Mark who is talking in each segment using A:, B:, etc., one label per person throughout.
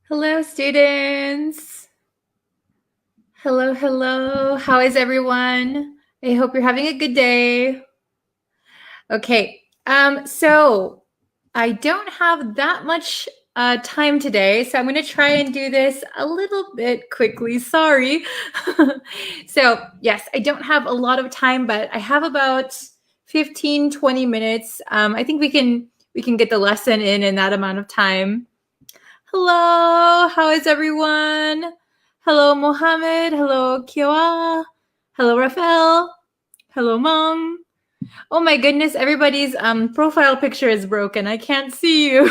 A: Hello, students. Hello, hello. How is everyone? I hope you're having a good day. Okay, so I don't have that much time today, so I'm going to try and do this a little bit quickly. Sorry. So, yes, I don't have a lot of time, but I have about 15-20 minutes. I think we can get the lesson in that amount of time. Hello, how is everyone? Hello, Mohammed. Hello, Kioa. Hello, Rafael. Hello, Mom. Oh my goodness, everybody's profile picture is broken. I can't see you.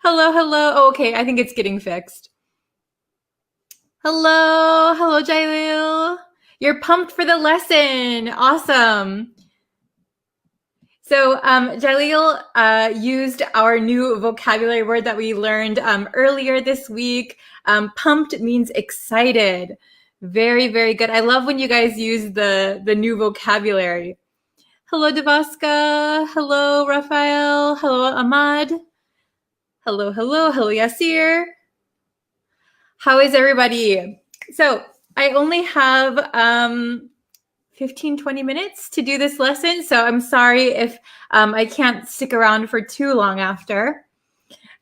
A: Hello, hello. Oh, okay, I think it's getting fixed. Hello, Jailil. You're pumped for the lesson. Awesome. So Jalil used our new vocabulary word that we learned earlier this week. Pumped means excited. Very, very good. I love when you guys use the new vocabulary. Hello, Devaska. Hello, Rafael. Hello, Ahmad. Hello, Yasir. How is everybody? So I only have 15-20 minutes to do this lesson, so I'm sorry if I can't stick around for too long after.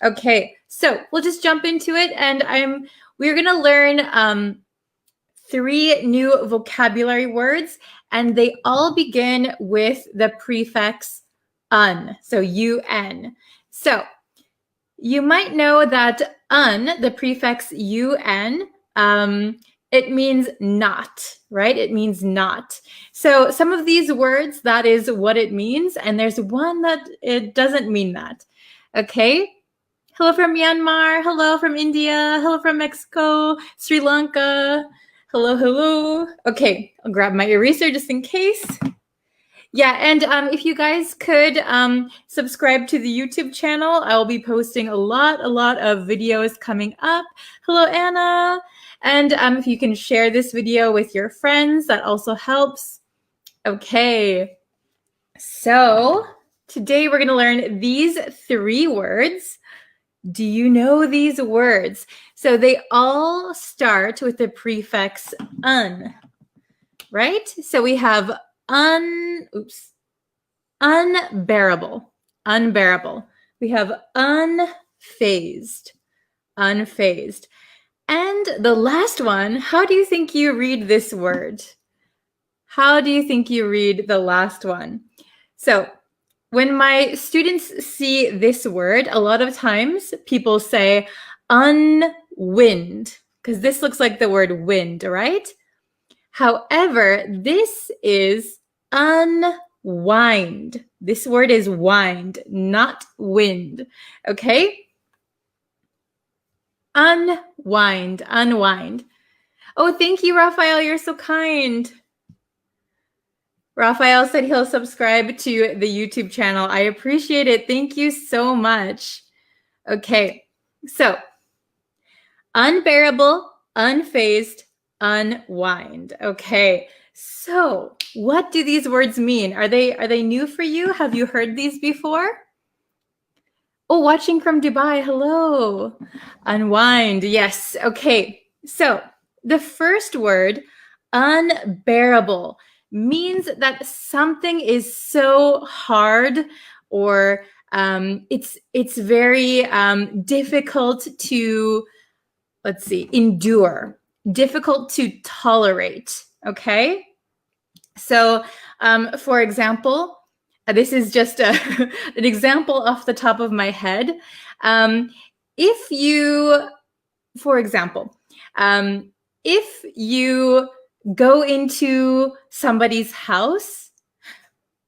A: Okay, so we'll just jump into it, and we're going to learn 3 new vocabulary words, and they all begin with the prefix un, so un. So you might know that un, the prefix un, it means not, right? It means not. So some of these words, that is what it means. And there's one that it doesn't mean that. Okay. Hello from Myanmar. Hello from India. Hello from Mexico, Sri Lanka. Hello, hello. Okay, I'll grab my eraser just in case. Yeah, and if you guys could subscribe to the YouTube channel, I'll be posting a lot of videos coming up. Hello, Anna. And if you can share this video with your friends, that also helps. Okay, so today we're going to learn these 3 words. Do you know these words? So they all start with the prefix un, right? So we have unbearable. We have unfazed. And the last one, how do you think you read this word? How do you think you read the last one? So when my students see this word, a lot of times people say unwind, because this looks like the word wind, right? However, this is unwind. This word is wind, not wind. Okay? Unwind. Oh, thank you, Raphael. You're so kind. Raphael said he'll subscribe to the YouTube channel. I appreciate it. Thank you so much. Okay, so unbearable, unfazed, unwind. Okay, so what do these words mean? Are they new for you? Have you heard these before? Oh, watching from Dubai. Hello. Unwind. Yes. Okay. So the first word, unbearable, means that something is so hard or it's very difficult to, endure, difficult to tolerate. Okay. So for example, this is just an example off the top of my head. If you, for example, if you go into somebody's house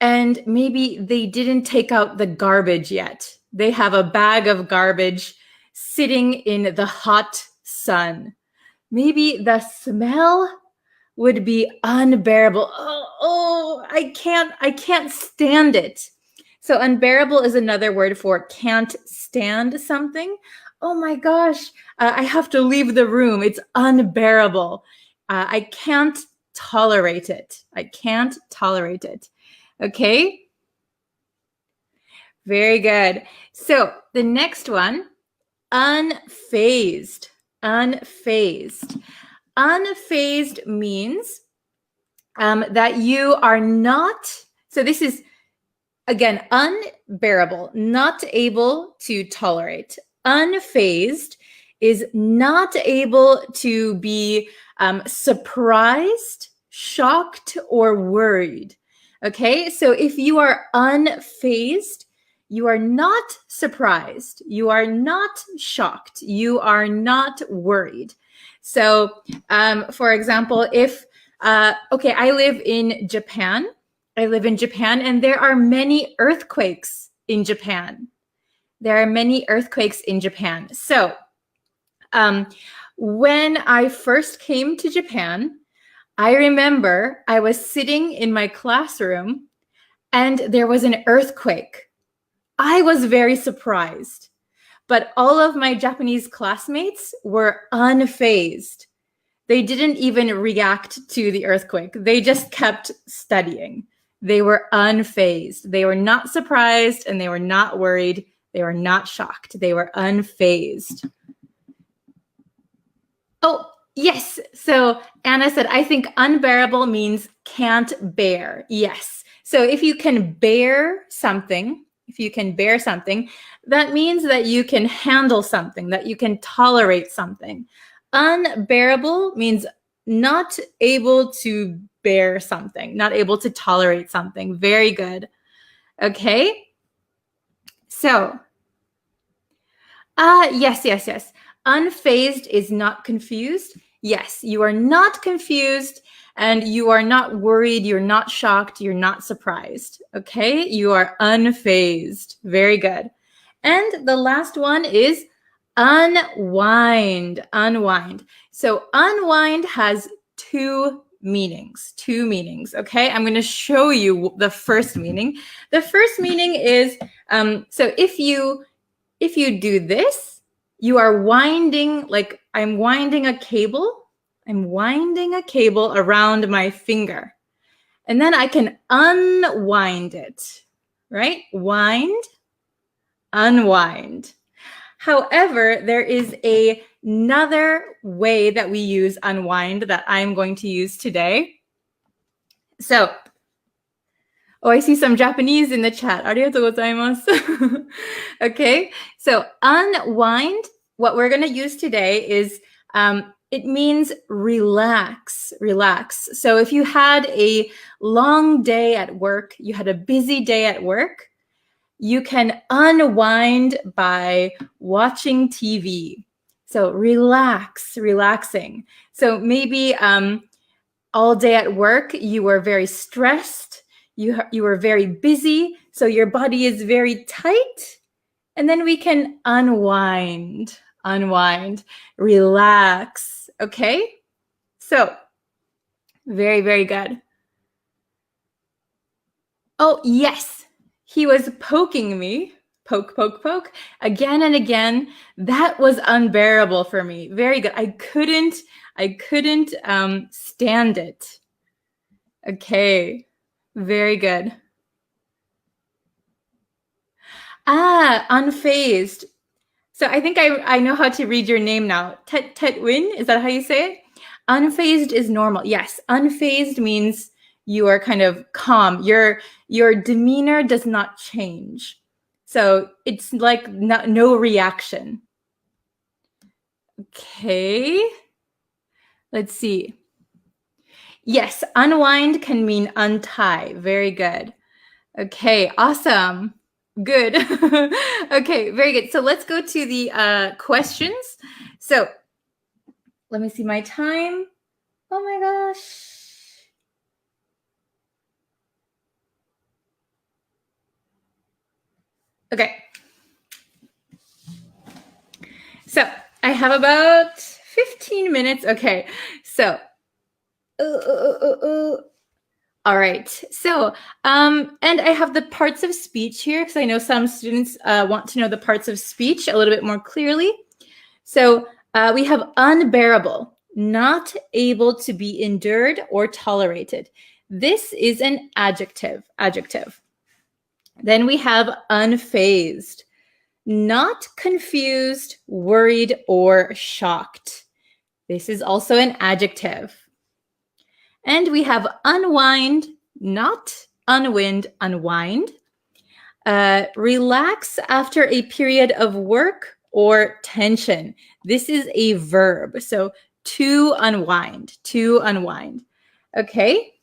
A: and maybe they didn't take out the garbage yet, they have a bag of garbage sitting in the hot sun, maybe the smell would be unbearable. Oh, I can't stand it. So unbearable is another word for can't stand something. Oh my gosh, I have to leave the room. It's unbearable. I can't tolerate it. Okay? Very good. So the next one, Unfazed. Unfazed. Unfazed means that you are not, so this is, again, unbearable, not able to tolerate. Unfazed is not able to be surprised, shocked, or worried. Okay, so if you are unfazed, you are not surprised, you are not shocked, you are not worried. So, for example, if, okay, I live in Japan. And there are many earthquakes in Japan. So, when I first came to Japan, I remember I was sitting in my classroom and there was an earthquake. I was very surprised, but all of my Japanese classmates were unfazed. They didn't even react to the earthquake. They just kept studying. They were unfazed. They were not surprised and they were not worried. They were not shocked. They were unfazed. Oh, yes. So Anna said, I think unbearable means can't bear. Yes. So if you can bear something, that means that you can handle something, that you can tolerate something. Unbearable means not able to bear something, not able to tolerate something. Very good. Okay. So, yes. Unfazed is not confused. Yes, you are not confused and you are not worried, you're not shocked, you're not surprised. Okay, you are unfazed. Very good. And the last one is unwind. Unwind. So unwind has two meanings. Okay, I'm going to show you the first meaning. The first meaning is, so if you do this, you are winding, like I'm winding a cable around my finger. And then I can unwind it, right? Wind, unwind. However, there is another way that we use unwind that I'm going to use today. So, oh, I see some Japanese in the chat. Arigatou gozaimasu. Okay, so unwind, what we're going to use today is, it means relax. So if you had a long day at work, you had a busy day at work, you can unwind by watching TV. So relaxing. So maybe all day at work, you were very stressed, you were very busy, so your body is very tight, and then we can unwind, relax, okay? So, very, very good. Oh, yes, he was poking me, poke, again and again. That was unbearable for me. Very good. I couldn't stand it. Okay, very good. Unfazed. So I think I know how to read your name now. Win, is that how you say it? Unfazed is normal. Yes, unfazed means you are kind of calm. Your demeanor does not change. So it's like no reaction. Okay, let's see. Yes, unwind can mean untie. Very good. Okay, awesome. Good. Okay, very good. So let's go to the questions. So let me see my time. Oh my gosh. Okay. So I have about 15 minutes. Okay, so all right. So, and I have the parts of speech here because I know some students want to know the parts of speech a little bit more clearly. So we have unbearable, not able to be endured or tolerated. This is an adjective. Then we have unfazed, not confused, worried, or shocked. This is also an adjective. And we have unwind, not unwind, unwind. Relax after a period of work or tension. This is a verb. So to unwind, to unwind. Okay.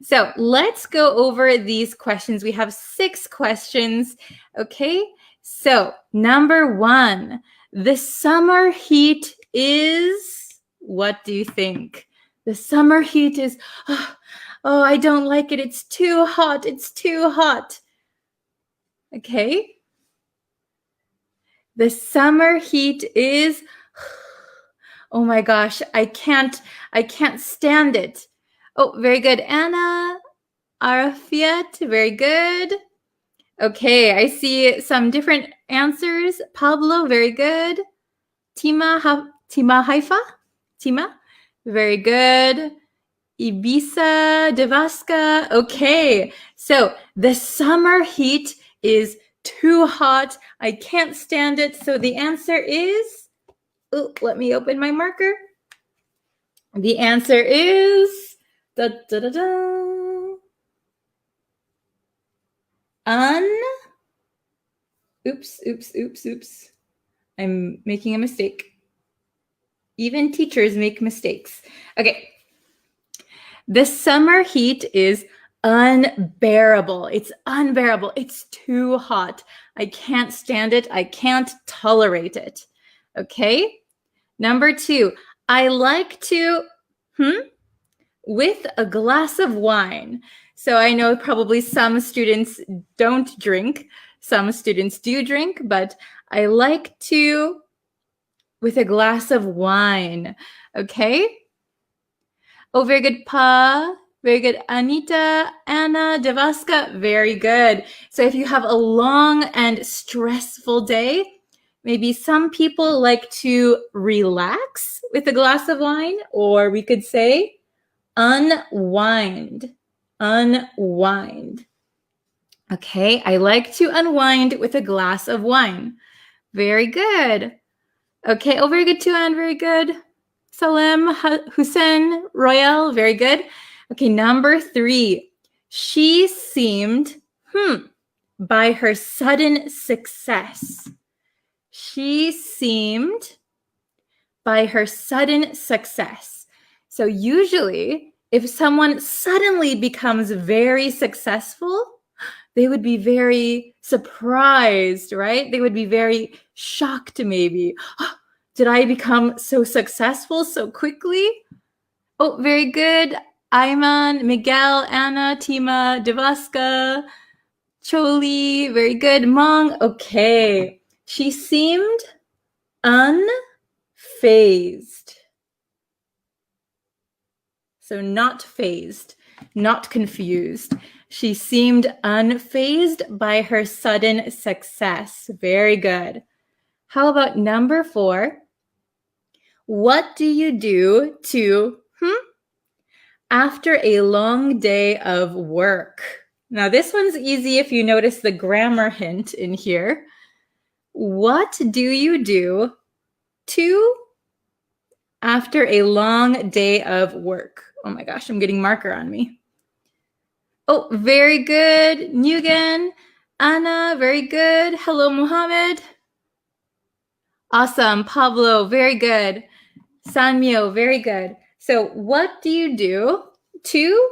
A: So let's go over these questions. We have 6 questions. Okay. So number 1, the summer heat is, what do you think? The summer heat is, oh, I don't like it. It's too hot. It's too hot. Okay. The summer heat is, oh my gosh, I can't stand it. Oh, very good. Anna, Arafiat, very good. Okay, I see some different answers. Pablo, very good. Tima Haifa, Tima, very good. Ibiza, Devaska. Okay, so the summer heat is too hot. I can't stand it. So the answer is, let me open my marker. The answer is, oops. I'm making a mistake. Even teachers make mistakes. Okay. The summer heat is unbearable. It's unbearable. It's too hot. I can't stand it. I can't tolerate it. Okay. Number 2, I like to, with a glass of wine. So I know probably some students don't drink. Some students do drink, but I like to with a glass of wine. Okay. Oh, very good, Pa. Very good, Anita, Anna, Devaska. Very good. So if you have a long and stressful day, maybe some people like to relax with a glass of wine, or we could say unwind. Unwind. Okay, I like to unwind with a glass of wine. Very good. Okay, oh, very good, Tuan, very good. Salem, Hussein, Royal, very good. Okay, number 3. She seemed, by her sudden success. She seemed by her sudden success. So usually, if someone suddenly becomes very successful, they would be very surprised, right? They would be very shocked maybe. Oh, did I become so successful so quickly? Oh, very good. Ayman, Miguel, Anna, Tima, Devaska, Choli, very good. Mong, okay. She seemed unfazed. So not phased, not confused. She seemed unfazed by her sudden success. Very good. How about number 4? What do you do to, after a long day of work? Now, this one's easy if you notice the grammar hint in here. What do you do to, after a long day of work? Oh my gosh, I'm getting marker on me. Oh, very good. Nugan, Anna, very good. Hello, Mohammed. Awesome. Pablo, very good. Sanmyo, very good. So what do you do to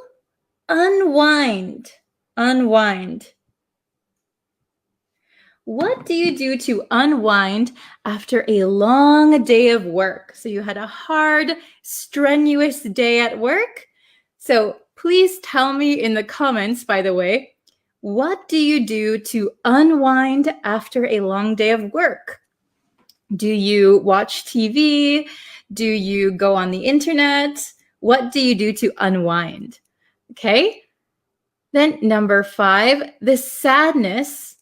A: unwind? Unwind. What do you do to unwind after a long day of work? So you had a hard, strenuous day at work. So please tell me in the comments, by the way, what do you do to unwind after a long day of work? Do you watch TV? Do you go on the internet? What do you do to unwind? Okay. Then number 5, the sadness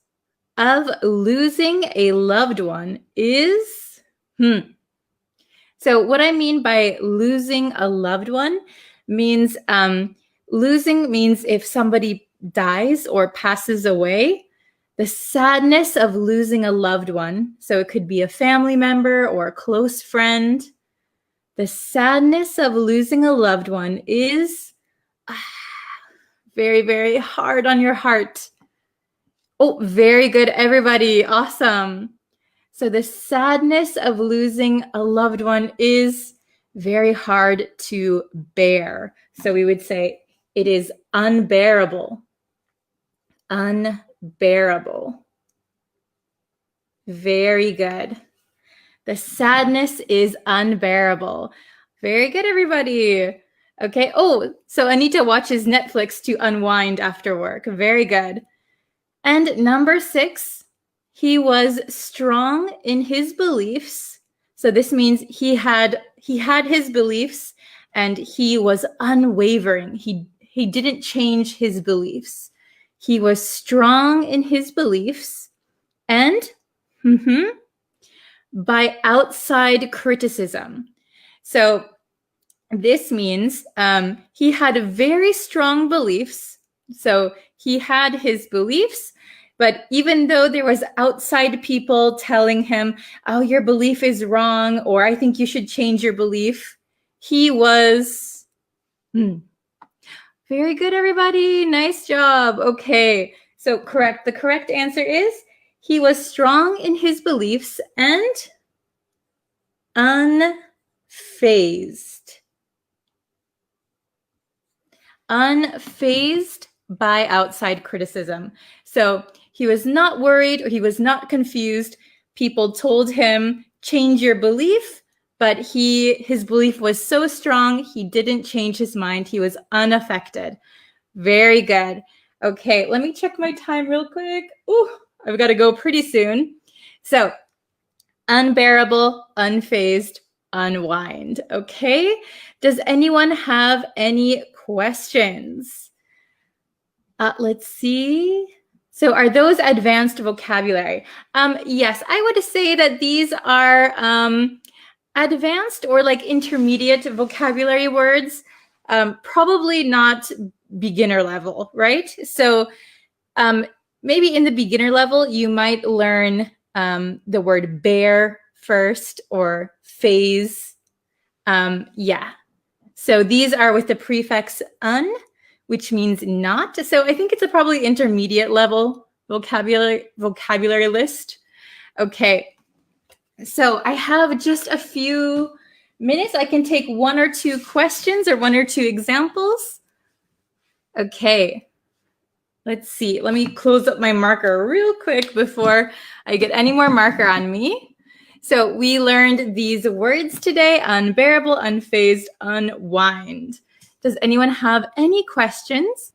A: of losing a loved one is, So what I mean by losing a loved one means, losing means if somebody dies or passes away, The sadness of losing a loved one. So it could be a family member or a close friend. The sadness of losing a loved one is very, very hard on your heart. Oh, very good, everybody. Awesome. So the sadness of losing a loved one is very hard to bear. So we would say it is unbearable. Unbearable. Very good. The sadness is unbearable. Very good, everybody. Okay. Oh, so Anita watches Netflix to unwind after work. Very good. And number 6, he was strong in his beliefs. So this means he had his beliefs and he was unwavering. He didn't change his beliefs. He was strong in his beliefs and by outside criticism. So this means he had very strong beliefs. So he had his beliefs, but even though there was outside people telling him, oh, your belief is wrong, or I think you should change your belief, he was very good, everybody. Nice job. Okay, so correct. The correct answer is he was strong in his beliefs and unfazed. Unfazed by outside criticism. So he was not worried or he was not confused. People told him, change your belief, but his belief was so strong, he didn't change his mind. He was unaffected. Very good. Okay, let me check my time real quick. Ooh, I've got to go pretty soon. So unbearable, unfazed, unwind. Okay, does anyone have any questions? Let's see. So are those advanced vocabulary? Yes, I would say that these are advanced or like intermediate vocabulary words, probably not beginner level, right? So maybe in the beginner level, you might learn the word bear first or phase. Yeah. So these are with the prefix un, which means not. So I think it's a probably intermediate level vocabulary list. Okay. So I have just a few minutes. I can take 1 or 2 questions or 1 or 2 examples. Okay. Let's see. Let me close up my marker real quick before I get any more marker on me. So we learned these words today: unbearable, unfazed, unwind. Does anyone have any questions?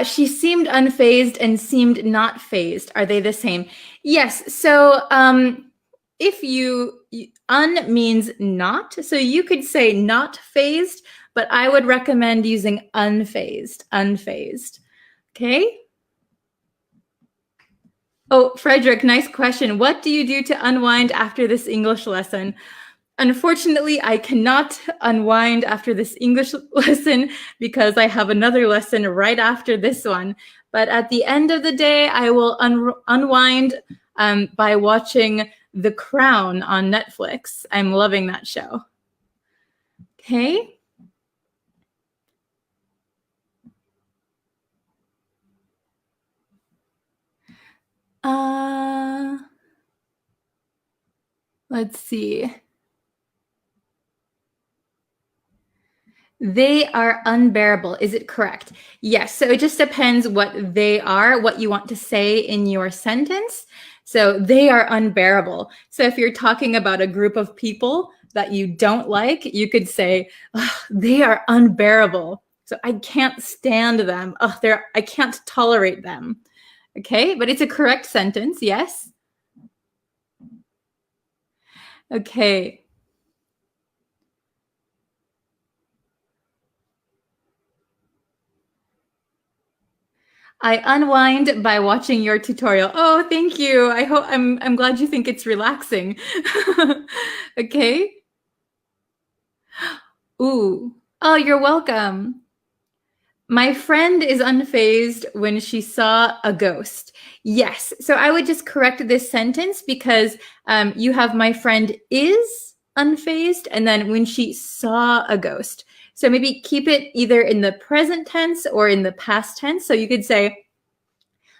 A: She seemed unfazed and seemed not phased. Are they the same? Yes. So if un means not, so you could say not phased, but I would recommend using unfazed. Unfazed. Okay. Oh, Frederick, nice question. What do you do to unwind after this English lesson? Unfortunately, I cannot unwind after this English lesson because I have another lesson right after this one. But at the end of the day, I will unwind by watching The Crown on Netflix. I'm loving that show. Okay. Let's see. They are unbearable. Is it correct? Yes. So it just depends what they are, what you want to say in your sentence. So they are unbearable. So if you're talking about a group of people that you don't like, you could say, oh, they are unbearable. So I can't stand them. Oh, I can't tolerate them. Okay, but it's a correct sentence. Yes. Okay. I unwind by watching your tutorial. Oh, thank you. I'm glad you think it's relaxing. Okay. Ooh. Oh, you're welcome. My friend is unfazed when she saw a ghost. Yes. So I would just correct this sentence because you have my friend is unfazed and then when she saw a ghost. So maybe keep it either in the present tense or in the past tense. So you could say,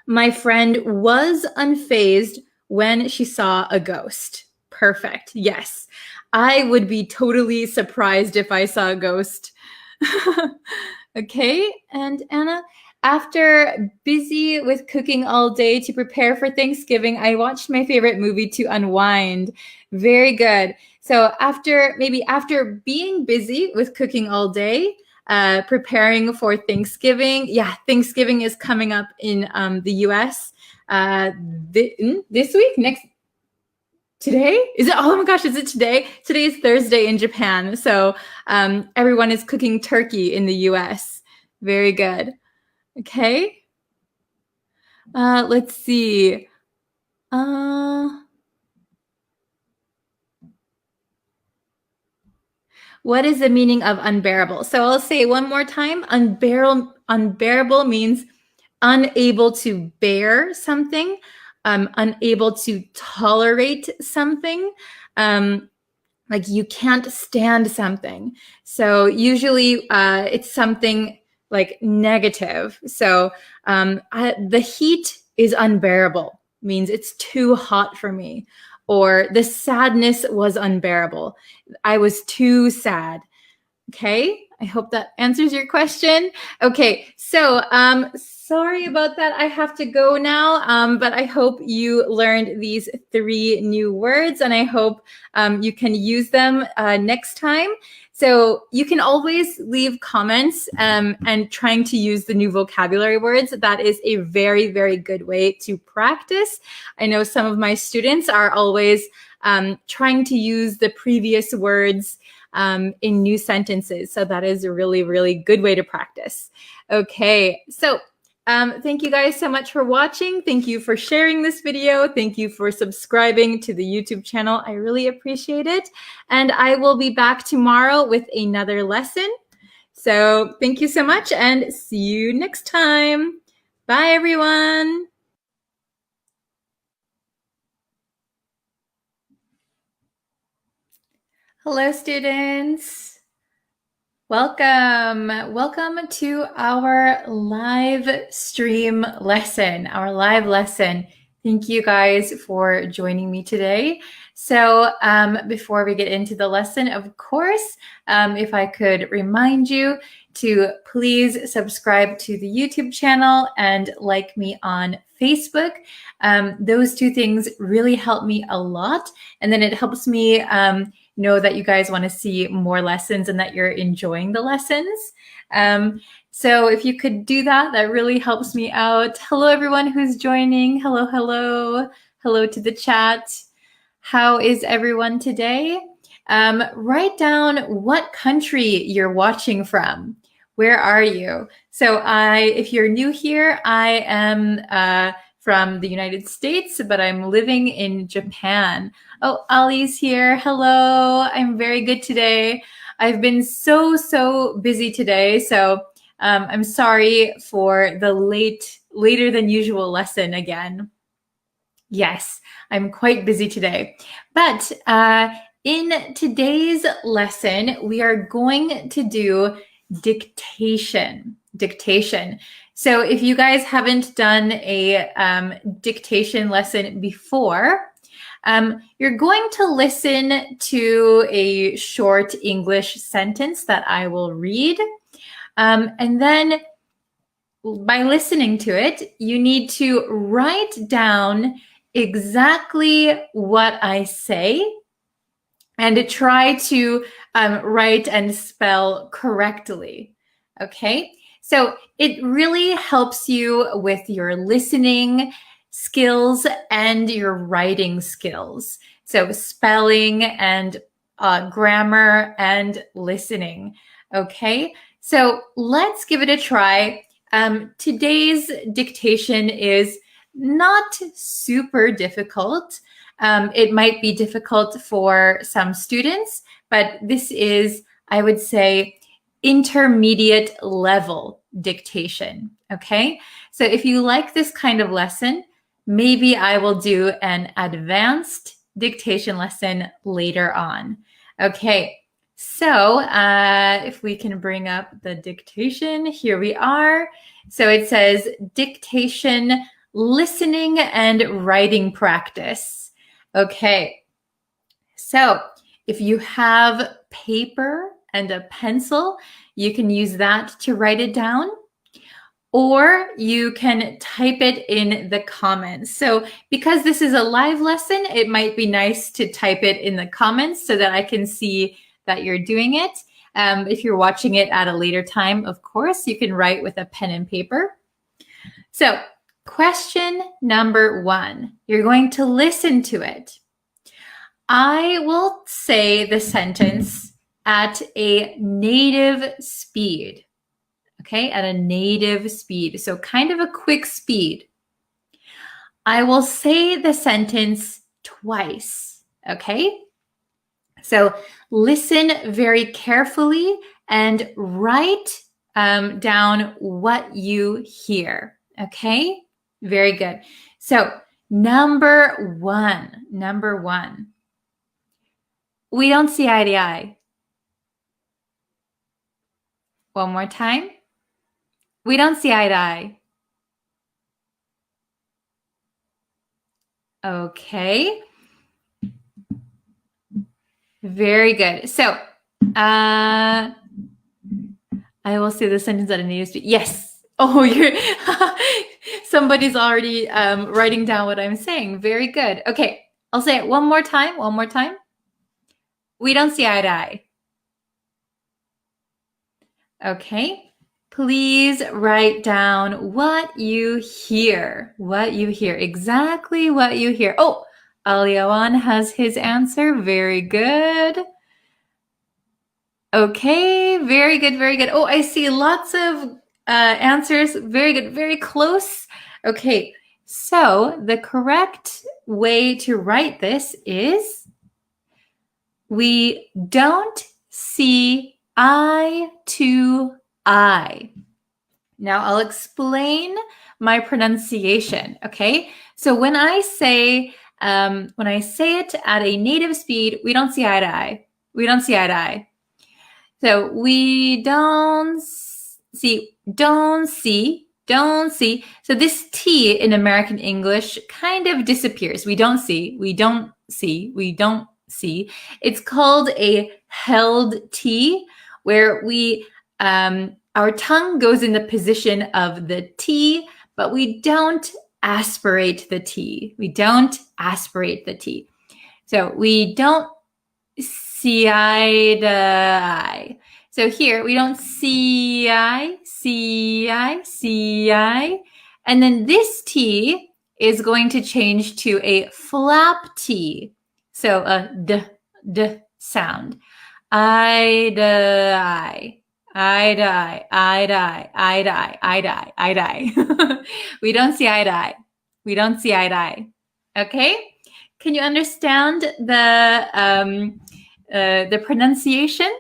A: my friend was unfazed when she saw a ghost. Perfect. Yes. I would be totally surprised if I saw a ghost. Okay, and Anna, after busy with cooking all day to prepare for Thanksgiving, I watched my favorite movie to unwind. Very good. So after being busy with cooking all day, preparing for Thanksgiving. Yeah, Thanksgiving is coming up in the U.S. This week, next today? Is it? Oh my gosh, is it today? Today is Thursday in Japan. So everyone is cooking turkey in the US. Very good. Okay. Let's see. What is the meaning of unbearable? So I'll say one more time. Unbearable means unable to bear something, unable to tolerate something. Like you can't stand something. So usually it's something like negative. So the heat is unbearable, means it's too hot for me. Or the sadness was unbearable. I was too sad. Okay, I hope that answers your question. Okay, so sorry about that. I have to go now, but I hope you learned these 3 new words and I hope you can use them next time. So you can always leave comments and trying to use the new vocabulary words. That is a very, very good way to practice. I know some of my students are always trying to use the previous words in new sentences. So that is a really, really good way to practice. Okay, so thank you guys so much for watching. Thank you for sharing this video. Thank you for subscribing to the YouTube channel. I really appreciate it. And I will be back tomorrow with another lesson. So thank you so much and see you next time. Bye, everyone. Hello, students. Welcome. Welcome to our live stream lesson, our live lesson. Thank you guys for joining me today. So before we get into the lesson, of course, if I could remind you to please subscribe to the YouTube channel and like me on Facebook. Those 2 things really help me a lot. And then it helps me know that you guys want to see more lessons and that you're enjoying the lessons. So if you could do that, that really helps me out. Hello, everyone who's joining. Hello, hello. Hello to the chat. How is everyone today? Write down what country you're watching from. Where are you? So if you're new here, I am from the United States, but I'm living in Japan. Oh, Ali's here. Hello. I'm very good today. I've been so busy today. So I'm sorry for the later than usual lesson again. Yes, I'm quite busy today. But in today's lesson, we are going to do dictation. So if you guys haven't done a dictation lesson before, you're going to listen to a short English sentence that I will read. And then by listening to it, you need to write down exactly what I say and to try to write and spell correctly. Okay, so it really helps you with your listening skills and your writing skills. So spelling and grammar and listening. Okay, so let's give it a try. Today's dictation is not super difficult. It might be difficult for some students, but this is, I would say, intermediate level dictation. Okay, so if you like this kind of lesson, maybe I will do an advanced dictation lesson later on. Okay, so if we can bring up the dictation, here we are. So it says dictation, listening and writing practice. Okay, so if you have paper and a pencil, you can use that to write it down, or you can type it in the comments. So because this is a live lesson, it might be nice to type it in the comments so that I can see that you're doing it. If you're watching it at a later time, of course, you can write with a pen and paper. So question number 1, you're going to listen to it. I will say the sentence at a native speed. Okay, at a native speed. So kind of a quick speed. I will say the sentence twice. Okay, so listen very carefully and write down what you hear. Okay, very good. So number one. We don't see eye to eye. One more time. We don't see eye to eye. Okay. Very good. So, I will say the sentence at a native speed. Yes. Oh, you're somebody's already writing down what I'm saying. Very good. Okay. I'll say it one more time. We don't see eye to eye. Okay. Please write down what you hear. Exactly what you hear. Oh, Aliawan has his answer. Very good. Okay, very good. Oh, I see lots of answers. Very good, very close. Okay, so the correct way to write this is we don't see eye to eye. Now I'll explain my pronunciation, okay? So when I say it at a native speed, we don't see eye to eye. So we don't see. So this T in American English kind of disappears. We don't see. It's called a held T, where we our tongue goes in the position of the T, but we don't aspirate the T. So we don't see eye to eye. So here we don't see eye. And then this T is going to change to a flap T. So a d sound. Eye to eye. We don't see eye to eye. Okay? Can you understand the pronunciation?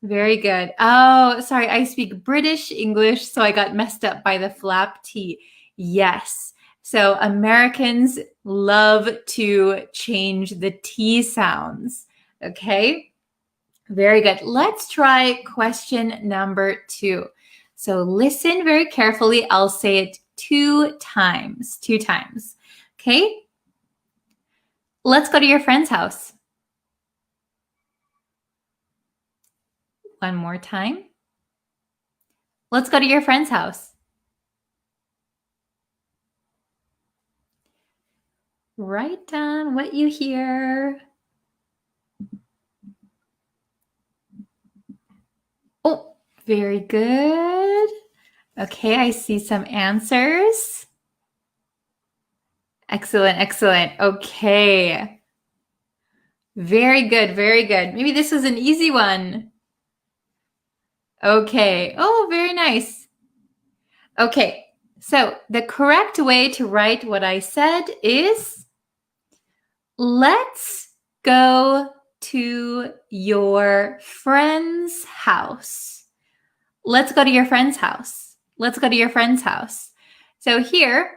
A: Very good. Oh, sorry, I speak British English, so I got messed up by the flap T. Yes. So Americans love to change the T sounds. Okay? Very good. Let's try question number 2. So listen very carefully. I'll say it 2 times. Okay? Let's go to your friend's house. One more time. Let's go to your friend's house. Write down what you hear. Oh, very good. Okay, I see some answers. Excellent. Okay. Very good. Maybe this is an easy one. Okay. Oh, very nice. Okay, so the correct way to write what I said is let's go to your friend's house. let's go to your friend's house. Let's go to your friend's house. So here,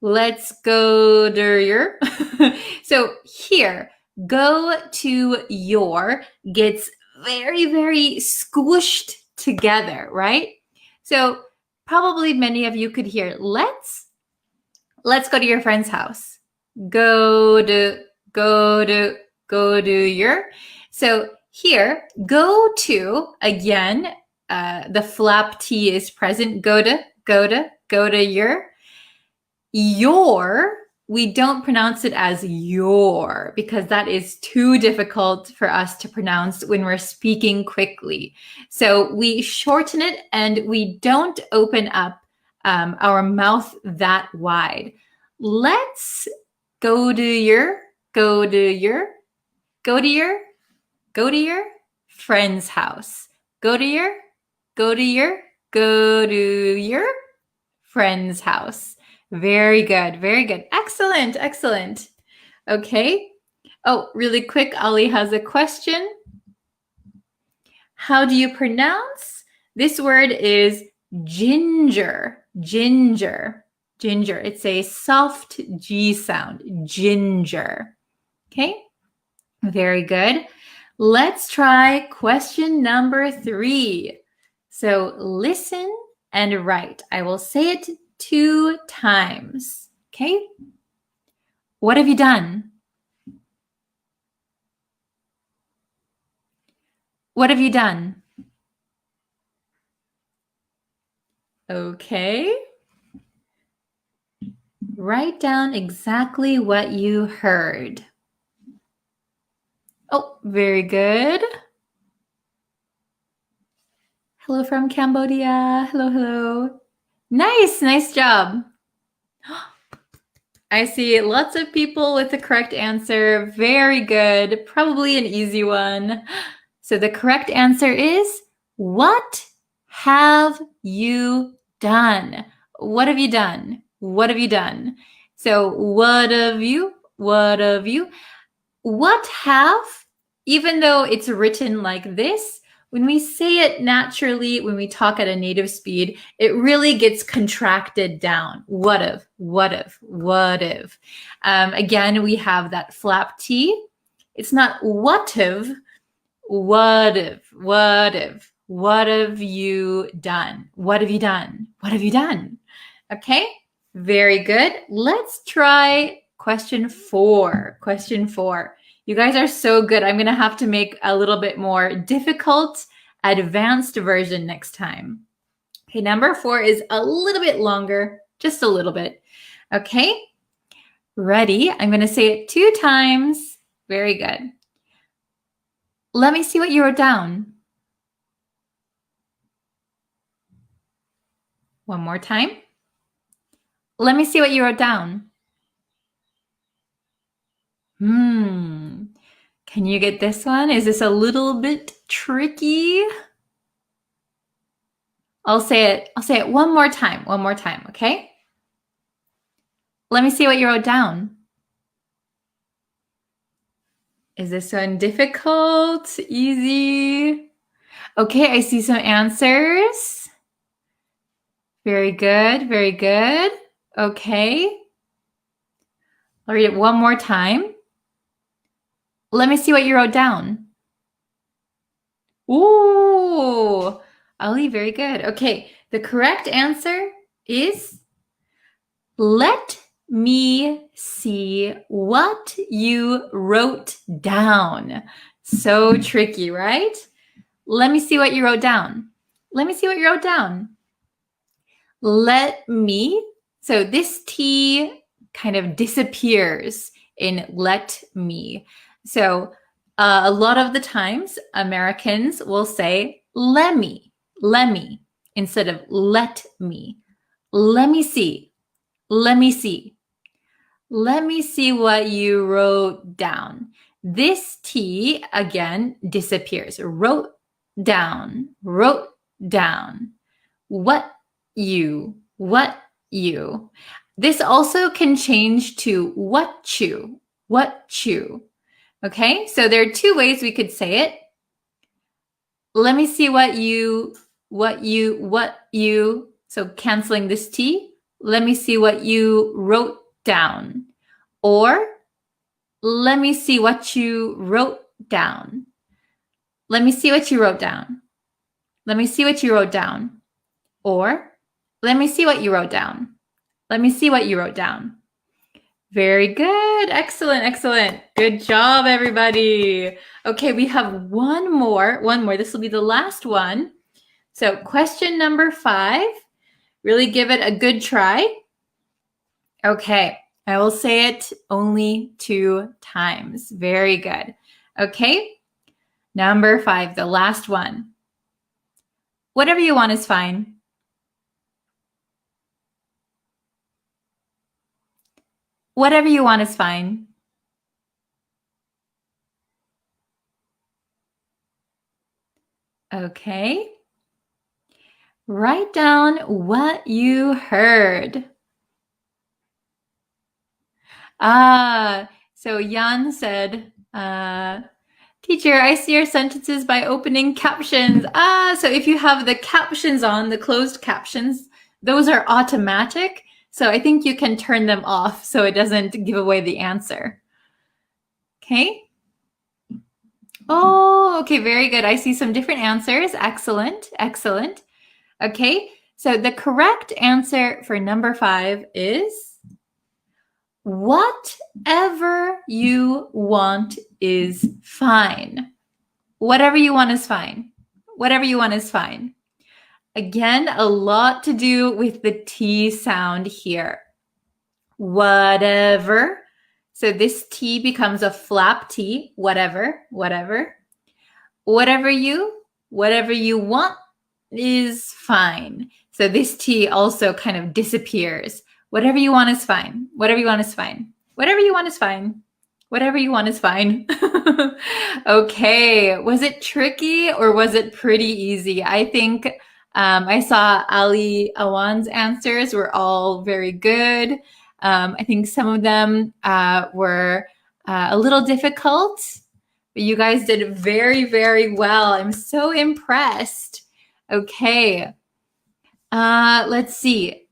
A: let's go to your. So here, go to your gets very, very squished together, right? So probably many of you could hear let's go to your friend's house. Go to your. So here, go to, again, the flap T is present. Go to your. Your, we don't pronounce it as your because that is too difficult for us to pronounce when we're speaking quickly. So we shorten it and we don't open up our mouth that wide. Let's go to your friend's house. Go to your friend's house. Very good. Very good. Excellent. Excellent. Okay. Oh, really quick, Ali has a question. How do you pronounce? This word is ginger. Ginger. Ginger. It's a soft G sound. Ginger. Okay. Very good. Let's try question number 3. So listen and write. I will say it 2 times. Okay? What have you done? What have you done? Okay. Write down exactly what you heard. Oh, very good. Hello from Cambodia. Hello, hello. Nice job. I see lots of people with the correct answer. Very good. Probably an easy one. So the correct answer is, what have you done? What have you done? What have you done? So what have you? What have you? What have, even though it's written like this, when we say it naturally, when we talk at a native speed, it really gets contracted down. What if, what if, what if? Again, we have that flap T. It's not what if, what if, what if, what have you done? What have you done? What have you done? Okay, very good. Let's try question 4. Question 4. You guys are so good. I'm going to have to make a little bit more difficult, advanced version next time. Okay, number 4 is a little bit longer, just a little bit. Okay, ready? I'm going to say it 2 times. Very good. Let me see what you wrote down. One more time. Let me see what you wrote down. Can you get this one? Is this a little bit tricky? I'll say it one more time, okay? Let me see what you wrote down. Is this one difficult? Easy? Okay, I see some answers. Very good, very good. Okay. I'll read it one more time. Let me see what you wrote down. Ooh, Ali, very good. Okay, the correct answer is, let me see what you wrote down. So tricky, right? Let me see what you wrote down. Let me see what you wrote down. Let me, so this T kind of disappears in let me. So a lot of the times Americans will say let me instead of let me. Let me see. Let me see. Let me see what you wrote down. This T again disappears. Wrote down. Wrote down. What you. This also can change to what you. Okay, so there are 2 ways we could say it. Let me see what you so canceling this T, let me see what you wrote down. Or, let me see what you wrote down. Let me see what you wrote down. Let me see what you wrote down. Or, let me see what you wrote down. Let me see what you wrote down. Very good. Excellent, excellent. Good job, everybody. Okay, we have one more. This will be the last one. So question number 5. Really give it a good try. Okay, I will say it only 2 times. Very good. Okay, number 5, the last one. Whatever you want is fine. Whatever you want is fine. Okay. Write down what you heard. So Jan said, teacher, I see your sentences by opening captions. So if you have the captions on, the closed captions, those are automatic. So I think you can turn them off so it doesn't give away the answer. Okay. Oh, okay, very good. I see some different answers. Excellent, excellent. Okay, so the correct answer for number 5 is whatever you want is fine. Whatever you want is fine. Whatever you want is fine. Again, a lot to do with the T sound here. Whatever. So this T becomes a flap T. Whatever, whatever. Whatever you want is fine. So this T also kind of disappears. Whatever you want is fine. Whatever you want is fine. Whatever you want is fine. Whatever you want is fine. Okay, was it tricky or was it pretty easy? I think I saw Ali Awan's answers were all very good. I think some of them were a little difficult, but you guys did very, very well. I'm so impressed. Okay, let's see.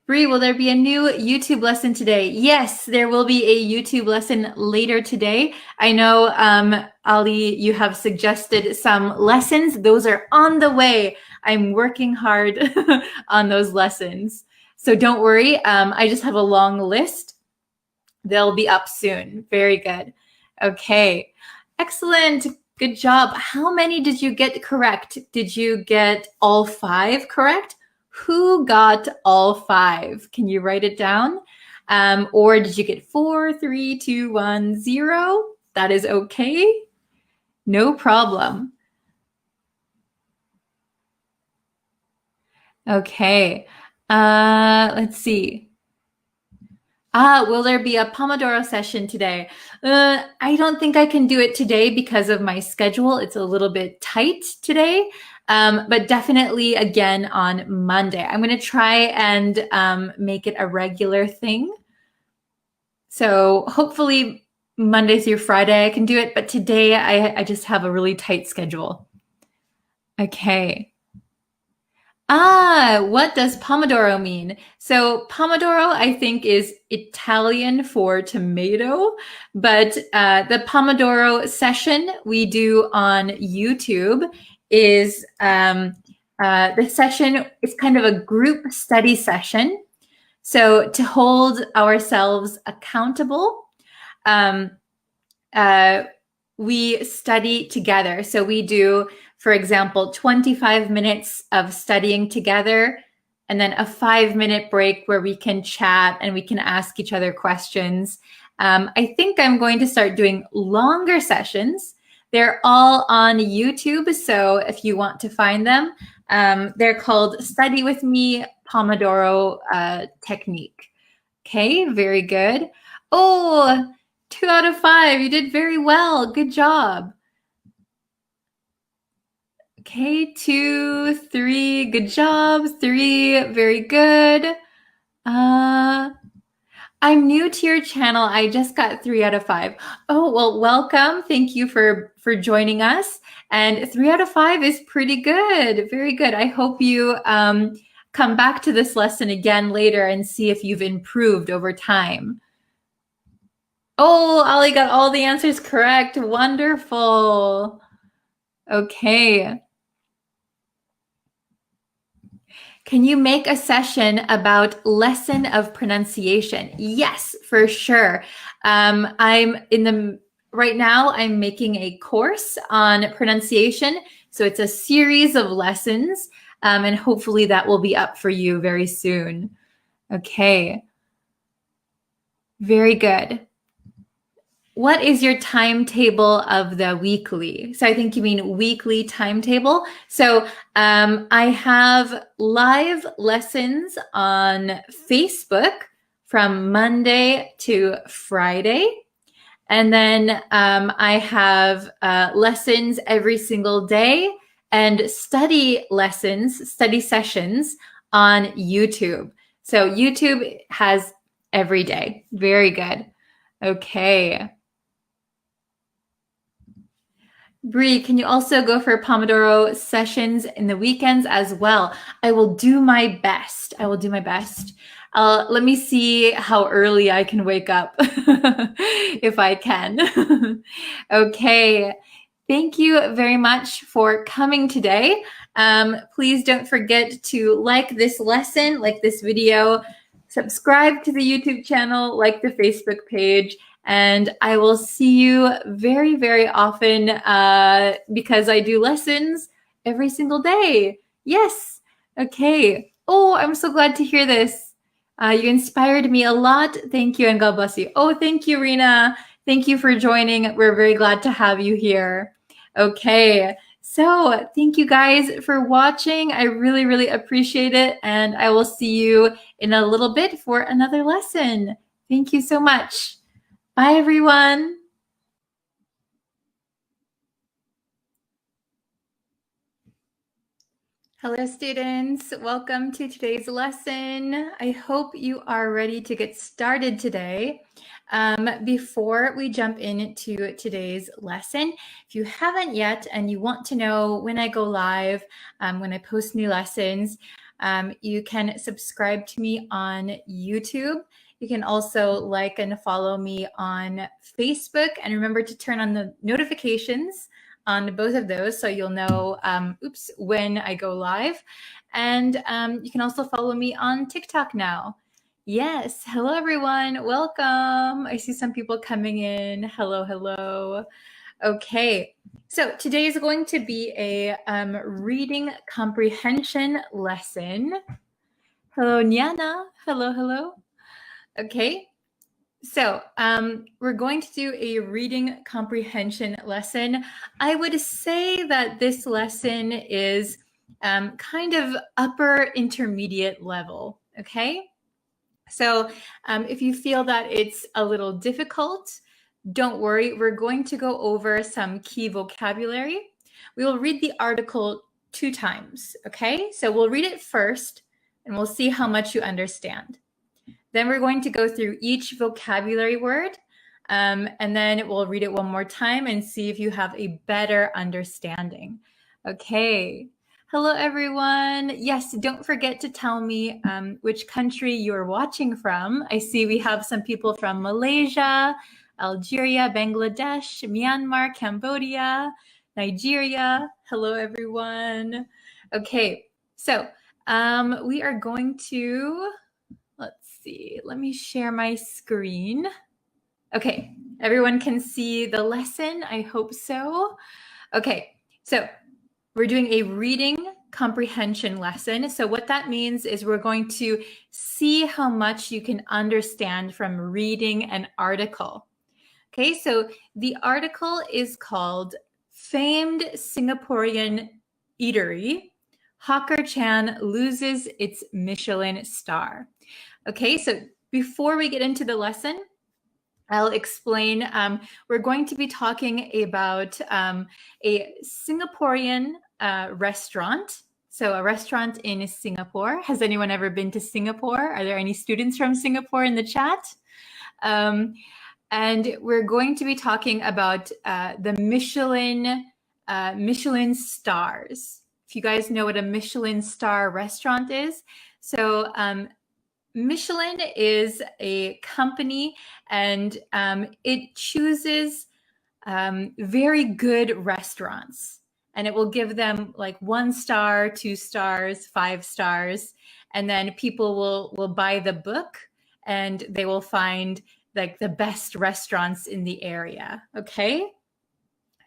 A: Bree, will there be a new YouTube lesson today? Yes, there will be a YouTube lesson later today. I know, Ali, you have suggested some lessons. Those are on the way. I'm working hard on those lessons. So don't worry. I just have a long list. They'll be up soon. Very good. Okay, excellent. Good job. How many did you get correct? Did you get all 5 correct? Who got all 5? Can you write it down? Or did you get 4, 3, 2, 1, 0? That is okay. No problem. Okay. Let's see. Will there be a Pomodoro session today? I don't think I can do it today because of my schedule. It's a little bit tight today, but definitely again on Monday. I'm going to try and make it a regular thing. So hopefully Monday through Friday I can do it, but today I just have a really tight schedule. Okay. What does Pomodoro mean? So Pomodoro, I think, is Italian for tomato, but the Pomodoro session we do on YouTube is the session is kind of a group study session. So to hold ourselves accountable, we study together. So we do, for example, 25 minutes of studying together, and then a 5-minute break where we can chat and we can ask each other questions. I think I'm going to start doing longer sessions. They're all on YouTube, so if you want to find them, they're called Study With Me Pomodoro Technique. Okay, very good. Oh, 2 out of 5. You did very well. Good job. Okay, 2, 3. Good job. 3. Very good. I I'm new to your channel. I just got 3 out of 5. Oh, well, welcome. Thank you for joining us. And 3 out of 5 is pretty good. Very good. I hope you come back to this lesson again later and see if you've improved over time. Oh, Ali got all the answers correct. Wonderful. Okay. Can you make a session about lesson of pronunciation? Yes, for sure. Right now I'm making a course on pronunciation. So it's a series of lessons, and hopefully that will be up for you very soon. Okay. Very good. What is your timetable of the weekly? So I think you mean weekly timetable. So I have live lessons on Facebook from Monday to Friday. And then I have lessons every single day and study sessions on YouTube. So YouTube has every day. Very good. Okay. Bree, can you also go for Pomodoro sessions in the weekends as well? I will do my best. Let me see how early I can wake up if I can. Okay. Thank you very much for coming today. Please don't forget to like this lesson, like this video, subscribe to the YouTube channel, like the Facebook page, and I will see you very, very often because I do lessons every single day. Yes. Okay. Oh, I'm so glad to hear this. You inspired me a lot. Thank you, and God bless you. Oh, thank you, Rena. Thank you for joining. We're very glad to have you here. Okay. So thank you guys for watching. I really, really appreciate it. And I will see you in a little bit for another lesson. Thank you so much. Bye, everyone. Hello, students. Welcome to today's lesson. I hope you are ready to get started today. Before we jump into today's lesson, if you haven't yet and you want to know when I go live, when I post new lessons, you can subscribe to me on YouTube. You can also like and follow me on Facebook, and remember to turn on the notifications on both of those so you'll know when I go live. And you can also follow me on TikTok now. Yes, hello everyone, welcome. I see some people coming in. Hello. Okay, so today is going to be a reading comprehension lesson. Hello, Niana. Hello. Okay, so we're going to do a reading comprehension lesson. I would say that this lesson is kind of upper intermediate level, okay? So if you feel that it's a little difficult, don't worry. We're going to go over some key vocabulary. We will read the article 2 times, okay? So we'll read it first, and we'll see how much you understand. Then we're going to go through each vocabulary word, and then we'll read it one more time and see if you have a better understanding. Okay. Hello, everyone. Yes, don't forget to tell me which country you're watching from. I see we have some people from Malaysia, Algeria, Bangladesh, Myanmar, Cambodia, Nigeria. Hello, everyone. Okay, so we are going to... Let's see, let me share my screen. Okay, everyone can see the lesson, I hope so. Okay, so we're doing a reading comprehension lesson. So what that means is we're going to see how much you can understand from reading an article. Okay, so the article is called Famed Singaporean Eatery, Hawker Chan Loses Its Michelin Star. Okay, so before we get into the lesson, I'll explain. We're going to be talking about a Singaporean restaurant. So a restaurant in Singapore. Has anyone ever been to Singapore? Are there any students from Singapore in the chat? And we're going to be talking about the Michelin stars. If you guys know what a Michelin star restaurant is. So Michelin is a company, and it chooses very good restaurants, and it will give them like 1 star, 2 stars, 5 stars, and then people will buy the book, and they will find like the best restaurants in the area. Okay,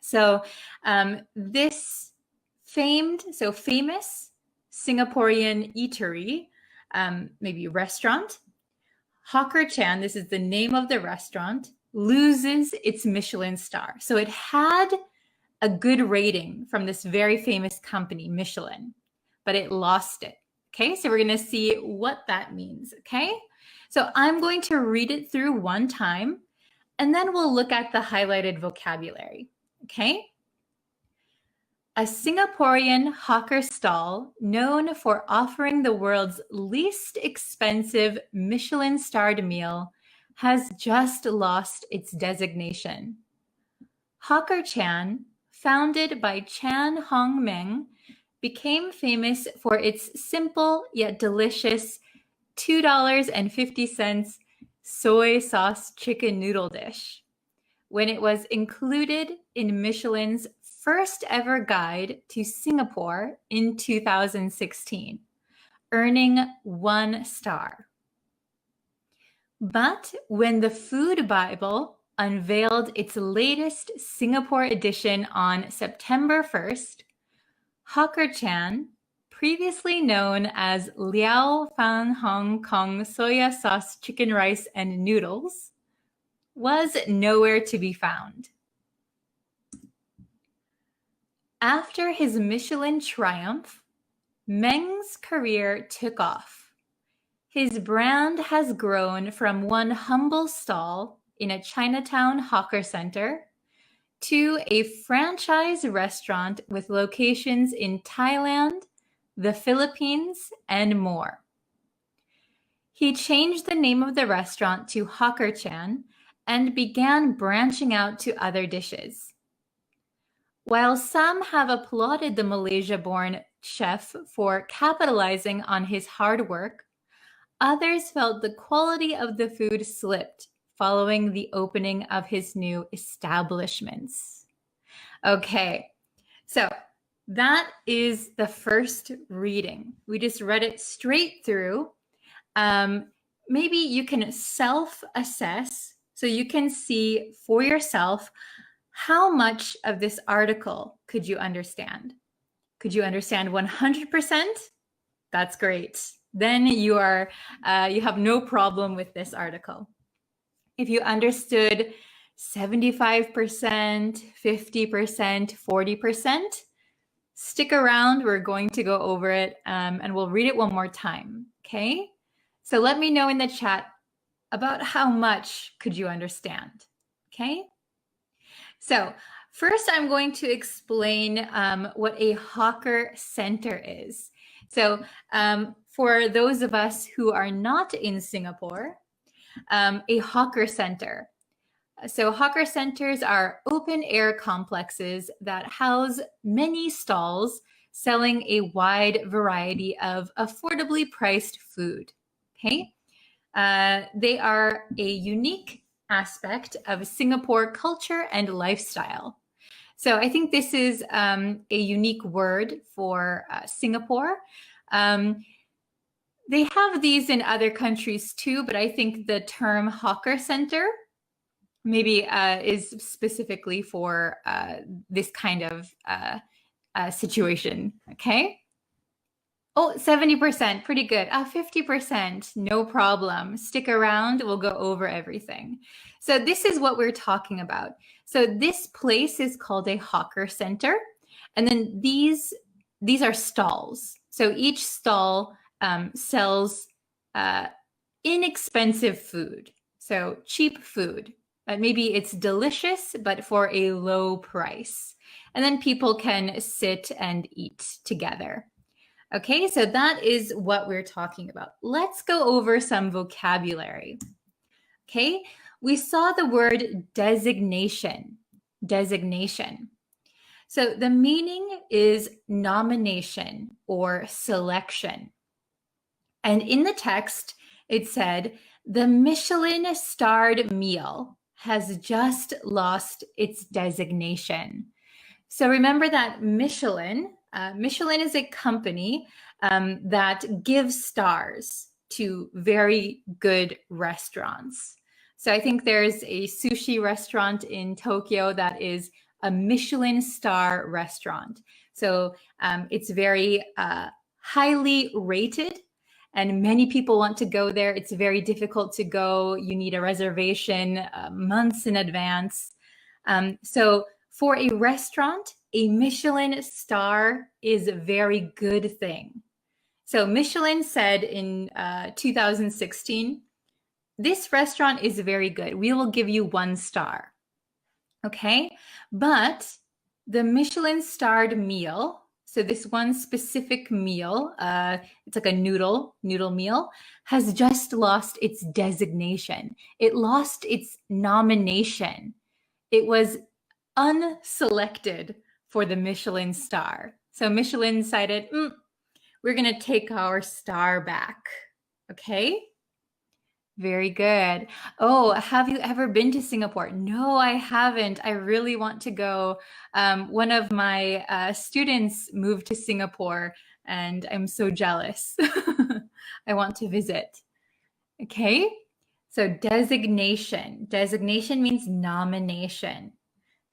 A: so this famous Singaporean eatery, maybe restaurant, Hawker Chan, this is the name of the restaurant, loses its Michelin star. So it had a good rating from this very famous company, Michelin, but it lost it. Okay, so we're going to see what that means. Okay, so I'm going to read it through one time, and then we'll look at the highlighted vocabulary. Okay. A Singaporean hawker stall known for offering the world's least expensive Michelin-starred meal has just lost its designation. Hawker Chan, founded by Chan Hong Meng, became famous for its simple yet delicious $2.50 soy sauce chicken noodle dish, when it was included in Michelin's first ever guide to Singapore in 2016, earning 1 star. But when the Food Bible unveiled its latest Singapore edition on September 1st, Hawker Chan, previously known as Liao Fan Hong Kong soya sauce chicken rice and noodles, was nowhere to be found. After his Michelin triumph, Meng's career took off. His brand has grown from one humble stall in a Chinatown hawker center to a franchise restaurant with locations in Thailand, the Philippines, and more. He changed the name of the restaurant to Hawker Chan and began branching out to other dishes. While some have applauded the Malaysia-born chef for capitalizing on his hard work, others felt the quality of the food slipped following the opening of his new establishments. Okay, so that is the first reading. We just read it straight through. Maybe you can self-assess so you can see for yourself how much of this article could you understand. Could you understand 100%? That's great. Then you have no problem with this article. If you understood 75%, 50%, 40%, stick around. We're going to go over it and we'll read it one more time. Okay? So let me know in the chat about how much could you understand. Okay? So first, I'm going to explain what a hawker center is. So for those of us who are not in Singapore, a hawker center. So hawker centers are open-air complexes that house many stalls selling a wide variety of affordably priced food. Okay, they are a unique aspect of Singapore culture and lifestyle. So I think this is a unique word for Singapore. They have these in other countries too, but I think the term hawker center maybe is specifically for this kind of situation, okay? Oh, 70%, pretty good. 50%, no problem. Stick around, we'll go over everything. So this is what we're talking about. So this place is called a hawker center. And then these are stalls. So each stall sells inexpensive food. So cheap food. Maybe it's delicious, but for a low price. And then people can sit and eat together. Okay, so that is what we're talking about. Let's go over some vocabulary. Okay, we saw the word designation. Designation. So the meaning is nomination or selection. And in the text, it said, the Michelin-starred meal has just lost its designation. So remember that Michelin is a company that gives stars to very good restaurants. So I think there's a sushi restaurant in Tokyo that is a Michelin star restaurant. So it's very highly rated, and many people want to go there. It's very difficult to go. You need a reservation months in advance. So for a restaurant, a Michelin star is a very good thing. So Michelin said in 2016, this restaurant is very good. We will give you 1 star. Okay, but the Michelin starred meal, so this one specific meal, it's like a noodle meal, has just lost its designation. It lost its nomination. It was unselected for the Michelin star. So Michelin decided, we're going to take our star back. Okay? Very good. Oh, have you ever been to Singapore? No, I haven't. I really want to go. One of my students moved to Singapore, and I'm so jealous. I want to visit. Okay, so designation. Designation means nomination.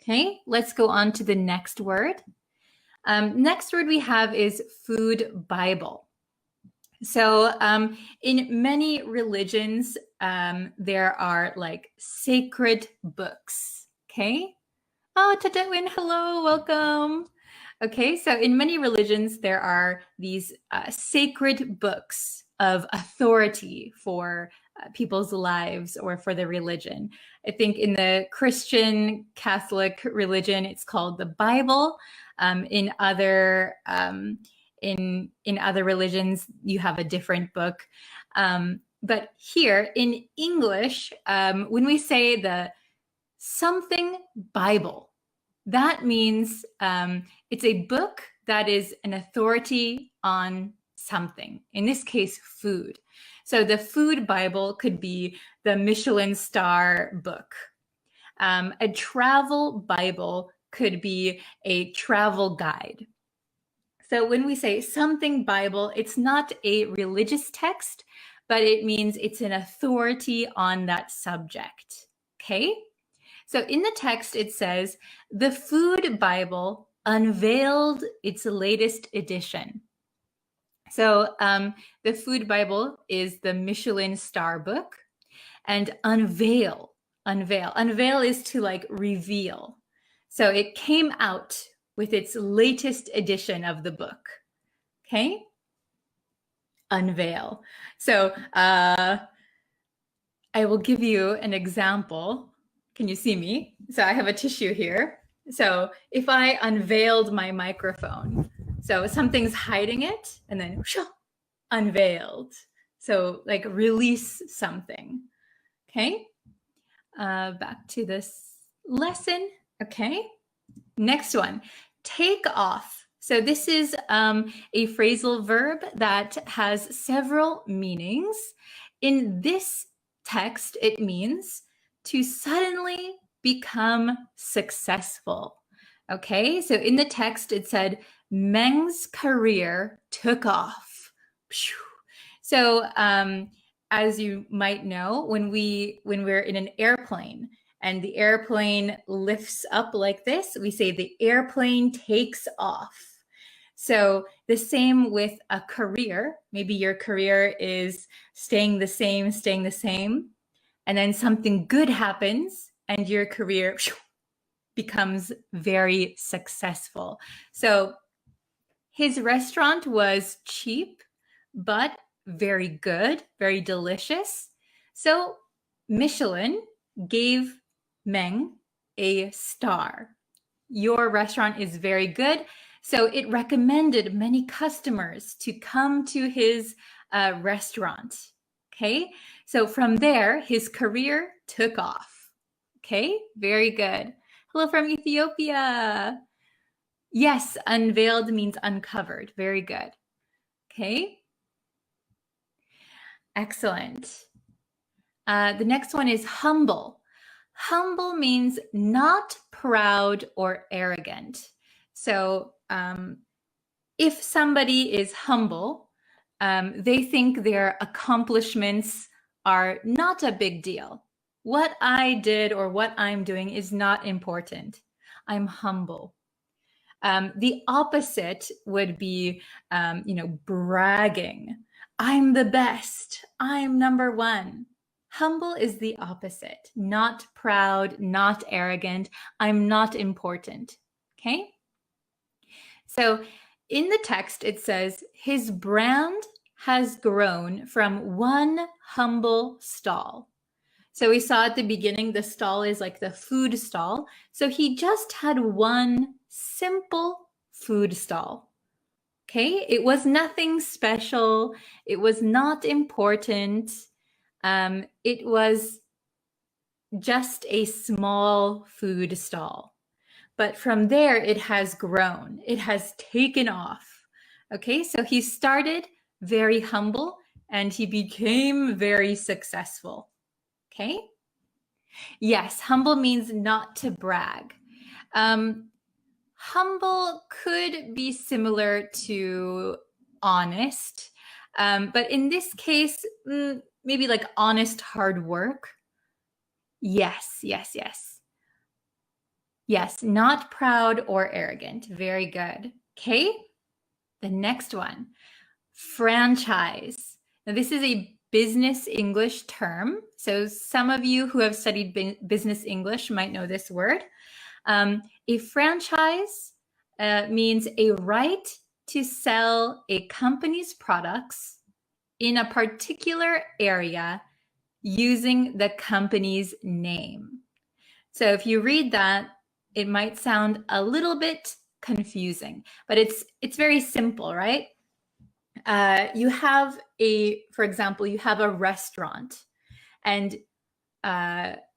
A: Okay, let's go on to the next word. Next word we have is food Bible. So in many religions, there are like sacred books, okay? Oh, Tatewin, hello, welcome. Okay, so in many religions, there are these sacred books of authority for people's lives or for the religion. I think in the Christian Catholic religion, it's called the Bible. In other religions, you have a different book. But here in English, when we say the something Bible, that means it's a book that is an authority on something, in this case, food. So the food Bible could be the Michelin star book. A travel Bible could be a travel guide. So when we say something Bible, it's not a religious text, but it means it's an authority on that subject. Okay? So in the text, it says, the Food Bible unveiled its latest edition. So the Food Bible is the Michelin star book, and unveil is to like reveal. So it came out with its latest edition of the book. Okay? Unveil. So I will give you an example. Can you see me? So I have a tissue here. So if I unveiled my microphone, so something's hiding it, and then unveiled. So like release something. Okay? Back to this lesson. Okay? Next one, take off. So this is a phrasal verb that has several meanings. In this text, it means to suddenly become successful. Okay, so in the text, it said, Meng's career took off. So as you might know, when we're in an airplane, and the airplane lifts up like this, we say the airplane takes off. So the same with a career. Maybe your career is staying the same, and then something good happens and your career becomes very successful. So his restaurant was cheap, but very good, very delicious. So Michelin gave Meng a star. Your restaurant is very good. So it recommended many customers to come to his restaurant. Okay, so from there, his career took off. Okay, very good. Hello from Ethiopia. Yes, unveiled means uncovered. Very good. Okay, excellent. The next one is humble. Humble means not proud or arrogant. So if somebody is humble, they think their accomplishments are not a big deal. What I did or what I'm doing is not important. I'm humble. The opposite would be, bragging. I'm the best. I'm number one. Humble is the opposite. Not proud, not arrogant. I'm not important. Okay? So in the text, it says, his brand has grown from one humble stall. So we saw at the beginning, the stall is like the food stall. So he just had one simple food stall. Okay, it was nothing special. It was not important. It was just a small food stall. But from there, it has grown. It has taken off. Okay, so he started very humble and he became very successful. Okay? Yes, humble means not to brag. Humble could be similar to honest, but in this case, maybe like honest hard work. Yes, yes, yes. Yes, not proud or arrogant. Very good. Okay, the next one, franchise. Now, this is a business English term. So some of you who have studied business English might know this word. A franchise means a right to sell a company's products in a particular area using the company's name. So if you read that, it might sound a little bit confusing, but it's very simple, right? You have for example, you have a restaurant and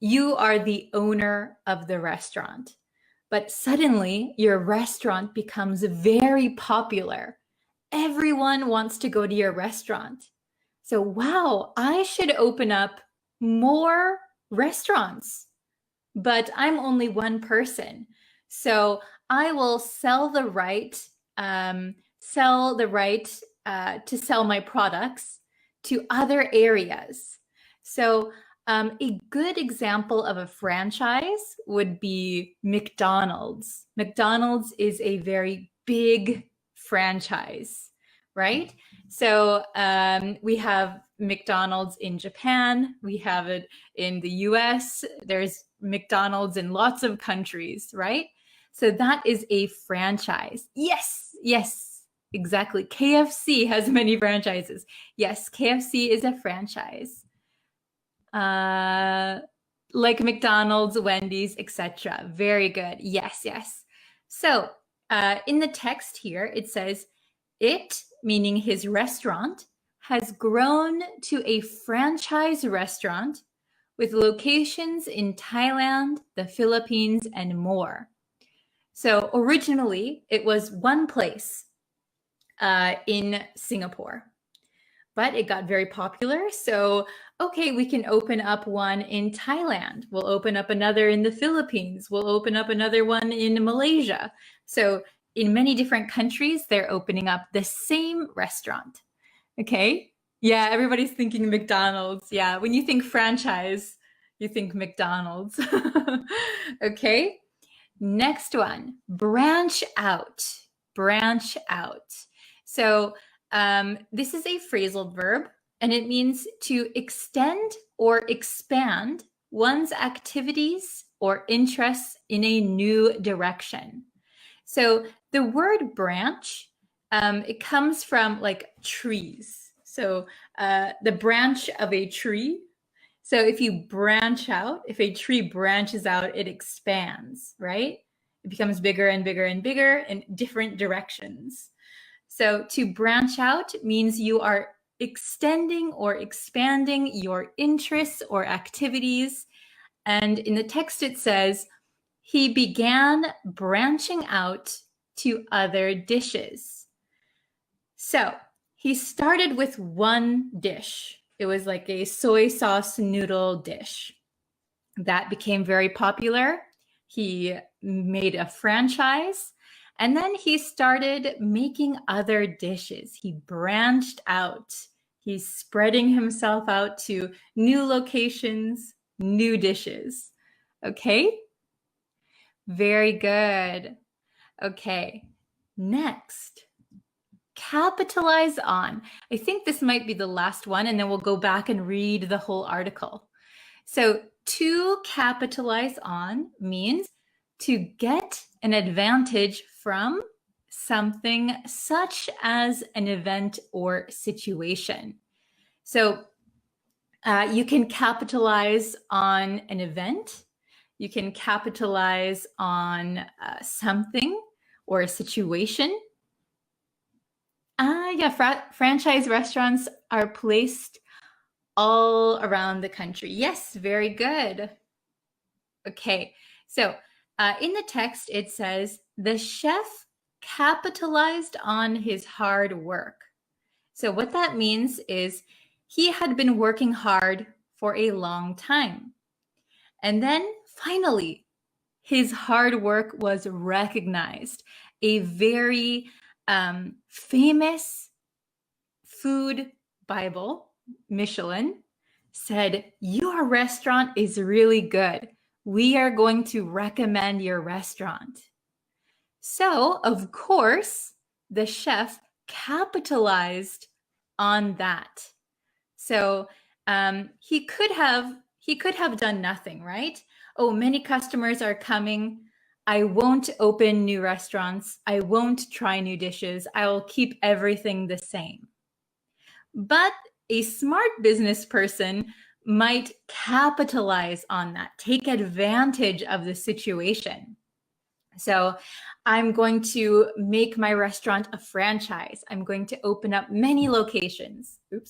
A: you are the owner of the restaurant, but suddenly your restaurant becomes very popular. Everyone wants to go to your restaurant. So, wow, I should open up more restaurants, but I'm only one person. So I will sell the right to sell my products to other areas. So a good example of a franchise would be McDonald's. McDonald's is a very big franchise, right? So we have McDonald's in Japan. We have it in the US. There's McDonald's in lots of countries, right? So that is a franchise. Yes, yes, exactly. KFC has many franchises. Yes, KFC is a franchise. Like McDonald's, Wendy's, etc. Very good. Yes, yes. So in the text here, it says, it, meaning his restaurant, has grown to a franchise restaurant with locations in Thailand, the Philippines, and more. So originally, it was one place in Singapore, but it got very popular. So, okay, we can open up one in Thailand. We'll open up another in the Philippines. We'll open up another one in Malaysia. So in many different countries, they're opening up the same restaurant. Okay. Yeah, everybody's thinking McDonald's. Yeah, when you think franchise, you think McDonald's. Okay. Next one, branch out. Branch out. So this is a phrasal verb, and it means to extend or expand one's activities or interests in a new direction. So the word branch, it comes from like trees. So the branch of a tree. So if you branch out, if a tree branches out, it expands, right? It becomes bigger and bigger and bigger in different directions. So to branch out means you are extending or expanding your interests or activities. And in the text, it says, he began branching out to other dishes. So he started with one dish. It was like a soy sauce noodle dish. That became very popular. He made a franchise, and then he started making other dishes. He branched out. He's spreading himself out to new locations, new dishes. Okay? Very good. Okay, next. Capitalize on. I think this might be the last one, and then we'll go back and read the whole article. So to capitalize on means to get an advantage from something such as an event or situation. So you can capitalize on an event. You can capitalize on something or a situation. Franchise restaurants are placed all around the country. Yes, very good. Okay, so in the text, it says, the chef capitalized on his hard work. So what that means is he had been working hard for a long time. And then finally, his hard work was recognized. A very famous food Bible, Michelin, said, your restaurant is really good. We are going to recommend your restaurant. So, of course, the chef capitalized on that. So he could have done nothing, right? Oh, many customers are coming. I won't open new restaurants. I won't try new dishes. I'll keep everything the same. But a smart business person might capitalize on that, take advantage of the situation. So I'm going to make my restaurant a franchise. I'm going to open up many locations. I'm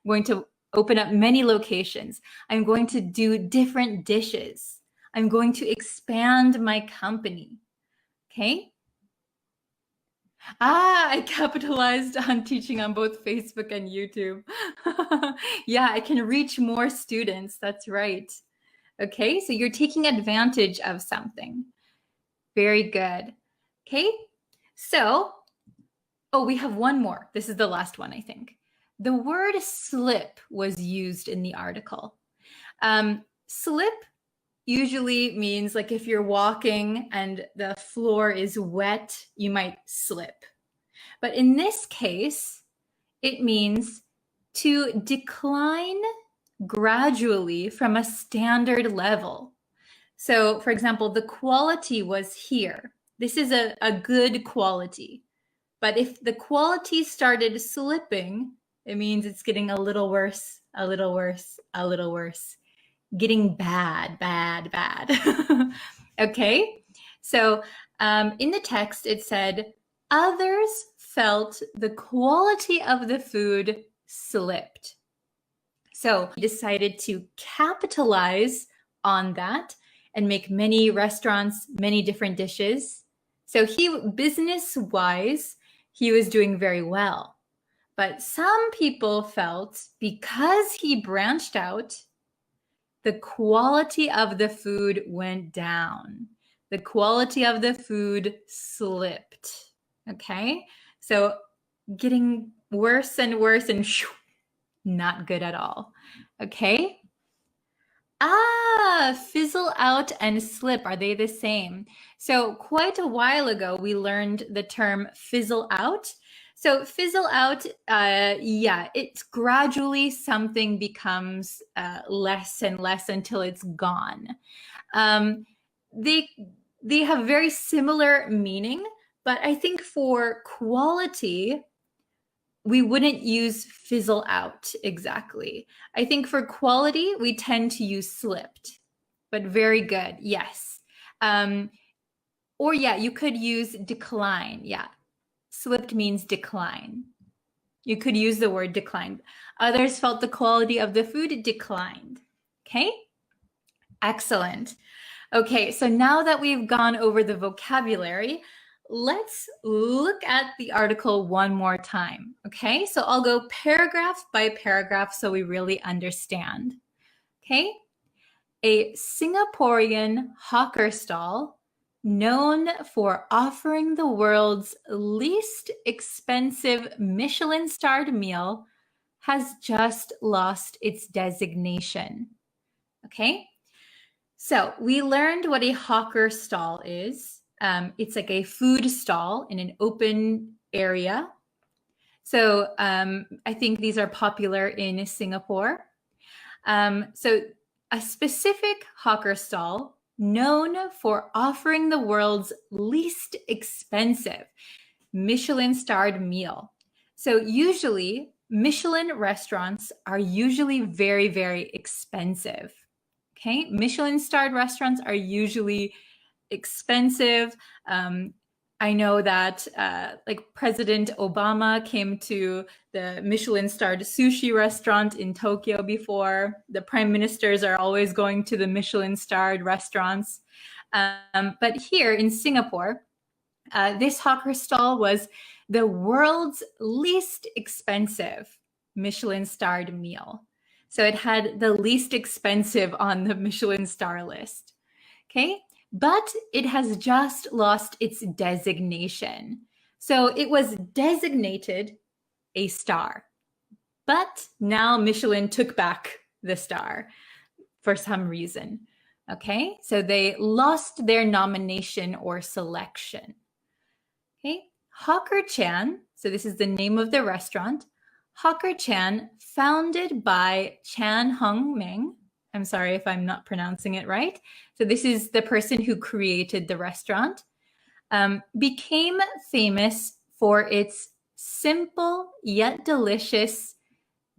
A: going to open up many locations. I'm going to do different dishes. I'm going to expand my company. Okay? I capitalized on teaching on both Facebook and YouTube. Yeah, I can reach more students. That's right. Okay, so you're taking advantage of something. Very good. Okay, so, we have one more. This is the last one, I think. The word slip was used in the article. Slip usually means like if you're walking and the floor is wet, you might slip. But in this case, it means to decline gradually from a standard level. So, for example, the quality was here. This is a good quality. But if the quality started slipping, it means it's getting a little worse, a little worse, a little worse. Getting bad, bad, bad. Okay? So in the text, it said, others felt the quality of the food slipped. So he decided to capitalize on that and make many restaurants, many different dishes. So business-wise, he was doing very well. But some people felt because he branched out, the quality of the food went down. The quality of the food slipped. Okay? So getting worse and worse and not good at all. Okay? Fizzle out and slip. Are they the same? So quite a while ago, we learned the term fizzle out. So fizzle out, it's gradually something becomes less and less until it's gone. They have very similar meaning, but I think for quality, we wouldn't use fizzle out exactly. I think for quality, we tend to use slipped, but very good, yes. Or you could use decline, yeah. Slipped means decline. You could use the word declined. Others felt the quality of the food declined. Okay? Excellent. Okay, so now that we've gone over the vocabulary, let's look at the article one more time. Okay, so I'll go paragraph by paragraph so we really understand. Okay, a Singaporean hawker stall known for offering the world's least expensive Michelin-starred meal has just lost its designation. Okay, so we learned what a hawker stall is. It's like a food stall in an open area. So I think these are popular in Singapore. So a specific hawker stall known for offering the world's least expensive Michelin-starred meal. So usually Michelin restaurants are usually very, very expensive. Okay, Michelin-starred restaurants are usually expensive. I know that like President Obama came to the Michelin-starred sushi restaurant in Tokyo before. The prime ministers are always going to the Michelin-starred restaurants. But here in Singapore, this hawker stall was the world's least expensive Michelin-starred meal. So it had the least expensive on the Michelin star list. Okay, but it has just lost its designation. So it was designated a star, but now Michelin took back the star for some reason. Okay, so they lost their nomination or selection. Okay, Hawker Chan, so this is the name of the restaurant. Hawker Chan, founded by Chan Hung Meng. I'm sorry if I'm not pronouncing it right. So this is the person who created the restaurant. Became famous for its simple yet delicious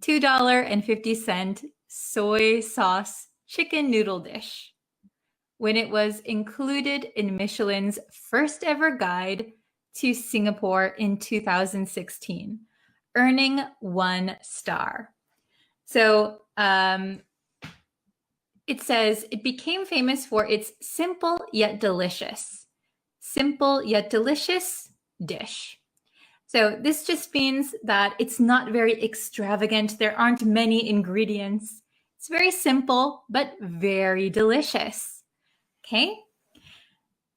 A: $2.50 soy sauce chicken noodle dish when it was included in Michelin's first ever guide to Singapore in 2016, earning 1 star. So it says it became famous for its simple yet delicious dish. So this just means that it's not very extravagant. There aren't many ingredients. It's very simple, but very delicious. Okay.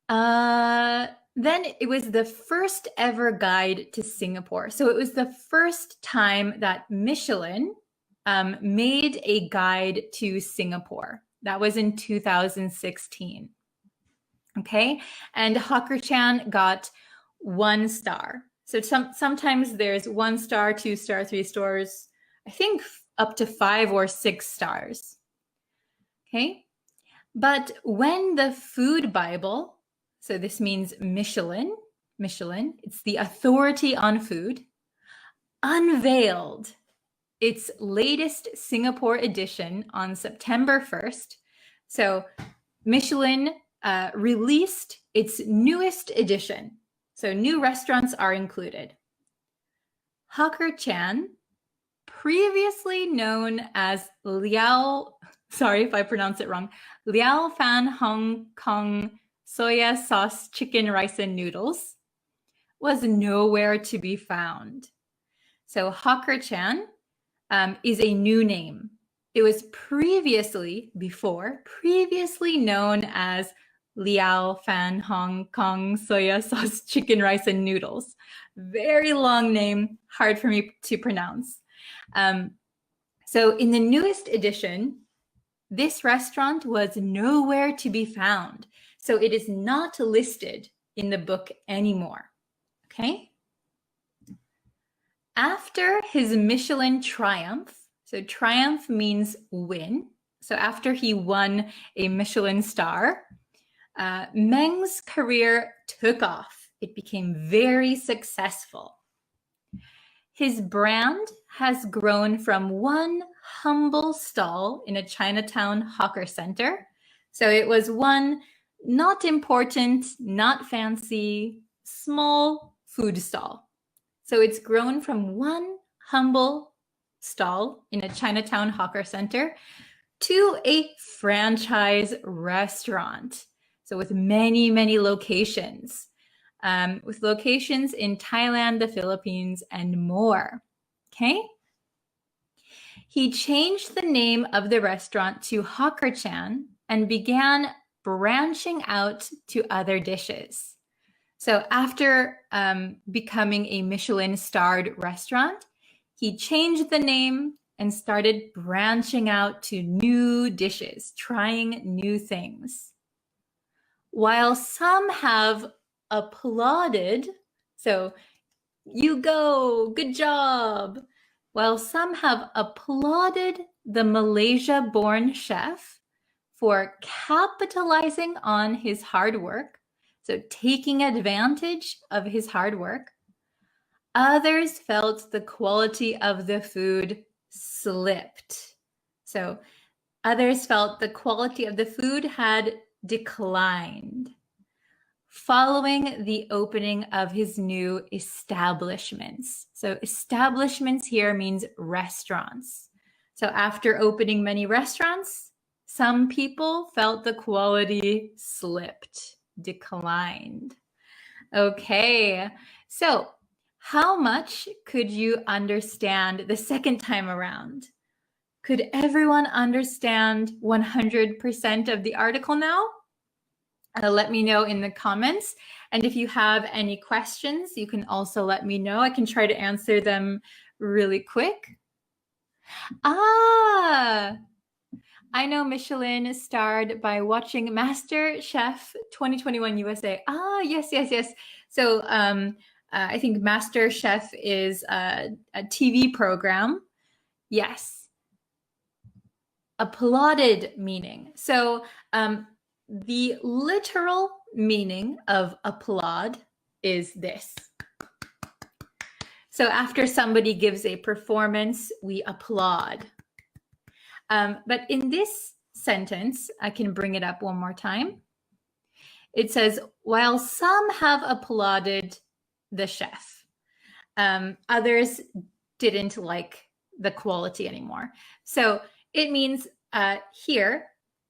A: Then it was the first ever guide to Singapore. So it was the first time that Michelin made a guide to Singapore. That was in 2016. Okay, and Hawker Chan got 1 star. So sometimes there's 1 star, 2 star, 3 stars. I think up to 5 or 6 stars. Okay, but when the Food Bible, so this means Michelin, it's the authority on food, unveiled its latest Singapore edition on September 1st. So Michelin released its newest edition. So new restaurants are included. Hawker Chan, previously known as Liao, sorry if I pronounce it wrong, Liao Fan Hong Kong soya sauce chicken rice and noodles, was nowhere to be found. So Hawker Chan is a new name. It was previously known as Liao Fan Hong Kong soya sauce chicken rice and noodles. Very long name, hard for me to pronounce. So in the newest edition, this restaurant was nowhere to be found. So it is not listed in the book anymore. Okay. After his Michelin triumph, so triumph means win. So after he won a Michelin star, Meng's career took off. It became very successful. His brand has grown from one humble stall in a Chinatown hawker center. So it was one not important, not fancy, small food stall. So it's grown from one humble stall in a Chinatown hawker center to a franchise restaurant. So with many, many locations, with locations in Thailand, the Philippines, and more. Okay. He changed the name of the restaurant to Hawker-chan and began branching out to other dishes. So after becoming a Michelin-starred restaurant, he changed the name and started branching out to new dishes, trying new things. While some have applauded, so you go, good job. While some have applauded the Malaysia-born chef for capitalizing on his hard work, so taking advantage of his hard work, others felt the quality of the food slipped. So others felt the quality of the food had declined following the opening of his new establishments. So establishments here means restaurants. So after opening many restaurants, some people felt the quality slipped, declined. Okay, so how much could you understand the second time around? Could everyone understand 100% of the article now? Let me know in the comments. And if you have any questions, you can also let me know. I can try to answer them really quick. I know Michelin starred by watching Master Chef 2021 USA. Yes. So I think Master Chef is a TV program. Yes. Applauded meaning. So the literal meaning of applaud is this. So after somebody gives a performance, we applaud. But in this sentence, I can bring it up one more time. It says, while some have applauded the chef, others didn't like the quality anymore. So it means here,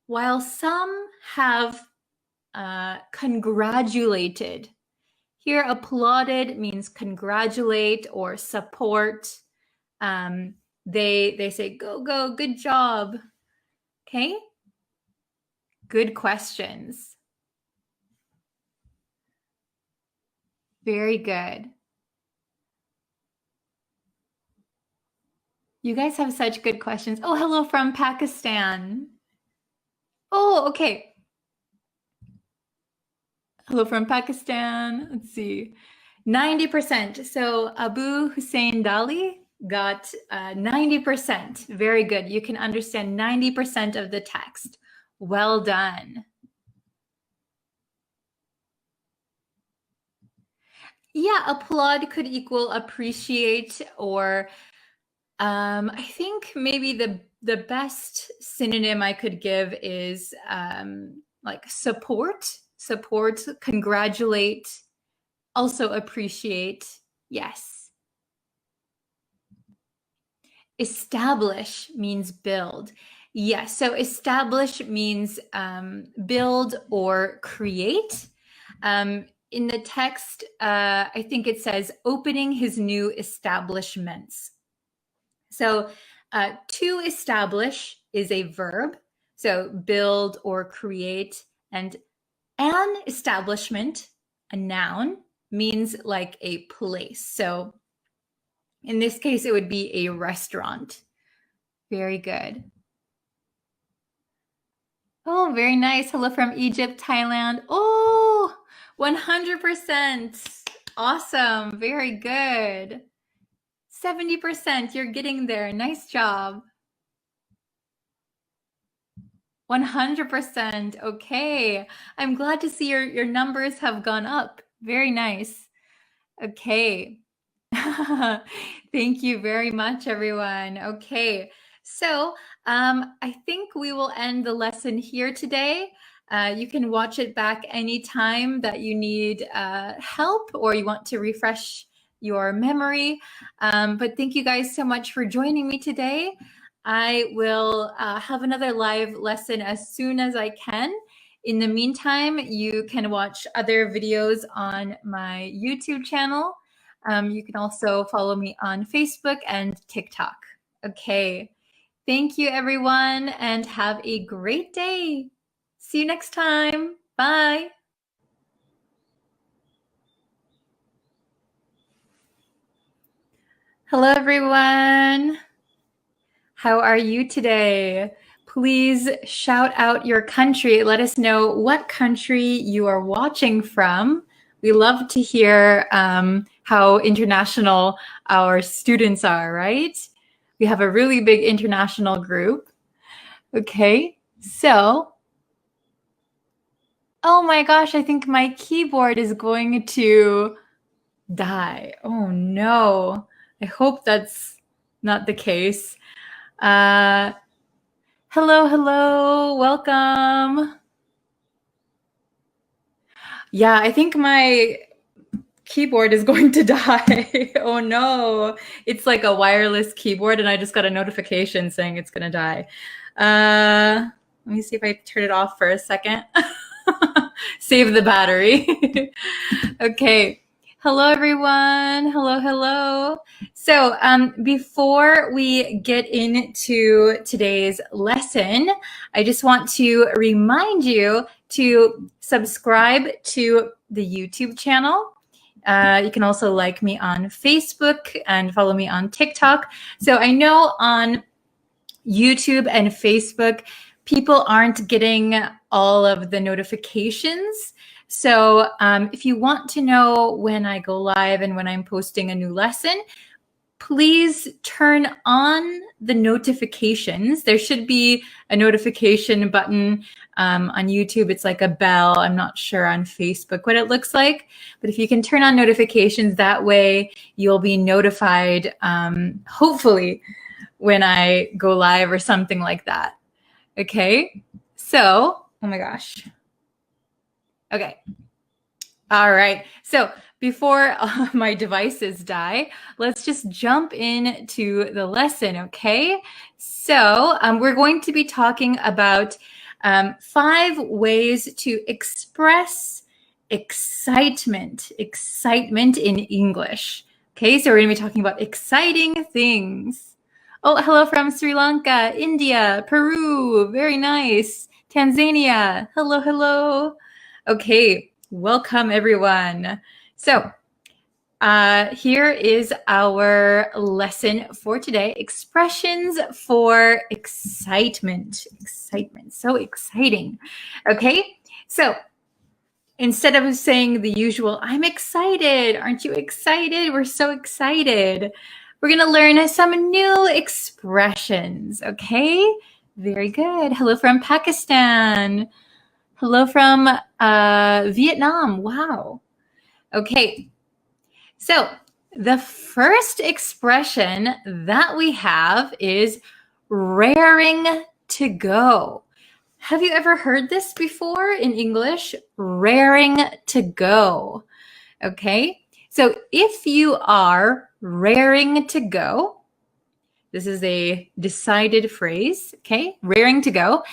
A: while some have congratulated, here applauded means congratulate or support. They say, go, good job. Okay? Good questions. Very good. You guys have such good questions. Oh, hello from Pakistan. Oh, okay. Hello from Pakistan. Let's see. 90%. So Abu Hussein Dali got 90%. Very good. You can understand 90% of the text. Well done. Yeah, applaud could equal appreciate, or I think maybe the best synonym I could give is like support, congratulate, also appreciate. Yes. Establish means build. Yes, so establish means build or create. In the text, I think it says opening his new establishments. So to establish is a verb, so build or create, and an establishment, a noun, means like a place. So in this case, it would be a restaurant. Very good. Oh, very nice. Hello from Egypt, Thailand. Oh, 100%. Awesome. Very good. 70%. You're getting there. Nice job. 100%. Okay. I'm glad to see your numbers have gone up. Very nice. Okay. Thank you very much, everyone. Okay. So I think we will end the lesson here today. You can watch it back anytime that you need help or you want to refresh your memory. But thank you guys so much for joining me today. I will have another live lesson as soon as I can. In the meantime, you can watch other videos on my YouTube channel. You can also follow me on Facebook and TikTok. Okay. Thank you, everyone, and have a great day. See you next time. Bye. Hello, everyone. How are you today? Please shout out your country. Let us know what country you are watching from. We love to hear how international our students are, right? We have a really big international group. Okay, so, oh my gosh, I think my keyboard is going to die. Oh no, I hope that's not the case. Hello, welcome. Yeah, I think my keyboard is going to die. Oh no, it's like a wireless keyboard and I just got a notification saying it's gonna die. Let me see if I turn it off for a second. Save the battery. Okay. Hello, everyone. Hello. So before we get into today's lesson, I just want to remind you to subscribe to the YouTube channel. You can also like me on Facebook and follow me on TikTok. So I know on YouTube and Facebook, people aren't getting all of the notifications. So if you want to know when I go live and when I'm posting a new lesson, please turn on the notifications. There should be a notification button on YouTube. It's like a bell. I'm not sure on Facebook what it looks like. But if you can turn on notifications, that way you'll be notified, hopefully, when I go live or something like that. Okay, so, oh my gosh. Okay, all right. So before my devices die, let's just jump into the lesson, okay? So we're going to be talking about 5 ways to express excitement in English. Okay, so we're going to be talking about exciting things. Oh, hello from Sri Lanka, India, Peru. Very nice. Tanzania. Hello. Okay, welcome everyone. So here is our lesson for today. Expressions for excitement. So exciting. Okay, so instead of saying the usual, I'm excited. Aren't you excited? We're so excited. We're going to learn some new expressions, okay? Very good. Hello from Pakistan. Hello from Vietnam. Wow. Okay. So the first expression that we have is raring to go. Have you ever heard this before in English? Raring to go. Okay. So if you are raring to go, this is a decided phrase, okay? Raring to go.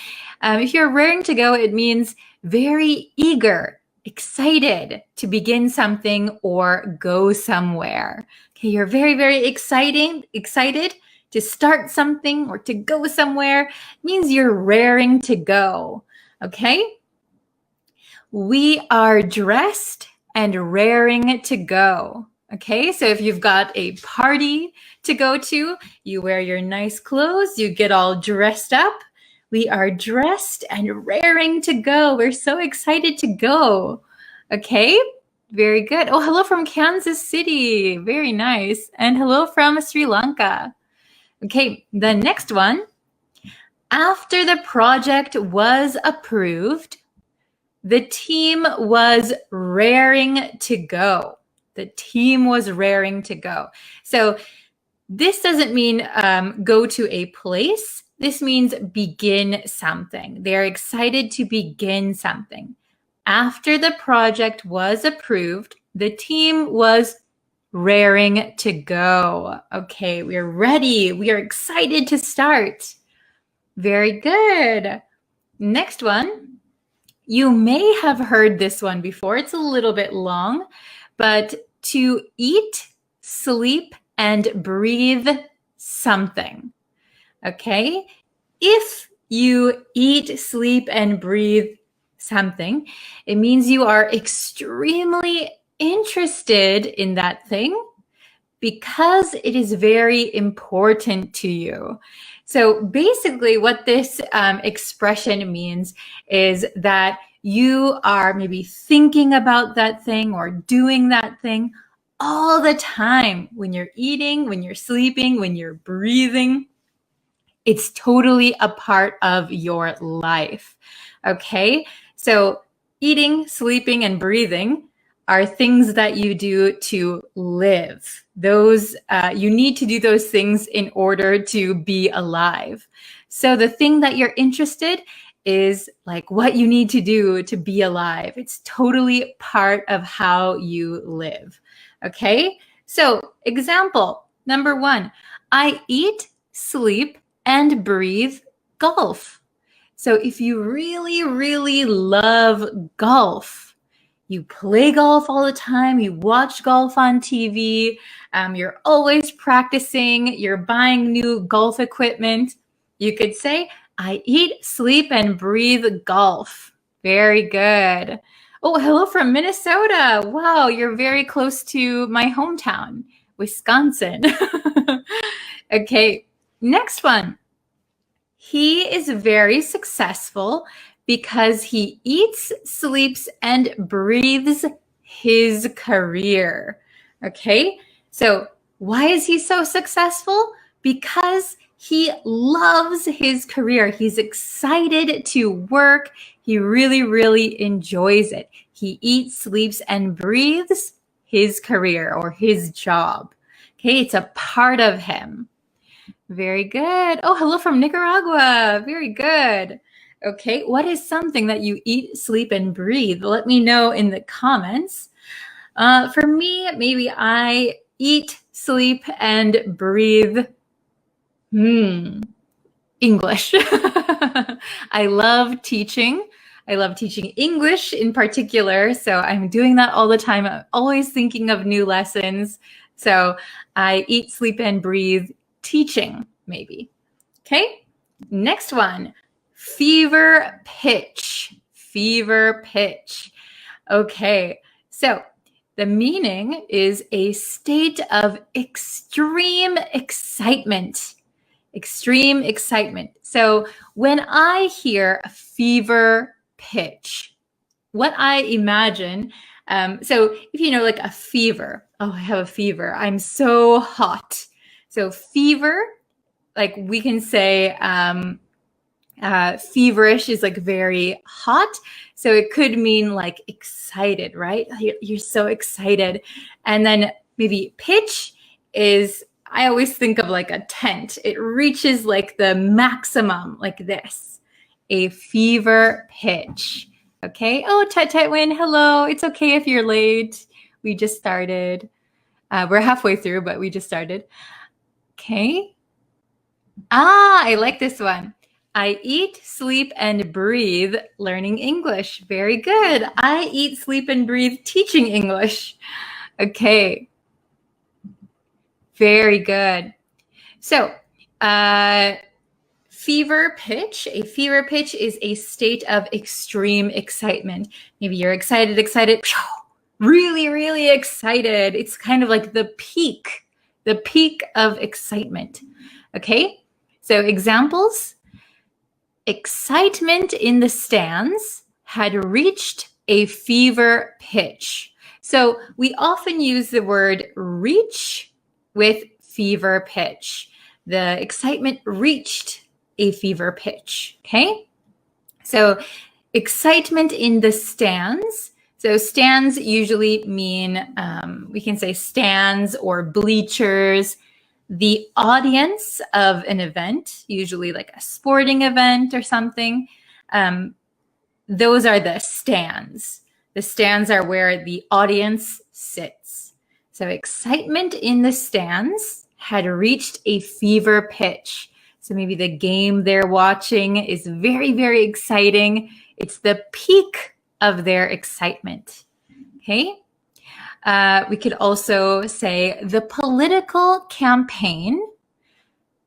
A: If you're raring to go, it means very eager, excited to begin something or go somewhere. Okay, you're very excited to start something or to go somewhere. It means you're raring to go, okay? We are dressed and raring to go. Okay, so if you've got a party to go to, you wear your nice clothes, you get all dressed up. We are dressed and raring to go. We're so excited to go. Okay, very good. Oh, hello from Kansas City. Very nice. And hello from Sri Lanka. Okay, the next one. After the project was approved, the team was raring to go. The team was raring to go. So this doesn't mean go to a place. This means begin something. They're excited to begin something. After the project was approved, the team was raring to go. Okay, we're ready. We are excited to start. Very good. Next one. You may have heard this one before. It's a little bit long, but to eat, sleep, and breathe something. Okay? If you eat, sleep, and breathe something, it means you are extremely interested in that thing because it is very important to you. So basically what this expression means is that you are maybe thinking about that thing or doing that thing all the time when you're eating, when you're sleeping, when you're breathing. It's totally a part of your life. Okay? So eating, sleeping, and breathing are things that you do to live. Those you need to do those things in order to be alive. So the thing that you're interested is like what you need to do to be alive. It's totally part of how you live. Okay? So example number 1, I eat, sleep, and breathe golf. So if you really, really love golf, you play golf all the time, you watch golf on TV, you're always practicing, you're buying new golf equipment, you could say, I eat, sleep, and breathe golf. Very good. Oh, hello from Minnesota. Wow, you're very close to my hometown, Wisconsin. Okay, next one. He is very successful because he eats, sleeps, and breathes his career. Okay, so why is he so successful? Because he loves his career. He's excited to work. He really, really enjoys it. He eats, sleeps, and breathes his career or his job. Okay, it's a part of him. Very good. Oh, hello from Nicaragua. Very good. Okay, what is something that you eat, sleep, and breathe? Let me know in the comments. For me, maybe I eat, sleep, and breathe English. I love teaching. I love teaching English in particular. So I'm doing that all the time. I'm always thinking of new lessons. So I eat, sleep, and breathe teaching, maybe. Okay, next one. Fever pitch. Fever pitch. Okay, so the meaning is a state of extreme excitement. Extreme excitement. So when I hear a fever pitch, what I imagine, so if you know like a fever, oh, I have a fever, I'm so hot. So fever, like we can say feverish is like very hot. So it could mean like excited, right? You're so excited. And then maybe pitch is, I always think of like a tent. It reaches like the maximum like this, a fever pitch. Okay. Oh, Win, hello. It's okay if you're late. We just started. We're halfway through, but we just started. Okay. I like this one. I eat, sleep, and breathe learning English. Very good. I eat, sleep, and breathe teaching English. Okay. Very good. So, fever pitch. A fever pitch is a state of extreme excitement. Maybe you're excited, really, really excited. It's kind of like the peak of excitement. Okay, so examples. Excitement in the stands had reached a fever pitch. So we often use the word reach with fever pitch. The excitement reached a fever pitch. Okay, so excitement in the stands. So stands usually mean, we can say stands or bleachers. The audience of an event, usually like a sporting event or something, those are the stands. The stands are where the audience sits. So excitement in the stands had reached a fever pitch. So maybe the game they're watching is very, very exciting. It's the peak of their excitement. Okay. We could also say the political campaign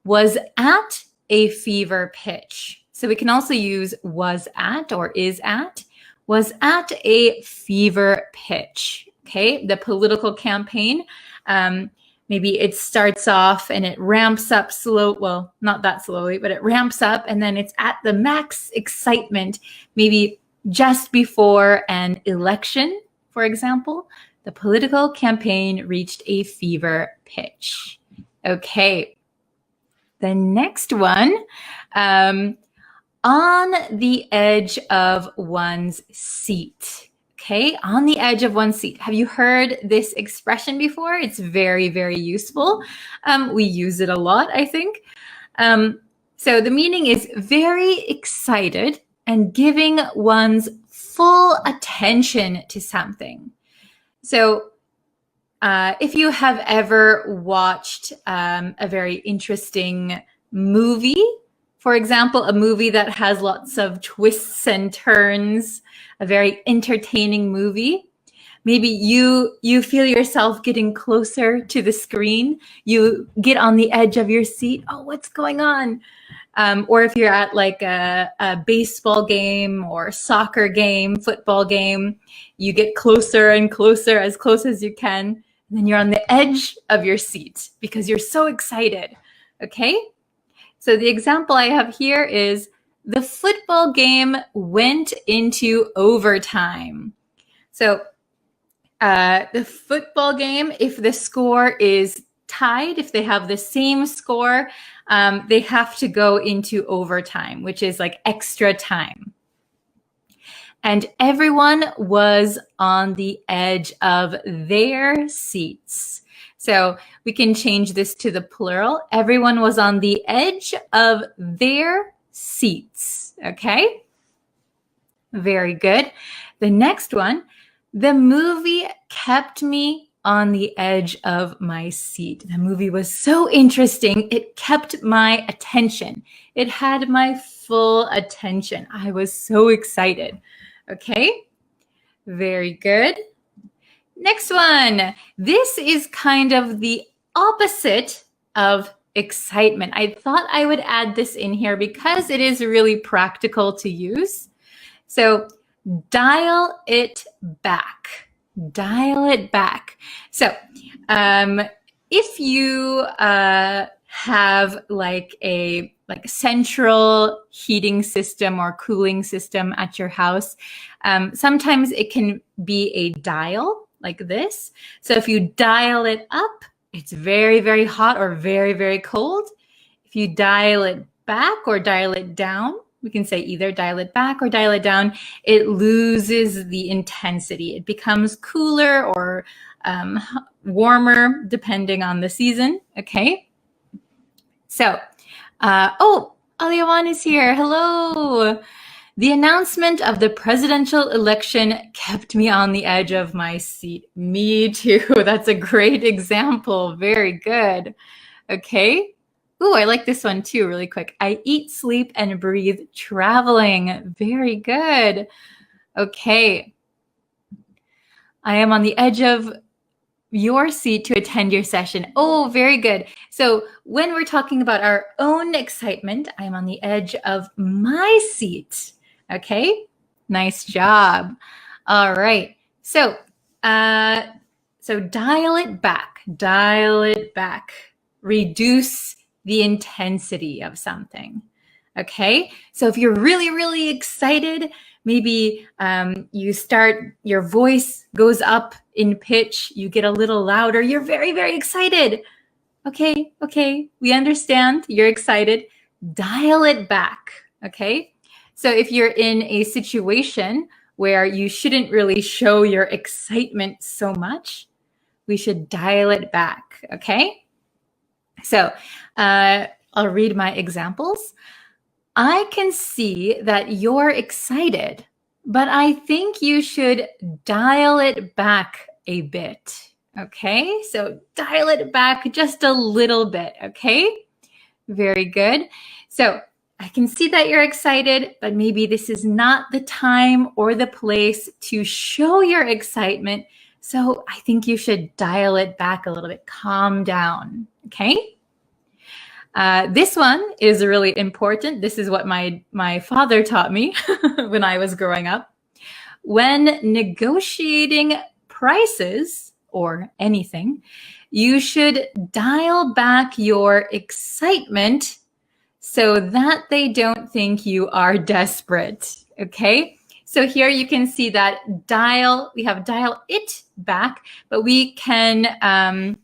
A: was at a fever pitch. So we can also use was at or is at. Was at a fever pitch. Okay, the political campaign. Maybe it starts off and it ramps up slow. Well, not that slowly, but it ramps up and then it's at the max excitement, maybe just before an election, for example. The political campaign reached a fever pitch. Okay. The next one, on the edge of one's seat. Okay, on the edge of one's seat. Have you heard this expression before? It's very, very useful. We use it a lot, I think. So the meaning is very excited and giving one's full attention to something. So if you have ever watched a very interesting movie, for example, a movie that has lots of twists and turns, a very entertaining movie, maybe you feel yourself getting closer to the screen. You get on the edge of your seat. Oh, what's going on? Or if you're at like a baseball game or soccer game, football game, you get closer and closer, as close as you can. And then you're on the edge of your seat because you're so excited. Okay? So the example I have here is the football game went into overtime. So the football game, if the score is tied, if they have the same score, they have to go into overtime, which is like extra time. And everyone was on the edge of their seats. So we can change this to the plural. Everyone was on the edge of their seats. Okay? Very good. The next one, the movie kept me on the edge of my seat. The movie was so interesting. It kept my attention. It had my full attention. I was so excited. Okay, very good. Next one. This is kind of the opposite of excitement. I thought I would add this in here because it is really practical to use. So dial it back. Dial it back. So if you have like a central heating system or cooling system at your house, sometimes it can be a dial like this. So if you dial it up, it's very, very hot or very, very cold. If you dial it back or dial it down, we can say either dial it back or dial it down, it loses the intensity. It becomes cooler or warmer depending on the season. Okay. So, Aliawan is here. Hello. The announcement of the presidential election kept me on the edge of my seat. Me too. That's a great example. Very good. Okay. Ooh, I like this one too, really quick. I eat, sleep, and breathe traveling. Very good. Okay. I am on the edge of your seat to attend your session. Oh, very good. So when we're talking about our own excitement, I'm on the edge of my seat. Okay, nice job. All right. So dial it back. Dial it back. Reduce the intensity of something. Okay. So if you're really, really excited, maybe your voice goes up in pitch, you get a little louder, you're very, very excited. Okay, we understand you're excited. Dial it back, okay? So if you're in a situation where you shouldn't really show your excitement so much, we should dial it back, okay? So I'll read my examples. I can see that you're excited, but I think you should dial it back a bit. Okay, so dial it back just a little bit, okay? Very good. So I can see that you're excited, but maybe this is not the time or the place to show your excitement. So I think you should dial it back a little bit. Calm down, okay? This one is really important. This is what my father taught me when I was growing up. When negotiating prices or anything, you should dial back your excitement so that they don't think you are desperate, okay? So here you can see that we have dial it back, but we can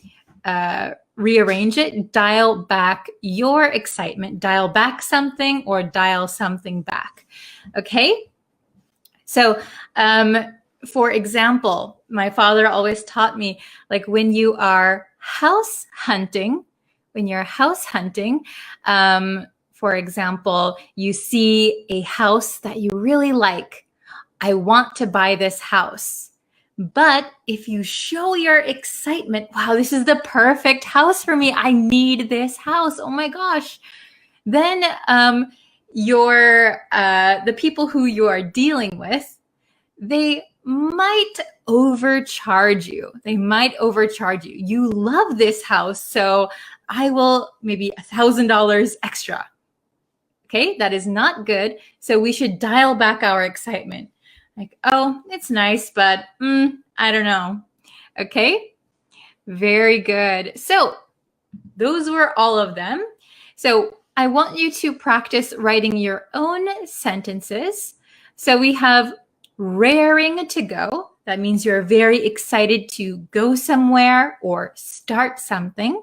A: rearrange it, dial back your excitement, dial back something or dial something back, okay? So for example, my father always taught me, like when you are house hunting, for example, you see a house that you really like. I want to buy this house. But if you show your excitement, wow, this is the perfect house for me. I need this house. Oh my gosh. Then the people who you are dealing with, they might overcharge you. You love this house, so I will maybe $1,000 extra. Okay, that is not good. So we should dial back our excitement. Like, oh, it's nice, but I don't know. Okay, very good. So those were all of them. So I want you to practice writing your own sentences. So we have raring to go. That means you're very excited to go somewhere or start something.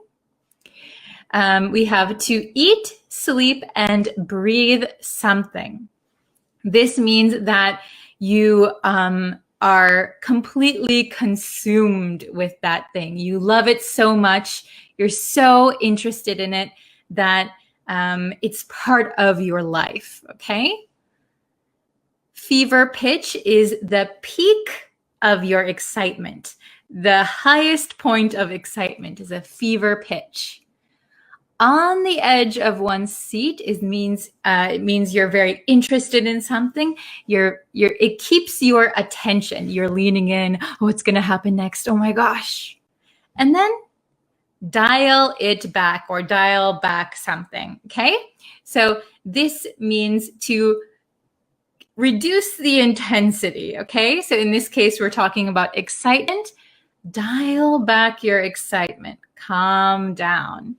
A: We have to eat, sleep, and breathe something. This means that you are completely consumed with that thing. You love it so much. You're so interested in it that it's part of your life, okay? Fever pitch is the peak of your excitement. The highest point of excitement is a fever pitch. On the edge of one's seat it means you're very interested in something. It keeps your attention. You're leaning in. Oh, what's going to happen next? Oh my gosh. And then dial it back or dial back something. Okay. So this means to reduce the intensity. Okay. So in this case, we're talking about excitement. Dial back your excitement. Calm down.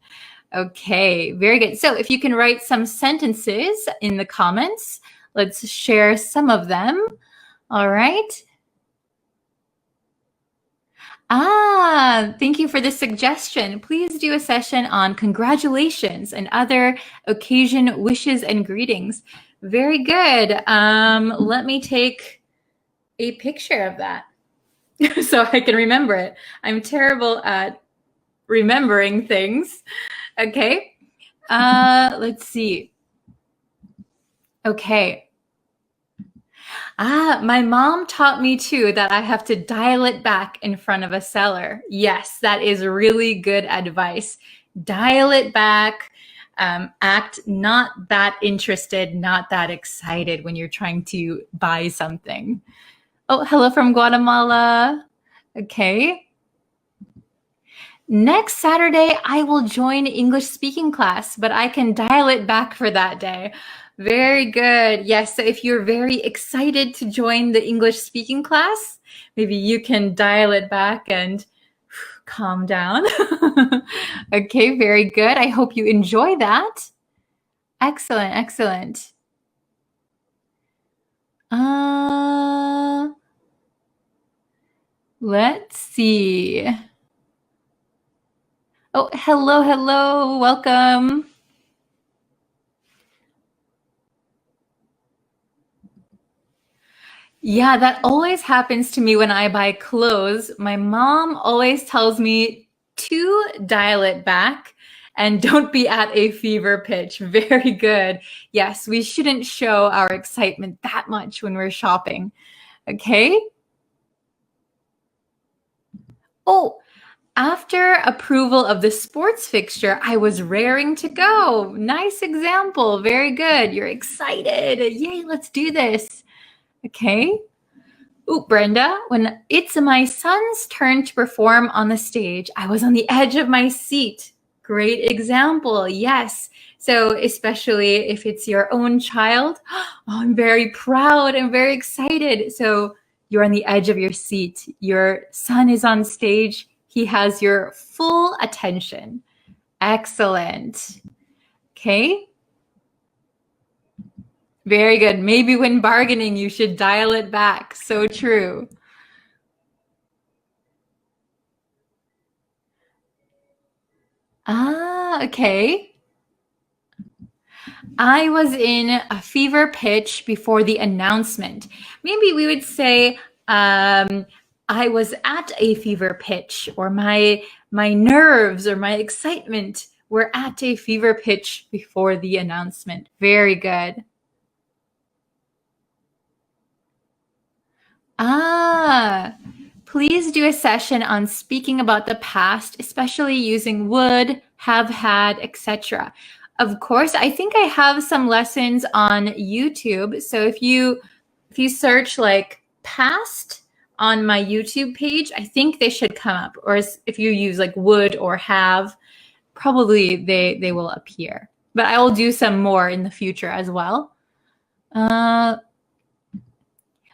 A: Okay, very good. So if you can write some sentences in the comments, let's share some of them. All right. Thank you for the suggestion. Please do a session on congratulations and other occasion wishes and greetings. Very good. Let me take a picture of that so I can remember it. I'm terrible at remembering things. Okay, let's see. Okay. My mom taught me too that I have to dial it back in front of a seller. Yes, that is really good advice. Dial it back. Act not that interested, not that excited when you're trying to buy something. Oh, hello from Guatemala. Okay. Next Saturday, I will join English speaking class, but I can dial it back for that day. Very good. Yes, so if you're very excited to join the English speaking class, maybe you can dial it back and calm down. Okay, very good. I hope you enjoy that. Excellent, excellent. Let's see. Oh, hello, hello, welcome. Yeah, that always happens to me when I buy clothes. My mom always tells me to dial it back and don't be at a fever pitch. Very good. Yes, we shouldn't show our excitement that much when we're shopping. Okay. Oh, After approval of the sports fixture, I was raring to go. Nice example. Very good. You're excited. Yay, let's do this. Okay. Ooh, Brenda, when it's my son's turn to perform on the stage, I was on the edge of my seat. Great example. Yes. So especially if it's your own child, oh, I'm very proud. I'm very excited. So you're on the edge of your seat. Your son is on stage. He has your full attention. Excellent. Okay. Very good. Maybe when bargaining, you should dial it back. So true. Ah, okay. I was in a fever pitch before the announcement. Maybe we would say, I was at a fever pitch, or my nerves or my excitement were at a fever pitch before the announcement. Very good. Ah, please do a session on speaking about the past, especially using would, have had, etc. Of course, I think I have some lessons on YouTube. So if you search like past on my YouTube page, I think they should come up. Or if you use like would or have, probably they will appear. But I will do some more in the future as well.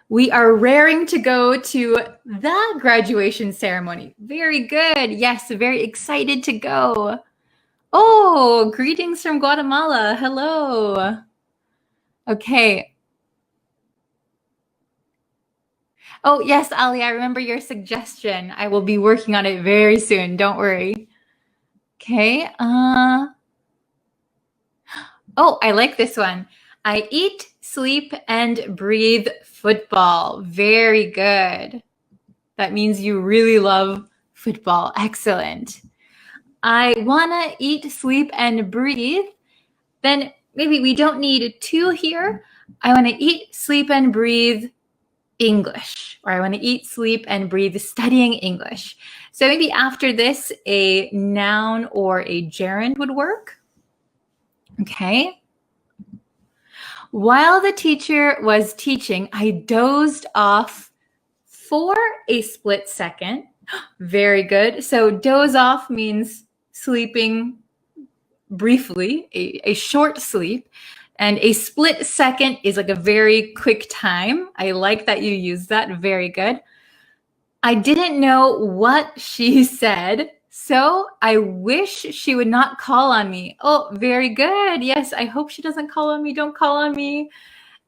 A: We are raring to go to the graduation ceremony. Very good. Yes, very excited to go. Oh, greetings from Guatemala. Hello. Okay. Oh, yes, Ali, I remember your suggestion. I will be working on it very soon. Don't worry. Okay. Oh, I like this one. I eat, sleep, and breathe football. Very good. That means you really love football. Excellent. I wanna eat, sleep, and breathe. Then maybe we don't need to here. I wanna eat, sleep, and breathe English, or I wanna eat, sleep, and breathe studying English. So maybe after this, a noun or a gerund would work. Okay. While the teacher was teaching, I dozed off for a split second. Very good. So doze off means sleeping briefly, a short sleep. And a split second is like a very quick time. I like that you use that. Very good. I didn't know what she said, so I wish she would not call on me. Oh, very good. Yes, I hope she doesn't call on me. Don't call on me.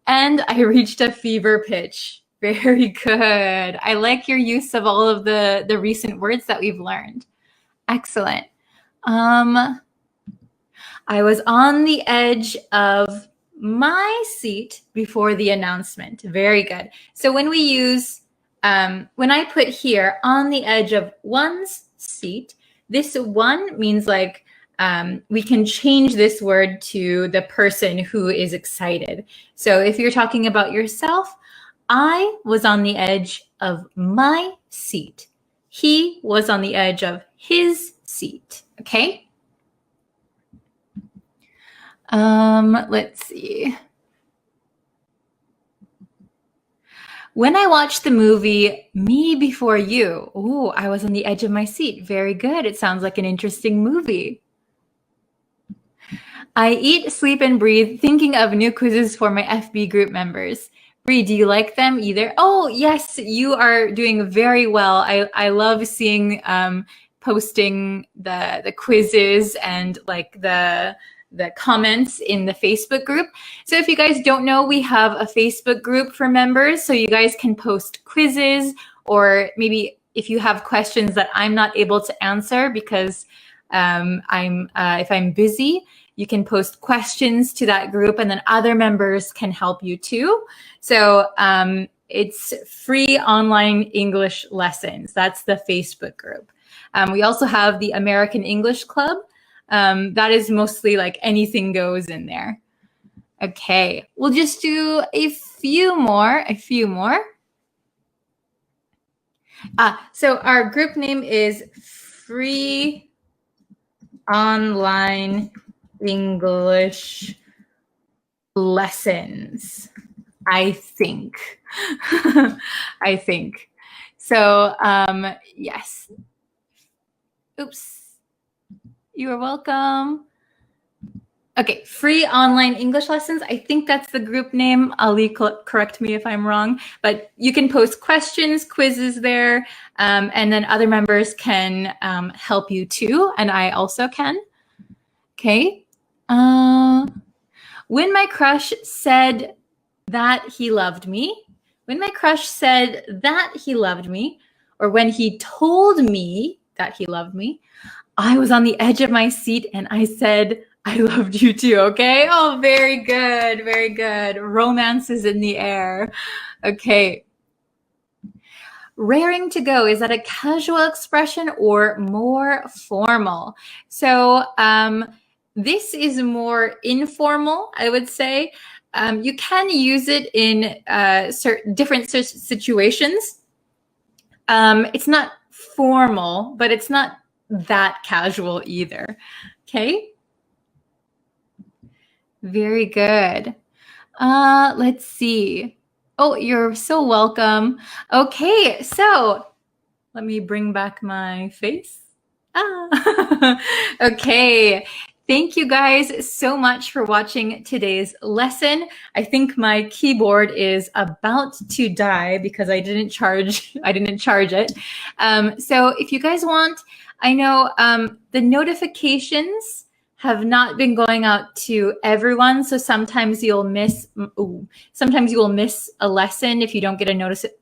A: And I reached a fever pitch. Very good. I like your use of all of the recent words that we've learned. Excellent. I was on the edge of my seat before the announcement. Very good. So when we use, when I put here on the edge of one's seat, this one means like we can change this word to the person who is excited. So if you're talking about yourself, I was on the edge of my seat. He was on the edge of his seat. Okay? Let's see. When I watched the movie Me Before You, ooh, I was on the edge of my seat. Very good. It sounds like an interesting movie. I eat, sleep, and breathe, thinking of new quizzes for my FB group members. Bree, do you like them either? Oh, yes, you are doing very well. I love seeing posting the quizzes and like the comments in the Facebook group. So if you guys don't know, we have a Facebook group for members, so you guys can post quizzes, or maybe if you have questions that I'm not able to answer because if I'm busy, you can post questions to that group, and then other members can help you too. So it's free online English lessons. That's the Facebook group. We also have the American English Club. That is mostly like anything goes in there. Okay, we'll just do a few more. So our group name is free online English lessons, I think. I think. So, yes. Oops. You are welcome. Okay, free online English lessons. I think that's the group name. Ali, correct me if I'm wrong. But you can post questions, quizzes there, and then other members can help you too, and I also can. Okay. When my crush said that he loved me, when my crush said that he loved me, or when he told me that he loved me, I was on the edge of my seat and I said, I loved you too, okay? Oh, very good, very good. Romance is in the air. Okay. Raring to go, is that a casual expression or more formal? So this is more informal, I would say. You can use it in certain different situations. It's not formal, but it's not that casual either. Okay. Very good. Let's see. Oh, you're so welcome. Okay, so let me bring back my face. Okay. Thank you guys so much for watching today's lesson. I think my keyboard is about to die because I didn't charge it. So if you guys want, I know the notifications have not been going out to everyone, so sometimes you will miss a lesson if you don't get a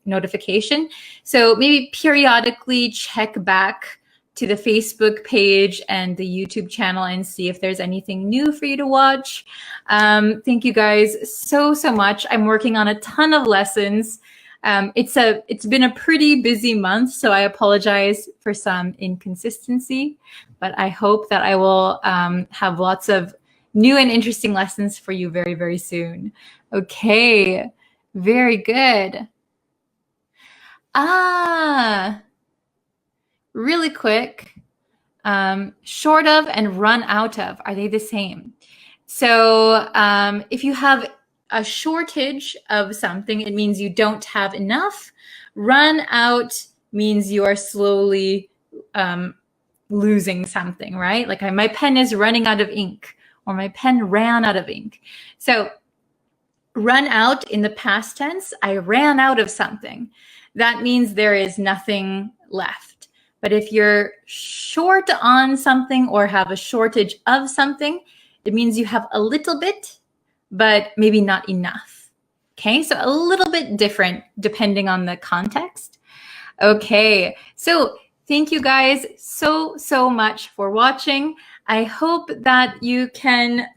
A: notification. So maybe periodically check back to the Facebook page and the YouTube channel and see if there's anything new for you to watch. Thank you guys so much. I'm working on a ton of lessons. It's been a pretty busy month, so I apologize for some inconsistency, but I hope that I will have lots of new and interesting lessons for you very, very soon. Okay, very good. Really quick, short of and run out of, are they the same? So if you have a shortage of something, it means you don't have enough. Run out means you are slowly losing something, right? Like my pen is running out of ink, or my pen ran out of ink. So run out in the past tense, I ran out of something. That means there is nothing left. But if you're short on something or have a shortage of something, it means you have a little bit, but maybe not enough. Okay, so a little bit different depending on the context. Okay, so thank you guys so much for watching. I hope that you can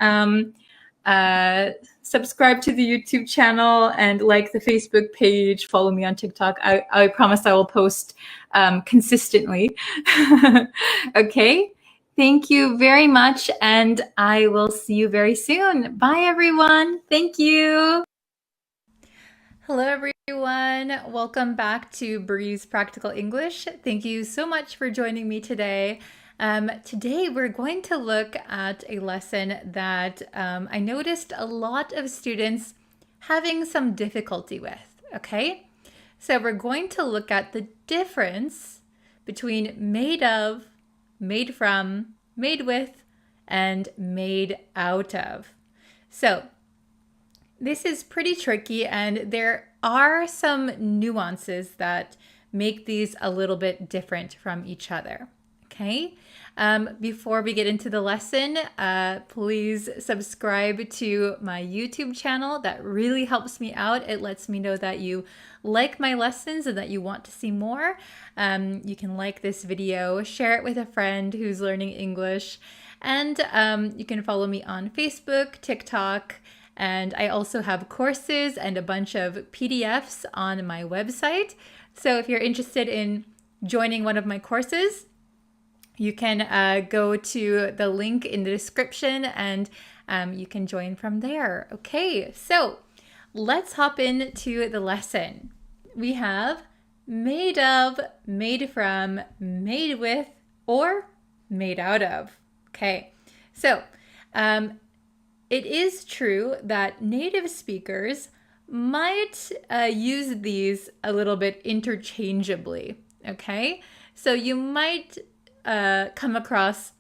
A: subscribe to the YouTube channel and like the Facebook page, follow me on TikTok. I promise I will post consistently. Okay. Thank you very much, and I will see you very soon. Bye, everyone. Thank you. Hello, everyone. Welcome back to Breeze Practical English. Thank you so much for joining me today. Today, we're going to look at a lesson that I noticed a lot of students having some difficulty with, okay? So we're going to look at the difference between made of, made from, made with, and made out of. So this is pretty tricky, and there are some nuances that make these a little bit different from each other. Okay, before we get into the lesson, please subscribe to my YouTube channel. That really helps me out. It lets me know that you like my lessons and that you want to see more. You can like this video, share it with a friend who's learning English, and you can follow me on Facebook, TikTok, and I also have courses and a bunch of PDFs on my website. So if you're interested in joining one of my courses, you can go to the link in the description and you can join from there. Okay, so let's hop into the lesson. We have made of, made from, made with, or made out of. Okay, so it is true that native speakers might use these a little bit interchangeably. Okay, so you might come across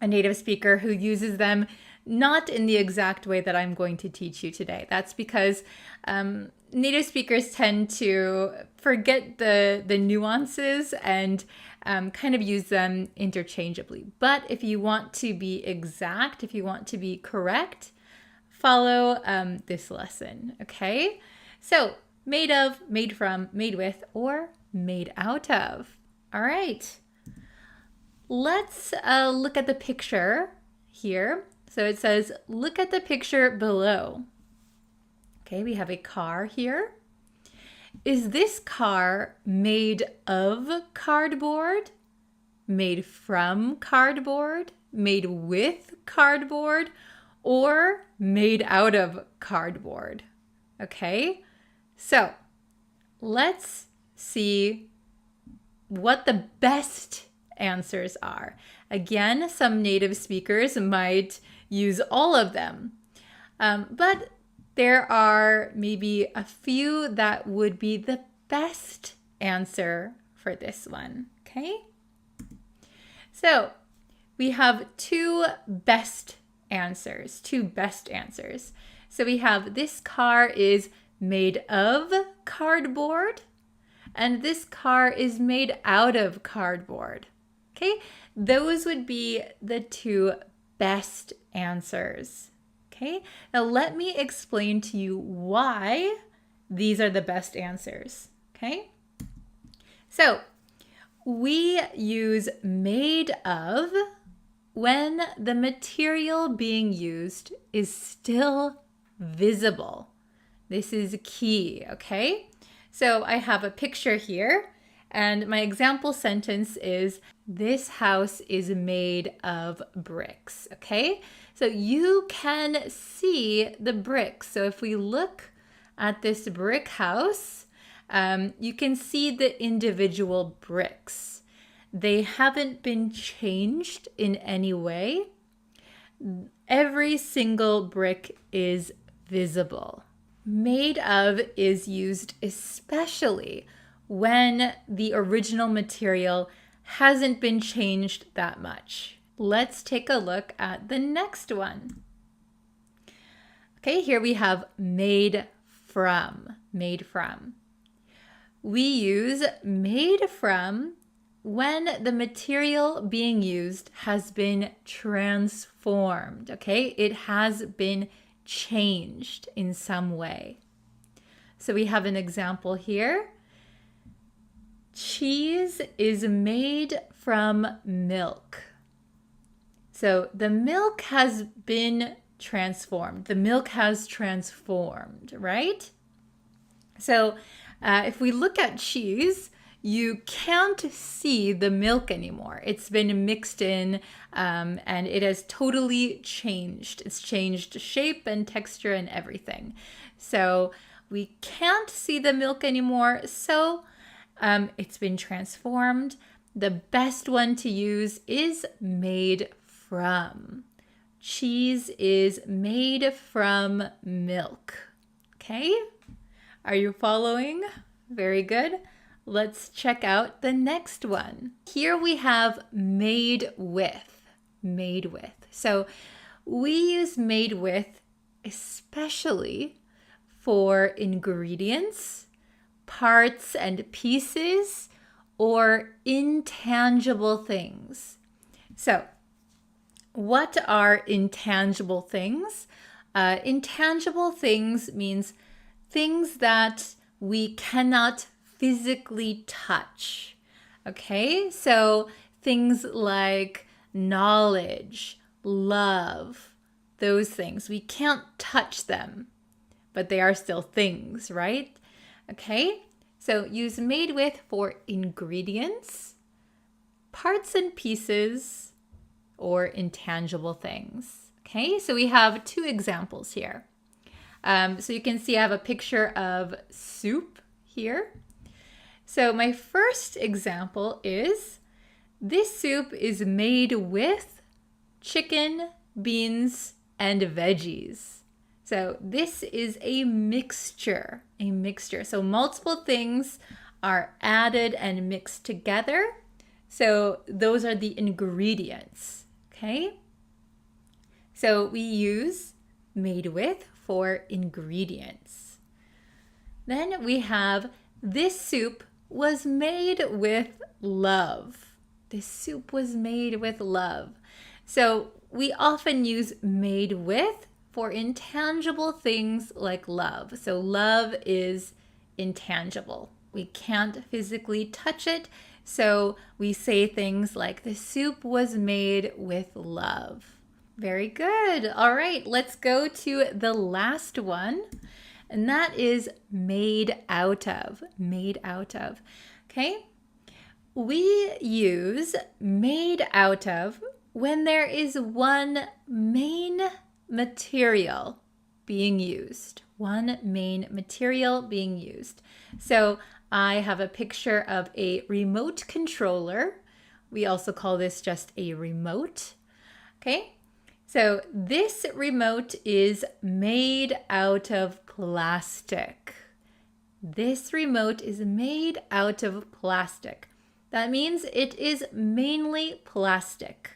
A: a native speaker who uses them not in the exact way that I'm going to teach you today. That's because native speakers tend to forget the nuances and kind of use them interchangeably. But if you want to be exact, if you want to be correct, follow this lesson, okay? So, made of, made from, made with, or made out of. All right. Let's look at the picture here. So it says, look at the picture below. Okay, we have a car here. Is this car made of cardboard, made from cardboard, made with cardboard, or made out of cardboard? Okay, so let's see what the best answers are. Again, some native speakers might use all of them, but there are maybe a few that would be the best answer for this one, okay? So we have two best answers. So we have this car is made of cardboard, and this car is made out of cardboard. Okay, those would be the two best answers. Okay, now let me explain to you why these are the best answers. Okay, so we use made of when the material being used is still visible. This is key, okay? So I have a picture here, and my example sentence is, this house is made of bricks, okay? So you can see the bricks. So if we look at this brick house, you can see the individual bricks. They haven't been changed in any way. Every single brick is visible. Made of is used especially when the original material hasn't been changed that much. Let's take a look at the next one. Okay, here we have made from. Made from. We use made from when the material being used has been transformed, okay? It has been changed in some way. So we have an example here. Cheese is made from milk. So the milk has been transformed. The milk has transformed, right? So if we look at cheese, you can't see the milk anymore. It's been mixed in and it has totally changed. It's changed shape and texture and everything. So we can't see the milk anymore. So it's been transformed. The best one to use is made from. Cheese is made from milk. Okay? Are you following? Very good. Let's check out the next one. Here we have made with. Made with. So we use made with especially for ingredients, parts and pieces, or intangible things. So what are intangible things? Intangible things means things that we cannot physically touch. Okay, so things like knowledge, love, those things. We can't touch them, but they are still things, right? Okay, so use made with for ingredients, parts and pieces, or intangible things. Okay, so we have two examples here. So you can see I have a picture of soup here. So my first example is, This soup is made with chicken, beans, and veggies. So this is a mixture, So multiple things are added and mixed together. So those are the ingredients, okay? So we use made with for ingredients. Then we have this soup was made with love. This soup was made with love. So we often use made with for intangible things like love. So love is intangible. We can't physically touch it. So we say things like the soup was made with love. Very good. All right, let's go to the last one. And that is made out of. Made out of. Okay? We use made out of when there is one main material being used. One main material being used. So I have a picture of a remote controller. We also call this just a remote. Okay? So this remote is made out of plastic. This remote is made out of plastic. That means it is mainly plastic.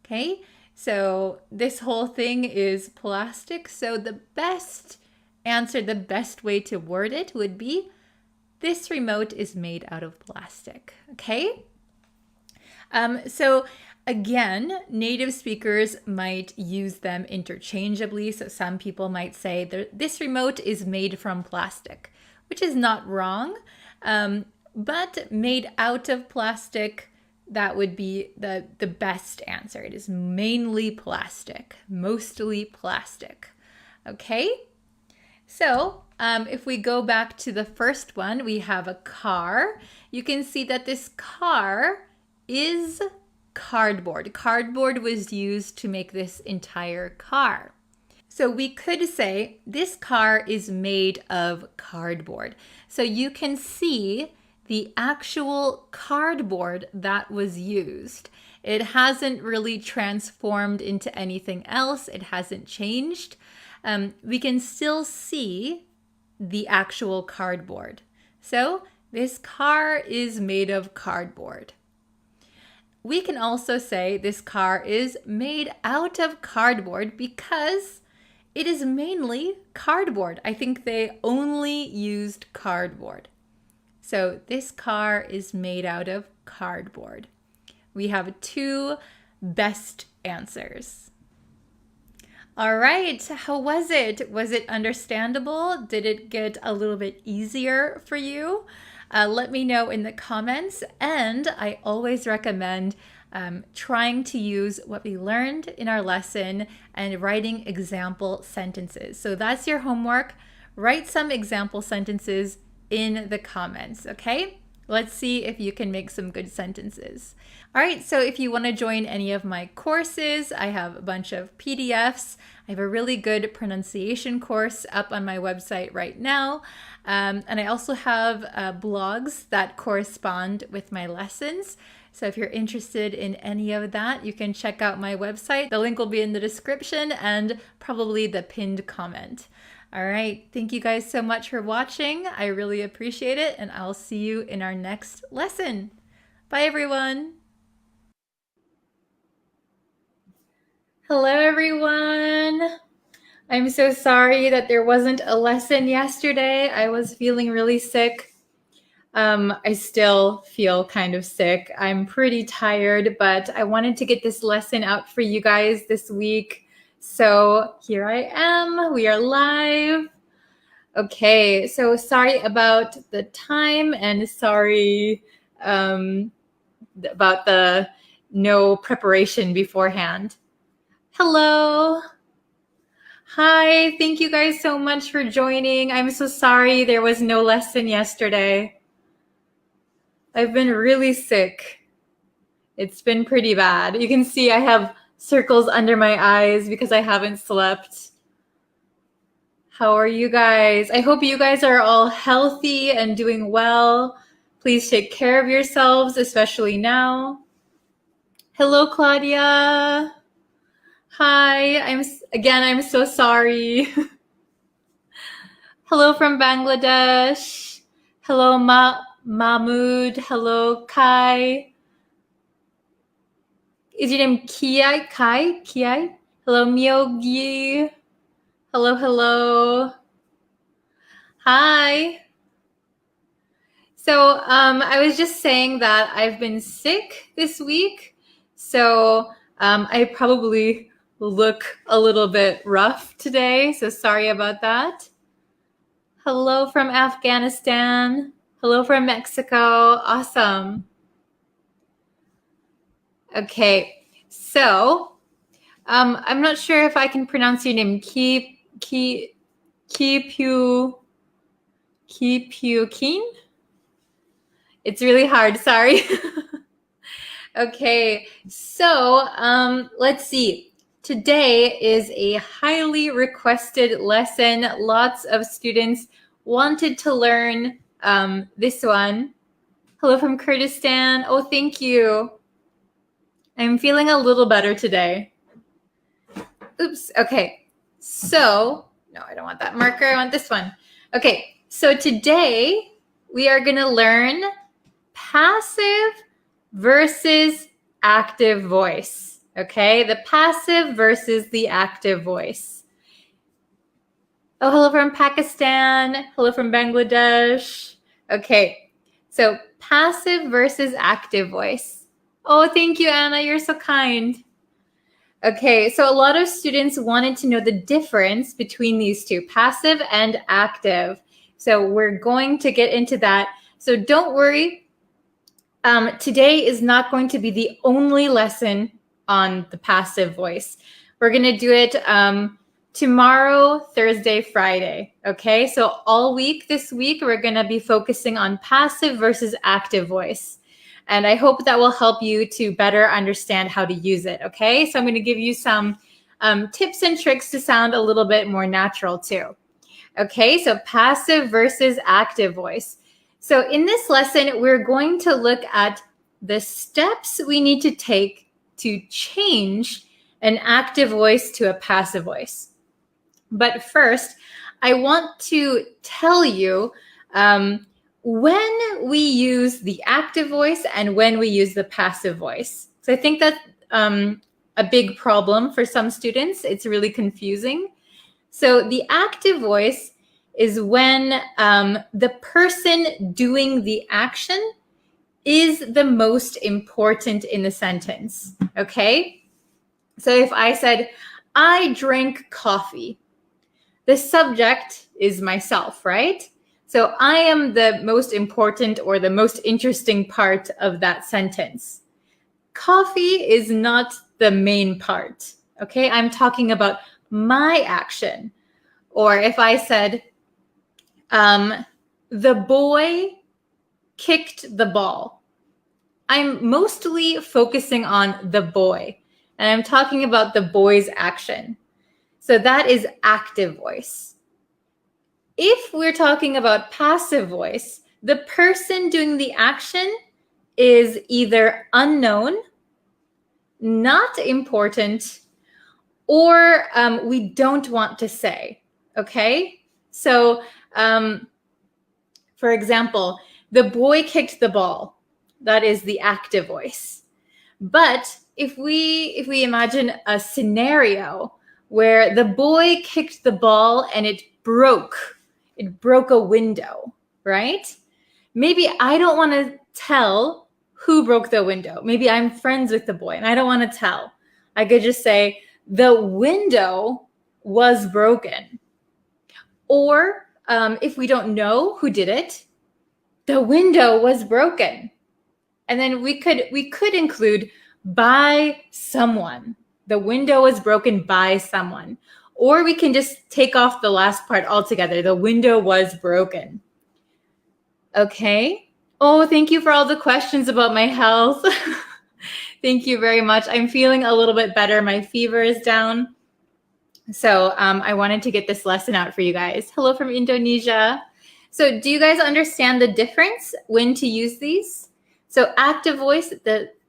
A: Okay, so this whole thing is plastic. So the best answer, the best way to word it would be, this remote is made out of plastic. Okay? So again, native speakers might use them interchangeably. So some people might say, this remote is made from plastic, which is not wrong. But made out of plastic, that would be the best answer. It is mainly plastic, mostly plastic. Okay? So if we go back to the first one, we have a car. You can see that this car is cardboard. Cardboard was used to make this entire car. So we could say this car is made of cardboard. So you can see the actual cardboard that was used. It hasn't really transformed into anything else. It hasn't changed. We can still see the actual cardboard. So this car is made of cardboard. We can also say this car is made out of cardboard because it is mainly cardboard. I think they only used cardboard. So this car is made out of cardboard. We have two best answers. All right, how was it? Was it understandable? Did it get a little bit easier for you? Let me know in the comments. And I always recommend trying to use what we learned in our lesson and writing example sentences. So that's your homework. Write some example sentences in the comments, okay? Let's see if you can make some good sentences. All right, so if you want to join any of my courses, I have a bunch of PDFs. I have a really good pronunciation course up on my website right now. And I also have blogs that correspond with my lessons. So if you're interested in any of that, you can check out my website. The link will be in the description and probably the pinned comment. All right, thank you guys so much for watching. I really appreciate it, and I'll see you in our next lesson. Bye, everyone. Hello, everyone. I'm so sorry that there wasn't a lesson yesterday. I was feeling really sick. I still feel kind of sick. I'm pretty tired, but I wanted to get this lesson out for you guys this week. So here I am. We are live. Okay, so sorry about the time and sorry about the no preparation beforehand. Hello. Hi, thank you guys so much for joining. I'm so sorry there was no lesson yesterday. I've been really sick. It's been pretty bad. You can see I have circles under my eyes because I haven't slept. How are you guys? I hope you guys are all healthy and doing well. Please take care of yourselves, especially now. Hello, Claudia. Hi, I'm so sorry. Hello from Bangladesh. Hello, Mahmood. Hello, Kai. Is your name Kiai? Kai? Kiai? Hello, Myogi. Hello. Hi. So I was just saying that I've been sick this week. So I probably look a little bit rough today. So sorry about that. Hello from Afghanistan. Hello from Mexico. Awesome. Okay. So I'm not sure if I can pronounce your name. Keen? It's really hard. Sorry. Okay. So let's see. Today is a highly requested lesson. Lots of students wanted to learn this one. Hello from Kurdistan. Oh, thank you. I'm feeling a little better today. Oops. Okay. So, no, I don't want that marker. I want this one. Okay. So today we are going to learn passive versus active voice. Okay. The passive versus the active voice. Oh, hello from Pakistan. Hello from Bangladesh. Okay. So passive versus active voice. Oh, thank you, Anna. You're so kind. Okay, so a lot of students wanted to know the difference between these two, passive and active. So we're going to get into that. So don't worry. Today is not going to be the only lesson on the passive voice. We're going to do it tomorrow, Thursday, Friday. Okay, so all week this week, we're going to be focusing on passive versus active voice. And I hope that will help you to better understand how to use it, okay? So I'm going to give you some tips and tricks to sound a little bit more natural too. Okay, so passive versus active voice. So in this lesson, we're going to look at the steps we need to take to change an active voice to a passive voice. But first, I want to tell you when we use the active voice and when we use the passive voice. So I think that's a big problem for some students. It's really confusing. So the active voice is when the person doing the action is the most important in the sentence, okay? So if I said, I drank coffee, the subject is myself, right? So I am the most important or the most interesting part of that sentence. Coffee is not the main part, okay? I'm talking about my action. Or if I said, the boy kicked the ball, I'm mostly focusing on the boy, and I'm talking about the boy's action. So that is active voice. If we're talking about passive voice, the person doing the action is either unknown, not important, or we don't want to say, okay? So, for example, the boy kicked the ball. That is the active voice. But if we imagine a scenario where the boy kicked the ball and it broke a window, right? Maybe I don't want to tell who broke the window. Maybe I'm friends with the boy and I don't want to tell. I could just say, the window was broken. Or if we don't know who did it, the window was broken. And then we could include by someone. The window was broken by someone. Or we can just take off the last part altogether. The window was broken. Okay. Oh, thank you for all the questions about my health. Thank you very much. I'm feeling a little bit better. My fever is down. So I wanted to get this lesson out for you guys. Hello from Indonesia. So do you guys understand the difference when to use these? So active voice,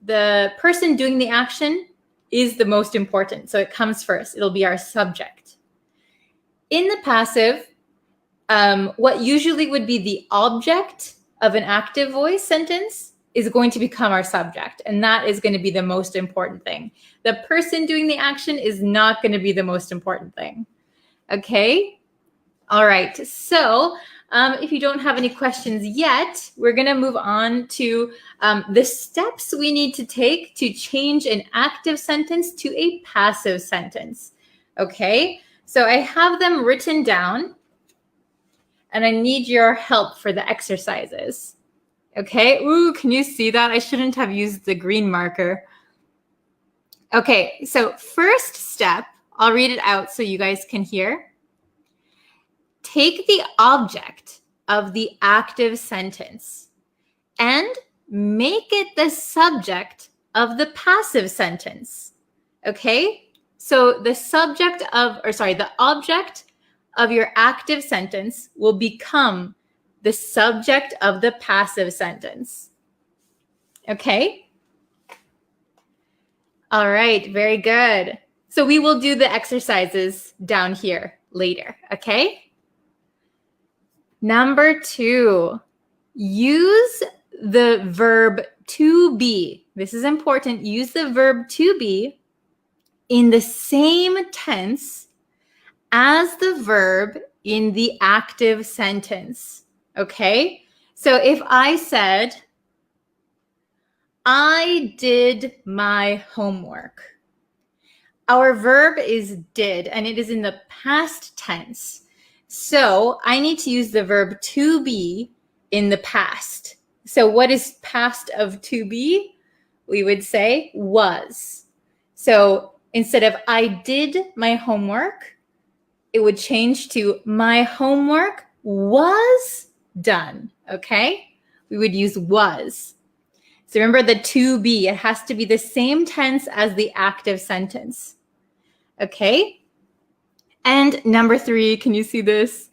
A: the person doing the action is the most important. So it comes first. It'll be our subject. In the passive, what usually would be the object of an active voice sentence is going to become our subject. And that is going to be the most important thing. The person doing the action is not going to be the most important thing. Okay? All right. So if you don't have any questions yet, we're going to move on to the steps we need to take to change an active sentence to a passive sentence. Okay? So I have them written down, and I need your help for the exercises. Okay, ooh, can you see that? I shouldn't have used the green marker. Okay, so first step, I'll read it out so you guys can hear. Take the object of the active sentence and make it the subject of the passive sentence. Okay, so the object of your active sentence will become the subject of the passive sentence. Okay? All right, very good. So we will do the exercises down here later, okay? Number 2, use the verb to be. This is important. Use the verb to be in the same tense as the verb in the active sentence. Okay, so if I said, I did my homework, our verb is did, and it is in the past tense. So I need to use the verb to be in the past. So what is past of to be? We would say was. So instead of I did my homework, it would change to my homework was done, okay? We would use was. So remember the to be, it has to be the same tense as the active sentence, okay? And number 3, can you see this?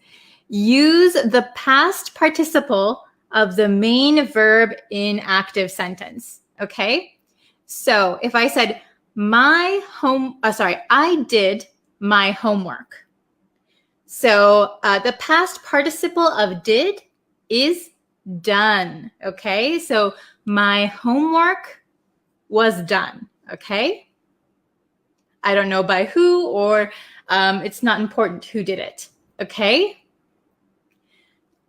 A: Use the past participle of the main verb in active sentence, okay? So if I said I did my homework. So the past participle of did is done, okay? So my homework was done, okay? I don't know by who, or it's not important who did it, okay?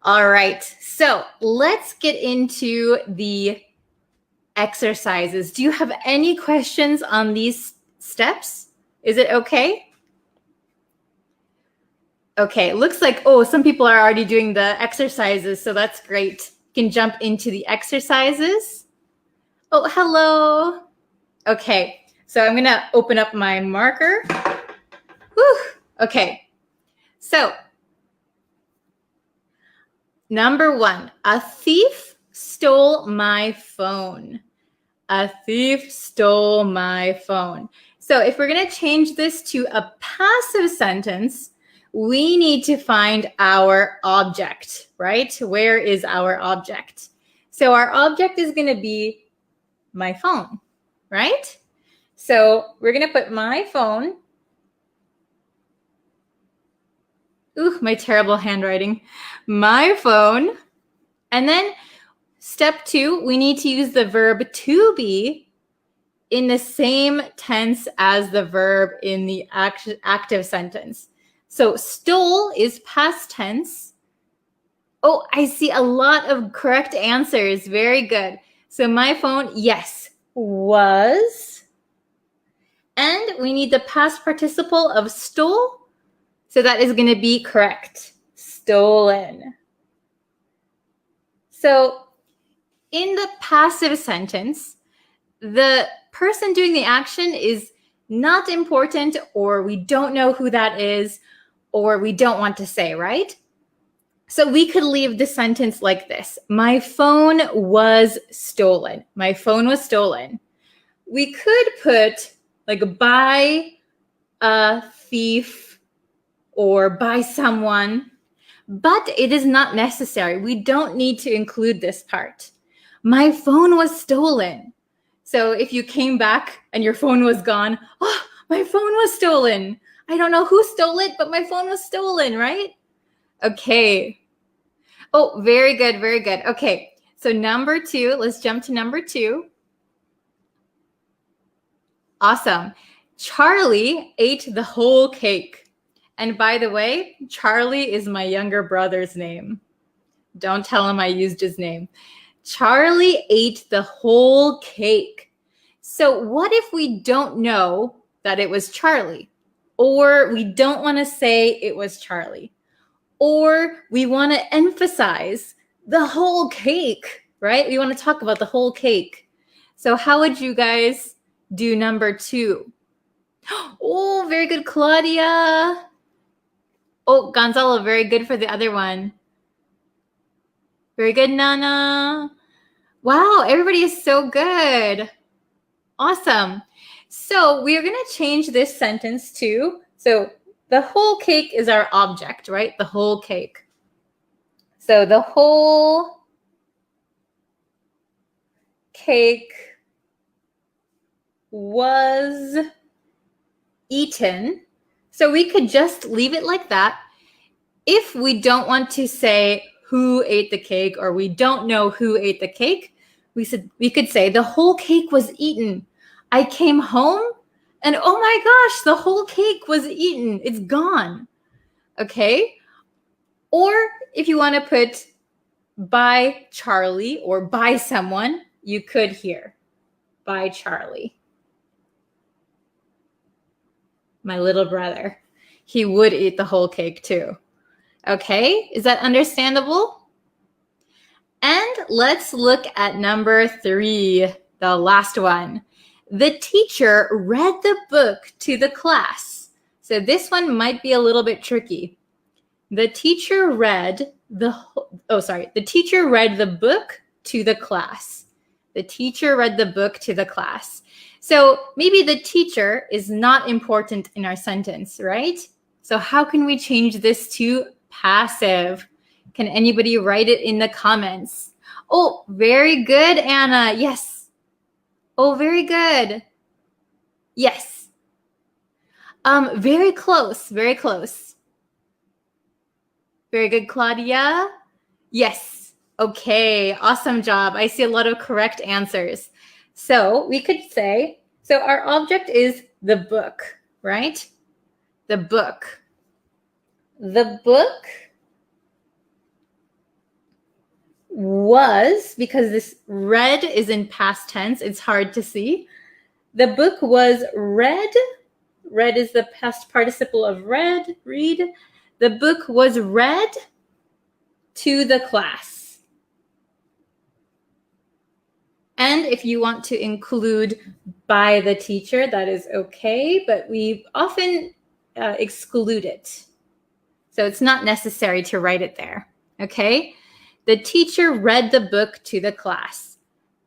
A: All right, so let's get into the exercises. Do you have any questions on these steps? Is it okay? Okay, looks like, some people are already doing the exercises, so that's great. You can jump into the exercises. Oh, hello. Okay, so I'm going to open up my marker. Whew. Okay, so number 1, a thief stole my phone. A thief stole my phone. So if we're going to change this to a passive sentence, we need to find our object, right? Where is our object? So our object is going to be my phone, right? So we're going to put my phone. Ooh, my terrible handwriting. My phone. And then step 2, we need to use the verb to be in the same tense as the verb in the active sentence. So stole is past tense. Oh, I see a lot of correct answers. Very good. So my phone, yes, was. And we need the past participle of stole. So that is going to be correct. Stolen. So in the passive sentence, the person doing the action is not important, or we don't know who that is, or we don't want to say, right? So we could leave the sentence like this. My phone was stolen. My phone was stolen. We could put like by a thief or by someone, but it is not necessary. We don't need to include this part. My phone was stolen. So if you came back and your phone was gone, oh, my phone was stolen. I don't know who stole it, but my phone was stolen, right? Okay. Oh, very good, very good. Okay, so number 2, let's jump to number 2. Awesome. Charlie ate the whole cake. And by the way, Charlie is my younger brother's name. Don't tell him I used his name. Charlie ate the whole cake. So what if we don't know that it was Charlie? Or we don't want to say it was Charlie? Or we want to emphasize the whole cake, right? We want to talk about the whole cake. So how would you guys do number 2? Oh, very good, Claudia. Oh, Gonzalo, very good for the other one. Very good, Nana. Wow, everybody is so good. Awesome. So we are going to change this sentence to, so the whole cake is our object, right? The whole cake. So the whole cake was eaten. So we could just leave it like that. If we don't want to say who ate the cake or we don't know who ate the cake, we could say the whole cake was eaten. I came home and oh my gosh, the whole cake was eaten. It's gone. Okay? Or if you want to put by Charlie or by someone, you could here. By Charlie. My little brother. He would eat the whole cake too. Okay? Is that understandable? And let's look at number 3, the last one. The teacher read the book to the class. So this one might be a little bit tricky. The teacher read the teacher read the book to the class. The teacher read the book to the class. So maybe the teacher is not important in our sentence, right? So how can we change this to passive? Can anybody write it in the comments? Oh, very good, Anna. Yes. Oh, very good. Yes. Very close. Very close. Very good, Claudia. Yes. Okay. Awesome job. I see a lot of correct answers. So we could say, so our object is the book, right? The book. The book was, because this read is in past tense, it's hard to see. The book was read. Read is the past participle of read, read. The book was read to the class. And if you want to include by the teacher, that is okay, but we often exclude it. So it's not necessary to write it there, okay? The teacher read the book to the class.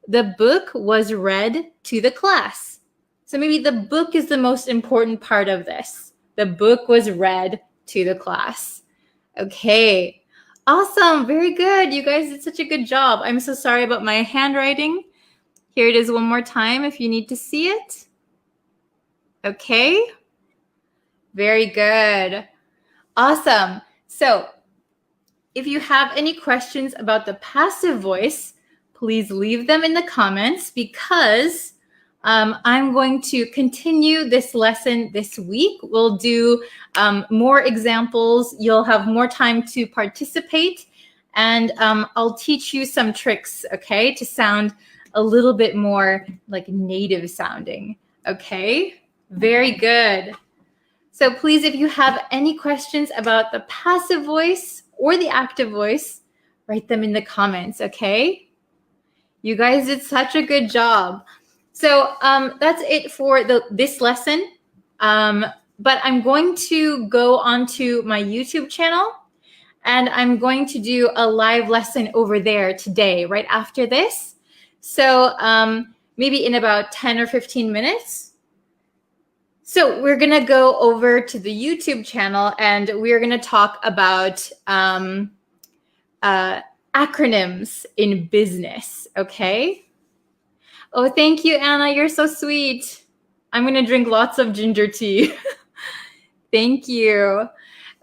A: The book was read to the class. So maybe the book is the most important part of this. The book was read to the class. Okay, awesome, very good. You guys did such a good job. I'm so sorry about my handwriting. Here it is one more time if you need to see it. Okay, very good. Awesome. So if you have any questions about the passive voice, please leave them in the comments because I'm going to continue this lesson this week. We'll do more examples. You'll have more time to participate, and I'll teach you some tricks, okay, to sound a little bit more like native sounding, okay? Very good. So please, if you have any questions about the passive voice or the active voice, write them in the comments, okay? You guys did such a good job. So that's it for this lesson. But I'm going to go onto my YouTube channel and I'm going to do a live lesson over there today, right after this. So maybe in about 10 or 15 minutes. So we're going to go over to the YouTube channel and we're going to talk about acronyms in business, okay? Oh, thank you, Anna. You're so sweet. I'm going to drink lots of ginger tea. Thank you.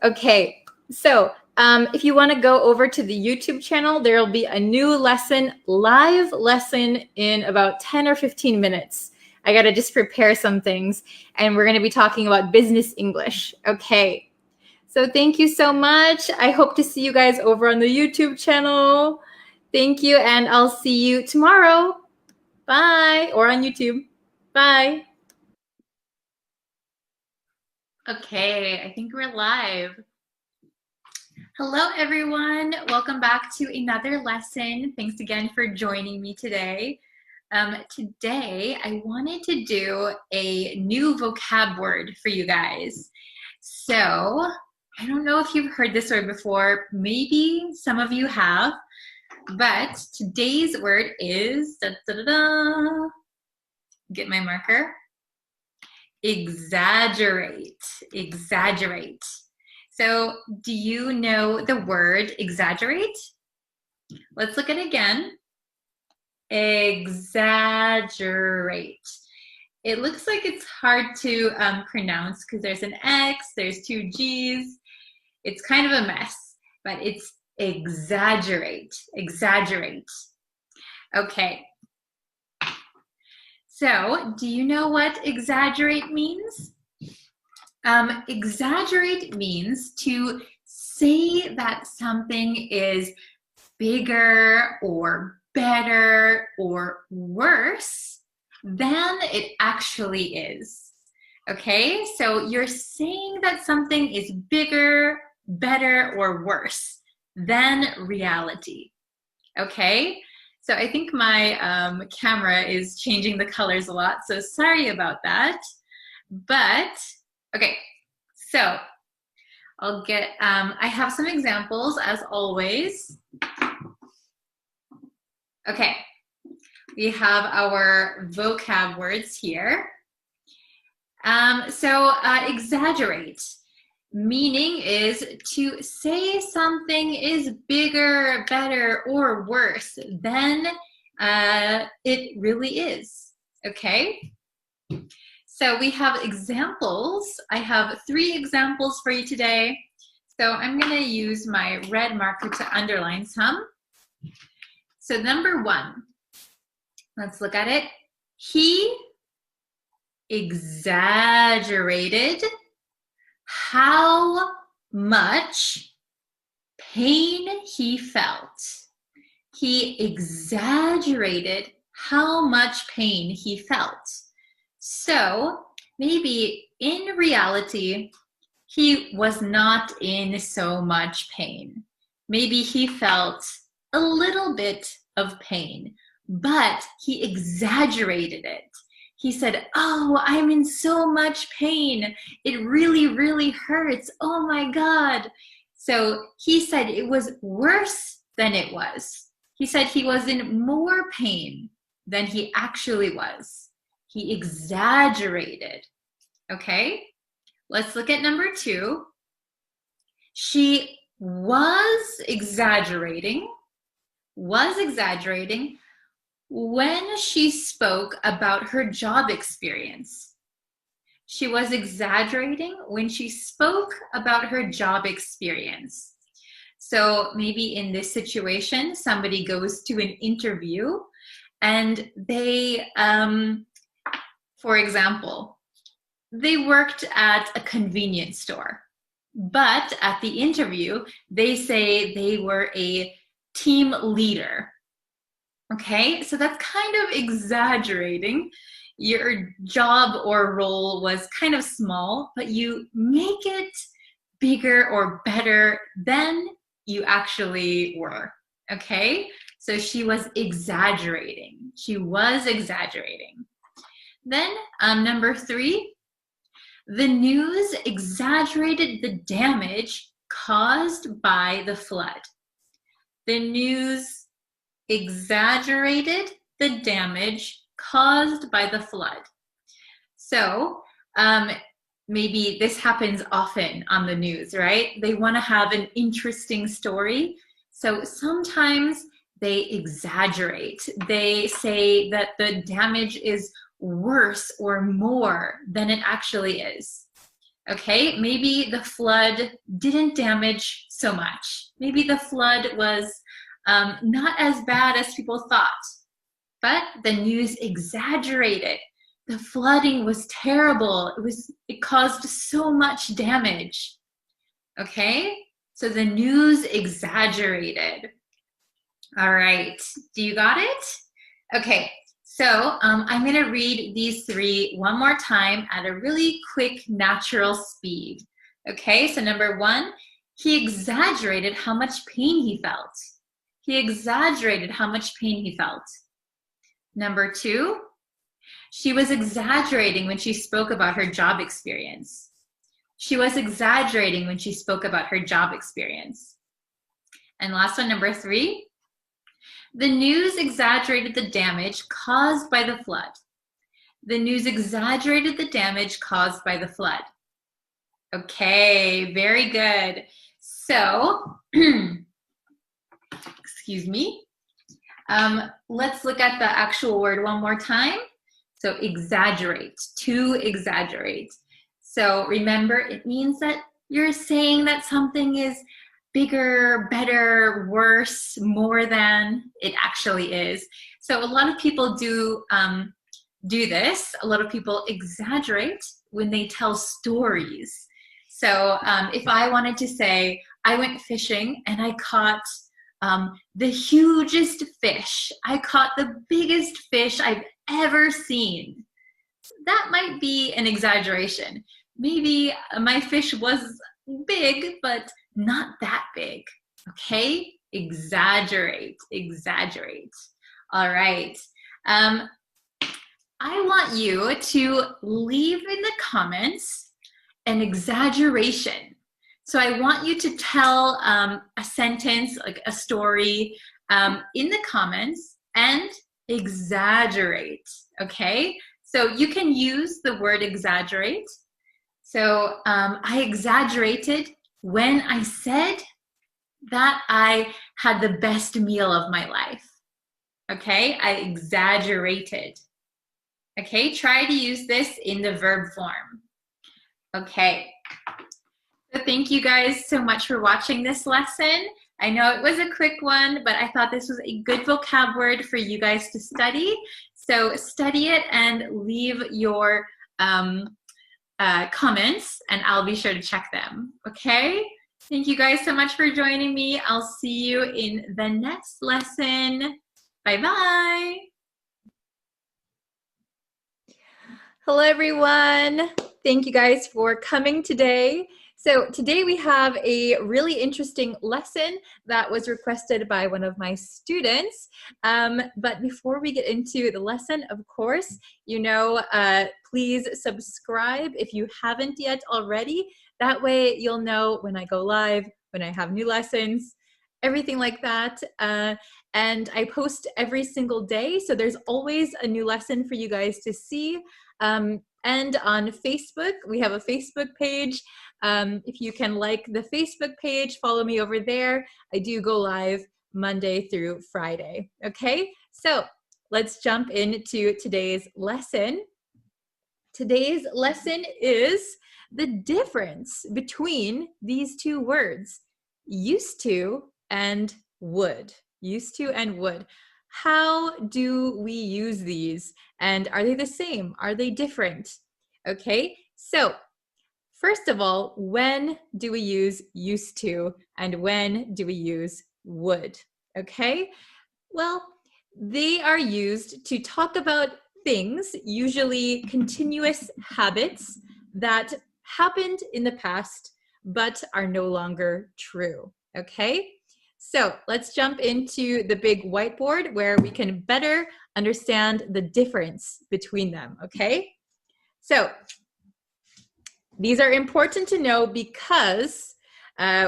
A: Okay, so if you want to go over to the YouTube channel, there will be a new lesson, live lesson in about 10 or 15 minutes. I got to just prepare some things, and we're going to be talking about business English. Okay, so thank you so much. I hope to see you guys over on the YouTube channel. Thank you, and I'll see you tomorrow. Bye, or on YouTube. Bye. Okay, I think we're live. Hello, everyone. Welcome back to another lesson. Thanks again for joining me today. Today, I wanted to do a new vocab word for you guys. So, I don't know if you've heard this word before. Maybe some of you have. But today's word is, get my marker, exaggerate, exaggerate. So do you know the word exaggerate? Let's look at it again. Exaggerate. It looks like it's hard to pronounce because there's an X, there's two G's. It's kind of a mess, but it's exaggerate, exaggerate. Okay. So do you know what exaggerate means? Exaggerate means to say that something is bigger or better or worse than it actually is. Okay, so you're saying that something is bigger, better, or worse than reality. Okay, so I think my camera is changing the colors a lot, so sorry about that. But okay, so I'll get, I have some examples as always. Okay, we have our vocab words here. Exaggerate, meaning is to say something is bigger, better, or worse than it really is, okay? So we have examples. I have 3 examples for you today. So I'm going to use my red marker to underline some. So number 1, let's look at it. He exaggerated how much pain he felt. He exaggerated how much pain he felt. So maybe in reality, he was not in so much pain. Maybe he felt a little bit of pain, but he exaggerated it. He said, oh, I'm in so much pain. It really, really hurts. Oh my God. So he said it was worse than it was. He said he was in more pain than he actually was. He exaggerated. Okay, let's look at number 2. She was exaggerating when she spoke about her job experience. She was exaggerating when she spoke about her job experience. So maybe in this situation, somebody goes to an interview and they, for example, they worked at a convenience store, but at the interview, they say they were a team leader. Okay, so that's kind of exaggerating. Your job or role was kind of small, but you make it bigger or better than you actually were. Okay, so she was exaggerating. She was exaggerating. Then number 3, the news exaggerated the damage caused by the flood. The news exaggerated the damage caused by the flood. So maybe this happens often on the news, right? They want to have an interesting story. So sometimes they exaggerate. They say that the damage is worse or more than it actually is. Okay, maybe the flood didn't damage so much. Maybe the flood was not as bad as people thought, but the news exaggerated. The flooding was terrible. It caused so much damage. Okay, so the news exaggerated. All right, do you got it? Okay, so I'm gonna read these three one more time at a really quick, natural speed. Okay, so number one, he exaggerated how much pain he felt. He exaggerated how much pain he felt. Number two, she was exaggerating when she spoke about her job experience. She was exaggerating when she spoke about her job experience. And last one, number three, the news exaggerated the damage caused by the flood. The news exaggerated the damage caused by the flood. Okay, very good. So, excuse me. Let's look at the actual word one more time. So exaggerate, to exaggerate. So remember, it means that you're saying that something is bigger, better, worse, more than it actually is. So a lot of people do this. A lot of people exaggerate when they tell stories. So if I wanted to say, I went fishing and I caught the hugest fish. I caught the biggest fish I've ever seen. That might be an exaggeration. Maybe my fish was big, but not that big. Okay? Exaggerate, exaggerate. All right. I want you to leave in the comments an exaggeration. So I want you to tell a sentence, like a story, in the comments and exaggerate, okay? So you can use the word exaggerate. So I exaggerated when I said that I had the best meal of my life. Okay, I exaggerated. Okay, try to use this in the verb form. Okay, so thank you guys so much for watching this lesson. I know it was a quick one, but I thought this was a good vocab word for you guys to study. So study it and leave your comments, and I'll be sure to check them. Okay? Thank you guys so much for joining me. I'll see you in the next lesson. Bye-bye. Hello, everyone. Thank you guys for coming today. So today we have a really interesting lesson that was requested by one of my students. But before we get into the lesson, of course, please subscribe if you haven't yet already. That way you'll know when I go live, when I have new lessons, everything like that. And I post every single day, so there's always a new lesson for you guys to see. And on Facebook, we have a Facebook page. If you can like the Facebook page, follow me over there. I do go live Monday through Friday. Okay, so let's jump into today's lesson. Today's lesson is the difference between these two words, used to and would. Used to and would. How do we use these? And are they the same? Are they different? Okay, so first of all, when do we use used to and when do we use would? Okay, well, they are used to talk about things, usually continuous habits that happened in the past but are no longer true. Okay, so let's jump into the big whiteboard where we can better understand the difference between them. Okay, so these are important to know because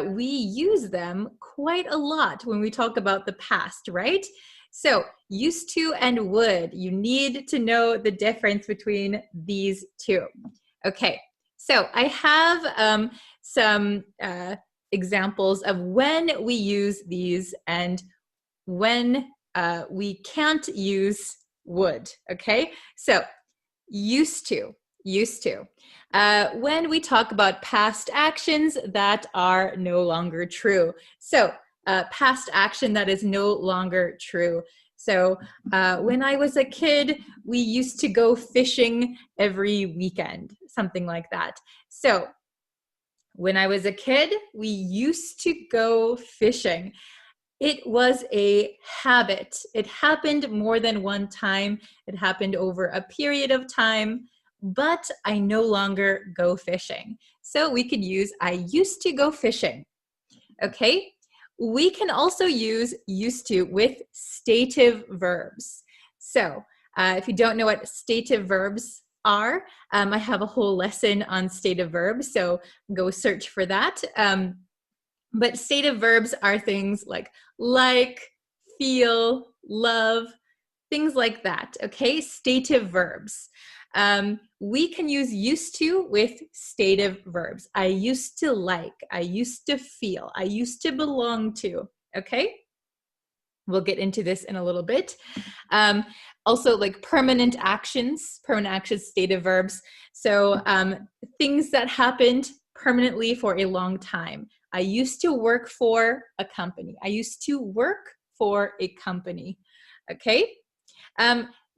A: we use them quite a lot when we talk about the past, right? So used to and would, you need to know the difference between these two. Okay, so I have some examples of when we use these and when we can't use would, okay? So used to. When we talk about past actions that are no longer true. So past action that is no longer true. So when I was a kid, we used to go fishing every weekend, something like that. So when I was a kid, we used to go fishing. It was a habit. It happened more than one time. It happened over a period of time, but I no longer go fishing. So we could use I used to go fishing. Okay? We can also use used to with stative verbs. So if you don't know what stative verbs are, I have a whole lesson on stative verbs, so go search for that. But stative verbs are things like, feel, love, things like that, okay? Stative verbs. We can use used to with stative verbs. I used to like, I used to feel, I used to belong to, okay? We'll get into this in a little bit. Also like permanent actions, stative verbs. So things that happened permanently for a long time. I used to work for a company. I used to work for a company, okay?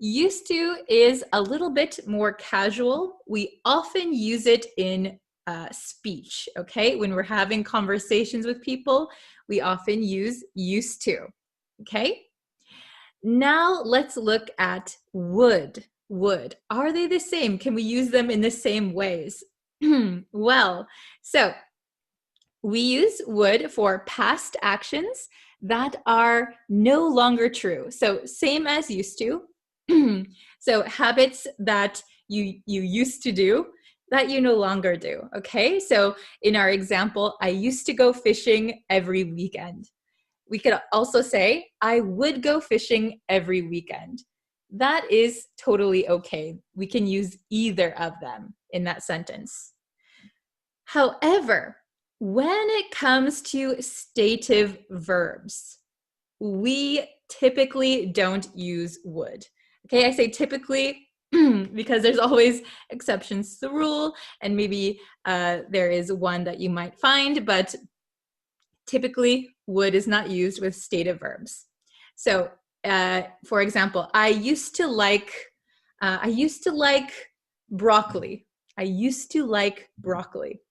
A: Used to is a little bit more casual. We often use it in speech, okay? When we're having conversations with people, we often use used to, okay? Now let's look at would. Would. Are they the same? Can we use them in the same ways? Well, so we use would for past actions that are no longer true. So same as used to. So habits that you used to do that you no longer do, okay? So in our example, I used to go fishing every weekend. We could also say, I would go fishing every weekend. That is totally okay. We can use either of them in that sentence. However, when it comes to stative verbs, we typically don't use would. Okay, I say typically because there's always exceptions to the rule, and maybe there is one that you might find, but typically would is not used with stative verbs. So, for example, I used to like broccoli. I used to like broccoli.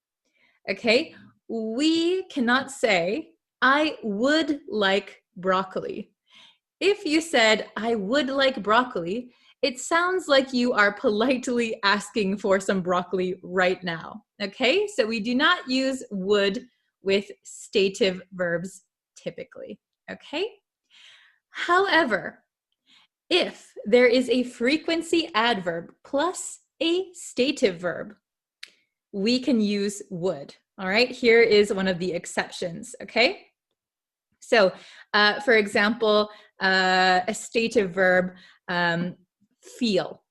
A: Okay, we cannot say I would like broccoli. If you said I would like broccoli, it sounds like you are politely asking for some broccoli right now. Okay, so we do not use would with stative verbs typically. Okay, however, if there is a frequency adverb plus a stative verb, we can use would. All right, here is one of the exceptions, okay? So, for example, a stative verb, feel.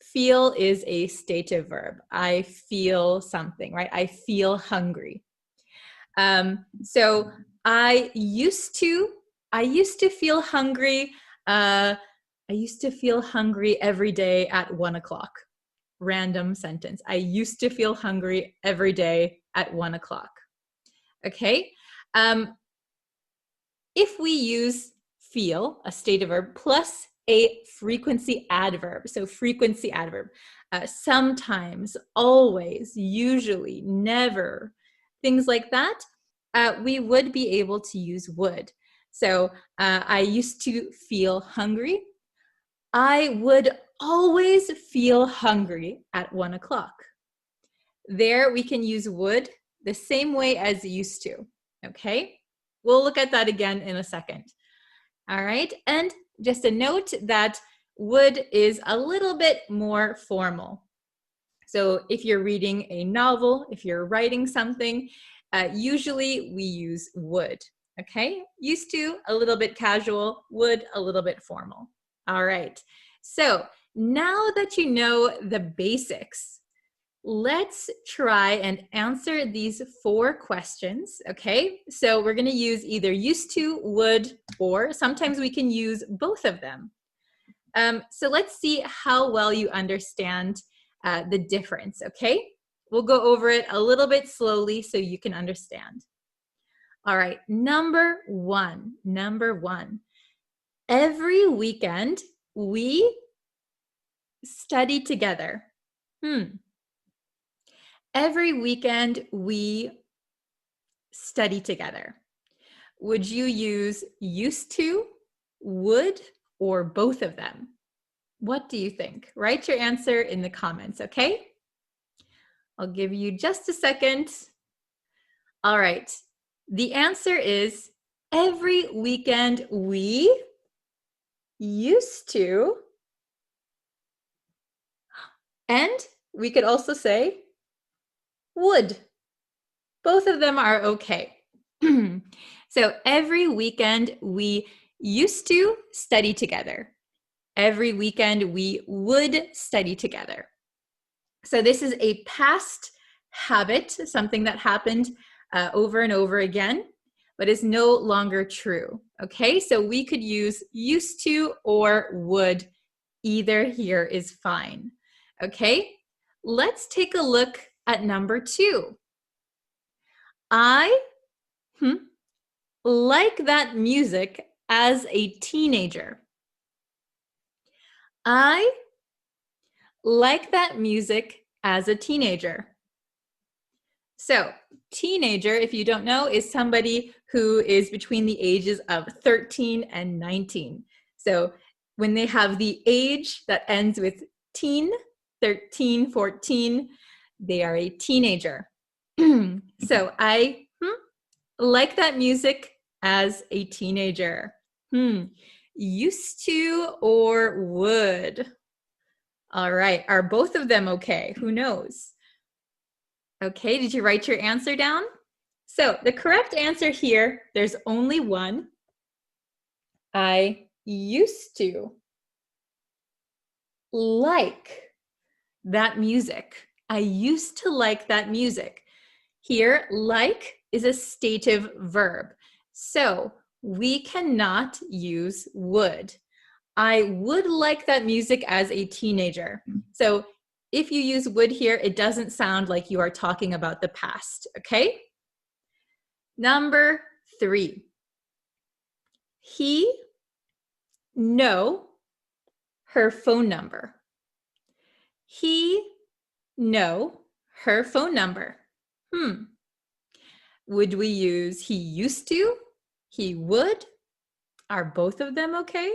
A: Feel is a stative verb. I feel something, right? I feel hungry. So I used to feel hungry. I used to feel hungry every day at 1 o'clock. Random sentence. I used to feel hungry every day at 1 o'clock. Okay. If we use feel, a stative verb, plus a frequency adverb, so frequency adverb, sometimes, always, usually, never, things like that, we would be able to use would. So I used to feel hungry. I would always feel hungry at 1 o'clock. There we can use would the same way as used to, okay? We'll look at that again in a second. All right, and just a note that would is a little bit more formal. So if you're reading a novel, if you're writing something, usually we use would, okay? Used to, a little bit casual, would, a little bit formal. All right, so now that you know the basics, let's try and answer these 4 questions, okay? So we're going to use either used to, would, or sometimes we can use both of them. So let's see how well you understand the difference, okay? We'll go over it a little bit slowly so you can understand. All right, number one. Every weekend, we study together. Every weekend, we study together. Would you use used to, would, or both of them? What do you think? Write your answer in the comments, okay? I'll give you just a second. All right, the answer is every weekend we used to, and we could also say would. Both of them are okay. So every weekend we used to study together. Every weekend we would study together. So this is a past habit, something that happened over and over again, but is no longer true. Okay, so we could use used to or would. Either here is fine. Okay, let's take a look at number 2. I like that music as a teenager. I like that music as a teenager. So, teenager, if you don't know, is somebody who is between the ages of 13 and 19. So, when they have the age that ends with teen, 13, 14, they are a teenager. So, I like that music as a teenager. Used to or would? All right, are both of them okay? Who knows? Okay, did you write your answer down? So the correct answer here, there's only one. I used to like that music. I used to like that music. Here, like is a stative verb. So we cannot use would. I would like that music as a teenager. So if you use would here, it doesn't sound like you are talking about the past, okay? Number 3. He know her phone number. He know her phone number. Would we use he used to? He would? Are both of them okay?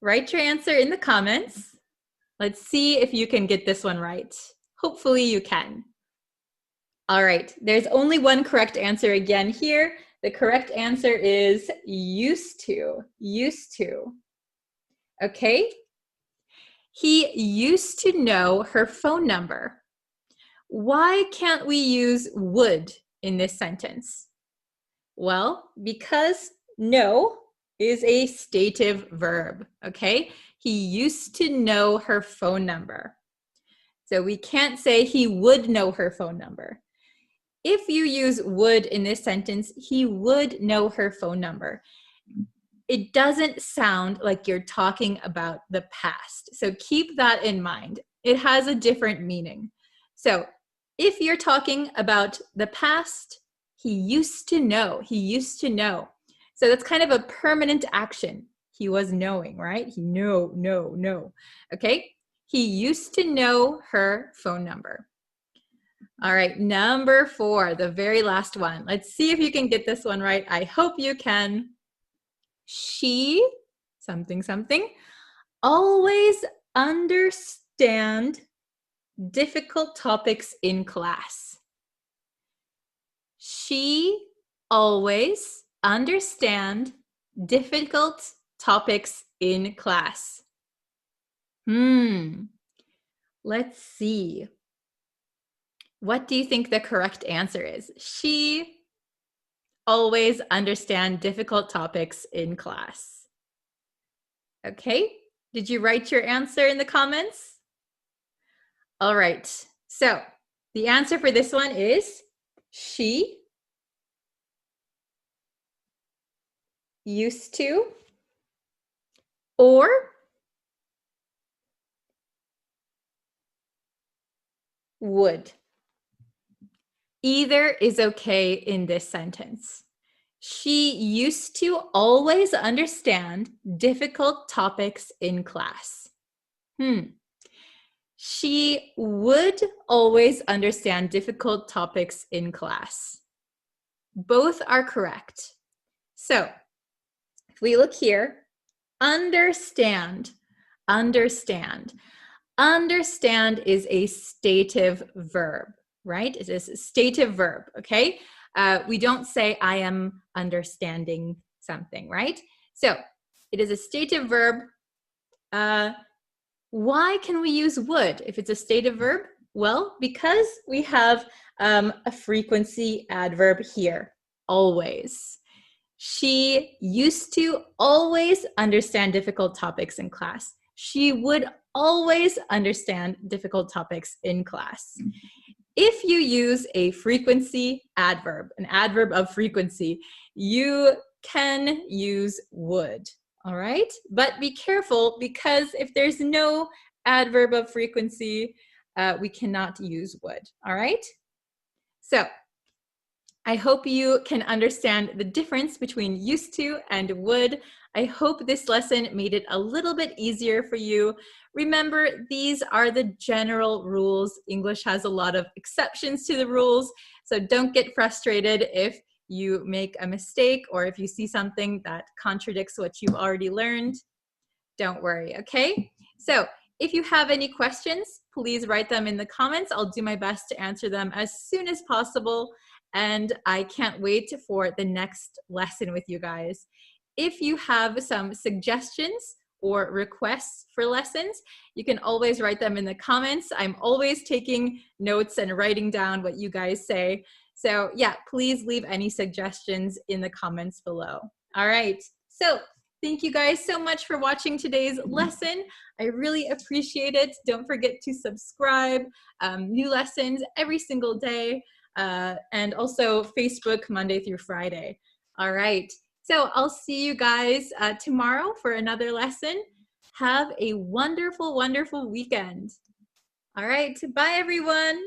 A: Write your answer in the comments. Let's see if you can get this one right. Hopefully you can. All right, there's only one correct answer again here. The correct answer is used to. Okay? He used to know her phone number. Why can't we use would in this sentence? Well, because know is a stative verb, okay? He used to know her phone number. So we can't say he would know her phone number. If you use would in this sentence, he would know her phone number. It doesn't sound like you're talking about the past. So keep that in mind. It has a different meaning. So if you're talking about the past, he used to know. So that's kind of a permanent action. He was knowing, right? He know. Okay? He used to know her phone number. All right, number 4, the very last one. Let's see if you can get this one right. I hope you can. She, something, always understand difficult topics in class. She always understand difficult topics in class. Let's see. What do you think the correct answer is? She always understand difficult topics in class. Okay, did you write your answer in the comments? All right. So the answer for this one is she used to or would. Either is okay in this sentence. She used to always understand difficult topics in class. She would always understand difficult topics in class. Both are correct. So if we look here, understand. Understand is a stative verb, right? It is a stative verb, okay? We don't say I am understanding something, right? So it is a stative verb. Why can we use would if it's a stative verb? Well, because we have a frequency adverb here, always. She used to always understand difficult topics in class. She would always understand difficult topics in class. If you use a frequency adverb, an adverb of frequency, you can use would, all right? But be careful because if there's no adverb of frequency, we cannot use would, all right? So I hope you can understand the difference between used to and would. I hope this lesson made it a little bit easier for you. Remember, these are the general rules. English has a lot of exceptions to the rules, so don't get frustrated if you make a mistake or if you see something that contradicts what you've already learned. Don't worry, okay? So if you have any questions, please write them in the comments. I'll do my best to answer them as soon as possible. And I can't wait for the next lesson with you guys. If you have some suggestions or requests for lessons, you can always write them in the comments. I'm always taking notes and writing down what you guys say. So yeah, please leave any suggestions in the comments below. All right, so thank you guys so much for watching today's lesson. I really appreciate it. Don't forget to subscribe. New lessons every single day. And also Facebook Monday through Friday. All right, so I'll see you guys tomorrow for another lesson. Have a wonderful, wonderful weekend. All right, bye everyone.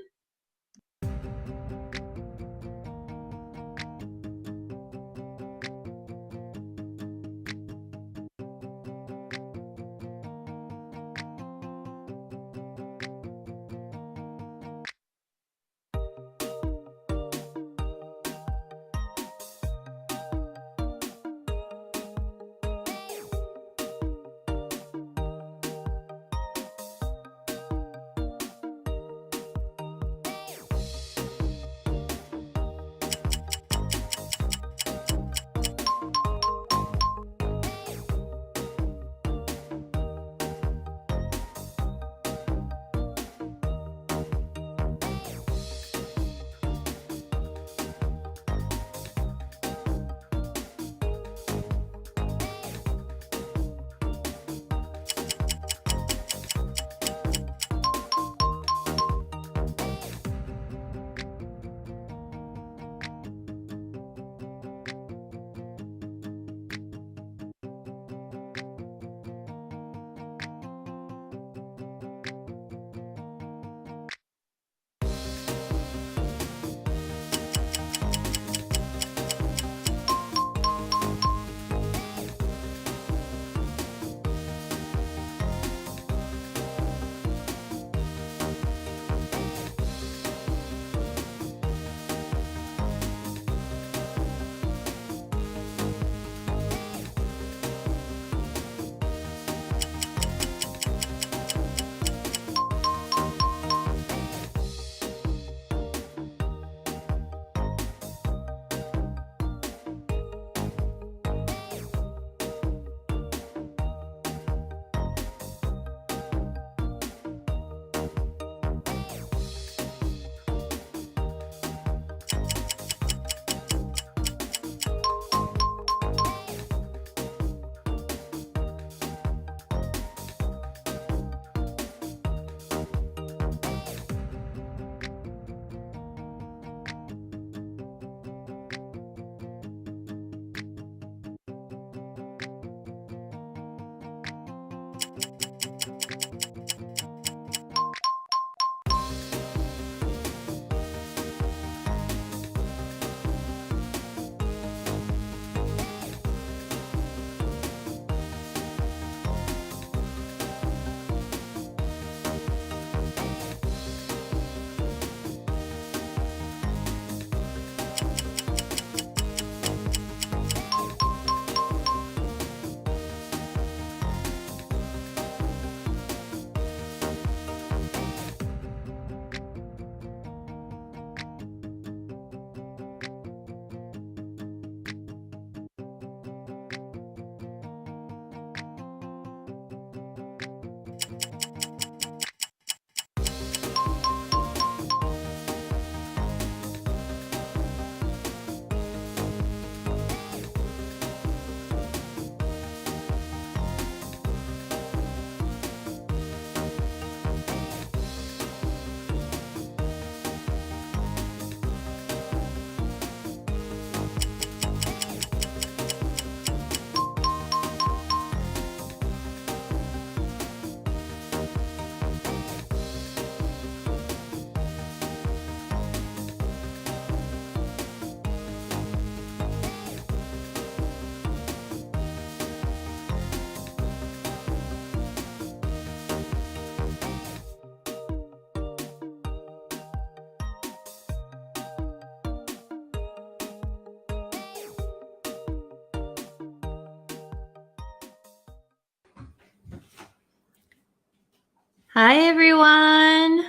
A: Hi, everyone.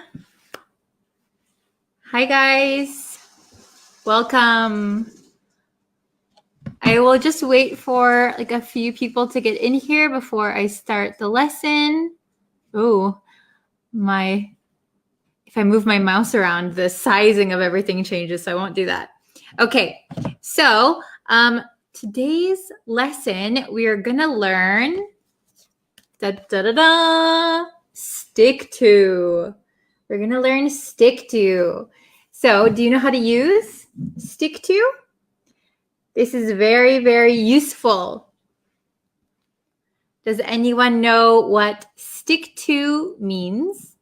A: Hi, guys. Welcome. I will just wait for like a few people to get in here before I start the lesson. Oh, if I move my mouse around, the sizing of everything changes, so I won't do that. Okay, so today's lesson, we are gonna learn stick to. We're gonna learn stick to. So do you know how to use stick to? This is very, very useful. Does anyone know what stick to means?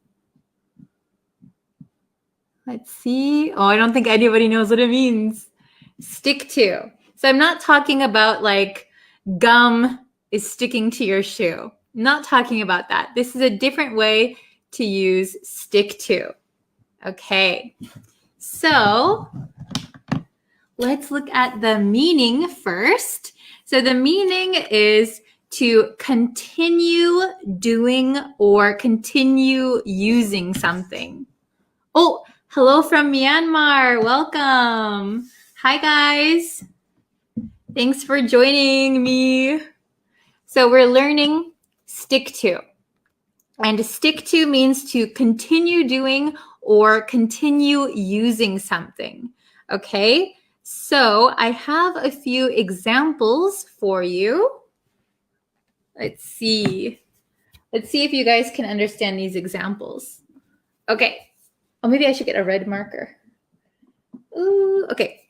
A: Let's see. Oh, I don't think anybody knows what it means. Stick to. So I'm not talking about like gum is sticking to your shoe. I'm not talking about that. This is a different way to use stick to. Okay. So let's look at the meaning first. So the meaning is to continue doing or continue using something. Oh, hello from Myanmar. Welcome. Hi, guys. Thanks for joining me. So we're learning stick to. And stick to means to continue doing or continue using something. Okay? So I have a few examples for you. Let's see. Let's see if you guys can understand these examples. Okay. Oh, maybe I should get a red marker. Ooh, okay.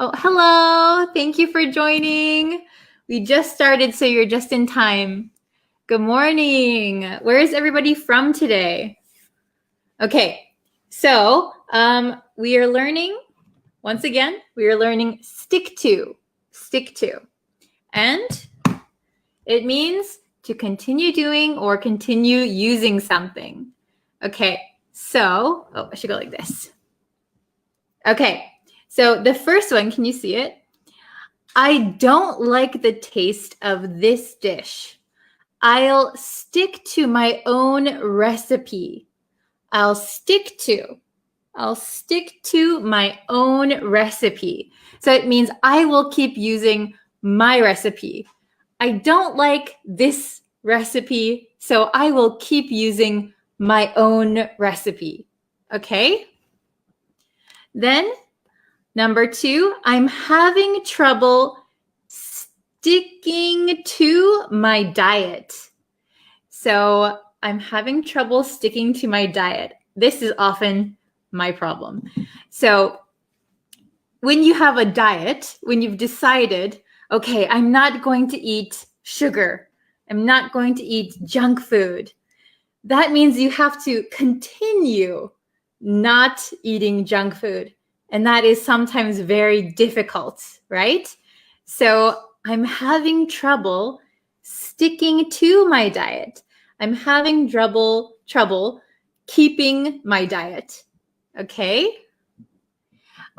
A: Oh, hello. Thank you for joining. We just started, so you're just in time. Good morning. Where is everybody from today? Okay. So we are learning, once again, we are learning stick to. Stick to. And it means to continue doing or continue using something. Okay. So, oh, I should go like this. Okay. So the first one, can you see it? I don't like the taste of this dish. I'll stick to my own recipe. I'll stick to my own recipe. So it means I will keep using my recipe. I don't like this recipe, so I will keep using my own recipe. Okay? Then, number 2, I'm having trouble sticking to my diet. So I'm having trouble sticking to my diet. This is often my problem. So when you have a diet, when you've decided, okay, I'm not going to eat sugar, I'm not going to eat junk food, that means you have to continue not eating junk food. And that is sometimes very difficult, right? So I'm having trouble sticking to my diet. I'm having trouble keeping my diet. Okay?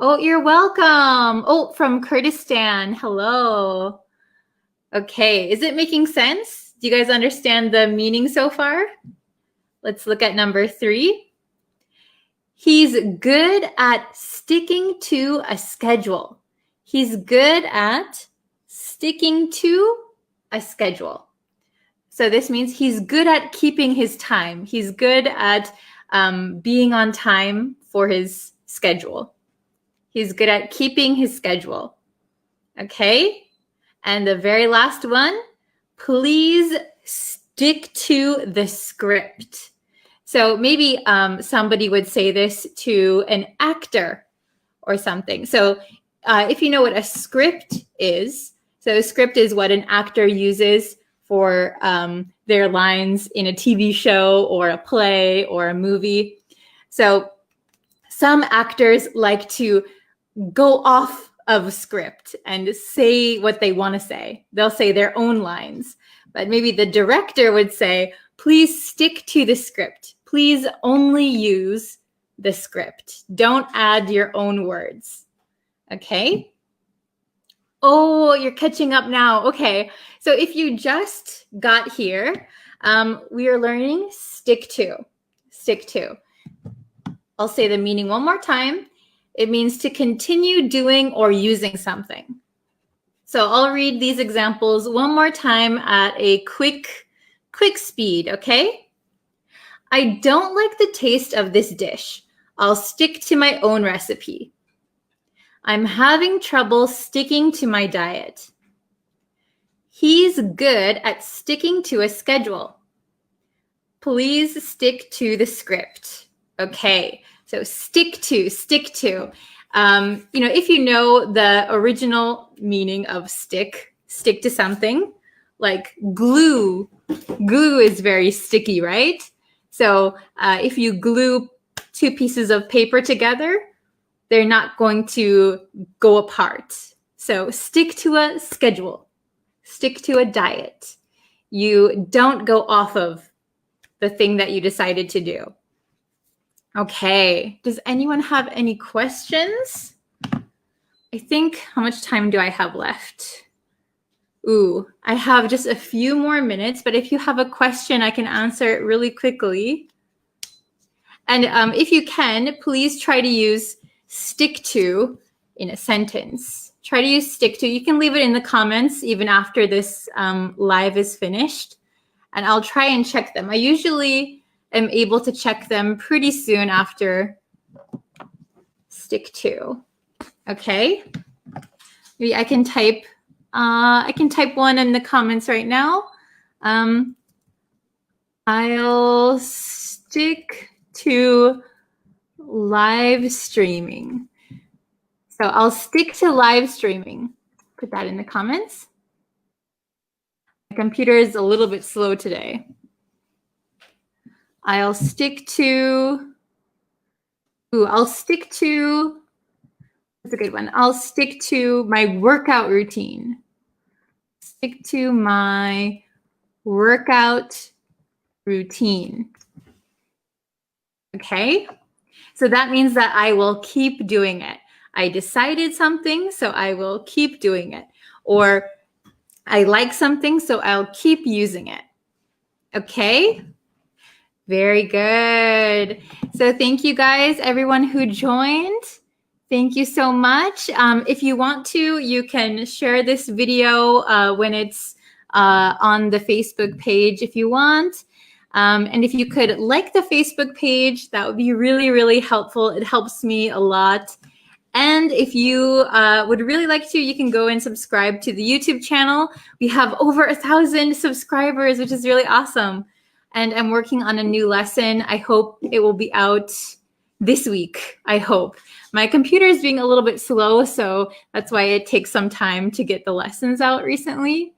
A: Oh, you're welcome. Oh, from Kurdistan. Hello. Okay, is it making sense? Do you guys understand the meaning so far? Let's look at number 3. He's good at sticking to a schedule. He's good at sticking to a schedule. So this means he's good at keeping his time. He's good at being on time for his schedule. He's good at keeping his schedule. Okay? And the very last one, please stick to the script. So maybe somebody would say this to an actor or something. So if you know what a script is, so a script is what an actor uses for their lines in a TV show or a play or a movie. So some actors like to go off of script and say what they want to say. They'll say their own lines. But maybe the director would say, please stick to the script. Please only use the script. Don't add your own words. Okay? Oh, you're catching up now. Okay. So if you just got here, We are learning stick to. Stick to. I'll say the meaning one more time. It means to continue doing or using something. So I'll read these examples one more time at a quick speed, okay? I don't like the taste of this dish. I'll stick to my own recipe. I'm having trouble sticking to my diet. He's good at sticking to a schedule. Please stick to the script. Okay, so stick to. If you know the original meaning of stick to something, like glue. Glue is very sticky, right? So if you glue two pieces of paper together, they're not going to go apart. So stick to a schedule. Stick to a diet. You don't go off of the thing that you decided to do. Okay, does anyone have any questions? I think, how much time do I have left? Ooh, I have just a few more minutes, but if you have a question, I can answer it really quickly. And if you can, please try to use stick to in a sentence. Try to use stick to. You can leave it in the comments even after this live is finished. And I'll try and check them. I usually am able to check them pretty soon after stick to. Okay. Maybe I can type one in the comments right now. I'll stick to live streaming. So I'll stick to live streaming. Put that in the comments. My computer is a little bit slow today. I'll stick to, that's a good one. I'll stick to my workout routine. Stick to my workout routine. Okay, so that means that I will keep doing it. I decided something, so I will keep doing it. Or I like something, so I'll keep using it. Okay, very good. So thank you guys, everyone who joined. Thank you so much. If you want to, you can share this video when it's on the Facebook page if you want. And if you could like the Facebook page, that would be really, really helpful. It helps me a lot. And if you would really like to, you can go and subscribe to the YouTube channel. We have over 1,000 subscribers, which is really awesome. And I'm working on a new lesson. I hope it will be out this week, I hope. My computer is being a little bit slow, so that's why it takes some time to get the lessons out recently.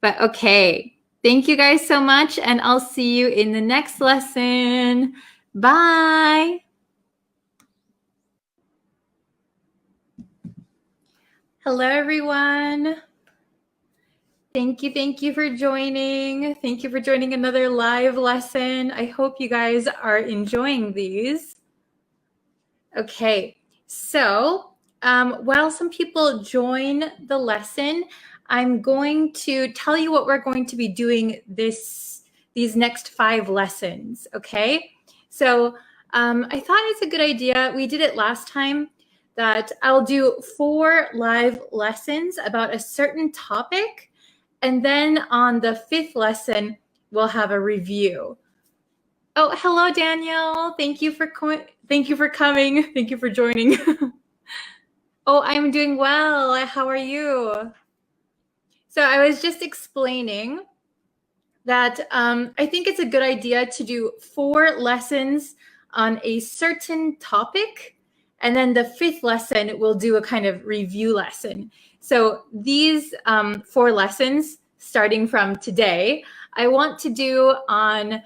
A: But okay, thank you guys so much, and I'll see you in the next lesson. Bye. Hello, everyone. Thank you for joining. Thank you for joining another live lesson. I hope you guys are enjoying these. Okay, so while some people join the lesson, I'm going to tell you what we're going to be doing these next 5 lessons, okay? So I thought it's a good idea. We did it last time that I'll do 4 live lessons about a certain topic. And then on the 5th lesson, we'll have a review. Oh, hello, Daniel. Thank you for coming. Thank you for joining. Oh, I'm doing well. How are you? So I was just explaining that I think it's a good idea to do 4 lessons on a certain topic. And then the 5th lesson, we'll do a kind of review lesson. So these 4 lessons, starting from today, I want to do on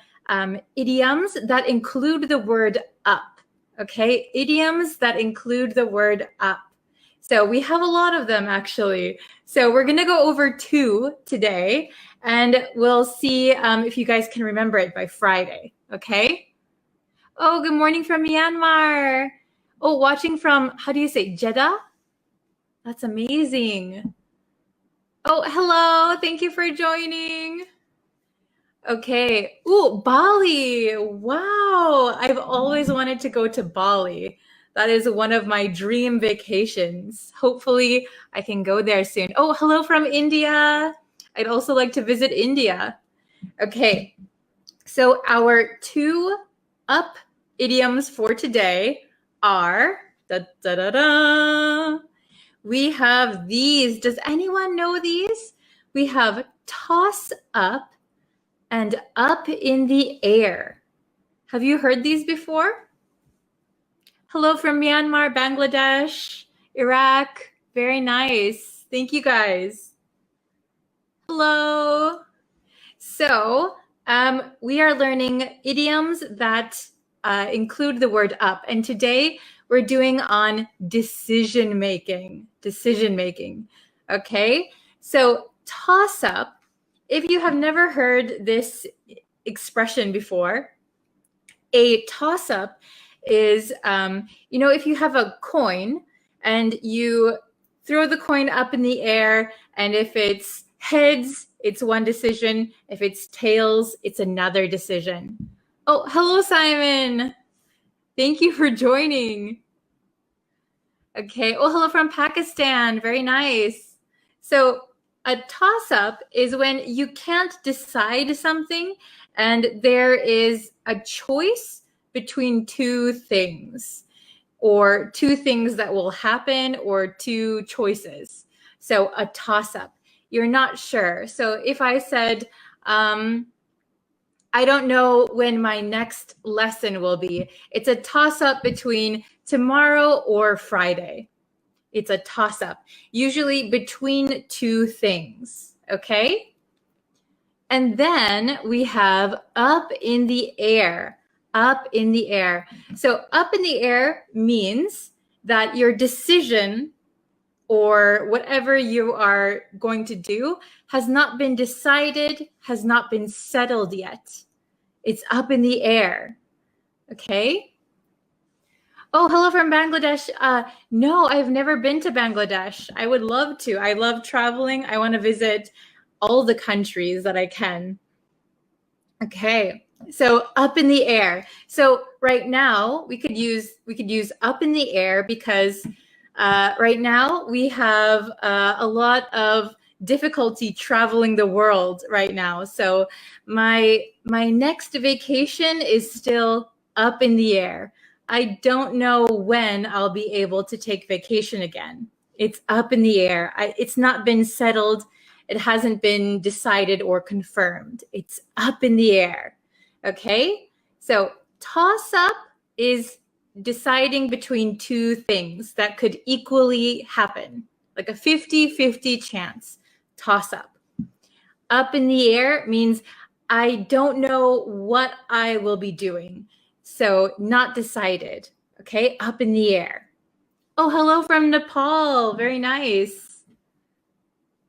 A: idioms that include the word up, okay? Idioms that include the word up. So we have a lot of them, actually. So we're going to go over 2 today, and we'll see if you guys can remember it by Friday, okay? Oh, good morning from Myanmar. Oh, watching from, how do you say, Jeddah? That's amazing. Oh, hello. Thank you for joining. Okay. Ooh, Bali. Wow. I've always wanted to go to Bali. That is one of my dream vacations. Hopefully, I can go there soon. Oh, hello from India. I'd also like to visit India. Okay. So, our two up idioms for today are da da da da. We have these. Does anyone know these? We have toss up and up in the air. Have you heard these before? Hello from Myanmar, Bangladesh, Iraq. Very nice. Thank you guys. Hello. So we are learning idioms that include the word up. And today we're doing on decision making. Decision making. Okay. So toss up. If you have never heard this expression before, a toss-up is, if you have a coin and you throw the coin up in the air, and if it's heads, it's one decision. If it's tails, it's another decision. Oh, hello, Simon. Thank you for joining. Okay. Oh, hello from Pakistan. Very nice. So a toss-up is when you can't decide something and there is a choice between two things, or two things that will happen, or two choices. So a toss-up, you're not sure. So if I said, I don't know when my next lesson will be, it's a toss-up between tomorrow or Friday. It's a toss-up, usually between two things, okay? And then we have up in the air, up in the air. So up in the air means that your decision or whatever you are going to do has not been decided, has not been settled yet. It's up in the air, okay? Oh, hello from Bangladesh. No, I've never been to Bangladesh. I would love to. I love traveling. I want to visit all the countries that I can. Okay, so up in the air. So right now we could use up in the air because right now we have a lot of difficulty traveling the world right now. So my next vacation is still up in the air. I don't know when I'll be able to take vacation again. It's up in the air. It's not been settled. It hasn't been decided or confirmed. It's up in the air. Okay? So toss up is deciding between two things that could equally happen, like a 50-50 chance. Toss up. Up in the air means I don't know what I will be doing. So not decided, okay? Up in the air. Oh, hello from Nepal. Very nice.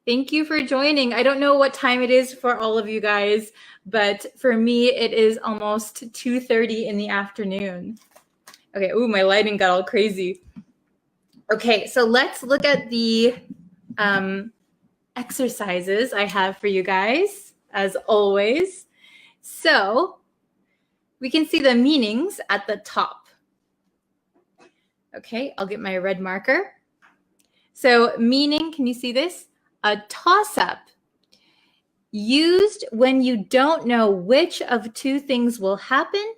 A: Thank you for joining. I don't know what time it is for all of you guys, but for me, it is almost 2:30 in the afternoon. Okay, ooh, my lighting got all crazy. Okay, so let's look at the exercises I have for you guys, as always. So we can see the meanings at the top. Okay, I'll get my red marker. So meaning, can you see this? A toss-up, used when you don't know which of two things will happen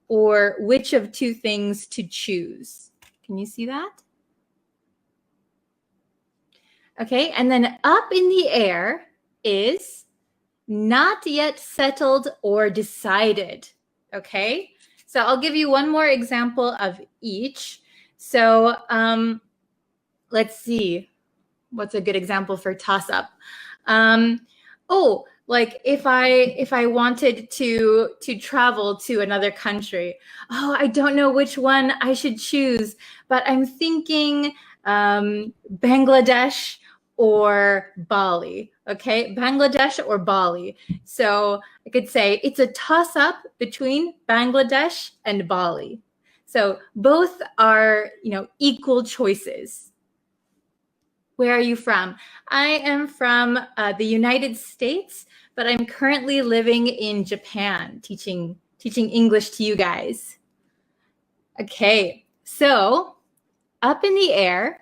A: or which of two things to choose. Can you see that? Okay, and then up in the air is not yet settled or decided. Okay, so I'll give you one more example of each. So let's see, what's a good example for toss up? Like if I wanted to travel to another country, I don't know which one I should choose, but I'm thinking Bangladesh or Bali. Okay, Bangladesh or Bali. So I could say it's a toss-up between Bangladesh and Bali. So both are, equal choices. Where are you from? I am from the United States, but I'm currently living in Japan, teaching English to you guys. Okay, so up in the air,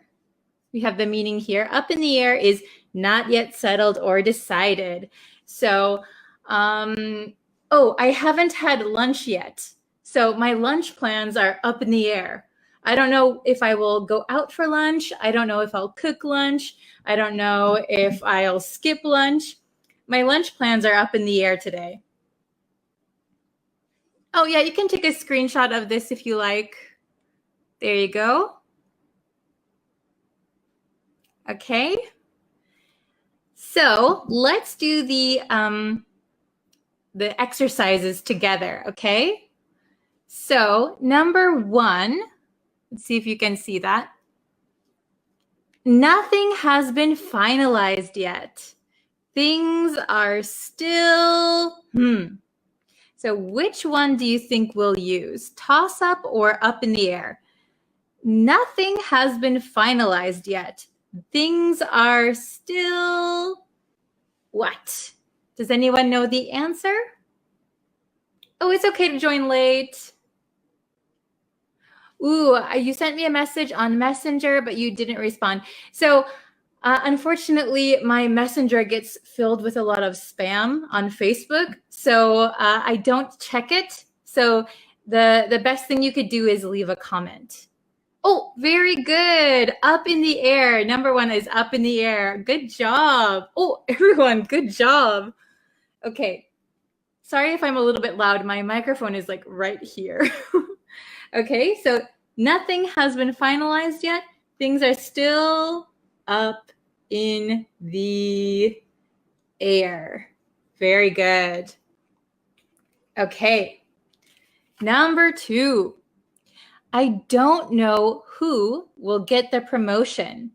A: we have the meaning here. Up in the air is not yet settled or decided. So, oh, I haven't had lunch yet. So my lunch plans are up in the air. I don't know if I will go out for lunch. I don't know if I'll cook lunch. I don't know if I'll skip lunch. My lunch plans are up in the air today. Oh yeah, you can take a screenshot of this if you like. There you go. Okay. So let's do the exercises together, okay? So number 1, let's see if you can see that. Nothing has been finalized yet. Things are still, So which one do you think we'll use? Toss up or up in the air? Nothing has been finalized yet. Things are still what? Does anyone know the answer? Oh, it's okay to join late. Ooh, you sent me a message on Messenger, but you didn't respond. So unfortunately, my Messenger gets filled with a lot of spam on Facebook. So I don't check it. So the best thing you could do is leave a comment. Oh, very good. Up in the air. Number 1 is up in the air. Good job. Oh, everyone, good job. Okay. Sorry if I'm a little bit loud. My microphone is like right here. Okay, so nothing has been finalized yet. Things are still up in the air. Very good. Okay. Number 2. I don't know who will get the promotion.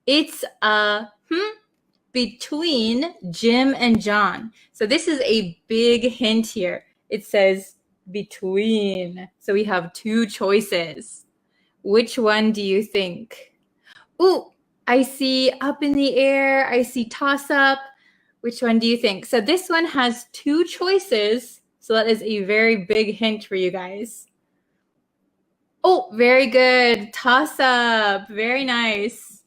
A: It's between Jim and John. So this is a big hint here. It says between. So we have 2 choices. Which one do you think? Ooh, I see up in the air. I see toss up. Which one do you think? So this one has 2 choices. So that is a very big hint for you guys. Oh, very good. Toss up. Very nice.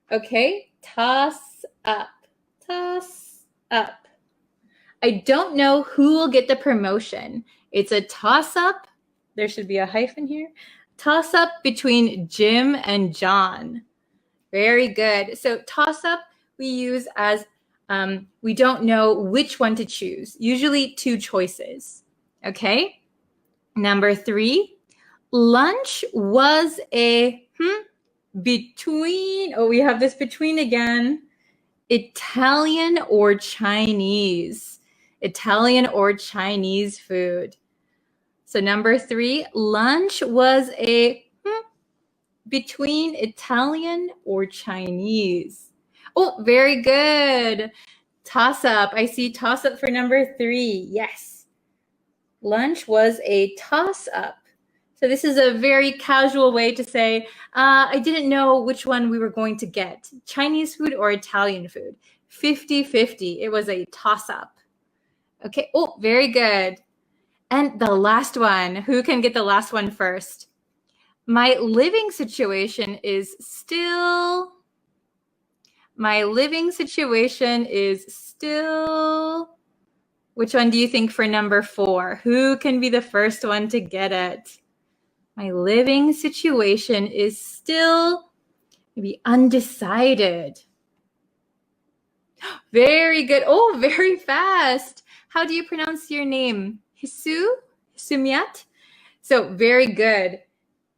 A: Okay, toss up. Toss up. I don't know who will get the promotion. It's a toss up. There should be a hyphen here. Toss up between Jim and John. Very good. So toss up we use as we don't know which one to choose. Usually 2 choices. Okay. Number 3. Lunch was a between. Oh, we have this between again. Italian or Chinese. Italian or Chinese food. So number 3, lunch was a between Italian or Chinese. Oh, very good. Toss up. I see toss up for number 3. Yes. Lunch was a toss up. So this is a very casual way to say, I didn't know which one we were going to get, Chinese food or Italian food. 50-50. It was a toss-up. Okay. Oh, very good. And the last one. Who can get the last one first? My living situation is still. My living situation is still. Which one do you think for number 4? Who can be the first one to get it? My living situation is still maybe undecided. Very good. Oh, very fast. How do you pronounce your name? Hisu? Hisumiat? So very good.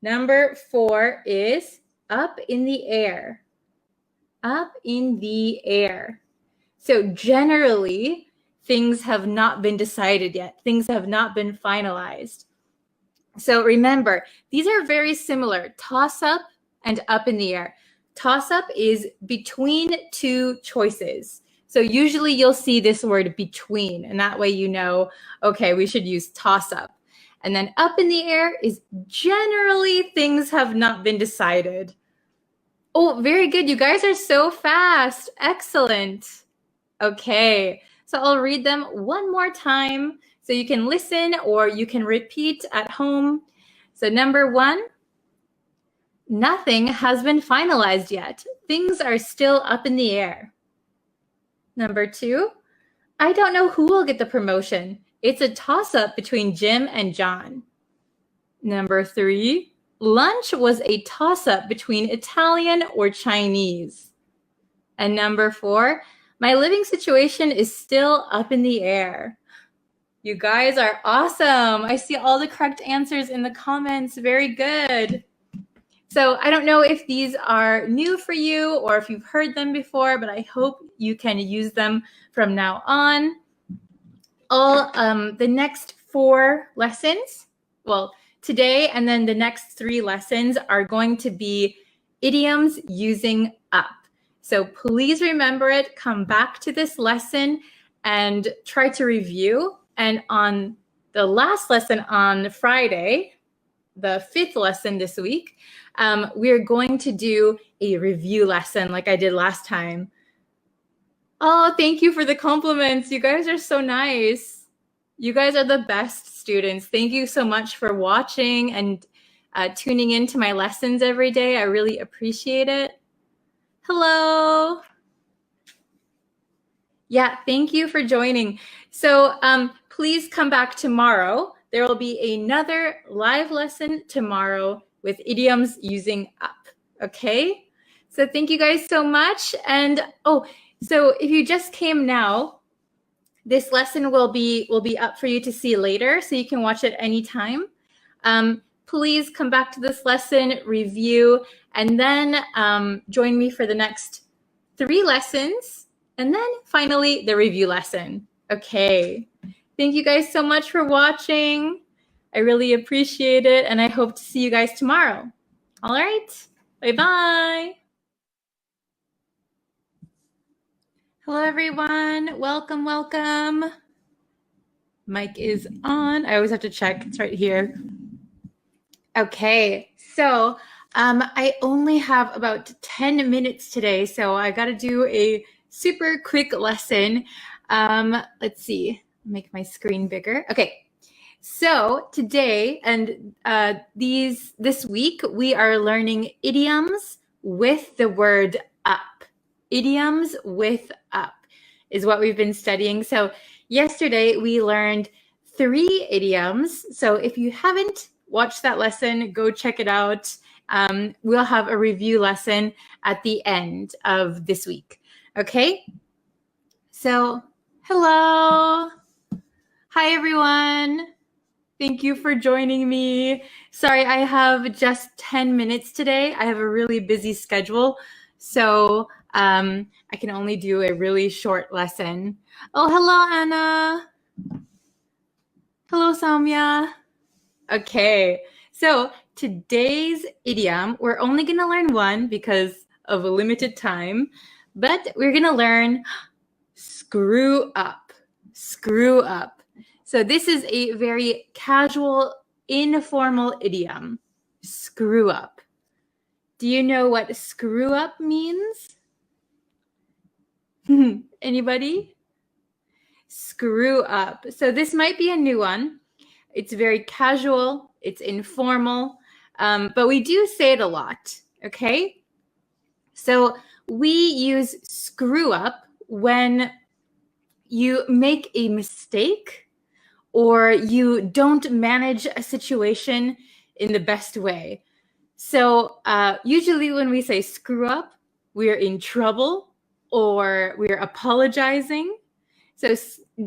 A: Number 4 is up in the air. Up in the air. So generally, things have not been decided yet. Things have not been finalized. So remember, these are very similar, toss up and up in the air. Toss up is between 2 choices. So usually you'll see this word between, and that way you know, okay, we should use toss up. And then up in the air is generally things have not been decided. Oh, very good. You guys are so fast. Excellent. Okay, so I'll read them one more time so you can listen or you can repeat at home. So number 1, nothing has been finalized yet. Things are still up in the air. Number 2, I don't know who will get the promotion. It's a toss-up between Jim and John. Number 3, lunch was a toss-up between Italian or Chinese. And number 4, my living situation is still up in the air. You guys are awesome. I see all the correct answers in the comments. Very good. So I don't know if these are new for you or if you've heard them before, but I hope you can use them from now on. All the next 4 lessons, well, today and then the next 3 lessons are going to be idioms using up. So please remember it, come back to this lesson and try to review. And on the last lesson on Friday, the 5th lesson this week, we're going to do a review lesson like I did last time. Oh, thank you for the compliments. You guys are so nice. You guys are the best students. Thank you so much for watching and tuning into my lessons every day. I really appreciate it. Hello. Yeah, thank you for joining. So please come back tomorrow. There will be another live lesson tomorrow with idioms using up. Okay? So thank you guys so much. And so if you just came now, this lesson will be up for you to see later, so you can watch it anytime. Please come back to this lesson, review, and then join me for the next 3 lessons, and then finally the review lesson. Okay. Thank you guys so much for watching. I really appreciate it, and I hope to see you guys tomorrow. All right. Bye-bye. Hello, everyone. Welcome, welcome. Mic is on. I always have to check. It's right here. Okay, so I only have about 10 minutes today, so I got to do a super quick lesson. Let's see, make my screen bigger. Okay, so today and this week, we are learning idioms with the word up. Idioms with up is what we've been studying. So yesterday, we learned 3 idioms. So if you haven't watched that lesson, go check it out. We'll have a review lesson at the end of this week. Okay? So, hello. Hi, everyone. Thank you for joining me. Sorry, I have just 10 minutes today. I have a really busy schedule, so I can only do a really short lesson. Oh, hello, Anna. Hello, Samya. Okay, so today's idiom, we're only going to learn one because of a limited time, but we're going to learn screw up. Screw up. So this is a very casual, informal idiom. Screw up. Do you know what screw up means? Anybody? Screw up. So this might be a new one. It's very casual, it's informal, but we do say it a lot, okay? So we use screw up when you make a mistake or you don't manage a situation in the best way. So usually when we say screw up, we're in trouble or we're apologizing. So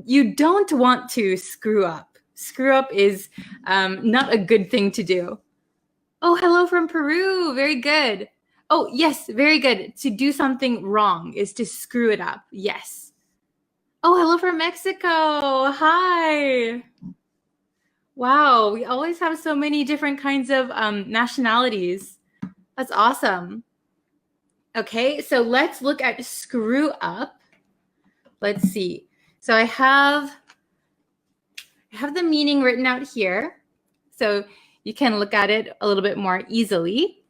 A: you don't want to screw up. Screw up is not a good thing to do. Oh, hello from Peru. Very good. Oh, yes, very good. To do something wrong is to screw it up. Yes. Oh, hello from Mexico. Hi. Wow, we always have so many different kinds of nationalities. That's awesome. Okay, so let's look at screw up. Let's see. So I have the meaning written out here, so you can look at it a little bit more easily.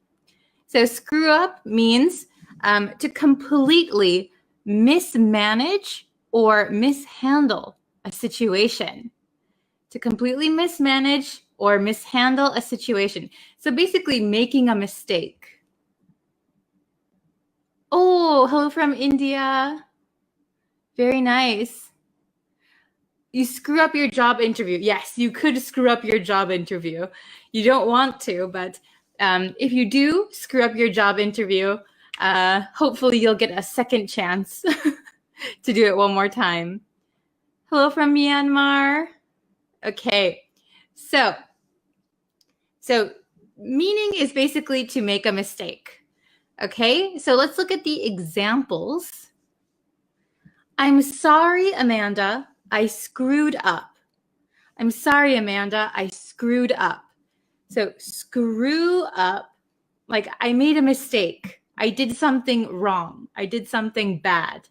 A: So screw up means to completely mismanage or mishandle a situation. To completely mismanage or mishandle a situation. So basically making a mistake. Oh, hello from India. Very nice. You screw up your job interview. Yes, you could screw up your job interview. You don't want to, but if you do screw up your job interview, hopefully you'll get a second chance to do it one more time. Hello from Myanmar. Okay, so meaning is basically to make a mistake. Okay, so let's look at the examples. I'm sorry, Amanda, I screwed up. I'm sorry, Amanda, I screwed up. So screw up, like I made a mistake. I did something wrong. I did something bad.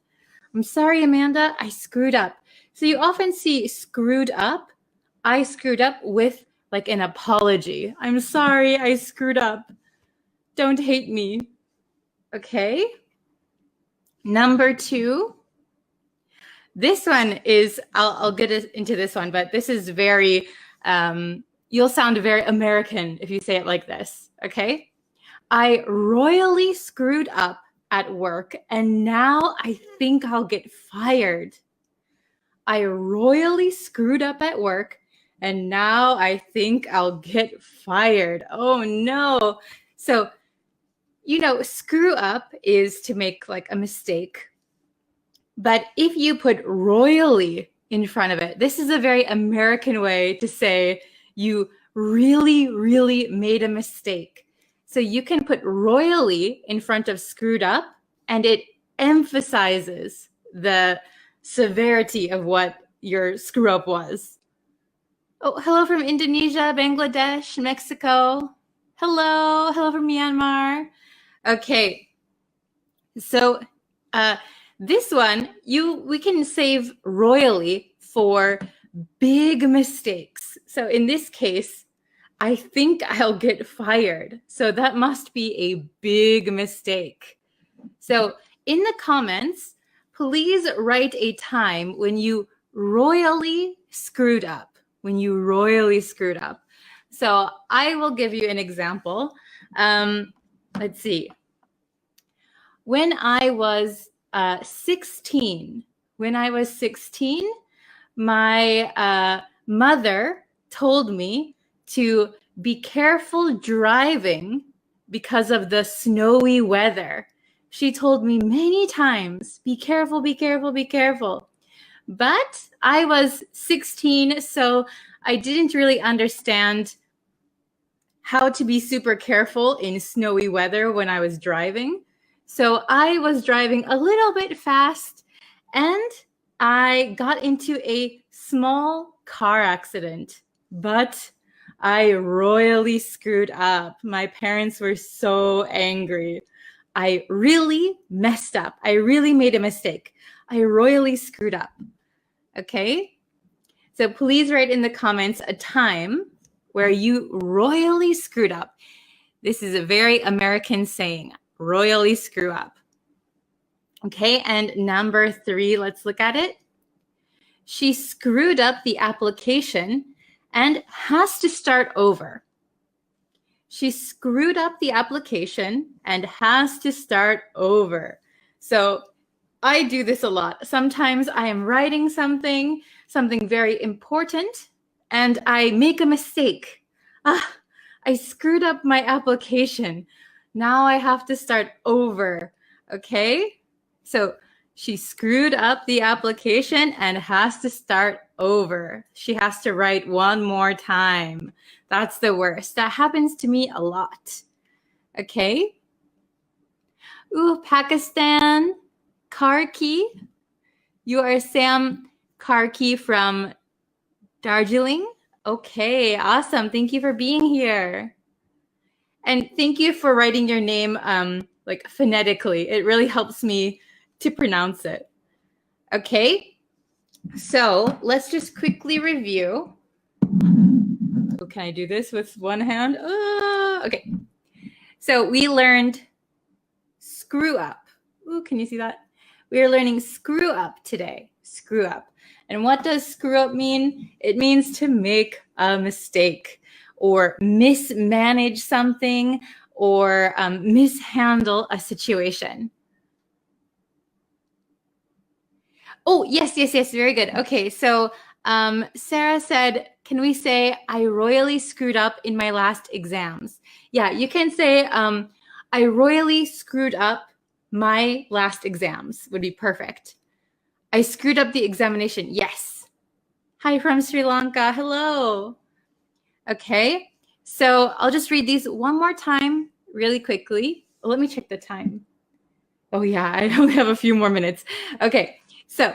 A: I'm sorry, Amanda, I screwed up. So you often see screwed up, I screwed up with like an apology. I'm sorry, I screwed up. Don't hate me. Okay. Number 2. This one is, I'll get into this one, but this is very, you'll sound very American if you say it like this. Okay. I royally screwed up at work and now I think I'll get fired. I royally screwed up at work and now I think I'll get fired. Oh no. So, screw up is to make like a mistake. But if you put royally in front of it, this is a very American way to say you really, really made a mistake. So you can put royally in front of screwed up and it emphasizes the severity of what your screw up was. Oh, hello from Indonesia, Bangladesh, Mexico. Hello from Myanmar. Okay, so this one, we can save royally for big mistakes. So in this case, I think I'll get fired. So that must be a big mistake. So in the comments, please write a time when you royally screwed up. So I will give you an example. Let's see. When I was 16, my mother told me to be careful driving because of the snowy weather. She told me many times, be careful, be careful, be careful. But I was 16, so I didn't really understand how to be super careful in snowy weather when I was driving. So I was driving a little bit fast and I got into a small car accident, but I royally screwed up. My parents were so angry. I really messed up. I really made a mistake. I royally screwed up. Okay? So please write in the comments a time where you royally screwed up. This is a very American saying, royally screw up. Okay, and number 3, let's look at it. She screwed up the application and has to start over. She screwed up the application and has to start over. So I do this a lot. Sometimes I am writing something very important, and I make a mistake. I screwed up my application. Now I have to start over. Okay? So she screwed up the application and has to start over. She has to write one more time. That's the worst. That happens to me a lot. Okay? Ooh, Pakistan, Karki. You are Sam Karki from Darjeeling. Okay, awesome. Thank you for being here. And thank you for writing your name like phonetically. It really helps me to pronounce it. Okay, so let's just quickly review. Oh, can I do this with one hand? Okay. So we learned screw up. Ooh, can you see that? We are learning screw up today. Screw up. And what does screw up mean? It means to make a mistake or mismanage something or mishandle a situation. Oh, yes. Very good. Okay, so Sarah said, can we say, I royally screwed up in my last exams? Yeah, you can say, I royally screwed up my last exams would be perfect. I screwed up the examination. Yes. Hi from Sri Lanka. Hello. Okay, so I'll just read these one more time really quickly. Let me check the time. Oh yeah, I only have a few more minutes. Okay, so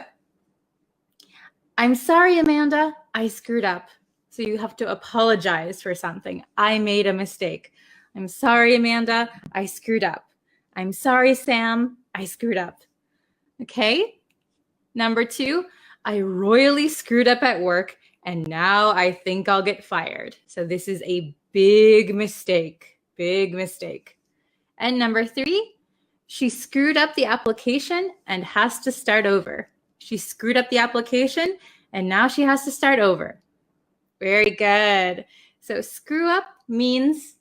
A: I'm sorry, Amanda, I screwed up. So you have to apologize for something. I made a mistake. I'm sorry, Amanda, I screwed up. I'm sorry, Sam, I screwed up. Okay, number 2, I royally screwed up at work and now I think I'll get fired. So this is a big mistake, big mistake. And number 3, she screwed up the application and has to start over. She screwed up the application and now she has to start over. Very good. So screw up means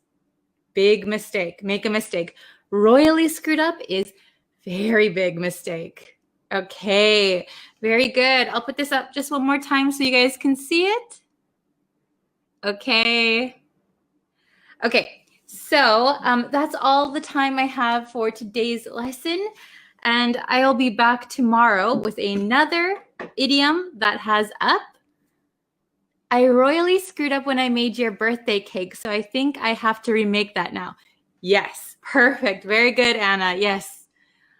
A: big mistake, make a mistake. Royally screwed up is very big mistake. Okay, very good. I'll put this up just one more time so you guys can see it. Okay. Okay, so that's all the time I have for today's lesson. And I'll be back tomorrow with another idiom that has up. I royally screwed up when I made your birthday cake, so I think I have to remake that now. Yes, perfect. Very good, Anna. Yes.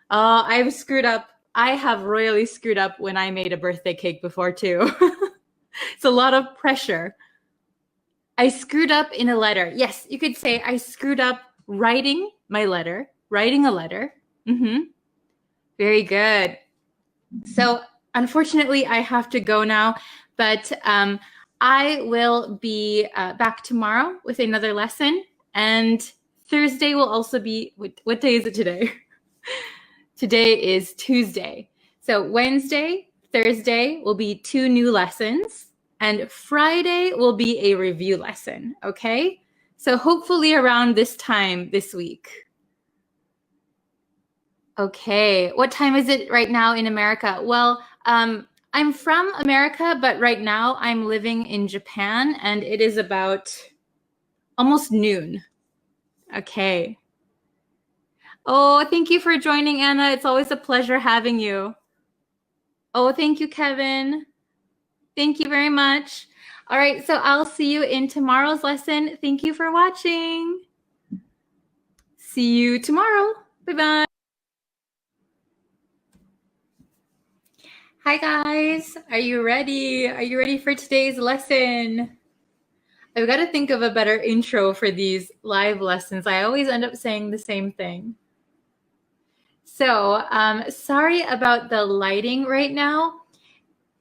A: I've screwed up. I have royally screwed up when I made a birthday cake before too. It's a lot of pressure. I screwed up in a letter. Yes, you could say I screwed up writing my letter, writing a letter. Very good. So unfortunately, I have to go now, but I will be back tomorrow with another lesson. And Thursday will also be, what day is it today? Today is Tuesday. So Wednesday, Thursday will be 2 new lessons. And Friday will be a review lesson, okay? So hopefully around this time this week. Okay, what time is it right now in America? Well, I'm from America, but right now I'm living in Japan and it is about almost noon. Okay. Oh, thank you for joining, Anna. It's always a pleasure having you. Oh, thank you, Kevin. Thank you very much. All right, so I'll see you in tomorrow's lesson. Thank you for watching. See you tomorrow. Bye-bye. Hi, guys. Are you ready? Are you ready for today's lesson? I've got to think of a better intro for these live lessons. I always end up saying the same thing. So, sorry about the lighting right now.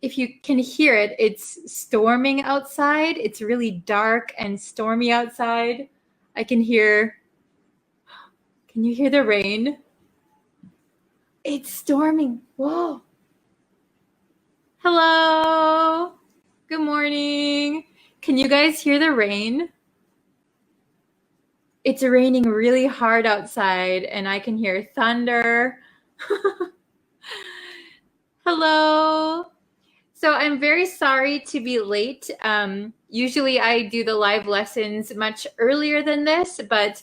A: If you can hear it, it's storming outside. It's really dark and stormy outside. I can hear you hear the rain? It's storming. Whoa. Hello. Good morning. Can you guys hear the rain? It's raining really hard outside and I can hear thunder. Hello. So I'm very sorry to be late. Usually I do the live lessons much earlier than this, but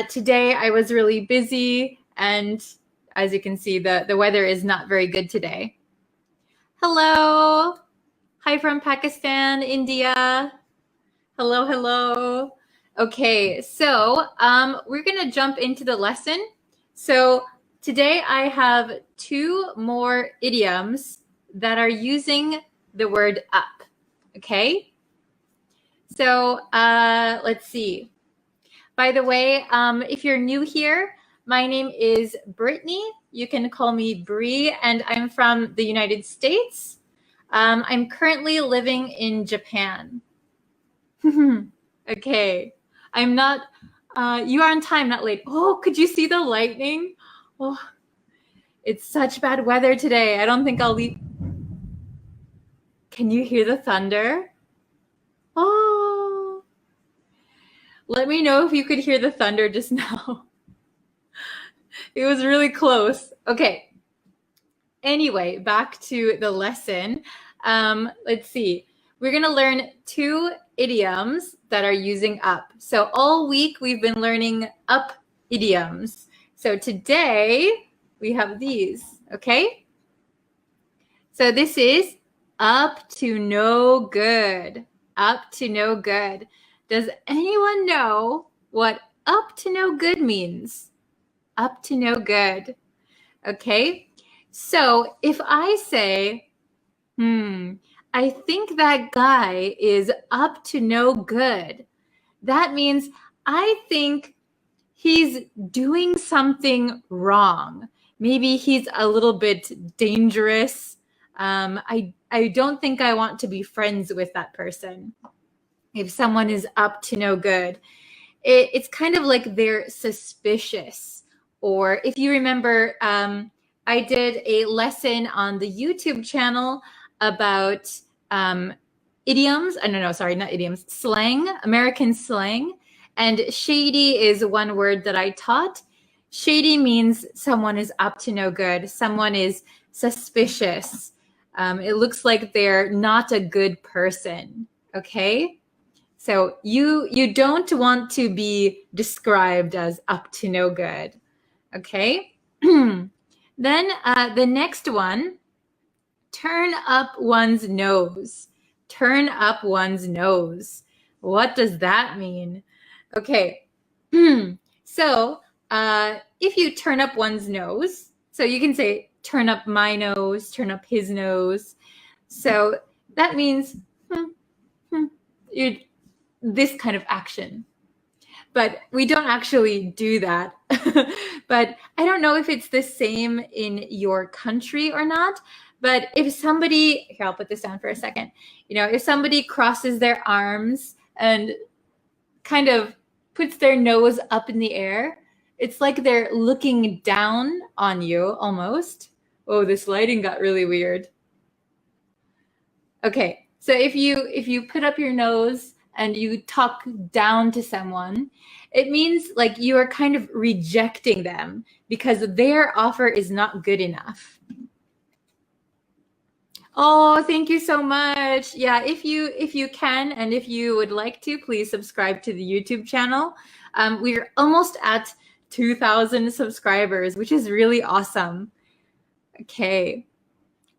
A: today I was really busy and as you can see, the weather is not very good today. Hello. Hi from Pakistan, India. Hello, hello. Okay, so we're gonna jump into the lesson. So today I have 2 more idioms that are using the word up, okay? So let's see. By the way, if you're new here, my name is Brittany. You can call me Bree, and I'm from the United States. I'm currently living in Japan. Okay, I'm not You are on time, not late. Oh, could you see the lightning? Oh, it's such bad weather today. I don't think I'll leave. Can you hear the thunder? Oh, let me know if you could hear the thunder just now. It was really close. Okay. Anyway, back to the lesson. Let's see. We're going to learn 2 idioms that are using up. So all week we've been learning up idioms. So today we have these, okay? So this is up to no good. Up to no good. Does anyone know what up to no good means? Up to no good. Okay? So if I say, I think that guy is up to no good, that means I think he's doing something wrong. Maybe he's a little bit dangerous. I don't think I want to be friends with that person. If someone is up to no good, it's kind of like they're suspicious. Or if you remember, I did a lesson on the YouTube channel about idioms. Not idioms, slang, American slang. And shady is one word that I taught. Shady means someone is up to no good. Someone is suspicious. It looks like they're not a good person. Okay? So you don't want to be described as up to no good. Okay? Then the next one, turn up one's nose. Turn up one's nose. What does that mean? Okay. So if you turn up one's nose, so you can say, turn up my nose, turn up his nose. So that means this kind of action. But we don't actually do that. But I don't know if it's the same in your country or not. But if somebody, here, I'll put this down for a second. If somebody crosses their arms and kind of puts their nose up in the air, it's like they're looking down on you almost. Oh, this lighting got really weird. Okay, so if you put up your nose and you talk down to someone, it means like you are kind of rejecting them because their offer is not good enough. Oh, thank you so much. Yeah, if you can and if you would like to, please subscribe to the YouTube channel. We're almost at 2,000 subscribers, which is really awesome. Okay.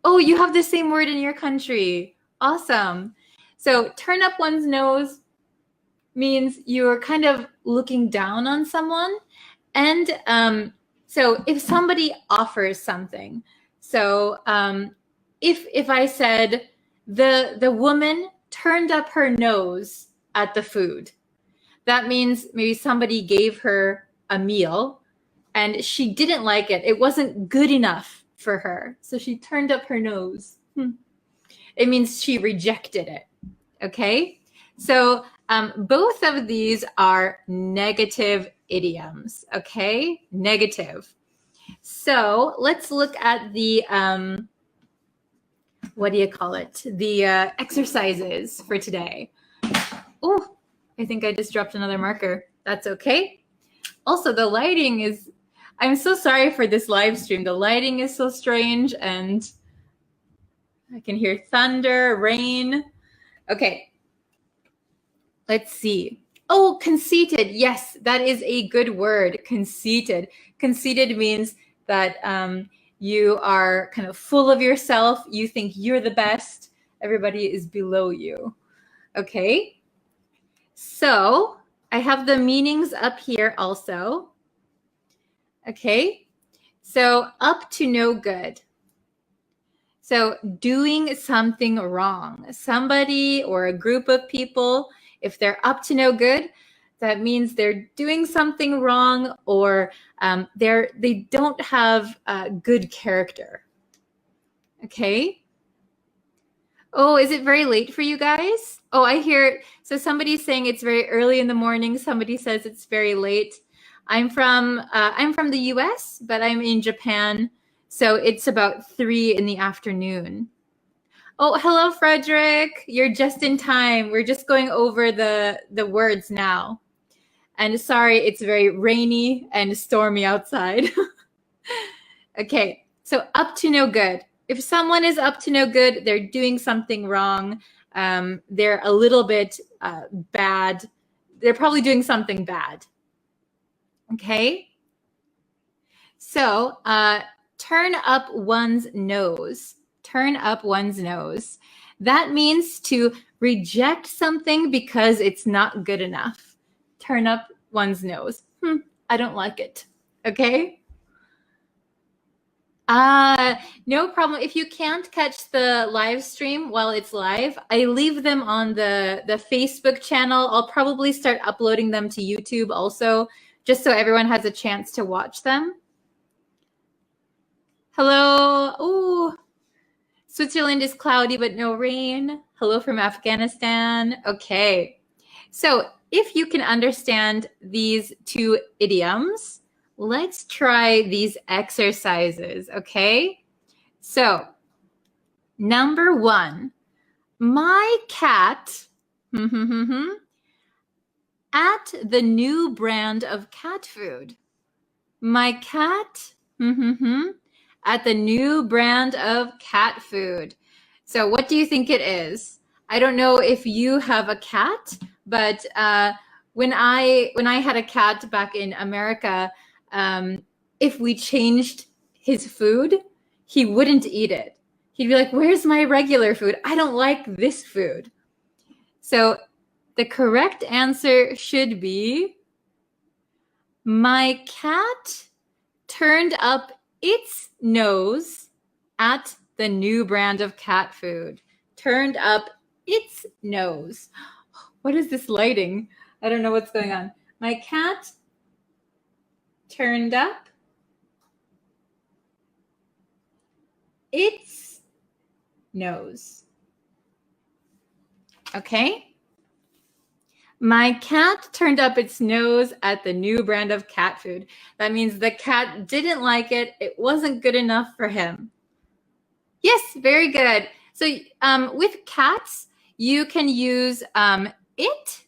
A: Oh, you have the same word in your country. Awesome. So turn up one's nose means you're kind of looking down on someone. And so if somebody offers something, so if I said the woman turned up her nose at the food, that means maybe somebody gave her a meal and she didn't like it. It wasn't good enough for her. So she turned up her nose. It means she rejected it. Okay? So both of these are negative idioms. Okay? Negative. So let's look at the, what do you call it? The exercises for today. Oh, I think I just dropped another marker. That's okay. Also, the lighting is, I'm so sorry for this live stream. The lighting is so strange and I can hear thunder, rain. Okay. Let's see. Oh, conceited. Yes, that is a good word. Conceited. Conceited means that you are kind of full of yourself. You think you're the best. Everybody is below you. Okay. So I have the meanings up here also. Okay. So up to no good. So doing something wrong. Somebody or a group of people, if they're up to no good, that means they're doing something wrong or they don't have good character. Okay. Oh, is it very late for you guys? Oh, I hear. So somebody's saying it's very early in the morning. Somebody says it's very late. I'm from the US, but I'm in Japan. So it's about 3 in the afternoon. Oh, hello, Frederick. You're just in time. We're just going over the words now. And sorry, it's very rainy and stormy outside. Okay, so up to no good. If someone is up to no good, they're doing something wrong. They're a little bit bad. They're probably doing something bad. Okay? So turn up one's nose. Turn up one's nose. That means to reject something because it's not good enough. Turn up one's nose. I don't like it. Okay? No problem. If you can't catch the live stream while it's live, I leave them on the Facebook channel. I'll probably start uploading them to YouTube also, just so everyone has a chance to watch them. Hello. Ooh. Switzerland is cloudy but no rain. Hello from Afghanistan. Okay. So if you can understand these 2 idioms, let's try these exercises, okay? So, number 1, my cat at the new brand of cat food. My cat at the new brand of cat food. So what do you think it is? I don't know if you have a cat, but when I had a cat back in America, if we changed his food, he wouldn't eat it. He'd be like, where's my regular food? I don't like this food. So the correct answer should be, my cat turned up its nose at the new brand of cat food. Turned up its nose. What is this lighting? I don't know what's going on. My cat turned up its nose. Okay? My cat turned up its nose at the new brand of cat food. That means the cat didn't like it. It wasn't good enough for him. Yes, very good. So with cats, you can use it,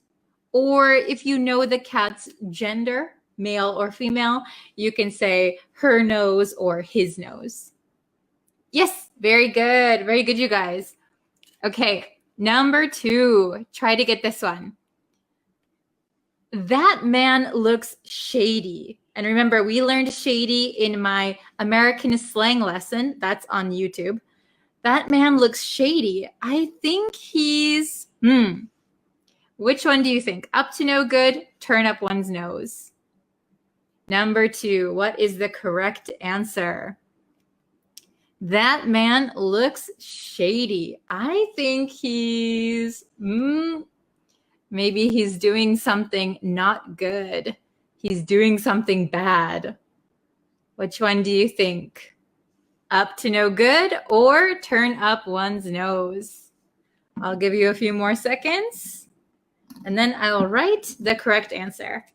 A: or if you know the cat's gender, male or female, you can say her nose or his nose. Yes, very good. Very good, you guys. Okay, number 2. Try to get this one. That man looks shady. And remember, we learned shady in my American slang lesson. That's on YouTube. That man looks shady. I think he's, which one do you think? Up to no good, turn up one's nose. Number 2, what is the correct answer? That man looks shady. I think he's, maybe he's doing something not good. He's doing something bad. Which one do you think? Up to no good or turn up one's nose? I'll give you a few more seconds and then I'll write the correct answer.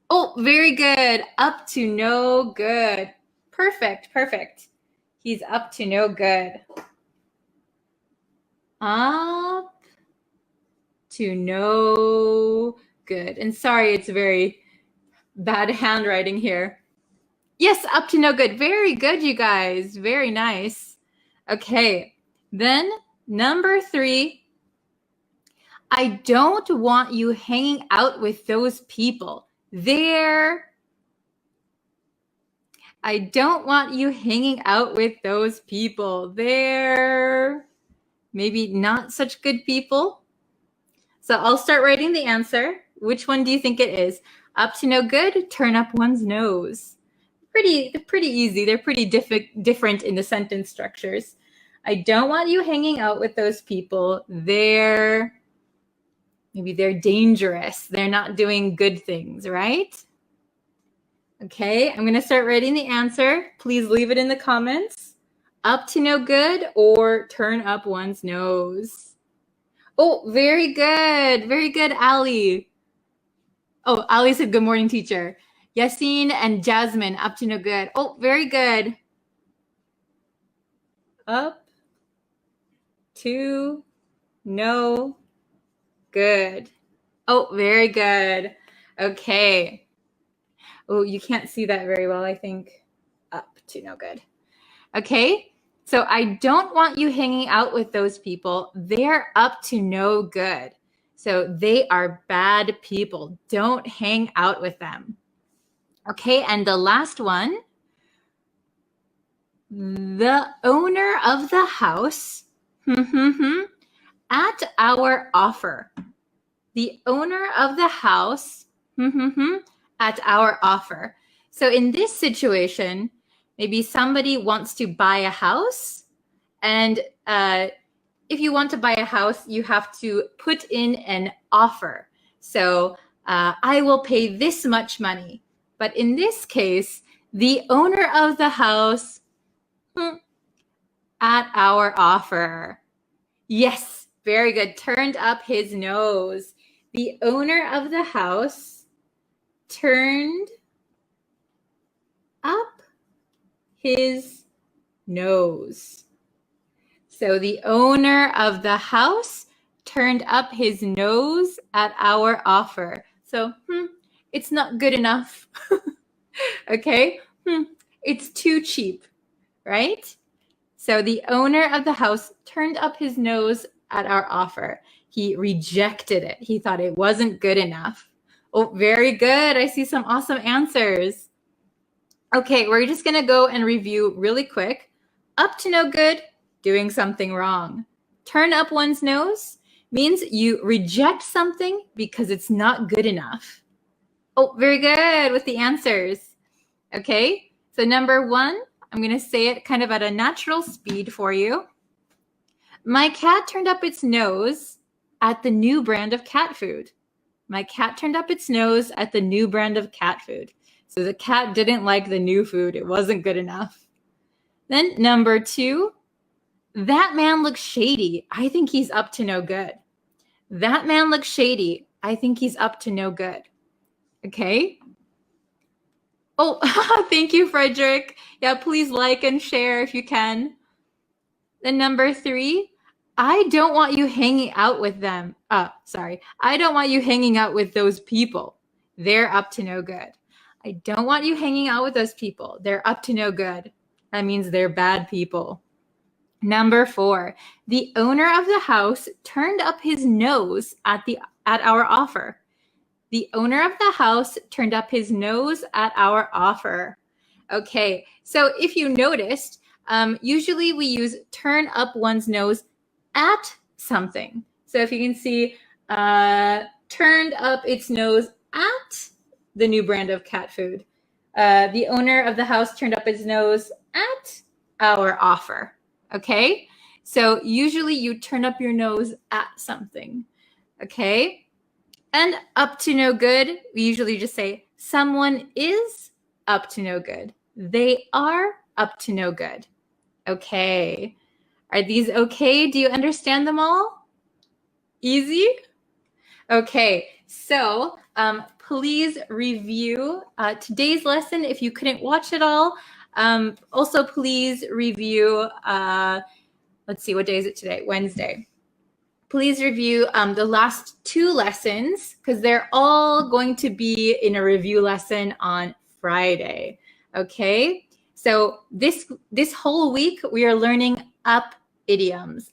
A: Oh, very good. Up to no good. Perfect, perfect. He's up to no good. Up to no good. And sorry, it's very bad handwriting here. Yes, up to no good. Very good, you guys. Very nice. Okay, then number 3. I don't want you hanging out with those people. I don't want you hanging out with those people. They're maybe not such good people. So I'll start writing the answer. Which one do you think it is? Up to no good, turn up one's nose. Pretty easy. They're pretty different in the sentence structures. I don't want you hanging out with those people. Maybe they're dangerous. They're not doing good things, right? Okay, I'm going to start writing the answer. Please leave it in the comments. up to no good or turn up one's nose? Oh, very good. Very good, Ali. Oh, Ali said good morning, teacher. Yassine and Jasmine, up to no good. Oh, very good. Up to no good. Oh, very good. Okay. Oh, you can't see that very well, I think. Up to no good. Okay. So I don't want you hanging out with those people. They're up to no good. So they are bad people. Don't hang out with them. Okay. And the last one, the owner of the house at our offer. The owner of the house at our offer. So in this situation, maybe somebody wants to buy a house, and if you want to buy a house, you have to put in an offer. So I will pay this much money. But in this case, the owner of the house at our offer. Yes, very good. Turned up his nose. The owner of the house turned up his nose. So the owner of the house turned up his nose at our offer. So it's not good enough. Okay? It's too cheap, right? So the owner of the house turned up his nose at our offer. He rejected it. He thought it wasn't good enough. Oh, very good. I see some awesome answers. Okay, we're just going to go and review really quick. Up to no good, doing something wrong. Turn up one's nose means you reject something because it's not good enough. Oh, very good with the answers. Okay, so number 1, I'm going to say it kind of at a natural speed for you. My cat turned up its nose at the new brand of cat food. My cat turned up its nose at the new brand of cat food. So the cat didn't like the new food. It wasn't good enough. Then number 2, that man looks shady. I think he's up to no good. That man looks shady. I think he's up to no good. Okay. Oh, thank you, Frederick. Yeah, please like and share if you can. Then number 3, I don't want you hanging out with them. I don't want you hanging out with those people. They're up to no good. I don't want you hanging out with those people. They're up to no good. That means they're bad people. Number 4, the owner of the house turned up his nose at our offer. The owner of the house turned up his nose at our offer. Okay, so if you noticed, usually we use turn up one's nose at something. So if you can see, turned up its nose at the new brand of cat food. The owner of the house turned up his nose at our offer. Okay, so usually you turn up your nose at something. Okay. And up to no good, we usually just say someone is up to no good. They are up to no good. Okay. Are these okay? Do you understand them all? Easy? Okay. So please review today's lesson if you couldn't watch it all. Also, please review, let's see, what day is it today? Wednesday. Please review the last 2 lessons because they're all going to be in a review lesson on Friday. Okay, so this whole week we are learning up idioms.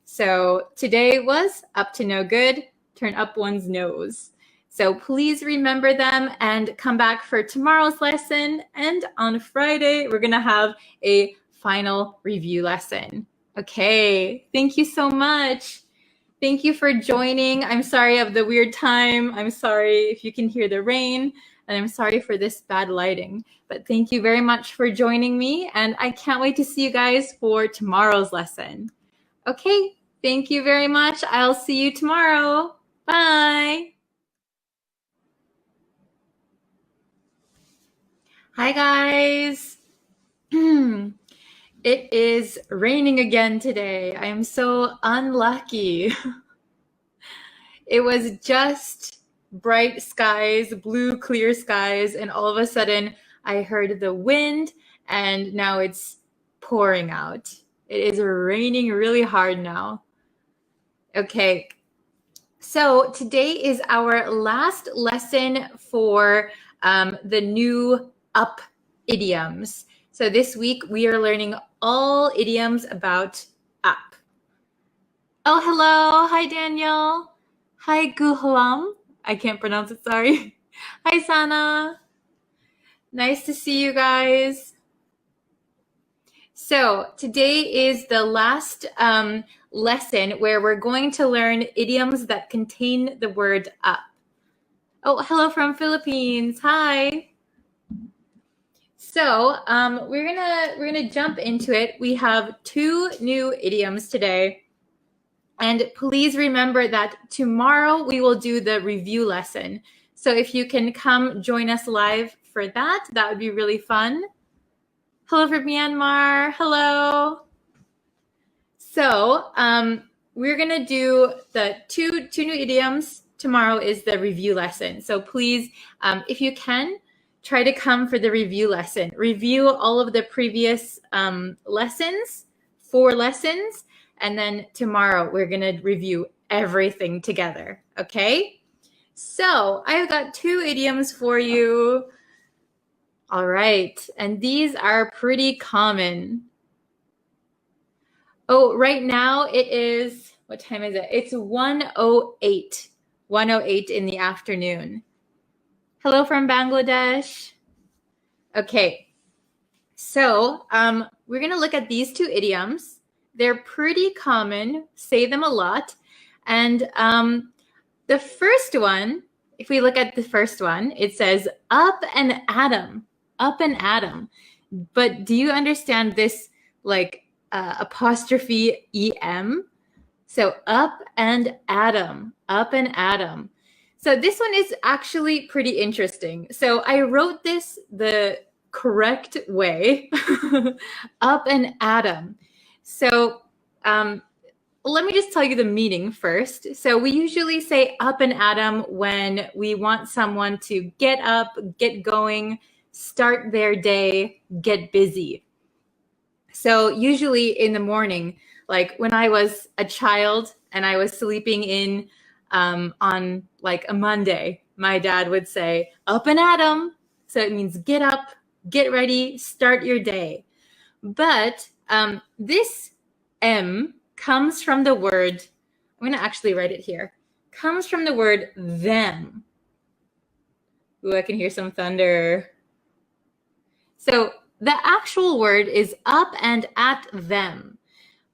A: So today was up to no good, turn up one's nose. So please remember them and come back for tomorrow's lesson. And on Friday, we're going to have a final review lesson. Okay, thank you so much. Thank you for joining. I'm sorry of the weird time. I'm sorry if you can hear the rain, and I'm sorry for this bad lighting. But thank you very much for joining me, and I can't wait to see you guys for tomorrow's lesson. Okay, thank you very much. I'll see you tomorrow. Bye. Hi, guys. It is raining again today. I am so unlucky. It was just bright skies, blue, clear skies, and all of a sudden I heard the wind and now it's pouring out. It is raining really hard now. Okay, so today is our last lesson for the new up idioms. So this week we are learning all idioms about up. Oh, hello. Hi, Daniel. Hi, Guhalam. I can't pronounce it, sorry. Hi, Sana. Nice to see you guys. So today is the last lesson where we're going to learn idioms that contain the word up. Oh, hello from Philippines. Hi. So we're gonna jump into it. We have 2 new idioms today. And please remember that tomorrow we will do the review lesson. So if you can come join us live for that, that would be really fun. Hello from Myanmar. Hello. So we're going to do the two new idioms. Tomorrow is the review lesson. So please, if you can, try to come for the review lesson. Review all of the previous lessons, 4 lessons. And then tomorrow we're going to review everything together, okay? So I've got 2 idioms for you. All right, and these are pretty common. Oh, right now it is, what time is it? It's 1:08 in the afternoon. Hello from Bangladesh. Okay, so we're going to look at these 2 idioms. They're pretty common, say them a lot. And the first one, if we look at the first one, it says up and atom, up and atom. But do you understand this like apostrophe EM? So up and atom, up and atom. So this one is actually pretty interesting. So I wrote this the correct way, up and atom. So let me just tell you the meaning first. So we usually say up and atom when we want someone to get up, get going, start their day, get busy. So usually in the morning, like when I was a child and I was sleeping in on like a Monday, my dad would say, up and atom. So it means get up, get ready, start your day. But this M comes from the word, I'm going to actually write it here, comes from the word them. Ooh, I can hear some thunder. So the actual word is up and at them,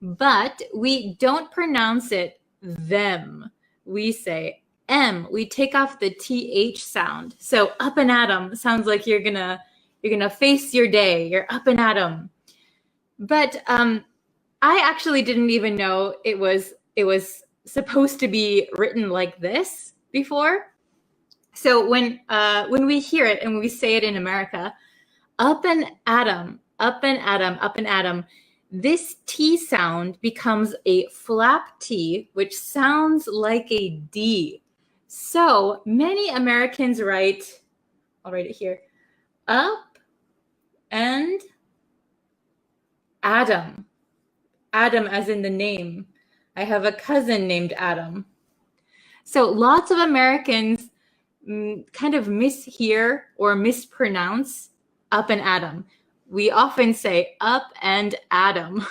A: but we don't pronounce it them. We say M. We take off the TH sound. So up and at 'em sounds like you're gonna face your day. You're up and at 'em. But I actually didn't even know it was supposed to be written like this before. So when we hear it and when we say it in America, up and atom, up and atom, up and atom, this T sound becomes a flap T, which sounds like a D. So many Americans write, I'll write it here, up and Adam. Adam as in the name. I have a cousin named Adam. So lots of Americans kind of mishear or mispronounce up and atom. We often say up and atom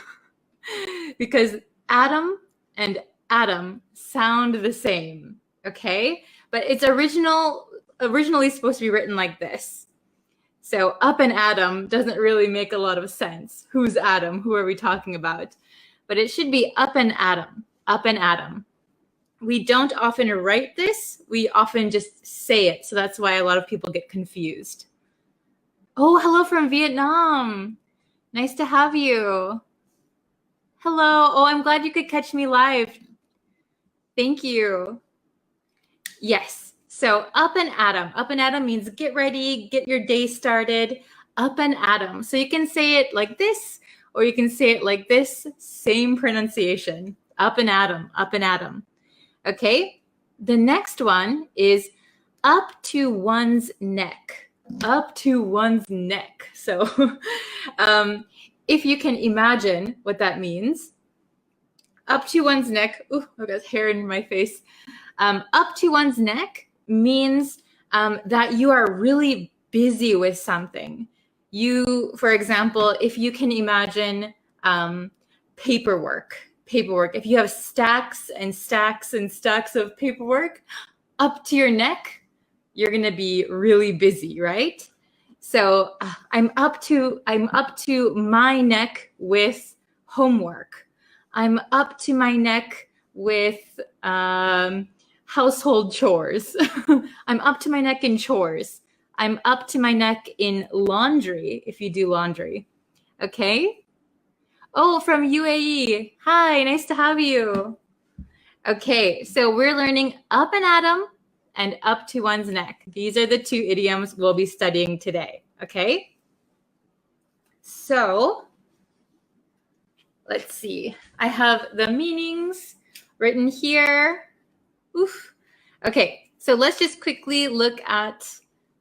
A: because atom and atom sound the same, okay? But it's originally supposed to be written like this. So up and atom doesn't really make a lot of sense. Who's Adam? Who are we talking about? But it should be up and atom, up and atom. We don't often write this. We often just say it. So that's why a lot of people get confused. Oh, hello from Vietnam. Nice to have you. Hello. Oh, I'm glad you could catch me live. Thank you. Yes. So up and atom. Up and atom means get ready, get your day started. Up and atom. So you can say it like this, or you can say it like this, same pronunciation. Up and at 'em, up and at 'em. Okay, the next one is up to one's neck. Up to one's neck. So if you can imagine what that means, up to one's neck. Ooh, I've got hair in my face. Up to one's neck means that you are really busy with something. You, for example, if you can imagine paperwork, if you have stacks and stacks and stacks of paperwork up to your neck, you're going to be really busy, right? So I'm up to my neck with homework. I'm up to my neck with household chores. I'm up to my neck in chores. I'm up to my neck in laundry, if you do laundry. Okay? Oh, from UAE. Hi, nice to have you. Okay, so we're learning up and at 'em and up to one's neck. These are the two idioms we'll be studying today, okay? So, let's see. I have the meanings written here. Oof. Okay, so let's just quickly look at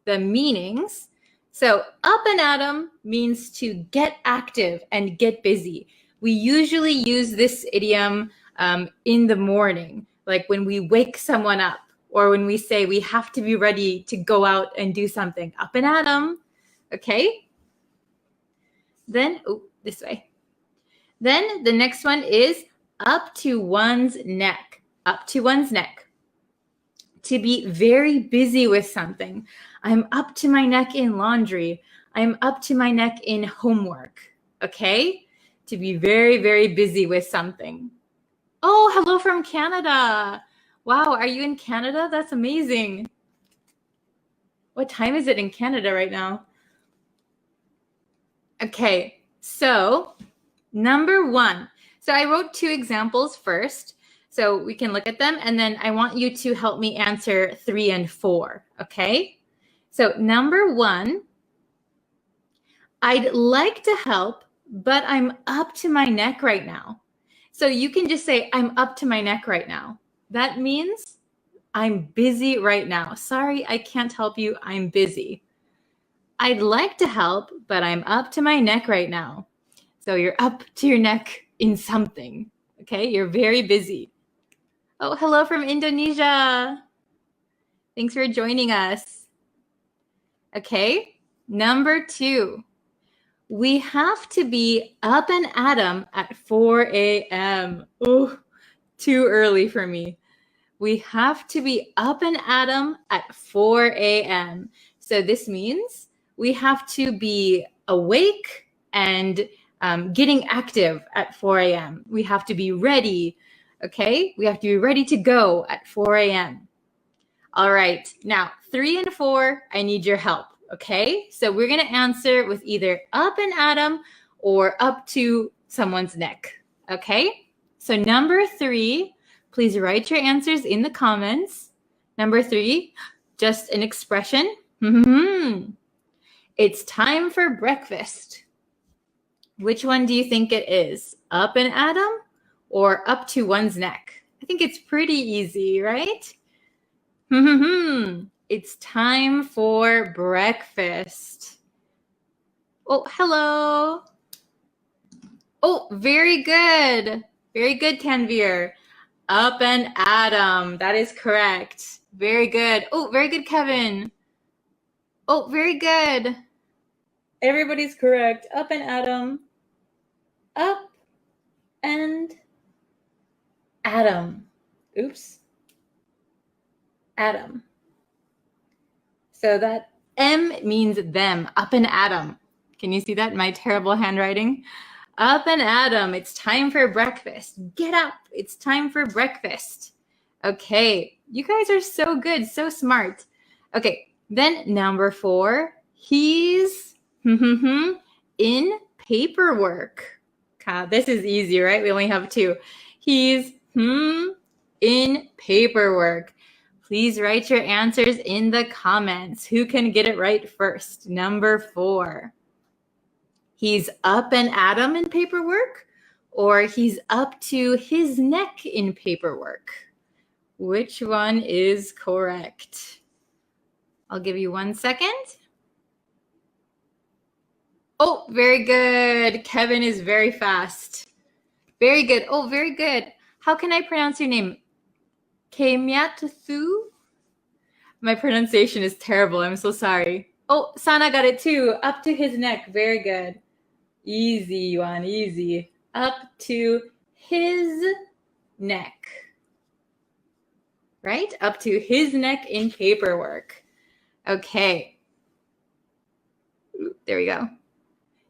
A: the meanings. So up and at 'em means to get active and get busy. We usually use this idiom in the morning, like when we wake someone up or when we say we have to be ready to go out and do something. Up and at 'em, okay? Then, this way. Then the next one is up to one's neck. Up to one's neck. To be very busy with something. I'm up to my neck in laundry. I'm up to my neck in homework. Okay? To be very, very busy with something. Oh, hello from Canada. Wow, are you in Canada? That's amazing. What time is it in Canada right now? Okay, so number one. So I wrote two examples first, so we can look at them, and then I want you to help me answer 3 and 4, okay? So number one, I'd like to help, but I'm up to my neck right now. So you can just say, I'm up to my neck right now. That means I'm busy right now. Sorry, I can't help you. I'm busy. I'd like to help, but I'm up to my neck right now. So you're up to your neck in something, okay? You're very busy. Oh, hello from Indonesia. Thanks for joining us. Okay, number 2. We have to be up and at 'em at 4 a.m. Oh, too early for me. We have to be up and at 'em at 4 a.m. So this means we have to be awake and getting active at 4 a.m. We have to be ready, okay? We have to be ready to go at 4 a.m. All right, now 3 and 4, I need your help, okay? So we're gonna answer with either up and at 'em or up to someone's neck, okay? So number 3, please write your answers in the comments. Number 3, just an expression. It's time for breakfast. Which one do you think it is? Up and at 'em or up to one's neck? I think it's pretty easy, right? It's time for breakfast. Oh, hello. Oh, very good. Very good, Tanvir. Up and at 'em. That is correct. Very good. Oh, very good, Kevin. Oh, very good. Everybody's correct. Up and at 'em. Up and at 'em. Oops. At 'em. So that M means them. Up and at 'em. Can you see that in my terrible handwriting? Up and at 'em. It's time for breakfast. Get up. It's time for breakfast. Okay. You guys are so good. So smart. Okay. Then number 4. He's in paperwork. This is easy, right? We only have 2. He's in paperwork. Please write your answers in the comments. Who can get it right first? Number 4. He's up and at 'em in paperwork, or he's up to his neck in paperwork. Which one is correct? I'll give you 1 second. Oh, very good. Kevin is very fast. Very good. Oh, very good. How can I pronounce your name? Kemiatsu? My pronunciation is terrible. I'm so sorry. Oh, Sana got it too. Up to his neck. Very good. Easy one, easy. Up to his neck. Right? Up to his neck in paperwork. Okay. There we go.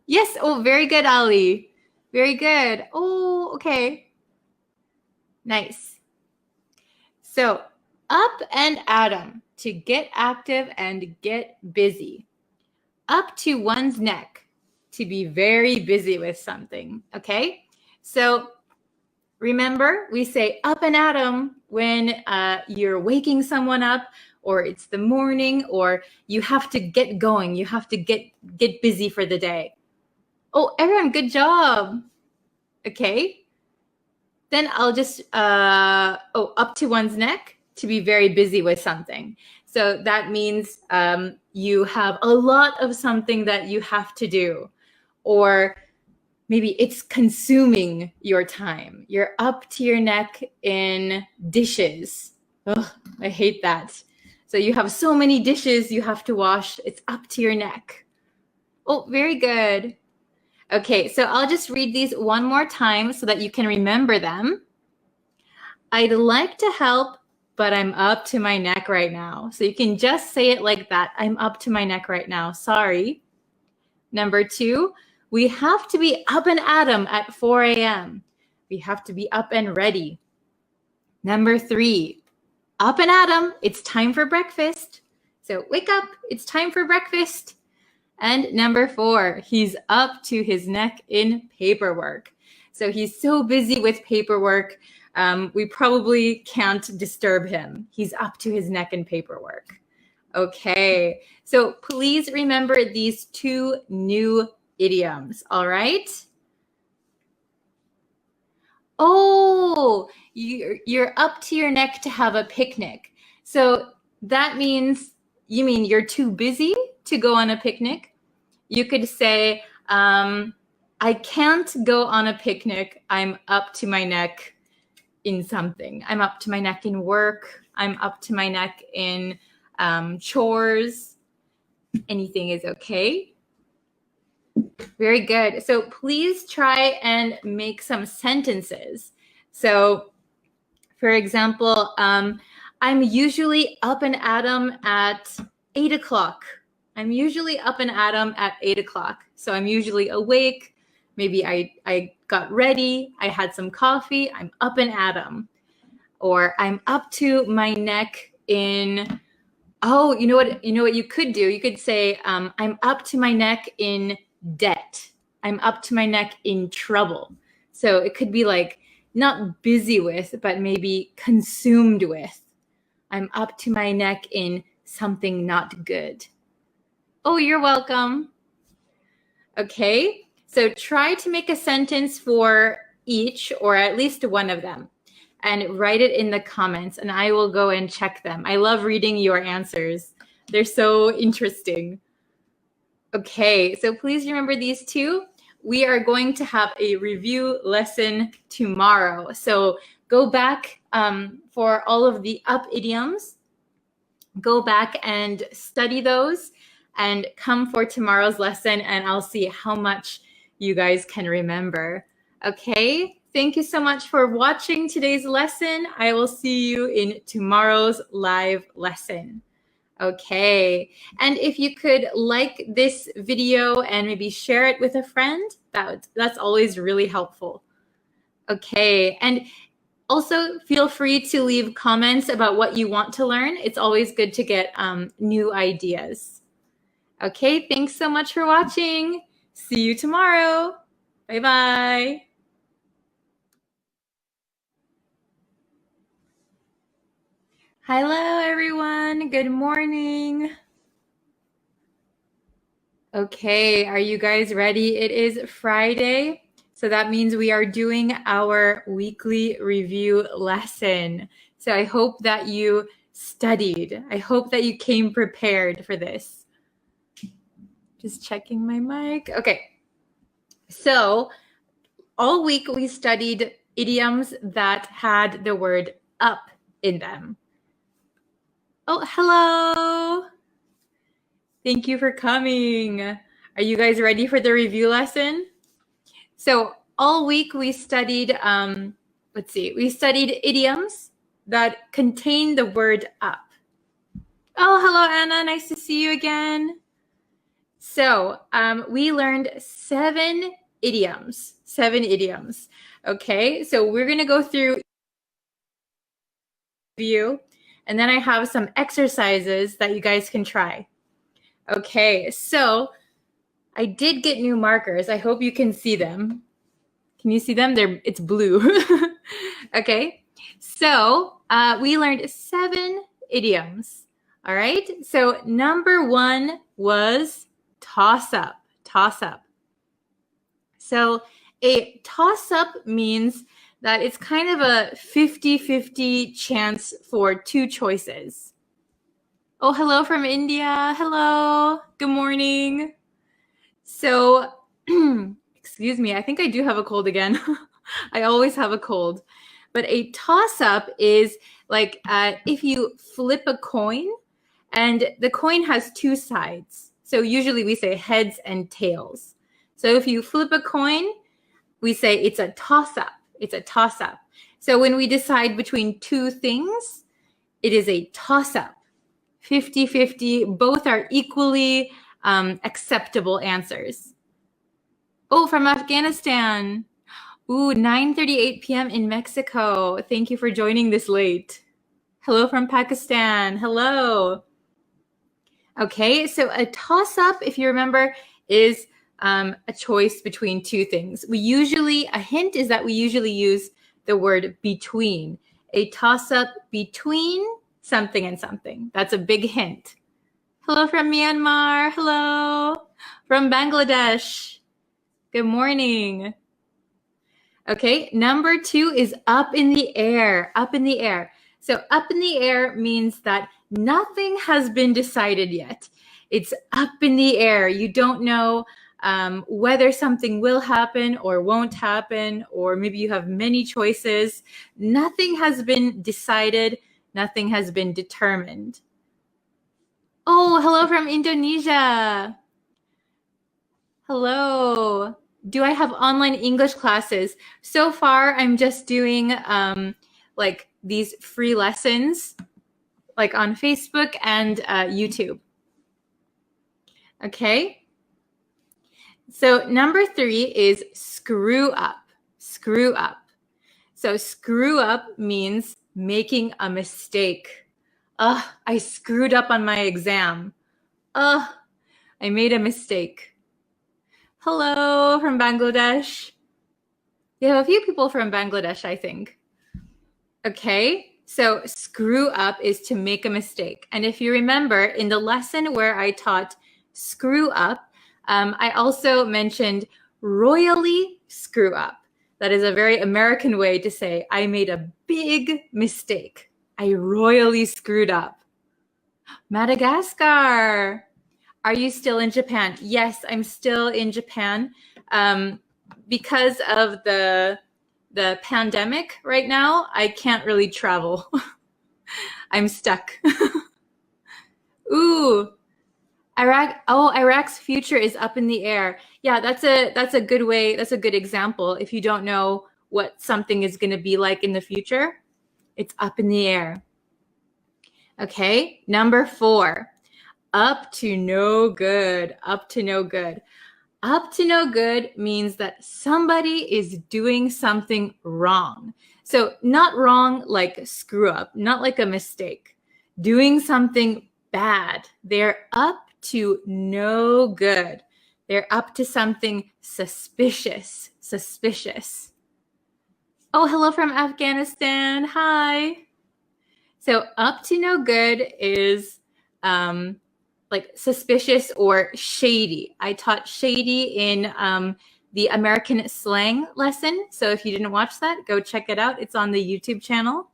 A: Yes. Oh, very good, Ali. Very good. Oh, okay. Nice. So, up and at 'em, to get active and get busy. Up to one's neck, to be very busy with something. Okay? So, remember, we say up and at 'em when you're waking someone up, or it's the morning, or you have to get going. You have to get busy for the day. Oh, everyone, good job. Okay. Then I'll just, up to one's neck, to be very busy with something. So that means you have a lot of something that you have to do, or maybe it's consuming your time. You're up to your neck in dishes. Ugh, I hate that. So you have so many dishes you have to wash. It's up to your neck. Oh, very good. Okay, so I'll just read these one more time so that you can remember them. I'd like to help, but I'm up to my neck right now. So you can just say it like that. I'm up to my neck right now. Sorry. Number 2, we have to be up and at 'em at 4 a.m. We have to be up and ready. Number 3, up and at 'em. It's time for breakfast. So wake up. It's time for breakfast. And number 4, he's up to his neck in paperwork. So he's so busy with paperwork, we probably can't disturb him. He's up to his neck in paperwork. Okay, so please remember these 2 new idioms, all right? Oh, you're up to your neck to have a picnic. So that means, you mean you're too busy to go on a picnic? You could say, I can't go on a picnic. I'm up to my neck in something. I'm up to my neck in work. I'm up to my neck in chores. Anything is okay. Very good. So please try and make some sentences. So, for example, I'm usually up and at 'em at 8 o'clock. I'm usually up and at 'em at 8 o'clock. So I'm usually awake. Maybe I got ready. I had some coffee. I'm up and at 'em. Or I'm up to my neck in, oh, you know what you could do? You could say, I'm up to my neck in debt. I'm up to my neck in trouble. So it could be like not busy with, but maybe consumed with. I'm up to my neck in something not good. Oh, you're welcome. Okay, so try to make a sentence for each, or at least one of them, and write it in the comments, and I will go and check them. I love reading your answers. They're so interesting. Okay, so please remember these 2. We are going to have a review lesson tomorrow. So go back for all of the up idioms. Go back and study those and come for tomorrow's lesson, and I'll see how much you guys can remember. Okay, thank you so much for watching today's lesson. I will see you in tomorrow's live lesson. Okay, and if you could like this video and maybe share it with a friend, that's always really helpful. Okay, and also feel free to leave comments about what you want to learn. It's always good to get new ideas. Okay, thanks so much for watching. See you tomorrow. Bye-bye. Hello, everyone. Good morning. Okay, are you guys ready? It is Friday, so that means we are doing our weekly review lesson. So I hope that you studied. I hope that you came prepared for this. Just checking my mic. Okay, so all week we studied idioms that had the word up in them. Oh, hello. Thank you for coming. Are you guys ready for the review lesson? So all week we studied, we studied idioms that contain the word up. Oh, hello, Anna. Nice to see you again. So we learned 7 idioms. Okay, so we're going to go through review, and then I have some exercises that you guys can try. Okay, so I did get new markers. I hope you can see them. Can you see them? It's blue. Okay, so we learned 7 idioms. All right, so number 1 was toss up. So a toss up means that it's kind of a 50-50 chance for 2 choices. Oh, hello from India. Hello. Good morning. So, excuse me, I think I do have a cold again. I always have a cold. But a toss-up is like if you flip a coin and the coin has 2 sides. So usually we say heads and tails. So if you flip a coin, we say it's a toss-up. It's a toss-up. So when we decide between 2 things, it is a toss-up. 50-50, both are equally acceptable answers. Oh, from Afghanistan. Ooh, 9:38 p.m. in Mexico. Thank you for joining this late. Hello from Pakistan. Hello. Okay, so a toss-up, if you remember, is a choice between 2 things. A hint is that we usually use the word between. A toss-up between something and something. That's a big hint. Hello from Myanmar. Hello. From Bangladesh. Good morning. Okay, number 2 is up in the air. Up in the air. So up in the air means that nothing has been decided yet. It's up in the air. You don't know whether something will happen or won't happen, or maybe you have many choices. Nothing has been decided. Nothing has been determined. Oh, hello from Indonesia. Hello. Do I have online English classes? So far, I'm just doing like these free lessons like on Facebook and YouTube. Okay. So number 3 is screw up. Screw up. So screw up means making a mistake. I screwed up on my exam. I made a mistake. Hello from Bangladesh. We have a few people from Bangladesh, I think. Okay, so screw up is to make a mistake. And if you remember, in the lesson where I taught screw up, I also mentioned royally screw up. That is a very American way to say I made a big mistake. I royally screwed up. Madagascar. Are you still in Japan? Yes, I'm still in Japan. Because of the pandemic right now, I can't really travel. I'm stuck. Ooh, Iraq. Oh, Iraq's future is up in the air. Yeah, that's a good way. That's a good example. If you don't know what something is going to be like in the future, it's up in the air. Okay, number 4. Up to no good. Up to no good. Up to no good means that somebody is doing something wrong. So not wrong like screw up, not like a mistake. Doing something bad. They're up to no good. They're up to something suspicious. Suspicious. Oh, hello from Afghanistan. Hi. So up to no good is like suspicious or shady. I taught shady in the American slang lesson. So if you didn't watch that, go check it out. It's on the YouTube channel.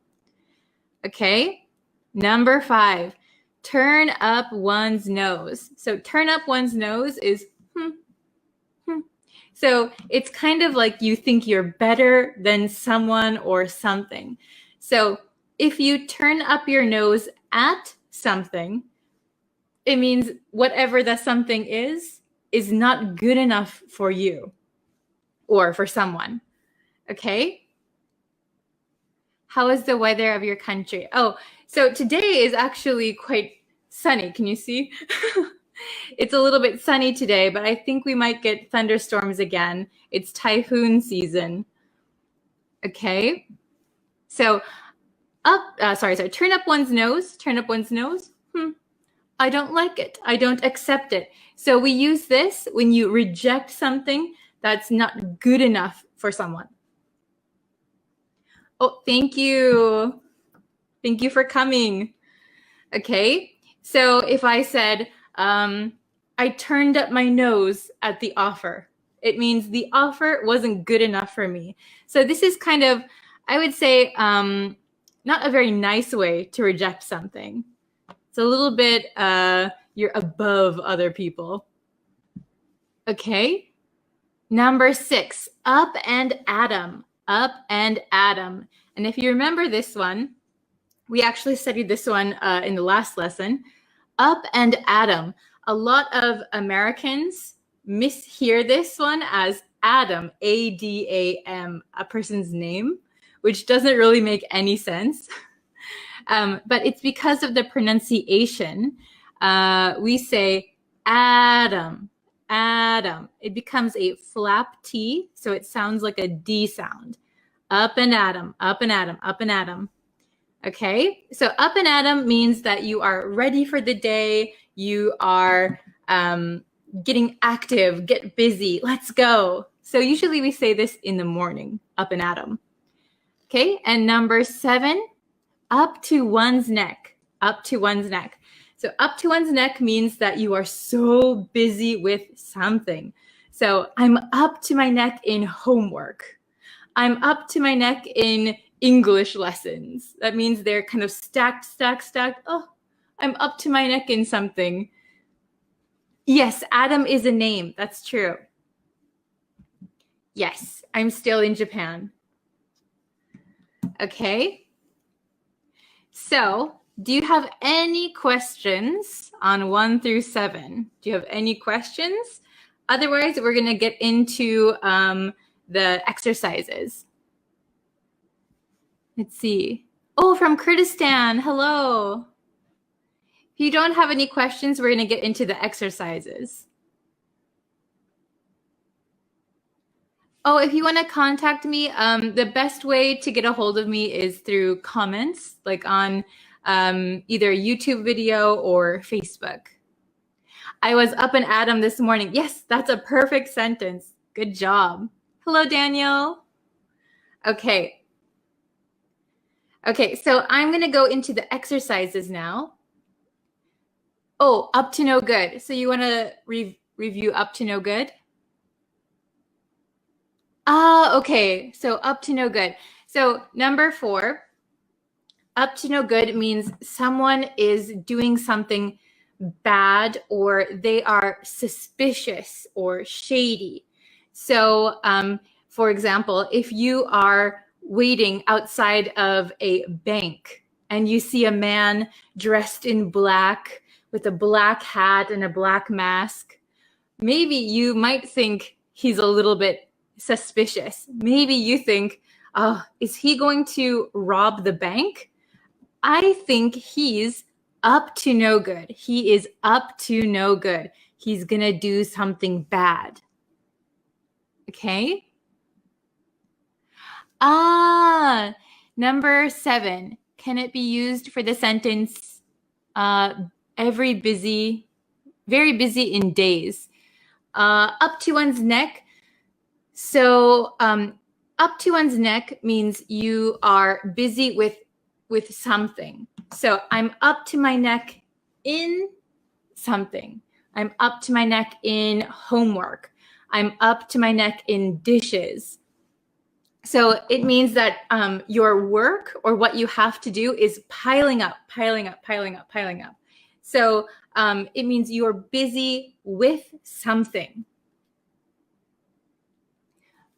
A: Okay. Number 5, turn up one's nose. So turn up one's nose is So it's kind of like you think you're better than someone or something. So if you turn up your nose at something, it means whatever that something is not good enough for you or for someone. Okay? How is the weather of your country? Oh, so today is actually quite sunny. Can you see? It's a little bit sunny today, but I think we might get thunderstorms again. It's typhoon season. Okay. So turn up one's nose. Turn up one's nose. I don't like it. I don't accept it. So we use this when you reject something that's not good enough for someone. Oh, thank you. Thank you for coming. Okay. So if I said, I turned up my nose at the offer, it means the offer wasn't good enough for me. So this is kind of, I would say, not a very nice way to reject something. It's a little bit, you're above other people. Okay. Number 6, up and atom. Up and atom. And if you remember this one, we actually studied this one in the last lesson. Up and atom. A lot of Americans mishear this one as Adam, A-D-A-M, a person's name, which doesn't really make any sense. But it's because of the pronunciation. We say Adam, Adam. It becomes a flap T, so it sounds like a D sound. Up and atom, up and atom, up and atom. Okay, so up and atom means that you are ready for the day. You are getting active, get busy, let's go. So usually we say this in the morning, up and atom. Okay, and number 7, up to one's neck, up to one's neck. So up to one's neck means that you are so busy with something. So I'm up to my neck in homework. I'm up to my neck in English lessons. That means they're kind of stacked. Oh, I'm up to my neck in something. Yes, Adam is a name. That's true. Yes, I'm still in Japan. Okay. So, do you have any questions on 1 through 7? Do you have any questions? Otherwise, we're going to get into the exercises. Let's see. Oh, from Kurdistan. Hello. If you don't have any questions, we're going to get into the exercises. Oh, if you want to contact me, the best way to get a hold of me is through comments, like on either YouTube video or Facebook. I was up and Adam this morning. Yes, that's a perfect sentence. Good job. Hello, Daniel. Okay. Okay, so I'm going to go into the exercises now. Oh, up to no good. So you want to review up to no good? Ah, okay. So up to no good. So number 4, up to no good means someone is doing something bad or they are suspicious or shady. So, for example, if you are waiting outside of a bank and you see a man dressed in black with a black hat and a black mask, maybe you might think he's a little bit suspicious. Maybe you think, oh, is he going to rob the bank? I think he's up to no good. He is up to no good. He's going to do something bad. Okay? Ah, number 7. Can it be used for the sentence very busy in days? Up to one's neck. So up to one's neck means you are busy with something. So I'm up to my neck in something. I'm up to my neck in homework. I'm up to my neck in dishes. So it means that your work or what you have to do is piling up, piling up, piling up, piling up. So it means you're busy with something.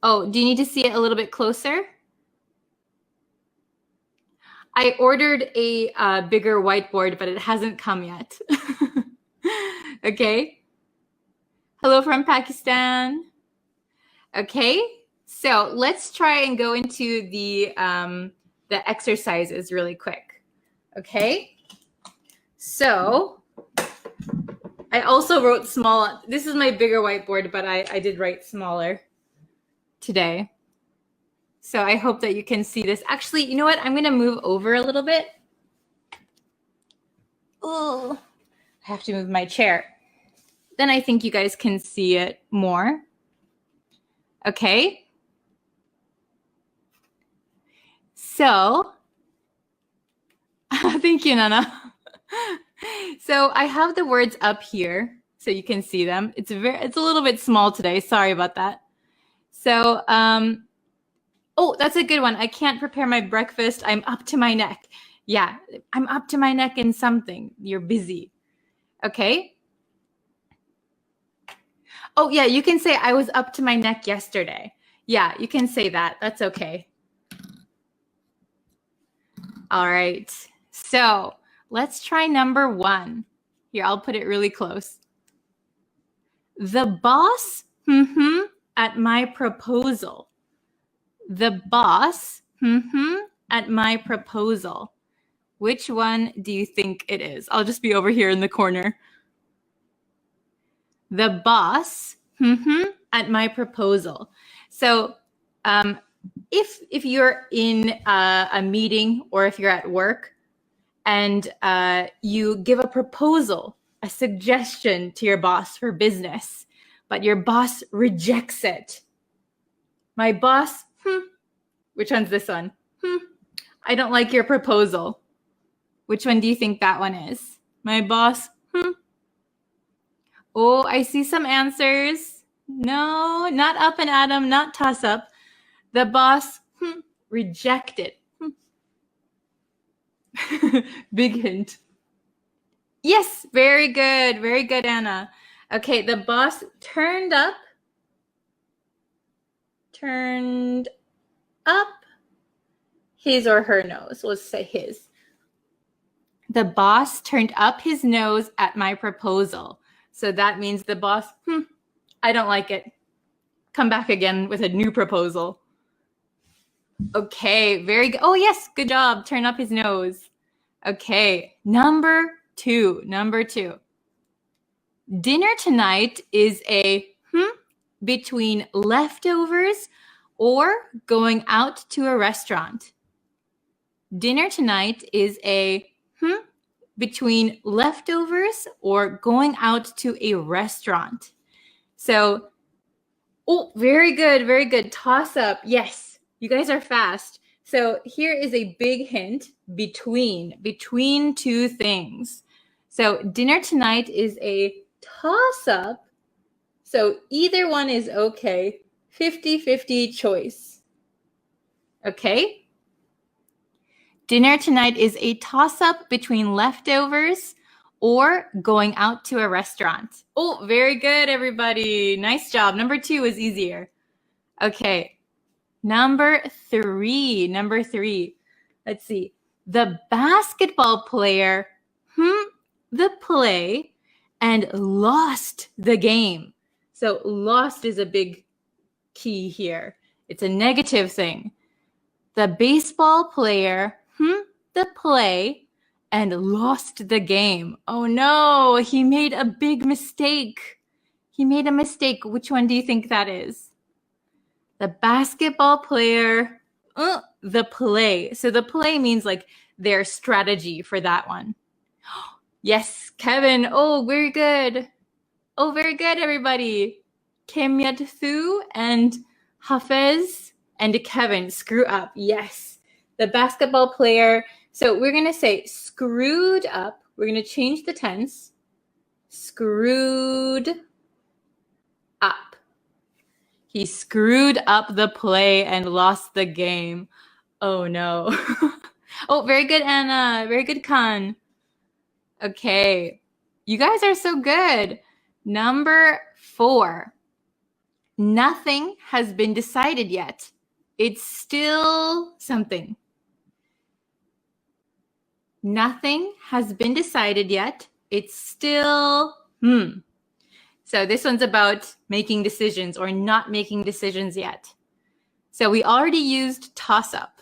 A: Oh, do you need to see it a little bit closer? I ordered a bigger whiteboard, but it hasn't come yet. Okay. Hello from Pakistan. Okay. So let's try and go into the exercises really quick. Okay. So I also wrote small. This is my bigger whiteboard, but I did write smaller today. So I hope that you can see this. Actually, you know what? I'm going to move over a little bit. Oh, I have to move my chair. Then I think you guys can see it more. Okay. So, thank you, Nana. So I have the words up here so you can see them. It's a little bit small today. Sorry about that. So, oh, that's a good one. I can't prepare my breakfast. I'm up to my neck. Yeah, I'm up to my neck in something. You're busy. Okay. Oh, yeah, you can say I was up to my neck yesterday. Yeah, you can say that. That's okay. All right. So let's try number 1. Here, I'll put it really close. The boss at my proposal. The boss at my proposal. Which one do you think it is? I'll just be over here in the corner. The boss at my proposal. So if you're in a meeting or if you're at work and you give a proposal, a suggestion to your boss for business, but your boss rejects it. My boss, which one's this one? I don't like your proposal. Which one do you think that one is? My boss, Oh, I see some answers. No, not up and Adam, not toss up. The boss rejected. Big hint. Yes, very good. Very good, Anna. Okay, the boss turned up his or her nose. Let's say his. The boss turned up his nose at my proposal. So that means the boss, I don't like it. Come back again with a new proposal. Okay, very good. Oh, yes, good job. Turn up his nose. Okay, number 2. Dinner tonight is a between leftovers or going out to a restaurant. Dinner tonight is a between leftovers or going out to a restaurant. So, oh, very good, very good. Toss up. Yes, you guys are fast. So here is a big hint, between two things. So dinner tonight is a toss up. So either one is okay. 50-50 choice. Okay? Dinner tonight is a toss-up between leftovers or going out to a restaurant. Oh, very good, everybody. Nice job. Number 2 is easier. Okay. Number 3. Let's see. The basketball player the play and lost the game. So lost is a big key here. It's a negative thing. The baseball player the play and lost the game. Oh no, he made a big mistake. He made a mistake. Which one do you think that is? The basketball player, the play. So the play means like their strategy for that one. Yes, Kevin. Oh, very good. Oh, very good, everybody. Kim Yat-Thu and Hafez and Kevin, screw up. Yes. The basketball player. So we're going to say screwed up. We're going to change the tense. screwed up. He screwed up the play and lost the game. Oh no. Oh, very good, Anna. Very good, Khan. Okay. You guys are so good. Number 4. Nothing has been decided yet. It's still something. Nothing has been decided yet. It's still So this one's about making decisions or not making decisions yet. So we already used toss up.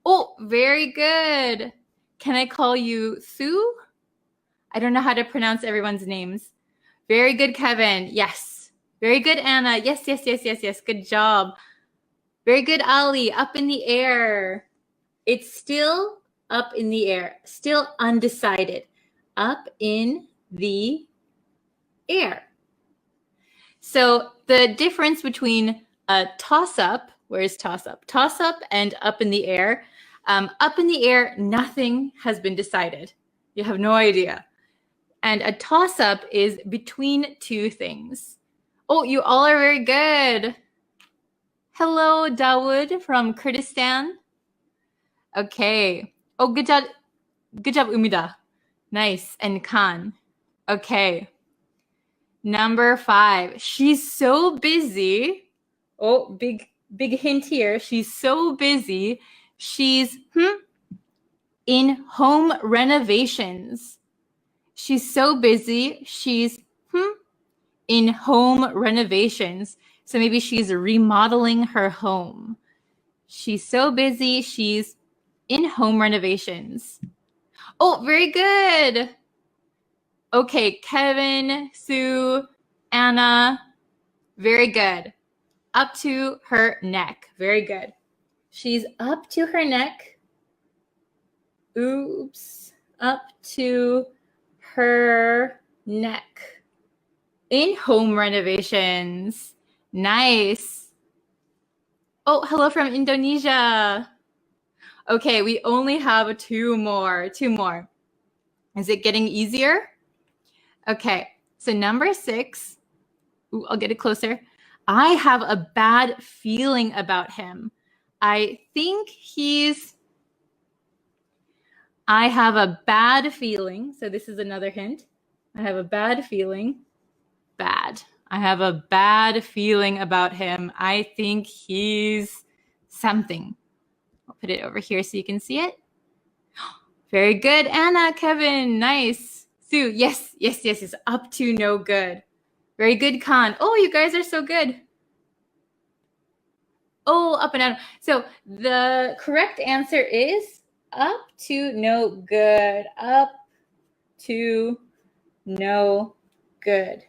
A: Oh, very good. Can I call you Sue? I don't know how to pronounce everyone's names. Very good, Kevin. Yes. Very good, Anna. Yes. Good job. Very good, Ali. Up in the air. It's still up in the air. Still undecided. Up in the air. So the difference between a toss-up, where's toss-up? Toss-up and up in the air. Up in the air, nothing has been decided. You have no idea. And a toss-up is between two things. Oh, you all are very good. Hello, Dawood from Kurdistan. Okay. Oh, good job. Good job, Umida. Nice. And Khan. Okay. Number 5. She's so busy. Oh, big hint here. She's so busy. She's in home renovations. She's so busy. She's in home renovations. So maybe she's remodeling her home. She's so busy. She's in home renovations. Oh, very good. Okay, Kevin, Sue, Anna, very good. Up to her neck. Very good. She's up to her neck. Oops. Up to her neck. In home renovations. Nice. Oh, hello from Indonesia. Okay, we only have 2 more. 2 more. Is it getting easier? Okay, so number 6. Ooh, I'll get it closer. I have a bad feeling about him. I have a bad feeling. So this is another hint. I have a bad feeling. Bad. I have a bad feeling about him. I think he's something. I'll put it over here so you can see it. Very good, Anna, Kevin. Nice. Sue, yes. Up to no good. Very good, Khan. Oh, you guys are so good. Oh, up and down. So the correct answer is up to no good. Up to no good.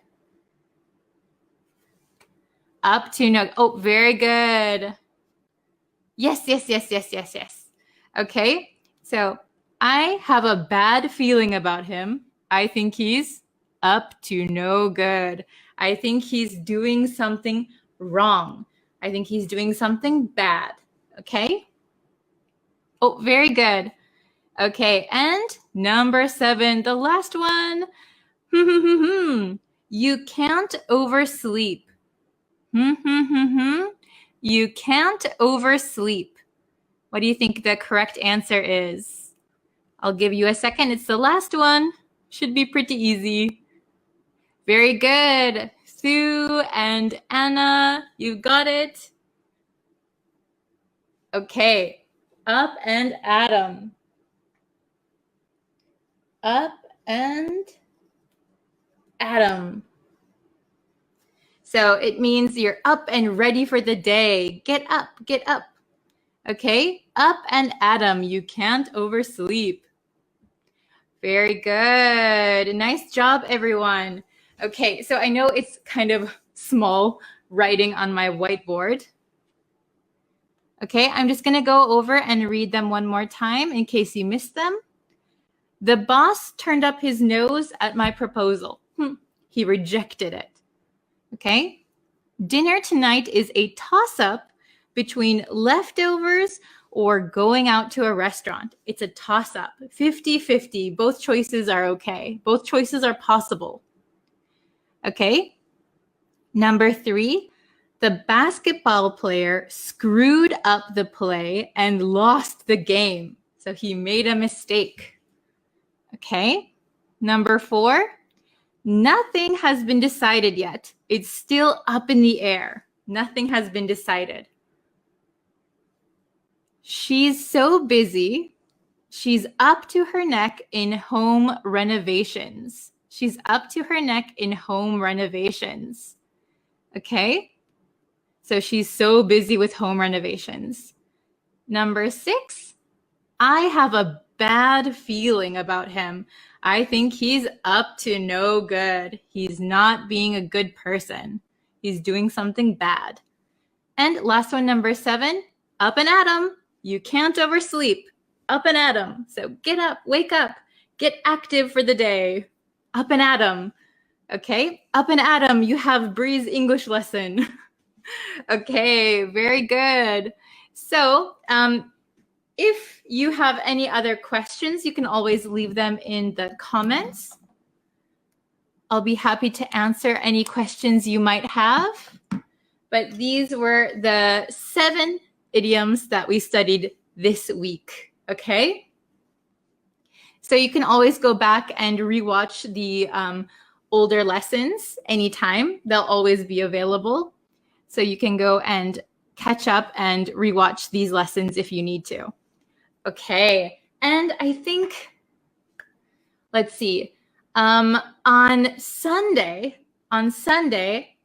A: Up to no. Oh, very good. Yes. Okay. So I have a bad feeling about him. I think he's up to no good. I think he's doing something wrong. I think he's doing something bad. Okay. Oh, very good. Okay. And number 7, the last one. You can't oversleep. You can't oversleep. What do you think the correct answer is? I'll give you a second. It's the last one. Should be pretty easy. Very good. Sue and Anna, you got it. Okay. Up and Adam. Up and Adam. So it means you're up and ready for the day. Get up, get up. Okay, up and Adam, you can't oversleep. Very good. Nice job, everyone. Okay, so I know it's kind of small writing on my whiteboard. Okay, I'm just going to go over and read them one more time in case you missed them. The boss turned up his nose at my proposal. He rejected it. Okay, dinner tonight is a toss-up between leftovers or going out to a restaurant. It's a toss-up, 50-50. Both choices are okay. Both choices are possible. Okay. Number 3, the basketball player screwed up the play and lost the game. So he made a mistake. Okay. Number 4, nothing has been decided yet. It's still up in the air. Nothing has been decided. She's so busy. She's up to her neck in home renovations. She's up to her neck in home renovations. Okay? So she's so busy with home renovations. Number 6, I have a bad feeling about him. I think he's up to no good. He's not being a good person. He's doing something bad. And last one, number 7, up and at 'em. You can't oversleep. Up and at 'em. So get up, wake up, get active for the day. Up and at 'em. Okay, up and at 'em. You have Bree's English lesson. Okay, very good. So if you have any other questions, you can always leave them in the comments. I'll be happy to answer any questions you might have. But these were the 7 idioms that we studied this week, okay? So you can always go back and rewatch the older lessons anytime. They'll always be available. So you can go and catch up and rewatch these lessons if you need to. Okay, and I think, let's see, on Sunday,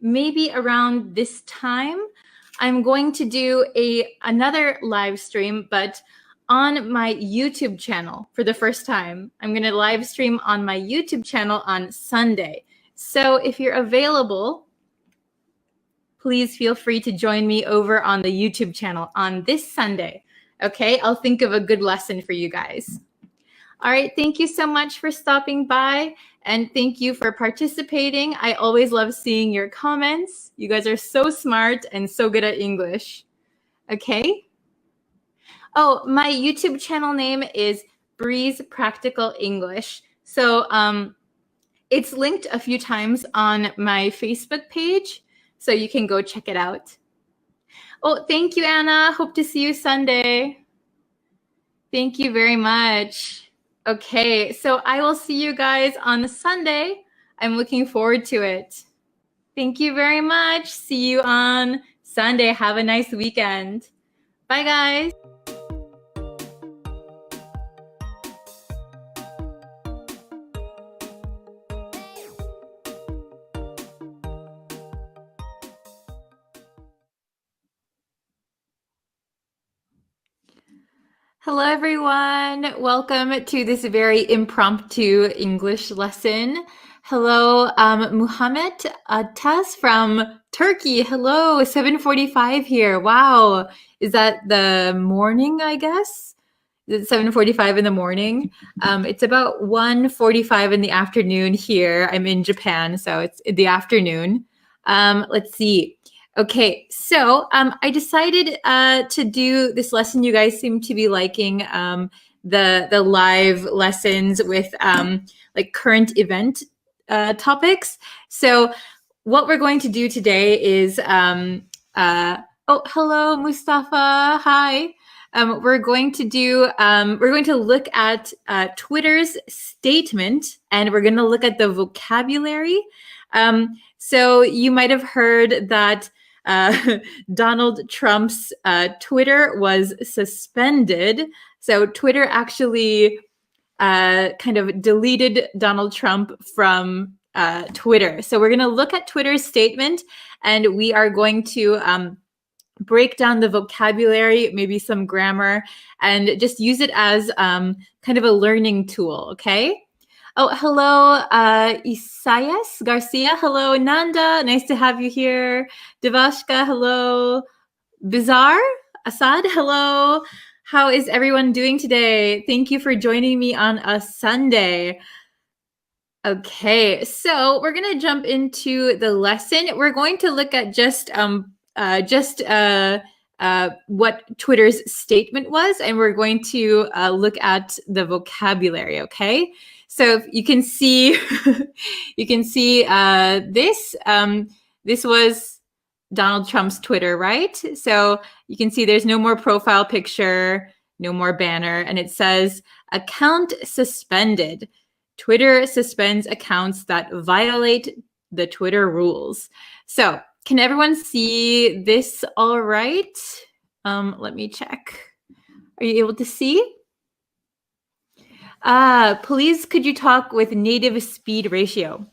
A: maybe around this time, I'm going to do another live stream, but on my YouTube channel for the first time. I'm going to live stream on my YouTube channel on Sunday. So if you're available, please feel free to join me over on the YouTube channel on this Sunday. Okay, I'll think of a good lesson for you guys. All right, thank you so much for stopping by, and thank you for participating. I always love seeing your comments. You guys are so smart and so good at English. Okay. Oh, my YouTube channel name is Bree's Practical English. So it's linked a few times on my Facebook page, so you can go check it out. Oh, thank you, Anna. Hope to see you Sunday. Thank you very much. Okay, so I will see you guys on Sunday. I'm looking forward to it. Thank you very much. See you on Sunday. Have a nice weekend. Bye, guys. Hello, everyone. Welcome to this very impromptu English lesson. Hello, Muhammad Atas from Turkey. Hello, 7:45 here. Wow. Is that the morning, I guess? Is it 7:45 in the morning? It's about 1:45 in the afternoon here. I'm in Japan, so it's in the afternoon. Let's see. Okay, so I decided to do this lesson. You guys seem to be liking the live lessons with like current event topics. So what we're going to do today is, oh, hello, Mustafa. Hi. We're going to look at Twitter's statement, and we're going to look at the vocabulary. So you might have heard that Donald Trump's Twitter was suspended. So Twitter actually kind of deleted Donald Trump from Twitter. So we're going to look at Twitter's statement, and we are going to break down the vocabulary, maybe some grammar, and just use it as kind of a learning tool, okay? Oh, hello, Isaias Garcia. Hello, Nanda. Nice to have you here. Devashka, hello. Bizarre, Assad, hello. How is everyone doing today? Thank you for joining me on a Sunday. Okay, so we're going to jump into the lesson. We're going to look at just what Twitter's statement was, and we're going to look at the vocabulary, okay? So you can see, you can see this. This was Donald Trump's Twitter, right? So you can see there's no more profile picture, no more banner, and it says account suspended. Twitter suspends accounts that violate the Twitter rules. So can everyone see this all right? Let me check. Are you able to see? Please, could you talk with native speed ratio?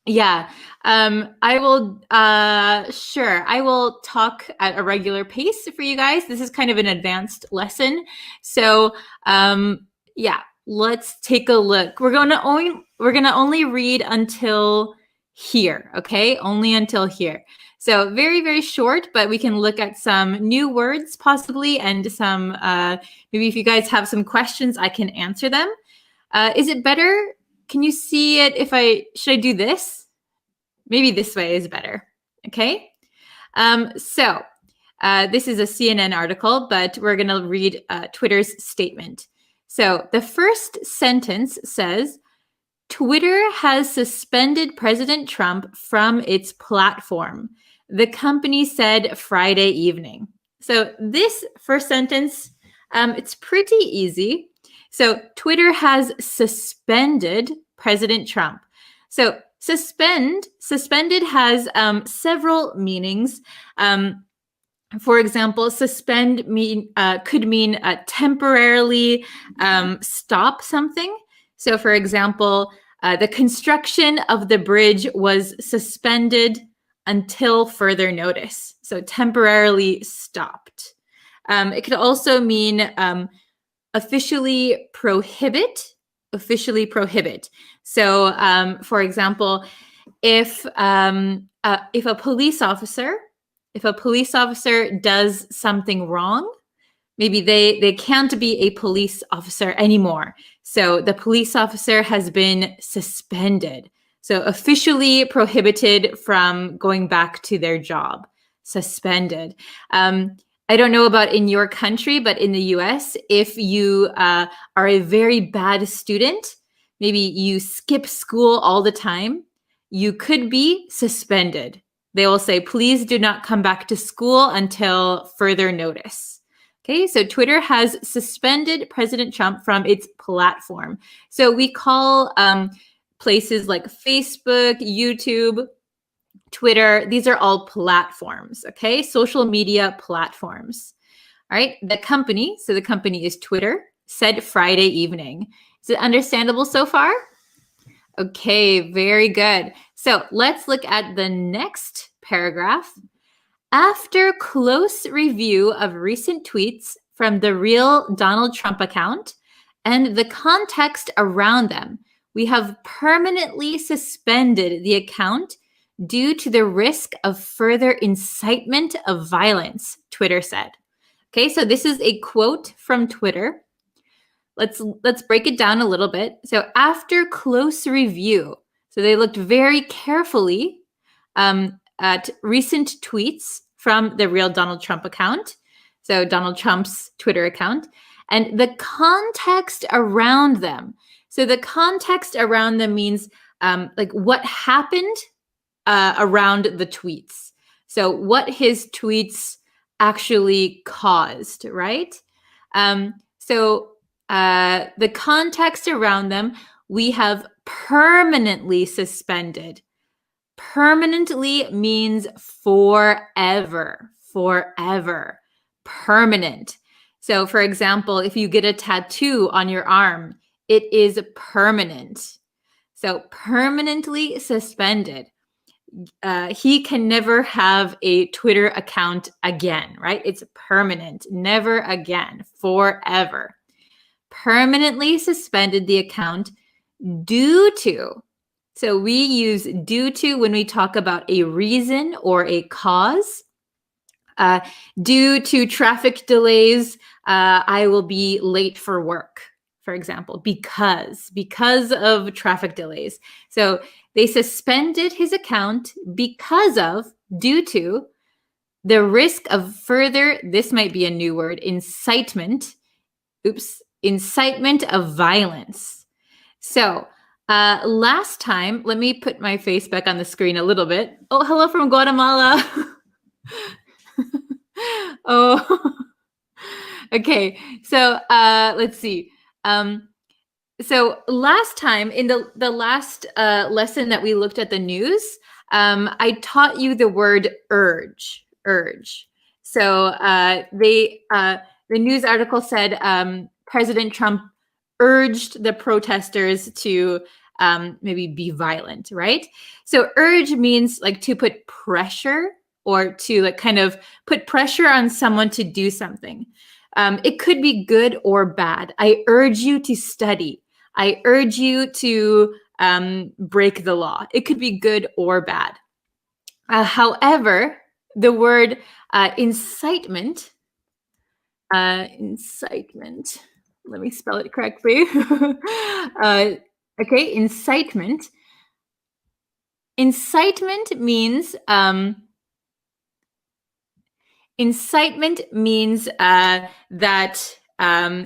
A: Yeah, I will, sure. I will talk at a regular pace for you guys. This is kind of an advanced lesson. So, yeah, let's take a look. We're gonna only read until here, okay? Only until here. So very, very short, but we can look at some new words possibly, and some, maybe if you guys have some questions, I can answer them. Is it better? Can you see it should I do this? Maybe this way is better, okay? So this is a CNN article, but we're gonna read Twitter's statement. So the first sentence says, Twitter has suspended President Trump from its platform, the company said Friday evening. So this first sentence, it's pretty easy. So Twitter has suspended President Trump. So suspended has several meanings. For example, suspend could mean temporarily stop something. So for example, the construction of the bridge was suspended until further notice. So temporarily stopped. It could also mean officially prohibit. So, for example, if a police officer does something wrong, maybe they can't be a police officer anymore. So the police officer has been suspended. So officially prohibited from going back to their job. Suspended. I don't know about in your country, but in the US, if you are a very bad student, maybe you skip school all the time, you could be suspended. They will say, please do not come back to school until further notice. Okay, so Twitter has suspended President Trump from its platform. So we call places like Facebook, YouTube, Twitter, these are all platforms, okay? Social media platforms. All right, the company, so the company is Twitter, said Friday evening. Is it understandable so far? Okay, very good. So let's look at the next paragraph. After close review of recent tweets from the real Donald Trump account and the context around them, we have permanently suspended the account due to the risk of further incitement of violence, Twitter said. Okay, so this is a quote from Twitter. Let's break it down a little bit. So after close review, so they looked very carefully at recent tweets from the real Donald Trump account, so Donald Trump's Twitter account, and the context around them. So the context around them means like what happened around the tweets. So what his tweets actually caused, right? So the context around them, we have permanently suspended. Permanently means forever, permanent. So for example, if you get a tattoo on your arm, it is permanent. So permanently suspended. He can never have a Twitter account again, right? It's permanent, never again, forever. Permanently suspended the account due to. So we use due to when we talk about a reason or a cause. Due to traffic delays, I will be late for work, for example, because of traffic delays. So they suspended his account because of, due to, the risk of further, this might be a new word, incitement of violence. So Last time, let me put my face back on the screen a little bit. Oh, hello from Guatemala. Oh, okay. So let's see. So last time in the last lesson that we looked at the news, I taught you the word urge. Urge. So the news article said President Trump urged the protesters to maybe be violent, right? So urge means like to put pressure or to like kind of put pressure on someone to do something. It could be good or bad. I urge you to study. I urge you to break the law. It could be good or bad. However, the word incitement, incitement, let me spell it correctly. Okay, incitement. Incitement means that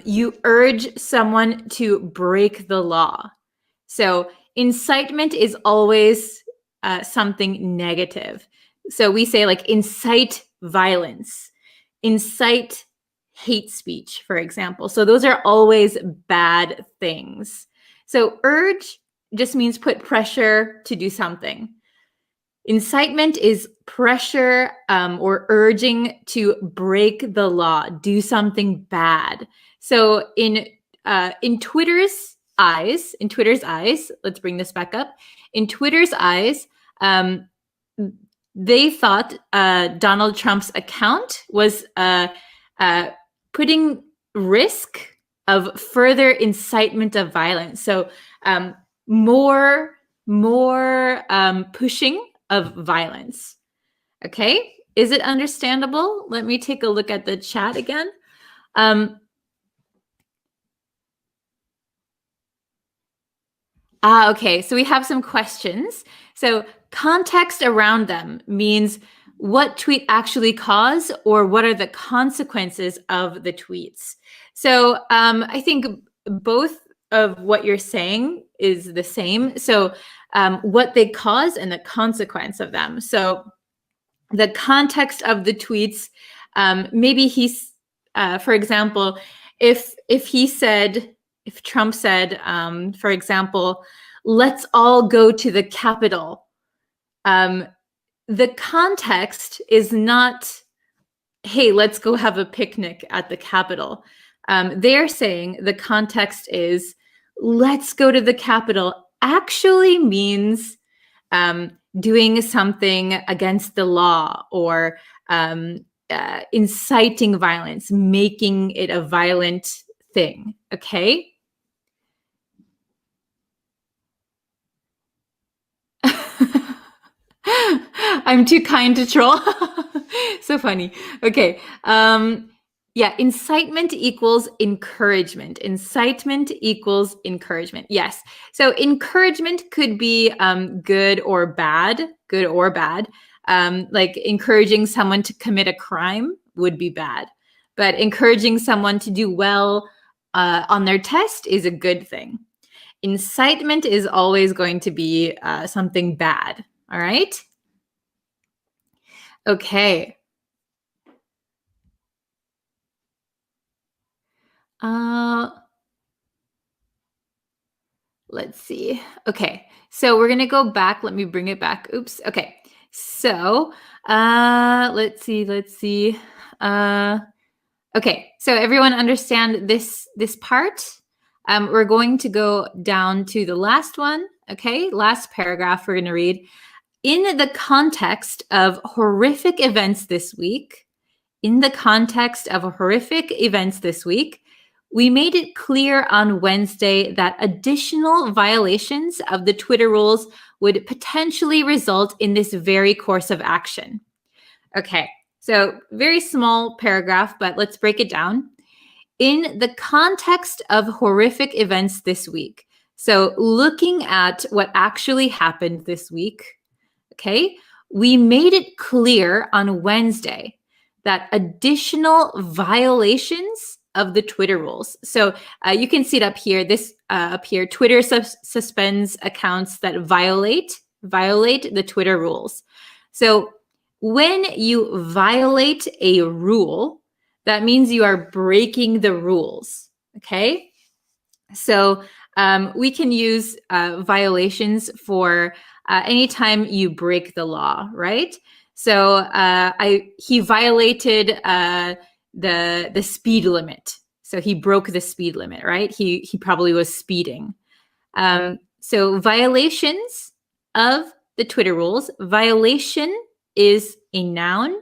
A: you urge someone to break the law. So incitement is always something negative. So we say like incite violence, incite hate speech, for example. So those are always bad things. So urge just means put pressure to do something. Incitement is pressure or urging to break the law, do something bad. So in Twitter's eyes, let's bring this back up. In Twitter's eyes, they thought Donald Trump's account was putting risk of further incitement of violence. So more pushing of violence. Okay, is it understandable? Let me take a look at the chat again. Okay, so we have some questions. So context around them means what tweet actually caused or what are the consequences of the tweets. So I think both of what you're saying is the same. So what they cause and the consequence of them. So the context of the tweets, maybe he's, for example, if Trump said, for example, let's all go to the Capitol, the context is not, hey, let's go have a picnic at the Capitol. They're saying the context is, let's go to the Capitol actually means doing something against the law or inciting violence, making it a violent thing. Okay. I'm too kind to troll. So funny. Okay. Yeah, incitement equals encouragement. Incitement equals encouragement. Yes. So encouragement could be good or bad. Good or bad. Like encouraging someone to commit a crime would be bad, but encouraging someone to do well on their test is a good thing. Incitement is always going to be something bad. All right. Okay. Let's see. Okay. So we're going to go back. Let me bring it back. Oops. Okay. So let's see. Okay. So everyone understand this part? We're going to go down to the last one. Okay. Last paragraph we're going to read. In the context of horrific events this week, we made it clear on Wednesday that additional violations of the Twitter rules would potentially result in this very course of action. Okay, so very small paragraph, but let's break it down. In the context of horrific events this week, so looking at what actually happened this week, okay, we made it clear on Wednesday that additional violations of the Twitter rules. So you can see it up here. This up here, Twitter suspends accounts that violate the Twitter rules. So when you violate a rule, that means you are breaking the rules. Okay. So we can use violations for anytime you break the law, right? So he violated the speed limit. So he broke the speed limit, right? He probably was speeding. So violations of the Twitter rules. Violation is a noun.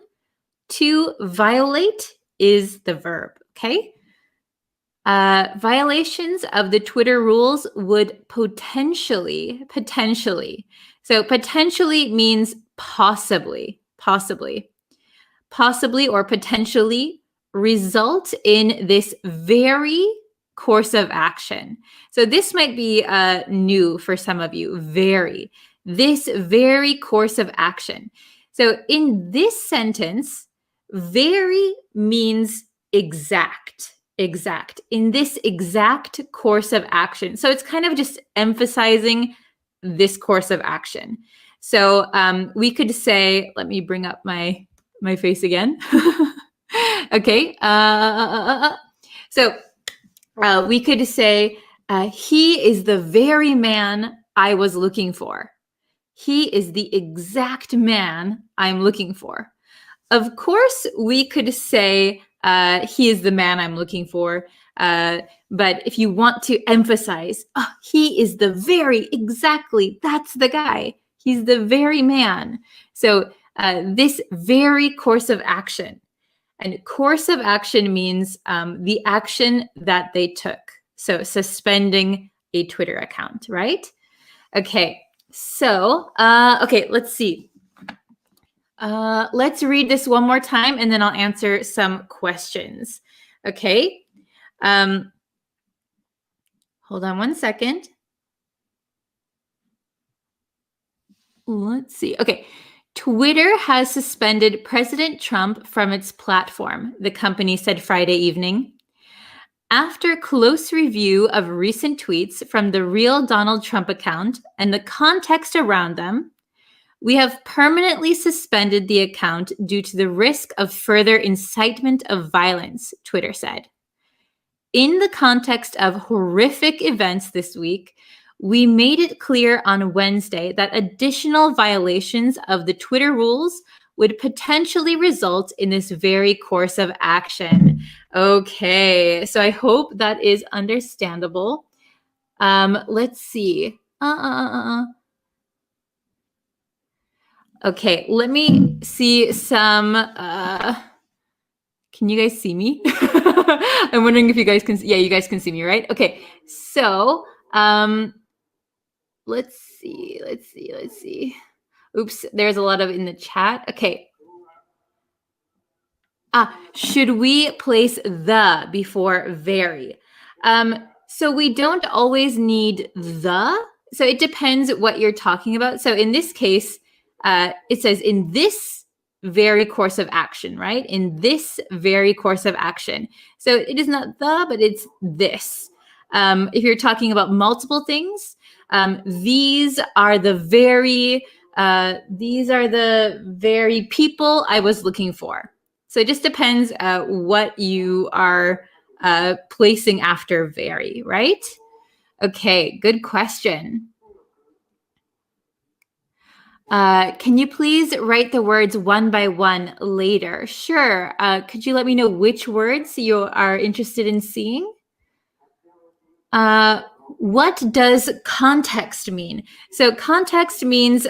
A: To violate is the verb. Okay. Violations of the Twitter rules would potentially. So potentially means possibly or potentially result in this very course of action. So this might be new for some of you, this very course of action. So in this sentence, very means exact, in this exact course of action. So it's kind of just emphasizing this course of action. So we could say, let me bring up my face again. Okay. So we could say, he is the very man I was looking for. He is the exact man I'm looking for. Of course, we could say, he is the man I'm looking for. But if you want to emphasize, oh, he is the very, exactly, that's the guy. He's the very man. So this very course of action. And course of action means the action that they took. So suspending a Twitter account, right? Okay, so, okay, let's see. Let's read this one more time and then I'll answer some questions. Okay. Hold on one second. Let's see. Okay. Twitter has suspended President Trump from its platform, the company said Friday evening. After close review of recent tweets from the real Donald Trump account and the context around them, we have permanently suspended the account due to the risk of further incitement of violence, Twitter said. In the context of horrific events this week, we made it clear on Wednesday that additional violations of the Twitter rules would potentially result in this very course of action. Okay, so I hope that is understandable. Let's see. Okay, let me see some, can you guys see me? I'm wondering if you guys can, yeah, you guys can see me, right? Okay, so, let's see. Oops, there's a lot of in the chat. Okay. Should we place the before very? So we don't always need the, so it depends what you're talking about. So in this case, it says in this very course of action, right? In this very course of action. So it is not the, but it's this. If you're talking about multiple things, these are the very people I was looking for. So it just depends what you are placing after very, right? Okay, good question. Can you please write the words one by one later? Sure. Could you let me know which words you are interested in seeing? What does context mean? So context means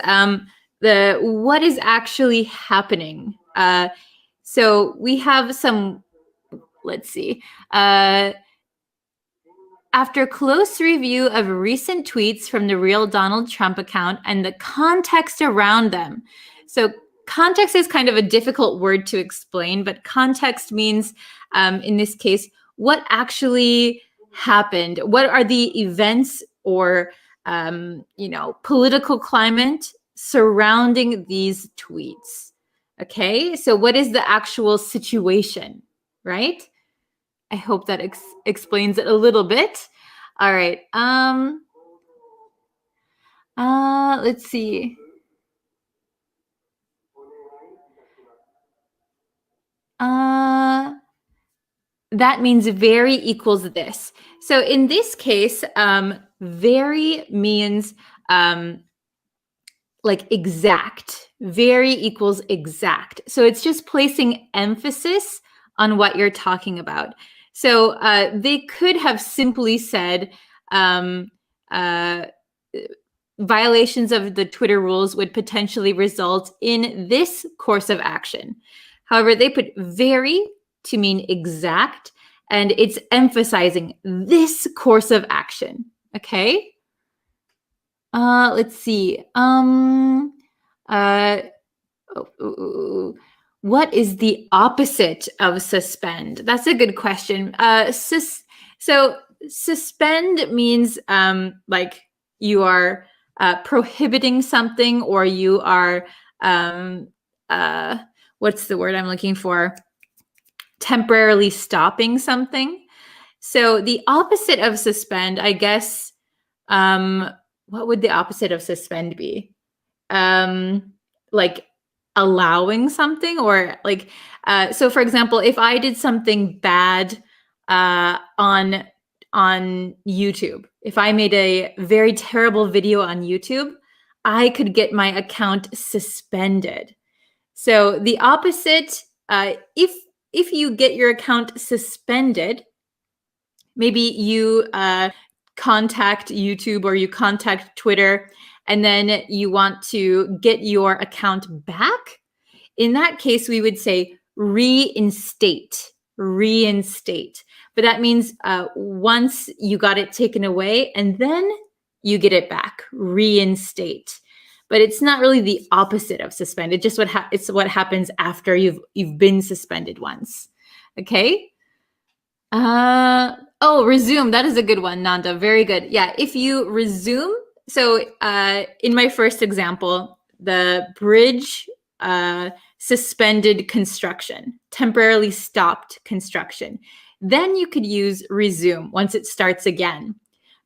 A: what is actually happening. So we have some, let's see. After close review of recent tweets from the real Donald Trump account and the context around them. So context is kind of a difficult word to explain, but context means, in this case, what actually happened? What are the events or, political climate surrounding these tweets? Okay, so what is the actual situation, right? I hope that explains it a little bit. All right. Let's see. That means very equals this. So in this case, very means like exact. Very equals exact. So it's just placing emphasis on what you're talking about. So they could have simply said violations of the Twitter rules would potentially result in this course of action. However, they put very to mean exact, and it's emphasizing this course of action. Okay. Let's see. What is the opposite of suspend? That's a good question. So suspend means like you are prohibiting something, or you are what's the word I'm looking for? Temporarily stopping something. So the opposite of suspend, I guess, what would the opposite of suspend be? Like allowing something, or like, so for example, if I did something bad on YouTube, if I made a very terrible video on YouTube, I could get my account suspended. So the opposite, if you get your account suspended, maybe you contact YouTube or you contact Twitter, and then you want to get your account back. In that case, we would say reinstate. But that means once you got it taken away, and then you get it back, reinstate. But it's not really the opposite of suspend. It's just it's what happens after you've been suspended once. Okay. Oh, resume. That is a good one, Nanda. Very good. Yeah. If you resume, so in my first example, the bridge suspended construction, temporarily stopped construction. Then you could use resume once it starts again.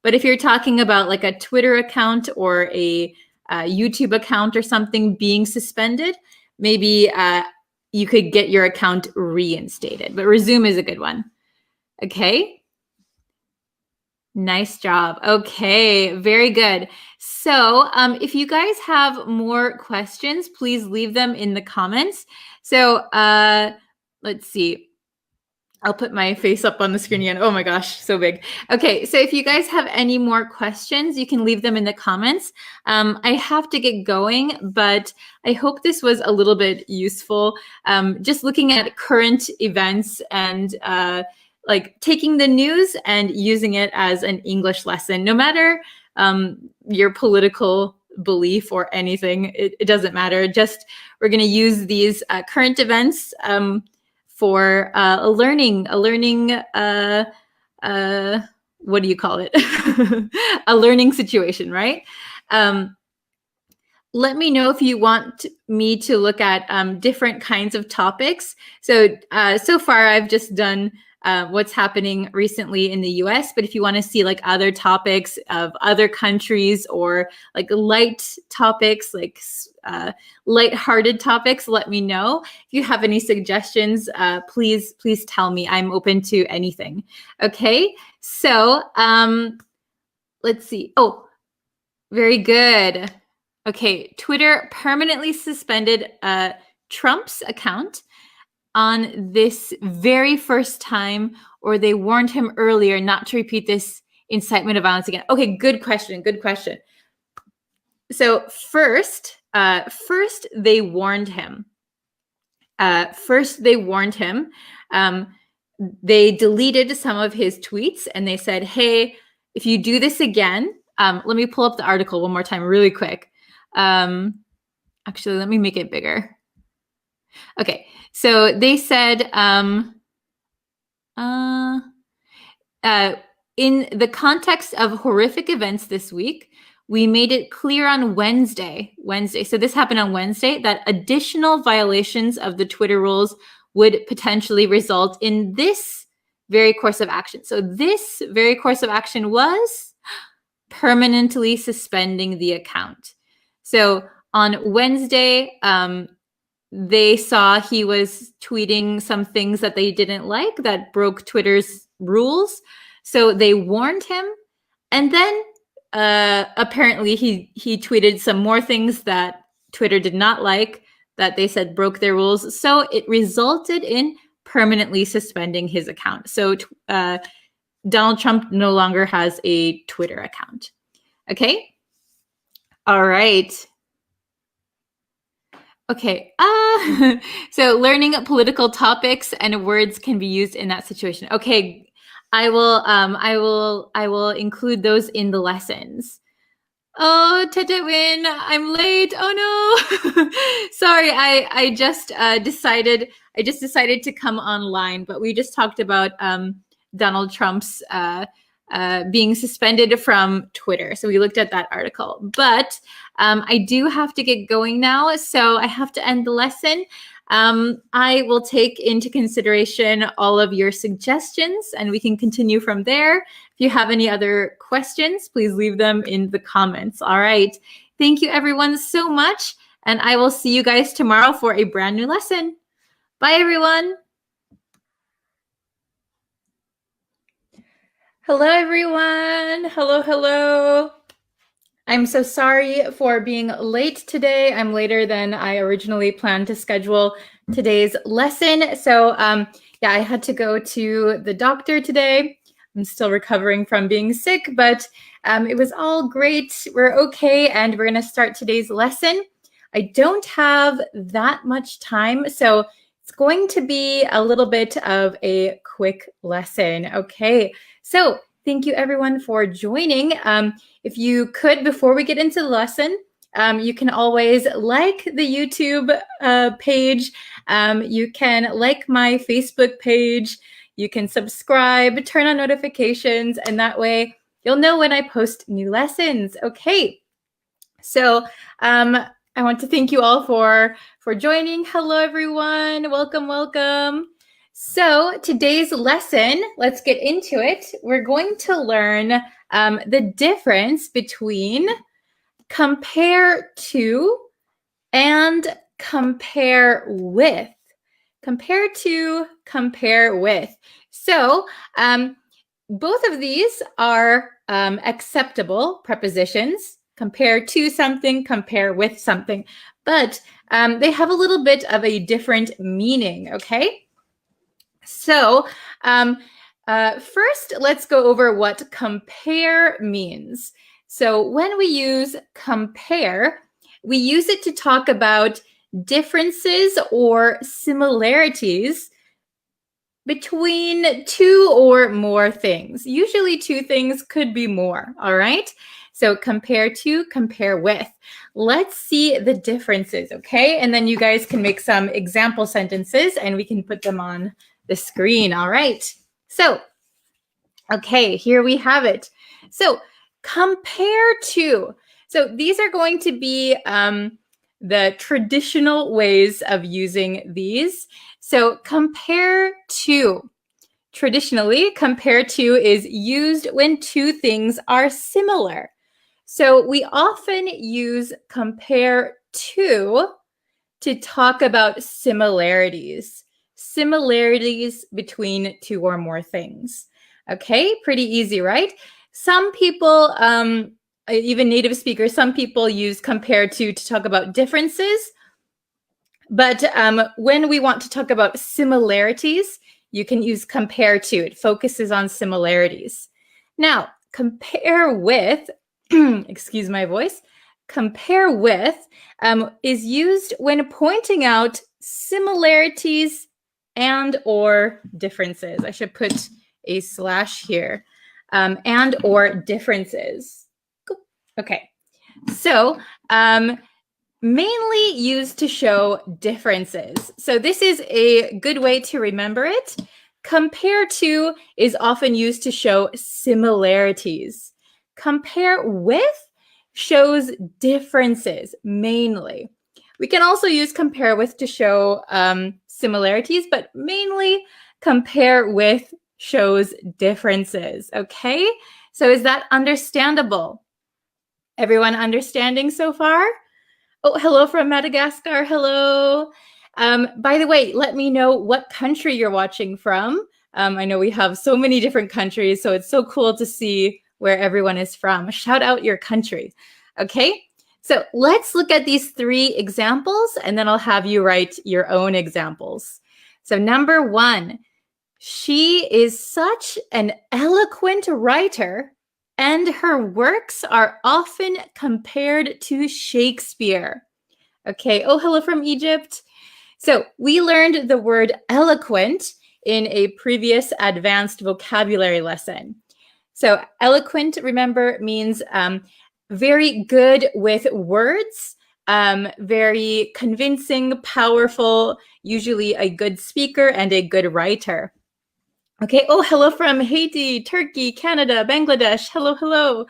A: But if you're talking about like a Twitter account or a YouTube account or something being suspended, maybe you could get your account reinstated. But resume is a good one. Okay. Nice job. Okay, very good. So if you guys have more questions, please leave them in the comments. So let's see. I'll put my face up on the screen again. Oh my gosh, so big. Okay, so if you guys have any more questions, you can leave them in the comments. I have to get going, but I hope this was a little bit useful. Just looking at current events and like taking the news and using it as an English lesson, no matter your political belief or anything, it doesn't matter. Just we're going to use these current events for a learning, what do you call it? A learning situation, right? Let me know if you want me to look at different kinds of topics. So, so far I've just done what's happening recently in the US, but if you want to see like other topics of other countries, or like light topics, like light-hearted topics, let me know. If you have any suggestions, please tell me. I'm open to anything. Okay, so let's see. Oh, very good. Okay, Twitter permanently suspended Trump's account on this very first time, or they warned him earlier not to repeat this incitement of violence again. Okay, good question. So first they warned him. They deleted some of his tweets, and they said, hey, if you do this again, let me pull up the article one more time really quick. Actually, let me make it bigger. Okay, so they said, in the context of horrific events this week, we made it clear on Wednesday, so this happened on Wednesday, that additional violations of the Twitter rules would potentially result in this very course of action. So this very course of action was permanently suspending the account. So on Wednesday, they saw he was tweeting some things that they didn't like that broke Twitter's rules. So they warned him. And then apparently he tweeted some more things that Twitter did not like that they said broke their rules. So it resulted in permanently suspending his account. So Donald Trump no longer has a Twitter account. Okay. All right. Okay. So learning political topics and words can be used in that situation. Okay. I will include those in the lessons. Oh, Tetewin, I'm late. Oh no. Sorry, I just decided to come online, but we just talked about Donald Trump's being suspended from Twitter. So we looked at that article. But I do have to get going now, so I have to end the lesson. I will take into consideration all of your suggestions and we can continue from there. If you have any other questions, please leave them in the comments. All right. Thank you everyone so much. And I will see you guys tomorrow for a brand new lesson. Bye everyone. Hello everyone. Hello. I'm so sorry for being late today. I'm later than I originally planned to schedule today's lesson. So yeah, I had to go to the doctor today. I'm still recovering from being sick, but it was all great. We're okay, and we're gonna start today's lesson. I don't have that much time, so it's going to be a little bit of a quick lesson. Okay, so thank you everyone for joining. If you could, before we get into the lesson, you can always like the YouTube page. You can like my Facebook page. You can subscribe, turn on notifications, and that way you'll know when I post new lessons. Okay, so I want to thank you all for joining. Hello everyone, welcome. So today's lesson, let's get into it. We're going to learn the difference between compare to and compare with. Compare to, compare with. So both of these are acceptable prepositions. Compare to something, compare with something. But they have a little bit of a different meaning, okay? So first, let's go over what compare means. So when we use compare, we use it to talk about differences or similarities between two or more things. Usually two things, could be more, all right? So compare to, compare with. Let's see the differences, okay? And then you guys can make some example sentences and we can put them on the screen. All right. So, okay, here we have it. So compare to. So these are going to be the traditional ways of using these. So compare to. Traditionally, compare to is used when two things are similar. So we often use compare to talk about similarities. Similarities between two or more things. Okay, pretty easy, right? Some people, even native speakers, some people use compare to talk about differences. But when we want to talk about similarities, you can use compare to. It focuses on similarities. Now, compare with, excuse my voice, compare with is used when pointing out similarities and or differences. I should put a slash here. And or differences. Okay, so mainly used to show differences. So this is a good way to remember it. Compare to is often used to show similarities. Compare with shows differences mainly. We can also use compare with to show similarities, but mainly compare with shows differences. Okay, so is that understandable? Everyone understanding so far? Oh, hello from Madagascar. Hello. By the way, let me know what country you're watching from. I know we have so many different countries, so it's so cool to see where everyone is from. Shout out your country. Okay, so let's look at these 3 examples, and then I'll have you write your own examples. So number 1, she is such an eloquent writer, and her works are often compared to Shakespeare. Okay, oh, hello from Egypt. So we learned the word eloquent in a previous advanced vocabulary lesson. So eloquent, remember, means very good with words, very convincing, powerful, usually a good speaker and a good writer. Okay, oh, hello from Haiti, Turkey, Canada, Bangladesh. Hello, hello.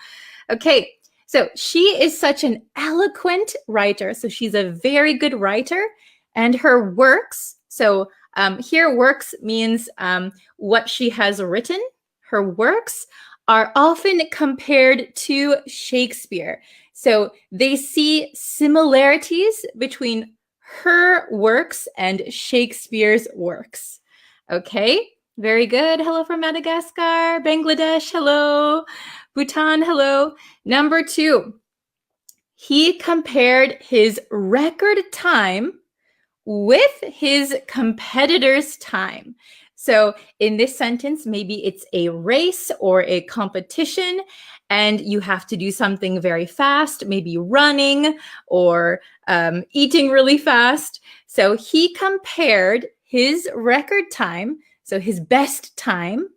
A: Okay, so she is such an eloquent writer. So she's a very good writer, and her works, so here works means what she has written. Her works are often compared to Shakespeare. So they see similarities between her works and Shakespeare's works. Okay, very good. Hello from Madagascar, Bangladesh, hello. Bhutan, hello. Number 2, he compared his record time with his competitor's time. So in this sentence, maybe it's a race or a competition, and you have to do something very fast, maybe running or eating really fast. So he compared his record time, so his best time,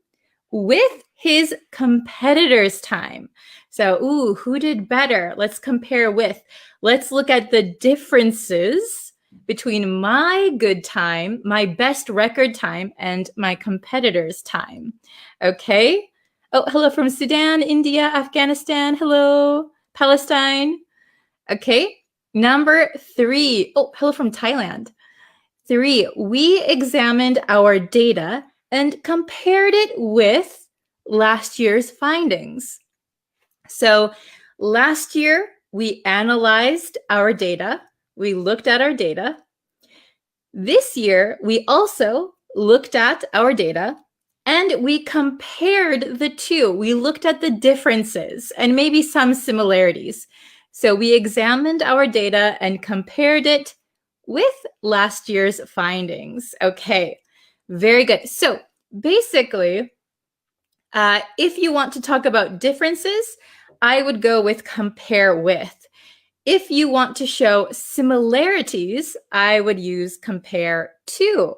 A: with his competitor's time. So, ooh, who did better? Let's compare with. Let's look at the differences between my good time, my best record time, and my competitor's time. Okay. Oh, hello from Sudan, India, Afghanistan. Hello, Palestine. Okay. Number 3. Oh, hello from Thailand. 3, we examined our data and compared it with last year's findings. So last year, we analyzed our data. We looked at our data. This year, we also looked at our data and we compared the 2. We looked at the differences and maybe some similarities. So we examined our data and compared it with last year's findings. Okay, very good. So basically, if you want to talk about differences, I would go with compare with. If you want to show similarities, I would use compare to.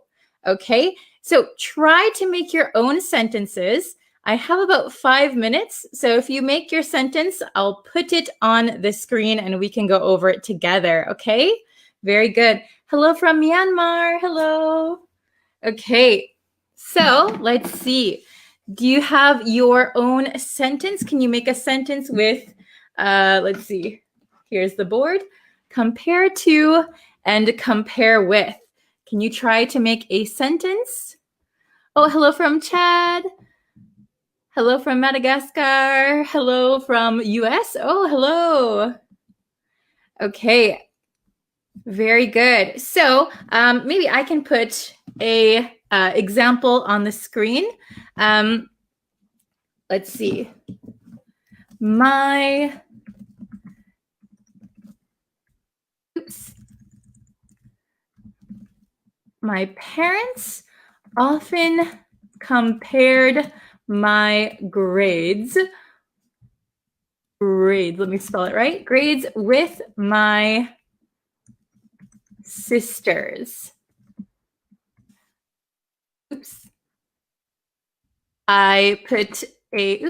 A: Okay, so try to make your own sentences. I have about 5 minutes. So if you make your sentence, I'll put it on the screen and we can go over it together. Okay, very good. Hello from Myanmar. Hello. Okay, so let's see. Do you have your own sentence? Can you make a sentence with, let's see, here's the board. Compare to and compare with. Can you try to make a sentence? Oh, hello from Chad. Hello from Madagascar. Hello from US. Oh, hello. Okay, very good. So maybe I can put a example on the screen. Let's see. My parents often compared my grades. Let me spell it right. Grades with my sisters. Oops. I put a,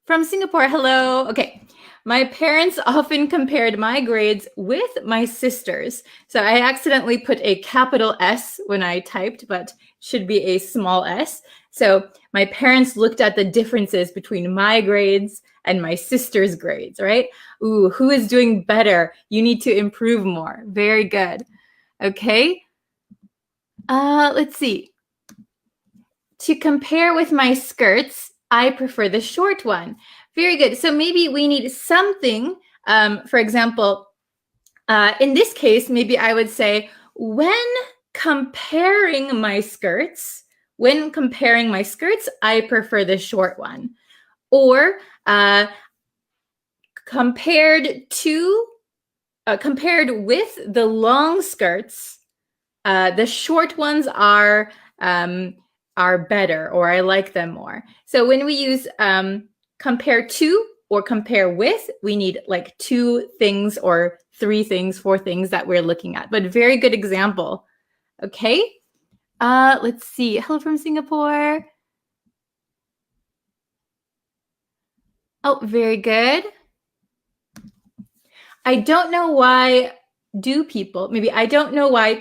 A: from Singapore, hello. Okay, my parents often compared my grades with my sisters. So I accidentally put a capital S when I typed, but should be a small s. So my parents looked at the differences between my grades and my sister's grades, right? Ooh, who is doing better? You need to improve more. Very good. Okay. Let's see. to compare with my skirts, I prefer the short one. Very good. So maybe we need something, for example, in this case, maybe I would say, when comparing my skirts, I prefer the short one. Or compared with the long skirts, the short ones are better, or I like them more. So when we use compare to or compare with, we need like 2 things or 3 things, 4 things that we're looking at. But very good example. Okay. Let's see. Hello from Singapore. Oh, very good. I don't know why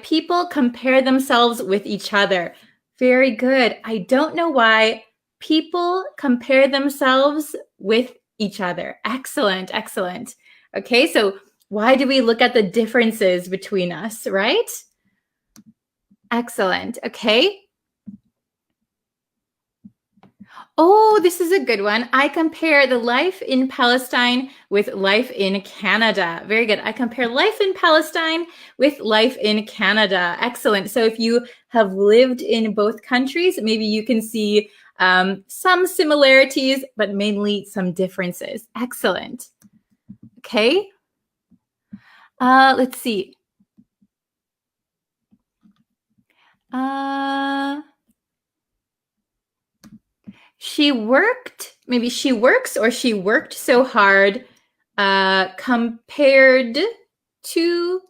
A: people compare themselves with each other. Very good. I don't know why people compare themselves with each other. Excellent, excellent. Okay, so why do we look at the differences between us, right? Excellent. Okay. Oh, this is a good one. I compare the life in Palestine with life in Canada. Very good. I compare life in Palestine with life in Canada. Excellent. So if you have lived in both countries, maybe you can see some similarities, but mainly some differences. Excellent. Okay. Let's see. She worked so hard compared to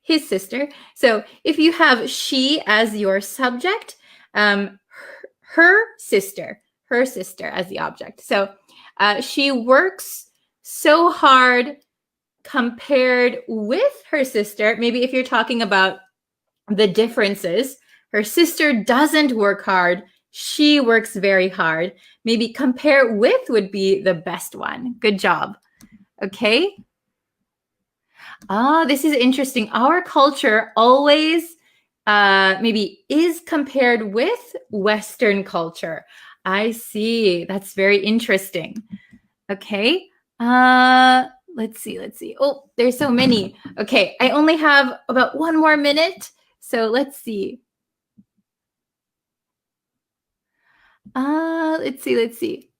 A: his sister. So if you have she as your subject, her sister as the object. So she works so hard compared with her sister. Maybe if you're talking about the differences, her sister doesn't work hard. She works very hard. Maybe compare with would be the best one. Good job. Okay. This is interesting. Our culture always maybe is compared with Western culture. I see. That's very interesting. Okay. Let's see. Oh, there's so many. Okay. I only have about 1 more minute. So let's see. Let's see.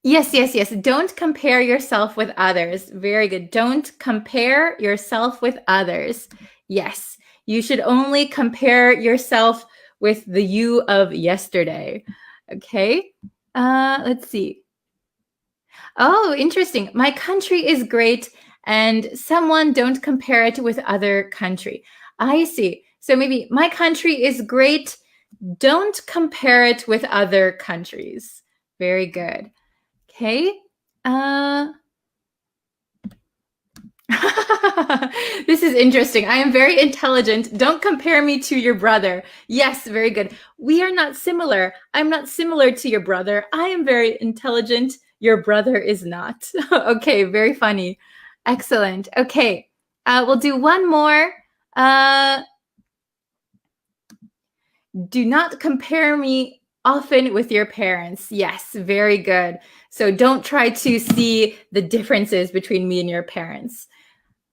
A: Yes. Don't compare yourself with others. Very good. Don't compare yourself with others. Yes. You should only compare yourself with the you of yesterday. Okay. Let's see. Oh, interesting. My country is great, and someone don't compare it with other country. I see. So maybe my country is great. Don't compare it with other countries. Very good. Okay. This is interesting. I am very intelligent. Don't compare me to your brother. Yes, very good. We are not similar. I'm not similar to your brother. I am very intelligent. Your brother is not. Okay, very funny. Excellent. Okay, we'll do one more. Do not compare me often with your parents. Yes, very good. So don't try to see the differences between me and your parents.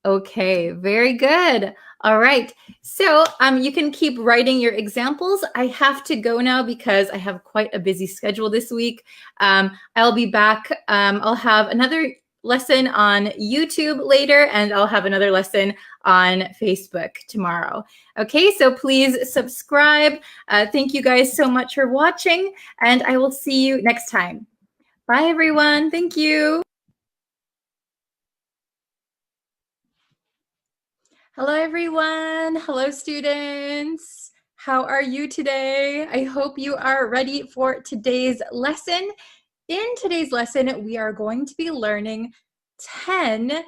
A: Okay, very good. All right. So you can keep writing your examples. I have to go now because I have quite a busy schedule this week. I'll be back. I'll have another lesson on YouTube later, and I'll have another lesson on Facebook tomorrow. Okay, so please subscribe. Thank you guys so much for watching, and I will see you next time. Bye, everyone. Thank you. Hello, everyone. Hello, students. How are you today? I hope you are ready for today's lesson. In today's lesson, we are going to be learning 10,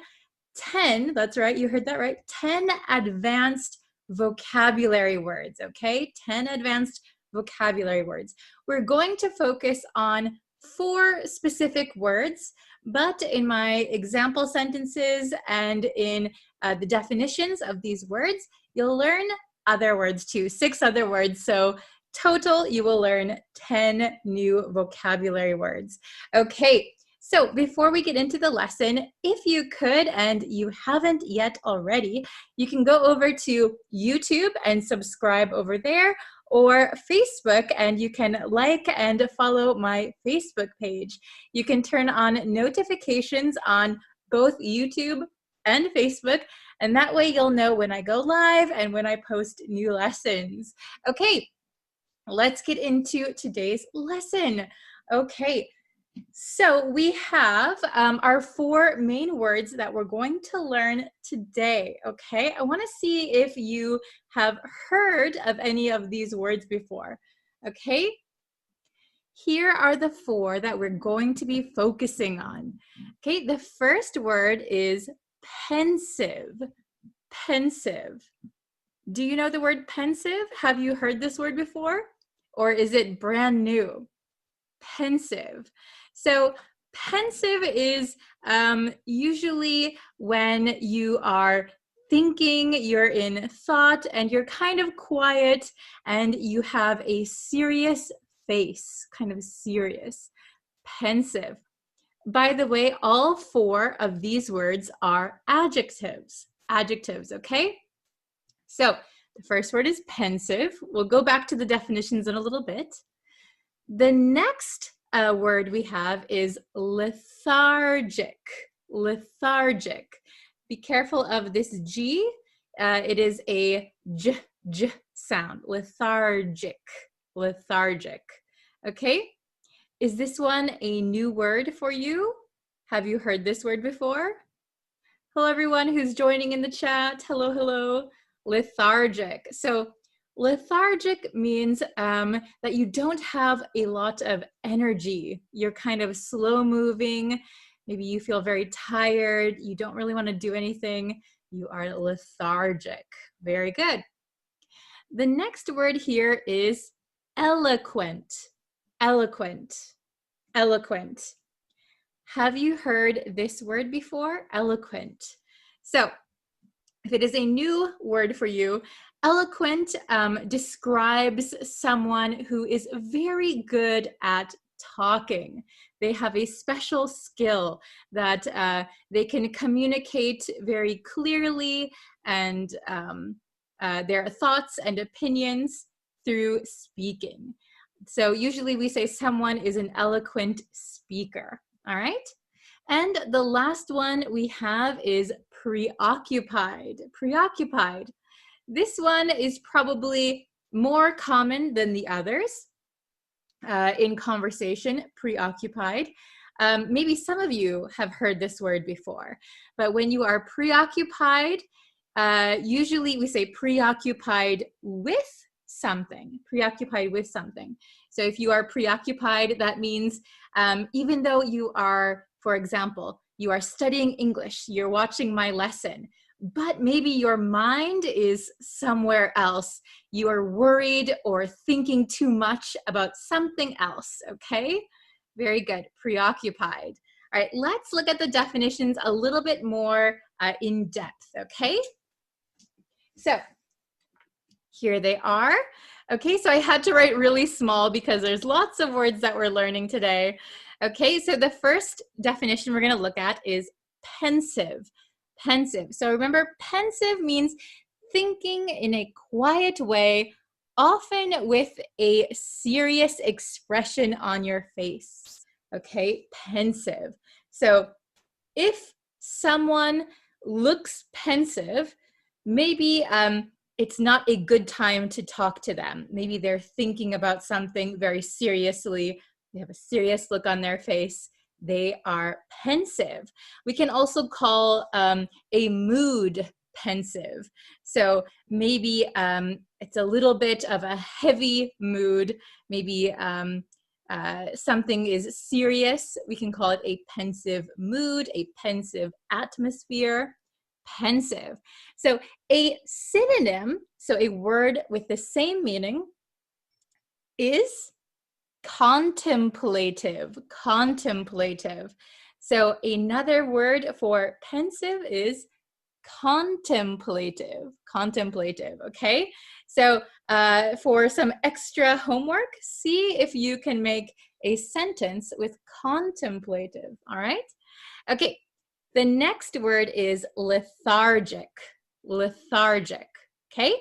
A: that's right, you heard that right, 10 advanced vocabulary words, okay? 10 advanced vocabulary words. We're going to focus on 4 specific words, but in my example sentences and in the definitions of these words, you'll learn other words too, 6 other words. So total, you will learn 10 new vocabulary words. Okay, so before we get into the lesson, if you could, and you haven't yet already, you can go over to YouTube and subscribe over there, or Facebook, and you can like and follow my Facebook page. You can turn on notifications on both YouTube and Facebook, and that way you'll know when I go live and when I post new lessons. Okay, let's get into today's lesson. Okay, so we have our 4 main words that we're going to learn today. Okay, I want to see if you have heard of any of these words before. Okay, here are the 4 that we're going to be focusing on. Okay, the first word is pensive. Pensive. Do you know the word pensive? Have you heard this word before? Or is it brand new? Pensive. So pensive is usually when you are thinking, you're in thought, and you're kind of quiet, and you have a serious face, kind of serious. Pensive. By the way, all 4 of these words are adjectives. Adjectives, okay? So the first word is pensive. We'll go back to the definitions in a little bit. The next word we have is lethargic. Lethargic. Be careful of this G. It is a j sound. Lethargic. Lethargic. Okay? Is this one a new word for you? Have you heard this word before? Hello, everyone who's joining in the chat. Hello, hello. Lethargic. So lethargic means that you don't have a lot of energy. You're kind of slow moving. Maybe you feel very tired. You don't really want to do anything. You are lethargic. Very good. The next word here is eloquent. Eloquent. Eloquent. Have you heard this word before? Eloquent. So if it is a new word for you, eloquent describes someone who is very good at talking. They have a special skill that they can communicate very clearly and their thoughts and opinions through speaking. So usually we say someone is an eloquent speaker, all right? And the last one we have is preoccupied. Preoccupied. This one is probably more common than the others in conversation, preoccupied. Maybe some of you have heard this word before, but when you are preoccupied, usually we say preoccupied with something, preoccupied with something. So if you are preoccupied, that means even though you are, for example, you are studying English, you're watching my lesson, but maybe your mind is somewhere else. You are worried or thinking too much about something else, okay? Very good, preoccupied. All right, let's look at the definitions a little bit more in depth, okay? So here they are. Okay, so I had to write really small because there's lots of words that we're learning today. Okay, so the first definition we're going to look at is pensive. Pensive. So remember, pensive means thinking in a quiet way, often with a serious expression on your face. Okay, pensive. So if someone looks pensive, maybe it's not a good time to talk to them. Maybe they're thinking about something very seriously. They have a serious look on their face. They are pensive. We can also call a mood pensive. So maybe it's a little bit of a heavy mood. Maybe something is serious. We can call it a pensive mood, a pensive atmosphere. Pensive. So a synonym, so a word with the same meaning, is contemplative. Contemplative. So another word for pensive is contemplative, contemplative, okay? So for some extra homework, see if you can make a sentence with contemplative, all right? Okay, the next word is lethargic, lethargic, okay?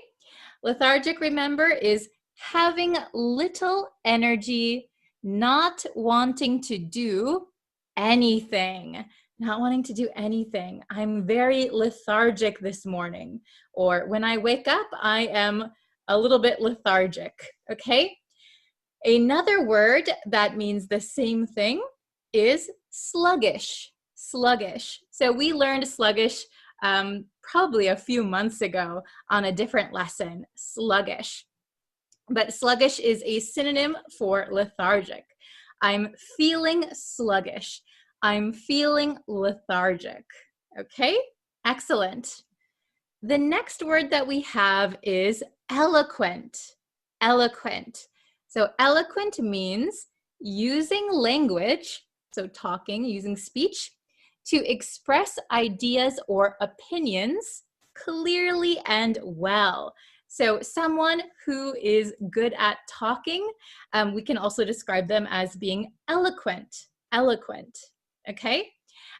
A: Lethargic, remember, is having little energy, not wanting to do anything. Not wanting to do anything. I'm very lethargic this morning. Or when I wake up, I am a little bit lethargic, okay? Another word that means the same thing is sluggish, sluggish. So we learned sluggish probably a few months ago on a different lesson, sluggish. But sluggish is a synonym for lethargic. I'm feeling sluggish. I'm feeling lethargic. Okay, excellent. The next word that we have is eloquent, eloquent. So eloquent means using language, so talking, using speech, to express ideas or opinions clearly and well. So someone who is good at talking, we can also describe them as being eloquent, eloquent, okay?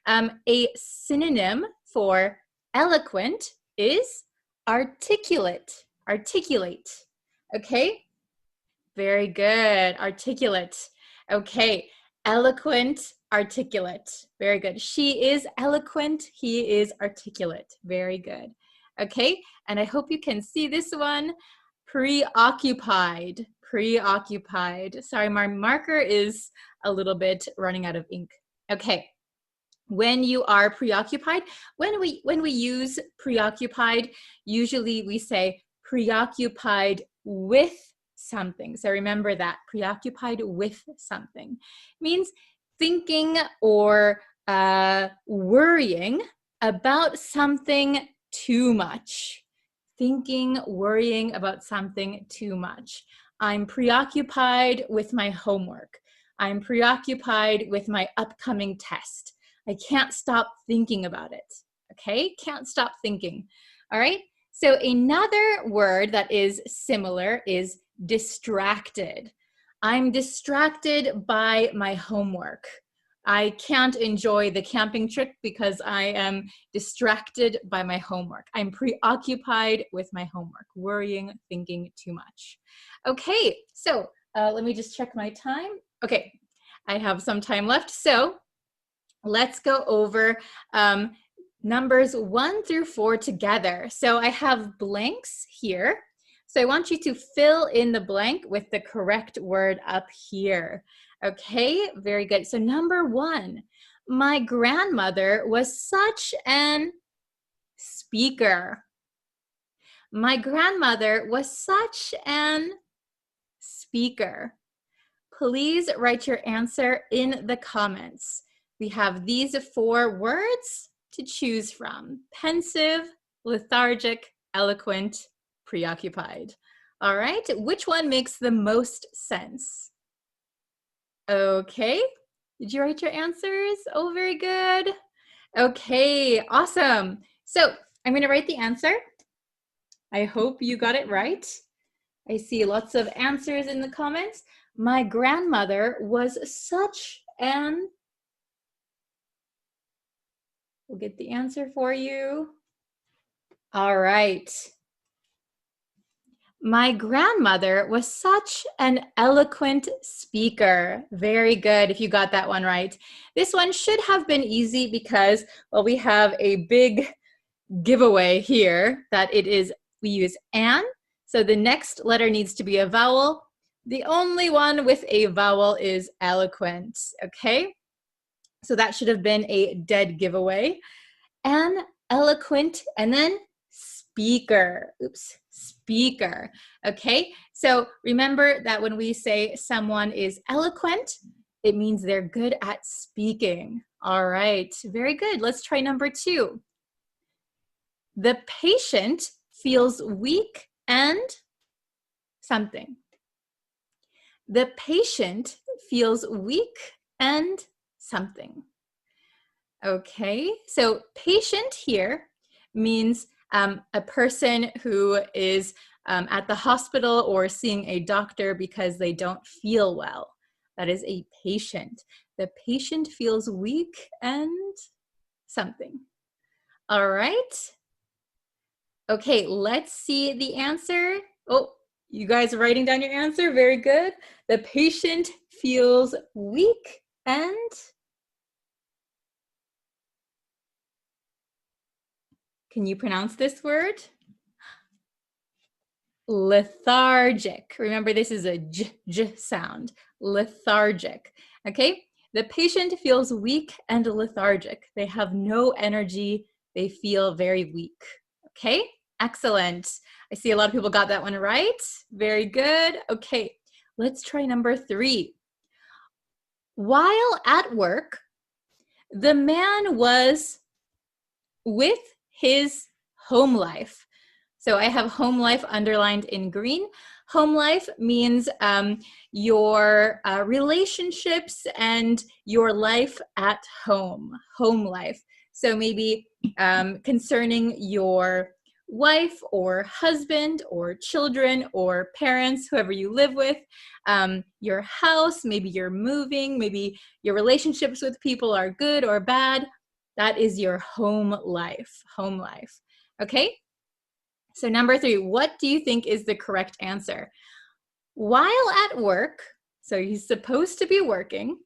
A: A synonym for eloquent is articulate, articulate, okay? Very good, articulate. Okay, eloquent, articulate. Very good. She is eloquent, he is articulate. Very good. Okay, and I hope you can see this one. Preoccupied, preoccupied. Sorry, my marker is a little bit running out of ink. Okay, when you are preoccupied, when we use preoccupied, usually we say preoccupied with something. So remember that, preoccupied with something means thinking or worrying about something too much. Thinking, worrying about something too much. I'm preoccupied with my homework. I'm preoccupied with my upcoming test. I can't stop thinking about it. Okay, can't stop thinking. All right, so another word that is similar is distracted. I'm distracted by my homework. I can't enjoy the camping trip because I am distracted by my homework. I'm preoccupied with my homework, worrying, thinking too much. Okay, so let me just check my time. Okay, I have some time left. So let's go over numbers 1 through 4 together. So I have blanks here. So I want you to fill in the blank with the correct word up here. Okay, very good. So number 1, my grandmother was such an speaker. My grandmother was such an speaker. Please write your answer in the comments. We have these 4 words to choose from: pensive, lethargic, eloquent, preoccupied. All right, which one makes the most sense? Okay, did you write your answers? Oh, very good. Okay, awesome. So I'm going to write the answer. I hope you got it right. I see lots of answers in the comments. My grandmother was such an... We'll get the answer for you. All right. My grandmother was such an eloquent speaker. Very good if you got that one right. This one should have been easy because, well, we have a big giveaway here that we use an. So the next letter needs to be a vowel. The only one with a vowel is eloquent, okay? So that should have been a dead giveaway. An, eloquent, and then speaker. Oops, speaker. Okay, so remember that when we say someone is eloquent, it means they're good at speaking. All right, very good. Let's try number 2. The patient feels weak and something. The patient feels weak and something. Okay, so patient here means a person who is at the hospital or seeing a doctor because they don't feel well. That is a patient. The patient feels weak and something. All right. Okay, let's see the answer. Oh, you guys are writing down your answer. Very good. The patient feels weak and can you pronounce this word? Lethargic. Remember, this is a j sound. Lethargic. Okay? The patient feels weak and lethargic. They have no energy. They feel very weak. Okay? Excellent. I see a lot of people got that one right. Very good. Okay, let's try number 3. While at work, the man was with his home life. So I have home life underlined in green. Home life means your relationships and your life at home, home life. So maybe concerning your wife or husband or children or parents, whoever you live with, your house, maybe you're moving, maybe your relationships with people are good or bad. That is your home life, home life. Okay? So number 3, what do you think is the correct answer? While at work, so he's supposed to be working,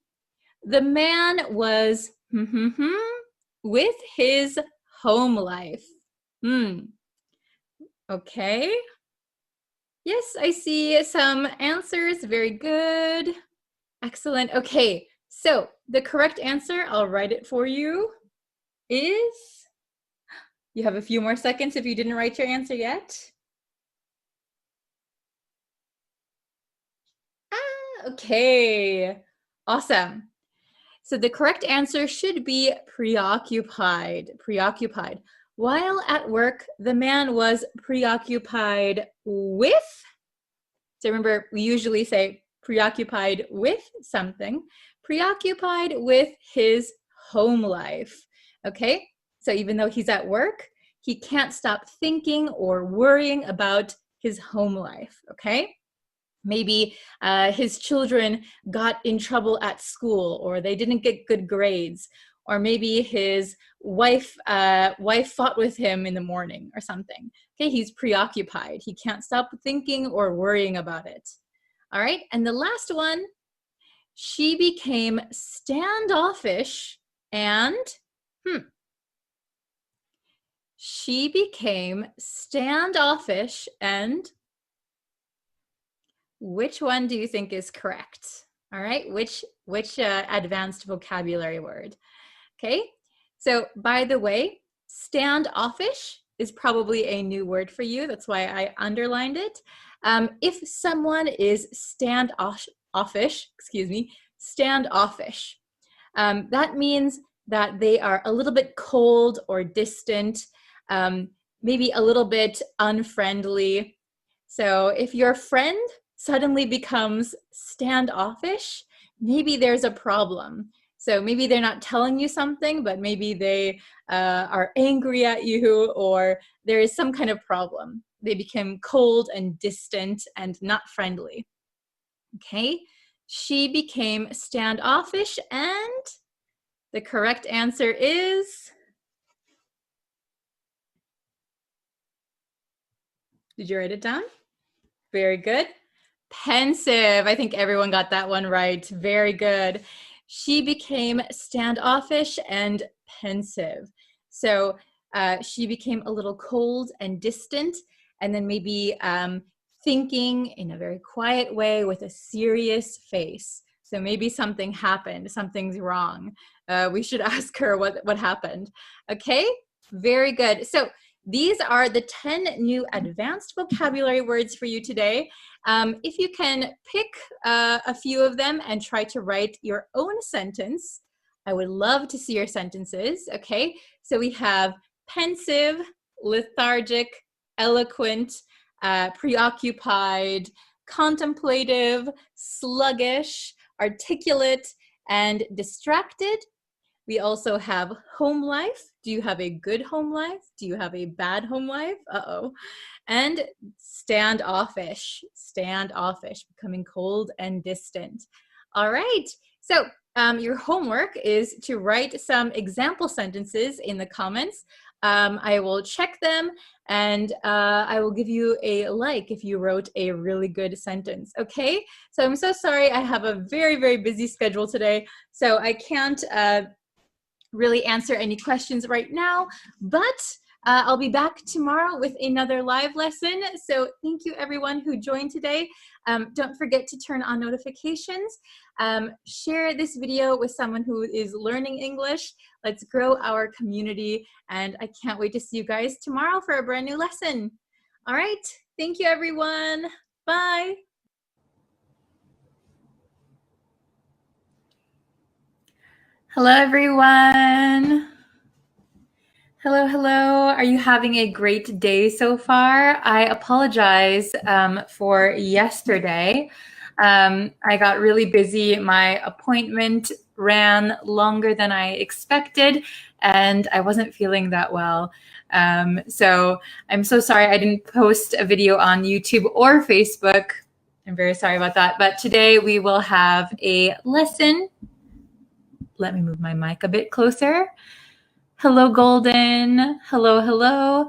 A: the man was with his home life. Okay. Yes, I see some answers. Very good. Excellent. Okay, so the correct answer, I'll write it for you, is, you have a few more seconds if you didn't write your answer yet. Okay, awesome. So the correct answer should be preoccupied, preoccupied. While at work, the man was preoccupied with, so remember, we usually say preoccupied with something, preoccupied with his home life, okay? So even though he's at work, he can't stop thinking or worrying about his home life, okay? Maybe his children got in trouble at school, or they didn't get good grades, or maybe his wife fought with him in the morning or something. Okay, he's preoccupied. He can't stop thinking or worrying about it. All right, and the last one, she became standoffish and, she became standoffish and, which one do you think is correct? All right, which advanced vocabulary word? Okay, so by the way, standoffish is probably a new word for you. That's why I underlined it. If someone is standoffish, standoffish, that means that they are a little bit cold or distant, maybe a little bit unfriendly. So if your friend suddenly becomes standoffish, maybe there's a problem. So maybe they're not telling you something, but maybe they are angry at you, or there is some kind of problem. They become cold and distant and not friendly. Okay, she became standoffish, and the correct answer is, did you write it down? Very good. Pensive. I think everyone got that one right. Very good. She became standoffish and pensive. So she became a little cold and distant, and then maybe thinking in a very quiet way with a serious face. So maybe something happened, something's wrong. We should ask her what happened. Okay, very good. So these are the 10 new advanced vocabulary words for you today. If you can pick a few of them and try to write your own sentence, I would love to see your sentences, okay? So we have pensive, lethargic, eloquent, preoccupied, contemplative, sluggish, articulate, and distracted. We also have home life, Do you have a good home life? Do you have a bad home life? Uh-oh. And standoffish, becoming cold and distant. All right. So your homework is to write some example sentences in the comments. I will check them and I will give you a like if you wrote a really good sentence. Okay. So I'm so sorry. I have a very, very busy schedule today. So I can't really answer any questions right now, but I'll be back tomorrow with another live lesson. So thank you everyone who joined today. Don't forget to turn on notifications. Share this video with someone who is learning English. Let's grow our community. And I can't wait to see you guys tomorrow for a brand new lesson. All right. Thank you, everyone. Bye. Hello, everyone. Hello, hello. Are you having a great day so far? I apologize for yesterday. I got really busy. My appointment ran longer than I expected, and I wasn't feeling that well. So I'm so sorry I didn't post a video on YouTube or Facebook. I'm very sorry about that. But today we will have a lesson. Let me move my mic a bit closer. Hello, Golden. Hello, hello.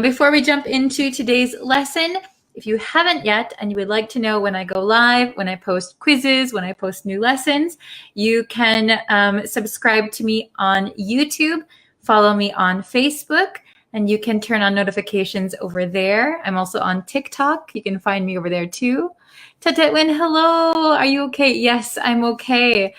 A: Before we jump into today's lesson, if you haven't yet and you would like to know when I go live, when I post quizzes, when I post new lessons, you can subscribe to me on YouTube, follow me on Facebook, and you can turn on notifications over there. I'm also on TikTok. You can find me over there too. Tatetwin, hello. Are you okay? Yes, I'm okay.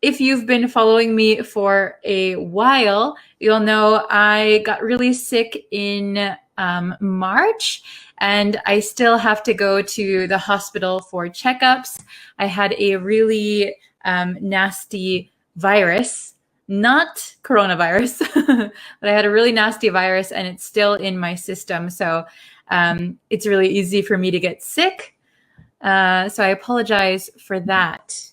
A: If you've been following me for a while, you'll know I got really sick in March, and I still have to go to the hospital for checkups. I had a really nasty virus, not coronavirus, but I had a really nasty virus and it's still in my system. So it's really easy for me to get sick. So I apologize for that.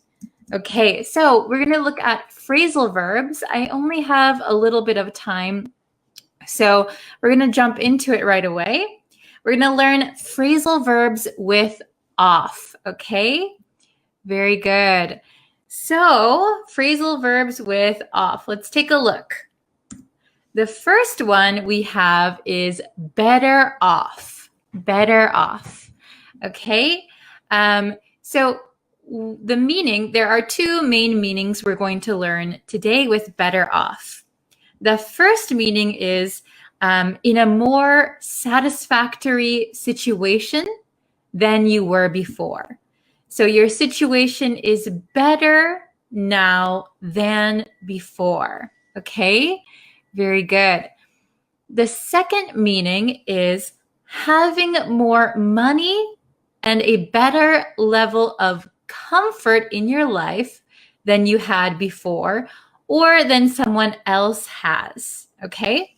A: Okay, so we're going to look at phrasal verbs. I only have a little bit of time, so we're going to jump into it right away. We're going to learn phrasal verbs with off, okay? Very good. So phrasal verbs with off. Let's take a look. The first one we have is better off. Better off, okay? So the meaning, there are two main meanings we're going to learn today with better off. The first meaning is in a more satisfactory situation than you were before. So your situation is better now than before. Okay, very good. The second meaning is having more money and a better level of comfort in your life than you had before or than someone else has, okay?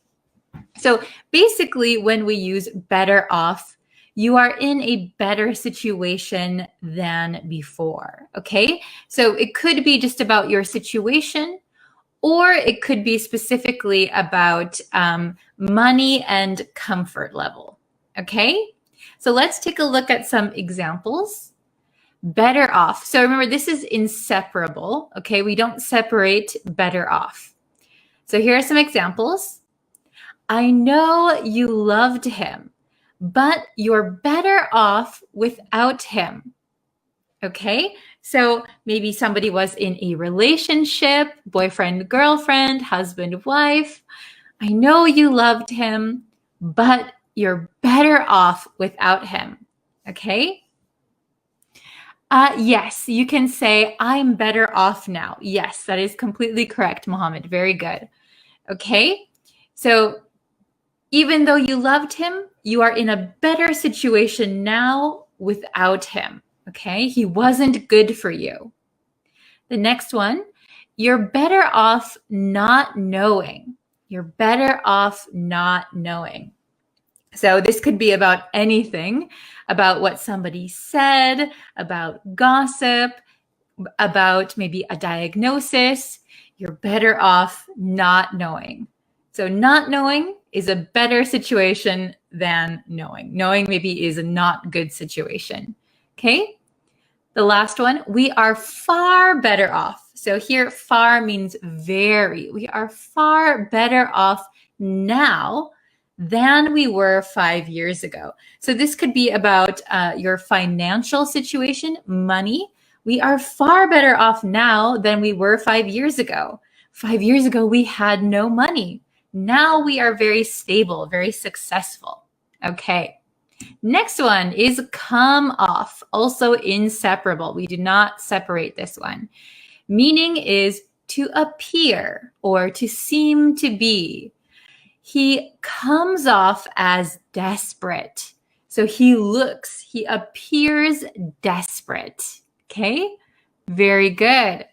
A: So basically, when we use better off, you are in a better situation than before, okay? So it could be just about your situation, or it could be specifically about money and comfort level, okay? So let's take a look at some examples. Better off. So remember, this is inseparable, okay? We don't separate better off. So here are some examples. I know you loved him, but you're better off without him. Okay, so maybe somebody was in a relationship, boyfriend, girlfriend, husband, wife. I know you loved him, but you're better off without him. Okay. Yes, you can say, I'm better off now. Yes, that is completely correct, Mohammed. Very good. Okay, so even though you loved him, you are in a better situation now without him. Okay, he wasn't good for you. The next one, you're better off not knowing. You're better off not knowing. So this could be about anything, about what somebody said, about gossip, about maybe a diagnosis. you're better off not knowing. So not knowing is a better situation than knowing. Knowing maybe is a not good situation. Okay? The last one, we are far better off. So here, far means very. We are far better off now than we were 5 years ago. So this could be about your financial situation, money. We are far better off now than we were 5 years ago. 5 years ago, we had no money. Now we are very stable, very successful. Okay. Next one is come off, also inseparable. We do not separate this one. Meaning is to appear or to seem to be. He comes off as desperate. So he appears desperate. Okay, very good.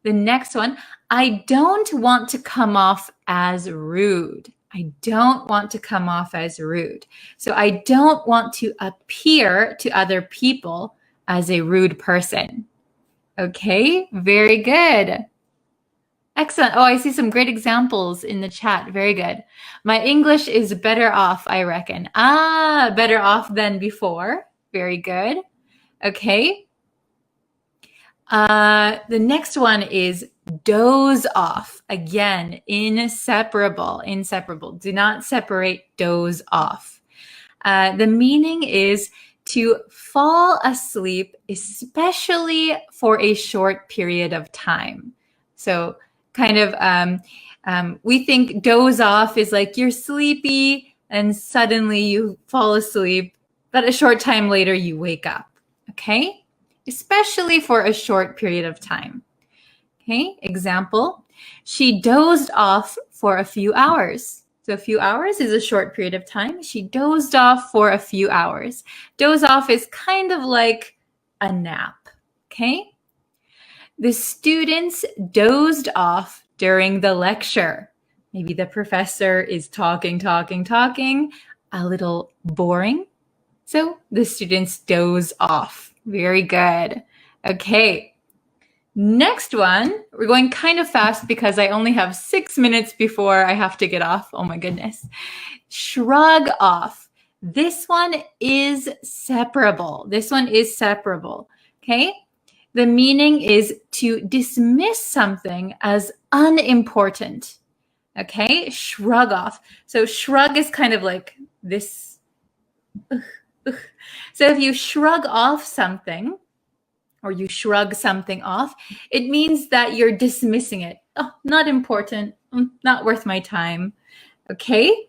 A: The next one, I don't want to come off as rude. I don't want to come off as rude. So I don't want to appear to other people as a rude person. Okay, very good. Excellent. Oh, I see some great examples in the chat. Very good. My English is better off, I reckon. Better off than before. Very good. Okay. The next one is doze off. Again, inseparable. Inseparable. Do not separate doze off. The meaning is to fall asleep, especially for a short period of time. So kind of, we think doze off is like you're sleepy and suddenly you fall asleep, but a short time later you wake up. Okay? Especially for a short period of time. Okay, example, she dozed off for a few hours. So a few hours is a short period of time. She dozed off for a few hours. Doze off is kind of like a nap. Okay? The students dozed off during the lecture. Maybe the professor is talking, a little boring. So the students doze off. Very good. Okay. Next one, we're going kind of fast because I only have 6 minutes before I have to get off. Oh my goodness. Shrug off. This one is separable. This one is separable. Okay. The meaning is to dismiss something as unimportant. Okay. Shrug off. So shrug is kind of like this. So if you shrug off something or you shrug something off, it means that you're dismissing it. Oh, not important, not worth my time. Okay?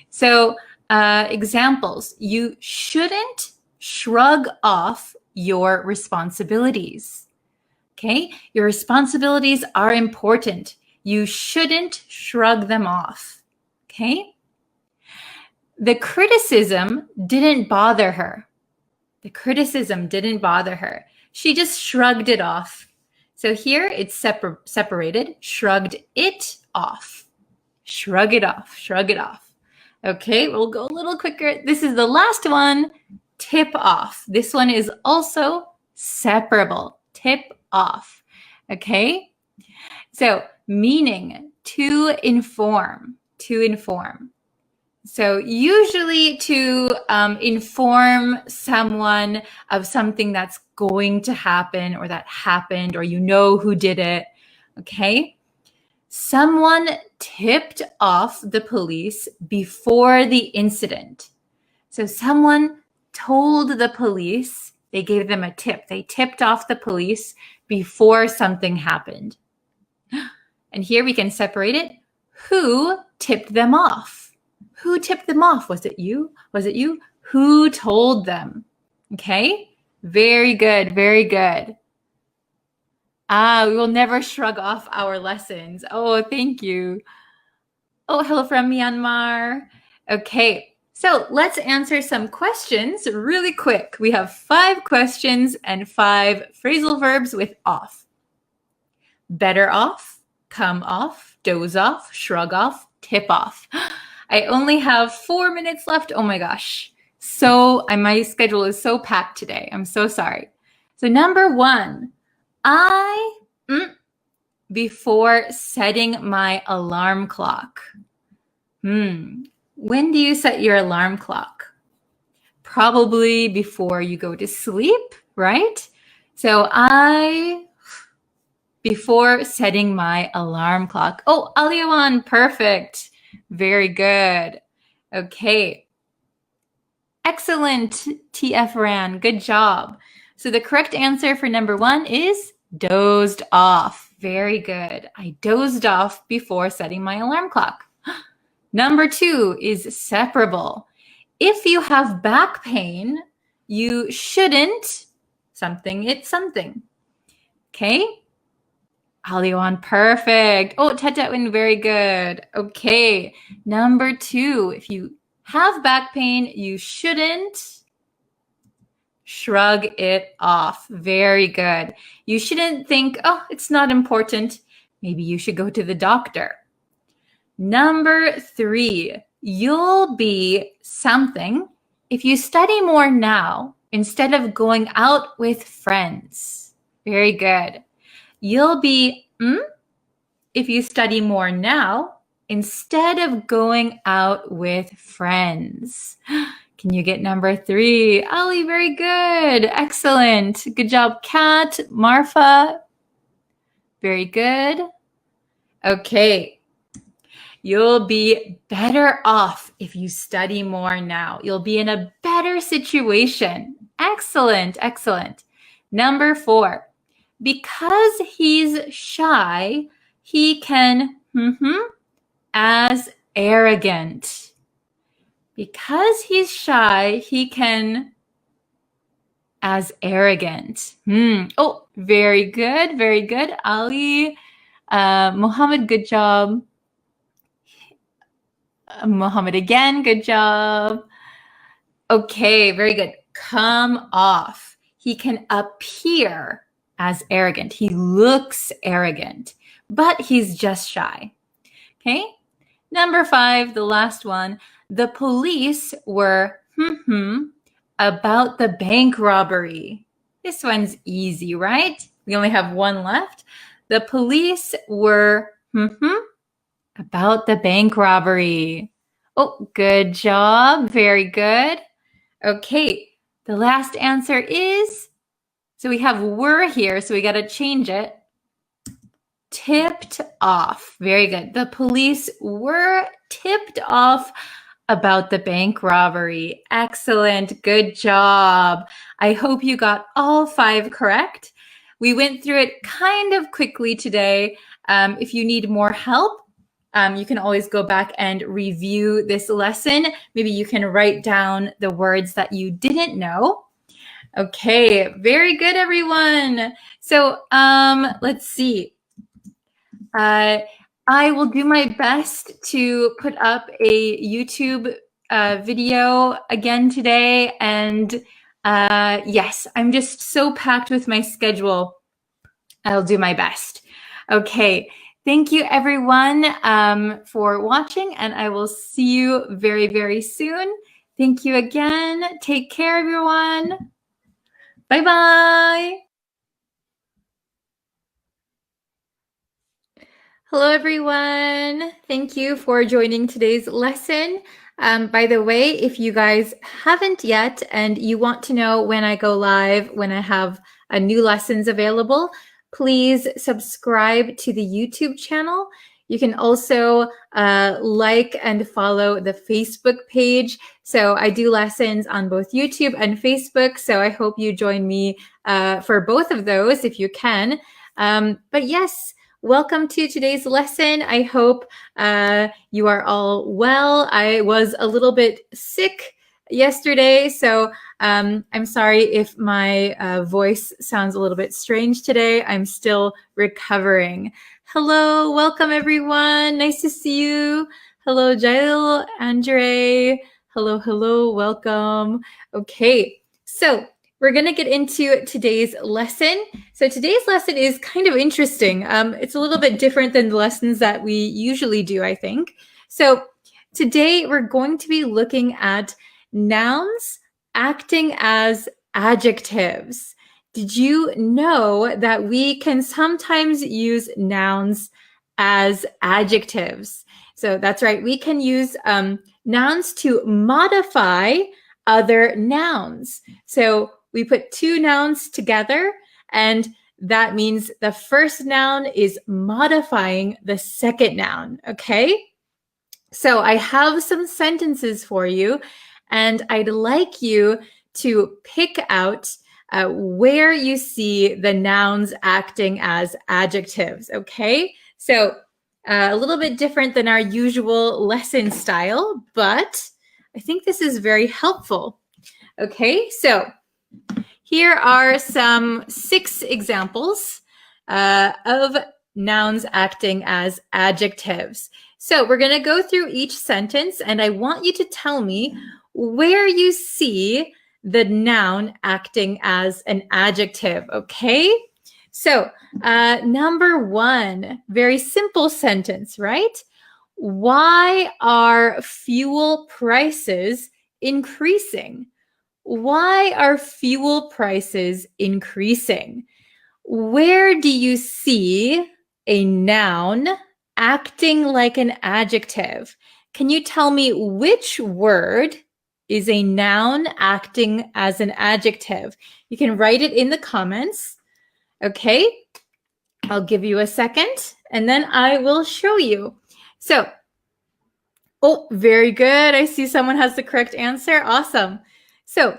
A: So examples, you shouldn't shrug off your responsibilities. Okay? Your responsibilities are important. You shouldn't shrug them off. Okay? The criticism didn't bother her. The criticism didn't bother her. She just shrugged it off. So here it's separated. Shrugged it off. Shrug it off. Shrug it off. Okay, we'll go a little quicker. This is the last one. Tip off. This one is also separable. Tip off. Okay? So meaning to inform. To inform. So usually to inform someone of something that's going to happen or that happened or you know who did it, okay? Someone tipped off the police before the incident. So someone told the police, they gave them a tip. They tipped off the police before something happened. And here we can separate it. Who tipped them off? Who tipped them off? Was it you? Was it you? Who told them? Okay? Very good. Very good. We will never shrug off our lessons. Oh, thank you. Oh, hello from Myanmar. Okay. So let's answer some questions really quick. We have 5 questions and 5 phrasal verbs with off. Better off, come off, doze off, shrug off, tip off. I only have 4 minutes left. Oh my gosh. So my schedule is so packed today. I'm so sorry. So number 1, I before setting my alarm clock. When do you set your alarm clock? Probably before you go to sleep, right? So before setting my alarm clock. Oh, Aliawan, perfect. Very good. Okay. Excellent, TF Ran. Good job. So the correct answer for number 1 is dozed off. Very good. I dozed off before setting my alarm clock. Number 2 is separable. If you have back pain, you shouldn't something. Okay? Aliwan, perfect. Oh, Tetetwin, very good. Okay. Number 2, if you have back pain, you shouldn't shrug it off. Very good. You shouldn't think, oh, it's not important. Maybe you should go to the doctor. Number 3, you'll be something if you study more now instead of going out with friends. Very good. You'll be if you study more now instead of going out with friends. Can you get number 3? Ali, very good. Excellent. Good job, Kat. Marfa. Very good. Okay. You'll be better off if you study more now. You'll be in a better situation. Excellent, excellent. Number 4. Because he's shy, he can as arrogant. Because he's shy, he can as arrogant. Oh, very good, very good. Ali, Muhammad, good job. Muhammad again, good job. Okay, very good. Come off. He can appear as arrogant. He looks arrogant, but he's just shy. Okay? Number 5, the last one. The police were about the bank robbery. This one's easy, right? We only have one left. The police were about the bank robbery. Oh, good job. Very good. Okay, the last answer is, so we have were here, so we got to change it. Tipped off. Very good. The police were tipped off about the bank robbery. Excellent. Good job. I hope you got all 5 correct. We went through it kind of quickly today. If you need more help, you can always go back and review this lesson. Maybe you can write down the words that you didn't know. Okay, very good, everyone. So let's see. I will do my best to put up a YouTube video again today. And yes, I'm just so packed with my schedule. I'll do my best. Okay. Thank you, everyone, for watching, and I will see you very, very soon. Thank you again. Take care, everyone. Bye-bye. Hello, everyone. Thank you for joining today's lesson. By the way, if you guys haven't yet and you want to know when I go live, when I have new lessons available, please subscribe to the YouTube channel. You can also like and follow the Facebook page. So I do lessons on both YouTube and Facebook. So I hope you join me for both of those if you can. But yes, welcome to today's lesson. I hope you are all well. I was a little bit sick yesterday, so I'm sorry if my voice sounds a little bit strange today. I'm still recovering. Hello, welcome everyone. Nice to see you. Hello, Jail, Andre. Hello, hello, welcome. Okay, so we're going to get into today's lesson. So today's lesson is kind of interesting. It's a little bit different than the lessons that we usually do, I think. So today we're going to be looking at nouns acting as adjectives. did you know that we can sometimes use nouns as adjectives? So that's right. We can use nouns to modify other nouns. So we put two nouns together, and that means the first noun is modifying the second noun, okay? So I have some sentences for you, and I'd like you to pick out where you see the nouns acting as adjectives, okay? So a little bit different than our usual lesson style, but I think this is very helpful. Okay, so here are some 6 examples of nouns acting as adjectives. So we're going to go through each sentence, and I want you to tell me where you see the noun acting as an adjective, okay? So number 1, very simple sentence, right? Why are fuel prices increasing? Why are fuel prices increasing? Where do you see a noun acting like an adjective? Can you tell me which word is a noun acting as an adjective? You can write it in the comments. Okay, I'll give you a second, and then I will show you. So, oh, very good. I see someone has the correct answer. Awesome. So,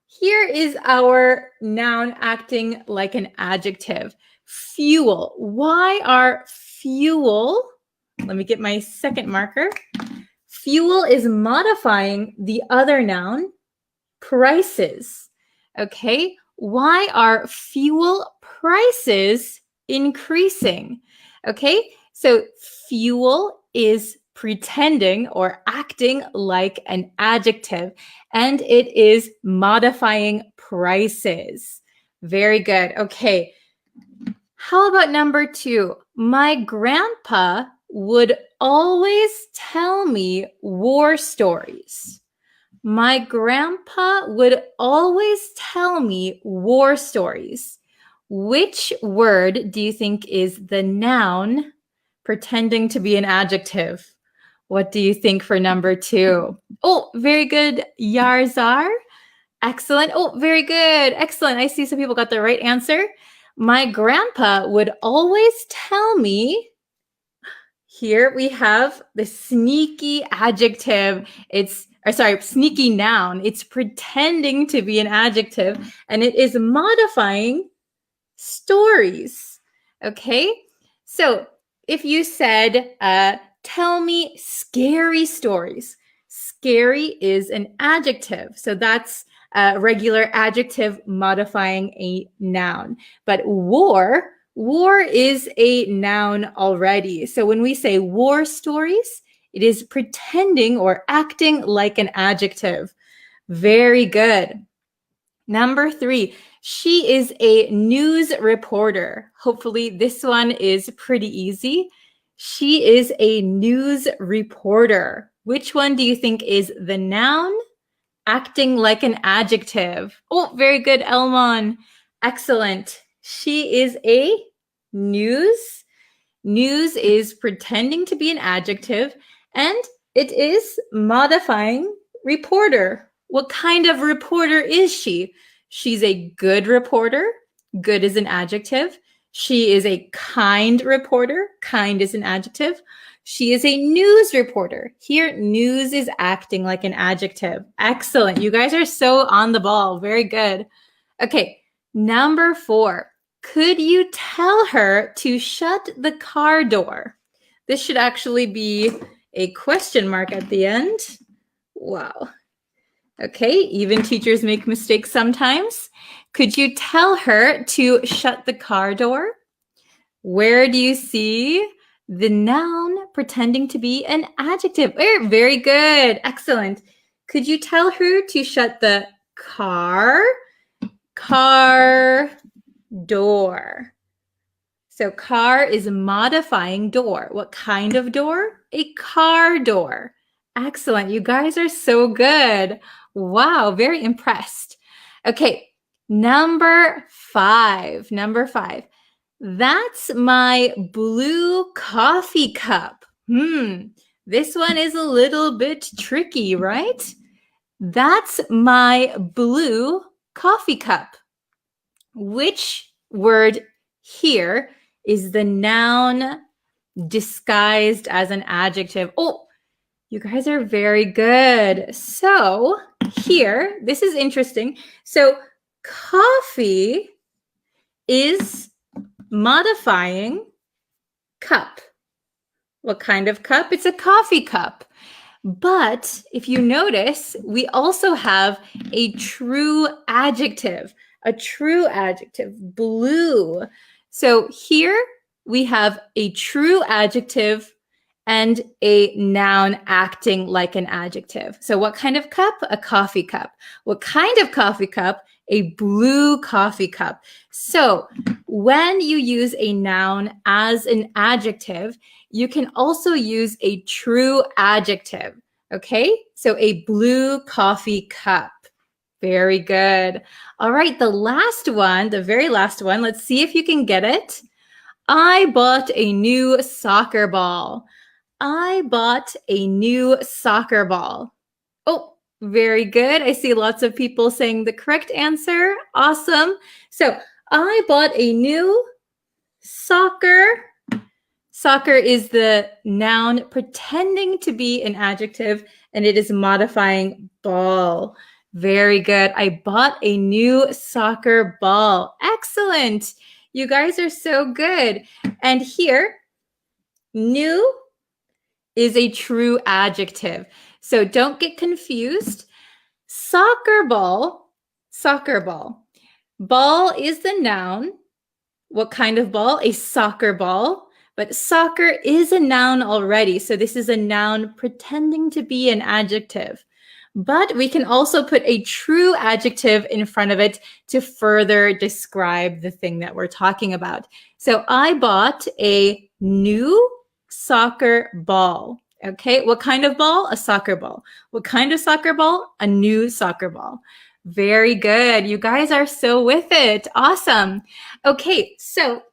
A: here is our noun acting like an adjective. Fuel. Why are fuel, let me get my second marker. Fuel is modifying the other noun, prices. Okay, why are fuel prices increasing? Okay, so fuel is pretending or acting like an adjective, and it is modifying prices. Very good. Okay, how about number 2? My grandpa would always tell me war stories. My grandpa would always tell me war stories. Which word do you think is the noun pretending to be an adjective? What do you think for number 2? Oh, very good, Yarzar. Excellent. Oh, very good. Excellent. I see some people got the right answer. My grandpa would always tell me. Here we have the sneaky adjective. Sneaky noun. It's pretending to be an adjective, and it is modifying stories. Okay? So if you said, tell me scary stories, scary is an adjective. So that's a regular adjective modifying a noun. But war is a noun already. So when we say war stories, it is pretending or acting like an adjective. Very good. Number 3, she is a news reporter. Hopefully this one is pretty easy. She is a news reporter. Which one do you think is the noun acting like an adjective? Oh, very good, Elmon. Excellent. She is a news. News is pretending to be an adjective, and it is modifying reporter. What kind of reporter is she? She's a good reporter. Good is an adjective. She is a kind reporter. Kind is an adjective. She is a news reporter. Here, news is acting like an adjective. Excellent. You guys are so on the ball. Very good. Okay, number 4. Could you tell her to shut the car door? This should actually be a question mark at the end. Wow. Okay, even teachers make mistakes sometimes. Could you tell her to shut the car door? Where do you see the noun pretending to be an adjective? Very good. Excellent. Could you tell her to shut the car door? So car is modifying door. What kind of door? A car door. Excellent. You guys are so good. Wow, very impressed. Okay, number 5. Number 5. That's my blue coffee cup. This one is a little bit tricky, right? That's my blue coffee cup. Which word here is the noun disguised as an adjective? Oh, you guys are very good. So here, this is interesting. So coffee is modifying cup. What kind of cup? It's a coffee cup. But if you notice, we also have a true adjective, blue. So here we have a true adjective and a noun acting like an adjective. So what kind of cup? A coffee cup. What kind of coffee cup? A blue coffee cup. So when you use a noun as an adjective, you can also use a true adjective. Okay, so a blue coffee cup. Very good. All right, the last one, the very last one, let's see if you can get it. I bought a new soccer ball. I bought a new soccer ball. Oh, very good. I see lots of people saying the correct answer. Awesome. So I bought a new soccer. Soccer is the noun pretending to be an adjective, and it is modifying ball. Very good. I bought a new soccer ball. Excellent. You guys are so good. And here, new is a true adjective. So don't get confused. Soccer ball. Ball is the noun. What kind of ball? A soccer ball. But soccer is a noun already. So this is a noun pretending to be an adjective. But we can also put a true adjective in front of it to further describe the thing that we're talking about. So I bought a new soccer ball. Okay, what kind of ball? A soccer ball. What kind of soccer ball? A new soccer ball. Very good. You guys are so with it. Awesome. Okay, so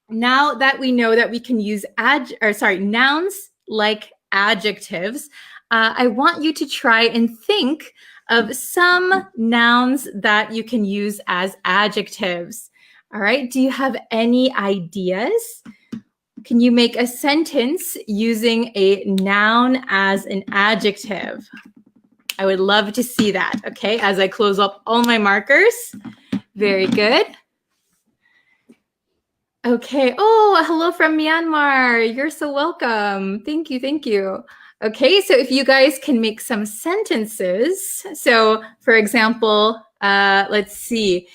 A: now that we know that we can use nouns like adjectives, I want you to try and think of some nouns that you can use as adjectives. All right, do you have any ideas? Can you make a sentence using a noun as an adjective? I would love to see that, okay, as I close up all my markers. Very good. Okay. Oh, hello from Myanmar. You're so welcome. Thank you. Thank you. Okay. So if you guys can make some sentences. So for example, let's see.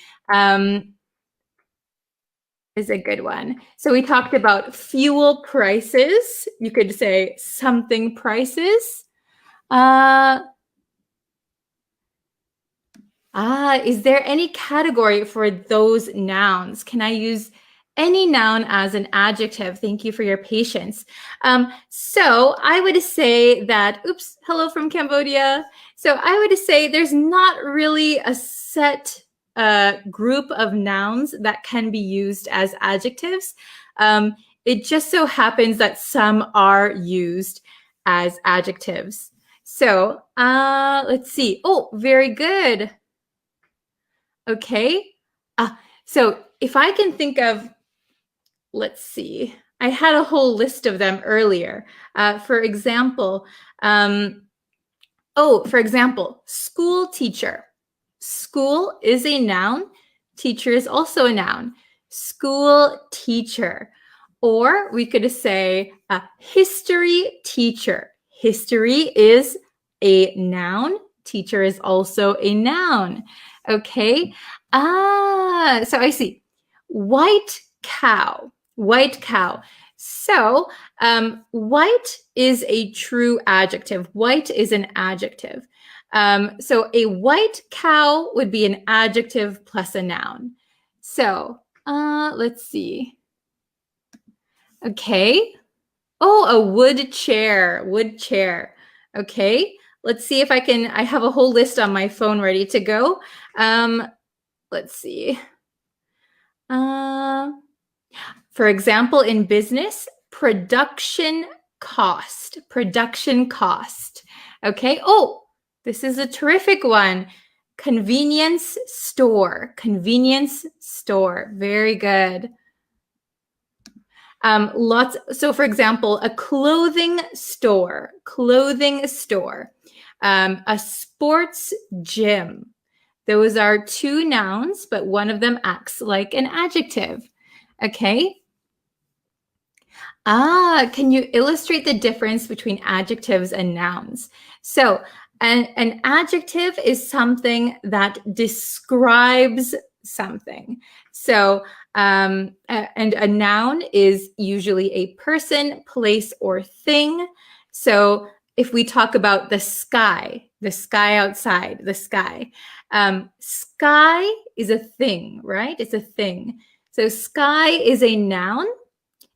A: Is a good one. So we talked about fuel prices. You could say something prices. Is there any category for those nouns? Can I use any noun as an adjective? Thank you for your patience. So I would say that, oops, hello from Cambodia. So I would say there's not really a set group of nouns that can be used as adjectives. It just so happens that some are used as adjectives. So let's see. Oh, very good. Okay. So if I can think of, let's see, I had a whole list of them earlier. For example, school teacher. School is a noun. Teacher is also a noun. School teacher. Or we could say history teacher. History is a noun. Teacher is also a noun. Okay. So I see. White cow. White cow. So white is a true adjective. White is an adjective. So a white cow would be an adjective plus a noun. So let's see. Okay. Oh, a wood chair. Wood chair. Okay. Let's see if I have a whole list on my phone ready to go. Let's see. For example, in business, production cost. Okay. Oh, this is a terrific one. Convenience store. Very good. So for example, a clothing store, a sports gym. Those are two nouns, but one of them acts like an adjective. Okay. Can you illustrate the difference between adjectives and nouns? So an adjective is something that describes something. So, and a noun is usually a person, place, or thing. So if we talk about the sky outside, sky is a thing, right? It's a thing. So sky is a noun.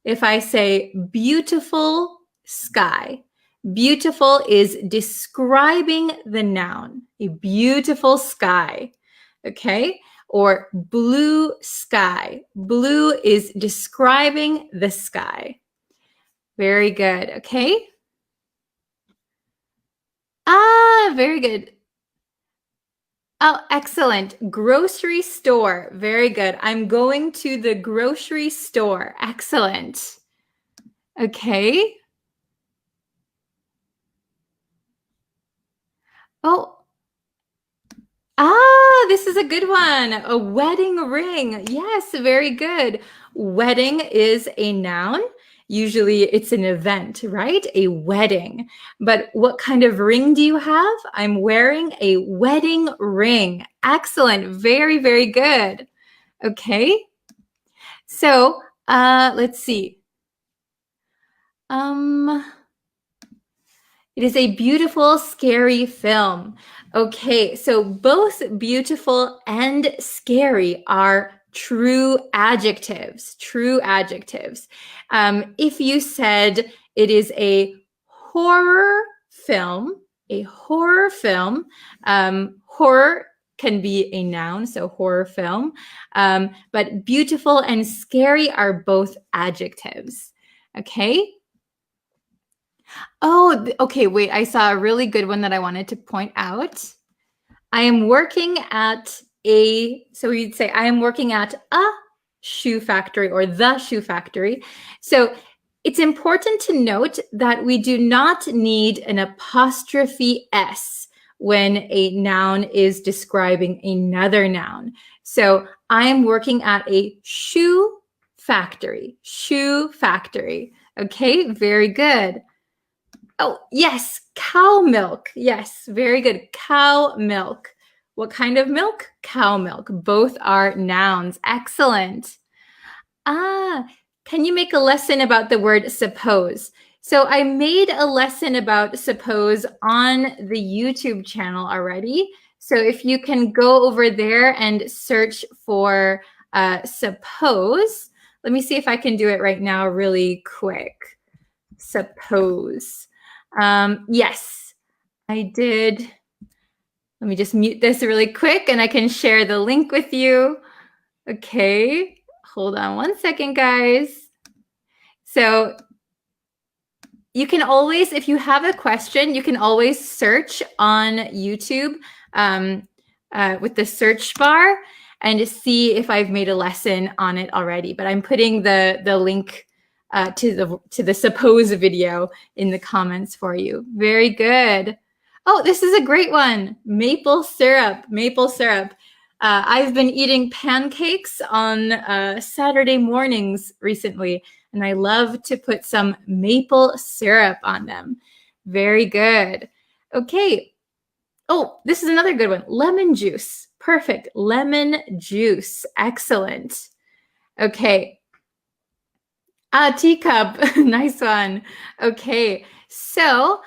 A: If I say beautiful sky, beautiful is describing the noun, a beautiful sky, okay? Or blue sky, blue is describing the sky. Very good, okay? Very good. Oh, excellent. Grocery store. Very good. I'm going to the grocery store. Excellent. Okay. Oh. This is a good one. A wedding ring. Yes, very good. Wedding is a noun. Usually it's an event, right? A wedding. But what kind of ring do you have? I'm wearing a wedding ring. Excellent. Very, very good. Okay. So, let's see. It is a beautiful, scary film. Okay, so both beautiful and scary are true adjectives. If you said it is a horror film, horror can be a noun, so horror film, but beautiful and scary are both adjectives. Okay. Oh, okay, wait, I saw a really good one that I wanted to point out. I am working at so you'd say, I am working at a shoe factory or the shoe factory. So it's important to note that we do not need an apostrophe S when a noun is describing another noun. So I am working at a shoe factory. Okay, very good. Oh, yes, cow milk. Yes, very good. Cow milk. What kind of milk? Cow milk. Both are nouns. Excellent. Can you make a lesson about the word suppose? So I made a lesson about suppose on the YouTube channel already. So if you can go over there and search for suppose. Let me see if I can do it right now really quick. Suppose. Yes, I did. Let me just mute this really quick and I can share the link with you. Okay, hold on one second, guys. So you can always, if you have a question, you can always search on YouTube with the search bar and see if I've made a lesson on it already. But I'm putting the link to the suppose video in the comments for you. Very good. Oh, this is a great one. Maple syrup. I've been eating pancakes on Saturday mornings recently, and I love to put some maple syrup on them. Very good. Okay. Oh, this is another good one. Lemon juice. Perfect. Lemon juice. Excellent. Okay. Teacup. Nice one. Okay. So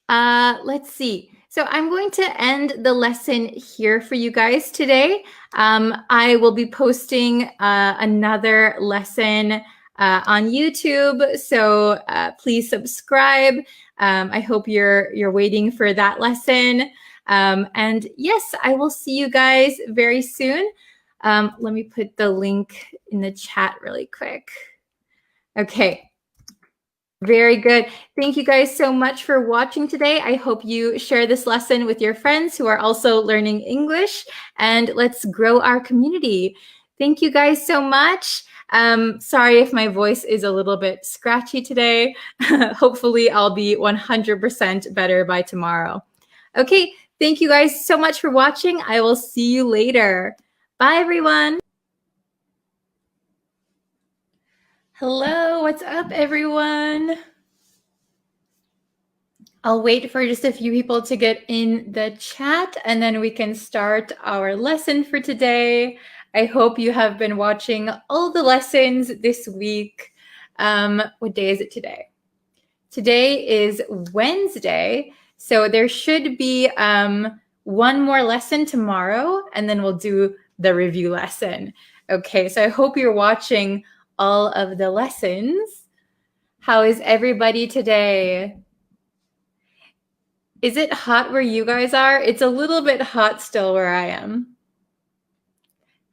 A: let's see. So I'm going to end the lesson here for you guys today. I will be posting another lesson on YouTube. So please subscribe. I hope you're waiting for that lesson. And yes, I will see you guys very soon. Let me put the link in the chat really quick. Okay. Very good. Thank you guys so much for watching today. I hope you share this lesson with your friends who are also learning English, and let's grow our community. Thank you guys so much. Sorry if my voice is a little bit scratchy today. Hopefully I'll be 100% better by tomorrow. Okay, thank you guys so much for watching. I will see you later. Bye, everyone. Hello, what's up, everyone? I'll wait for just a few people to get in the chat, and then we can start our lesson for today. I hope you have been watching all the lessons this week. What day is it today? Today is Wednesday, so there should be one more lesson tomorrow, and then we'll do the review lesson. Okay, so I hope you're watching all of the lessons. How is everybody today? Is it hot where you guys are? It's a little bit hot still where I am.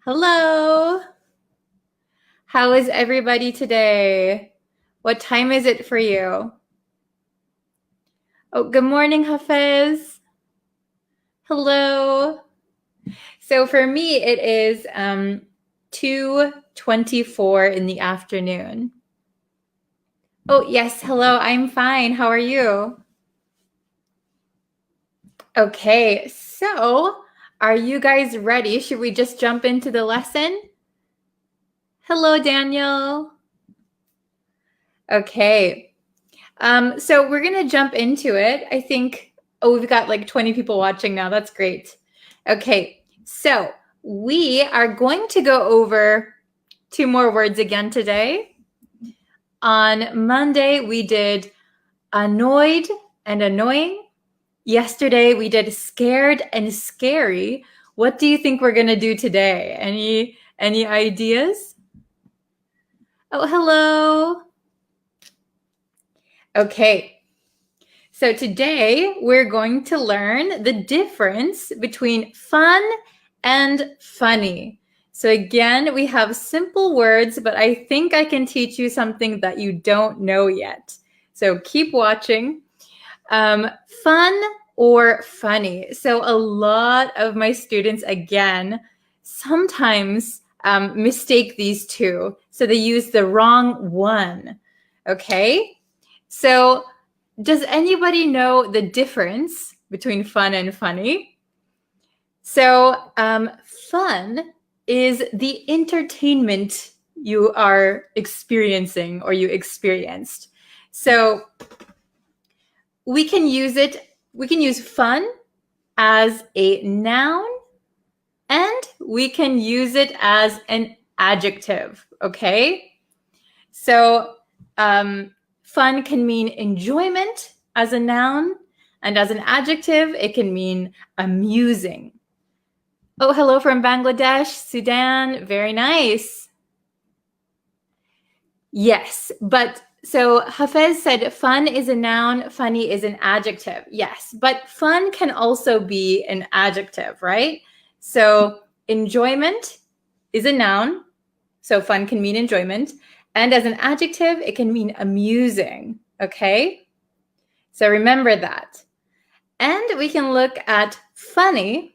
A: Hello. How is everybody today? What time is it for you? Oh, good morning, Hafez. Hello. So for me, it is 2:24 in the afternoon. Oh, yes. Hello. I'm fine. How are you? Okay. So are you guys ready? Should we just jump into the lesson? Hello, Daniel. Okay. So we're going to jump into it. I think, we've got like 20 people watching now. That's great. Okay. So we are going to go over 2 more words again today. On Monday, we did annoyed and annoying. Yesterday, we did scared and scary. What do you think we're going to do today? Any ideas? Oh, hello. Okay. So today we're going to learn the difference between fun and funny. So again, we have simple words, but I think I can teach you something that you don't know yet. So keep watching. Fun or funny. So a lot of my students, again, sometimes mistake these two. So they use the wrong one. Okay? So does anybody know the difference between fun and funny? So fun is the entertainment you are experiencing or you experienced. So we can use fun as a noun, and we can use it as an adjective, okay? So fun can mean enjoyment as a noun, and as an adjective, it can mean amusing. Oh, hello from Bangladesh, Sudan. Very nice. Yes, but so Hafez said fun is a noun, funny is an adjective. Yes, but fun can also be an adjective, right? So enjoyment is a noun, so fun can mean enjoyment. And as an adjective, it can mean amusing, okay? So remember that. And we can look at funny.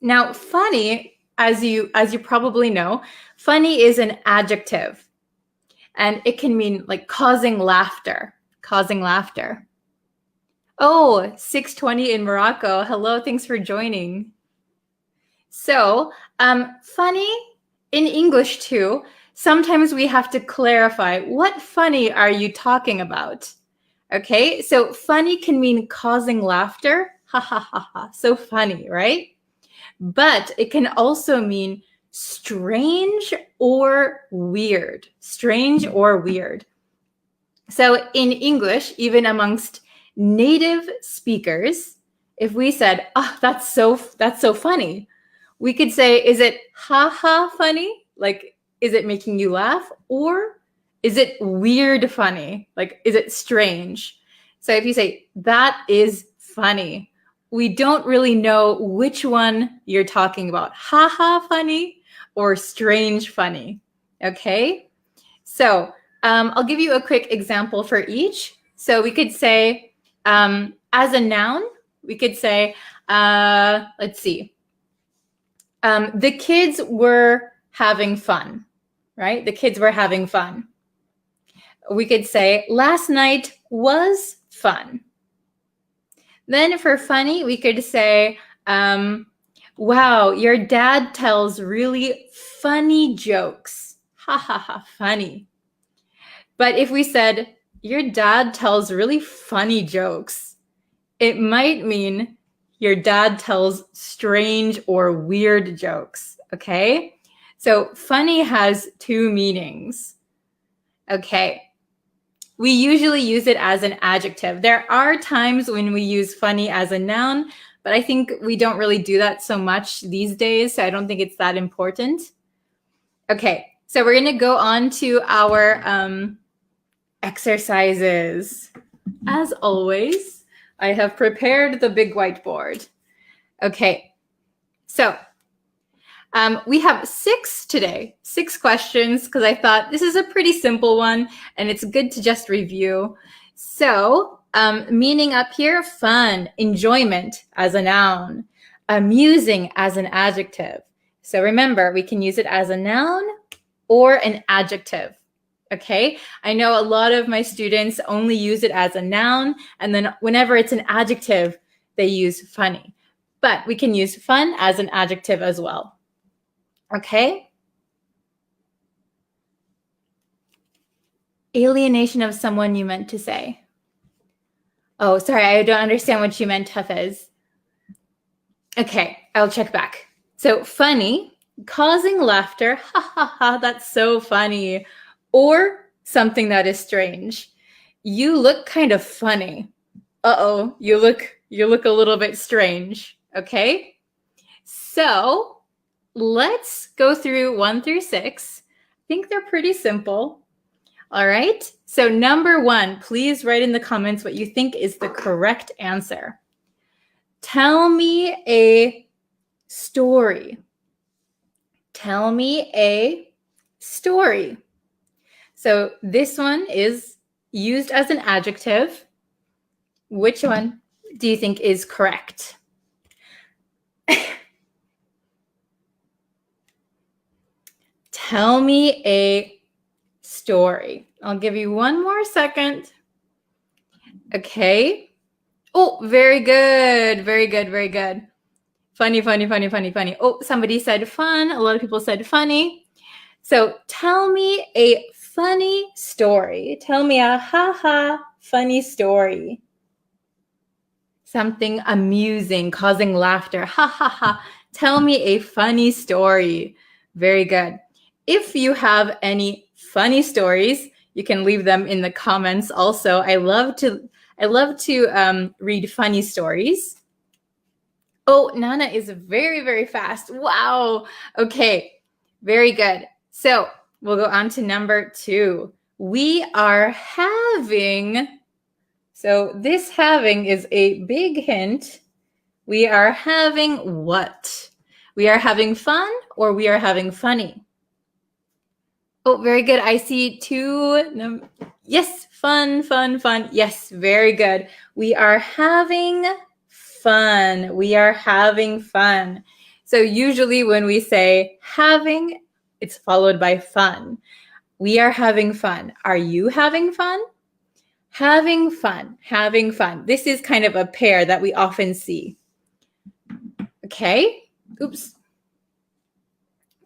A: Now, funny, as you probably know, funny is an adjective. And it can mean like causing laughter. Oh, 6:20 in Morocco. Hello, thanks for joining. So, funny in English too, sometimes we have to clarify, what funny are you talking about? Okay, so funny can mean causing laughter. Ha ha ha ha, so funny, right? But it can also mean strange or weird. Strange or weird. So in English, even amongst native speakers, if we said, "Oh, that's so funny," we could say, "Is it ha ha funny? Like, is it making you laugh? Or is it weird funny? Like, is it strange?" So if you say, "That is funny," we don't really know which one you're talking about. Haha funny or strange funny. Okay? So I'll give you a quick example for each. So we could say, as a noun, we could say, let's see. The kids were having fun, right? The kids were having fun. We could say, last night was fun. Then for funny, we could say, wow, your dad tells really funny jokes. Ha ha ha, funny. But if we said, your dad tells really funny jokes, it might mean your dad tells strange or weird jokes, okay? So funny has two meanings. Okay. We usually use it as an adjective. There are times when we use funny as a noun, but I think we don't really do that so much these days, so I don't think it's that important. Okay, so we're going to go on to our exercises. As always, I have prepared the big whiteboard. Okay, so we have 6 today, 6 questions, because I thought this is a pretty simple one and it's good to just review. So meaning up here, fun, enjoyment as a noun, amusing as an adjective. So remember, we can use it as a noun or an adjective. Okay, I know a lot of my students only use it as a noun, and then whenever it's an adjective, they use funny. But we can use fun as an adjective as well. Okay. Alienation of someone you meant to say. Oh, sorry, I don't understand what you meant, Hafiz. Okay, I'll check back. So funny, causing laughter, ha ha ha, that's so funny. Or something that is strange. You look kind of funny. Uh-oh, you look a little bit strange. Okay? So let's go through 1 through 6. I think they're pretty simple. All right. So number 1, please write in the comments what you think is the correct answer. Tell me a story. Tell me a story. So this one is used as an adjective. Which one do you think is correct? Tell me a story. I'll give you 1 more second. Okay. Oh, very good. Very good. Very good. Funny, funny, funny, funny, funny. Oh, somebody said fun. A lot of people said funny. So tell me a funny story. Tell me a ha-ha funny story. Something amusing, causing laughter. Ha ha ha. Tell me a funny story. Very good. If you have any funny stories, you can leave them in the comments also. I love to read funny stories. Oh, Nana is very, very fast. Wow. Okay. Very good. So we'll go on to number 2. We are having. So this having is a big hint. We are having what? We are having fun or we are having funny? Oh, very good. I see 2. Yes, fun, fun, fun. Yes, very good. We are having fun. We are having fun. So usually when we say having, it's followed by fun. We are having fun. Are you having fun? Having fun, having fun. This is kind of a pair that we often see. Okay. Oops.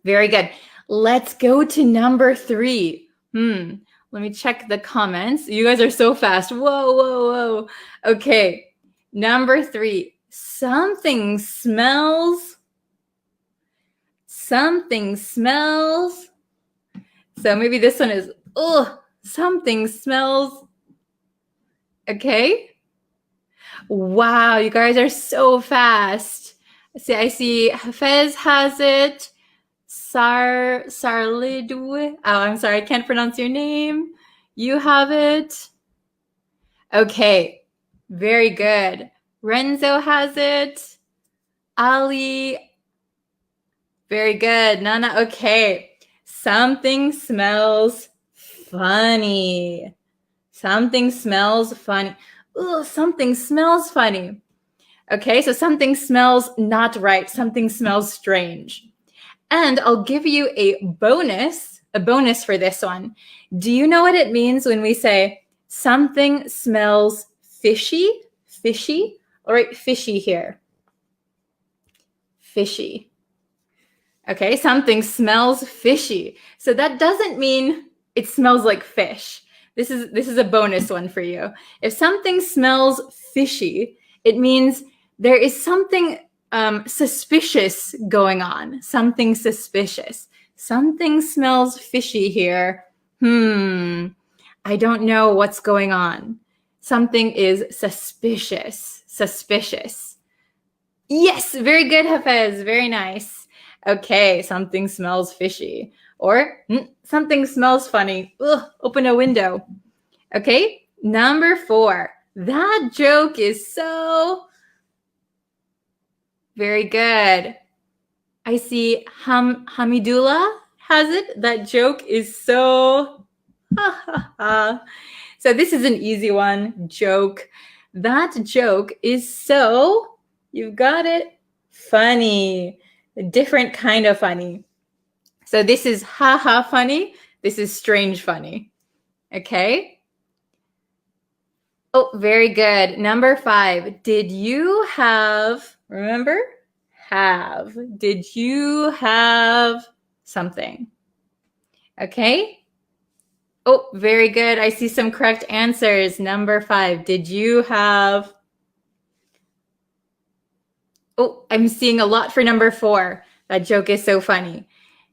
A: Very good. Let's go to number 3. Let me check the comments. You guys are so fast. Whoa, whoa, whoa. Okay. Number 3. Something smells. Something smells. So maybe this one is, something smells. Okay. Wow, you guys are so fast. I see Hafez has it. Sarlidwe. Oh, I'm sorry, I can't pronounce your name. You have it. Okay, very good. Renzo has it. Ali. Very good. Nana, okay. Something smells funny. Something smells funny. Ooh, something smells funny. Okay, so something smells not right. Something smells strange. And I'll give you a bonus for this one. Do you know what it means when we say something smells fishy? Fishy? All right, fishy here. Fishy. Okay, something smells fishy. So that doesn't mean it smells like fish. This is a bonus one for you. If something smells fishy, it means there is something suspicious going on. Something suspicious. Something smells fishy here. I don't know what's going on. Something is suspicious. Suspicious. Yes, very good, Hafez. Very nice. Okay, something smells fishy. Or something smells funny. Ugh, open a window. Okay, number 4. That joke is so... Very good. I see Hamidullah has it. That joke is so... So this is an easy one. Joke. That joke is so... You've got it. Funny. A different kind of funny. So this is ha-ha funny. This is strange funny. Okay? Oh, very good. Number 5. Did you have, remember? Have. Did you have something? Okay? Oh, very good. I see some correct answers. Number 5. Did you have... Oh, I'm seeing a lot for number 4. That joke is so funny.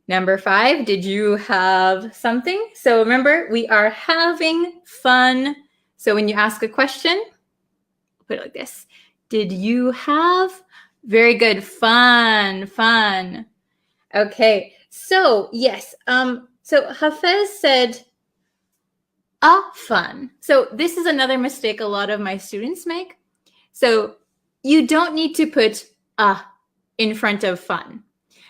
A: Number 5, did you have something? So remember, we are having fun. So when you ask a question, put it like this. Did you have? Very good. Fun, fun. Okay. So yes. So Hafez said fun. So this is another mistake a lot of my students make. So you don't need to put in front of fun.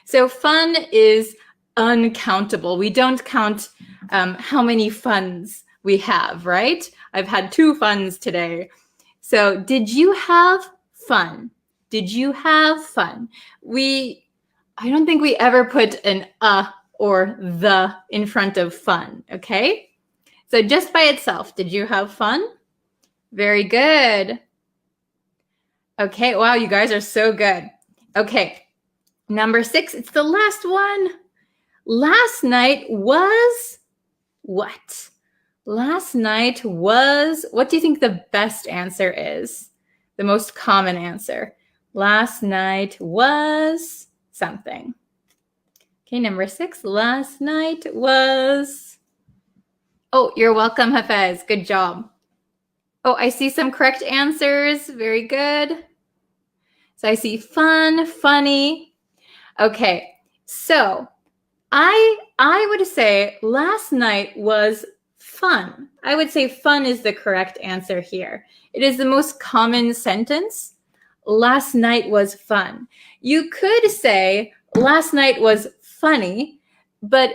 A: So fun is uncountable. We don't count how many funs we have, right? I've had 2 funs today. So did you have fun? Did you have fun? I don't think we ever put an or the in front of fun, okay? So just by itself, did you have fun? Very good. Okay, wow, you guys are so good. Okay, number 6, it's the last one. Last night was what? Last night was, what do you think the best answer is? The most common answer. Last night was something. Okay, number 6, last night was... Oh, you're welcome, Hafez. Good job. Oh, I see some correct answers. Very good. So I see fun, funny. Okay, so I would say last night was fun. I would say fun is the correct answer here. It is the most common sentence. Last night was fun. You could say last night was funny, but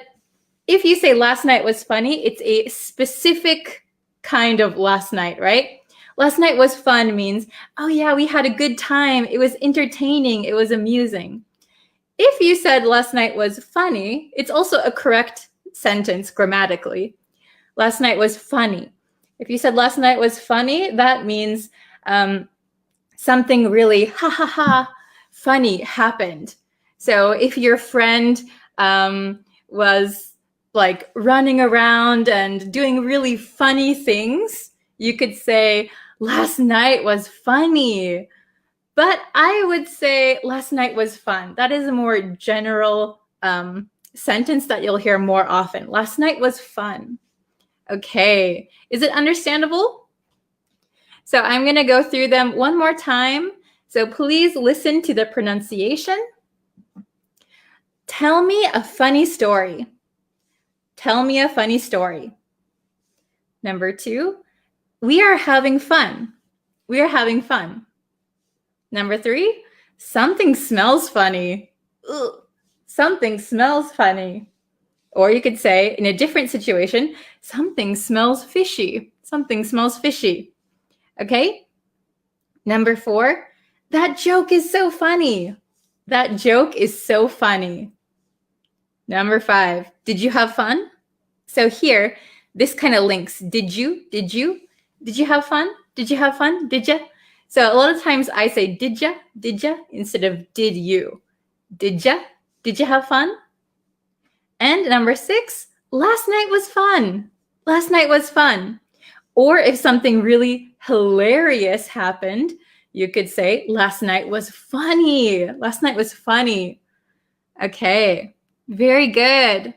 A: if you say last night was funny, it's a specific kind of last night, right? Last night was fun means, oh yeah, we had a good time. It was entertaining. It was amusing. If you said last night was funny, it's also a correct sentence grammatically. Last night was funny. If you said last night was funny, that means something really funny happened. So if your friend was like running around and doing really funny things, you could say last night was funny. But I would say last night was fun. That is a more general sentence that you'll hear more often. Last night was fun. Okay, is it understandable? So I'm going to go through them one more time. So please listen to the pronunciation. Tell me a funny story. Tell me a funny story. Number 2, we are having fun. We are having fun. Number 3, something smells funny. Ugh, something smells funny. Or you could say, in a different situation, something smells fishy. Something smells fishy. Okay? Number 4, that joke is so funny. That joke is so funny. Number 5, did you have fun? So here, this kind of links. Did you have fun? Did you have fun? Did ya? So a lot of times I say did ya instead of did you. Did ya? Did you have fun? And number 6, last night was fun. Last night was fun. Or if something really hilarious happened, you could say last night was funny. Last night was funny. Okay, very good.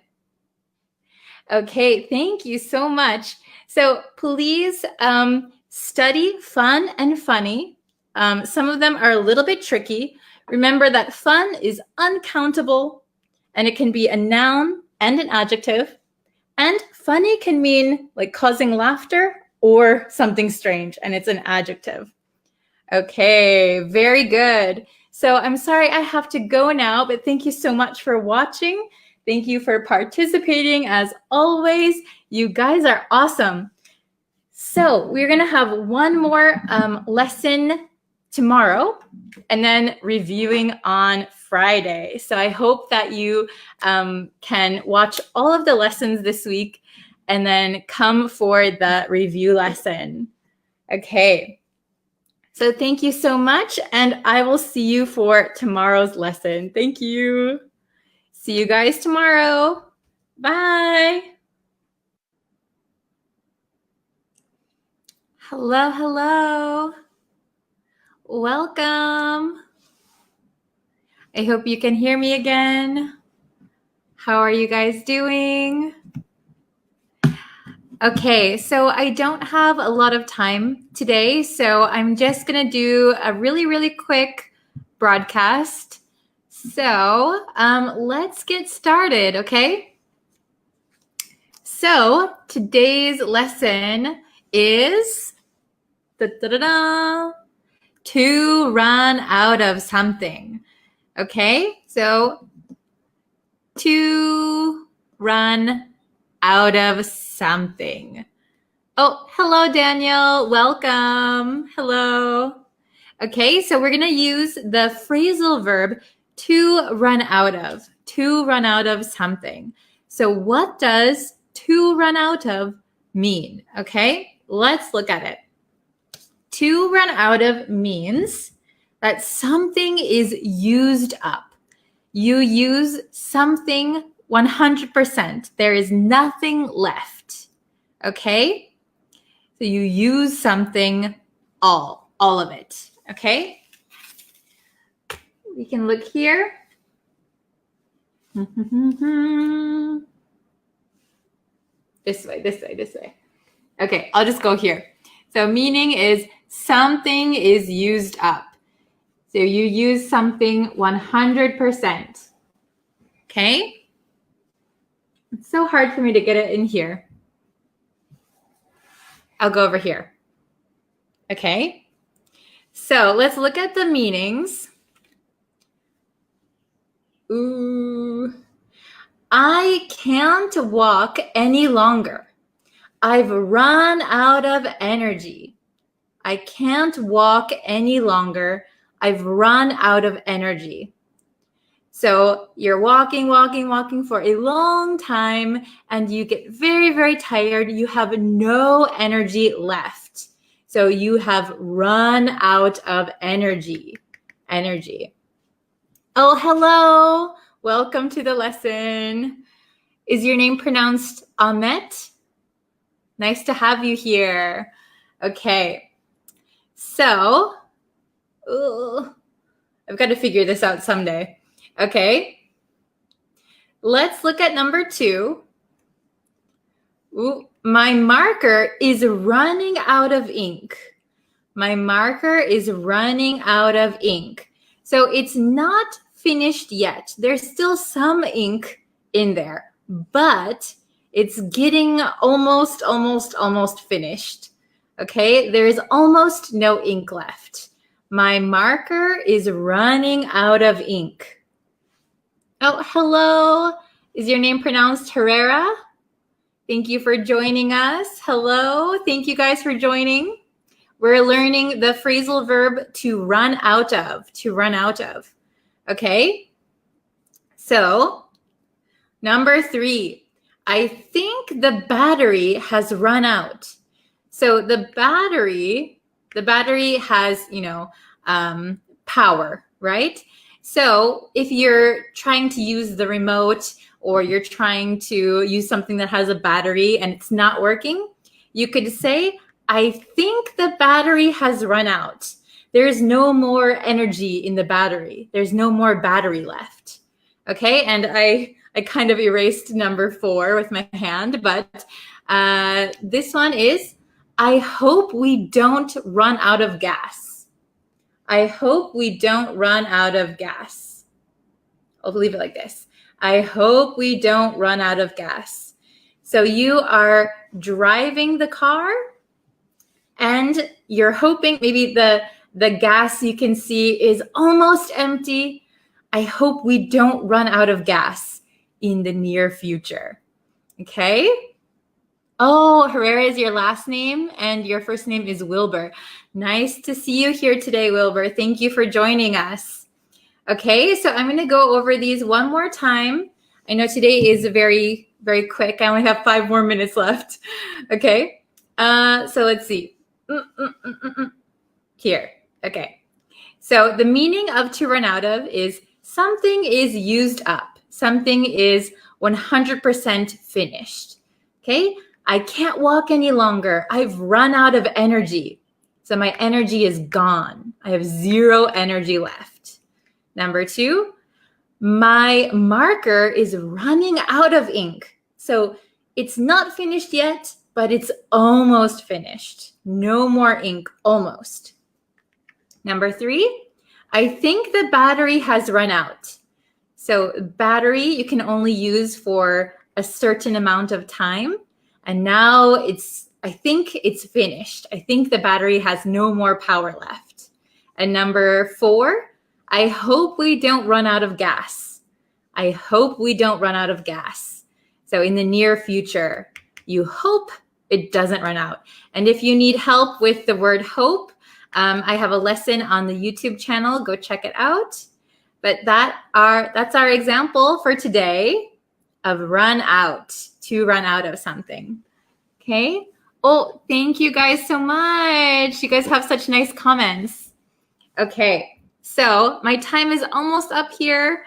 A: Okay, thank you so much. So please study fun and funny. Some of them are a little bit tricky. Remember that fun is uncountable, and it can be a noun and an adjective. And funny can mean like causing laughter or something strange, and it's an adjective. Okay, very good. So I'm sorry I have to go now, but thank you so much for watching. Thank you for participating as always. You guys are awesome. So we're going to have one more lesson tomorrow and then reviewing on Friday. So I hope that you can watch all of the lessons this week and then come for the review lesson. Okay. So thank you so much, and I will see you for tomorrow's lesson. Thank you. See you guys tomorrow. Bye. Hello, hello. Welcome. I hope you can hear me again. How are you guys doing? Okay, so I don't have a lot of time today, so I'm just going to do a really quick broadcast. So let's get started, okay? So today's lesson is to run out of something, okay? So to run out of something. Oh, hello, Daniel. Welcome. Hello. Okay, so we're going to use the phrasal verb to run out of something. So what does to run out of mean? Okay, let's look at it. To run out of means that something is used up. You use something 100%. There is nothing left. Okay? So you use something all of it. Okay? We can look here. This way. Okay, I'll just go here. So meaning is something is used up. So you use something 100%. Okay? It's so hard for me to get it in here. I'll go over here. Okay? So let's look at the meanings. Ooh. I can't walk any longer. I've run out of energy. I can't walk any longer. I've run out of energy. So you're walking for a long time and you get very tired. You have no energy left. So you have run out of energy. Oh, hello. Welcome to the lesson. Is your name pronounced Ahmet? Nice to have you here. Okay. So, I've got to figure this out someday. Okay. Let's look at number 2. Ooh, my marker is running out of ink. My marker is running out of ink. So it's not finished yet. There's still some ink in there, but it's getting almost finished. Okay, there's almost no ink left. My marker is running out of ink. Oh, hello. Is your name pronounced Herrera? Thank you for joining us. Hello. Thank you guys for joining. We're learning the phrasal verb to run out of, Okay. So number 3, I think the battery has run out. So the battery has, power, right? So if you're trying to use the remote or you're trying to use something that has a battery and it's not working, you could say, I think the battery has run out. There's no more energy in the battery. There's no more battery left. Okay, and I kind of erased number 4 with my hand, but this one is, I hope we don't run out of gas. I hope we don't run out of gas. I'll leave it like this. I hope we don't run out of gas. So you are driving the car and you're hoping maybe the gas you can see is almost empty. I hope we don't run out of gas in the near future. Okay? Oh, Herrera is your last name and your first name is Wilbur. Nice to see you here today, Wilbur. Thank you for joining us. Okay, so I'm going to go over these one more time. I know today is very, very quick. I only have 5 more minutes left. Okay, so let's see. Here. Okay. So the meaning of to run out of is something is used up. Something is 100% finished. Okay. I can't walk any longer. I've run out of energy. So my energy is gone. I have 0 energy left. Number 2, my marker is running out of ink. So it's not finished yet, but it's almost finished. No more ink, almost. Number 3, I think the battery has run out. So battery you can only use for a certain amount of time. And now I think it's finished. I think the battery has no more power left. And number 4, I hope we don't run out of gas. I hope we don't run out of gas. So in the near future, you hope it doesn't run out. And if you need help with the word hope, I have a lesson on the YouTube channel. Go check it out. But that's our example for today of run out, to run out of something. Okay. Oh, thank you guys so much. You guys have such nice comments. Okay. So my time is almost up here.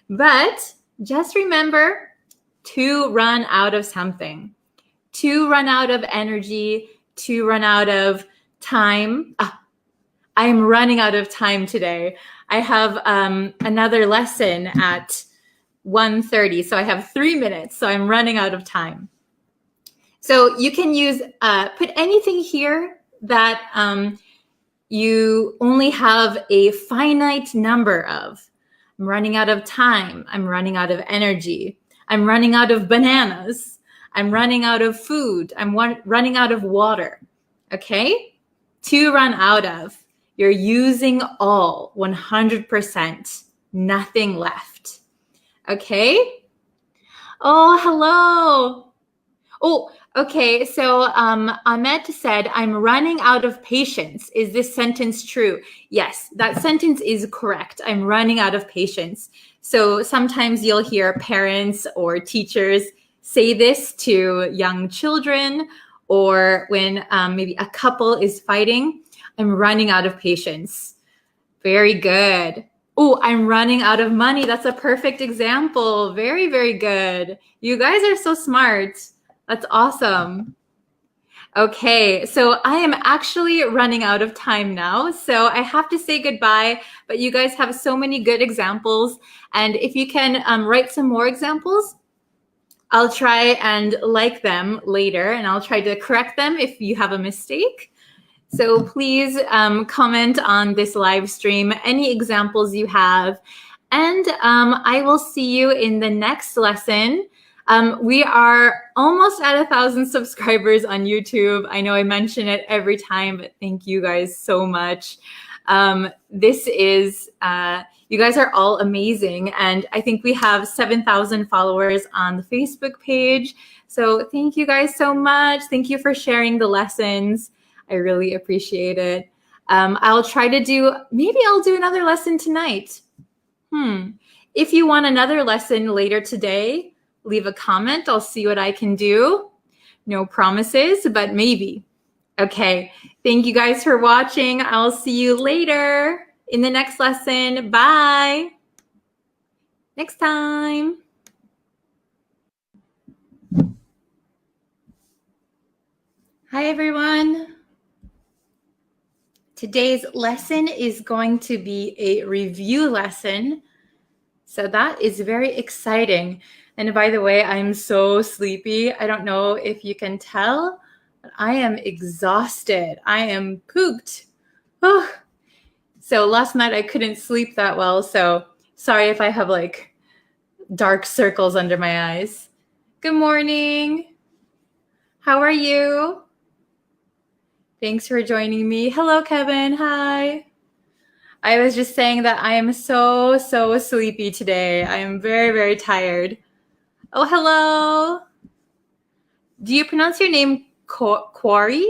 A: But just remember to run out of something, to run out of energy, to run out of time. I'm running out of time today. I have another lesson at 1:30, so I have 3 minutes, so I'm running out of time. So you can use, put anything here that you only have a finite number of. I'm running out of time. I'm running out of energy. I'm running out of bananas. I'm running out of food. I'm running out of water. Okay? To run out of. You're using all 100%. Nothing left. Okay? Oh, hello. Oh, okay. So Ahmed said, I'm running out of patience. Is this sentence true? Yes, that sentence is correct. I'm running out of patience. So sometimes you'll hear parents or teachers say this to young children, or when maybe a couple is fighting. I'm running out of patience. Very good. Oh, I'm running out of money. That's a perfect example. Very, very good. You guys are so smart. That's awesome. Okay, so I am actually running out of time now. So I have to say goodbye, but you guys have so many good examples. And if you can write some more examples, I'll try and like them later, and I'll try to correct them if you have a mistake. So please comment on this live stream, any examples you have. And I will see you in the next lesson. We are almost at 1,000 subscribers on YouTube. I know I mention it every time, but thank you guys so much. You guys are all amazing. And I think we have 7,000 followers on the Facebook page. So thank you guys so much. Thank you for sharing the lessons. I really appreciate it. I'll try to maybe I'll do another lesson tonight. If you want another lesson later today, leave a comment. I'll see what I can do. No promises, but maybe. Okay. Thank you guys for watching. I'll see you later in the next lesson. Bye. Next time. Hi, everyone. Today's lesson is going to be a review lesson. So that is very exciting. And by the way, I'm so sleepy. I don't know if you can tell, but I am exhausted. I am pooped. Oh. So last night I couldn't sleep that well. So sorry if I have like dark circles under my eyes. Good morning. How are you? Thanks for joining me. Hello, Kevin. Hi. I was just saying that I am so sleepy today. I am very, very tired. Oh, hello. Do you pronounce your name Quarry?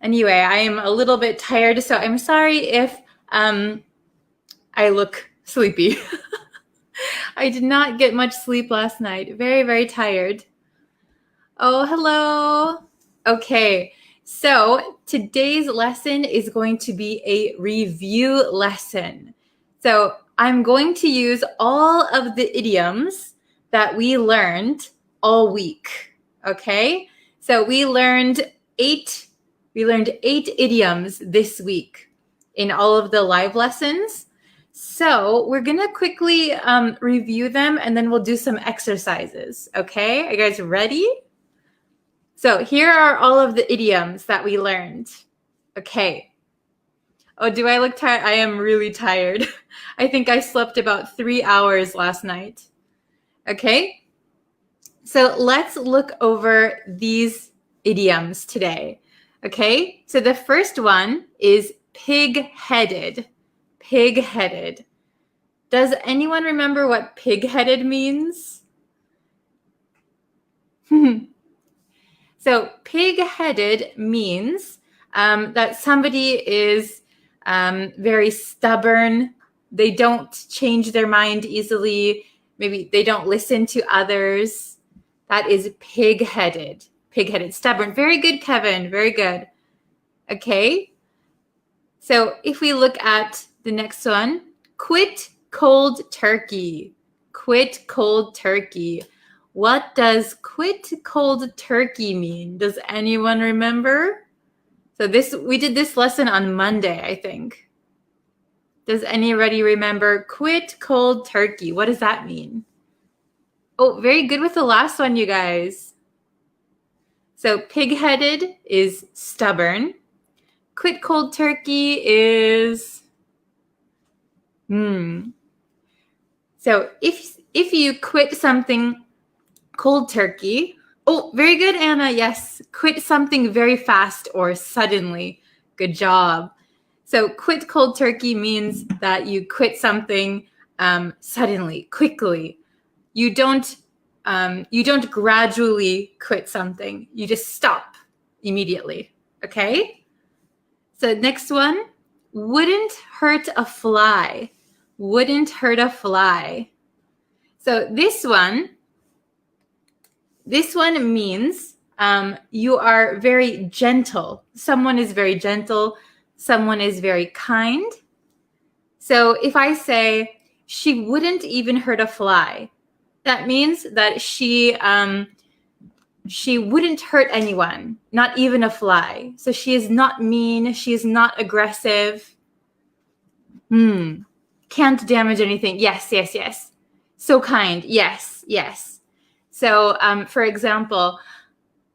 A: Anyway, I am a little bit tired, so I'm sorry if I look sleepy. I did not get much sleep last night. Very, very tired. Oh, hello. Okay, so today's lesson is going to be a review lesson. So I'm going to use all of the idioms that we learned all week, okay? So we learned eight idioms this week in all of the live lessons. So we're gonna quickly review them and then we'll do some exercises, okay? Are you guys ready? So here are all of the idioms that we learned. Okay. Oh, do I look tired? I am really tired. I think I slept about 3 hours last night. Okay. So let's look over these idioms today. Okay. So the first one is pig-headed. Pig-headed. Does anyone remember what pig-headed means? So pig-headed means that somebody is very stubborn. They don't change their mind easily. Maybe they don't listen to others. That is pig-headed. Pig-headed, stubborn. Very good, Kevin. Very good. Okay. So if we look at the next one, quit cold turkey. Quit cold turkey. What does quit cold turkey mean? Does anyone remember? So we did this lesson on Monday, I think. Does anybody remember quit cold turkey? What does that mean? Oh, very good with the last one, you guys. So pig-headed is stubborn. Quit cold turkey is So if you quit something cold turkey. Oh, very good, Anna. Yes. Quit something very fast or suddenly. Good job. So quit cold turkey means that you quit something suddenly, quickly. You don't gradually quit something. You just stop immediately. Okay? So next one, wouldn't hurt a fly. Wouldn't hurt a fly. So this one means you are very gentle. Someone is very gentle. Someone is very kind. So if I say, she wouldn't even hurt a fly, that means that she wouldn't hurt anyone, not even a fly. So she is not mean. She is not aggressive. Can't damage anything. Yes, yes, yes. So kind. Yes, yes. So, for example,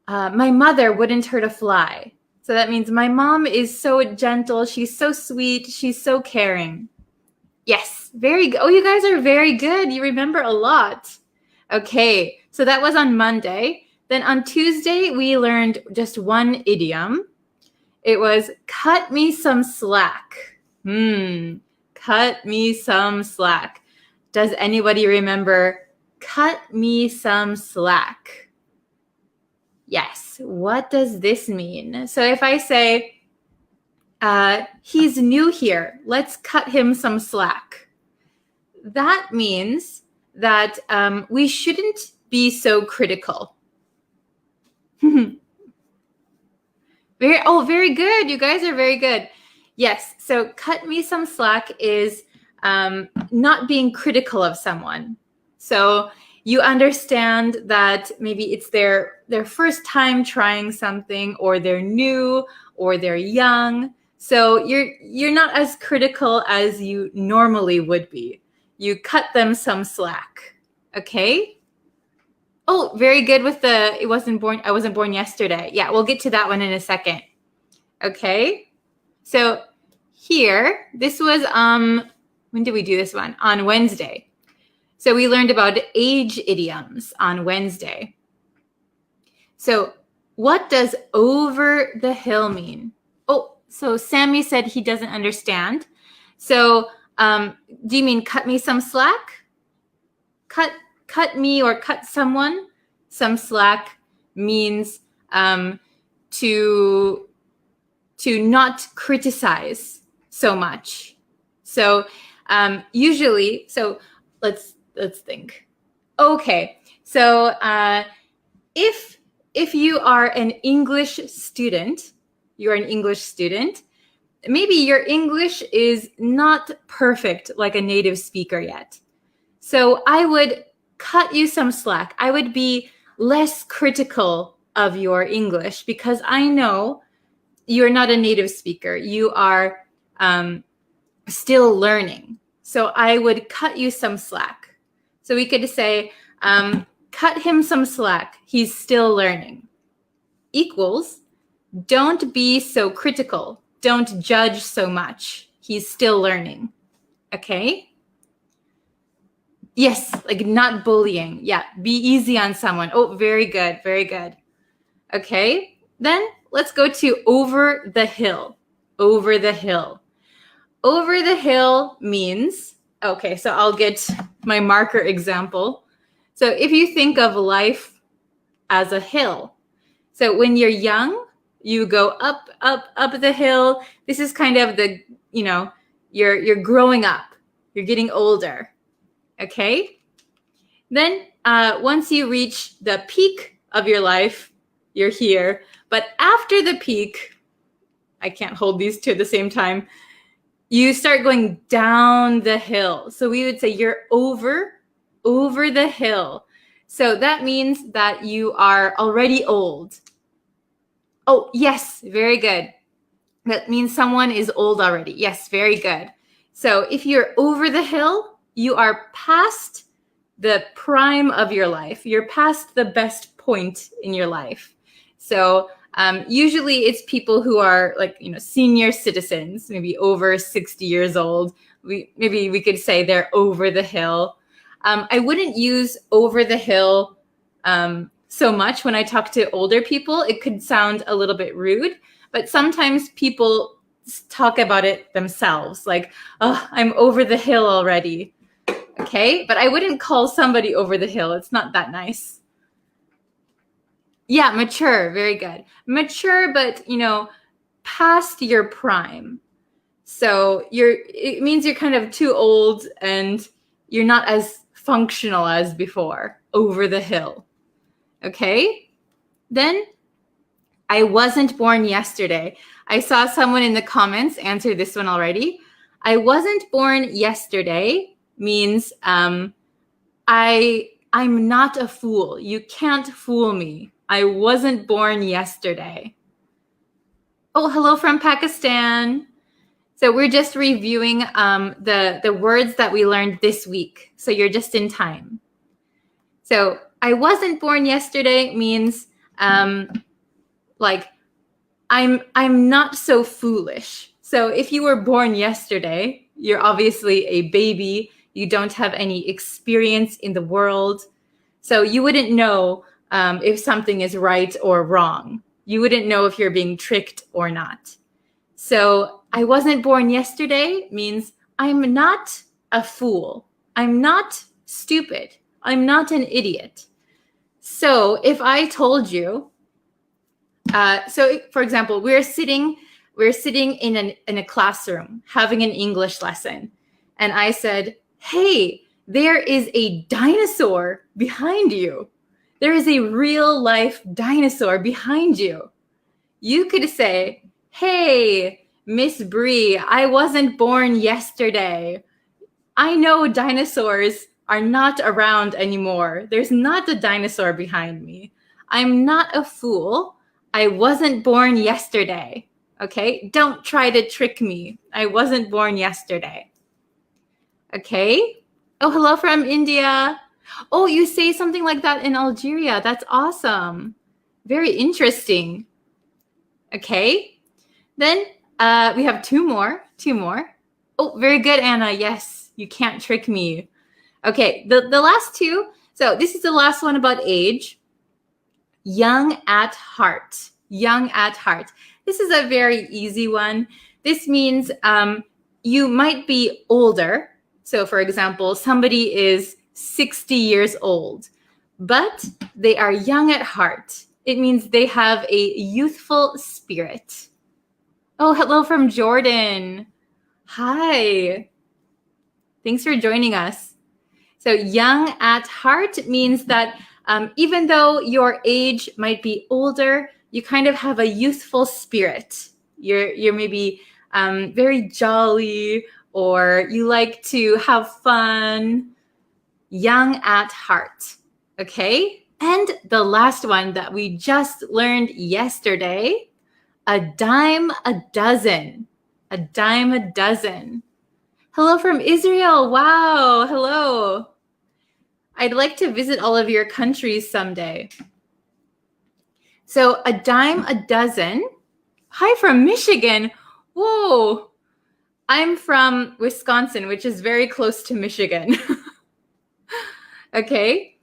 A: my mother wouldn't hurt a fly. So that means my mom is so gentle. She's so sweet. She's so caring. Yes. very good. Oh, you guys are very good. You remember a lot. Okay, so that was on Monday. Then on Tuesday, we learned just one idiom. It was cut me some slack. Cut me some slack. Does anybody remember cut me some slack? Yes. What does this mean? So if I say, he's new here, let's cut him some slack. That means that we shouldn't be so critical. Very good. You guys are very good. Yes. So cut me some slack is not being critical of someone. So you understand that maybe it's their first time trying something, or they're new, or they're young. So you're not as critical as you normally would be. You cut them some slack. Okay? Oh, very good with the I wasn't born yesterday. Yeah, we'll get to that one in a second. Okay? So here, this was when did we do this one? On Wednesday. So we learned about age idioms on Wednesday. So what does over the hill mean? Oh, so Sammy said he doesn't understand. So do you mean cut me some slack? Cut me or cut someone some slack means to not criticize so much. So usually, so let's think. Okay, so if you are an English student, maybe your English is not perfect like a native speaker yet. So I would cut you some slack. I would be less critical of your English because I know you're not a native speaker. You are still learning. So I would cut you some slack. So we could say, cut him some slack. He's still learning. Equals, don't be so critical. Don't judge so much. He's still learning. Okay? Yes, like not bullying. Yeah, be easy on someone. Oh, very good, very good. Okay, then let's go to over the hill. Over the hill. Over the hill means, okay, so I'll get my marker example. So if you think of life as a hill, so when you're young, you go up, up, up the hill. This is kind of the, you're growing up. You're getting older. Okay? Then once you reach the peak of your life, you're here. But after the peak, I can't hold these two at the same time, you start going down the hill. So we would say you're over the hill. So that means that you are already old. Oh, yes, very good. That means someone is old already. Yes, very good. So if you're over the hill, you are past the prime of your life. You're past the best point in your life. So usually it's people who are like, senior citizens, maybe over 60 years old. Maybe we could say they're over the hill. I wouldn't use over the hill so much when I talk to older people. It could sound a little bit rude, but sometimes people talk about it themselves, like, oh, I'm over the hill already. Okay, but I wouldn't call somebody over the hill. It's not that nice. Yeah, mature, very good. Mature, but past your prime. So it means you're kind of too old and you're not as functional as before. Over the hill. Okay? Then I wasn't born yesterday. I saw someone in the comments answer this one already. I wasn't born yesterday means I'm not a fool. You can't fool me. I wasn't born yesterday. Oh, hello from Pakistan. So we're just reviewing the words that we learned this week. So you're just in time. So I wasn't born yesterday means like I'm not so foolish. So if you were born yesterday, You're obviously a baby. You don't have any experience in the world. So you wouldn't know if something is right or wrong. You wouldn't know if you're being tricked or not. So I wasn't born yesterday means I'm not a fool. I'm not stupid. I'm not an idiot. So if I told you, so for example, we're sitting in a classroom having an English lesson. And I said, hey, there is a dinosaur behind you. There is a real life dinosaur behind you. You could say, hey, Miss Bree, I wasn't born yesterday. I know dinosaurs are not around anymore. There's not a dinosaur behind me. I'm not a fool. I wasn't born yesterday. Okay? Don't try to trick me. I wasn't born yesterday. Okay? Oh, hello from India. Oh, you say something like that in Algeria. That's awesome. Very interesting. Okay? Then we have two more. Oh, very good, Anna. Yes, you can't trick me. Okay, the last two. So this is the last one about age. Young at heart. Young at heart. This is a very easy one. This means you might be older. So for example, somebody is 60 years old, but they are young at heart. It means they have a youthful spirit. Oh, hello from Jordan. Hi. Thanks for joining us. So young at heart means that even though your age might be older, you kind of have a youthful spirit. You're maybe very jolly, or you like to have fun. Young at heart. Okay? And the last one that we just learned yesterday, a dime a dozen. A dime a dozen. Hello from Israel. Wow. Hello. I'd like to visit all of your countries someday. So a dime a dozen. Hi from Michigan. Whoa. I'm from Wisconsin, which is very close to Michigan. Okay.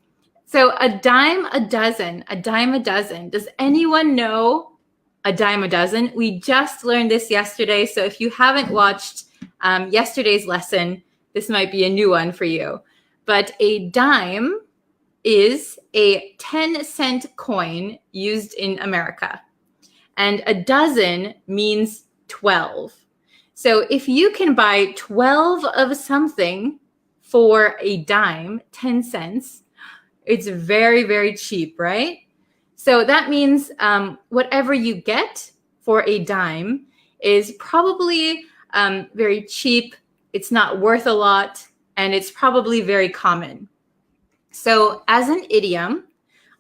A: So a dime a dozen. A dime a dozen. Does anyone know a dime a dozen? We just learned this yesterday. So if you haven't watched yesterday's lesson, this might be a new one for you. But a dime is a 10-cent coin used in America. And a dozen means 12. So if you can buy 12 of something for a dime, 10 cents, it's very, very cheap, right? So that means whatever you get for a dime is probably very cheap. It's not worth a lot, and it's probably very common. So as an idiom,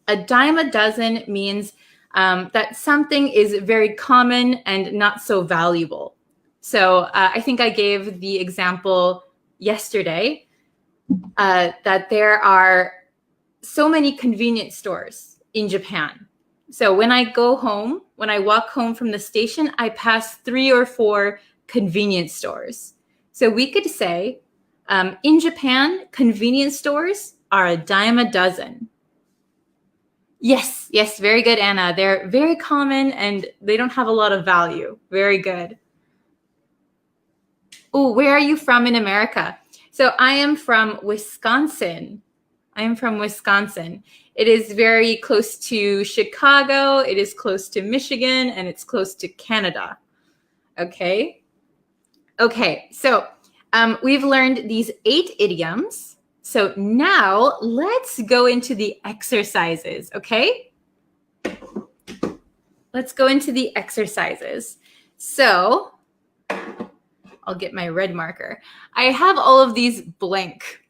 A: a dime a dozen means that something is very common and not so valuable. So I think I gave the example yesterday that there are so many convenience stores in Japan. So when I go home, when I walk home from the station, I pass 3 or 4 convenience stores. So we could say, in Japan, convenience stores are a dime a dozen. Yes, very good, Anna. They're very common and they don't have a lot of value. Very good. Oh, where are you from in America? So I am from Wisconsin. It is very close to Chicago. It is close to Michigan, and it's close to Canada. Okay. So we've learned these 8 idioms. So now let's go into the exercises. Okay. Let's go into the exercises. So I'll get my red marker. I have all of these blank.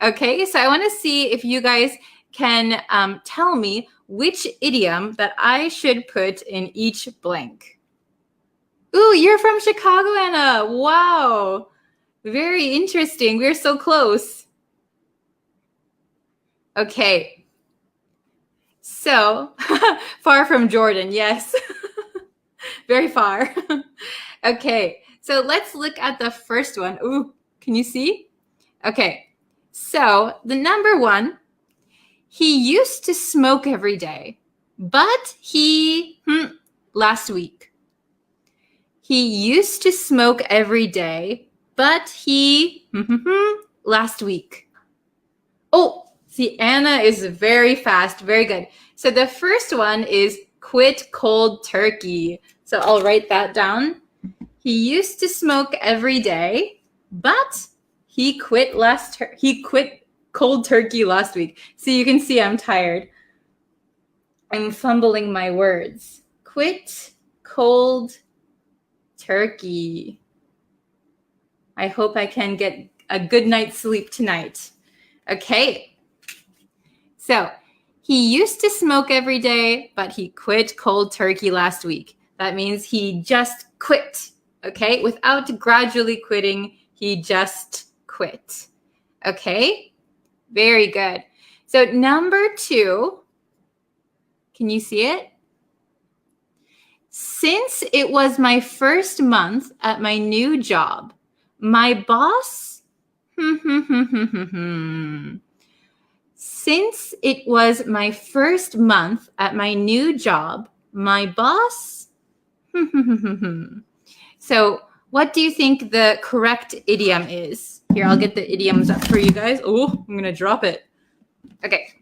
A: Okay, so I want to see if you guys can tell me which idiom that I should put in each blank. Ooh, you're from Chicago, Anna. Wow. Very interesting. We're so close. Okay. So, far from Jordan, yes. Very far. Okay, So let's look at the first one. Ooh, can you see? Okay, so the number one, he used to smoke every day, but last week. He used to smoke every day, but he last week. Oh, see, Anna is very fast. Very good. So the first one is quit cold turkey. So I'll write that down. He used to smoke every day, but he quit cold turkey last week. So you can see I'm tired. I'm fumbling my words. Quit cold turkey. I hope I can get a good night's sleep tonight. Okay. So he used to smoke every day, but he quit cold turkey last week. That means he just quit. Okay. Without gradually quitting, he just quit. Okay. Very good. So number two, can you see it? Since it was my first month at my new job, my boss, since it was my first month at my new job, my boss, So what do you think the correct idiom is? Here, I'll get the idioms up for you guys. Oh, I'm going to drop it. Okay.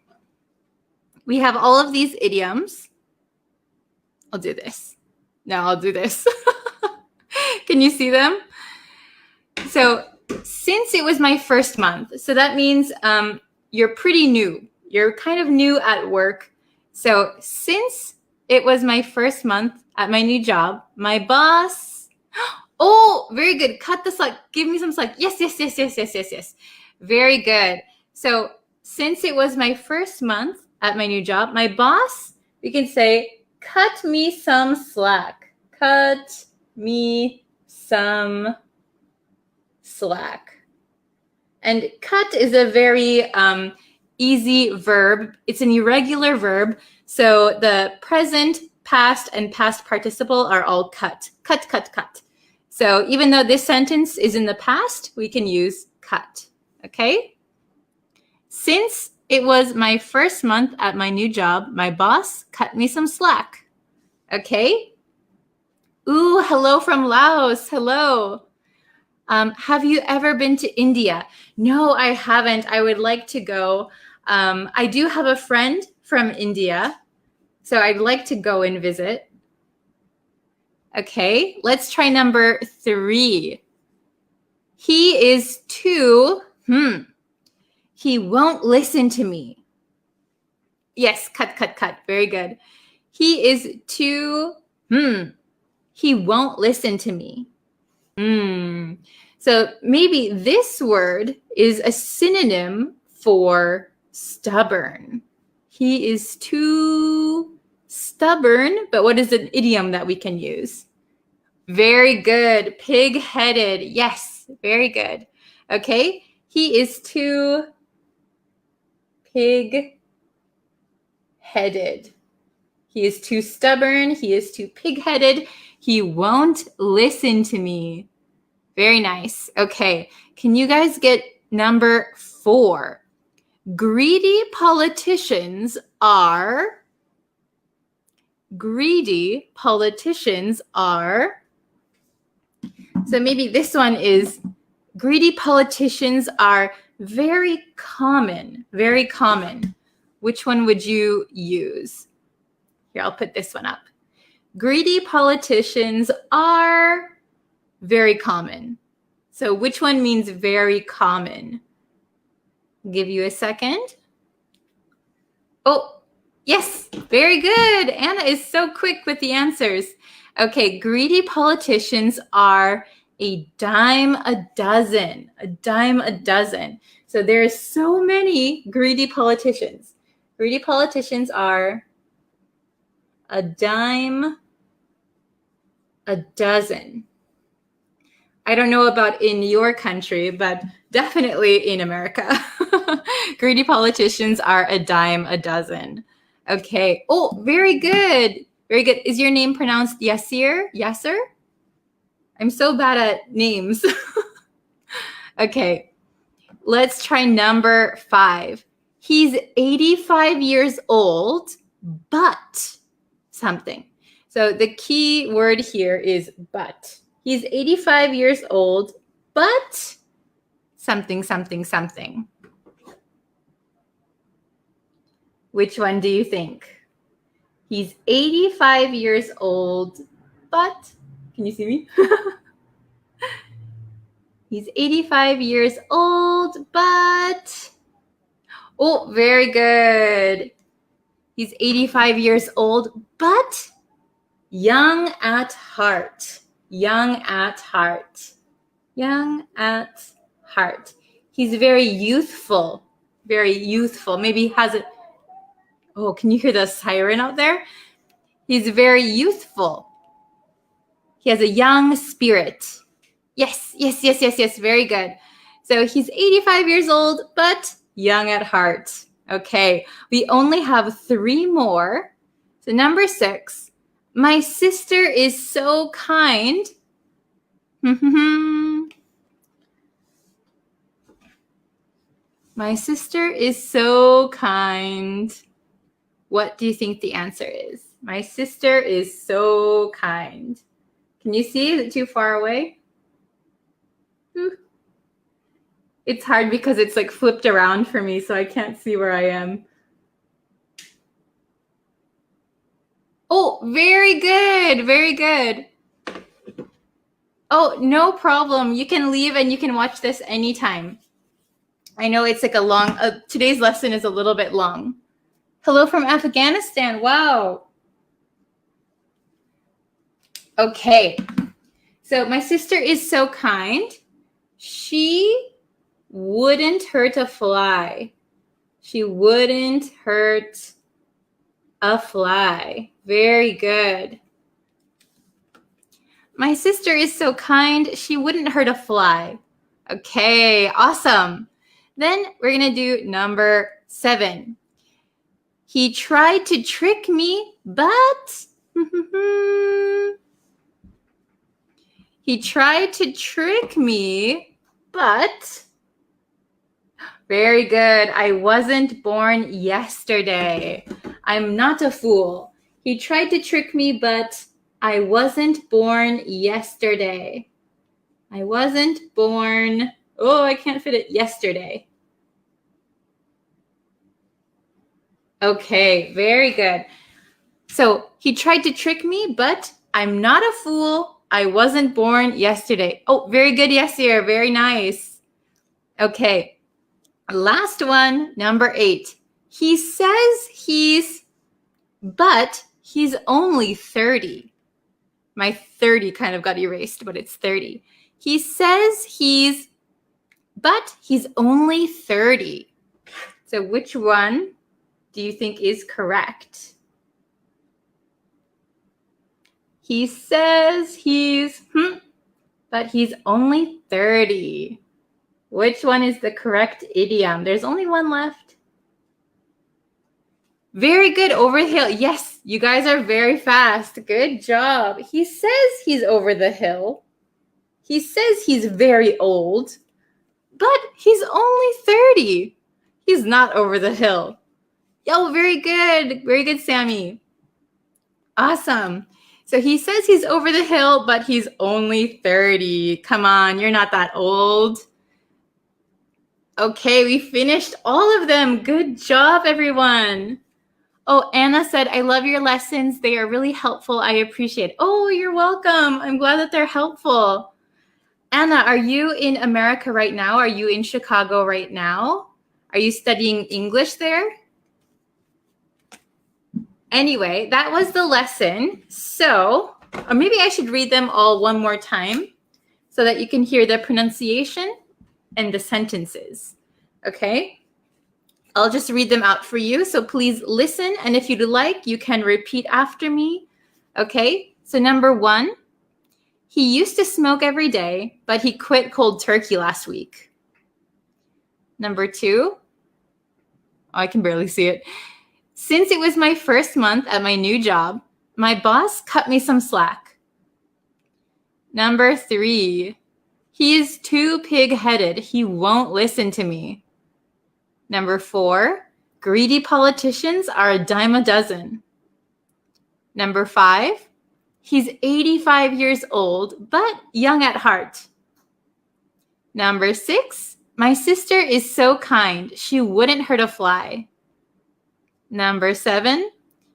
A: We have all of these idioms. I'll do this. Now I'll do this. Can you see them? So since it was my first month, so that means you're pretty new. You're kind of new at work. So since it was my first month at my new job, my boss, oh, very good. Cut the slack. Give me some slack. Yes, yes, yes, yes, yes, yes, yes. Very good. So since it was my first month at my new job, my boss, we can say, cut me some slack. Cut me some slack. And cut is a very easy verb. It's an irregular verb. So the present, past, and past participle are all cut. Cut, cut, cut. So even though this sentence is in the past, we can use cut. Okay? Since it was my first month at my new job, my boss cut me some slack. Okay? Ooh, hello from Laos. Hello. Have you ever been to India? No, I haven't. I would like to go. I do have a friend from India, so I'd like to go and visit. Okay, let's try number 3. He is too, he won't listen to me. Yes, cut, cut, cut. Very good. He is too, he won't listen to me. So maybe this word is a synonym for stubborn. He is too stubborn, but what is an idiom that we can use? Very good. Pig-headed. Yes, very good. Okay, he is too pig-headed. He is too stubborn. He is too pig-headed. He won't listen to me. Very nice. Okay, can you guys get number 4? Greedy politicians are, so maybe this one is, greedy politicians are very common, very common. Which one would you use? Here, I'll put this one up. Greedy politicians are very common. So which one means very common? I'll give you a second. Oh, yes, very good. Anna is so quick with the answers. Okay, greedy politicians are a dime a dozen. A dime a dozen. So there are so many greedy politicians. Greedy politicians are a dime a dozen. I don't know about in your country, but definitely in America. Greedy politicians are a dime a dozen. Okay. Oh, very good. Very good. Is your name pronounced Yasir? Yasser? I'm so bad at names. Okay, let's try number 5. He's 85 years old, but something. So the key word here is but. He's 85 years old, but something, something, something. Which one do you think? He's 85 years old, but, can you see me? He's 85 years old, but, oh, very good. He's 85 years old, but young at heart. Young at heart. Young at heart. He's very youthful. Very youthful. Maybe he has a, oh, can you hear the siren out there? He's very youthful. He has a young spirit. Yes, yes, yes, yes, yes. Very good. So he's 85 years old, but young at heart. Okay, we only have 3 more. So number 6, my sister is so kind. My sister is so kind. What do you think the answer is? My sister is so kind. Can you see? Is it too far away? It's hard because it's like flipped around for me, so I can't see where I am. Oh, very good. Very good. Oh, no problem. You can leave and you can watch this anytime. I know it's like a long, today's lesson is a little bit long. Hello from Afghanistan. Wow. Okay. So my sister is so kind. She wouldn't hurt a fly. She wouldn't hurt a fly. Very good. My sister is so kind. She wouldn't hurt a fly. Okay, awesome. Then we're going to do number 7. He tried to trick me, but he tried to trick me, but very good. I wasn't born yesterday. I'm not a fool. He tried to trick me, but I wasn't born yesterday. I wasn't born, oh, I can't fit it, yesterday. Okay, very good. So he tried to trick me, but I'm not a fool. I wasn't born yesterday. Oh, very good, Yasir. Very nice. Okay, last one, number 8. He says but he's only 30. My 30 kind of got erased, but it's 30. He says but he's only 30. So which one do you think is correct? He says but he's only 30. Which one is the correct idiom? There's only one left. Very good, over the hill. Yes, you guys are very fast. Good job. He says he's over the hill. He says he's very old, but he's only 30. He's not over the hill. Yo, very good. Very good, Sammy. Awesome. So he says he's over the hill, but he's only 30. Come on, you're not that old. Okay, we finished all of them. Good job, everyone. Oh, Anna said, I love your lessons. They are really helpful. I appreciate it. Oh, you're welcome. I'm glad that they're helpful. Anna, are you in America right now? Are you in Chicago right now? Are you studying English there? Anyway, that was the lesson. So, or maybe I should read them all one more time so that you can hear the pronunciation and the sentences. Okay? I'll just read them out for you. So please listen. And if you'd like, you can repeat after me. Okay? So number 1, he used to smoke every day, but he quit cold turkey last week. Number 2, I can barely see it. Since it was my first month at my new job, my boss cut me some slack. Number 3, he is too pig-headed. He won't listen to me. Number 4, greedy politicians are a dime a dozen. Number 5, he's 85 years old, but young at heart. Number 6, my sister is so kind, she wouldn't hurt a fly. Number 7,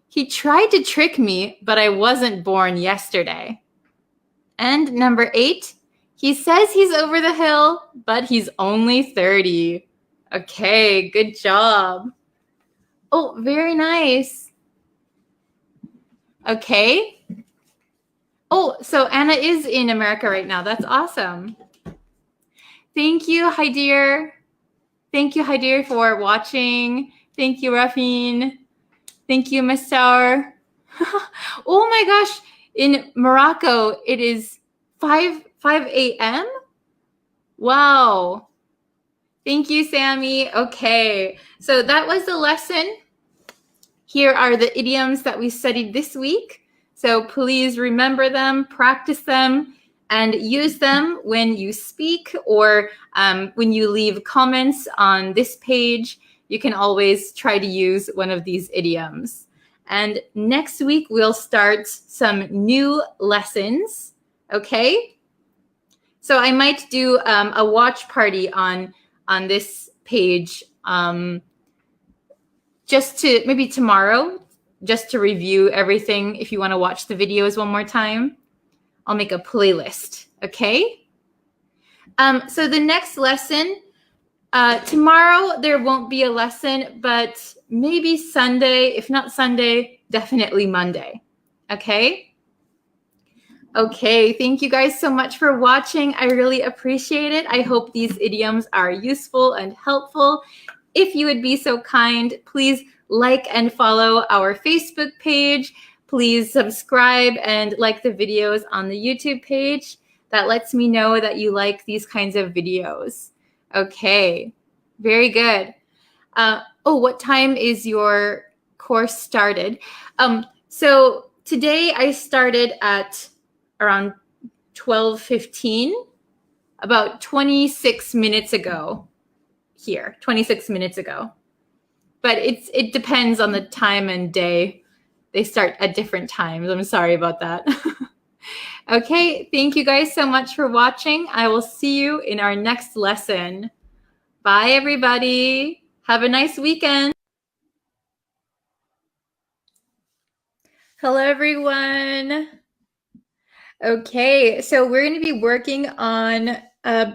A: he tried to trick me, but I wasn't born yesterday. And number 8, he says he's over the hill, but he's only 30. Okay, good job. Oh, very nice. Okay. Oh, so Anna is in America right now. That's awesome. Thank you, Haidir. Thank you, Haidir, for watching. Thank you, Rafin. Thank you, Mr. Oh my gosh. In Morocco, it is 5 a.m.? Wow. Thank you, Sammy. Okay, so that was the lesson. Here are the idioms that we studied this week. So please remember them, practice them, and use them when you speak or when you leave comments on this page. You can always try to use one of these idioms. And next week, we'll start some new lessons, okay? So I might do a watch party on this page just to, maybe tomorrow, just to review everything. If you want to watch the videos one more time, I'll make a playlist, okay? So the next lesson, tomorrow there won't be a lesson, but maybe Sunday. If not Sunday, definitely Monday, okay? Okay, thank you guys so much for watching. I really appreciate it. I hope these idioms are useful and helpful. If you would be so kind, please like and follow our Facebook page. Please subscribe and like the videos on the YouTube page. That lets me know that you like these kinds of videos. Okay, very good. Oh, what time is your course started? So today I started at around 12:15, about 26 minutes ago here, 26 minutes ago. But it depends on the time and day. They start at different times. I'm sorry about that. Okay, thank you guys so much for watching. I will see you in our next lesson. Bye, everybody. Have a nice weekend. Hello, everyone. Okay, so we're going to be working on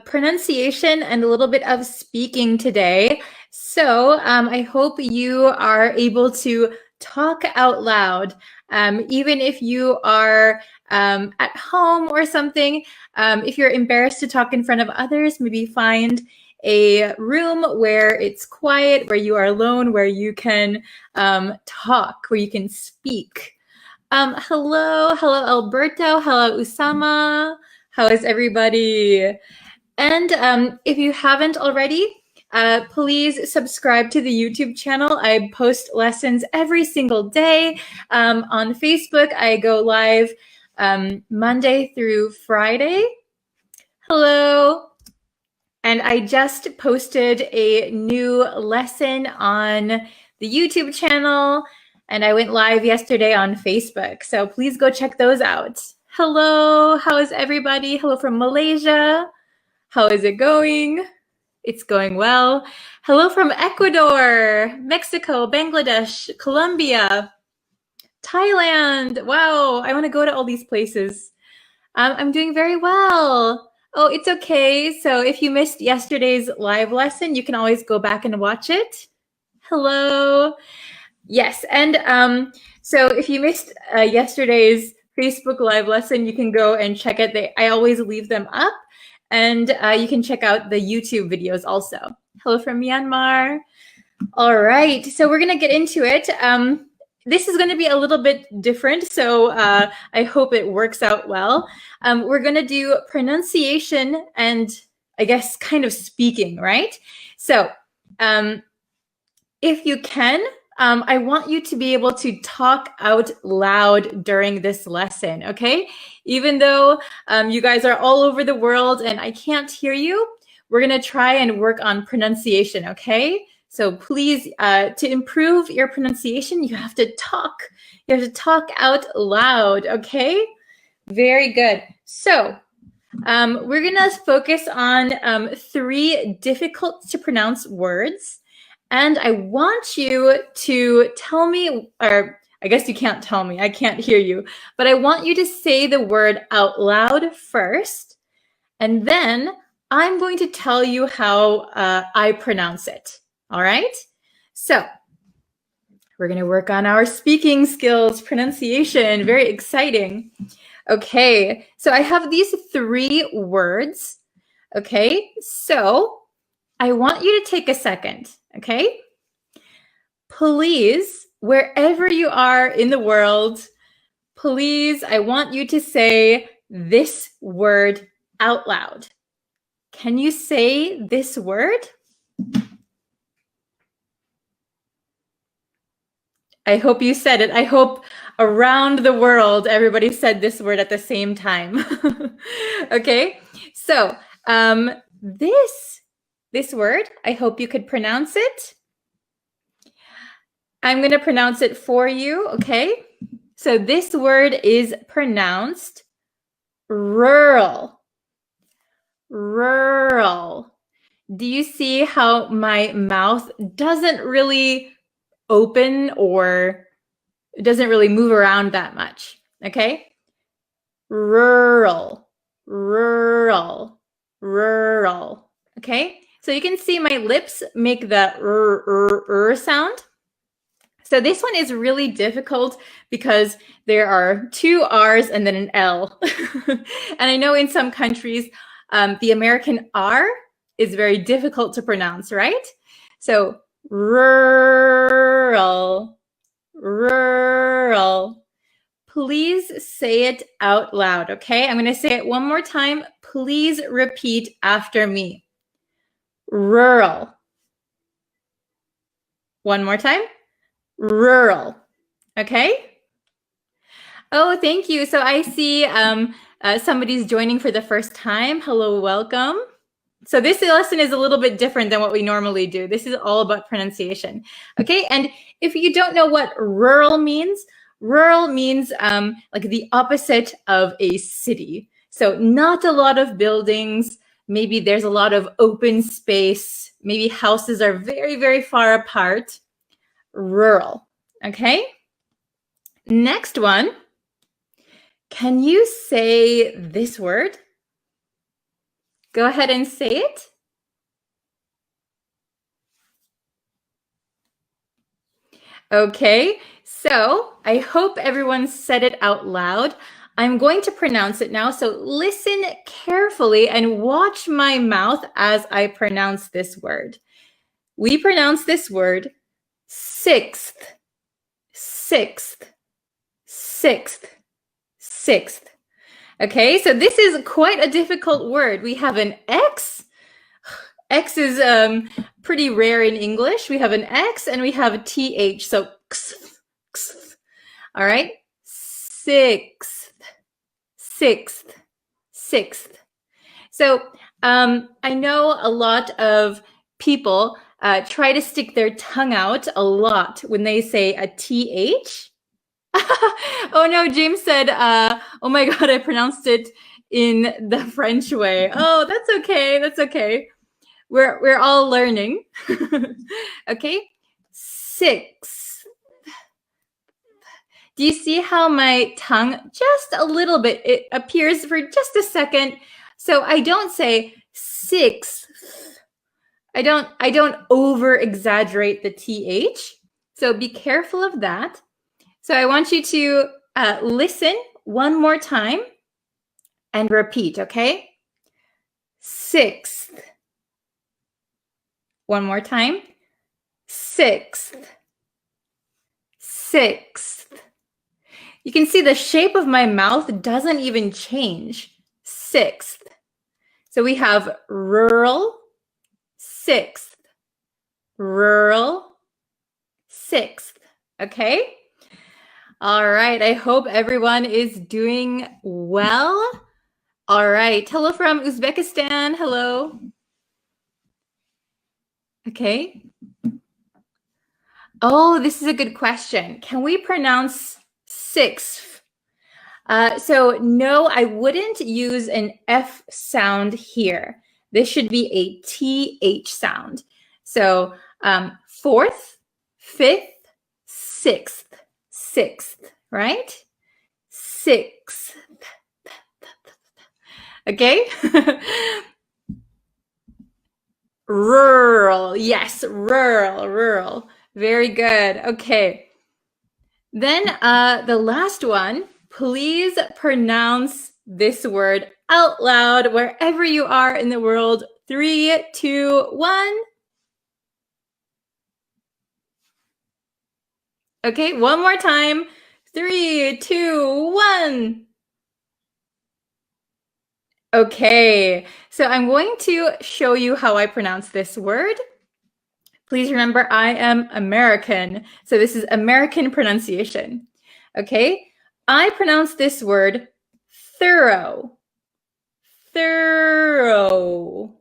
A: pronunciation and a little bit of speaking today. So I hope you are able to talk out loud, even if you are at home or something. If you're embarrassed to talk in front of others, maybe find a room where it's quiet, where you are alone, where you can talk, where you can speak. Hello Alberto, hello Usama. How is everybody? And if you haven't already, please subscribe to the YouTube channel. I post lessons every single day. On Facebook, I go live Monday through Friday. Hello. And I just posted a new lesson on the YouTube channel, and I went live yesterday on Facebook. So please go check those out. Hello, how is everybody? Hello from Malaysia. How is it going? It's going well. Hello from Ecuador, Mexico, Bangladesh, Colombia, Thailand. Wow, I want to go to all these places. I'm doing very well. Oh, it's okay. So if you missed yesterday's live lesson, you can always go back and watch it. Hello. Yes, and so if you missed yesterday's Facebook live lesson, you can go and check it. I always leave them up, and you can check out the YouTube videos also. Hello from Myanmar. All right, so we're going to get into it. This is going to be a little bit different, so I hope it works out well. We're going to do pronunciation and, I guess, kind of speaking, right? So if you can, I want you to be able to talk out loud during this lesson, okay? Even though you guys are all over the world and I can't hear you, we're gonna try and work on pronunciation, okay? So please, to improve your pronunciation, you have to talk. You have to talk out loud, okay? Very good. So we're gonna focus on 3 difficult to pronounce words. And I want you to tell me, or I guess you can't tell me, I can't hear you, but I want you to say the word out loud first. And then I'm going to tell you how I pronounce it. All right? So we're going to work on our speaking skills, pronunciation, very exciting. Okay, so I have these 3 words. Okay, so I want you to take a second, okay? Please, wherever you are in the world, please, I want you to say this word out loud. Can you say this word? I hope you said it. I hope around the world, everybody said this word at the same time. Okay, so this word, I hope you could pronounce it. I'm going to pronounce it for you, okay? So this word is pronounced rural. Rural. Do you see how my mouth doesn't really open or it doesn't really move around that much, okay? Rural, rural, rural, okay? So you can see my lips make the sound. So this one is really difficult because there are 2 R's and then an L. And I know in some countries, the American R is very difficult to pronounce, right? So rural, rural. Please say it out loud, okay? I'm going to say it one more time. Please repeat after me. Rural. One more time. Rural. Okay? Oh, thank you. So I see somebody's joining for the first time. Hello, welcome. So this lesson is a little bit different than what we normally do. This is all about pronunciation. Okay, and if you don't know what rural means like the opposite of a city. So not a lot of buildings. Maybe there's a lot of open space. Maybe houses are very, very far apart. Rural. Okay. Next one. Can you say this word? Go ahead and say it. Okay, so I hope everyone said it out loud. I'm going to pronounce it now, so listen carefully and watch my mouth as I pronounce this word. We pronounce this word sixth, sixth, sixth, sixth. Okay, so this is quite a difficult word. We have an X. X is pretty rare in English. We have an X and we have a TH, so x, x. All right, sixth, sixth, sixth. So I know a lot of people try to stick their tongue out a lot when they say a TH. Oh no, James said, oh my God, I pronounced it in the French way. Oh, that's okay, that's okay. We're all learning. Okay, six. Do you see how my tongue, just a little bit, it appears for just a second. So I don't say six. I don't over exaggerate the TH. So be careful of that. So I want you to listen one more time and repeat, okay? Sixth. One more time. Sixth. Sixth. You can see the shape of my mouth doesn't even change. Sixth. So we have rural, sixth, rural, 6th. Okay? All right. I hope everyone is doing well. All right. Hello from Uzbekistan. Hello. Okay. Oh, this is a good question. Can we pronounce 6th? So no, I wouldn't use an F sound here. This should be a TH sound. So 4th, 5th, 6th, right? 6th. Okay? Rural. Yes, rural. Very good. Okay. Then the last one, please pronounce this word out loud wherever you are in the world. 3, 2, 1. Okay, one more time. 3, 2, 1. Okay, so I'm going to show you how I pronounce this word. Please remember, I am American, so this is American pronunciation. Okay, I pronounce this word thorough. Thorough.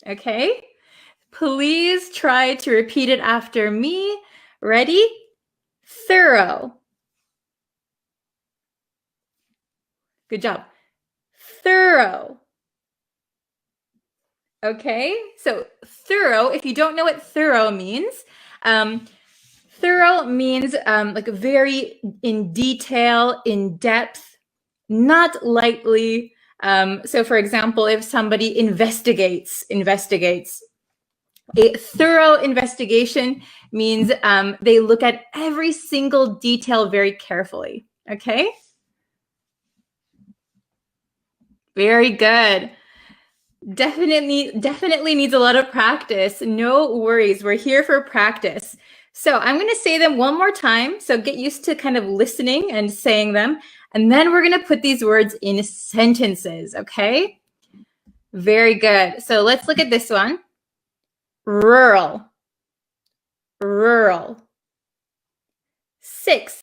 A: Okay, please try to repeat it after me. Ready? Thorough. Good job. Thorough. Okay, so thorough, if you don't know what thorough means like very in detail, in depth, not lightly. So for example, if somebody investigates, a thorough investigation means they look at every single detail very carefully. Okay? Very good. Definitely needs a lot of practice. No worries. We're here for practice. So I'm going to say them one more time. So get used to kind of listening and saying them. And then we're going to put these words in sentences. Okay? Very good. So let's look at this one. Rural. 6th.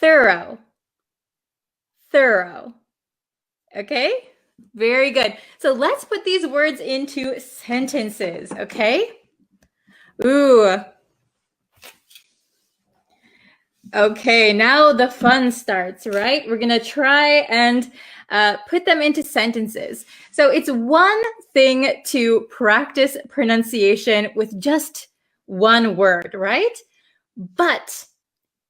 A: Thorough. Okay, very good. So let's put these words into sentences, okay? Ooh. Okay, now the fun starts, right? We're gonna try and put them into sentences. So it's one thing to practice pronunciation with just one word, right? But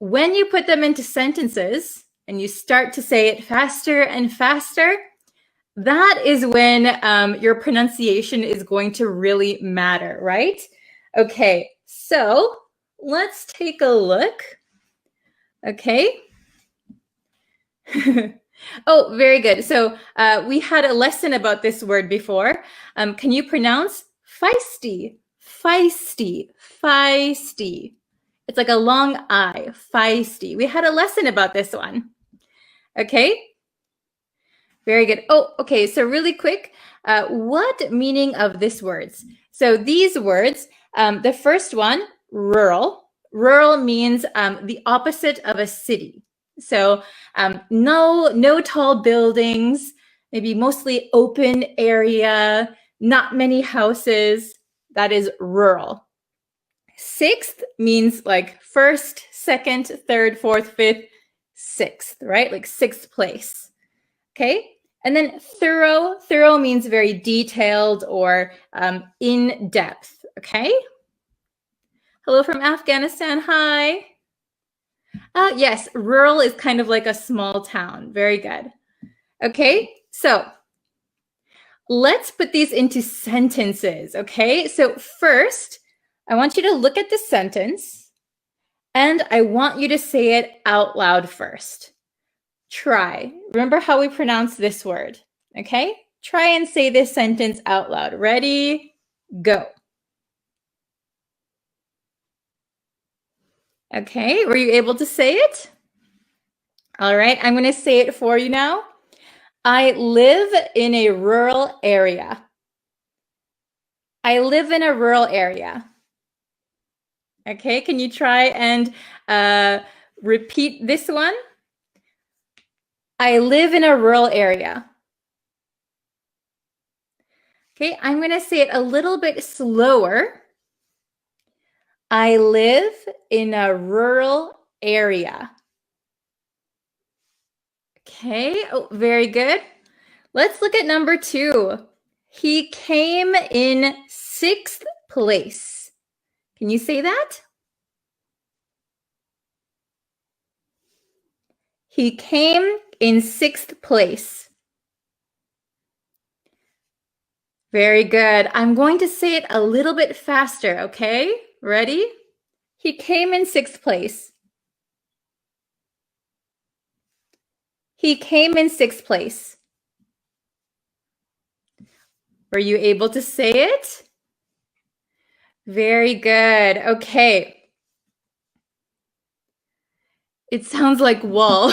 A: when you put them into sentences, and you start to say it faster and faster, that is when your pronunciation is going to really matter, right? Okay, so let's take a look. Okay. Oh, very good. So we had a lesson about this word before. Can you pronounce feisty? Feisty. It's like a long I, feisty. We had a lesson about this one. Okay, very good. Oh, okay, so really quick, what meaning of this words? So these words, the first one, rural. Rural means the opposite of a city. So no tall buildings, maybe mostly open area, not many houses. That is rural. 6th means like 1st, 2nd, 3rd, 4th, 5th, 6th, right? Like 6th place. Okay. And then thorough means very detailed or in depth. Okay. Hello from Afghanistan. Hi. Yes, rural is kind of like a small town. Very good. Okay. So let's put these into sentences. Okay. So first, I want you to look at the sentence and I want you to say it out loud first. Try. Remember how we pronounce this word, okay? Try and say this sentence out loud. Ready? Go. Okay, were you able to say it? All right, I'm going to say it for you now. I live in a rural area. I live in a rural area. Okay, can you try and repeat this one? I live in a rural area. Okay, I'm going to say it a little bit slower. I live in a rural area. Okay, oh, very good. Let's look at number 2. He came in 6th place. Can you say that? He came in 6th place. Very good. I'm going to say it a little bit faster, okay? Ready? He came in 6th place. He came in 6th place. Were you able to say it? Very good. Okay. It sounds like wall.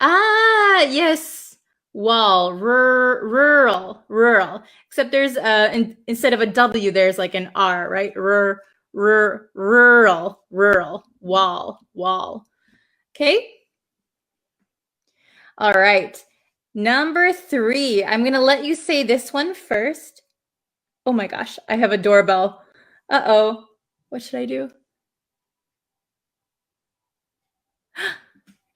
A: Yes. Wall, rural. Except there's instead of a W, there's like an R, right? Rural, wall. Okay. All right. Number 3. I'm gonna let you say this one first. Oh my gosh, I have a doorbell. Uh-oh. What should I do?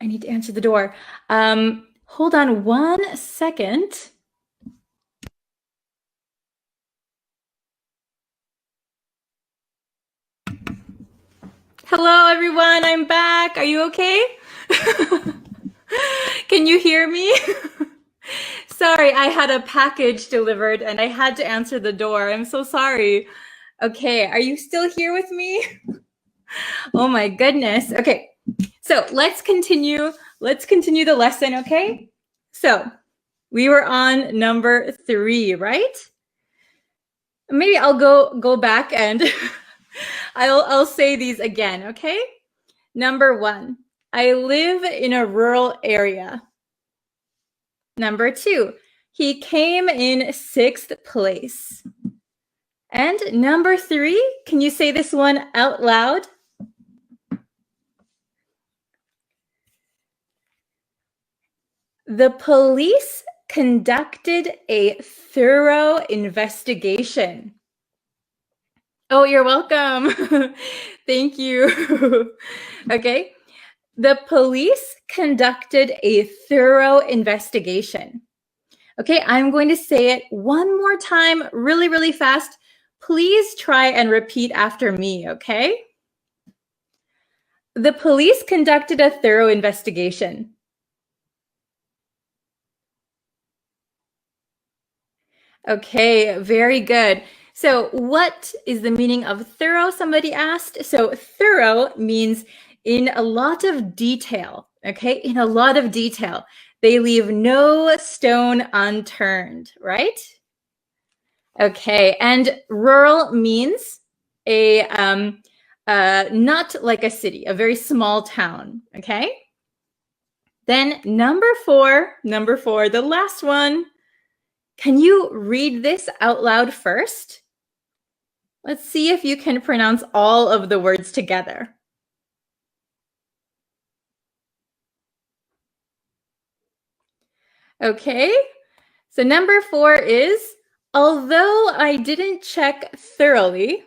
A: I need to answer the door. Hold on 1 second. Hello, everyone. I'm back. Are you okay? Can you hear me? Sorry, I had a package delivered and I had to answer the door. I'm so sorry. Okay, are you still here with me? Oh my goodness. Okay, so let's continue the lesson, okay? So we were on number 3, right? Maybe I'll go back and I'll say these again, okay? Number 1, I live in a rural area. Number 2, he came in 6th place. And number 3, can you say this one out loud? The police conducted a thorough investigation. Oh, you're welcome. Thank you. Okay. The police conducted a thorough investigation. Okay, I'm going to say it one more time, really, really fast. Please try and repeat after me, okay? The police conducted a thorough investigation. Okay, very good. So what is the meaning of thorough? Somebody asked. So thorough means in a lot of detail, okay? In a lot of detail. They leave no stone unturned, right? Okay, and rural means a not like a city, a very small town, okay? Then number 4, the last one. Can you read this out loud first? Let's see if you can pronounce all of the words together. Okay, so number 4 is, although I didn't check thoroughly,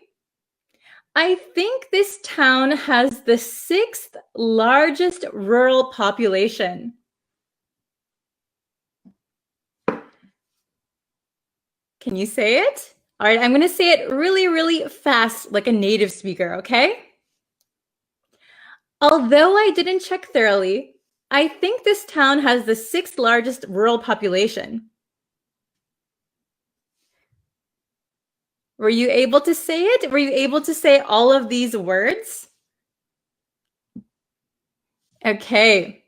A: I think this town has the 6th largest rural population. Can you say it? All right, I'm going to say it really, really fast, like a native speaker, okay? Although I didn't check thoroughly, I think this town has the 6th largest rural population. Were you able to say it? Were you able to say all of these words? Okay,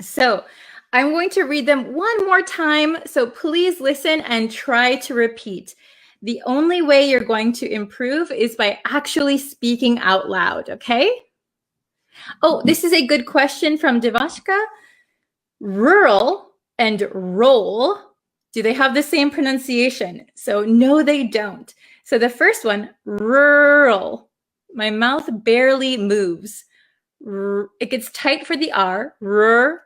A: so I'm going to read them one more time, so please listen and try to repeat. The only way you're going to improve is by actually speaking out loud, okay? Oh, this is a good question from Devashka. Rural and roll Do they have the same pronunciation? So no, they don't. So the first one, rural. My mouth barely moves. It gets tight for the R, rural.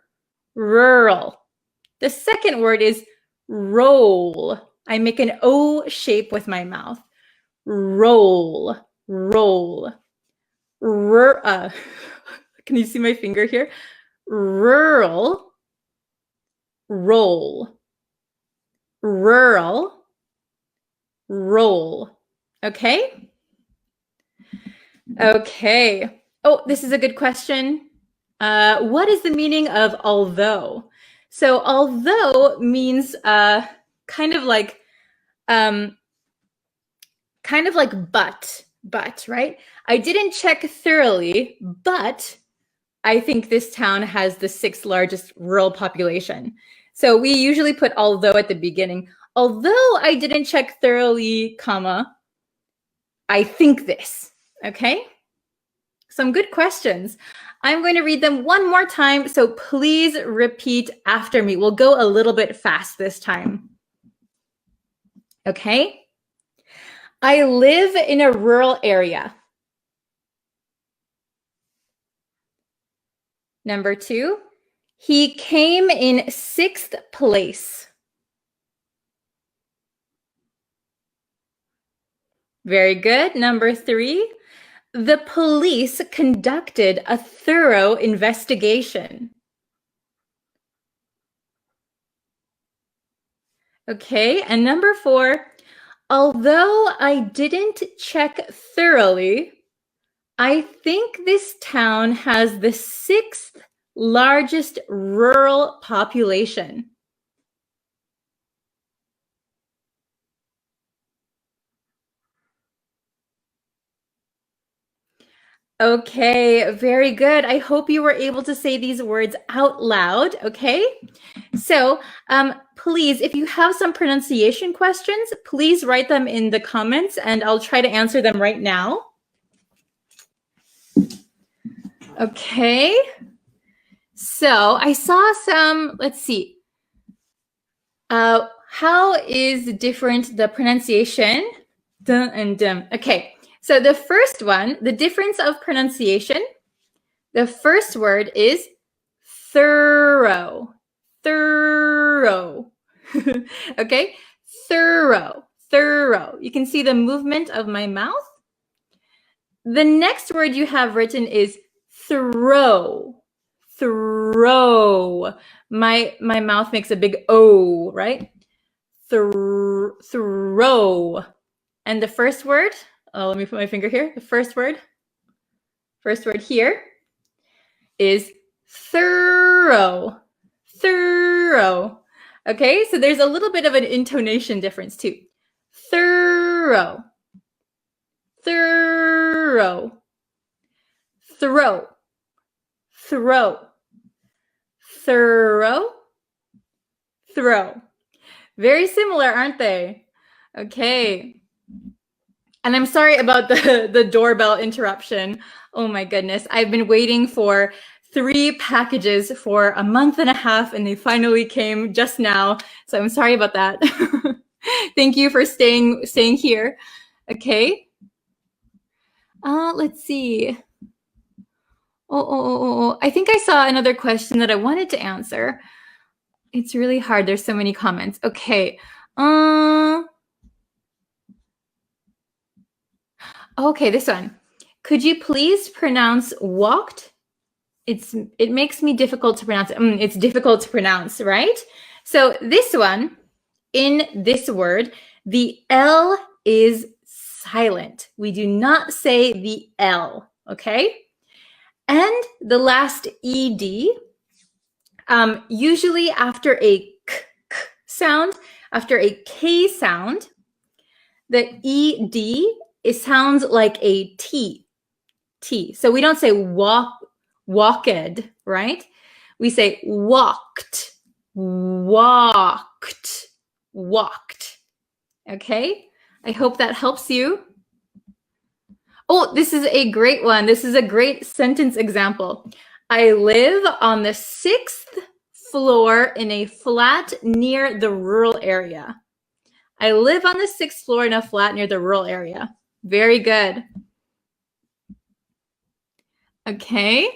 A: The second word is roll. I make an O shape with my mouth. Roll. Can you see my finger here? Rural, roll. Rural, roll. Okay? Okay. Oh, this is a good question. What is the meaning of although? So although means kind of like but, right? I didn't check thoroughly, but I think this town has the 6th largest rural population. So we usually put although at the beginning. Although I didn't check thoroughly, comma, I think this, okay? Some good questions. I'm going to read them one more time, so please repeat after me. We'll go a little bit fast this time. Okay? I live in a rural area. Number 2, he came in 6th place. Very good. Number 3, the police conducted a thorough investigation. Okay, and number 4, although I didn't check thoroughly, I think this town has the 6th largest rural population. Okay, very good. I hope you were able to say these words out loud, okay? So please, if you have some pronunciation questions, please write them in the comments and I'll try to answer them right now. Okay, so I saw some, let's see. How is different the pronunciation? Dun and dum. Okay. So the first one, the difference of pronunciation, the first word is thorough. Okay, thorough. You can see the movement of my mouth. The next word you have written is throw. My mouth makes a big O, right? Throw. And the first word, let me put my finger here. The first word here is thorough. Okay, so there's a little bit of an intonation difference too. Thorough. Throw. Very similar, aren't they? Okay. And I'm sorry about the doorbell interruption. Oh my goodness. I've been waiting for 3 packages for a month and a half and they finally came just now. So I'm sorry about that. Thank you for staying here. Okay. Let's see. I think I saw another question that I wanted to answer. It's really hard. There's so many comments. Okay. Okay, this one. Could you please pronounce walked? It makes me difficult to pronounce. It's difficult to pronounce, right? So this one, in this word, the L is silent. We do not say the L, okay? And the last ED, usually after a k sound, after a K sound, the ED, it sounds like a T. So we don't say walked, right? We say walked. Okay? I hope that helps you. Oh, this is a great one. This is a great sentence example. I live on the 6th floor in a flat near the rural area. I live on the 6th floor in a flat near the rural area. Very good. Okay.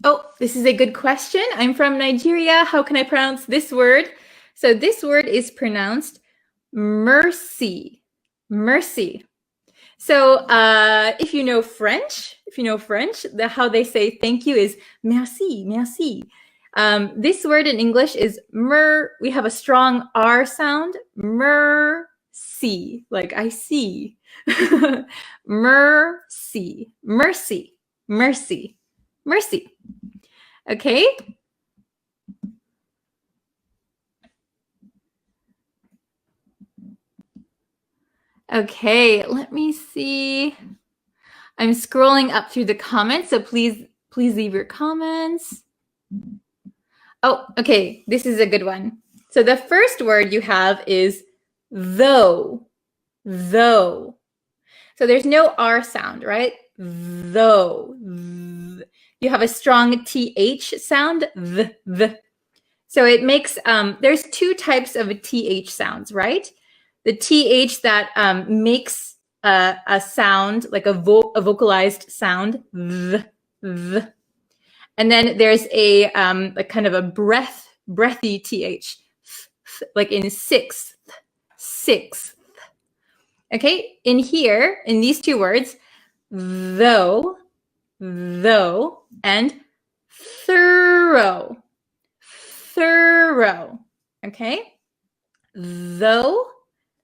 A: Oh, this is a good question. I'm from Nigeria. How can I pronounce this word? So this word is pronounced mercy. Mercy. So if you know French, how they say thank you is merci, merci. This word in English is we have a strong R sound, mercy, like I see. Mercy, mercy, mercy, mercy. Okay. Okay, let me see. I'm scrolling up through the comments, so please leave your comments. Oh, okay, this is a good one. So the first word you have is though, though. So there's no R sound, right? Though. You have a strong TH sound, the. So it makes, there's two types of TH sounds, right? The TH that makes a sound, like a vocalized sound, the. And then there's a like kind of a breathy TH, like in sixth. Okay, in here, in these two words, though, and thorough. Okay? Though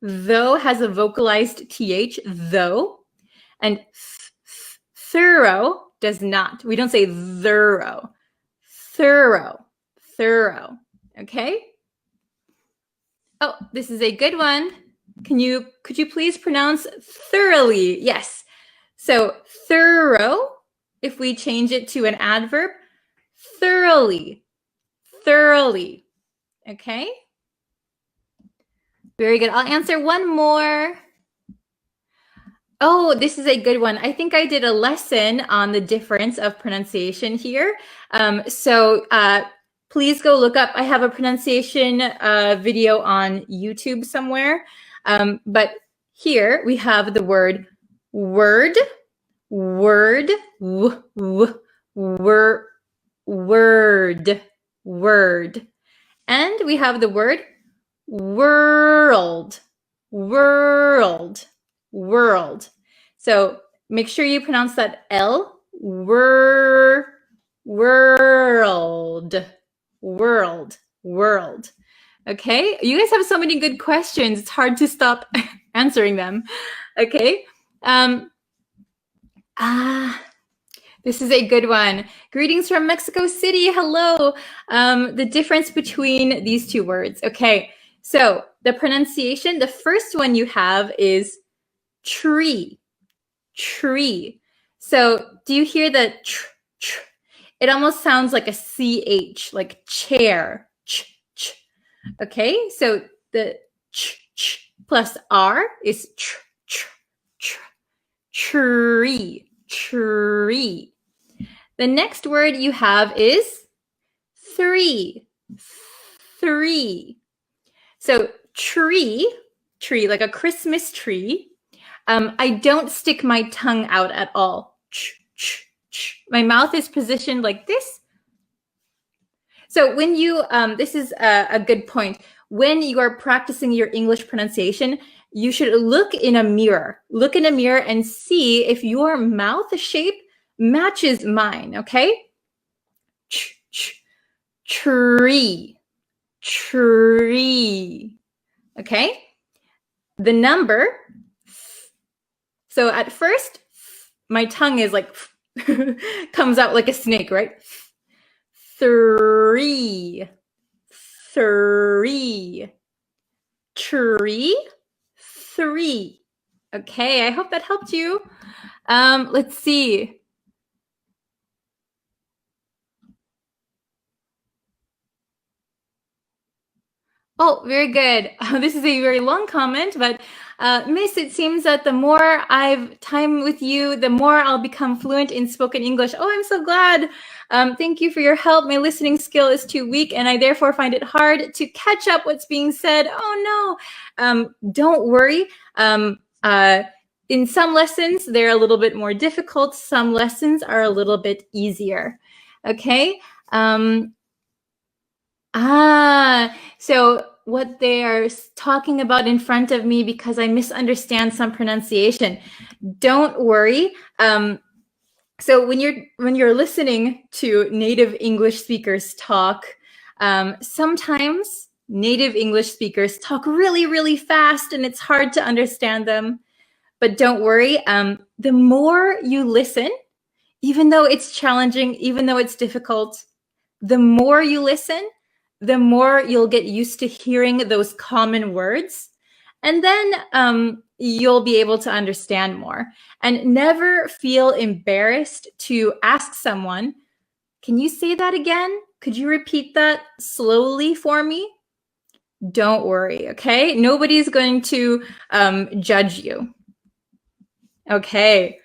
A: has a vocalized TH, though, and thorough does not. We don't say thorough. Thorough. Okay? Oh, this is a good one. Could you please pronounce thoroughly? Yes. So thorough, if we change it to an adverb, thoroughly. Okay? Very good. I'll answer one more. Oh, this is a good one. I think I did a lesson on the difference of pronunciation here. So please go look up. I have a pronunciation video on YouTube somewhere. But here we have the word word, word, word. And we have the word world. So make sure you pronounce that L, world. Okay, you guys have so many good questions. It's hard to stop answering them. Okay. This is a good one. Greetings from Mexico City. Hello. The difference between these two words. Okay, so the pronunciation, the first one you have is tree. So do you hear the tr? It almost sounds like a CH, like chair. Okay, so the ch plus R is tree. The next word you have is three. So tree, like a Christmas tree. I don't stick my tongue out at all. My mouth is positioned like this. So when you, this is a good point. When you are practicing your English pronunciation, you should look in a mirror. Look in a mirror and see if your mouth shape matches mine, okay? Tree. Okay? The number. So at first, my tongue is like, comes out like a snake, right? Three. Okay, I hope that helped you. Let's see. Oh, very good. This is a very long comment, but Miss, it seems that the more I've time with you, the more I'll become fluent in spoken English. Oh, I'm so glad. Thank you for your help. My listening skill is too weak, and I therefore find it hard to catch up what's being said. Oh, no. Don't worry. In some lessons, they're a little bit more difficult. Some lessons are a little bit easier. Okay? So what they are talking about in front of me because I misunderstand some pronunciation. Don't worry. So when you're listening to native English speakers talk, sometimes native English speakers talk really, really fast and it's hard to understand them. But don't worry, the more you listen, even though it's challenging, even though it's difficult, the more you listen, the more you'll get used to hearing those common words. And then you'll be able to understand more. And never feel embarrassed to ask someone, can you say that again? Could you repeat that slowly for me? Don't worry, okay? Nobody's going to judge you. Okay.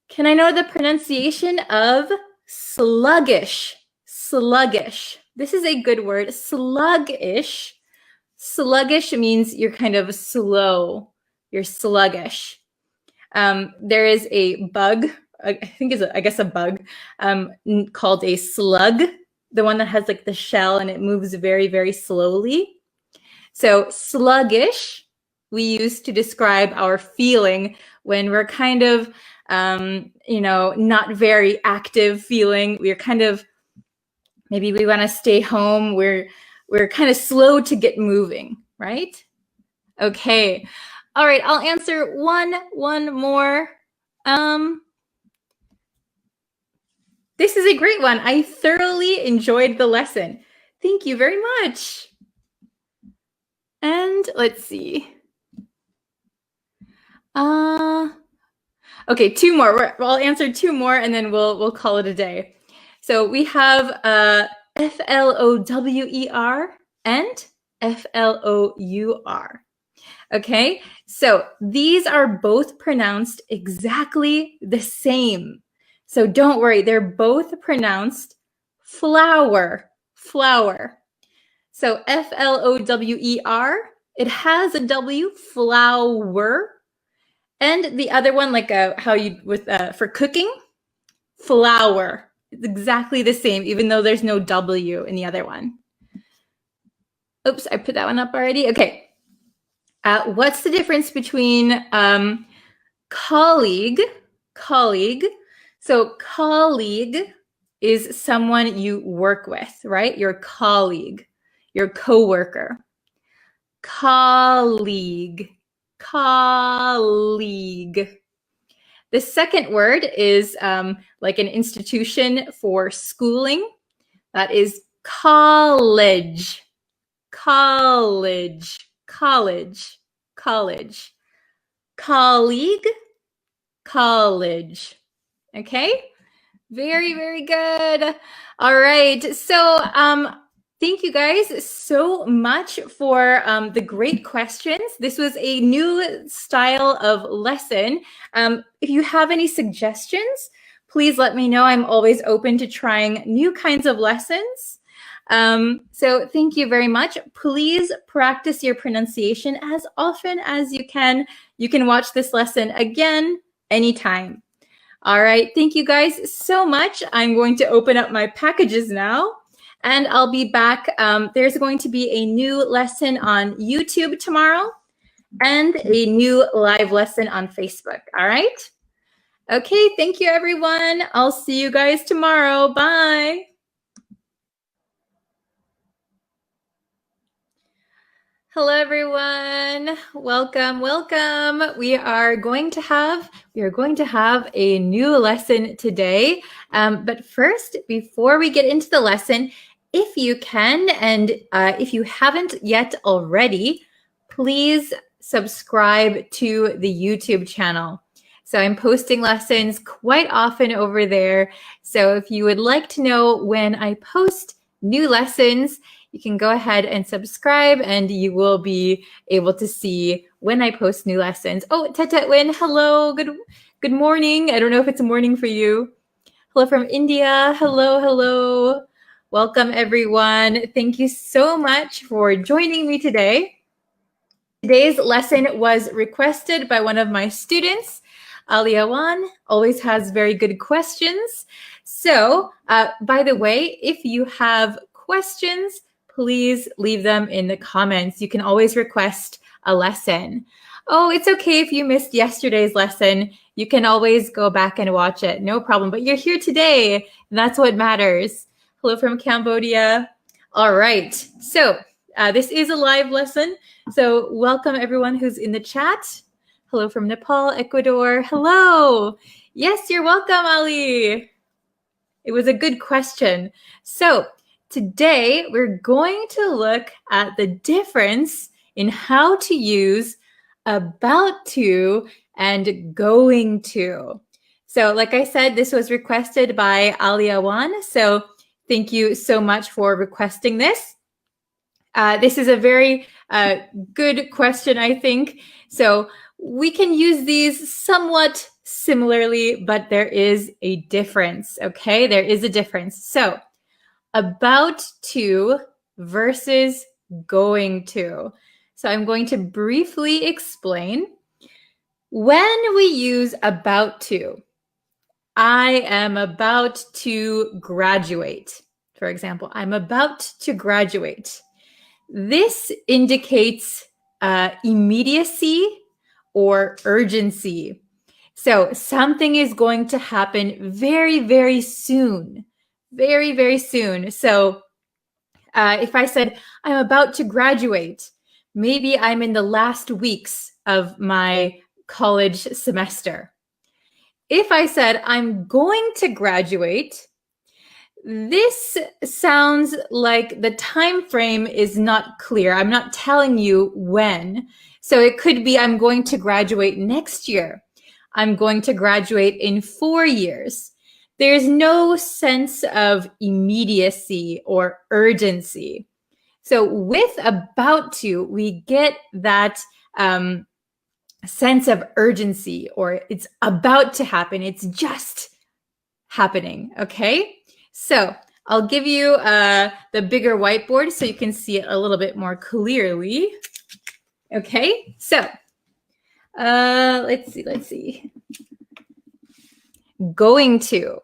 A: Can I know the pronunciation of sluggish? Sluggish. This is a good word. Sluggish. Sluggish means you're kind of slow. You're sluggish. There is a bug, I think is I guess a bug, called a slug, the one that has like the shell and it moves very, very slowly. So sluggish, we use to describe our feeling when we're kind of, not very active feeling. We're kind of, maybe we want to stay home. We're kind of slow to get moving, right? Okay. All right, I'll answer one more. This is a great one. I thoroughly enjoyed the lesson. Thank you very much. And let's see. Okay, two more. I'll answer two more and then we'll call it a day. So we have Flower and Flour. Okay, so these are both pronounced exactly the same. So don't worry, they're both pronounced flower, flower. So Flower, it has a W, flower. And the other one, like how you with for cooking, flour. It's exactly the same, even though there's no W in the other one. Oops, I put that one up already. Okay. What's the difference between colleague? So colleague is someone you work with, right? Your colleague, your coworker. Colleague. The second word is like an institution for schooling. That is college. Colleague. College. Okay? Very, very good. All right. So thank you guys so much for the great questions. This was a new style of lesson. If you have any suggestions, please let me know. I'm always open to trying new kinds of lessons. So thank you very much. Please practice your pronunciation as often as you can. You can watch this lesson again anytime. All right. Thank you guys so much. I'm going to open up my packages now. And I'll be back. There's going to be a new lesson on YouTube tomorrow and a new live lesson on Facebook. All right? Okay, thank you, everyone. I'll see you guys tomorrow. Bye. Hello, everyone. Welcome. We are going to have a new lesson today. But first, before we get into the lesson, if you can, and if you haven't yet already, please subscribe to the YouTube channel. So I'm posting lessons quite often over there. So if you would like to know when I post new lessons, you can go ahead and subscribe and you will be able to see when I post new lessons. Oh, Tetetwin, hello. Good morning. I don't know if it's a morning for you. Hello from India. Hello. Welcome, everyone. Thank you so much for joining me today. Today's lesson was requested by one of my students. Aliawan always has very good questions. So, by the way, if you have questions, please leave them in the comments. You can always request a lesson. Oh, it's okay if you missed yesterday's lesson. You can always go back and watch it. No problem. But you're here today, and that's what matters. Hello from Cambodia. All right. So, this is a live lesson. So welcome everyone who's in the chat. Hello from Nepal, Ecuador. Hello. Yes, you're welcome, Ali. It was a good question. So today we're going to look at the difference in how to use about to and going to. So like I said, this was requested by Aliawan. So thank you so much for requesting this. This is a very good question, I think. So we can use these somewhat similarly, but there is a difference, okay? There is a difference. So about to versus going to. So I'm going to briefly explain. When we use about to, I am about to graduate. For example, I'm about to graduate. This indicates immediacy or urgency. So something is going to happen very, very soon. Very, very soon. So if I said, I'm about to graduate, maybe I'm in the last weeks of my college semester. If I said, I'm going to graduate, this sounds like the time frame is not clear. I'm not telling you when. So it could be I'm going to graduate next year. I'm going to graduate in 4 years. There's no sense of immediacy or urgency. So with about to, we get that sense of urgency, or it's about to happen. It's just happening, okay? So I'll give you the bigger whiteboard so you can see it a little bit more clearly. Okay, so let's see. Going to.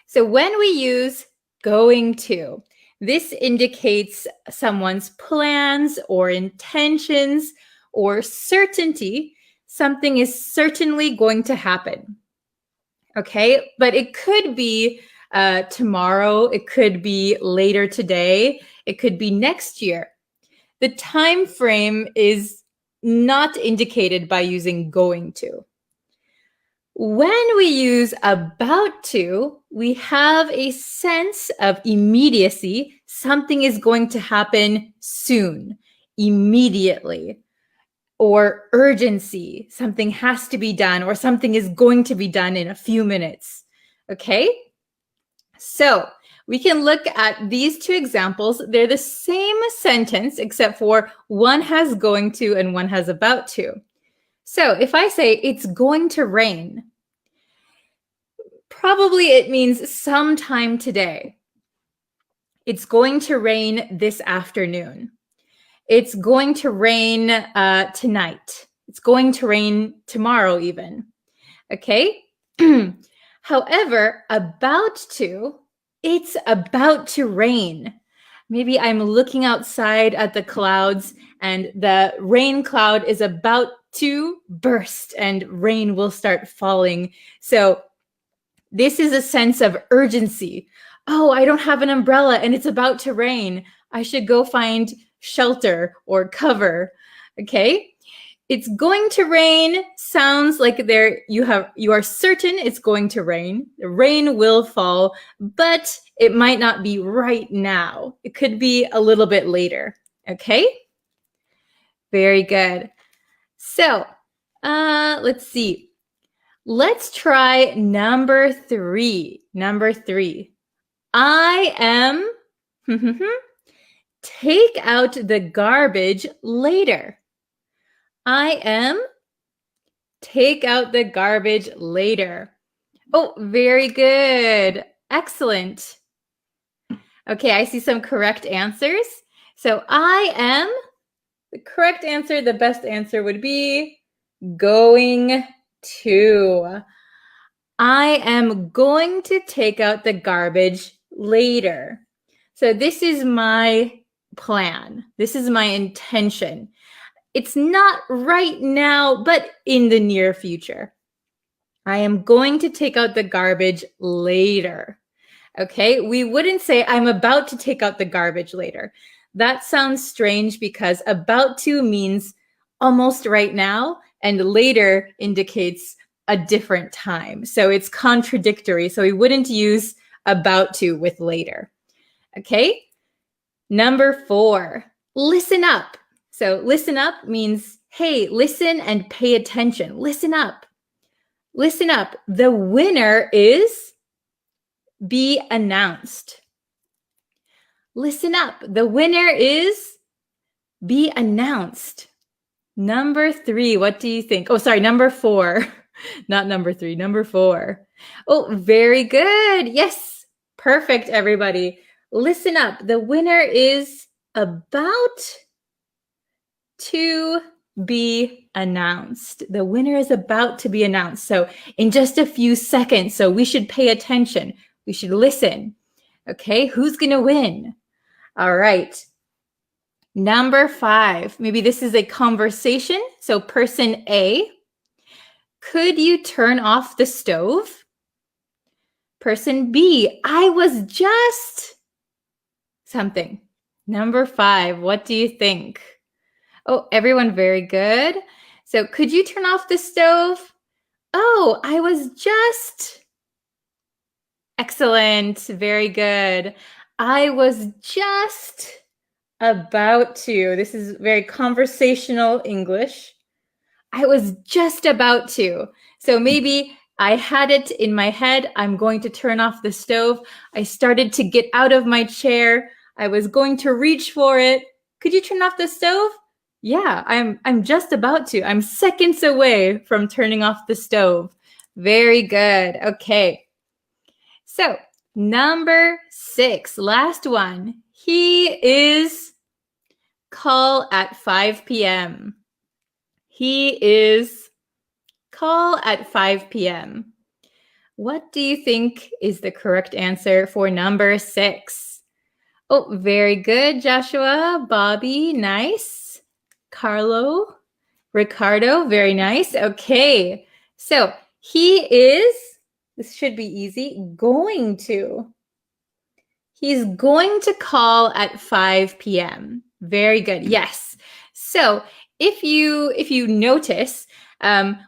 A: So when we use going to, this indicates someone's plans or intentions or certainty. Something is certainly going to happen. Okay, but it could be tomorrow, it could be later today, it could be next year. The time frame is not indicated by using going to. When we use about to, we have a sense of immediacy. Something is going to happen soon, immediately. Or urgency, something has to be done, or something is going to be done in a few minutes. Okay? So we can look at these two examples. They're the same sentence, except for one has going to and one has about to. So if I say it's going to rain, probably it means sometime today. It's going to rain this afternoon. It's going to rain tonight. It's going to rain tomorrow even. Okay? However, about to, it's about to rain. Maybe I'm looking outside at the clouds and the rain cloud is about to burst and rain will start falling. So this is a sense of urgency. Oh, I don't have an umbrella and it's about to rain. I should go find shelter or cover. Okay? It's going to rain sounds like you are certain it's going to rain. The rain will fall, but it might not be right now. It could be a little bit later. Okay? Very good. So, let's see. Let's try number 3. Number 3. I am take out the garbage later. I am take out the garbage later. Oh, very good. Excellent. Okay, I see some correct answers. So I am, the correct answer, the best answer would be going to. I am going to take out the garbage later. So this is my plan. This is my intention. It's not right now, but in the near future. I am going to take out the garbage later. Okay, we wouldn't say I'm about to take out the garbage later. That sounds strange because about to means almost right now, and later indicates a different time. So it's contradictory. So we wouldn't use about to with later. Okay, number 4, listen up. So listen up means, hey, listen and pay attention. Listen up. Listen up. The winner is be announced. Listen up. The winner is be announced. Number 3, what do you think? Oh, sorry, number 4, not number 3, number 4. Oh, very good. Yes, perfect, everybody. Listen up. The winner is about to be announced. The winner is about to be announced. So in just a few seconds, so we should pay attention. We should listen. Okay, who's going to win? All right. Number 5, maybe this is a conversation. So person A, could you turn off the stove? Person B, I was just something. Number 5, what do you think? Oh, everyone, very good. So could you turn off the stove? Oh, I was just. Excellent, very good. I was just about to. This is very conversational English. I was just about to. So maybe I had it in my head. I'm going to turn off the stove. I started to get out of my chair. I was going to reach for it. Could you turn off the stove? Yeah, I'm just about to. I'm seconds away from turning off the stove. Very good. Okay. So, number 6, last one. He is call at 5 p.m. He is call at 5 p.m. What do you think is the correct answer for number 6? Oh, very good, Joshua, Bobby, nice. Carlo, Ricardo, very nice. Okay, so he is, this should be easy, going to. He's going to call at 5 p.m. Very good, yes. So if you notice,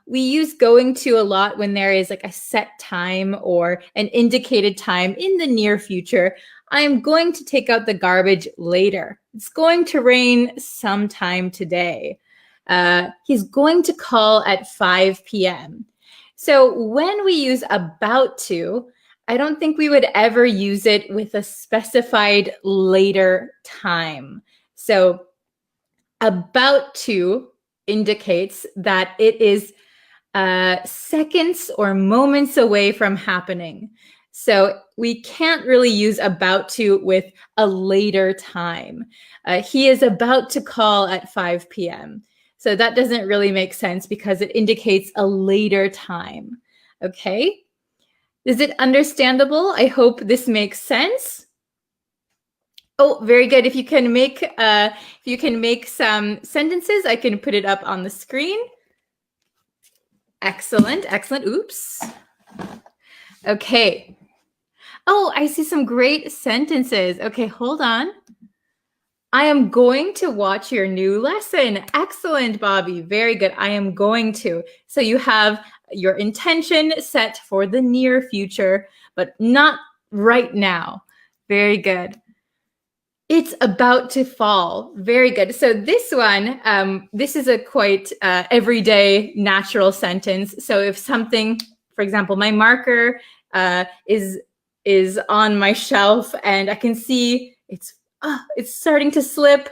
A: we use going to a lot when there is like a set time or an indicated time in the near future. I'm going to take out the garbage later. It's going to rain sometime today. He's going to call at 5 p.m. So when we use about to, I don't think we would ever use it with a specified later time. So about to indicates that it is seconds or moments away from happening. So we can't really use about to with a later time. He is about to call at 5 p.m. So that doesn't really make sense because it indicates a later time. Okay? Is it understandable? I hope this makes sense. Oh, very good. If you can make some sentences, I can put it up on the screen. Excellent, excellent. Oops. Okay. Oh, I see some great sentences. Okay, hold on. I am going to watch your new lesson. Excellent, Bobby. Very good. I am going to. So you have your intention set for the near future, but not right now. Very good. It's about to fall. Very good. So this one, this is a quite everyday natural sentence. So if something, for example, my marker is on my shelf and I can see it's starting to slip.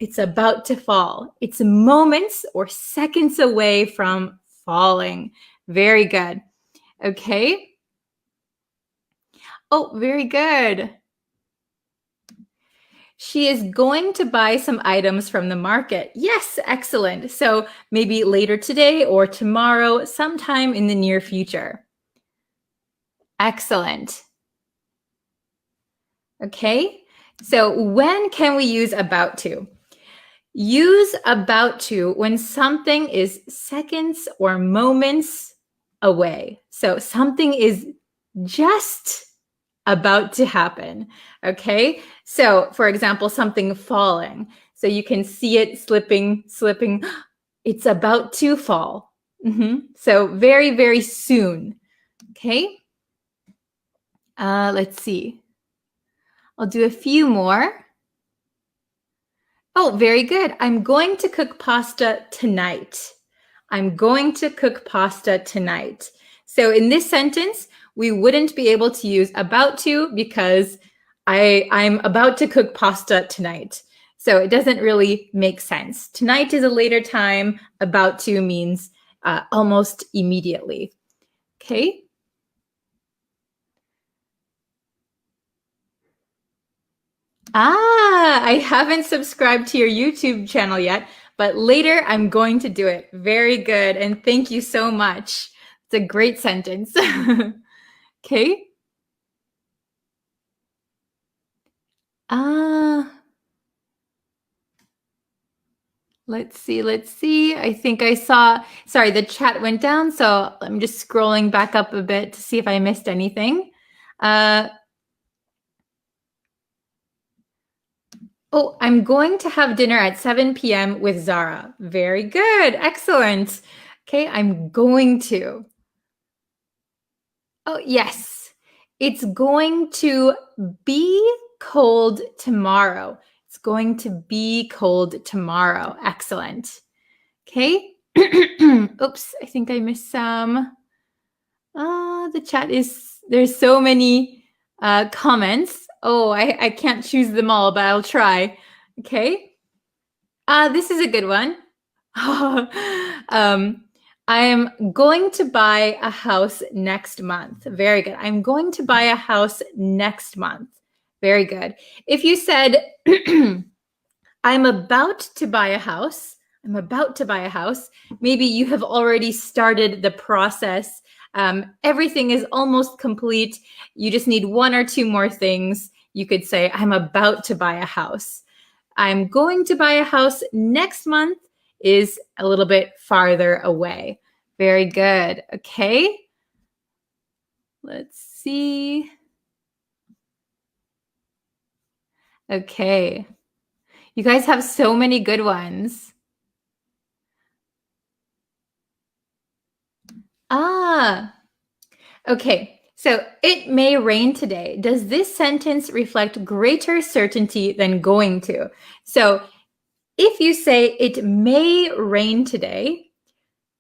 A: It's about to fall. It's moments or seconds away from falling. Very good. Okay. Oh, very good. She is going to buy some items from the market. Yes, excellent. So maybe later today or tomorrow, sometime in the near future. Excellent. Okay, so when can we use about to? Use about to when something is seconds or moments away. So something is just about to happen. Okay, so for example, something falling. So you can see it slipping. It's about to fall. So very, very soon. Okay, let's see. I'll do a few more. Oh, very good. I'm going to cook pasta tonight. I'm going to cook pasta tonight. So in this sentence, we wouldn't be able to use about to because I'm about to cook pasta tonight. So it doesn't really make sense. Tonight is a later time. About to means almost immediately. Okay. I haven't subscribed to your YouTube channel yet, but later I'm going to do it. Very good. And thank you so much. It's a great sentence. Okay. Let's see. I think I saw, sorry, the chat went down. So I'm just scrolling back up a bit to see if I missed anything. Oh, I'm going to have dinner at 7 p.m. with Zara. Very good. Excellent. Okay, I'm going to. Oh, yes. It's going to be cold tomorrow. It's going to be cold tomorrow. Excellent. Okay. Oops, I think I missed some. The chat is, there's so many comments. Oh, I can't choose them all, but I'll try. Okay. This is a good one. I am going to buy a house next month. Very good. I'm going to buy a house next month. Very good. If you said, I'm about to buy a house, maybe you have already started the process. Everything is almost complete. You just need one or two more things. You could say, I'm about to buy a house. I'm going to buy a house next month is a little bit farther away. Very good. Okay. Let's see. Okay. You guys have so many good ones. Okay. So it may rain today. Does this sentence reflect greater certainty than going to? So if you say it may rain today,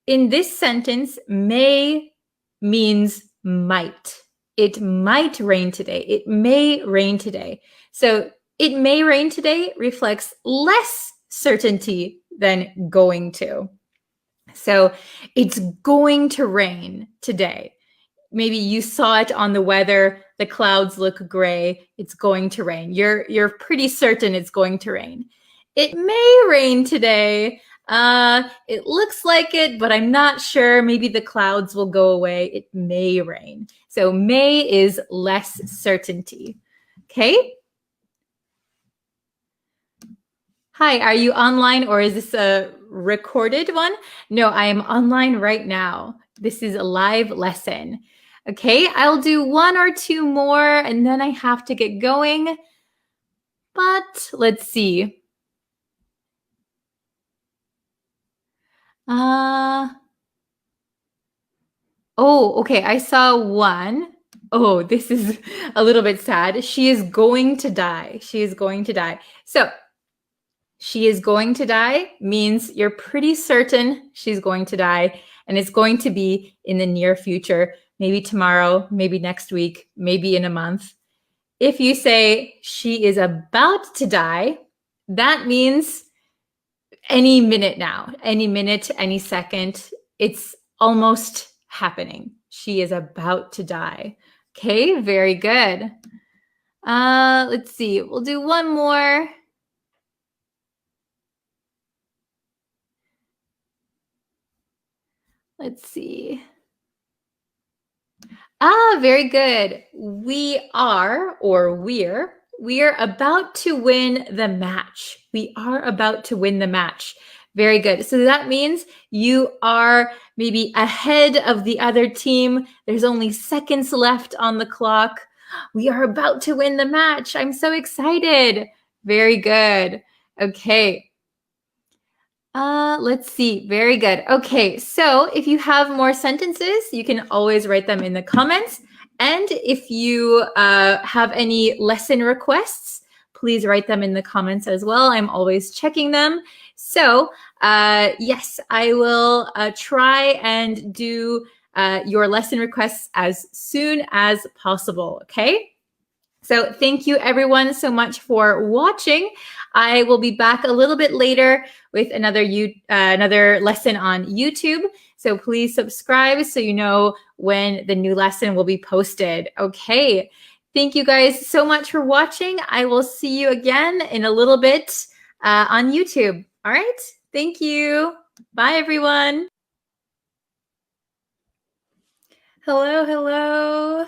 A: in this sentence, may means might. It might rain today. It may rain today. So it may rain today reflects less certainty than going to. So it's going to rain today. Maybe you saw it on the weather. The clouds look gray. It's going to rain. You're pretty certain it's going to rain. It may rain today. It looks like it, but I'm not sure. Maybe the clouds will go away. It may rain. So may is less certainty. Okay. Hi, are you online or is this a recorded one? No, I am online right now. This is a live lesson. Okay, I'll do one or two more and then I have to get going. But let's see. Oh, okay, I saw one. Oh, this is a little bit sad. She is going to die. She is going to die. So she is going to die means you're pretty certain she's going to die, and it's going to be in the near future, maybe tomorrow, maybe next week, maybe in a month. If you say she is about to die, that means any minute now, any minute, any second. It's almost happening. She is about to die. Okay, very good. Let's see. We'll do one more. Let's see. Very good. We are, or we're about to win the match. We are about to win the match. Very good. So that means you are maybe ahead of the other team. There's only seconds left on the clock. We are about to win the match. I'm so excited. Very good. Okay. Let's see. Very good. Okay, so if you have more sentences, you can always write them in the comments. And if you have any lesson requests, please write them in the comments as well. I'm always checking them. So yes, I will try and do your lesson requests as soon as possible, okay? So thank you everyone so much for watching. I will be back a little bit later with another lesson on YouTube. So please subscribe so you know when the new lesson will be posted. Okay. Thank you guys so much for watching. I will see you again in a little bit on YouTube. All right. Thank you. Bye, everyone. Hello, hello.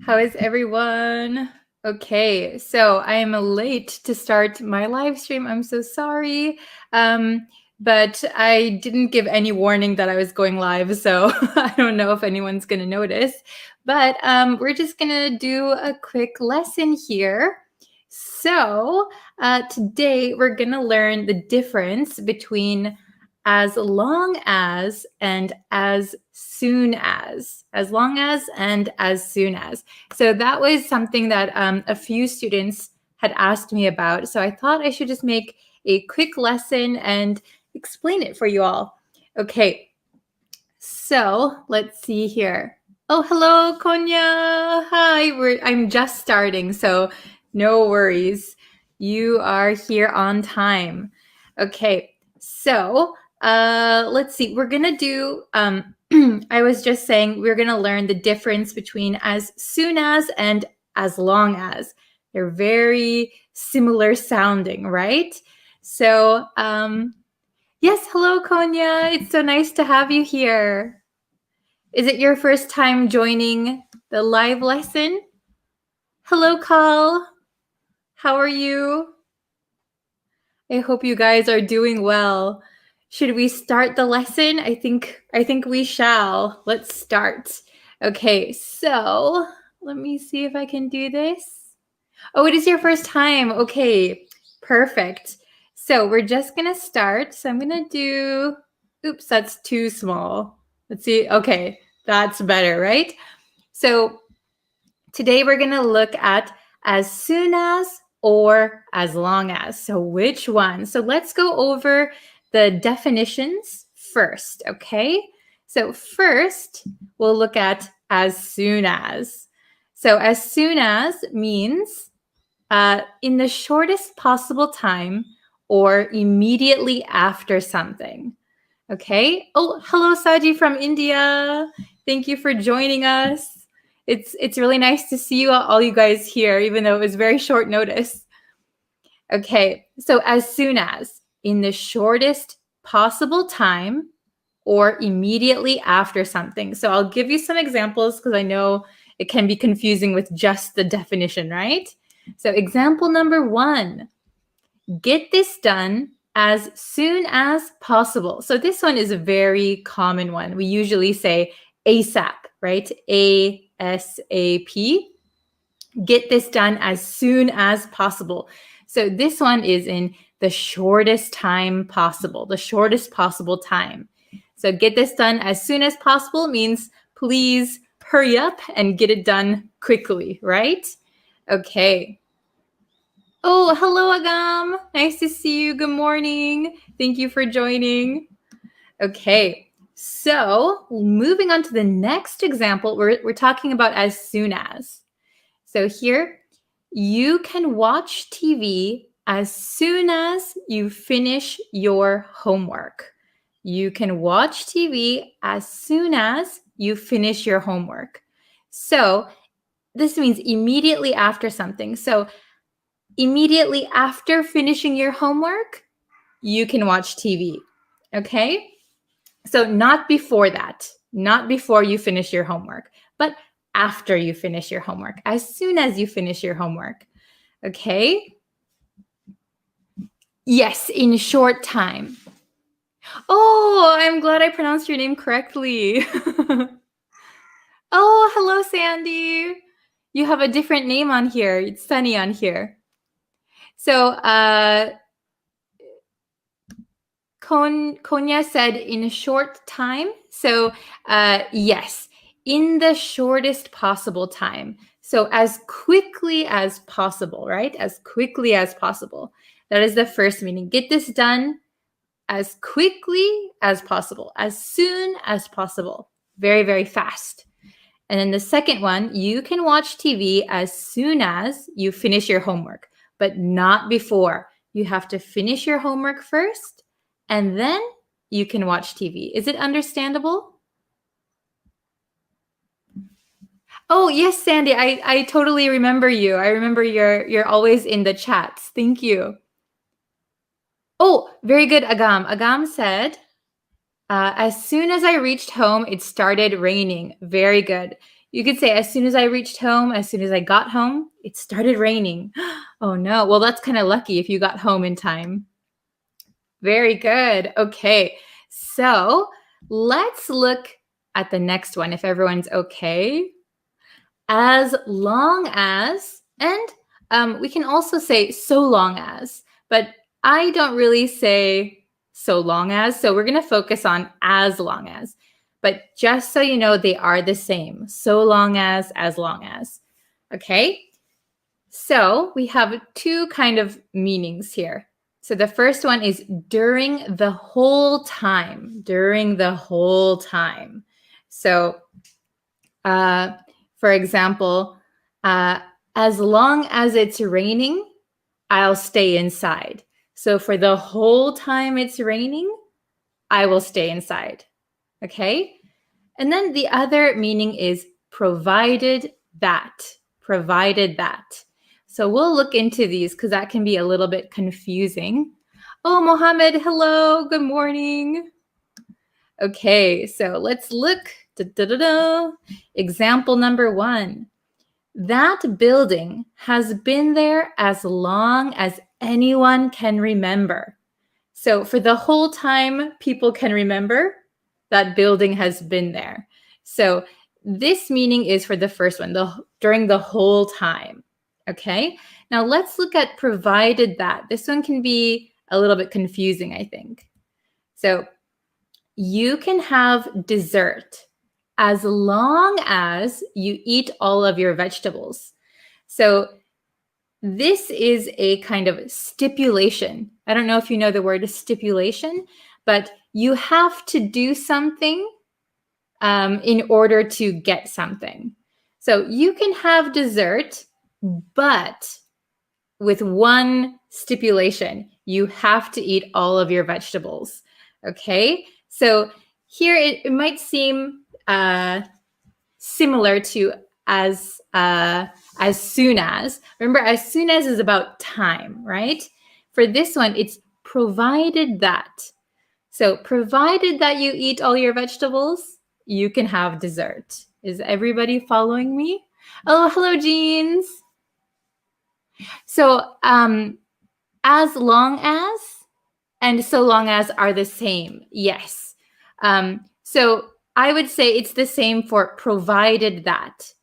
A: How is everyone? Okay, so I am late to start my live stream. I'm so sorry. But I didn't give any warning that I was going live, so I don't know if anyone's going to notice. But we're just going to do a quick lesson here. So today we're going to learn the difference between as long as and as soon as long as and as soon as. So that was something that a few students had asked me about. So I thought I should just make a quick lesson and explain it for you all. Okay, so let's see here. Oh, hello, Konya. Hi, I'm just starting, so no worries. You are here on time. Okay, so let's see. We're going to do, I was just saying, we're going to learn the difference between as soon as and as long as. They're very similar sounding, right? So, yes, hello, Konya. It's so nice to have you here. Is it your first time joining the live lesson? Hello, Carl. How are you? I hope you guys are doing well. Should we start the lesson? I think we shall. Let's start. Okay, so let me see if I can do this. Oh, it is your first time. Okay, perfect. So we're just gonna start. So I'm gonna do, oops, that's too small. Let's see. Okay, that's better, right? So today we're gonna look at as soon as or as long as. So which one? So let's go over the definitions first, okay? So first, we'll look at as soon as. So as soon as means in the shortest possible time or immediately after something, okay? Oh, hello, Saji from India. Thank you for joining us. It's really nice to see you all you guys here, even though it was very short notice. Okay, so as soon as, in the shortest possible time or immediately after something. So I'll give you some examples because I know it can be confusing with just the definition, right? So example number 1, get this done as soon as possible. So this one is a very common one. We usually say ASAP, right? ASAP. Get this done as soon as possible. So this one is in the shortest time possible, the shortest possible time. So get this done as soon as possible means please hurry up and get it done quickly, right? Okay. Oh, hello, Agam. Nice to see you. Good morning. Thank you for joining. Okay, so moving on to the next example, we're talking about as soon as. So here, you can watch TV as soon as you finish your homework. You can watch TV as soon as you finish your homework. So this means immediately after something. So immediately after finishing your homework, you can watch TV. Okay? So not before that, not before you finish your homework, but after you finish your homework, as soon as you finish your homework. Okay? Yes, in short time. Oh, I'm glad I pronounced your name correctly. Oh, hello, Sandy. You have a different name on here. It's Sunny on here. So, Konya said in a short time. So, yes, in the shortest possible time. So, as quickly as possible, right? As quickly as possible. That is the first meaning. Get this done as quickly as possible, as soon as possible. Very, very fast. And then the second one, you can watch TV as soon as you finish your homework, but not before. You have to finish your homework first, and then you can watch TV. Is it understandable? Oh, yes, Sandy, I totally remember you. I remember you're always in the chats. Thank you. Oh, very good, Agam. Agam said, as soon as I reached home, it started raining. Very good. You could say, as soon as I reached home, as soon as I got home, it started raining. Oh, no. Well, that's kind of lucky if you got home in time. Very good. Okay. So let's look at the next one, if everyone's okay. As long as, and we can also say so long as, but I don't really say so long as, so we're going to focus on as long as. But just so you know, they are the same. So long as long as. Okay? So we have two kind of meanings here. So the first one is during the whole time. During the whole time. So, for example, as long as it's raining, I'll stay inside. So for the whole time it's raining, I will stay inside. Okay? And then the other meaning is provided that. Provided that. So we'll look into these because that can be a little bit confusing. Oh, Mohammed, hello. Good morning. Okay, so let's look. Example number 1. That building has been there as long as anyone can remember. So for the whole time people can remember, that building has been there. So this meaning is for the first one, during the whole time. Okay, now let's look at provided that. This one can be a little bit confusing, I think. So you can have dessert as long as you eat all of your vegetables. So this is a kind of stipulation. I don't know if you know the word stipulation, but you have to do something in order to get something. So you can have dessert, but with one stipulation, you have to eat all of your vegetables. Okay, so here it might seem similar to as soon as. Remember, as soon as is about time, right? For this one, it's provided that. So provided that you eat all your vegetables, you can have dessert. Is everybody following me? Oh, hello, Jeans. So as long as and so long as are the same. Yes. So I would say it's the same for provided that.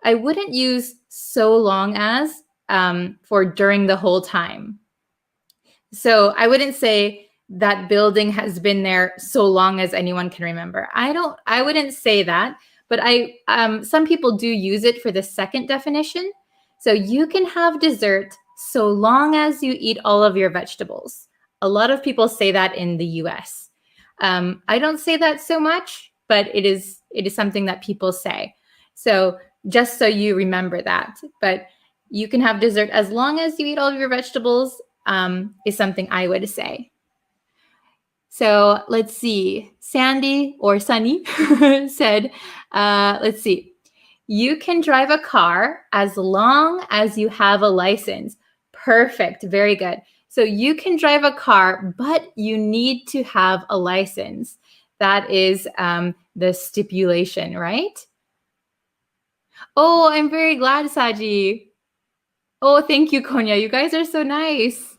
A: I wouldn't use so long as for during the whole time. So I wouldn't say that building has been there so long as anyone can remember. I wouldn't say that, but some people do use it for the second definition. So you can have dessert so long as you eat all of your vegetables. A lot of people say that in the US. I don't say that so much, but it is something that people say. So just so you remember that. But you can have dessert as long as you eat all of your vegetables. is something I would say. So let's see. Sandy or Sunny said, let's see. You can drive a car as long as you have a license. Perfect. Very good. So you can drive a car, but you need to have a license. That is the stipulation, right? Oh, I'm very glad, Saji. Oh, thank you, Konya. You guys are so nice.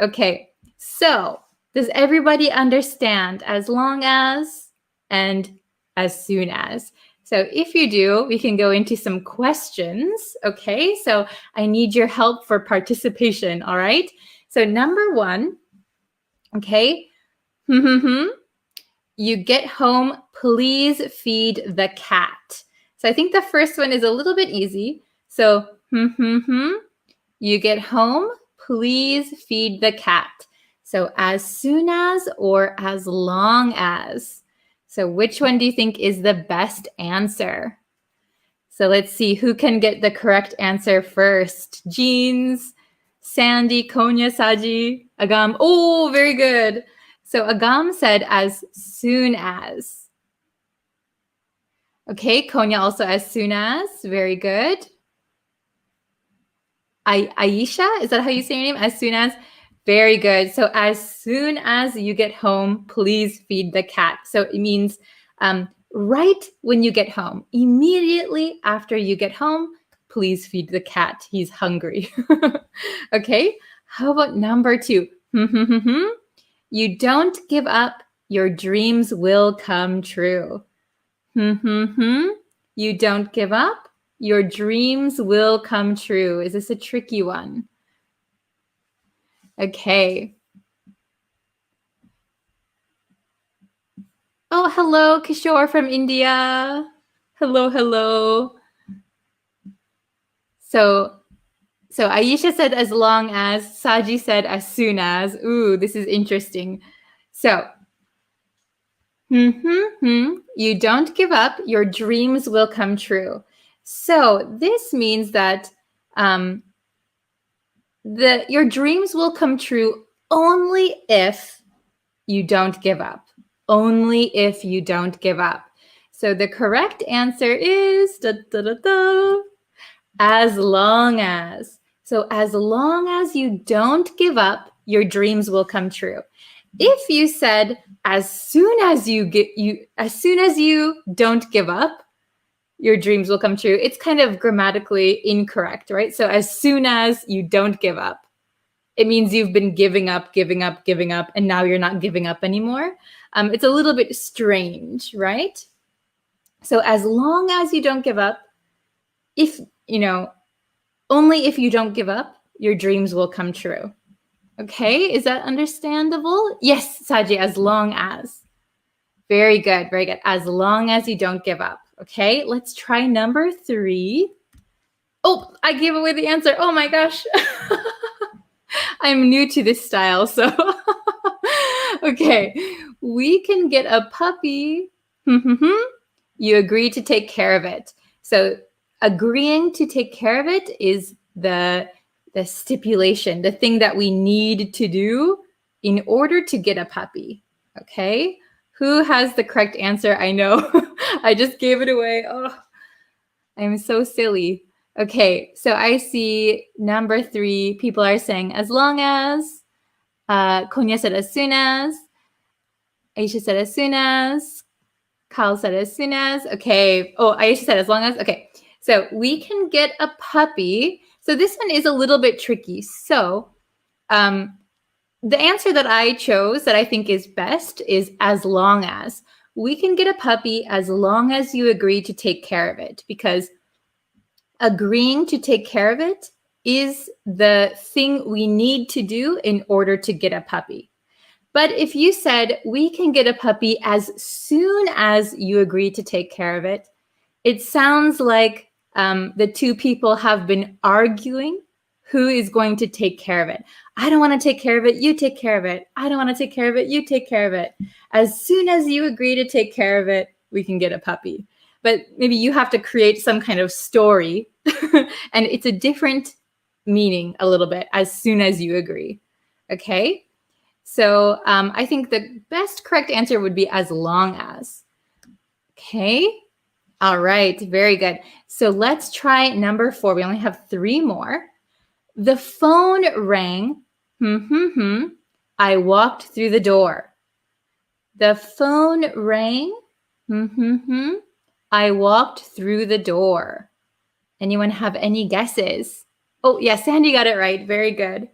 A: Okay, so does everybody understand as long as and as soon as? So if you do, we can go into some questions. Okay, so I need your help for participation. All right. So number 1, okay. You get home, please feed the cat. So I think the first one is a little bit easy. So you get home, please feed the cat. So as soon as or as long as. So which one do you think is the best answer? So let's see who can get the correct answer first. Jeans, Sandy, Konya, Saji, Agam. Oh, very good. So Agam said as soon as. Okay, Konya also as soon as. Very good. Aisha, is that how you say your name? As soon as? Very good. So as soon as you get home, please feed the cat. So it means right when you get home, immediately after you get home, please feed the cat. He's hungry. Okay. How about number 2? You don't give up. Your dreams will come true. You don't give up. Your dreams will come true. Is this a tricky one? Okay. Oh, hello, Kishore from India. Hello, hello. So Aisha said as long as, Saji said as soon as. Ooh, this is interesting. So, you don't give up, your dreams will come true. So this means that your dreams will come true only if you don't give up. Only if you don't give up. So the correct answer is as long as. So as long as you don't give up, your dreams will come true. If you said as soon as you don't give up, your dreams will come true, it's kind of grammatically incorrect, right? So as soon as you don't give up, it means you've been giving up, and now you're not giving up anymore. It's a little bit strange, right? So as long as you don't give up, only if you don't give up, your dreams will come true. Okay, is that understandable? Yes, Saji, as long as. Very good, very good. As long as you don't give up. Okay, let's try number 3. Oh, I gave away the answer. Oh my gosh. I'm new to this style, so. Okay, we can get a puppy. You agree to take care of it. So agreeing to take care of it is the stipulation, the thing that we need to do in order to get a puppy. Okay, who has the correct answer? I know I just gave it away. Oh, I'm so silly. Okay, so I see number 3, people are saying as long as. Konya said as soon as. Aisha said as soon as. Kyle said as soon as. Okay. Oh, Aisha said as long as. Okay. So we can get a puppy. So this one is a little bit tricky. So the answer that I chose that I think is best is as long as. We can get a puppy as long as you agree to take care of it, because agreeing to take care of it is the thing we need to do in order to get a puppy. But if you said we can get a puppy as soon as you agree to take care of it, it sounds like the 2 people have been arguing who is going to take care of it. I don't want to take care of it. You take care of it. I don't want to take care of it. You take care of it. As soon as you agree to take care of it, we can get a puppy. But maybe you have to create some kind of story and it's a different meaning a little bit as soon as you agree. Okay. So I think the best correct answer would be as long as. Okay. All right. Very good. So let's try number 4. We only have 3 more. The phone rang. I walked through the door. The phone rang. I walked through the door. Anyone have any guesses? Oh, yeah, Sandy got it right. Very good.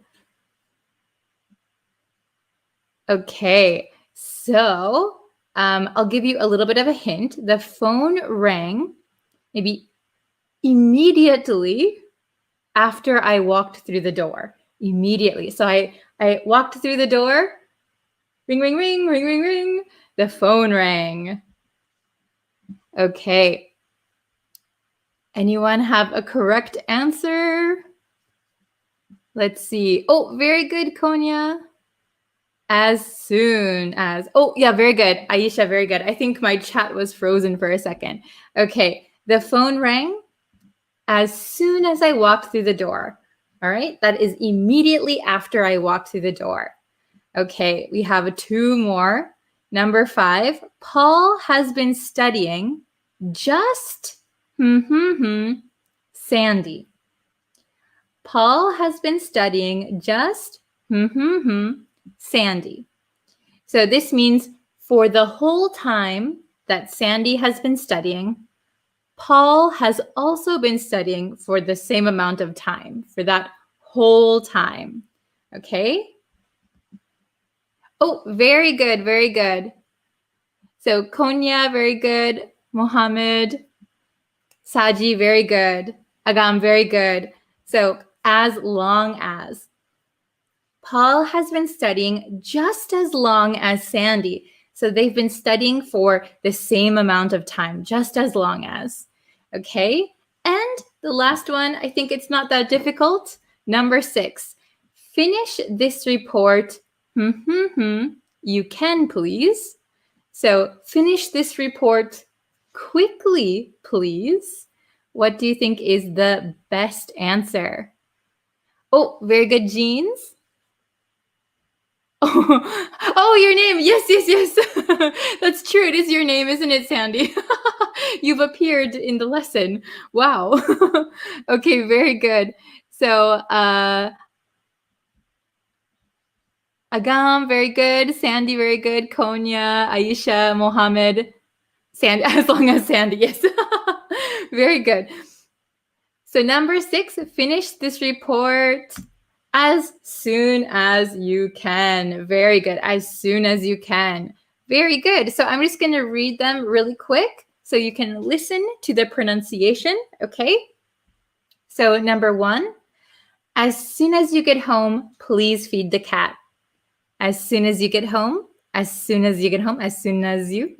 A: Okay, so I'll give you a little bit of a hint. The phone rang maybe immediately after I walked through the door. Immediately. So I walked through the door. Ring, ring, ring, ring, ring, ring. The phone rang. Okay. Anyone have a correct answer? Let's see. Oh, very good, Konya. As soon as. Oh, yeah, very good. Aisha, very good. I think my chat was frozen for a second. Okay. The phone rang as soon as I walked through the door. All right. That is immediately after I walked through the door. Okay. We have 2 more. Number 5. Paul has been studying just Sandy. Paul has been studying just Sandy. So this means for the whole time that Sandy has been studying, Paul has also been studying for the same amount of time, for that whole time. Okay? Oh, very good, very good. So Konya, very good. Mohammed, Saji, very good. Agam, very good. So as long as. Paul has been studying just as long as Sandy. So they've been studying for the same amount of time, just as long as. Okay? And the last one, I think it's not that difficult. Number 6. Finish this report. You can, please. So finish this report quickly, please. What do you think is the best answer? Oh, very good, Jeans. Oh, your name. Yes, yes, yes. That's true. It is your name, isn't it, Sandy? You've appeared in the lesson. Wow. Okay, very good. So, Agam, very good. Sandy, very good. Konya, Aisha, Mohammed. Sandy, as long as Sandy, yes. Very good. So number 6, finish this report as soon as you can. Very good. As soon as you can. Very good. So I'm just going to read them really quick so you can listen to the pronunciation. Okay. So number 1, as soon as you get home, please feed the cat. As soon as you get home, as soon as you get home, as soon as you,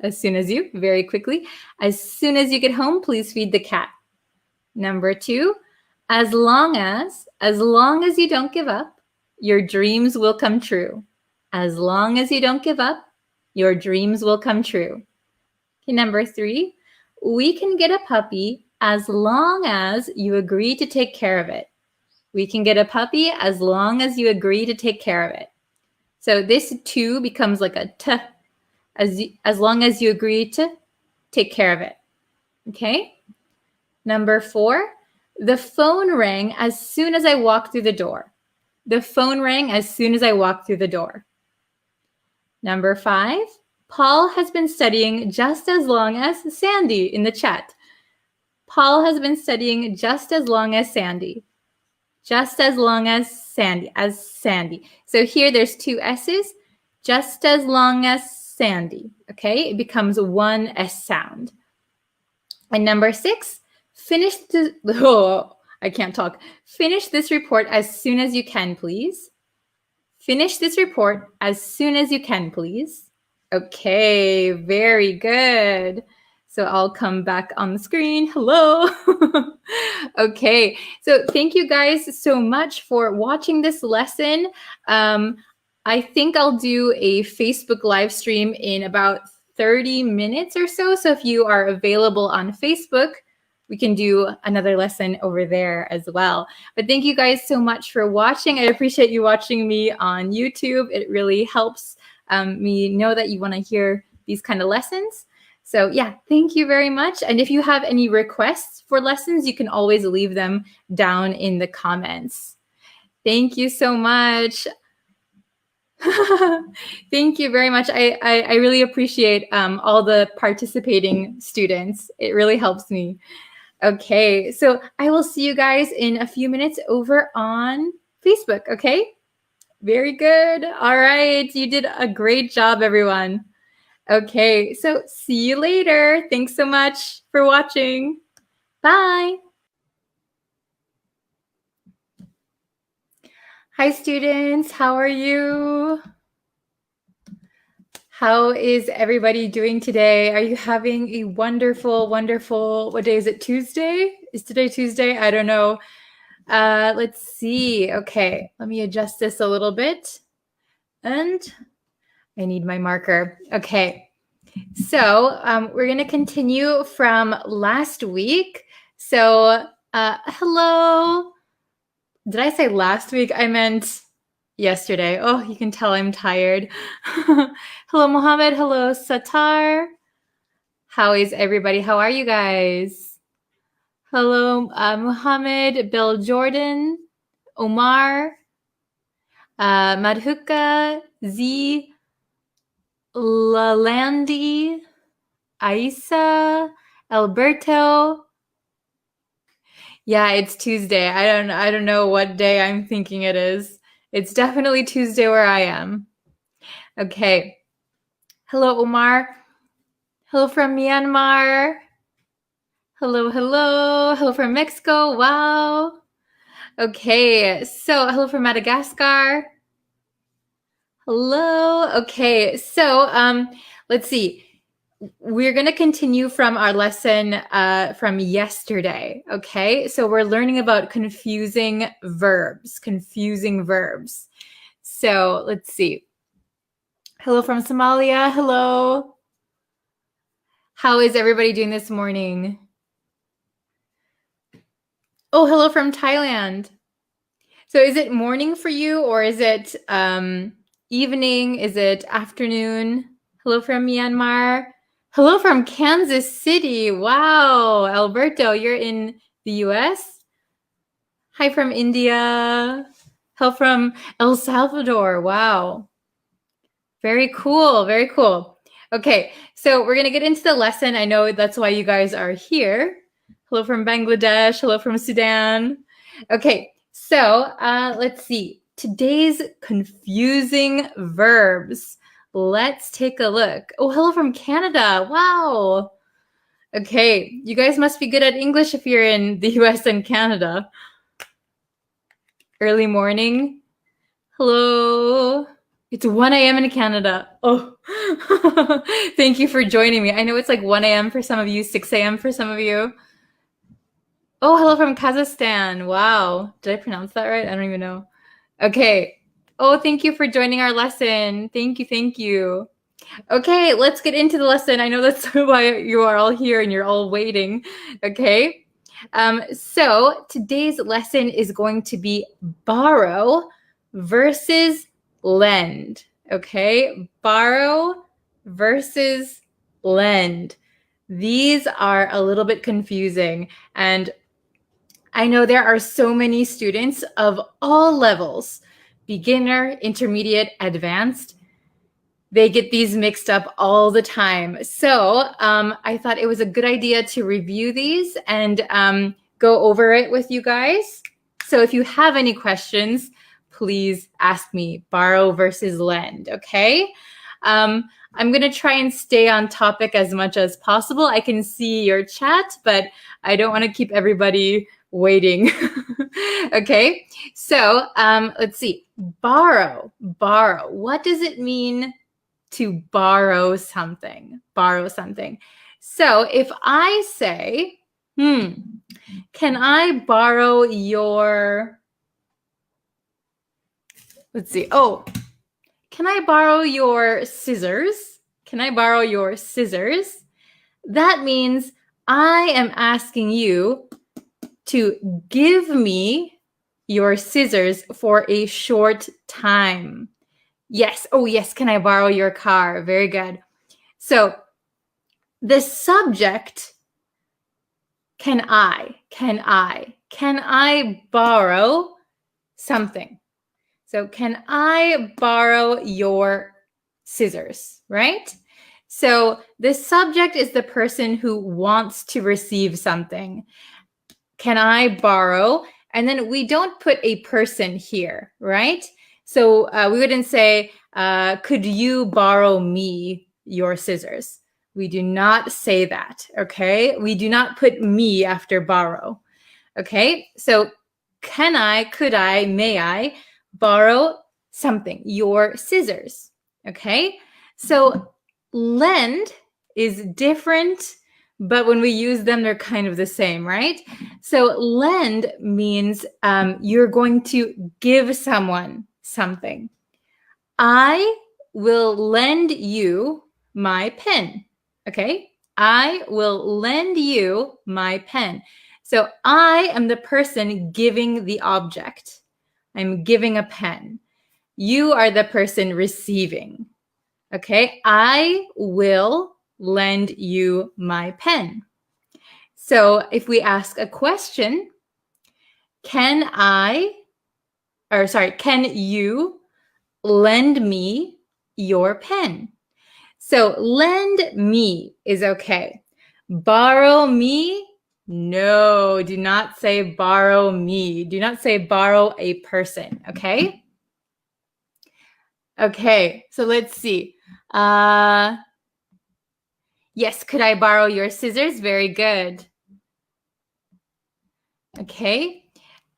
A: very quickly. As soon as you get home, please feed the cat. Number 2, as long as you don't give up, your dreams will come true. As long as you don't give up, your dreams will come true. Okay, number 3, we can get a puppy as long as you agree to take care of it. We can get a puppy as long as you agree to take care of it. So this 2 becomes like a t, as long as you agree to take care of it. Okay? Number 4, the phone rang as soon as I walked through the door. The phone rang as soon as I walked through the door. Number 5, Paul has been studying just as long as Sandy in the chat. Paul has been studying just as long as Sandy. Just as long as Sandy, So here there's 2 S's. Just as long as Sandy. Okay, it becomes 1 S sound. And number 6, finish this report as soon as you can, please. Finish this report as soon as you can, please. Okay, very good. So I'll come back on the screen. Hello. Okay, so thank you guys so much for watching this lesson. I think I'll do a Facebook live stream in about 30 minutes or so. So if you are available on Facebook, we can do another lesson over there as well. But thank you guys so much for watching. I appreciate you watching me on YouTube. It really helps me know that you want to hear these kind of lessons. So yeah, thank you very much. And if you have any requests for lessons, you can always leave them down in the comments. Thank you so much. Thank you very much. I really appreciate all the participating students. It really helps me. Okay, so I will see you guys in a few minutes over on Facebook, okay? Very good. All right, you did a great job, everyone. Okay, so see you later. Thanks so much for watching. Bye. Hi, students. How are you? How is everybody doing today? Are you having a wonderful, what day is it? Tuesday? Is today Tuesday? I don't know. Let's see. Okay, let me adjust this a little bit. And I need my marker. Okay. So we're going to continue from last week. So hello. Did I say last week? I meant yesterday. Oh, you can tell I'm tired. Hello, Mohammed. Hello, Satar. How is everybody? How are you guys? Hello, Mohammed, Bill Jordan, Omar, Madhuka, Z, Lalandi, Aisa, Alberto. Yeah, it's Tuesday. I don't know what day I'm thinking it is. It's definitely Tuesday where I am. Okay. Hello, Omar. Hello from Myanmar. Hello, hello. Hello from Mexico. Wow. Okay. So, hello from Madagascar. Hello. Okay. So, let's see. We're going to continue from our lesson from yesterday, okay? So we're learning about confusing verbs. So let's see. Hello from Somalia. Hello. How is everybody doing this morning? Oh, hello from Thailand. So is it morning for you, or is it evening? Is it afternoon? Hello from Myanmar. Hello from Kansas City. Wow, Alberto, you're in the US? Hi from India. Hello from El Salvador. Wow. Very cool, very cool. Okay, so we're going to get into the lesson. I know that's why you guys are here. Hello from Bangladesh. Hello from Sudan. Okay, so let's see. Today's confusing verbs. Let's take a look. Oh, hello from Canada. Wow. Okay, you guys must be good at English if you're in the US and Canada. Early morning. Hello. It's 1 a.m. in Canada. Oh, thank you for joining me. I know it's like 1 a.m. for some of you, 6 a.m. for some of you. Oh, hello from Kazakhstan. Wow. Did I pronounce that right? I don't even know. Okay. Oh, thank you for joining our lesson. Thank you. Okay, let's get into the lesson. I know that's why you are all here and you're all waiting. Okay. So today's lesson is going to be borrow versus lend. Okay. Borrow versus lend. These are a little bit confusing, and I know there are so many students of all levels, beginner, intermediate, advanced. They get these mixed up all the time. So I thought it was a good idea to review these and go over it with you guys. So if you have any questions, please ask me. Borrow versus lend, okay? I'm going to try and stay on topic as much as possible. I can see your chat, but I don't want to keep everybody waiting. Okay, so let's see. Borrow. What does it mean to borrow something? So if I say, can I borrow your, let's see. Oh, can I borrow your scissors? That means I am asking you to give me your scissors for a short time. Yes. Oh, yes. Can I borrow your car? Very good. So the subject, can I borrow something? So can I borrow your scissors, right? So the subject is the person who wants to receive something. Can I borrow? And then we don't put a person here, right? So we wouldn't say, could you borrow me your scissors? We do not say that, okay? We do not put me after borrow, okay? So can I, could I, may I borrow something, your scissors, okay? So lend is different, but when we use them, they're kind of the same, right? So lend means you're going to give someone something. I will lend you my pen, okay? I will lend you my pen. So I am the person giving the object. I'm giving a pen. You are the person receiving, okay? I will lend you my pen. So if we ask a question, can you lend me your pen? So lend me is okay. Borrow me? No, do not say borrow me. Do not say borrow a person, okay? Okay, so let's see. Yes, could I borrow your scissors? Very good. Okay,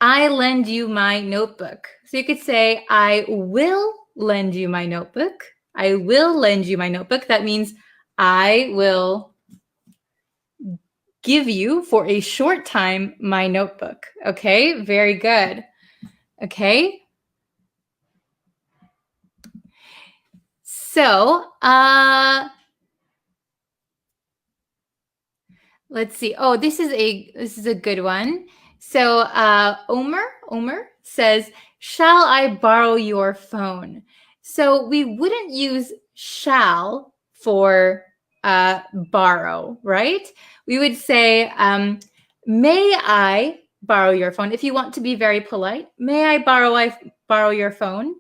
A: I lend you my notebook. So you could say, I will lend you my notebook. I will lend you my notebook. That means I will give you for a short time my notebook. Okay, very good. Okay. So, let's see. Oh, this is a good one. So, Omer says, "Shall I borrow your phone?" So we wouldn't use shall for borrow, right? We would say, "May I borrow your phone?" If you want to be very polite, "May I borrow your phone?"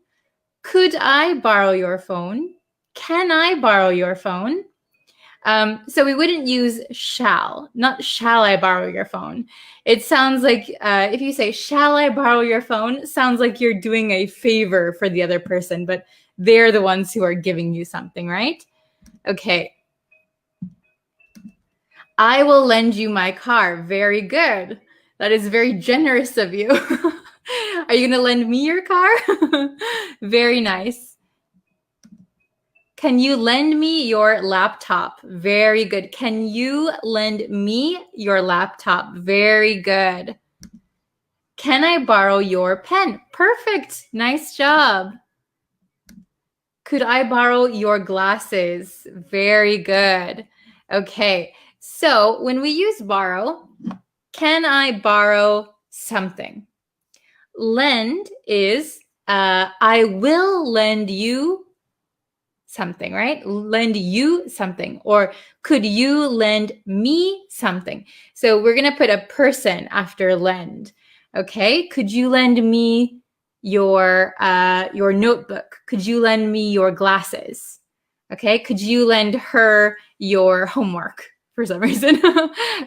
A: "Could I borrow your phone?" "Can I borrow your phone?" So we wouldn't use shall, not shall I borrow your phone. It sounds like if you say, shall I borrow your phone, it sounds like you're doing a favor for the other person, but they're the ones who are giving you something, right? Okay. I will lend you my car. Very good. That is very generous of you. Are you going to lend me your car? Very nice. Can you lend me your laptop? Very good. Can you lend me your laptop? Very good. Can I borrow your pen? Perfect. Nice job. Could I borrow your glasses? Very good. Okay. So when we use borrow, can I borrow something? Lend is I will lend you something, right? Lend you something. Or could you lend me something? So we're going to put a person after lend. Okay. Could you lend me your notebook? Could you lend me your glasses? Okay. Could you lend her your homework for some reason?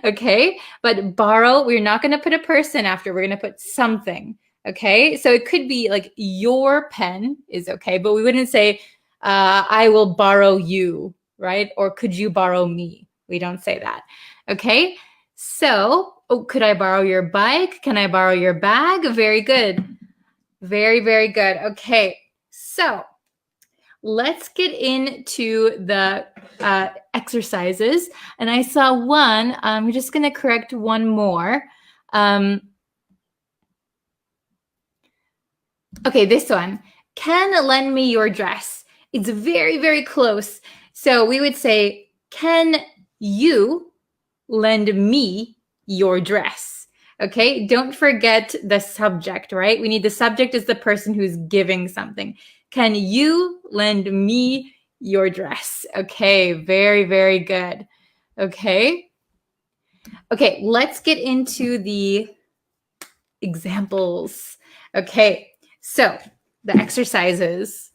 A: Okay. But borrow, we're not going to put a person after. We're going to put something. Okay. So it could be like your pen is okay, but we wouldn't say, I will borrow you, right? Or could you borrow me? We don't say that. Okay. So, could I borrow your bike? Can I borrow your bag? Very good. Very, very good. Okay. So let's get into the exercises. And I saw one. I'm just going to correct one more. Okay, this one. Can lend me your dress? It's very, very close. So we would say, can you lend me your dress? Okay, don't forget the subject, right? We need the subject as the person who's giving something. Can you lend me your dress? Okay, very, very good. Okay. Okay, let's get into the examples. Okay, so the exercises.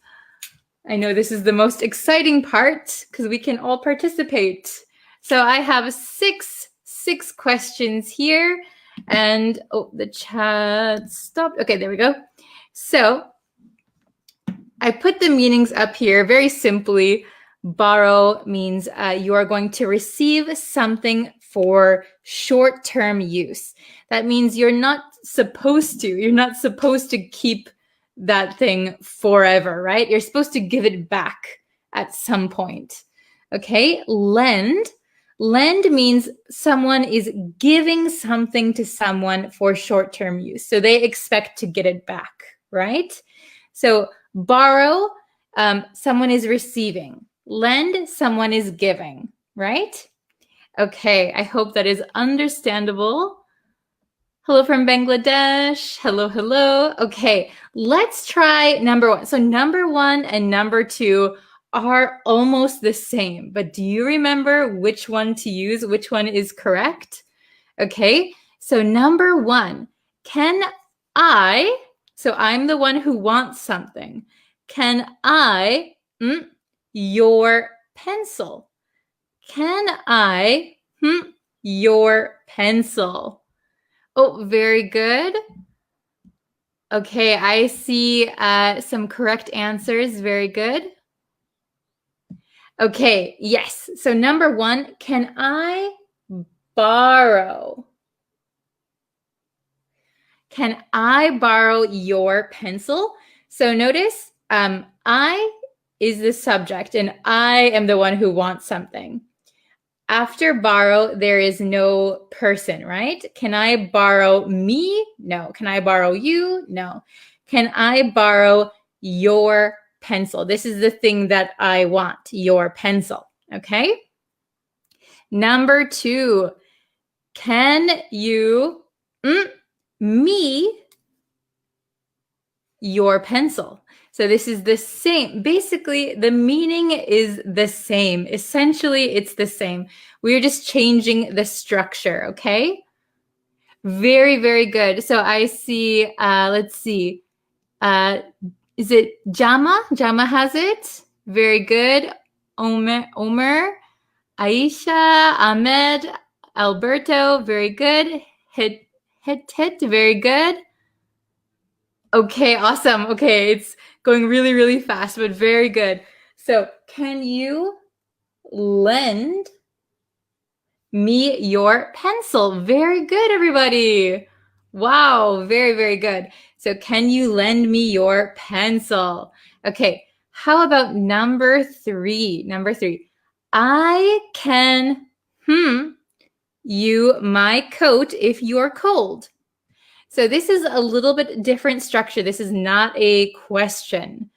A: I know this is the most exciting part because we can all participate. So I have six questions here. And the chat stopped. Okay, there we go. So I put the meanings up here very simply. Borrow means you are going to receive something for short-term use. That means you're not supposed to keep that thing forever, right? You're supposed to give it back at some point. Okay, lend means someone is giving something to someone for short-term use. So they expect to get it back, right? So borrow, someone is receiving. Lend, someone is giving, right? Okay, I hope that is understandable. Hello from Bangladesh. Hello, hello. Okay, let's try number one. So number one and number two are almost the same, but do you remember which one to use? Which one is correct? Okay, so number one, can I, so I'm the one who wants something. Can I, your pencil? Can I, your pencil? Oh, very good. Okay, I see some correct answers. Very good. Okay, yes. So number one, can I borrow? Can I borrow your pencil? So notice I is the subject and I am the one who wants something. After borrow, there is no person, right? Can I borrow me? No. Can I borrow you? No. Can I borrow your pencil? This is the thing that I want, your pencil, okay? Number two, can you me your pencil? So this is the same. Basically, the meaning is the same. Essentially, it's the same. We're just changing the structure, okay? Very, very good. So I see, let's see. Is it Jama? Jama has it. Very good. Omer, Aisha, Ahmed, Alberto, very good. Hit, very good. Okay, awesome. Okay, it's going really, really fast, but very good. So can you lend me your pencil? Very good, everybody. Wow, very, very good. So can you lend me your pencil? Okay, how about number three? Number three, I can, you my coat if you're cold. So this is a little bit different structure. This is not a question.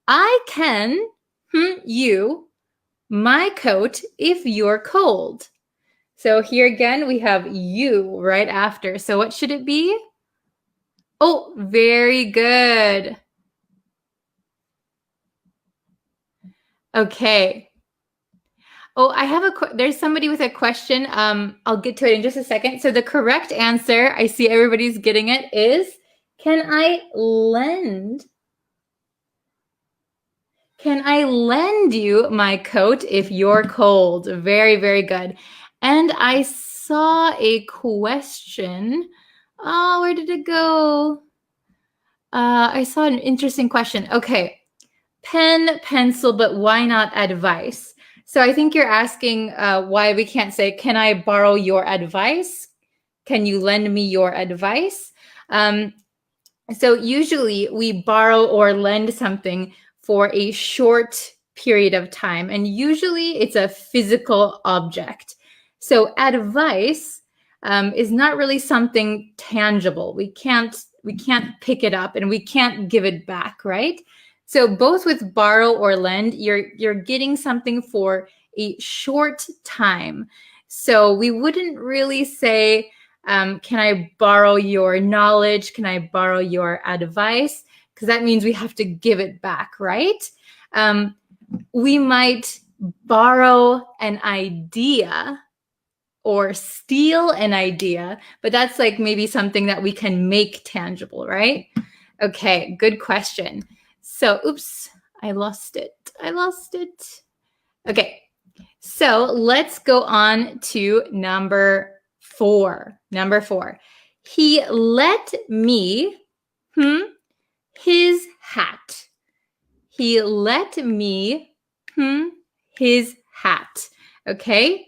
A: I can, you, my coat if you're cold. So here again, we have you right after. So what should it be? Oh, very good. Okay. Oh, I have there's somebody with a question. I'll get to it in just a second. So the correct answer, I see everybody's getting it, is can I lend you my coat if you're cold? Very, very good. And I saw a question. Oh, where did it go? I saw an interesting question. Okay. Pen, pencil, but why not advice? So I think you're asking why we can't say, can I borrow your advice? Can you lend me your advice? So usually we borrow or lend something for a short period of time. And usually it's a physical object. So advice is not really something tangible. We can't pick it up and we can't give it back, right? So both with borrow or lend, you're getting something for a short time. So we wouldn't really say, can I borrow your knowledge? Can I borrow your advice? Because that means we have to give it back, right? We might borrow an idea or steal an idea, but that's like maybe something that we can make tangible, right? Okay, good question. So, oops, I lost it. Okay, so let's go on to number 4. Number 4. He let me his hat. He let me his hat. Okay?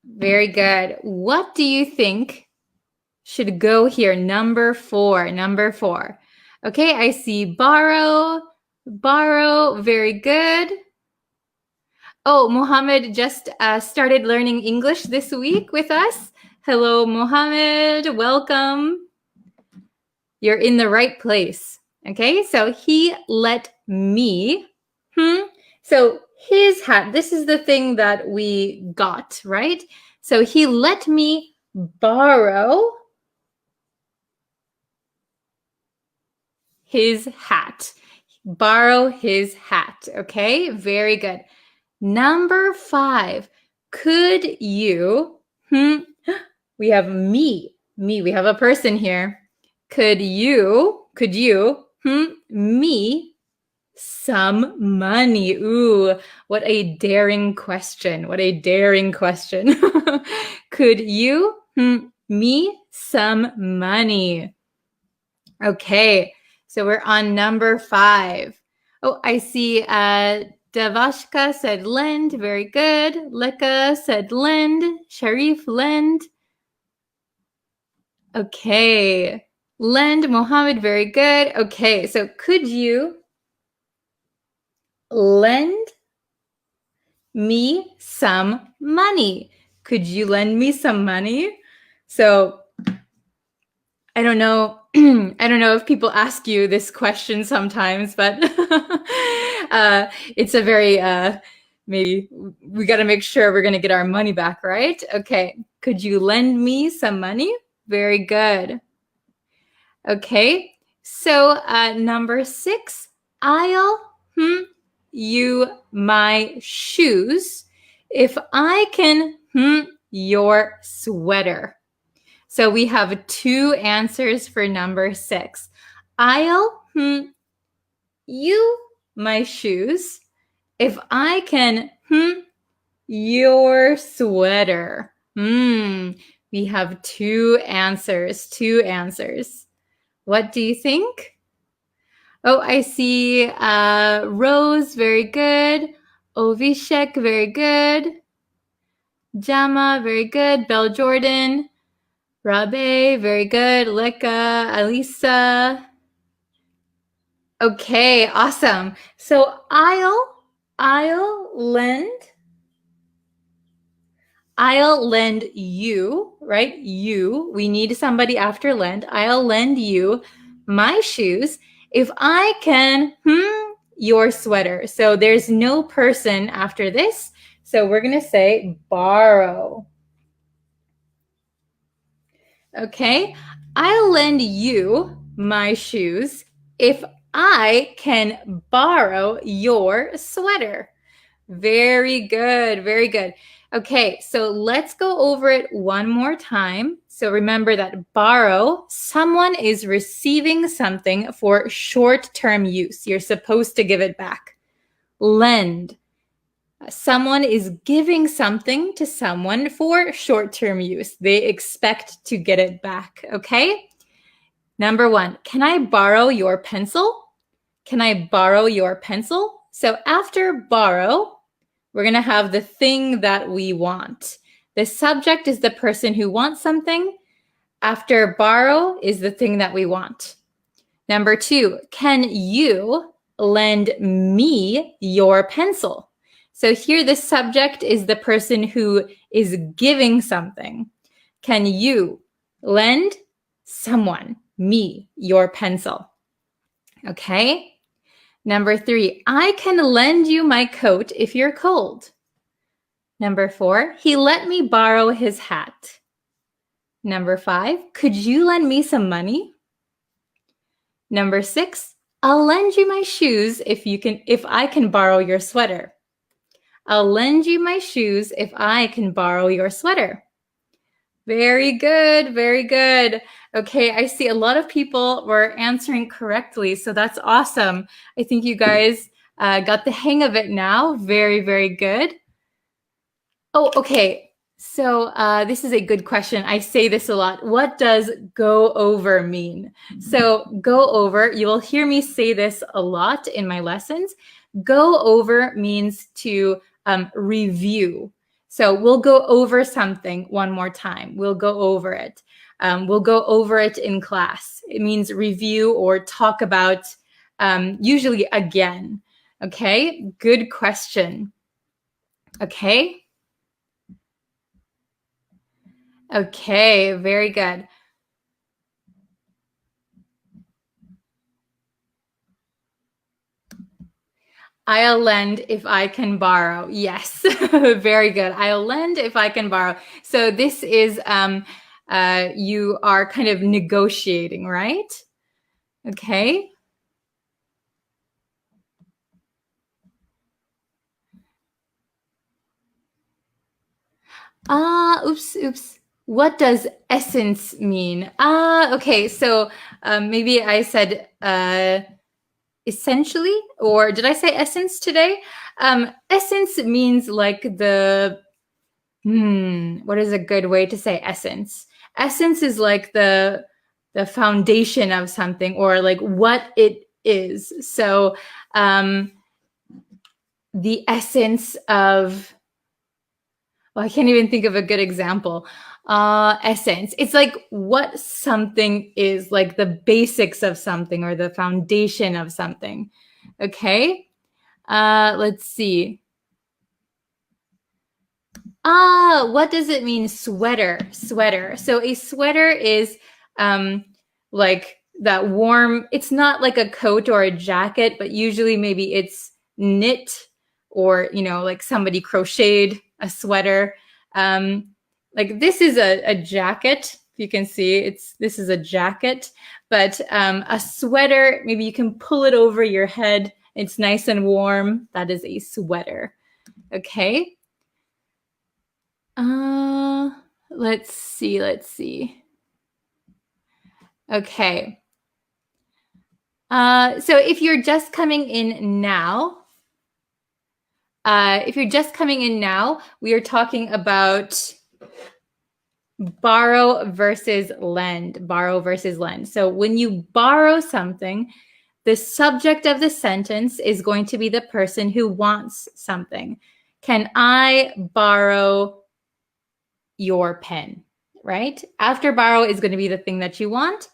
A: Very good. What do you think should go here? Number 4. Okay, I see borrow. Very good. Oh, Mohammed just started learning English this week with us. Hello, Mohammed. Welcome. You're in the right place. Okay, so he let me. So his hat, this is the thing that we got, right? So he let me borrow his hat. Borrow his hat. Okay, very good. Number 5, could you, we have me, we have a person here. Could you, me some money? Ooh, what a daring question. Could you, me some money? Okay, so we're on number 5. Oh, I see Devashka said lend. Very good. Leka said lend. Sharif, lend. Okay. Lend, Mohammed, very good. Okay, so could you lend me some money? Could you lend me some money? So I don't know. I don't know if people ask you this question sometimes, but it's a very, maybe we got to make sure we're going to get our money back, right? Okay. Could you lend me some money? Very good. Okay. So number 6, I'll you my shoes if I can your sweater. So we have 2 answers for number 6. I'll you my shoes if I can your sweater. We have 2 answers. What do you think? Oh, I see Rose, very good. Ovishek, very good. Jama, very good. Bell Jordan. Rabe, very good. Leka, Alisa. Okay, awesome. So I'll lend you, right? You, we need somebody after lend. I'll lend you my shoes if I can your sweater. So there's no person after this. So we're going to say borrow. Okay, I'll lend you my shoes if I can borrow your sweater. Very good. Okay, so let's go over it one more time. So remember that borrow, someone is receiving something for short-term use. You're supposed to give it back. Lend, someone is giving something to someone for short-term use. They expect to get it back, okay? Number 1, can I borrow your pencil? Can I borrow your pencil? So after borrow, we're going to have the thing that we want. The subject is the person who wants something. After borrow is the thing that we want. Number 2, can you lend me your pencil? So here the subject is the person who is giving something. Can you lend someone, me, your pencil? Okay. Number 3, I can lend you my coat if you're cold. Number 4, he let me borrow his hat. Number 5, could you lend me some money? Number 6, I'll lend you my shoes if I can borrow your sweater. I'll lend you my shoes if I can borrow your sweater. Very good, very good. Okay, I see a lot of people were answering correctly, so that's awesome. I think you guys got the hang of it now. Very, very good. Oh, okay. So this is a good question. I say this a lot. What does go over mean? So go over, you will hear me say this a lot in my lessons. Go over means to review. So we'll go over something one more time. We'll go over it. We'll go over it in class. It means review or talk about, usually again. Okay, good question. Okay. Okay, very good. I'll lend if I can borrow. Yes, very good. I'll lend if I can borrow. So this is, you are kind of negotiating, right? Okay. Oops. What does essence mean? Okay, so maybe I said essentially, or did I say essence today? Essence means like the, what is a good way to say essence? Essence is like the foundation of something, or like what it is. So the essence of, well, I can't even think of a good example. Essence. It's like what something is, like the basics of something or the foundation of something. Okay. Let's see. What does it mean? Sweater. So a sweater is like that warm, it's not like a coat or a jacket, but usually maybe it's knit, or, like somebody crocheted a sweater. Like this is a jacket. If you can see, this is a jacket, but a sweater, maybe you can pull it over your head. It's nice and warm. That is a sweater. Okay. Let's see. Okay. So if you're just coming in now, we are talking about borrow versus lend. So when you borrow something, the subject of the sentence is going to be the person who wants something. Can I borrow your pen, right? After borrow is going to be the thing that you want.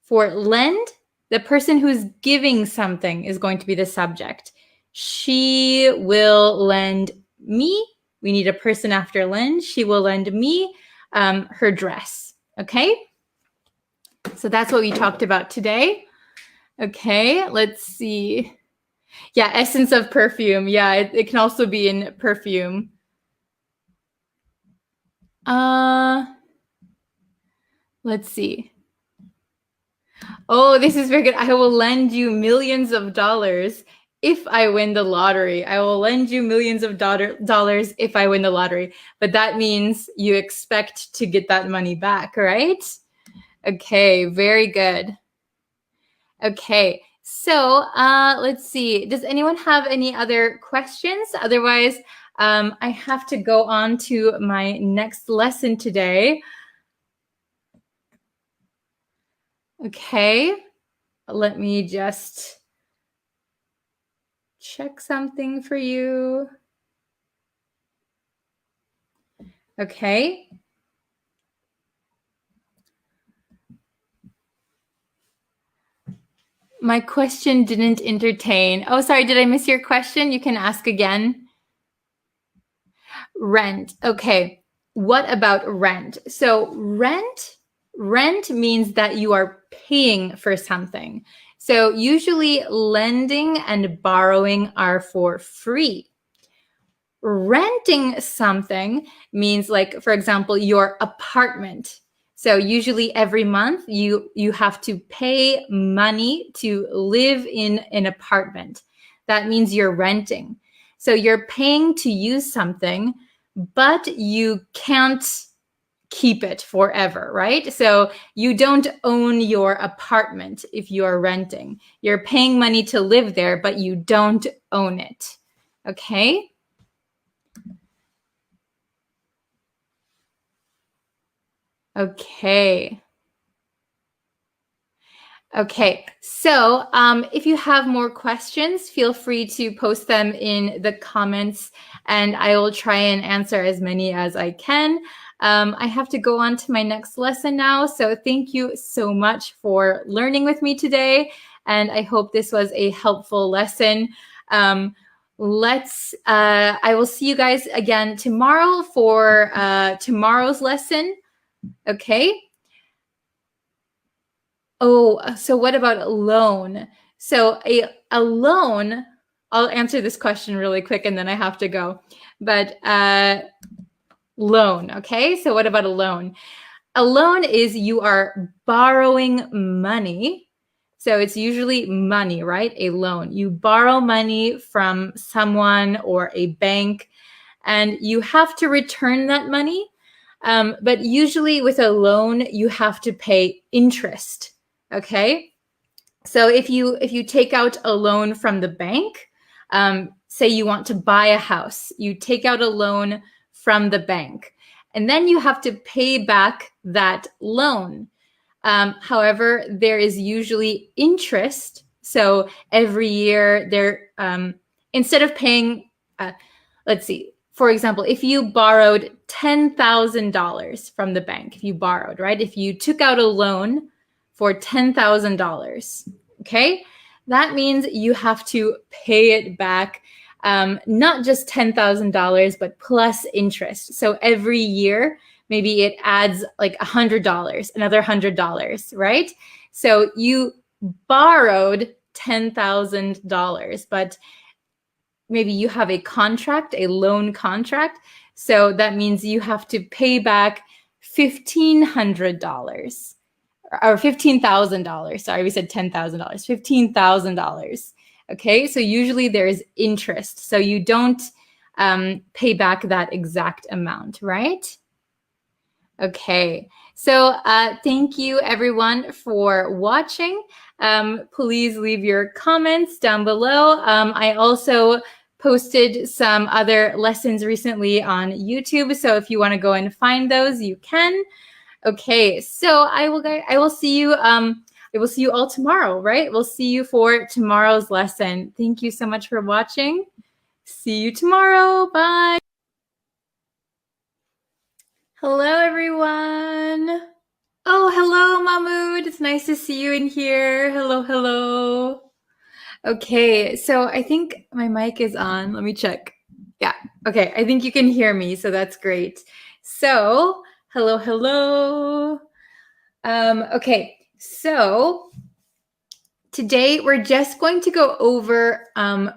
A: For lend, the person who's giving something is going to be the subject. She will lend me. We need a person after lend. She will lend me her dress. Okay? So that's what we talked about today. Okay, let's see. Yeah, essence of perfume. Yeah, it can also be in perfume. Let's see. Oh, this is very good. I will lend you millions of dollars if I win the lottery. I will lend you millions of dollars if I win the lottery. But that means you expect to get that money back, right? Okay, very good. Okay, so let's see. Does anyone have any other questions? Otherwise, I have to go on to my next lesson today. Okay, let me just check something for you. Okay. My question didn't entertain. Oh, sorry, did I miss your question? You can ask again. Rent. Okay. What about rent? So rent means that you are paying for something. So usually lending and borrowing are for free. Renting something means, like, for example, your apartment. So usually every month you have to pay money to live in an apartment. That means you're renting. So you're paying to use something, but you can't keep it forever, right? So you don't own your apartment if you're renting. You're paying money to live there, but you don't own it. Okay? Okay. Okay, so if you have more questions, feel free to post them in the comments and I will try and answer as many as I can. I have to go on to my next lesson now, so thank you so much for learning with me today, and I hope this was a helpful lesson. I will see you guys again tomorrow for tomorrow's lesson, okay? Oh, so what about a loan? So a loan, I'll answer this question really quick and then I have to go. But loan, okay? So what about a loan? A loan is you are borrowing money. So it's usually money, right? A loan. You borrow money from someone or a bank and you have to return that money. But usually with a loan, you have to pay interest. Okay, so if you take out a loan from the bank, say you want to buy a house, you take out a loan from the bank, and then you have to pay back that loan. However, there is usually interest. So every year, instead of paying, let's see. For example, if you borrowed $10,000 from the bank, if you borrowed, right? If you took out a loan for $10,000, okay? That means you have to pay it back, not just $10,000, but plus interest. So every year, maybe it adds like $100, another $100, right? So you borrowed $10,000, but maybe you have a contract, a loan contract. So that means you have to pay back $1,500 or $15,000. Sorry, we said $10,000, $15,000. Okay, so usually there is interest. So you don't pay back that exact amount, right? Okay, so thank you everyone for watching. Please leave your comments down below. I also posted some other lessons recently on YouTube, so if you want to go and find those, you can. Okay, so I will see you. I will see you all tomorrow, right? We'll see you for tomorrow's lesson. Thank you so much for watching. See you tomorrow. Bye. Hello, everyone. Oh, hello, Mahmoud. It's nice to see you in here. Hello, hello. Okay, so I think my mic is on. Let me check. Yeah, okay, I think you can hear me, so that's great. So, hello, hello. Okay, so today we're just going to go over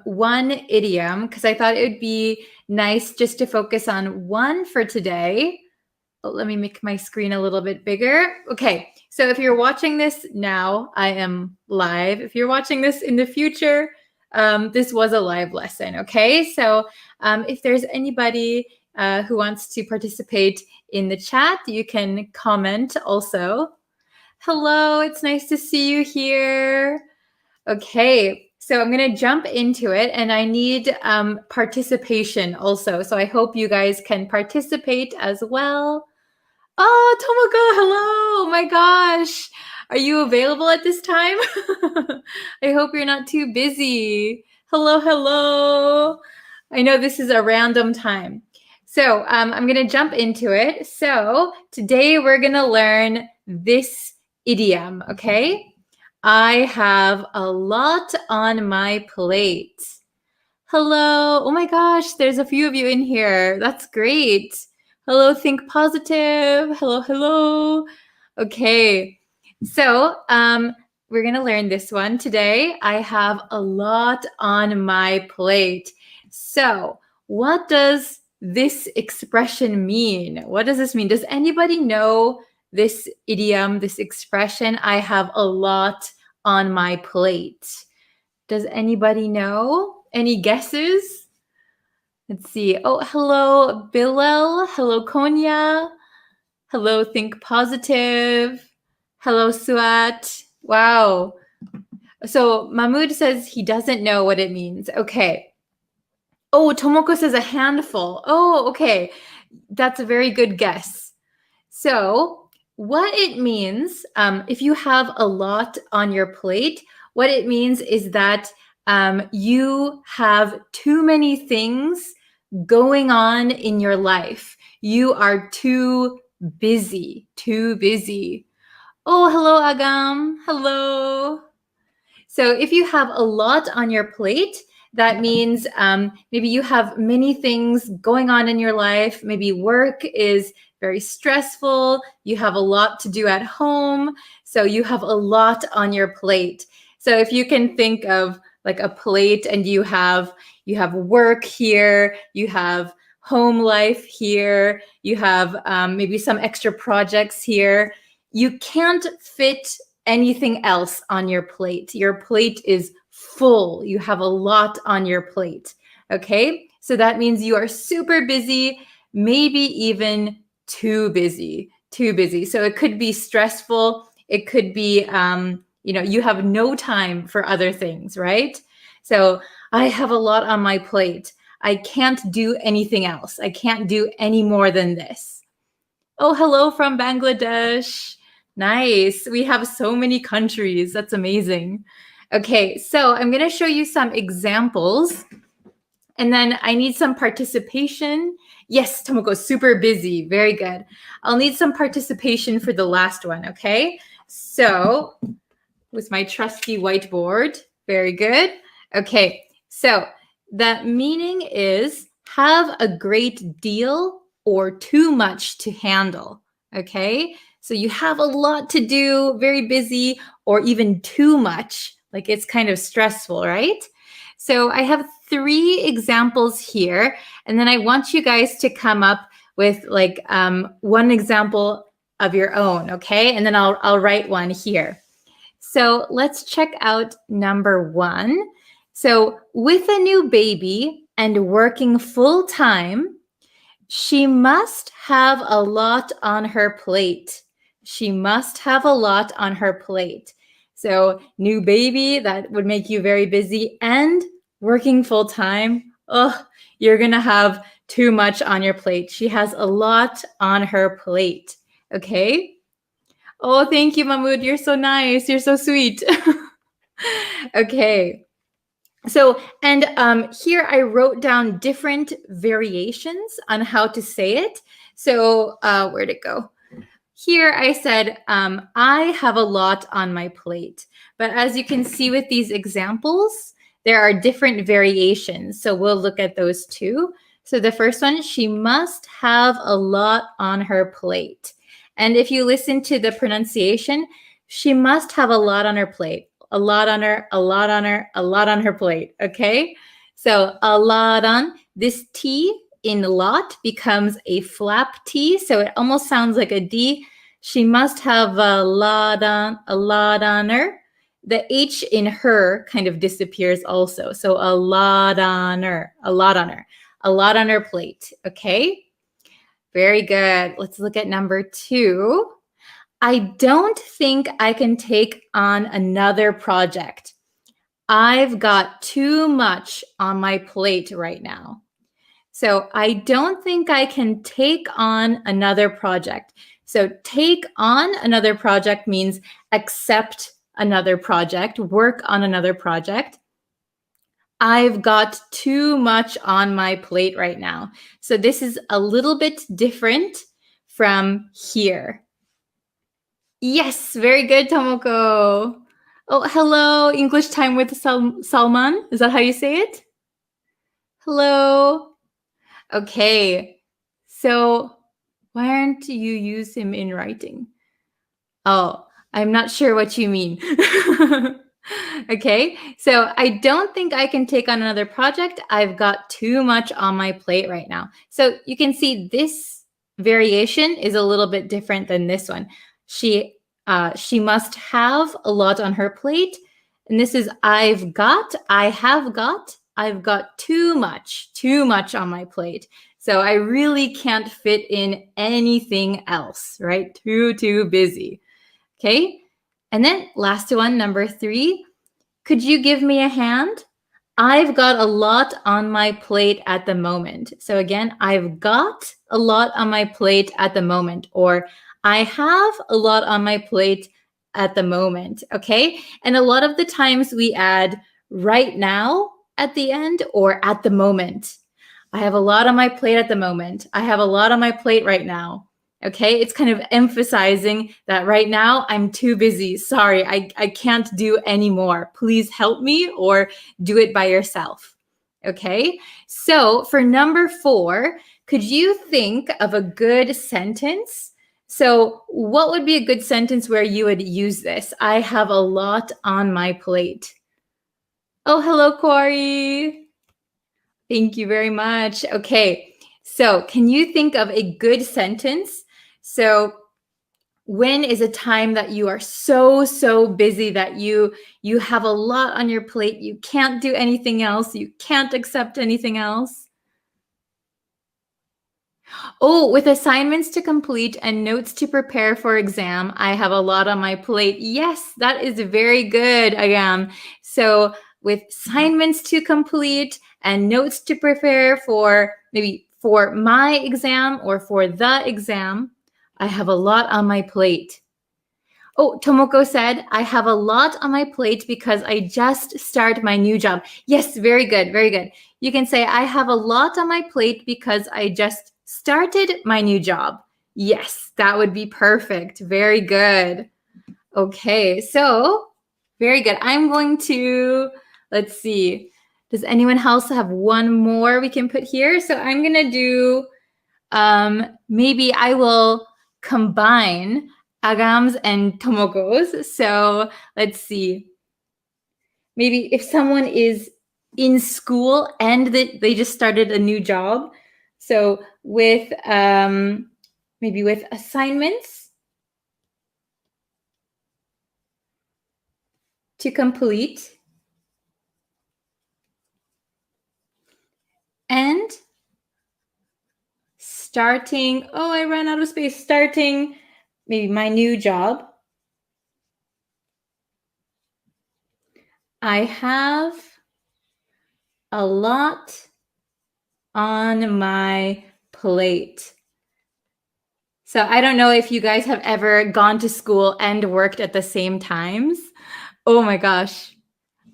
A: one idiom because I thought it would be nice just to focus on one for today. Let me make my screen a little bit bigger. Okay, so if you're watching this now, I am live. If you're watching this in the future, this was a live lesson, okay? So if there's anybody who wants to participate in the chat, you can comment also. Hello, it's nice to see you here. Okay, so I'm going to jump into it, and I need participation also. So I hope you guys can participate as well. Oh, Tomoko, hello. Oh my gosh. Are you available at this time? I hope you're not too busy. Hello, hello. I know this is a random time. So I'm going to jump into it. So today we're going to learn this idiom, okay? I have a lot on my plate. Hello. Oh my gosh, there's a few of you in here. That's great. Hello, think positive. Hello, hello. Okay, so we're going to learn this one today. I have a lot on my plate. So what does this expression mean? What does this mean? Does anybody know this idiom, this expression? I have a lot on my plate. Does anybody know? Any guesses? Let's see. Oh, hello, Bilal. Hello, Konya. Hello, Think Positive. Hello, Suat. Wow. So Mahmoud says he doesn't know what it means. Okay. Oh, Tomoko says a handful. Oh, okay. That's a very good guess. So what it means, if you have a lot on your plate, what it means is that you have too many things going on in your life. You are too busy, too busy. Oh, hello, Agam. Hello. So if you have a lot on your plate, that means maybe you have many things going on in your life. Maybe work is very stressful. You have a lot to do at home. So you have a lot on your plate. So if you can think of like a plate and you have work here, you have home life here, you have maybe some extra projects here, you can't fit anything else on your plate. Your plate is full. You have a lot on your plate. Okay, so that means you are super busy, maybe even too busy, too busy. So it could be stressful. It could be, you have no time for other things, right? So I have a lot on my plate. I can't do anything else. I can't do any more than this. Oh, hello from Bangladesh. Nice. We have so many countries. That's amazing. Okay, so I'm going to show you some examples. And then I need some participation. Yes, Tomoko, super busy. Very good. I'll need some participation for the last one, okay? So with my trusty whiteboard. Very good. Okay, so the meaning is have a great deal or too much to handle, okay? So you have a lot to do, very busy, or even too much, like it's kind of stressful, right? So I have 3 examples here, and then I want you guys to come up with like one example of your own, okay? And then I'll write one here. So let's check out number 1. So with a new baby and working full time, she must have a lot on her plate. She must have a lot on her plate. So new baby, that would make you very busy, and working full time, you're going to have too much on your plate. She has a lot on her plate. Okay? Oh, thank you, Mahmoud. You're so nice. You're so sweet. Okay. So, and here I wrote down different variations on how to say it. So, where'd it go? Here I said, I have a lot on my plate. But as you can see with these examples, there are different variations. So we'll look at those too. So the first one, she must have a lot on her plate. And if you listen to the pronunciation, she must have a lot on her plate. A lot on her, a lot on her, a lot on her plate. Okay? So a lot on, this T in lot becomes a flap T. So it almost sounds like a D. She must have a lot on her. The H in her kind of disappears also. So a lot on her, a lot on her, a lot on her plate. Okay? Very good. Let's look at number 2. I don't think I can take on another project. I've got too much on my plate right now. So I don't think I can take on another project. So take on another project means accept another project, work on another project. I've got too much on my plate right now. So this is a little bit different from here. Yes, very good, Tomoko. Oh, hello, English time with Salman. Is that how you say it? Hello. Okay. So why aren't you use him in writing? Oh, I'm not sure what you mean. Okay, so I don't think I can take on another project. I've got too much on my plate right now. So you can see this variation is a little bit different than this one. She must have a lot on her plate. And this is I have got, I've got too much on my plate. So I really can't fit in anything else, right? Too busy. Okay. And then last one, number 3. Could you give me a hand? I've got a lot on my plate at the moment. So again, I've got a lot on my plate at the moment, or I have a lot on my plate at the moment. Okay. And a lot of the times we add right now at the end or at the moment. I have a lot on my plate at the moment. I have a lot on my plate right now. Okay, it's kind of emphasizing that right now I'm too busy. Sorry, I can't do any more. Please help me or do it by yourself. Okay, so for number 4, could you think of a good sentence? So, what would be a good sentence where you would use this? I have a lot on my plate. Oh, hello, Corey. Thank you very much. Okay, so can you think of a good sentence? So when is a time that you are so busy that you have a lot on your plate, you can't do anything else, you can't accept anything else? Oh, with assignments to complete and notes to prepare for exam, I have a lot on my plate. Yes, that is very good, Agam. So with assignments to complete and notes to prepare for maybe for my exam or for the exam, I have a lot on my plate. Oh, Tomoko said, I have a lot on my plate because I just started my new job. Yes, very good, very good. You can say, I have a lot on my plate because I just started my new job. Yes, that would be perfect. Very good. Okay, so very good. I'm going to, let's see. Does anyone else have one more we can put here? So I'm going to do, maybe I will combine Agam's and Tomoko's. So let's see. Maybe if someone is in school and they just started a new job. So with maybe with assignments to complete and starting, oh, I ran out of space, starting maybe my new job. I have a lot on my plate. So I don't know if you guys have ever gone to school and worked at the same times. Oh my gosh.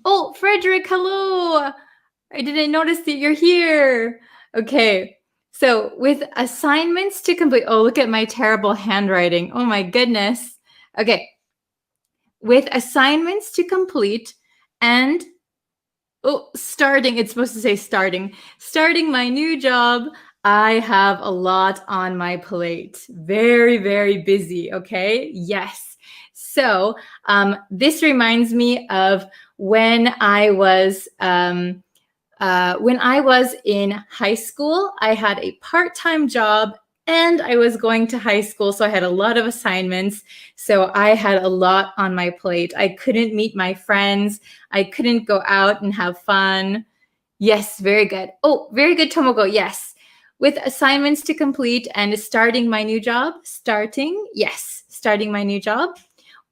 A: Oh, Frederick, hello. I didn't notice that you're here. Okay. So with assignments to complete, oh, look at my terrible handwriting. Oh my goodness. Okay. With assignments to complete and starting, it's supposed to say starting my new job, I have a lot on my plate. Very busy, okay? Yes. So this reminds me of when I was in high school. I had a part-time job and I was going to high school, so I had a lot of assignments. So I had a lot on my plate. I couldn't meet my friends. I couldn't go out and have fun. Yes, very good. Oh, very good, Tomoko. Yes. With assignments to complete and starting my new job. Starting my new job.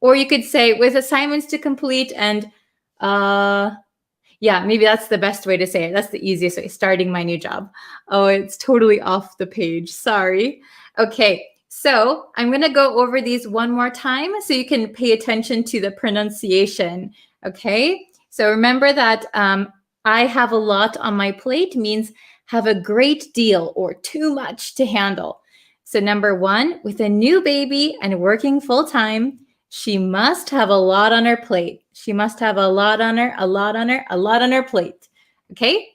A: Or you could say with assignments to complete and yeah, maybe that's the best way to say it. That's the easiest way, starting my new job. Oh, it's totally off the page. Sorry. Okay, so I'm going to go over these one more time so you can pay attention to the pronunciation. Okay, so remember that I have a lot on my plate means have a great deal or too much to handle. So number 1, with a new baby and working full time, she must have a lot on her plate. She must have a lot on her plate. Okay?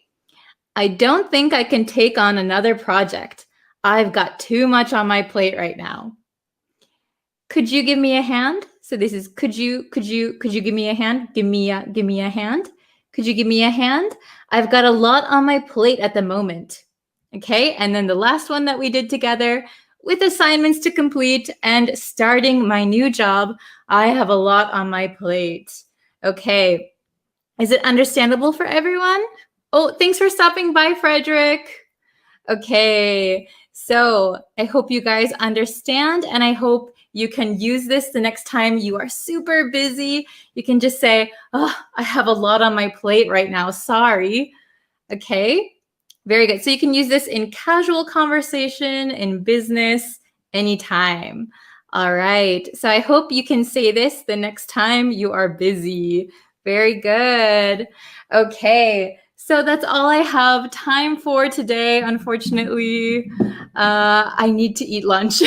A: I don't think I can take on another project. I've got too much on my plate right now. Could you give me a hand? So this is could you give me a hand? Give me a hand. Could you give me a hand? I've got a lot on my plate at the moment. Okay, and then the last one that we did together with assignments to complete and starting my new job, I have a lot on my plate. Okay, is it understandable for everyone? Oh, thanks for stopping by, Frederick. Okay, so I hope you guys understand, and I hope you can use this the next time you are super busy. You can just say, oh, I have a lot on my plate right now. Sorry. Okay, very good. So you can use this in casual conversation, in business, anytime. All right. So I hope you can say this the next time you are busy. Very good. Okay. So that's all I have time for today. Unfortunately, I need to eat lunch.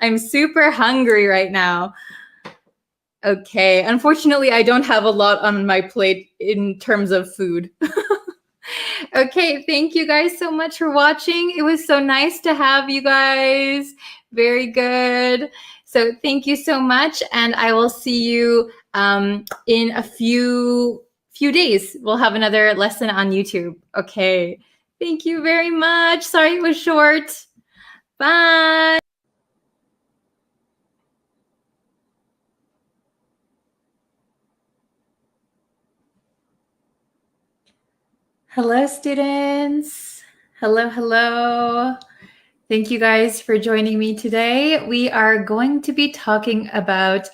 A: I'm super hungry right now. Okay. Unfortunately, I don't have a lot on my plate in terms of food. Okay, thank you guys so much for watching. It was so nice to have you guys. Very good. So thank you so much, and I will see you in a few days. We'll have another lesson on YouTube. Okay, thank you very much. Sorry it was short. Bye. Hello, students. Hello. Thank you guys for joining me today. We are going to be talking about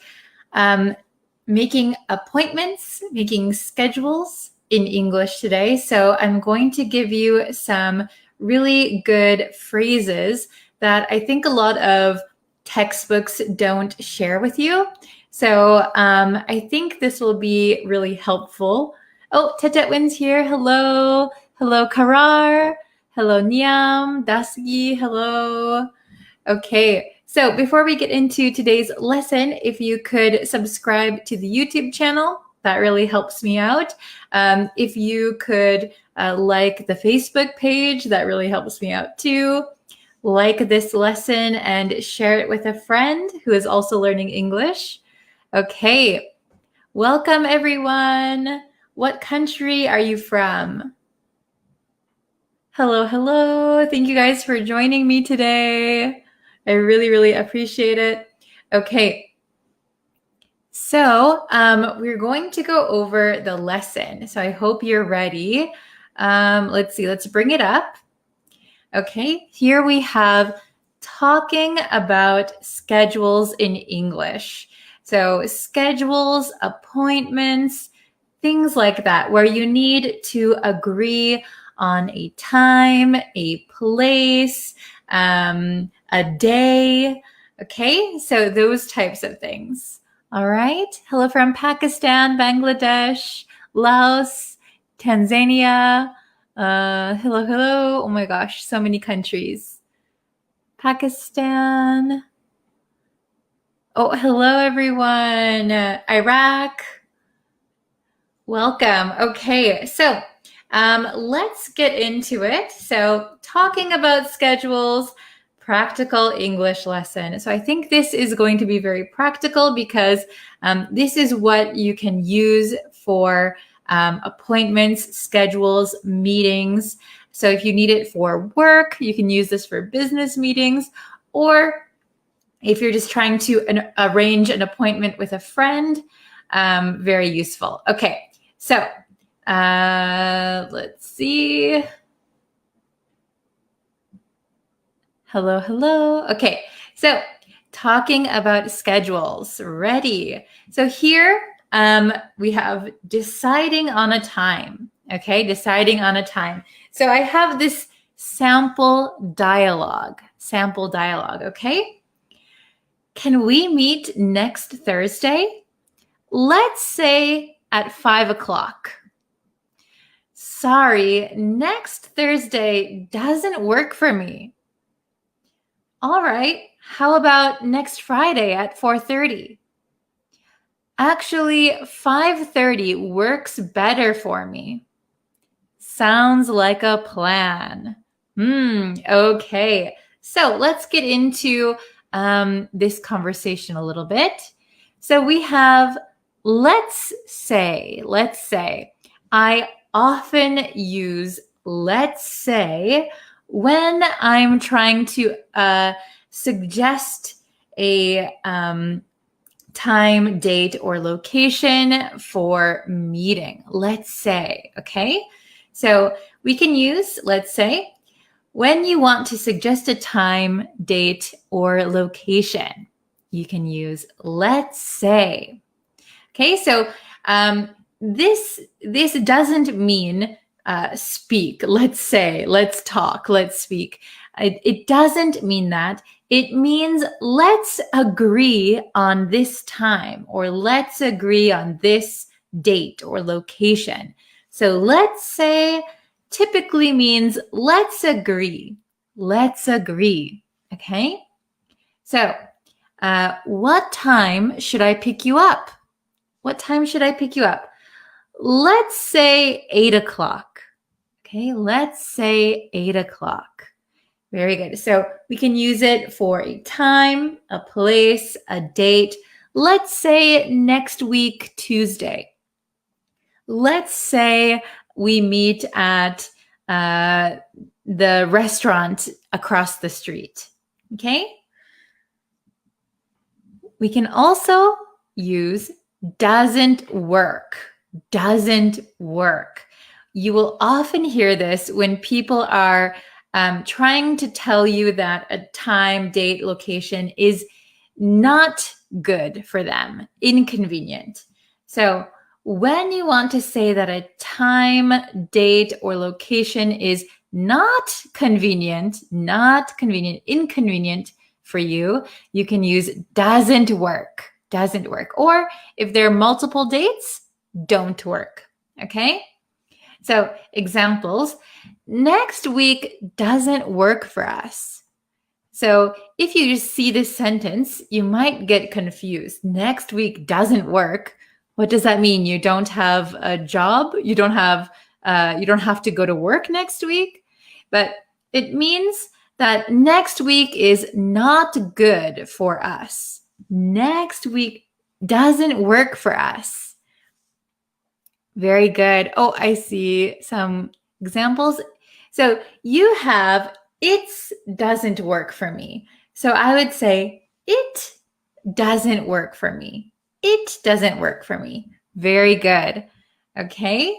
A: making appointments, making schedules in English today. So I'm going to give you some really good phrases that I think a lot of textbooks don't share with you. So I think this will be really helpful. Oh, Tetetwin's here. Hello. Hello, Karar. Hello, Niam. Dasgi. Hello. Okay, so before we get into today's lesson, if you could subscribe to the YouTube channel, that really helps me out. If you could like the Facebook page, that really helps me out too. Like this lesson and share it with a friend who is also learning English. Okay, welcome everyone. What country are you from? Hello. Thank you guys for joining me today. I really appreciate it. Okay, so we're going to go over the lesson. So I hope you're ready. Let's see, let's bring it up. Okay, here we have talking about schedules in English. So schedules, appointments, things like that, where you need to agree on a time, a place, a day. Okay, so those types of things. All right. Hello from Pakistan, Bangladesh, Laos, Tanzania. Hello. Oh my gosh, so many countries. Pakistan. Oh, hello everyone. Iraq. Welcome. Okay, so let's get into it. So talking about schedules, practical English lesson. So I think this is going to be very practical because this is what you can use for appointments, schedules, meetings. So if you need it for work, you can use this for business meetings, or if you're just trying to arrange an appointment with a friend, very useful. Okay, so let's see. Hello. Okay, so talking about schedules. Ready? So here we have deciding on a time. Okay, deciding on a time. So I have this sample dialogue. Okay? Can we meet next Thursday? Let's say at 5 o'clock. Sorry, next Thursday doesn't work for me. All right, how about next Friday at 4:30? Actually, 5:30 works better for me. Sounds like a plan. Okay. So let's get into this conversation a little bit. So we have let's say. I often use let's say when I'm trying to suggest a time, date, or location for meeting. Let's say, okay? So we can use let's say when you want to suggest a time, date, or location. You can use let's say. Okay, so this doesn't mean speak, let's say, let's talk, let's speak. It doesn't mean that. It means let's agree on this time, or let's agree on this date or location. So let's say typically means let's agree. Let's agree. Okay? So what time should I pick you up? What time should I pick you up? Let's say 8 o'clock. Okay, let's say 8 o'clock. Very good. So we can use it for a time, a place, a date. Let's say next week, Tuesday. Let's say we meet at the restaurant across the street. Okay? We can also use doesn't work. Doesn't work. You will often hear this when people are trying to tell you that a time, date, location is not good for them, inconvenient. So when you want to say that a time, date, or location is not convenient, inconvenient for you, you can use doesn't work. Doesn't work. Or if there are multiple dates, don't work. Okay? So examples, next week doesn't work for us. So if you just see this sentence, you might get confused. Next week doesn't work. What does that mean? You don't have a job? You don't have to go to work next week? But it means that next week is not good for us. Next week doesn't work for us. Very good. Oh, I see some examples. So you have it doesn't work for me. So I would say it doesn't work for me. It doesn't work for me. Very good. Okay.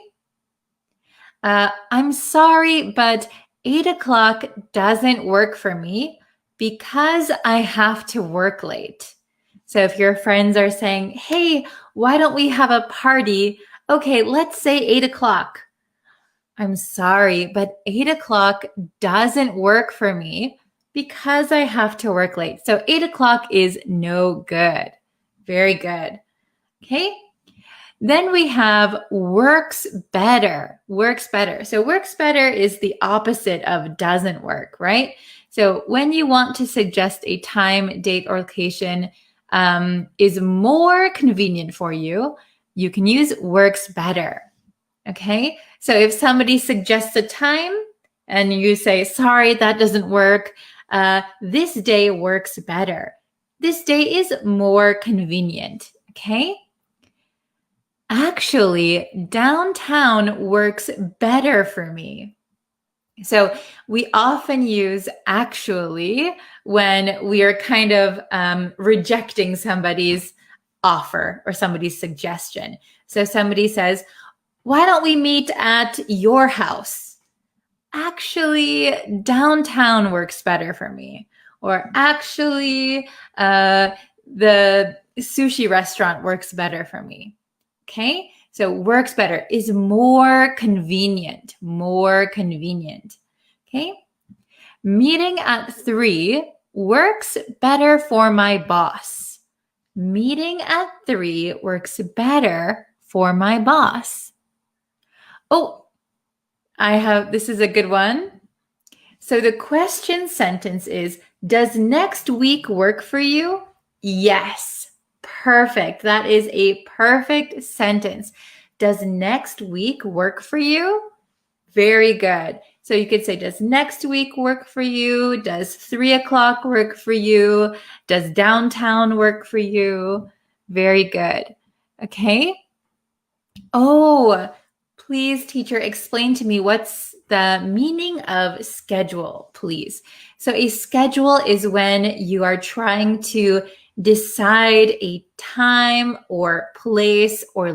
A: I'm sorry, but 8 o'clock doesn't work for me because I have to work late. So if your friends are saying, hey, why don't we have a party? Okay, let's say 8 o'clock. I'm sorry, but 8 o'clock doesn't work for me because I have to work late. So 8 o'clock is no good. Very good. Okay. Then we have works better. Works better. So works better is the opposite of doesn't work, right? So when you want to suggest a time, date, or location is more convenient for you, you can use works better. Okay. So if somebody suggests a time and you say, sorry, that doesn't work. This day works better. This day is more convenient. Okay. Actually, downtown works better for me. So we often use actually when we are kind of rejecting somebody's offer or somebody's suggestion. So somebody says, why don't we meet at your house? Actually, downtown works better for me. Or actually, the sushi restaurant works better for me. Okay, so works better is more convenient, Okay, meeting at 3 works better for my boss. Meeting at 3 works better for my boss. Oh, this is a good one. So the question sentence is, does next week work for you? Yes. Perfect. That is a perfect sentence. Does next week work for you? Very good. So you could say, does next week work for you? Does 3 o'clock work for you? Does downtown work for you? Very good. Okay. Oh, please, teacher, explain to me what's the meaning of schedule, please. So a schedule is when you are trying to decide a time or place or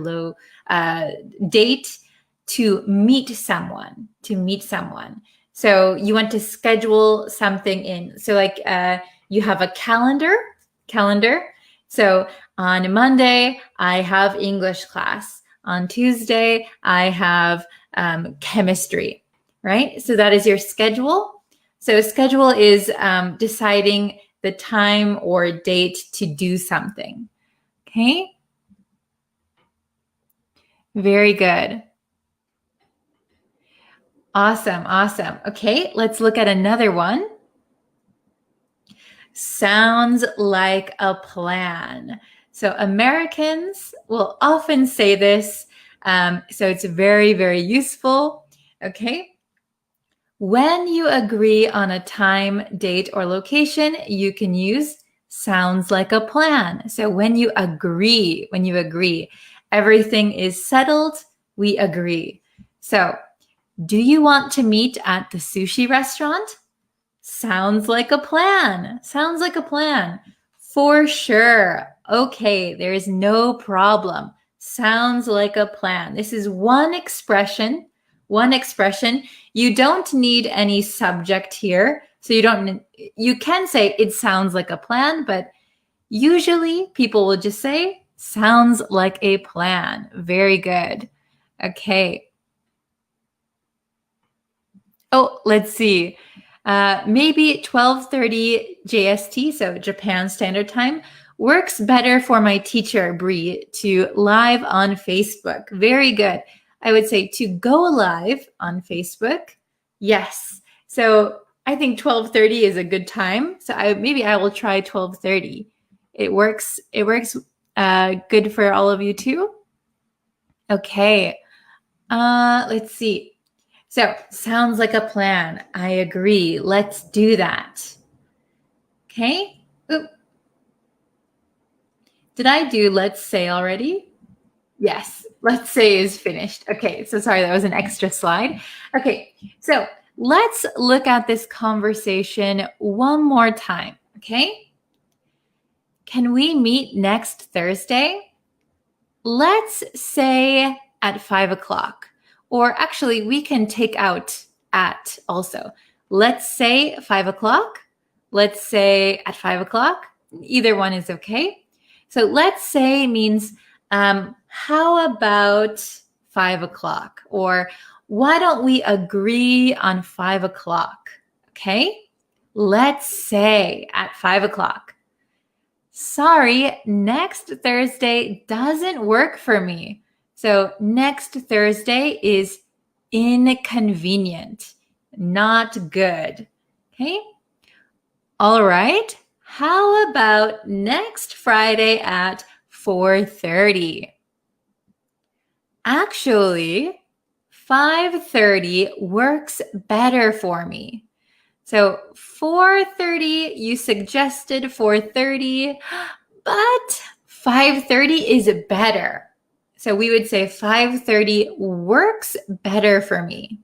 A: date to meet someone, So you want to schedule something in. So like you have a calendar. So on Monday, I have English class. On Tuesday, I have chemistry, right? So that is your schedule. So a schedule is deciding the time or date to do something. Okay? Very good. Awesome. Okay, let's look at another one. Sounds like a plan. So Americans will often say this. So it's very, very useful. Okay. When you agree on a time, date, or location, you can use sounds like a plan. So when you agree, everything is settled, we agree. So, do you want to meet at the sushi restaurant? Sounds like a plan. For sure. Okay, there is no problem. Sounds like a plan. This is one expression. You don't need any subject here. So you can say it sounds like a plan, but usually people will just say sounds like a plan. Very good. Okay. Oh, let's see. Maybe 12:30 JST, so Japan Standard Time, works better for my teacher, Bree, to live on Facebook. Very good. I would say to go live on Facebook. Yes. So I think 12:30 is a good time. So maybe I will try 12:30. It works good for all of you too. Okay. Let's see. So, sounds like a plan. I agree. Let's do that. Okay. Oop. Did I do let's say already? Yes. Let's say is finished. Okay. So sorry, that was an extra slide. Okay. So let's look at this conversation one more time. Okay. Can we meet next Thursday? Let's say at 5:00. Or actually, we can take out at also. Let's say 5:00. Let's say at 5:00. Either one is okay. So let's say means how about 5:00? Or why don't we agree on 5:00? Okay. Let's say at 5:00. Sorry, next Thursday doesn't work for me. So next Thursday is inconvenient, not good. Okay. All right. How about next Friday at 4:30? Actually, 5:30 works better for me. So 4:30, you suggested 4:30, but 5:30 is better. So we would say 5:30 works better for me.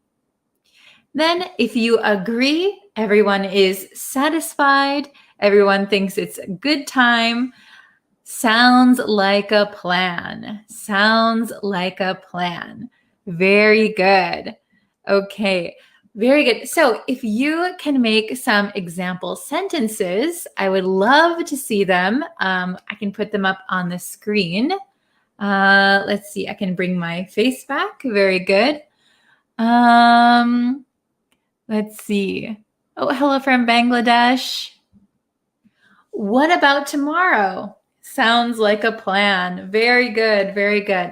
A: Then if you agree, everyone is satisfied, everyone thinks it's a good time, sounds like a plan. Very good. Okay, very good. So if you can make some example sentences, I would love to see them. I can put them up on the screen. Let's see, I can bring my face back. Very good. Let's see. Oh, hello from Bangladesh. What about tomorrow? Sounds like a plan. Very good.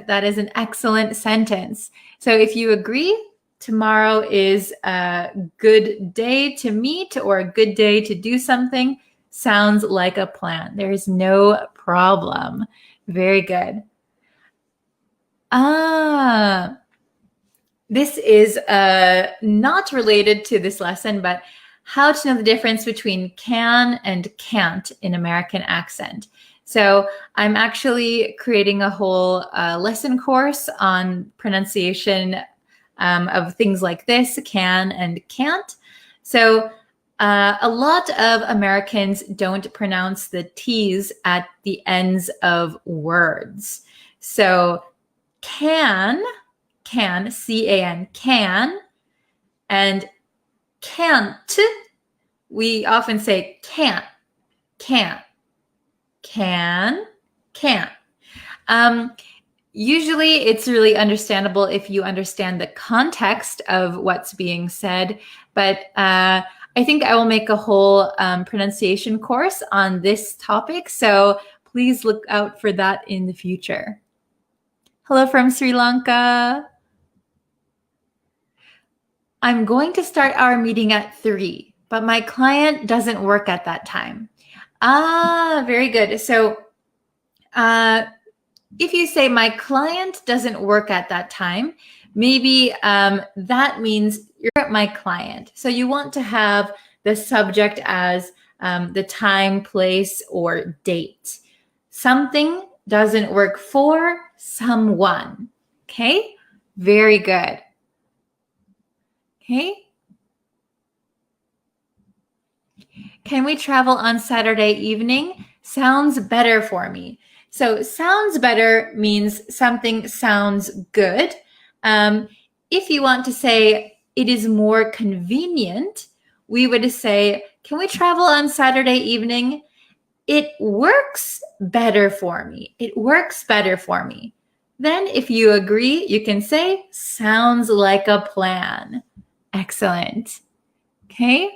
A: That is an excellent sentence. So if you agree, tomorrow is a good day to meet or a good day to do something, sounds like a plan. There is no problem. Very good. This is not related to this lesson, but how to know the difference between can and can't in American accent. So I'm actually creating a whole lesson course on pronunciation of things like this, can and can't. So a lot of Americans don't pronounce the T's at the ends of words. So can, C-A-N, can, and can't, we often say can't, can't, can't. Usually it's really understandable if you understand the context of what's being said, but I think I will make a whole pronunciation course on this topic, so please look out for that in the future. Hello from Sri Lanka. I'm going to start our meeting at 3, but my client doesn't work at that time. Very good. So if you say my client doesn't work at that time, maybe that means you're at my client. So you want to have the subject as the time, place, or date. Something doesn't work for someone. Okay? Very good. Okay? Can we travel on Saturday evening? Sounds better for me. So sounds better means something sounds good. If you want to say it is more convenient, we would say, can we travel on Saturday evening? It works better for me. It works better for me. Then if you agree, you can say, sounds like a plan. Excellent. Okay.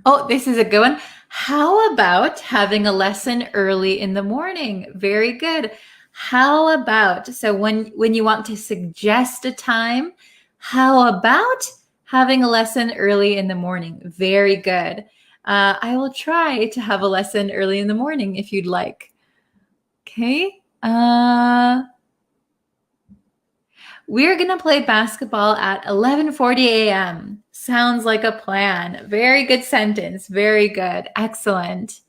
A: Oh, this is a good one. How about having a lesson early in the morning? Very good. How about, so when you want to suggest a time, how about having a lesson early in the morning? Very good. I will try to have a lesson early in the morning if you'd like. Okay. We're going to play basketball at 11:40 a.m. Sounds like a plan. Very good sentence. Very good. Excellent.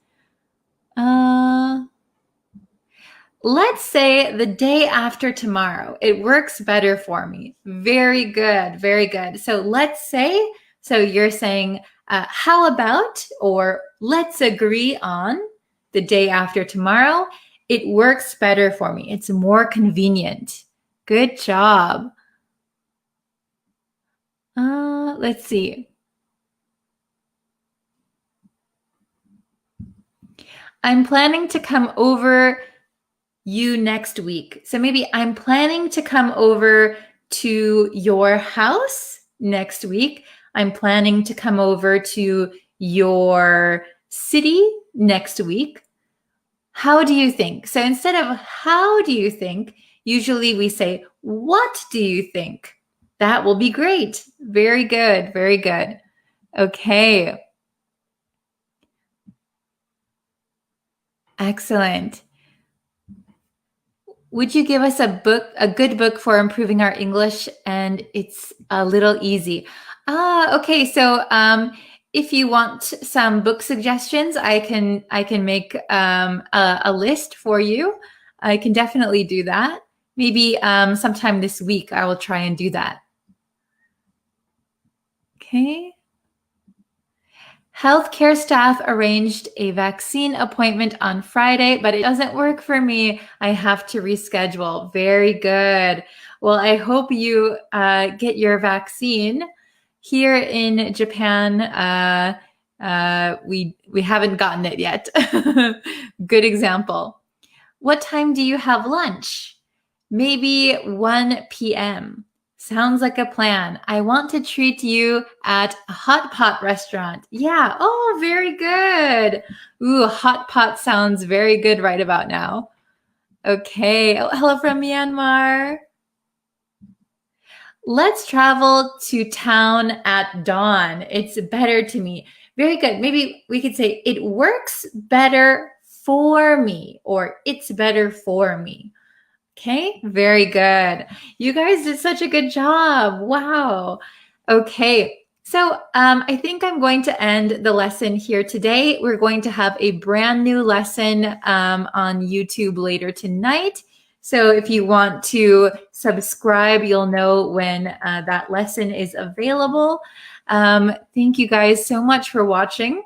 A: Let's say the day after tomorrow. It works better for me. Very good. Very good. So let's say, so you're saying, how about, or let's agree on the day after tomorrow. It works better for me. It's more convenient. Good job. Let's see. I'm planning to come over you next week. So maybe I'm planning to come over to your house next week. I'm planning to come over to your city next week. How do you think? So instead of how do you think, usually we say, what do you think? That will be great. Very good. Very good. Okay. Excellent. Would you give us a good book for improving our English? And it's a little easy. Okay. So if you want some book suggestions, I can make a list for you. I can definitely do that. Maybe sometime this week I will try and do that. Okay. Healthcare staff arranged a vaccine appointment on Friday, but it doesn't work for me. I have to reschedule. Very good. Well, I hope you get your vaccine. Here in Japan, we haven't gotten it yet. Good example. What time do you have lunch? Maybe 1 p.m. Sounds like a plan. I want to treat you at a hot pot restaurant. Yeah. Oh, very good. Ooh, hot pot sounds very good right about now. Okay. Oh, hello from Myanmar. Let's travel to town at dawn. It's better to me. Very good. Maybe we could say it works better for me, or it's better for me. Okay, very good. You guys did such a good job. Wow. Okay, So I think I'm going to end the lesson here today. We're going to have a brand new lesson on YouTube later tonight. So if you want to subscribe, you'll know when that lesson is available. Thank you guys so much for watching.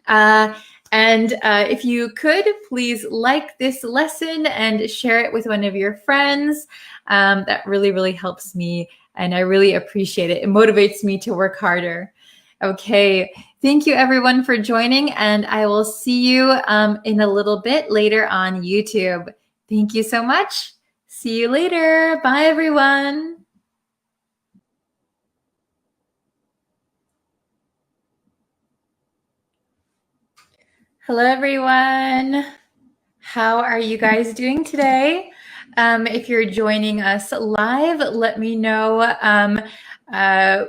A: And if you could, please like this lesson and share it with one of your friends. That really, really helps me. And I really appreciate it. It motivates me to work harder. Okay. Thank you everyone for joining, and I will see you in a little bit later on YouTube. Thank you so much. See you later. Bye everyone. Hello everyone. How are you guys doing today? If you're joining us live, let me know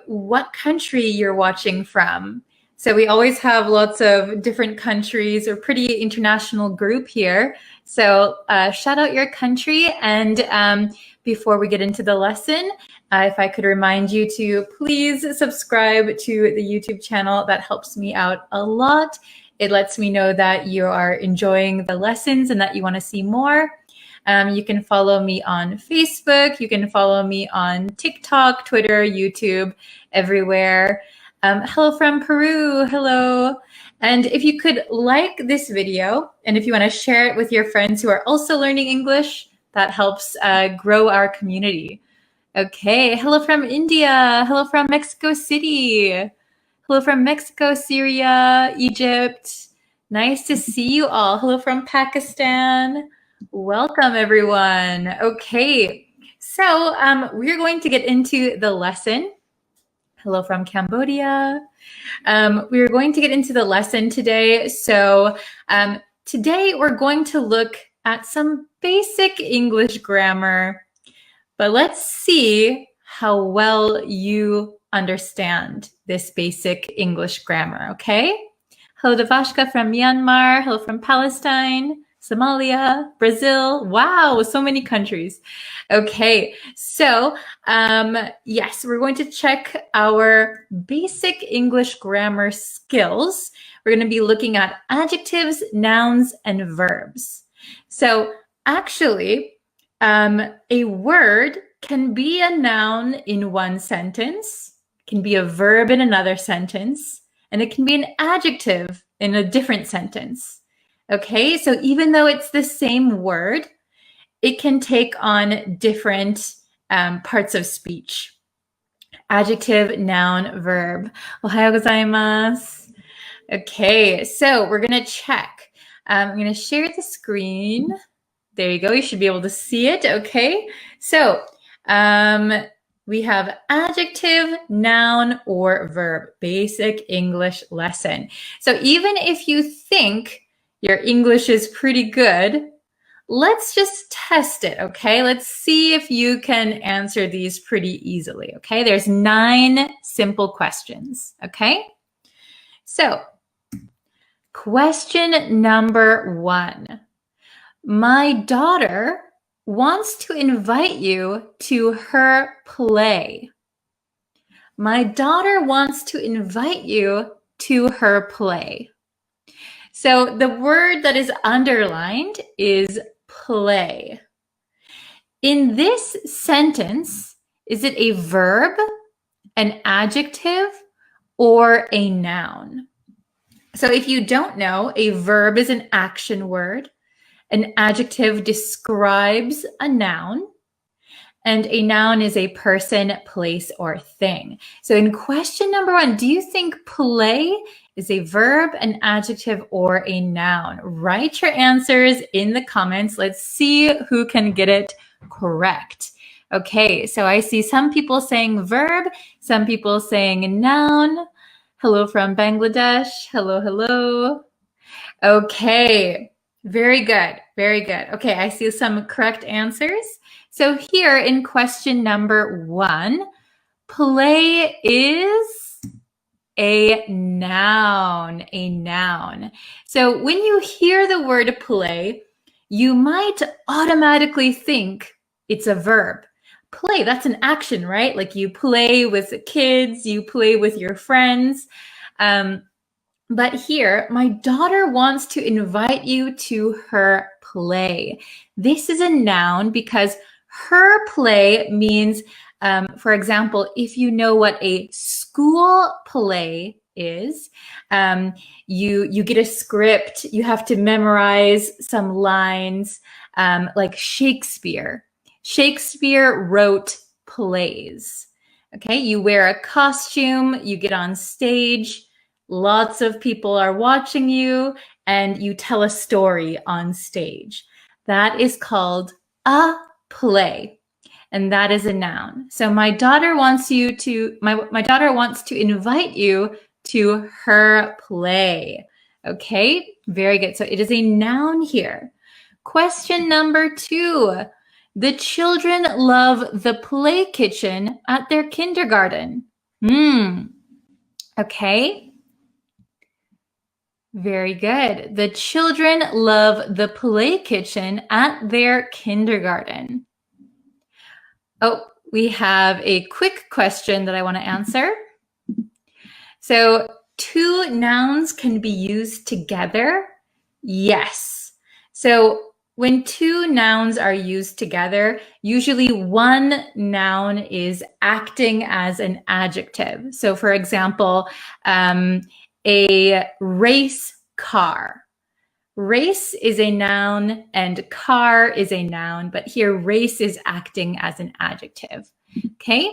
A: what country you're watching from. So we always have lots of different countries. We're a pretty international group here. So shout out your country. And before we get into the lesson, if I could remind you to please subscribe to the YouTube channel, that helps me out a lot. It lets me know that you are enjoying the lessons and that you want to see more. You can follow me on Facebook. You can follow me on TikTok, Twitter, YouTube, everywhere. Hello from Peru. Hello. And if you could like this video, and if you want to share it with your friends who are also learning English, that helps grow our community. Okay. Hello from India. Hello from Mexico City. Hello from Mexico, Syria, Egypt. Nice to see you all. Hello from Pakistan. Welcome, everyone. Okay, so we're going to get into the lesson. Hello from Cambodia. We're going to get into the lesson today. So today we're going to look at some basic English grammar, but let's see how well you understand this basic English grammar, okay? Hello to Vashka from Myanmar. Hello from Palestine, Somalia, Brazil. Wow, so many countries. Okay, so yes, we're going to check our basic English grammar skills. We're going to be looking at adjectives, nouns, and verbs. So actually, a word can be a noun in one sentence, can be a verb in another sentence, and it can be an adjective in a different sentence. Okay, so even though it's the same word, it can take on different parts of speech. Adjective, noun, verb. Ohayou gozaimasu. Okay, so we're going to check. I'm going to share the screen. There you go. You should be able to see it. Okay, so we have adjective, noun, or verb. Basic English lesson. So even if you think your English is pretty good, let's just test it, okay? Let's see if you can answer these pretty easily, okay? There's 9 simple questions, okay? So, question number 1. My daughter wants to invite you to her play. My daughter wants to invite you to her play. So the word that is underlined is play. In this sentence, is it a verb, an adjective, or a noun? So if you don't know, a verb is an action word. An adjective describes a noun, and a noun is a person, place, or thing. So in question number 1, do you think play is a verb, an adjective, or a noun? Write your answers in the comments. Let's see who can get it correct. Okay, so I see some people saying verb, some people saying noun. Hello from Bangladesh. Hello, hello. Okay. Very good. Very good. Okay, I see some correct answers. So here in question number 1, play is a noun. A noun. So when you hear the word play, you might automatically think it's a verb. play, that's an action, right? Like you play with the kids, you play with your friends. But here, my daughter wants to invite you to her play. This is a noun because her play means, for example, if you know what a school play is, you get a script, you have to memorize some lines, like Shakespeare. Shakespeare wrote plays. Okay, you wear a costume, you get on stage, lots of people are watching you, and you tell a story on stage. That is called a play, and that is a noun. So my daughter wants to invite you to her play. Okay, very good. So it is a noun here. Question number 2. The children love the play kitchen at their kindergarten. Okay. Very good. The children love the play kitchen at their kindergarten. Oh, we have a quick question that I want to answer. So, 2 nouns can be used together? Yes. So, when 2 nouns are used together, usually one noun is acting as an adjective. So, for example, a race car. Race is a noun and car is a noun, but here race is acting as an adjective. Okay?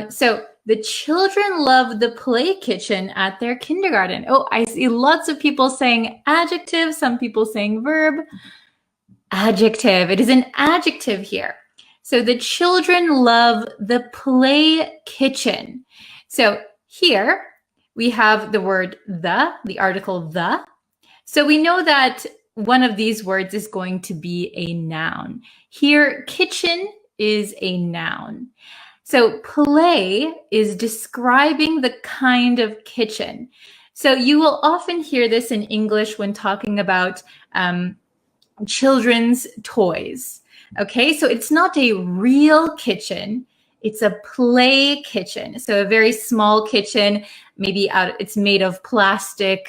A: So the children love the play kitchen at their kindergarten. Oh, I see lots of people saying adjective, some people saying verb. Adjective. It is an adjective here. So the children love the play kitchen. So here, we have the word the article the. So we know that one of these words is going to be a noun. Here, kitchen is a noun. So play is describing the kind of kitchen. So you will often hear this in English when talking about children's toys. Okay, so it's not a real kitchen. It's a play kitchen. So a very small kitchen, maybe it's made of plastic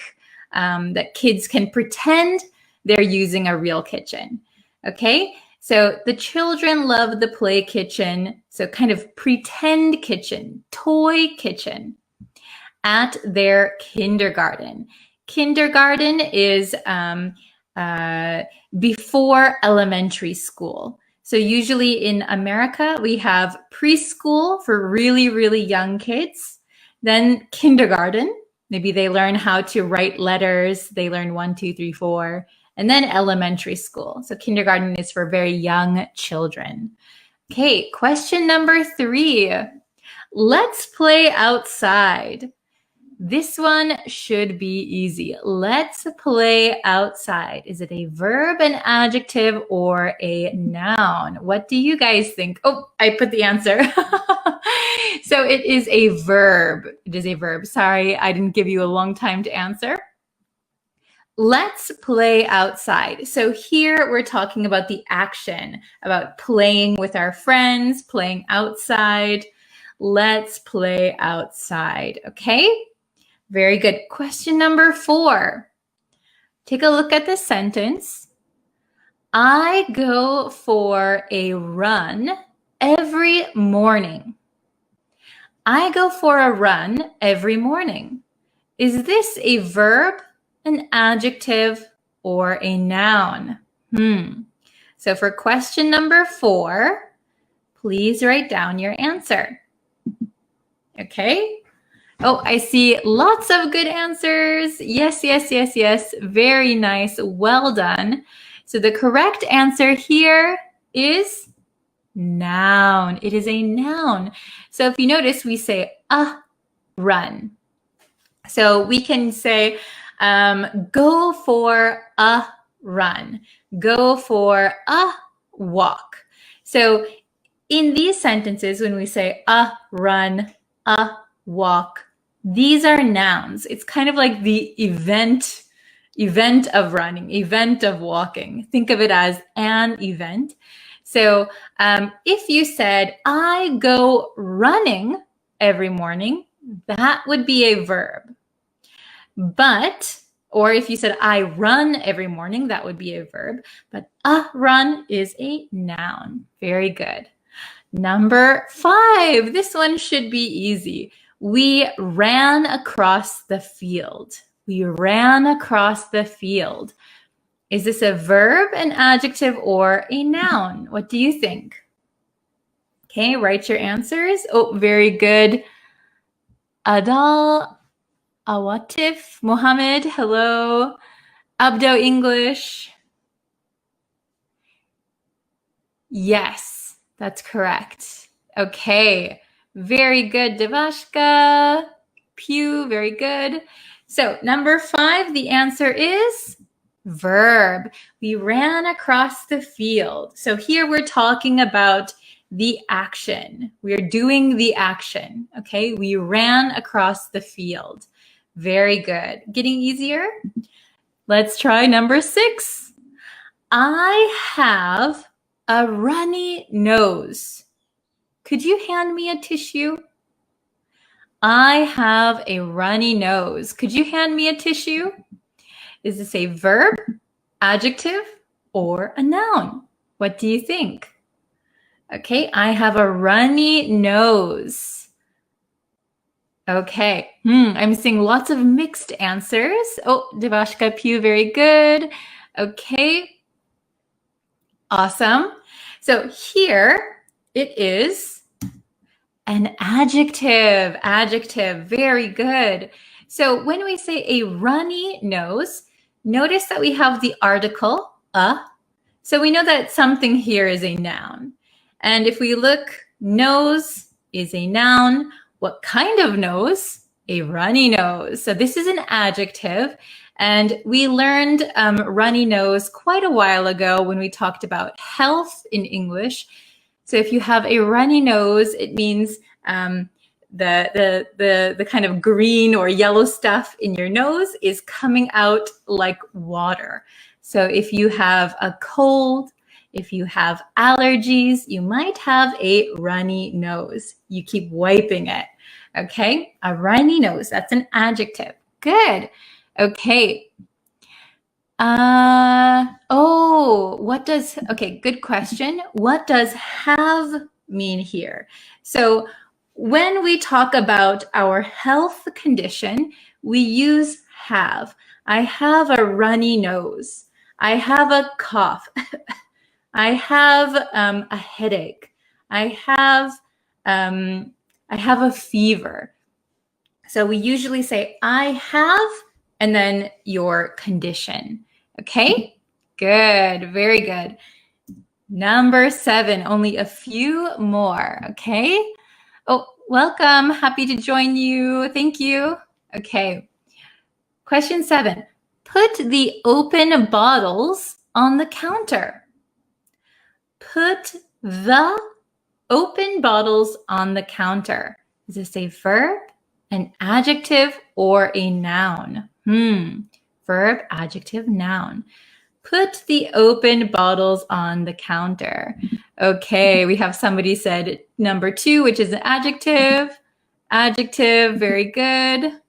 A: that kids can pretend they're using a real kitchen. Okay, so the children love the play kitchen. So kind of pretend kitchen, toy kitchen at their kindergarten. Kindergarten is before elementary school. So usually in America, we have preschool for really, really young kids, then kindergarten. Maybe they learn how to write letters. They learn 1, 2, 3, 4, and then elementary school. So kindergarten is for very young children. Okay, question number 3. Let's play outside. This one should be easy. Let's play outside. Is it a verb, an adjective, or a noun? What do you guys think? Oh, I put the answer. So it is a verb. It is a verb. Sorry, I didn't give you a long time to answer. Let's play outside. So here we're talking about the action, about playing with our friends, playing outside. Let's play outside. Okay? Very good. Question number 4. Take a look at this sentence. I go for a run every morning. I go for a run every morning. Is this a verb, an adjective, or a noun? So for question number 4, please write down your answer. Okay? Oh, I see lots of good answers. Yes, yes, yes, yes. Very nice. Well done. So the correct answer here is noun. It is a noun. So if you notice, we say a run. So we can say go for a run. Go for a walk. So in these sentences, when we say a run, a walk, these are nouns. It's kind of like the event of running, event of walking. Think of it as an event. So if you said, I go running every morning, that would be a verb. But, or if you said, I run every morning, that would be a verb. But run is a noun. Very good. Number 5. This one should be easy. We ran across the field. We ran across the field. Is this a verb, an adjective, or a noun? What do you think? Okay, write your answers. Oh, very good. Adal, Awatif, Mohammed, hello. Abdo English. Yes, that's correct. Okay, very good, Devashka. Pew, very good. So number 5, the answer is verb. We ran across the field. So here we're talking about the action. We're doing the action. Okay, we ran across the field. Very good. Getting easier? Let's try number 6. I have a runny nose. Could you hand me a tissue? I have a runny nose. Could you hand me a tissue? Is this a verb, adjective, or a noun? What do you think? Okay, I have a runny nose. Okay, I'm seeing lots of mixed answers. Oh, Devashka Pugh, very good. Okay, awesome. So here it is an adjective. Adjective, very good. So when we say a runny nose, notice that we have the article, a. So we know that something here is a noun. And if we look, nose is a noun. What kind of nose? A runny nose. So this is an adjective. And we learned runny nose quite a while ago when we talked about health in English. So if you have a runny nose, it means the kind of green or yellow stuff in your nose is coming out like water. So if you have a cold, if you have allergies, you might have a runny nose. You keep wiping it. Okay, a runny nose, that's an adjective. Good. Okay. Okay, good question. What does have mean here? So when we talk about our health condition, we use have. I have a runny nose. I have a cough. I have a headache. I have a fever. So we usually say I have and then your condition. Okay, good, very good. Number 7, only a few more, okay? Oh, welcome, happy to join you, thank you. Okay, question 7, put the open bottles on the counter. Put the open bottles on the counter. Is this a verb, an adjective, or a noun? Verb, adjective, noun. Put the open bottles on the counter. Okay, we have somebody said number 2, which is an adjective. Adjective, very good.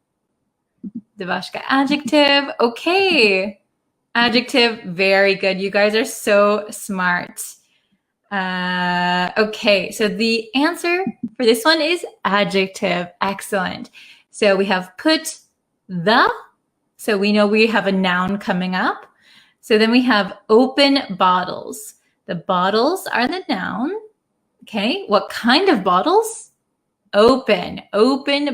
A: Devashka, adjective. Okay, adjective, very good. You guys are so smart. Okay, so the answer for this one is adjective. Excellent. So we have put the, so we know we have a noun coming up. So then we have open bottles. The bottles are the noun. Okay, what kind of bottles? Open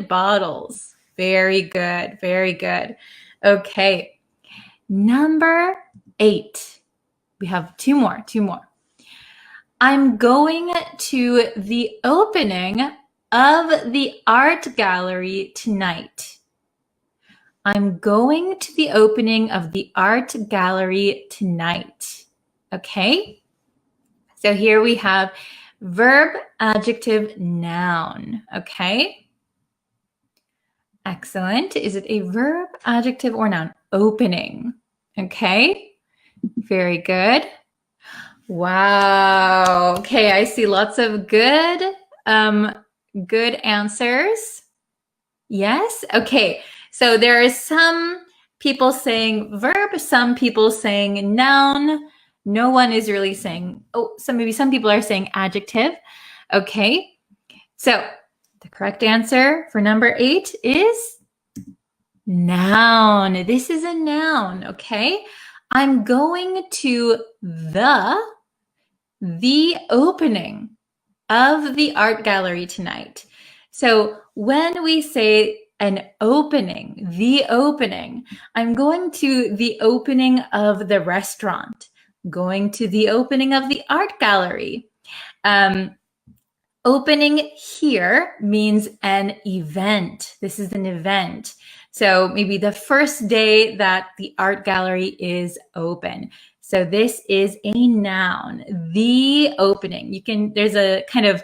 A: bottles. Very good, very good. Okay, number 8. We have two more. I'm going to the opening of the art gallery tonight. I'm going to the opening of the art gallery tonight. Okay? So here we have verb, adjective, noun. Okay? Excellent. Is it a verb, adjective, or noun? Opening. Okay? Very good. Wow. Okay, I see lots of good answers. Yes. Okay. So there are some people saying verb, some people saying noun. No one is really saying, maybe some people are saying adjective. Okay. So the correct answer for number 8 is noun. This is a noun. Okay. I'm going to the opening of the art gallery tonight. So when we say an opening, the opening, I'm going to the opening of the restaurant, going to the opening of the art gallery. Opening here means an event. This is an event. So maybe the first day that the art gallery is open. So this is a noun, the opening. There's a kind of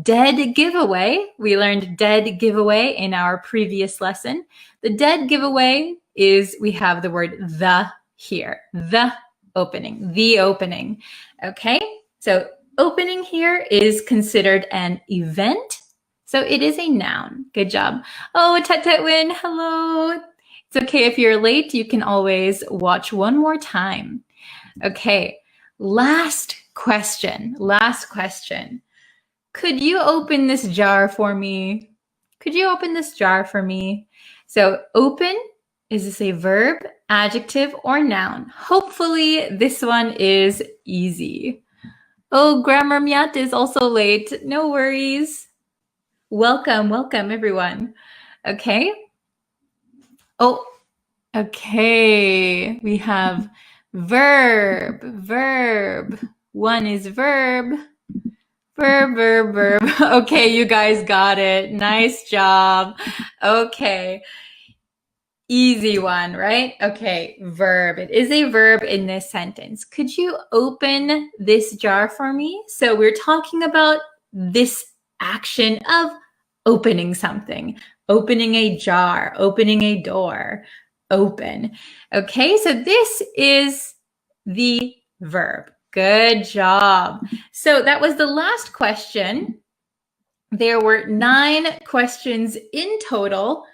A: dead giveaway. We learned dead giveaway in our previous lesson. The dead giveaway is we have the word the here, the opening, the opening. Okay, so opening here is considered an event. So it is a noun. Good job. Oh, Tet-Tet-Win, hello. It's okay if you're late, you can always watch one more time. Okay, last question. Could you open this jar for me? Could you open this jar for me? So open, is this a verb, adjective, or noun? Hopefully this one is easy. Oh, Grammar Miat is also late. No worries. Welcome everyone. Okay. Oh, okay. We have verb. One is verb. Verb. Okay, you guys got it. Nice job. Okay. Easy one, right? Okay, verb. It is a verb in this sentence. Could you open this jar for me? So we're talking about this action of opening something, opening a jar, opening a door, open. Okay, so this is the verb. Good job. So that was the last question. There were 9 questions in total.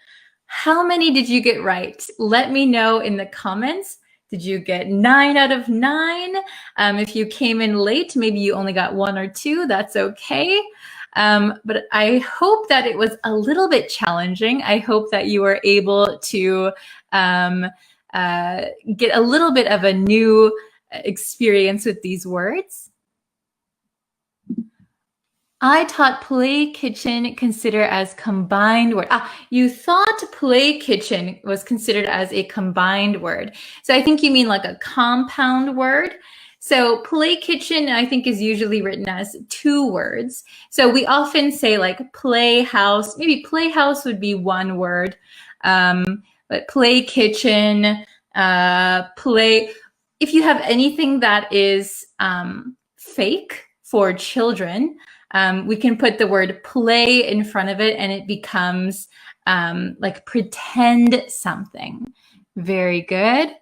A: How many did you get right? Let me know in the comments. Did you get 9 out of 9? If you came in late, maybe you only got 1 or 2. That's okay. But I hope that it was a little bit challenging. I hope that you were able to get a little bit of a new experience with these words. I taught play kitchen consider as combined word. You thought play kitchen was considered as a combined word. So I think you mean like a compound word. So play kitchen, I think, is usually written as 2 words. So we often say like playhouse. Maybe playhouse would be 1 word. But play kitchen, play. If you have anything that is fake for children, we can put the word play in front of it and it becomes like pretend something. Very good.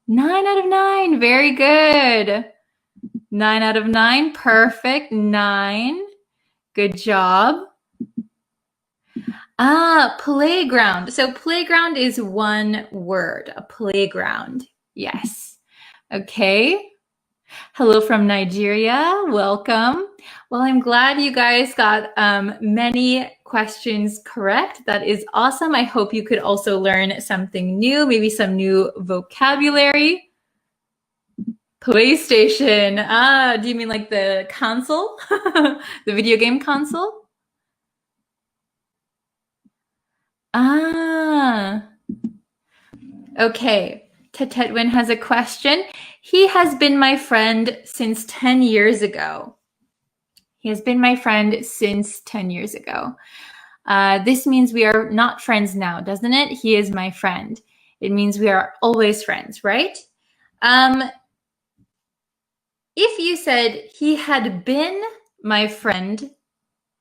A: 9 out of 9. Very good. 9 out of 9. Perfect. 9. Good job. Playground. So playground is 1 word. A playground. Yes. Okay. Hello from Nigeria. Welcome. Well, I'm glad you guys got many questions correct. That is awesome. I hope you could also learn something new, maybe some new vocabulary. PlayStation. Do you mean like the console? The video game console? Okay. Tet-Tet-Win has a question. He has been my friend since 10 years ago. He has been my friend since 10 years ago. This means we are not friends now, doesn't it? He is my friend. It means we are always friends, right? If you said he had been my friend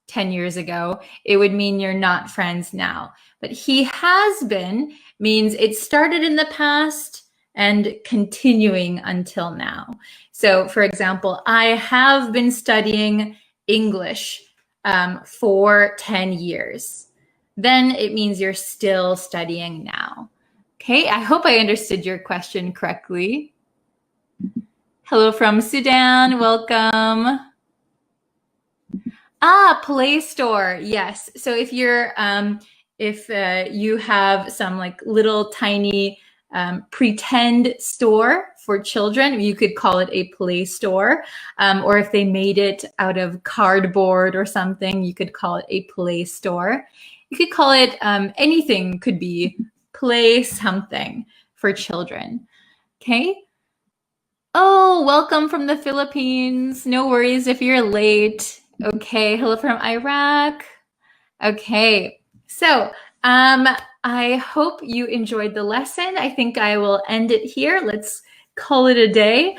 A: 10 years ago, it would mean you're not friends now. But he has been means it started in the past and continuing until now. So, for example, I have been studying English for 10 years. Then it means you're still studying now. Okay, I hope I understood your question correctly. Hello from Sudan, welcome. Play Store, yes. So if you're, if you have some like little tiny pretend store for children, you could call it a Play Store. Or if they made it out of cardboard or something, you could call it a Play Store. You could call it anything, could be play something for children. Okay. Oh, welcome from the Philippines. No worries if you're late. Okay, hello from Iraq. Okay, so I hope you enjoyed the lesson. I think I will end it here. Let's call it a day.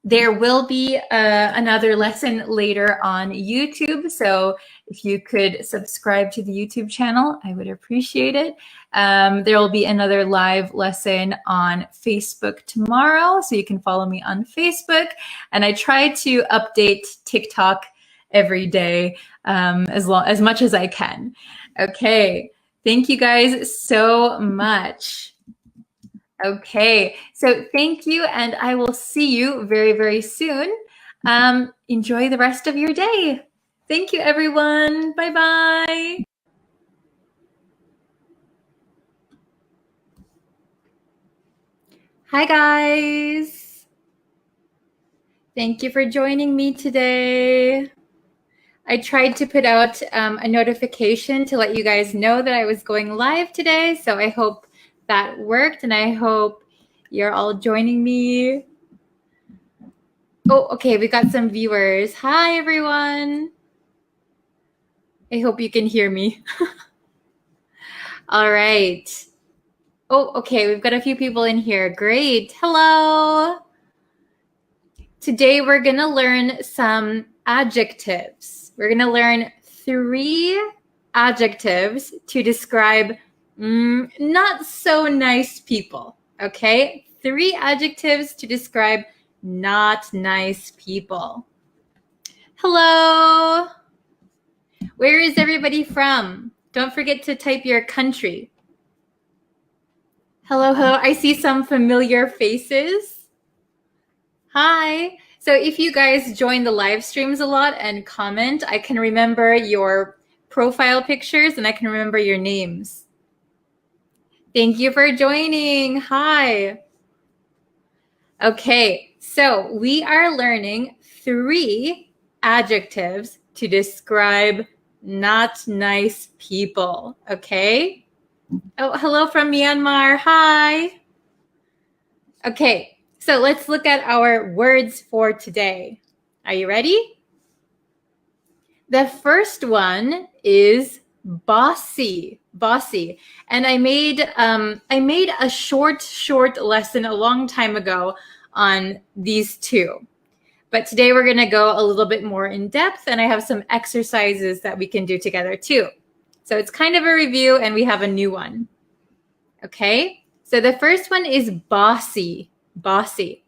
A: There will be another lesson later on YouTube. So if you could subscribe to the YouTube channel, I would appreciate it. There will be another live lesson on Facebook tomorrow. So you can follow me on Facebook. And I try to update TikTok every day as much as I can. Okay. Thank you guys so much. Okay, so thank you, and I will see you very, very soon. Enjoy the rest of your day. Thank you, everyone. Bye-bye. Hi, guys. Thank you for joining me today. I tried to put out a notification to let you guys know that I was going live today, so I hope that worked, and I hope you're all joining me. Oh, okay, we got some viewers. Hi, everyone. I hope you can hear me. All right. Oh, okay, we've got a few people in here. Great. Hello. Today, we're going to learn some adjectives. We're going to learn 3 adjectives to describe not so nice people, okay? 3 adjectives to describe not nice people. Hello. Where is everybody from? Don't forget to type your country. Hello, hello. I see some familiar faces. Hi. So if you guys join the live streams a lot and comment, I can remember your profile pictures and I can remember your names. Thank you for joining. Hi. Okay, so we are learning 3 adjectives to describe not nice people, okay? Oh, hello from Myanmar. Hi. Okay, so let's look at our words for today. Are you ready? The first one is bossy. Bossy. And I made a short lesson a long time ago on these 2. But today we're going to go a little bit more in depth, and I have some exercises that we can do together too. So it's kind of a review, and we have a new one. Okay? So the first one is bossy. Bossy.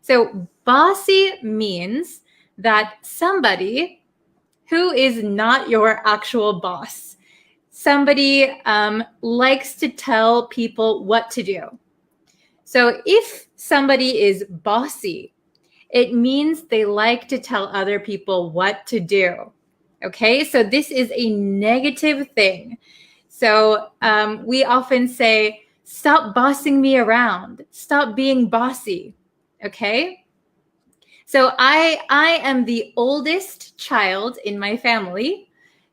A: So bossy means that somebody who is not your actual boss. Somebody likes to tell people what to do. So if somebody is bossy, it means they like to tell other people what to do. Okay, so this is a negative thing. So we often say, stop bossing me around. Stop being bossy. Okay? So I am the oldest child in my family.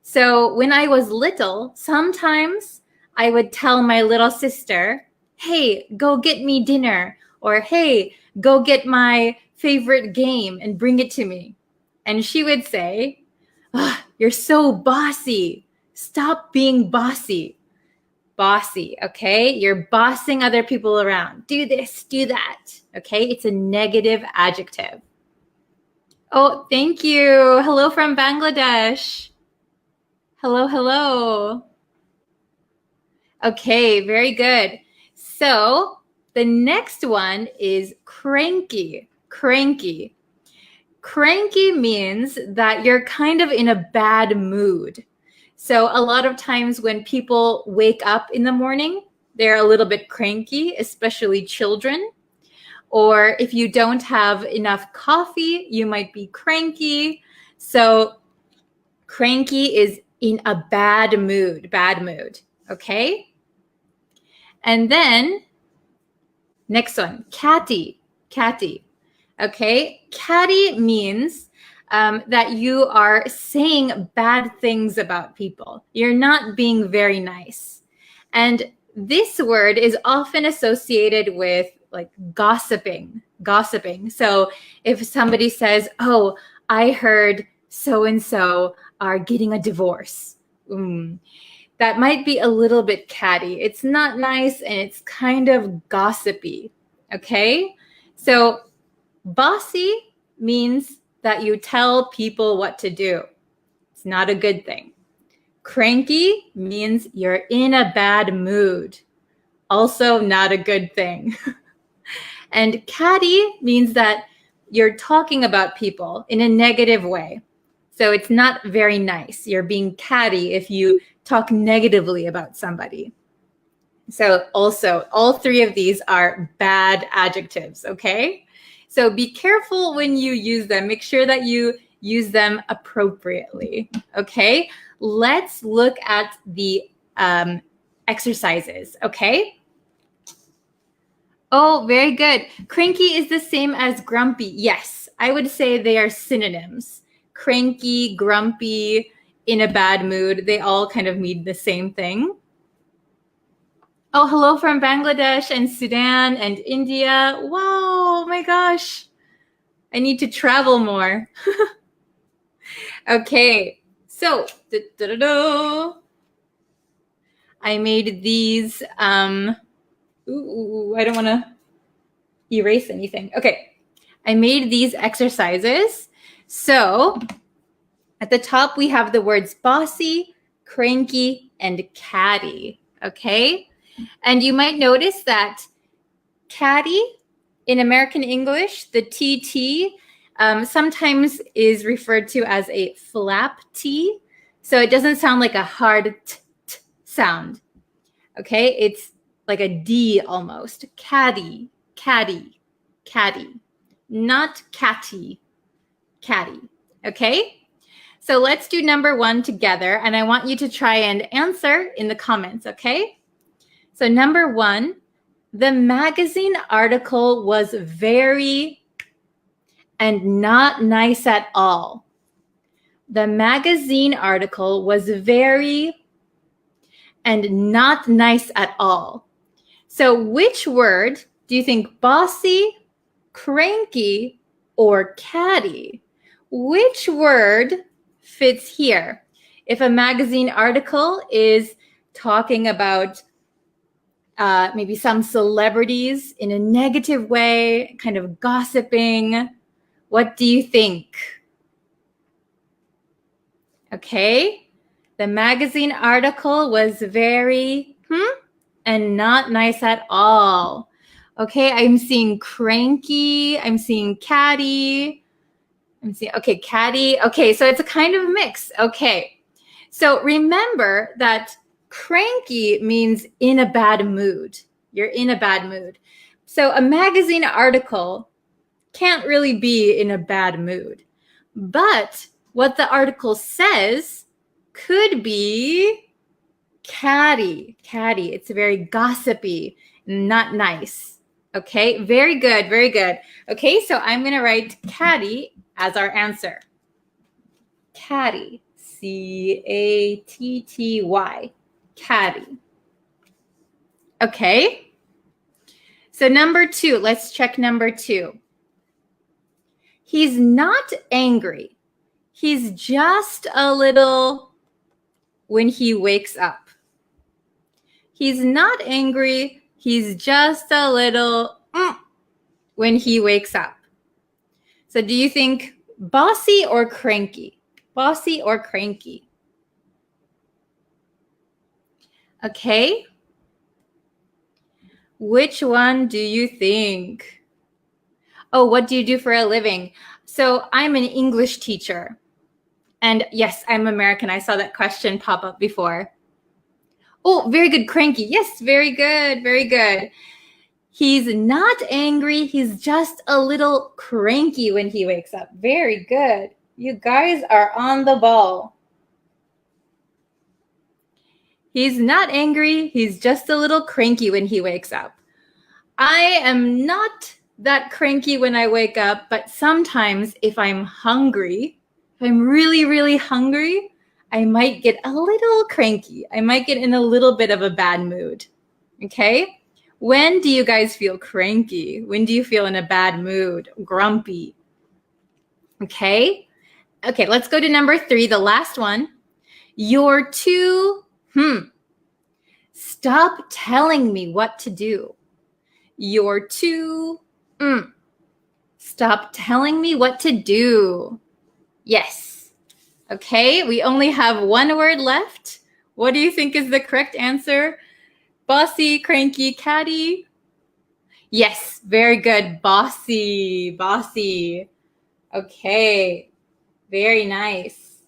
A: So when I was little, sometimes I would tell my little sister, hey, go get me dinner, or hey, go get my favorite game and bring it to me. And she would say, oh, you're so bossy. Stop being bossy. Bossy, okay? You're bossing other people around. Do this, do that, okay? It's a negative adjective. Oh, thank you. Hello from Bangladesh. Hello, hello. Okay, very good. So The next one is cranky. Cranky. Cranky means that you're kind of in a bad mood. So a lot of times when people wake up in the morning, they're a little bit cranky, especially children. Or if you don't have enough coffee, you might be cranky. So cranky is in a bad mood, okay? And then next one, catty. Okay, catty means that you are saying bad things about people. You're not being very nice. And this word is often associated with like gossiping. So if somebody says, oh, I heard so-and-so are getting a divorce. That might be a little bit catty. It's not nice and it's kind of gossipy. Okay, so bossy means that you tell people what to do. It's not a good thing. Cranky means you're in a bad mood. Also not a good thing. And catty means that you're talking about people in a negative way. So it's not very nice. You're being catty if you talk negatively about somebody. So also, all three of these are bad adjectives, okay? So be careful when you use them. Make sure that you use them appropriately, okay? Let's look at the exercises, okay? Oh, very good. Cranky is the same as grumpy. Yes, I would say they are synonyms. Cranky, grumpy, in a bad mood, they all kind of mean the same thing. Oh, hello from Bangladesh and Sudan and India. Wow, my gosh. I need to travel more. Okay, so I made these. I don't want to erase anything. Okay, I made these exercises. So at the top, we have the words bossy, cranky, and catty. Okay, and you might notice that catty in American English, the TT, sometimes is referred to as a flap T. So it doesn't sound like a hard t sound. Okay, it's like a D almost. Catty, catty, catty. Not catty, catty. Okay? So let's do number 1 together. And I want you to try and answer in the comments, okay? So number 1, the magazine article was very and not nice at all. The magazine article was very and not nice at all. So which word do you think bossy, cranky, or catty? Which word fits here? If a magazine article is talking about maybe some celebrities in a negative way, kind of gossiping, what do you think? Okay, the magazine article was very and not nice at all. Okay, I'm seeing cranky, I'm seeing catty, I'm seeing, okay, catty. Okay, so it's a kind of mix. Okay, so remember that cranky means in a bad mood. You're in a bad mood. So a magazine article can't really be in a bad mood. But what the article says could be catty. Catty. It's very gossipy, not nice. Okay, very good, very good. Okay, so I'm going to write catty as our answer. Catty. C-A-T-T-Y. Catty. Okay. So number 2, let's check number 2. He's not angry. He's just a little when he wakes up. He's not angry. He's just a little when he wakes up. So do you think bossy or cranky? Bossy or cranky? Okay. Which one do you think? Oh, what do you do for a living? So I'm an English teacher. And yes, I'm American. I saw that question pop up before. Oh, very good, cranky. Yes, very good, very good. He's not angry. He's just a little cranky when he wakes up. Very good. You guys are on the ball. He's not angry. He's just a little cranky when he wakes up. I am not that cranky when I wake up, but sometimes if I'm hungry, if I'm really, really hungry, I might get a little cranky. I might get in a little bit of a bad mood. Okay? When do you guys feel cranky? When do you feel in a bad mood? Grumpy? Okay? Okay, let's go to number 3, the last one. You're too, Stop telling me what to do. You're too, Stop telling me what to do. Yes. Okay, we only have one word left. What do you think is the correct answer? Bossy, cranky, catty? Yes, very good. Bossy, bossy. Okay, very nice.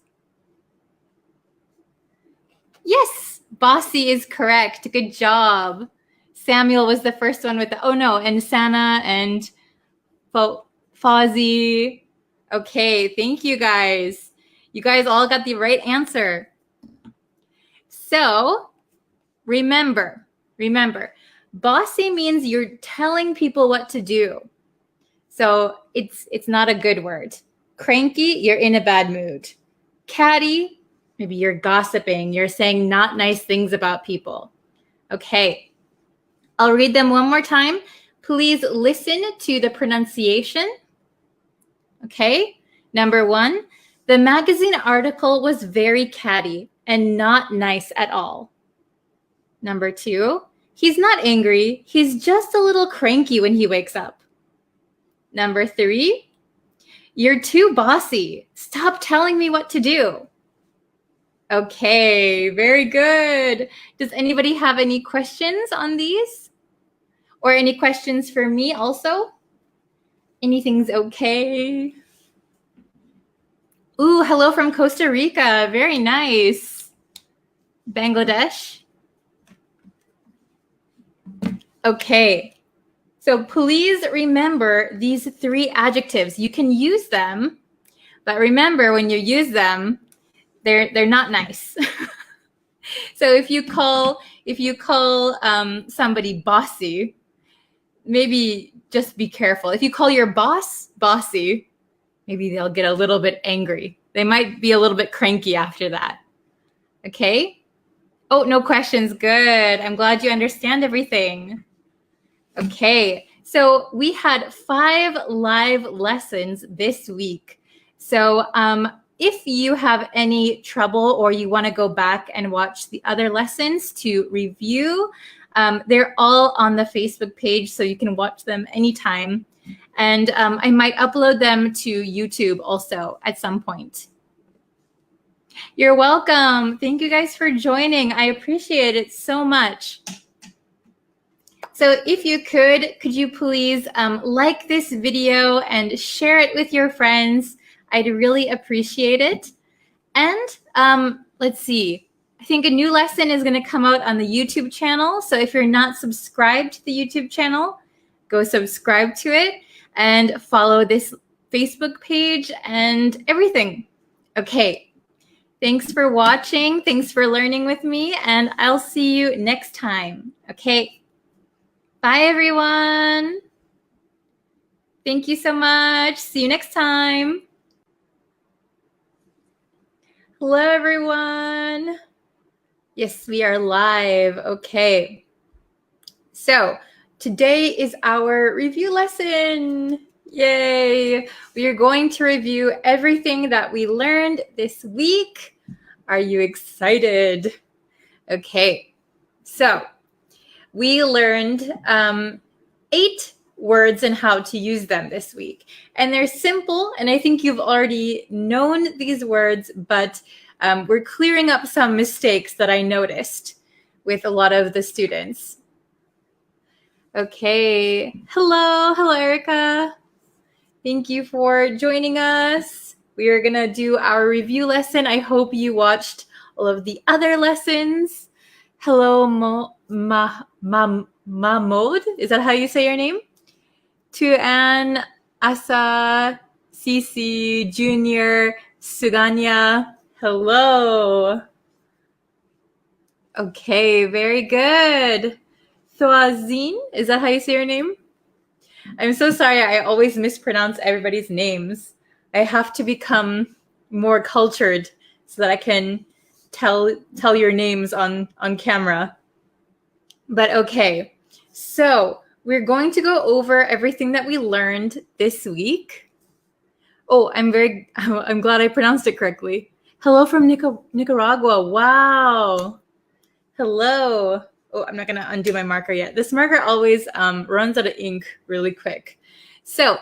A: Yes, bossy is correct. Good job. Samuel was the first one with the, oh no, and Sana and Fozzie. Okay, thank you guys. You guys all got the right answer. So remember, bossy means you're telling people what to do. So it's not a good word. Cranky, you're in a bad mood. Catty, maybe you're gossiping. You're saying not nice things about people. Okay, I'll read them one more time. Please listen to the pronunciation. Okay, number 1, the magazine article was very catty and not nice at all. Number 2, he's not angry. He's just a little cranky when he wakes up. Number 3, you're too bossy. Stop telling me what to do. Okay, very good. Does anybody have any questions on these? Or any questions for me also? Anything's okay? Ooh, hello from Costa Rica. Very nice. Bangladesh. Okay. So please remember these 3 adjectives. You can use them, but remember when you use them, they're not nice. So if you call somebody bossy, maybe just be careful. If you call your boss bossy, maybe they'll get a little bit angry. They might be a little bit cranky after that. Okay? Oh, no questions. Good. I'm glad you understand everything. Okay. So we had 5 live lessons this week. So if you have any trouble or you want to go back and watch the other lessons to review, they're all on the Facebook page, so you can watch them anytime. And I might upload them to YouTube also at some point. You're welcome. Thank you guys for joining. I appreciate it so much. So if you could you please like this video and share it with your friends? I'd really appreciate it. And let's see. I think a new lesson is going to come out on the YouTube channel. So if you're not subscribed to the YouTube channel, go subscribe to it and follow this Facebook page and everything. Okay. Thanks for watching. Thanks for learning with me. And I'll see you next time. Okay. Bye, everyone. Thank you so much. See you next time. Hello, everyone. Yes, we are live. Okay. So today is our review lesson. Yay. We are going to review everything that we learned this week. Are you excited? Okay. So we learned 8 words and how to use them this week. And they're simple, and I think you've already known these words, but we're clearing up some mistakes that I noticed with a lot of the students. Okay. Hello, Erica. Thank you for joining us. We are going to do our review lesson. I hope you watched all of the other lessons. Hello, Mahmoud. Is that how you say your name? To Anne, Asa, Cici, Junior, Suganya. Hello. Okay, very good. Thoazine, is that how you say your name? I'm so sorry. I always mispronounce everybody's names. I have to become more cultured so that I can tell your names on camera. But okay, so we're going to go over everything that we learned this week. Oh, I'm glad I pronounced it correctly. Hello from Nicaragua. Wow. Hello. Oh, I'm not going to undo my marker yet. This marker always runs out of ink really quick. So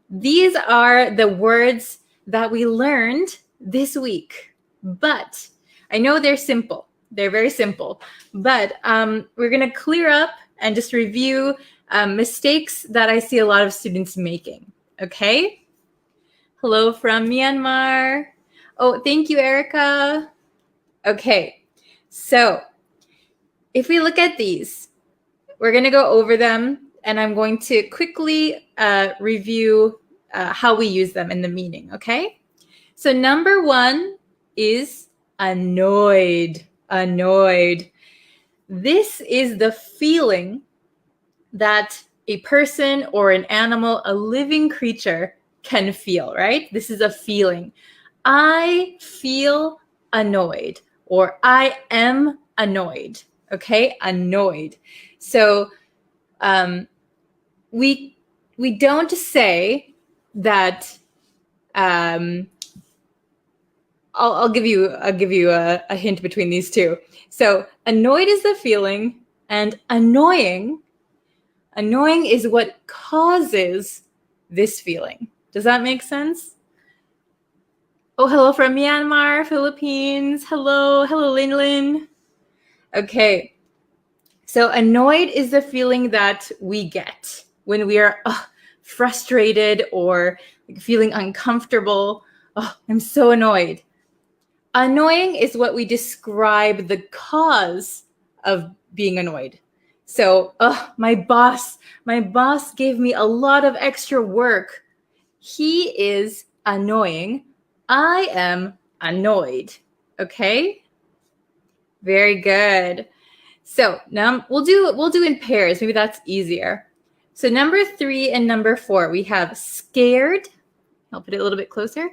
A: these are the words that we learned this week. But I know they're simple. They're very simple. But we're going to clear up and just review mistakes that I see a lot of students making. Okay? Hello from Myanmar. Oh, thank you, Erica. Okay. So if we look at these, we're going to go over them, and I'm going to quickly review how we use them and the meaning, okay? So number one is annoyed. Annoyed. This is the feeling that a person or an animal, a living creature, can feel, right? This is a feeling. I feel annoyed, or I am annoyed. Okay, annoyed. So we don't say that. I'll give you a hint between these two. So annoyed is the feeling, and annoying is what causes this feeling. Does that make sense? Oh, hello from Myanmar, Philippines. Hello, Lin Lin. Okay, so annoyed is the feeling that we get when we are frustrated or feeling uncomfortable. Oh, I'm so annoyed. Annoying is what we describe the cause of being annoyed. So, my boss gave me a lot of extra work. He is annoying. I am annoyed. Okay? Very good. So now we'll do in pairs. Maybe that's easier. So number 3 and number 4, we have scared. I'll put it a little bit closer.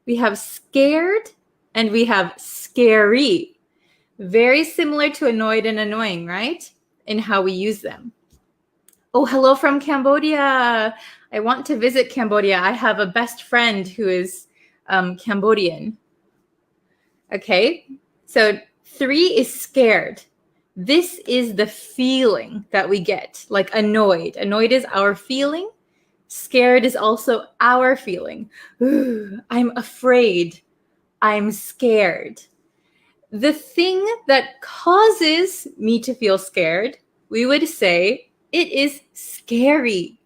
A: We have scared and we have scary. Very similar to annoyed and annoying, right? In how we use them. Oh, hello from Cambodia. I want to visit Cambodia. I have a best friend who is Cambodian. Okay, so 3 is scared. This is the feeling that we get, like annoyed. Annoyed is our feeling. Scared is also our feeling. Ooh, I'm afraid. I'm scared. The thing that causes me to feel scared, we would say it is scary.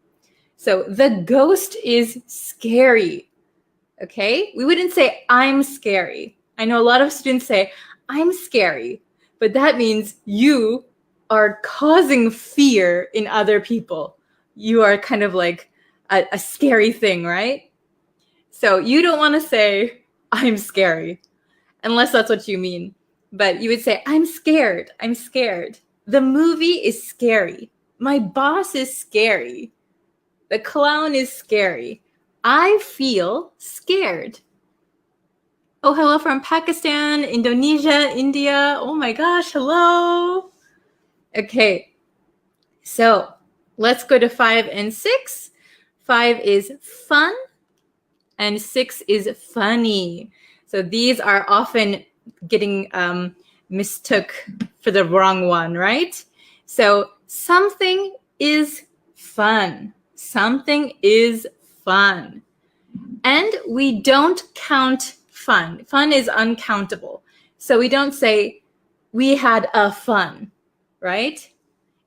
A: So the ghost is scary. Okay? We wouldn't say I'm scary. I know a lot of students say I'm scary. But that means you are causing fear in other people. You are kind of like a scary thing, right? So you don't want to say, I'm scary, unless that's what you mean. But you would say, I'm scared. I'm scared. The movie is scary. My boss is scary. The clown is scary. I feel scared. Oh, hello from Pakistan, Indonesia, India. Oh my gosh, hello. Okay, so let's go to 5 and 6. 5 is fun and 6 is funny. So these are often getting mistook for the wrong one, right? So something is fun. Something is fun. And we don't count fun. Fun is uncountable. So we don't say, we had a fun, right?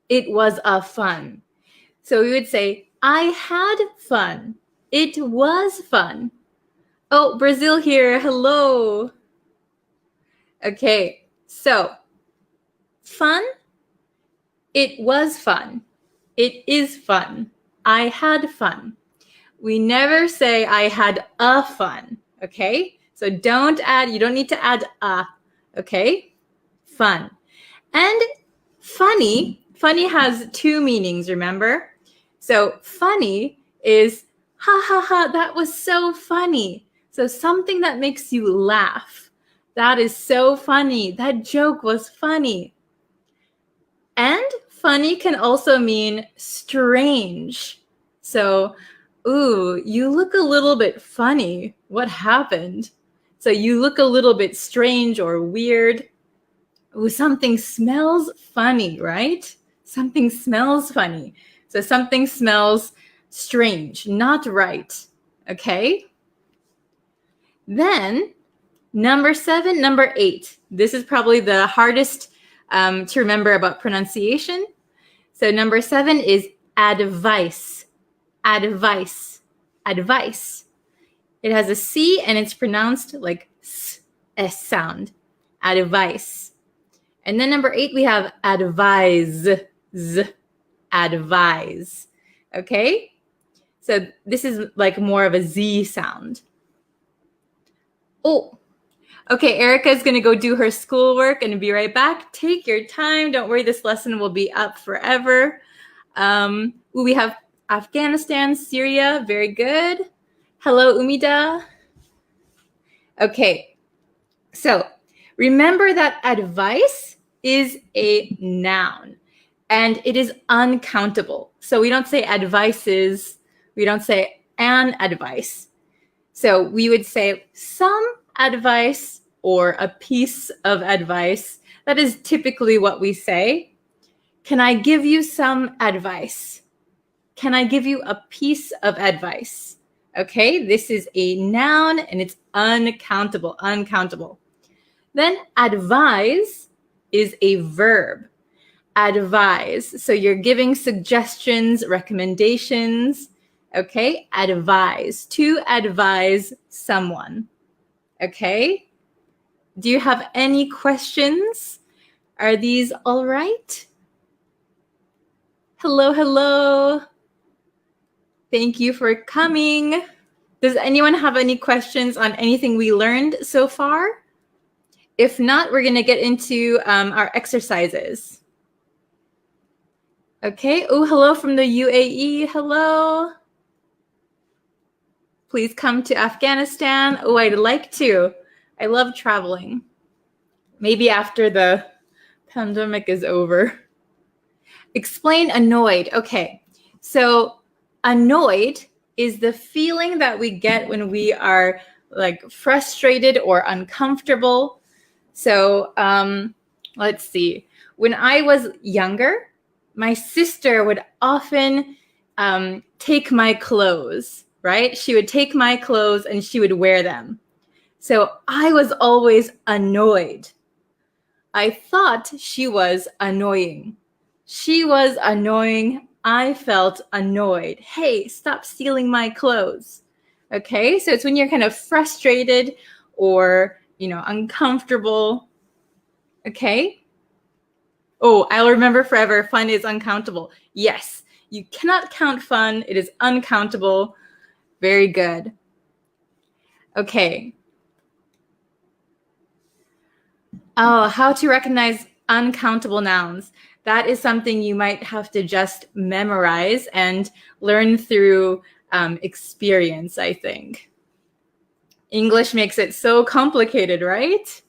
A: It was a fun. So we would say, I had fun. It was fun. Oh, Brazil here. Hello. Okay, so fun. It was fun. It is fun. I had fun. We never say I had a fun, okay? So you don't need to add a, okay? Fun. And funny has two meanings, remember? So funny is, ha ha ha, that was so funny. So something that makes you laugh. That is so funny. That joke was funny. And funny can also mean strange. So, ooh, you look a little bit funny. What happened? So you look a little bit strange or weird. Ooh, something smells funny, right? Something smells funny. So something smells strange, not right. Okay? Then number 7, number 8. This is probably the hardest to remember about pronunciation. So number 7 is advice. Advice. Advice. It has a C and it's pronounced like S sound. Advice. And then number 8, we have advise. Z. Advise. Okay? So this is like more of a Z sound. Oh, okay, Erica's going to go do her schoolwork and be right back. Take your time. Don't worry, this lesson will be up forever. We have Afghanistan, Syria. Very good. Hello, Umida. Okay, so remember that advice is a noun and it is uncountable. So we don't say advices. We don't say an advice. So we would say some advice or a piece of advice. That is typically what we say. Can I give you some advice? Can I give you a piece of advice? Okay, this is a noun and it's uncountable, uncountable. Then advise is a verb. Advise. So you're giving suggestions, recommendations. Okay, advise, to advise someone. Okay, do you have any questions? Are these all right? Hello, hello. Thank you for coming. Does anyone have any questions on anything we learned so far? If not, we're going to get into our exercises. Okay, oh, hello from the UAE. Hello. Please come to Afghanistan. Oh, I'd like to. I love traveling. Maybe after the pandemic is over. Explain annoyed. Okay, so annoyed is the feeling that we get when we are like frustrated or uncomfortable. So let's see. When I was younger, my sister would often take my clothes. Right? She would take my clothes and she would wear them. So I was always annoyed. I thought she was annoying. She was annoying. I felt annoyed. Hey, stop stealing my clothes. Okay, so it's when you're kind of frustrated or, uncomfortable. Okay. Oh, I'll remember forever. Fun is uncountable. Yes, you cannot count fun. It is uncountable. Very good. Okay. Oh, how to recognize uncountable nouns. That is something you might have to just memorize and learn through experience, I think. English makes it so complicated, right?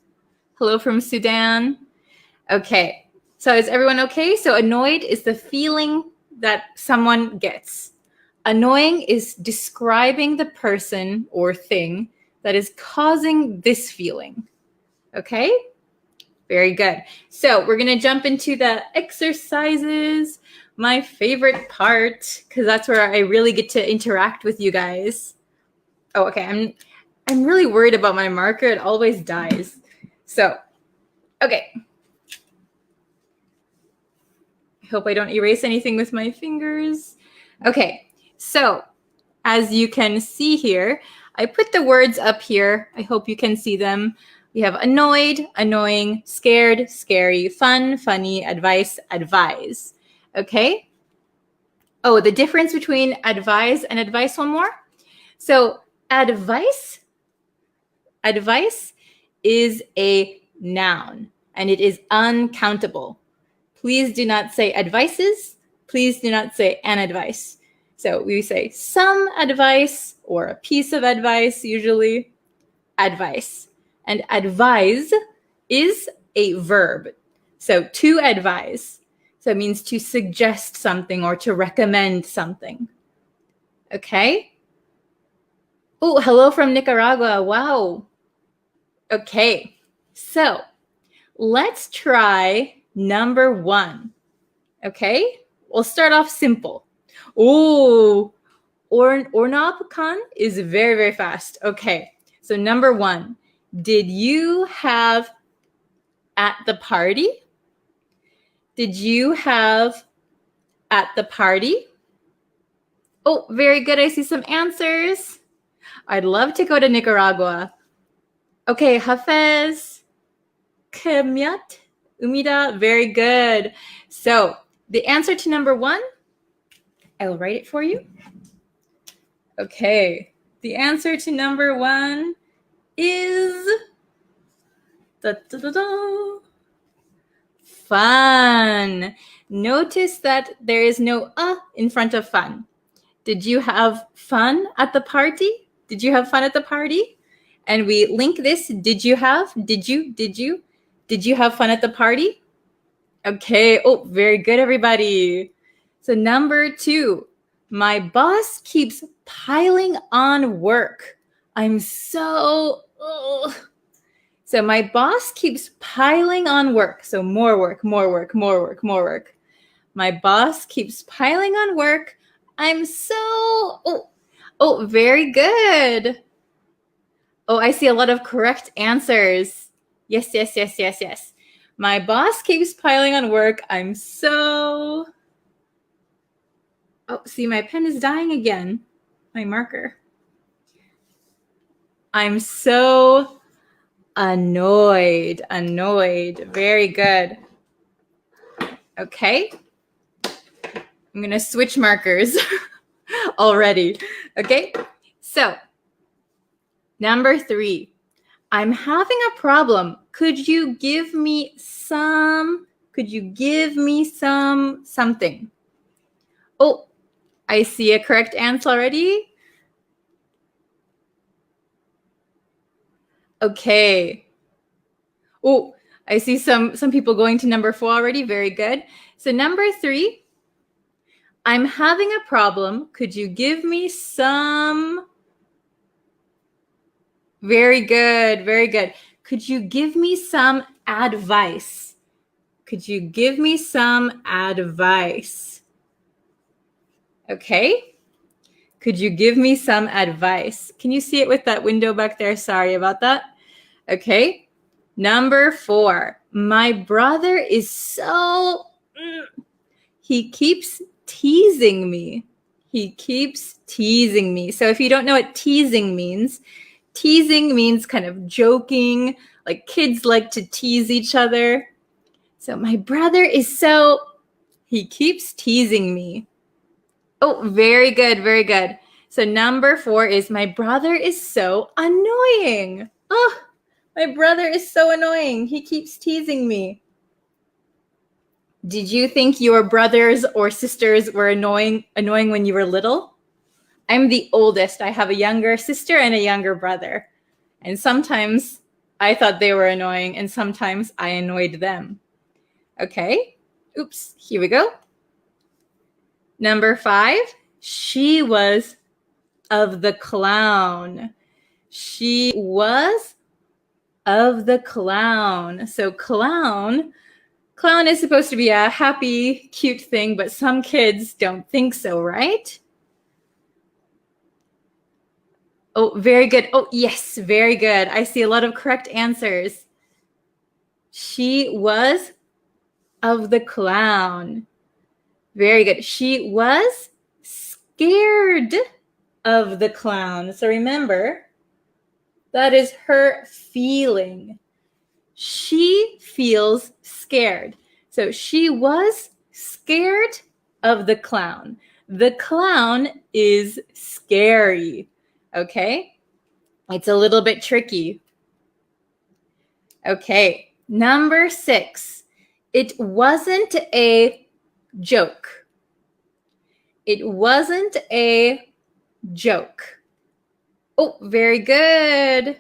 A: Hello from Sudan. Okay. So is everyone okay? So annoyed is the feeling that someone gets. Annoying is describing the person or thing that is causing this feeling. Okay? Very good. So we're going to jump into the exercises, my favorite part, because that's where I really get to interact with you guys. Oh, okay. I'm really worried about my marker. It always dies. So, okay. I hope I don't erase anything with my fingers. Okay, so as you can see here, I put the words up here. I hope you can see them. We have annoyed, annoying, scared, scary, fun, funny, advice, advise. Okay? Oh, the difference between advise and advice, one more. So advice is a noun and it is uncountable. Please do not say advices. Please do not say an advice. So we say some advice or a piece of advice, usually advice. And advise is a verb. So to advise. So it means to suggest something or to recommend something. Okay? Oh, hello from Nicaragua. Wow. Okay. So let's try number 1. Okay? We'll start off simple. Oh, Ornapakan is very, very fast. Okay, so number 1. Did you have at the party? Did you have at the party? Oh, very good. I see some answers. I'd love to go to Nicaragua. Okay, Hafez, Kemyat, Umida, very good. So the answer to number 1, I'll write it for you. Okay, the answer to number 1 is fun. Notice that there is no in front of fun. Did you have fun at the party? Did you have fun at the party? And we link this. Did you have? Did you have fun at the party? Okay. Oh, very good, everybody. So number 2, my boss keeps piling on work. I'm so, So my boss keeps piling on work. So more work, more work, more work, more work. My boss keeps piling on work. I'm so, very good. Oh, I see a lot of correct answers. Yes, yes, yes, yes, yes. My boss keeps piling on work. I'm so, see, my pen is dying again. My marker. I'm so annoyed. Very good. Okay. I'm going to switch markers already. Okay. So number 3, I'm having a problem. Could you give me something? Oh, I see a correct answer already. Okay. Oh, I see some people going to number 4 already. Very good. So number 3, I'm having a problem. Could you give me some? Very good. Very good. Could you give me some advice? Could you give me some advice? Okay. Could you give me some advice? Can you see it with that window back there? Sorry about that. Okay. Number 4, my brother is so, he keeps teasing me. He keeps teasing me. So if you don't know what teasing means kind of joking, like kids like to tease each other. So my brother is so, he keeps teasing me. Oh, very good, very good. So number 4 is my brother is so annoying. Oh, my brother is so annoying. He keeps teasing me. Did you think your brothers or sisters were annoying when you were little? I'm the oldest. I have a younger sister and a younger brother. And sometimes I thought they were annoying and sometimes I annoyed them. Okay. Oops. Here we go. Number 5, she was of the clown. She was of the clown. So clown is supposed to be a happy, cute thing, but some kids don't think so, right? Oh, very good. Oh, yes, very good. I see a lot of correct answers. She was of the clown. Very good. She was scared of the clown. So remember, that is her feeling. She feels scared. So she was scared of the clown. The clown is scary. Okay? It's a little bit tricky. Okay, number 6. It wasn't a joke. It wasn't a joke. Oh, very good.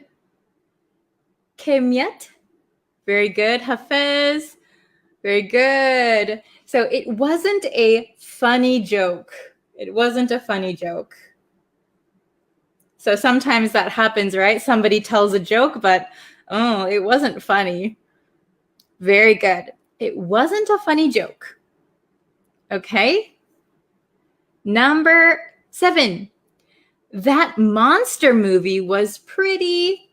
A: Kemiet. Very good. Hafez. Very good. So it wasn't a funny joke. It wasn't a funny joke. So sometimes that happens, right? Somebody tells a joke, but it wasn't funny. Very good. It wasn't a funny joke. Okay. Number 7. That monster movie was pretty.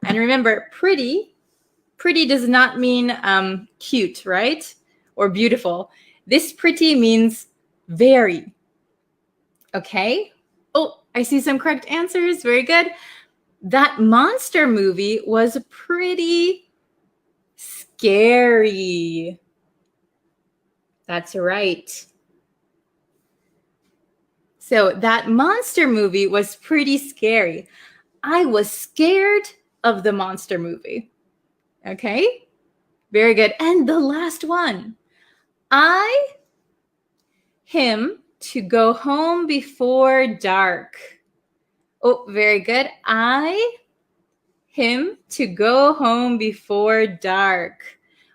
A: And remember, pretty does not mean cute, right? Or beautiful. This pretty means very. Okay. Oh, I see some correct answers. Very good. That monster movie was pretty scary. That's right. So that monster movie was pretty scary. I was scared of the monster movie. Okay? Very good. And the last one. Him to go home before dark. Oh, very good. Him to go home before dark.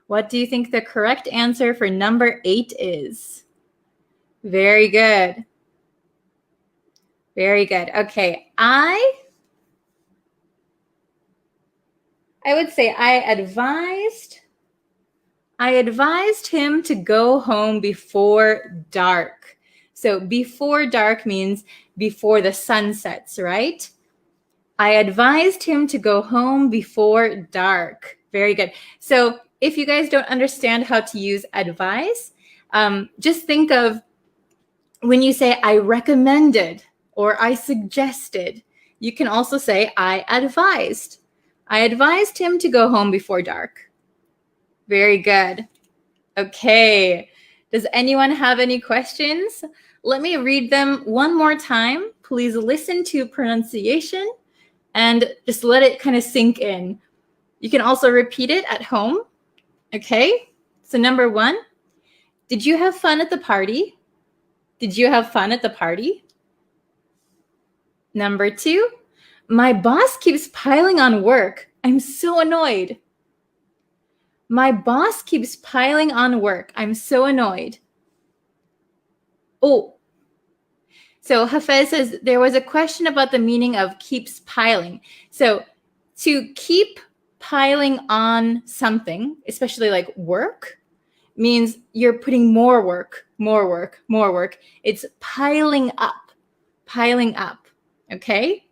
A: What do you think the correct answer for number 8 is? Very good. Very good. Okay, I would say I advised him to go home before dark. So before dark means before the sun sets, right? I advised him to go home before dark. Very good. So if you guys don't understand how to use advise, just think of when you say I recommended or I suggested, you can also say I advised. I advised him to go home before dark. Very good. Okay. Does anyone have any questions? Let me read them one more time. Please listen to pronunciation and just let it kind of sink in. You can also repeat it at home. Okay. So number 1, did you have fun at the party? Did you have fun at the party? Number 2, my boss keeps piling on work. I'm so annoyed. My boss keeps piling on work. I'm so annoyed. Oh, so Hafez says there was a question about the meaning of keeps piling. So to keep piling on something, especially like work, means you're putting more work. It's piling up. Okay?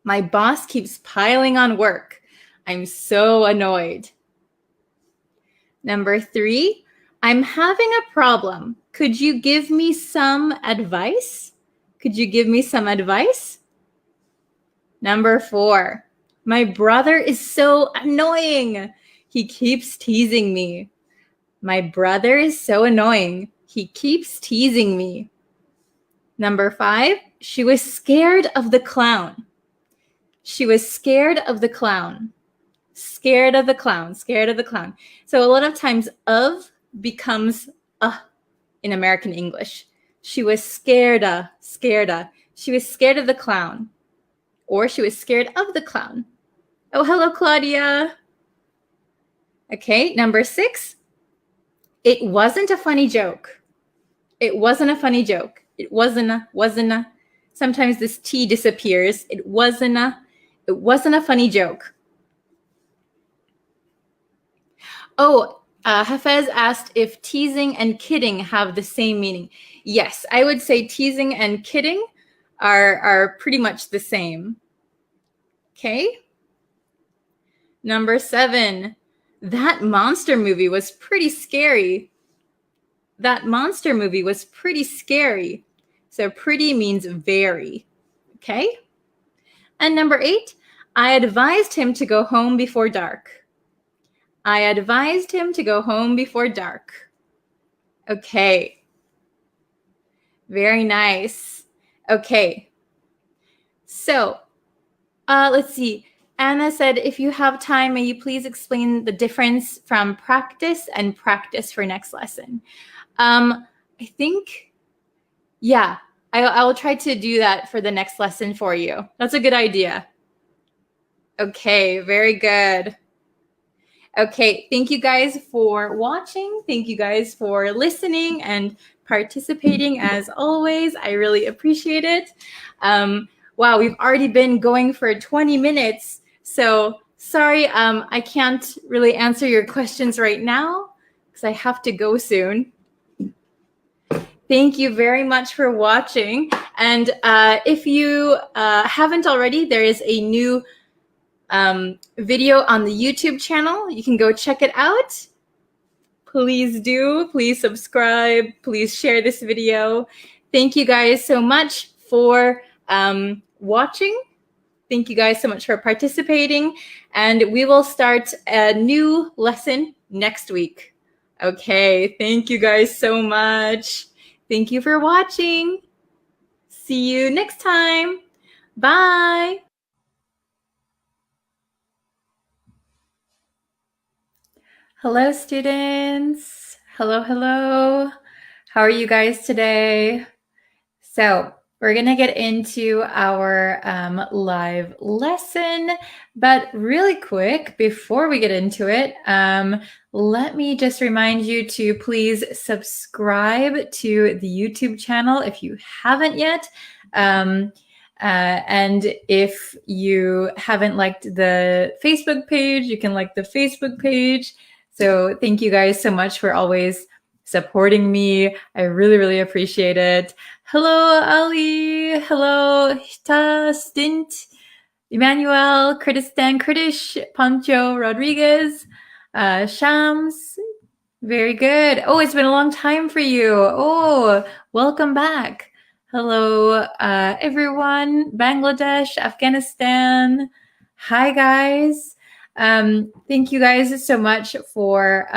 A: My boss keeps piling on work. I'm so annoyed. Number 3, I'm having a problem. Could you give me some advice? Could you give me some advice? Number 4, my brother is so annoying. He keeps teasing me. My brother is so annoying. He keeps teasing me. Number 5, she was scared of the clown. She was scared of the clown. Scared of the clown. So a lot of times of becomes in American English. She was scared of. She was scared of the clown. Or she was scared of the clown. Oh, hello, Claudia. Okay, number 6. It wasn't a funny joke. It wasn't a funny joke. It wasn't a. Sometimes this T disappears. It wasn't a funny joke. Oh, Hafez asked if teasing and kidding have the same meaning. Yes, I would say teasing and kidding are pretty much the same. Okay. Number 7, that monster movie was pretty scary. that monster movie was pretty scary. So pretty means very. Okay? And number 8, I advised him to go home before dark. I advised him to go home before dark. Okay. Very nice. Okay. So, let's see. Anna said, if you have time, may you please explain the difference from practice and practice for next lesson? I think, yeah, I will try to do that for the next lesson for you. That's a good idea. Okay, very good. Okay, thank you guys for watching. Thank you guys for listening and participating as always. I really appreciate it. Wow, we've already been going for 20 minutes. So sorry, I can't really answer your questions right now because I have to go soon. Thank you very much for watching. And if you haven't already, there is a new video on the YouTube channel. You can go check it out. Please do. Please subscribe. Please share this video. Thank you guys so much for watching. Thank you guys so much for participating. And we will start a new lesson next week. Okay, thank you guys so much. Thank you for watching. See you next time. Bye. Hello, students. Hello, hello. How are you guys today? So we're going to get into our live lesson, but really quick, before we get into it, let me just remind you to please subscribe to the YouTube channel if you haven't yet. And if you haven't liked the Facebook page, you can like the Facebook page. So thank you guys so much for always supporting me. I really, really appreciate it. Hello, Ali. Hello, Hita, Stint, Emmanuel, Kurdistan, Kurdish, Pancho, Rodriguez, Shams. Very good. Oh, it's been a long time for you. Oh, welcome back. Hello, everyone. Bangladesh, Afghanistan. Hi, guys. Thank you guys so much for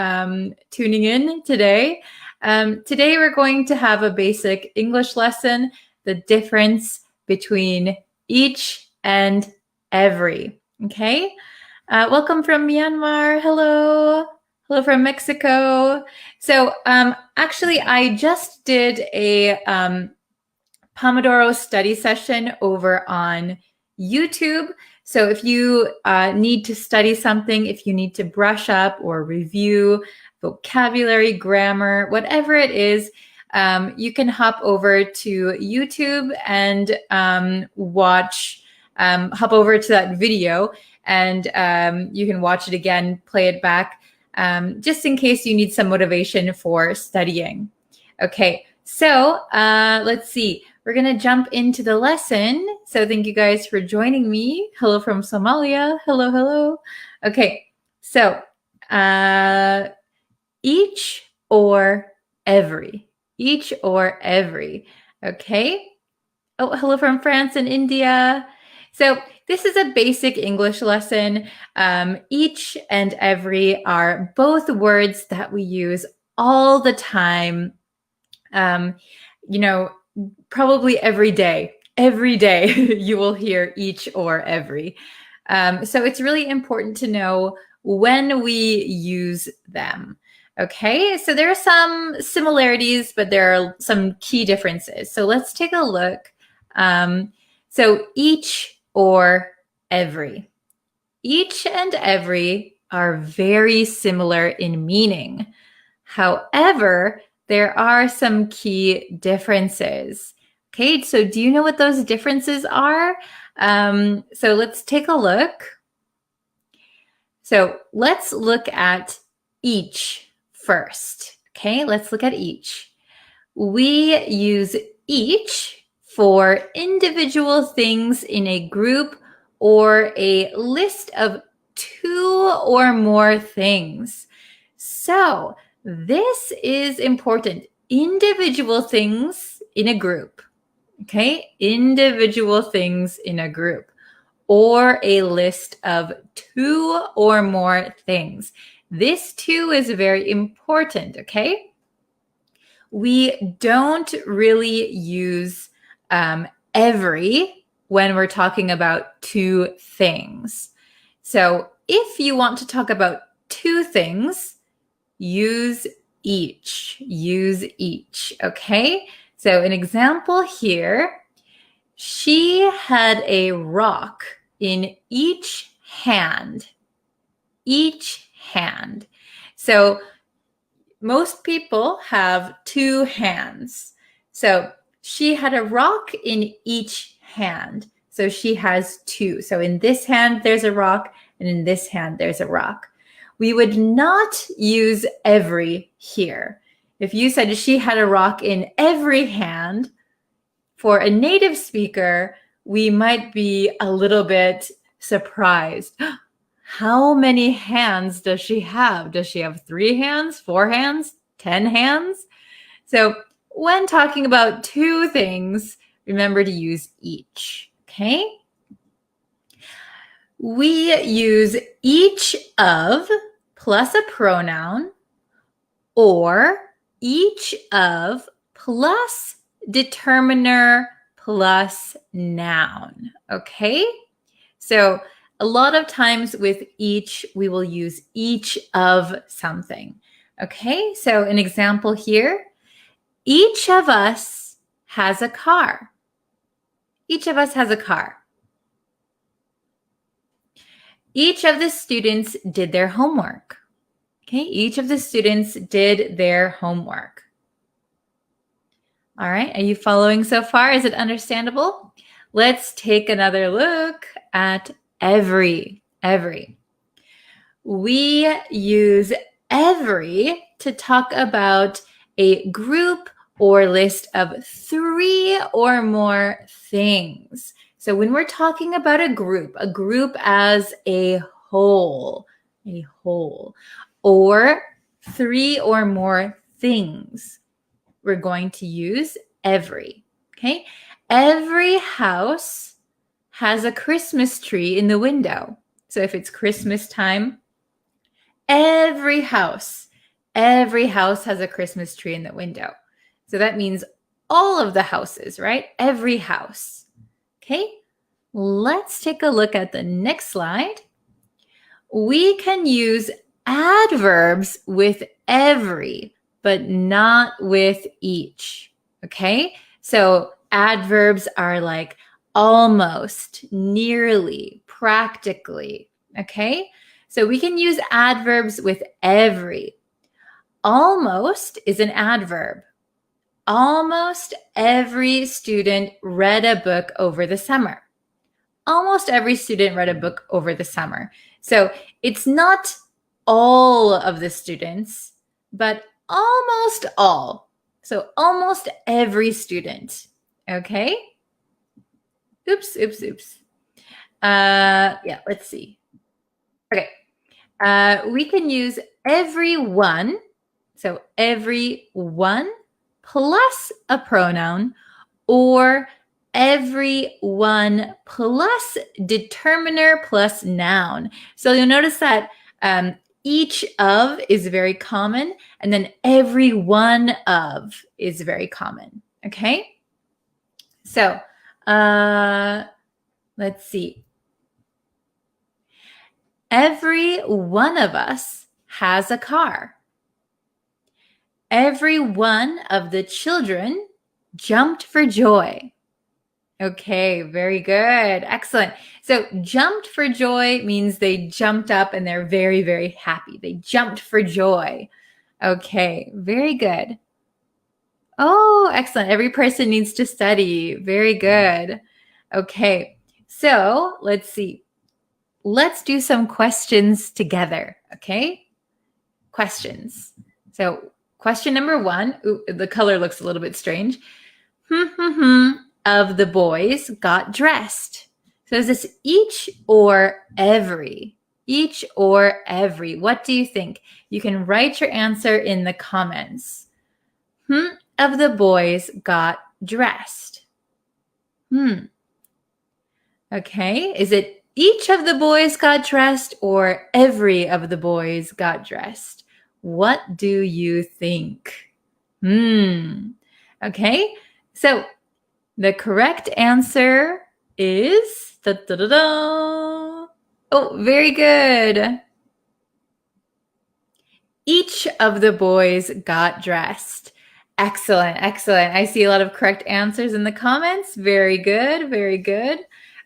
A: tuning in today. Today we're going to have a basic English lesson, the difference between each and every. Okay? Welcome from Myanmar. Hello. Hello from Mexico. So actually, I just did a Pomodoro study session over on YouTube. So if you need to study something, if you need to brush up or review vocabulary, grammar, whatever it is, you can hop over to YouTube and hop over to that video, and you can watch it again, play it back, just in case you need some motivation for studying. Okay, so let's see. We're going to jump into the lesson. So thank you guys for joining me. Hello from Somalia. Hello, hello. Okay, so each or every. Each or every. Okay. Oh, hello from France and India. So this is a basic English lesson. Each and every are both words that we use all the time. Probably every day. Every day you will hear each or every. So it's really important to know when we use them. Okay, so there are some similarities, but there are some key differences. So let's take a look. So each or every. Each and every are very similar in meaning. However, there are some key differences. Okay, so do you know what those differences are? So let's take a look. So let's look at each first. Okay, let's look at each. We use each for individual things in a group or a list of 2 or more things. So This is important. Individual things in a group. Okay, individual things in a group, or a list of 2 or more things. This too is very important, okay? We don't really use every when we're talking about 2 things. So if you want to talk about 2 things, use each, okay? So an example here, she had a rock in each hand. So most people have 2 hands. So she had a rock in each hand. So she has 2. So in this hand, there's a rock, and in this hand, there's a rock. We would not use every here. If you said she had a rock in every hand, for a native speaker, we might be a little bit surprised. How many hands does she have? Does she have 3 hands, 4 hands, 10 hands? So when talking about 2 things, remember to use each, okay? We use each of plus a pronoun, or each of plus determiner plus noun, okay? So a lot of times with each, we will use each of something, okay? So an example here, each of us has a car. Each of us has a car. Each of the students did their homework. Okay, each of the students did their homework. All right, are you following so far? Is it understandable? Let's take another look at every. We use every to talk about a group or list of 3 or more things. So when we're talking about a group as a whole, or 3 or more things, we're going to use every, okay? Every house has a Christmas tree in the window. So if it's Christmas time, every house has a Christmas tree in the window. So that means all of the houses, right? Every house. Okay, let's take a look at the next slide. We can use adverbs with every, but not with each. Okay, so adverbs are like almost, nearly, practically. Okay, so we can use adverbs with every. Almost is an adverb. Almost every student read a book over the summer. Almost every student read a book over the summer. So it's not all of the students, but almost all. So almost every student. Okay? Oops. Yeah, let's see. Okay. We can use everyone. So everyone plus a pronoun, or everyone plus determiner plus noun. So you'll notice that each of is very common, and then every one of is very common. Okay? So let's see. Every one of us has a car. Every one of the children jumped for joy. Okay, very good. Excellent. So jumped for joy means they jumped up and they're very, very happy. They jumped for joy. Okay, very good. Oh, excellent. Every person needs to study. Very good. Okay, so let's see. Let's do some questions together, okay? Questions. So question number 1, ooh, the color looks a little bit strange. Of the boys got dressed. So is this each or every? Each or every? What do you think? You can write your answer in the comments. Of the boys got dressed? Okay, is it each of the boys got dressed or every of the boys got dressed? What do you think? Okay, so the correct answer is oh, very good. Each of the boys got dressed. Excellent, excellent. I see a lot of correct answers in the comments. Very good, very good.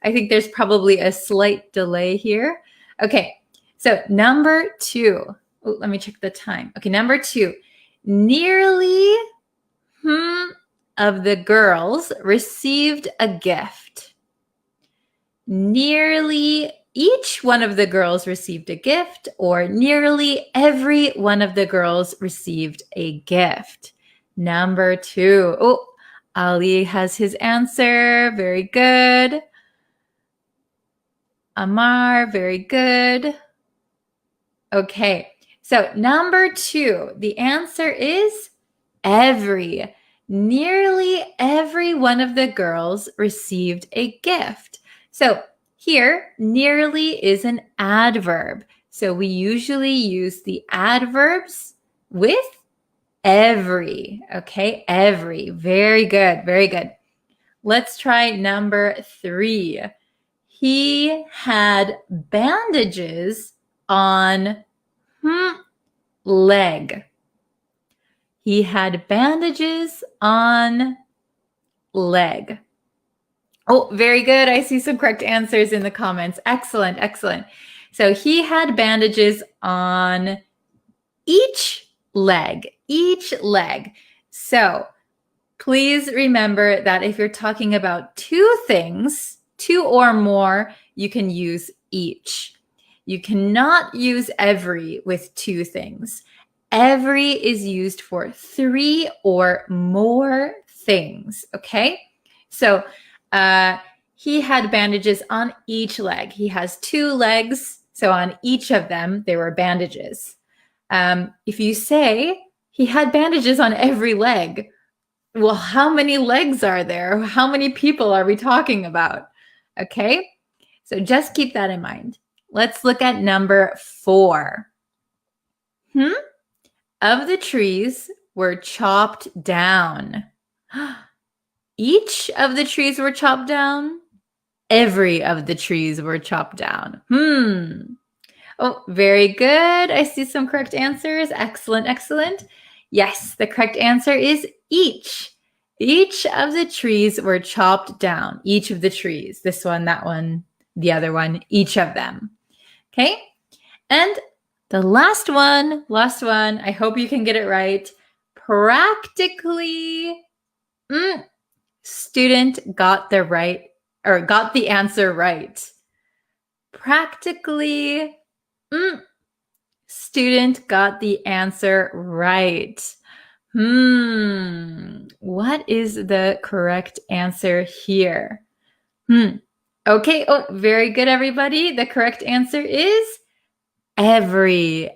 A: I think there's probably a slight delay here. Okay, so number 2. Oh, let me check the time. Okay, number 2. Nearly of the girls received a gift. Nearly each one of the girls received a gift, or nearly every one of the girls received a gift. Number 2. Oh, Ali has his answer. Very good. Amar, very good. Okay, so number 2, the answer is every. Nearly every one of the girls received a gift. So here, nearly is an adverb. So we usually use the adverbs with every. Okay, every. Very good, very good. Let's try number 3. He had bandages on leg. He had bandages on leg. Oh, very good. I see some correct answers in the comments. Excellent, excellent. So he had bandages on each leg, each leg. So please remember that if you're talking about 2 things, 2 or more, you can use each. You cannot use every with 2 things. Every is used for 3 or more things, okay? So he had bandages on each leg. He has 2 legs, so on each of them, there were bandages. If you say he had bandages on every leg, well, how many legs are there? How many people are we talking about? Okay, so just keep that in mind. Let's look at number 4. Of the trees were chopped down. Each of the trees were chopped down. Every of the trees were chopped down. Oh, very good. I see some correct answers. Excellent, excellent. Yes, the correct answer is each. Each of the trees were chopped down. Each of the trees. This one, that one, the other one, each of them. Okay? And the last one, I hope you can get it right. Practically, student got the answer right. Practically, student got the answer right. What is the correct answer here? Okay, oh, very good, everybody. The correct answer is every.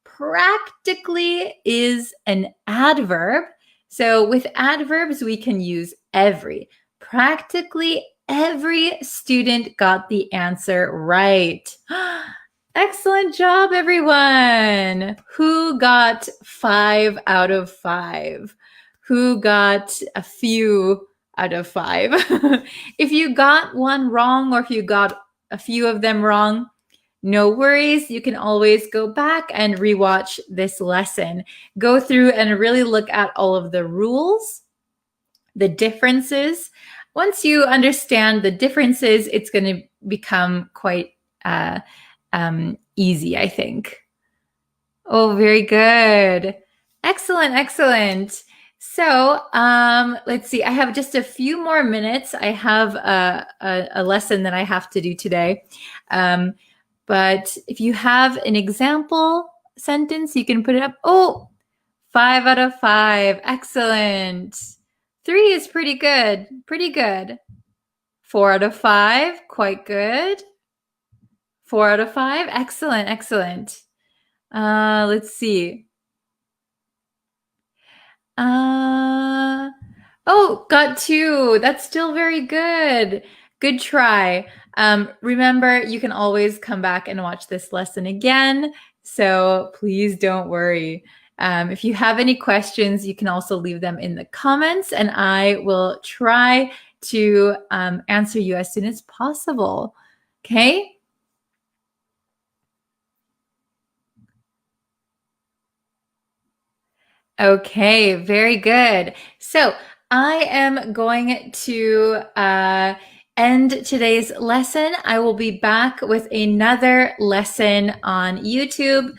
A: Practically is an adverb. So with adverbs, we can use every. Practically every student got the answer right. Excellent job, everyone. Who got 5 out of 5? Who got a few out of 5? If you got one wrong, or if you got a few of them wrong, no worries. You can always go back and rewatch this lesson. Go through and really look at all of the rules, the differences. Once you understand the differences, it's going to become quite easy, I think. Oh, very good. Excellent, excellent. So let's see. I have just a few more minutes. I have a lesson that I have to do today. But if you have an example sentence, you can put it up. Oh, 5 out of 5. Excellent. 3 is pretty good. Pretty good. 4 out of 5. Quite good. 4 out of 5. Excellent, excellent. Let's see. Oh, got 2. That's still very good. Good try. Remember, you can always come back and watch this lesson again, so please don't worry. If you have any questions, you can also leave them in the comments, and I will try to answer you as soon as possible. Okay? Okay, very good. So I am going to end today's lesson. I will be back with another lesson on YouTube.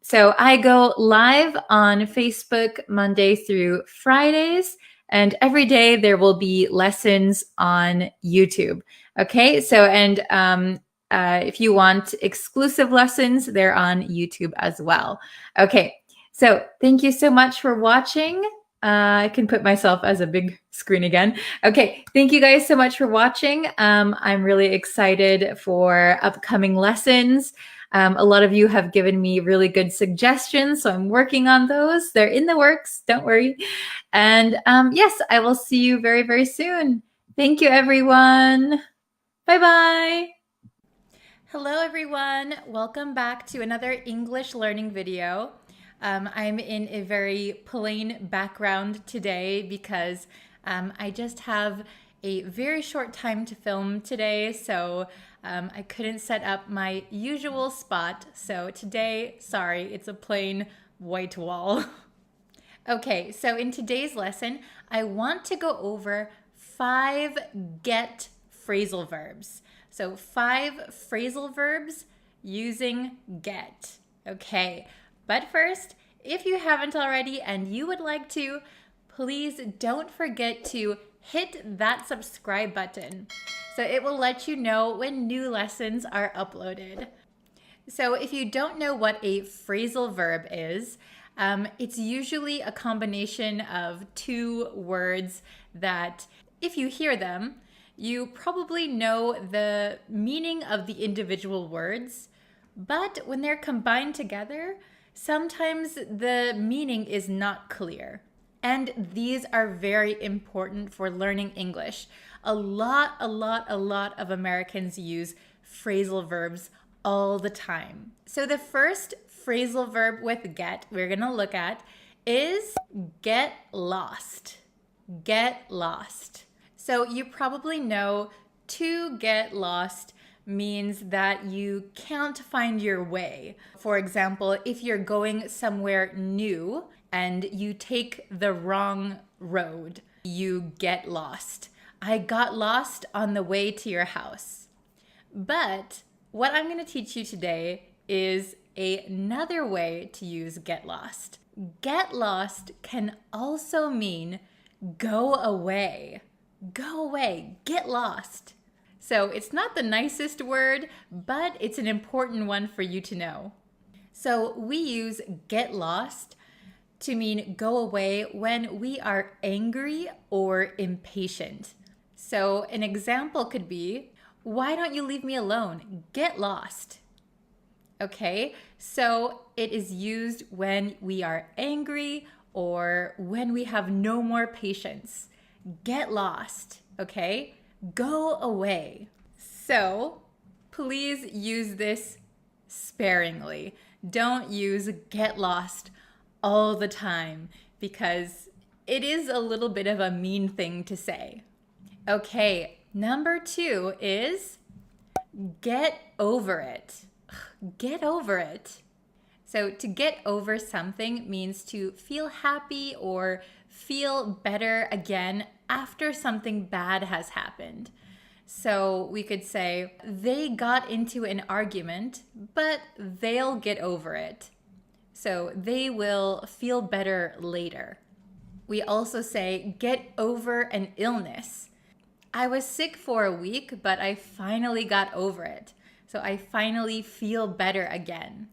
A: So I go live on Facebook Monday through Fridays, and every day there will be lessons on YouTube. Okay, so and if you want exclusive lessons, they're on YouTube as well. Okay, so thank you so much for watching. I can put myself as a big screen again. Okay, thank you guys so much for watching. I'm really excited for upcoming lessons. A lot of you have given me really good suggestions, so I'm working on those. They're in the works, don't worry. And yes, I will see you very, very soon. Thank you, everyone. Bye-bye. Hello, everyone. Welcome back to another English learning video. I'm in a very plain background today because I just have a very short time to film today, so I couldn't set up my usual spot. So today, sorry, it's a plain white wall. Okay, so in today's lesson, I want to go over 5 get phrasal verbs. So 5 phrasal verbs using get. Okay, but first, if you haven't already and you would like to, please don't forget to hit that subscribe button. So it will let you know when new lessons are uploaded. So if you don't know what a phrasal verb is, it's usually a combination of 2 words that, if you hear them, you probably know the meaning of the individual words, but when they're combined together, sometimes the meaning is not clear. And these are very important for learning English. A lot of Americans use phrasal verbs all the time. So the first phrasal verb with get we're going to look at is get lost. Get lost. So you probably know to get lost means that you can't find your way. For example, if you're going somewhere new and you take the wrong road, you get lost. I got lost on the way to your house. But what I'm going to teach you today is another way to use get lost. Get lost can also mean go away. Go away, get lost. So it's not the nicest word, but it's an important one for you to know. So we use get lost to mean go away when we are angry or impatient. So an example could be, why don't you leave me alone? Get lost. Okay, so it is used when we are angry or when we have no more patience. Get lost, okay? Go away. So please use this sparingly. Don't use get lost all the time because it is a little bit of a mean thing to say. Okay, number 2 is get over it. Get over it. So to get over something means to feel happy or feel better again after something bad has happened. So we could say, they got into an argument, but they'll get over it. So they will feel better later. We also say, get over an illness. I was sick for a week, but I finally got over it. So I finally feel better again.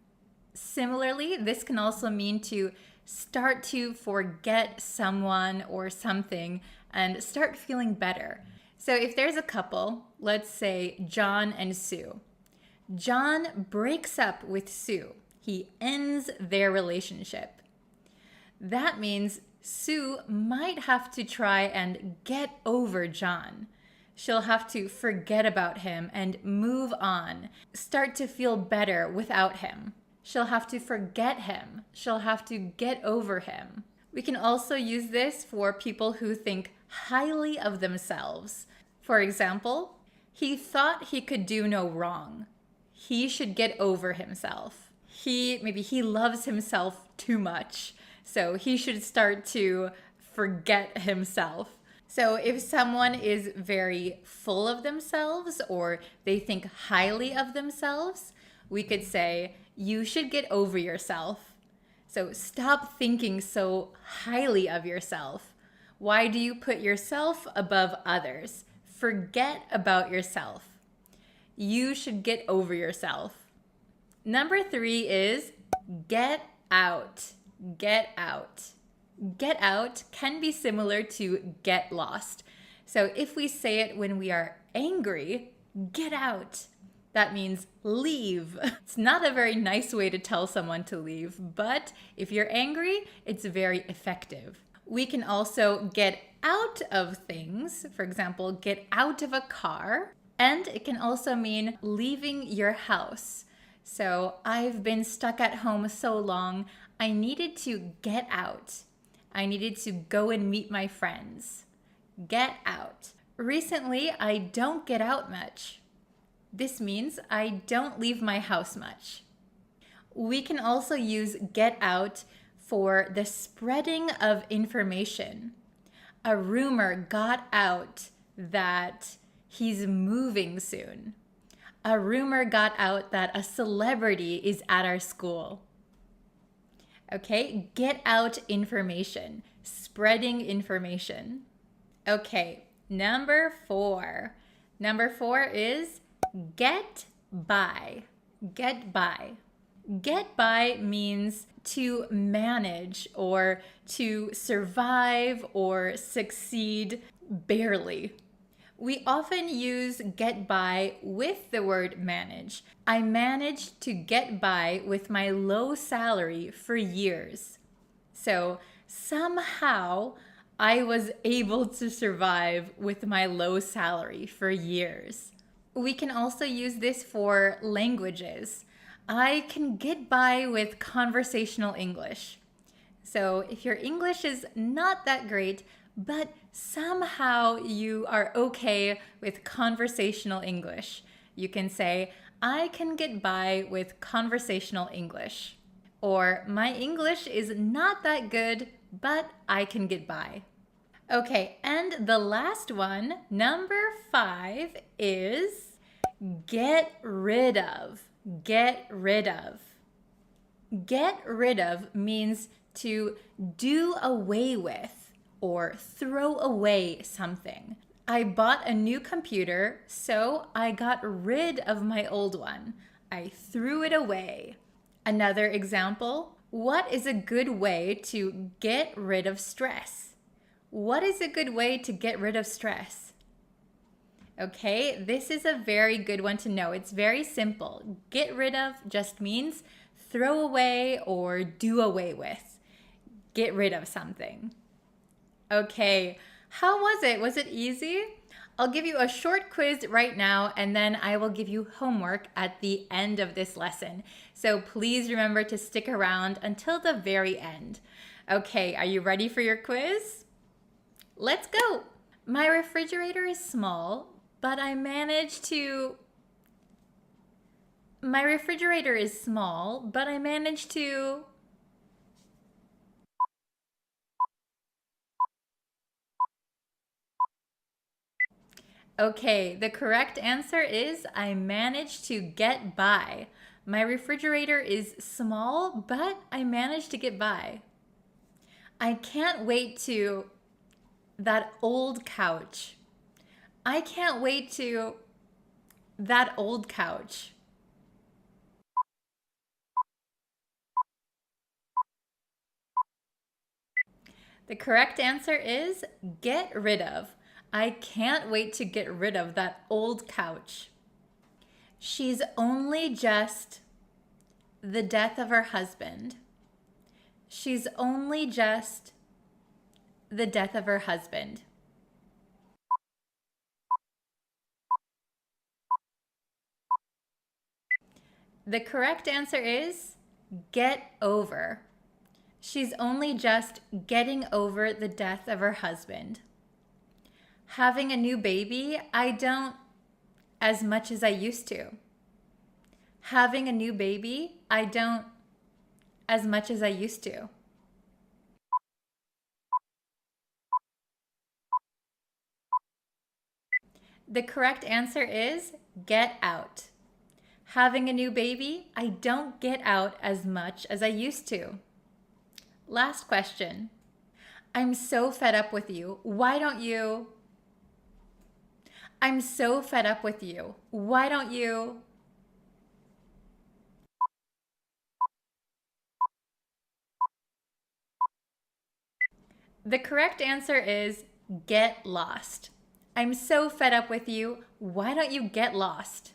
A: Similarly, this can also mean to start to forget someone or something and start feeling better. So if there's a couple, let's say John and Sue, John breaks up with Sue. He ends their relationship. That means Sue might have to try and get over John. She'll have to forget about him and move on, start to feel better without him. She'll have to forget him. She'll have to get over him. We can also use this for people who think highly of themselves. For example, he thought he could do no wrong. He should get over himself. Maybe he loves himself too much, so he should start to forget himself. So if someone is very full of themselves or they think highly of themselves, we could say, you should get over yourself. So stop thinking so highly of yourself. Why do you put yourself above others? Forget about yourself. You should get over yourself. Number 3 is get out. Get out. Get out can be similar to get lost. So if we say it when we are angry, get out. That means leave. It's not a very nice way to tell someone to leave, but if you're angry, it's very effective. We can also get out of things. For example, get out of a car. And it can also mean leaving your house. So I've been stuck at home so long, I needed to get out. I needed to go and meet my friends. Get out. Recently, I don't get out much. This means I don't leave my house much. We can also use get out for the spreading of information. A rumor got out that he's moving soon. A rumor got out that a celebrity is at our school. Okay, get out information, spreading information. Okay, number 4. Number 4 is get by. Get by. Get by means to manage or to survive or succeed barely. We often use get by with the word manage. I managed to get by with my low salary for years. So somehow I was able to survive with my low salary for years. We can also use this for languages. I can get by with conversational English. So if your English is not that great, but somehow you are okay with conversational English, you can say, I can get by with conversational English. Or, my English is not that good, but I can get by. Okay, and the last one, number 5, is get rid of. Get rid of. Get rid of means to do away with or throw away something. I bought a new computer, so I got rid of my old one. I threw it away. Another example, what is a good way to get rid of stress? What is a good way to get rid of stress? Okay, this is a very good one to know. It's very simple. Get rid of just means throw away or do away with. Get rid of something. Okay, how was it? Was it easy? I'll give you a short quiz right now, and then I will give you homework at the end of this lesson. So please remember to stick around until the very end. Okay, are you ready for your quiz? Let's go! My refrigerator is small, but I managed to... My refrigerator is small, but I managed to... Okay, the correct answer is I managed to get by. My refrigerator is small, but I managed to get by. I can't wait to... That old couch. I can't wait to... That old couch. The correct answer is get rid of. I can't wait to get rid of that old couch. She's only just the death of her husband. She's only just the death of her husband. The correct answer is get over. She's only just getting over the death of her husband. Having a new baby, I don't as much as I used to. Having a new baby, I don't as much as I used to. The correct answer is get out. Having a new baby, I don't get out as much as I used to. Last question. I'm so fed up with you. Why don't you? I'm so fed up with you. Why don't you? The correct answer is get lost. I'm so fed up with you. Why don't you get lost?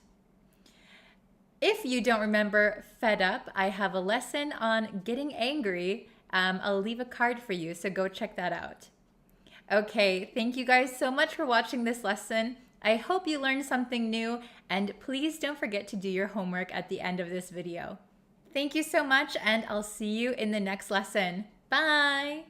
A: If you don't remember fed up, I have a lesson on getting angry. I'll leave a card for you, so go check that out. Okay, thank you guys so much for watching this lesson. I hope you learned something new, and please don't forget to do your homework at the end of this video. Thank you so much, and I'll see you in the next lesson. Bye!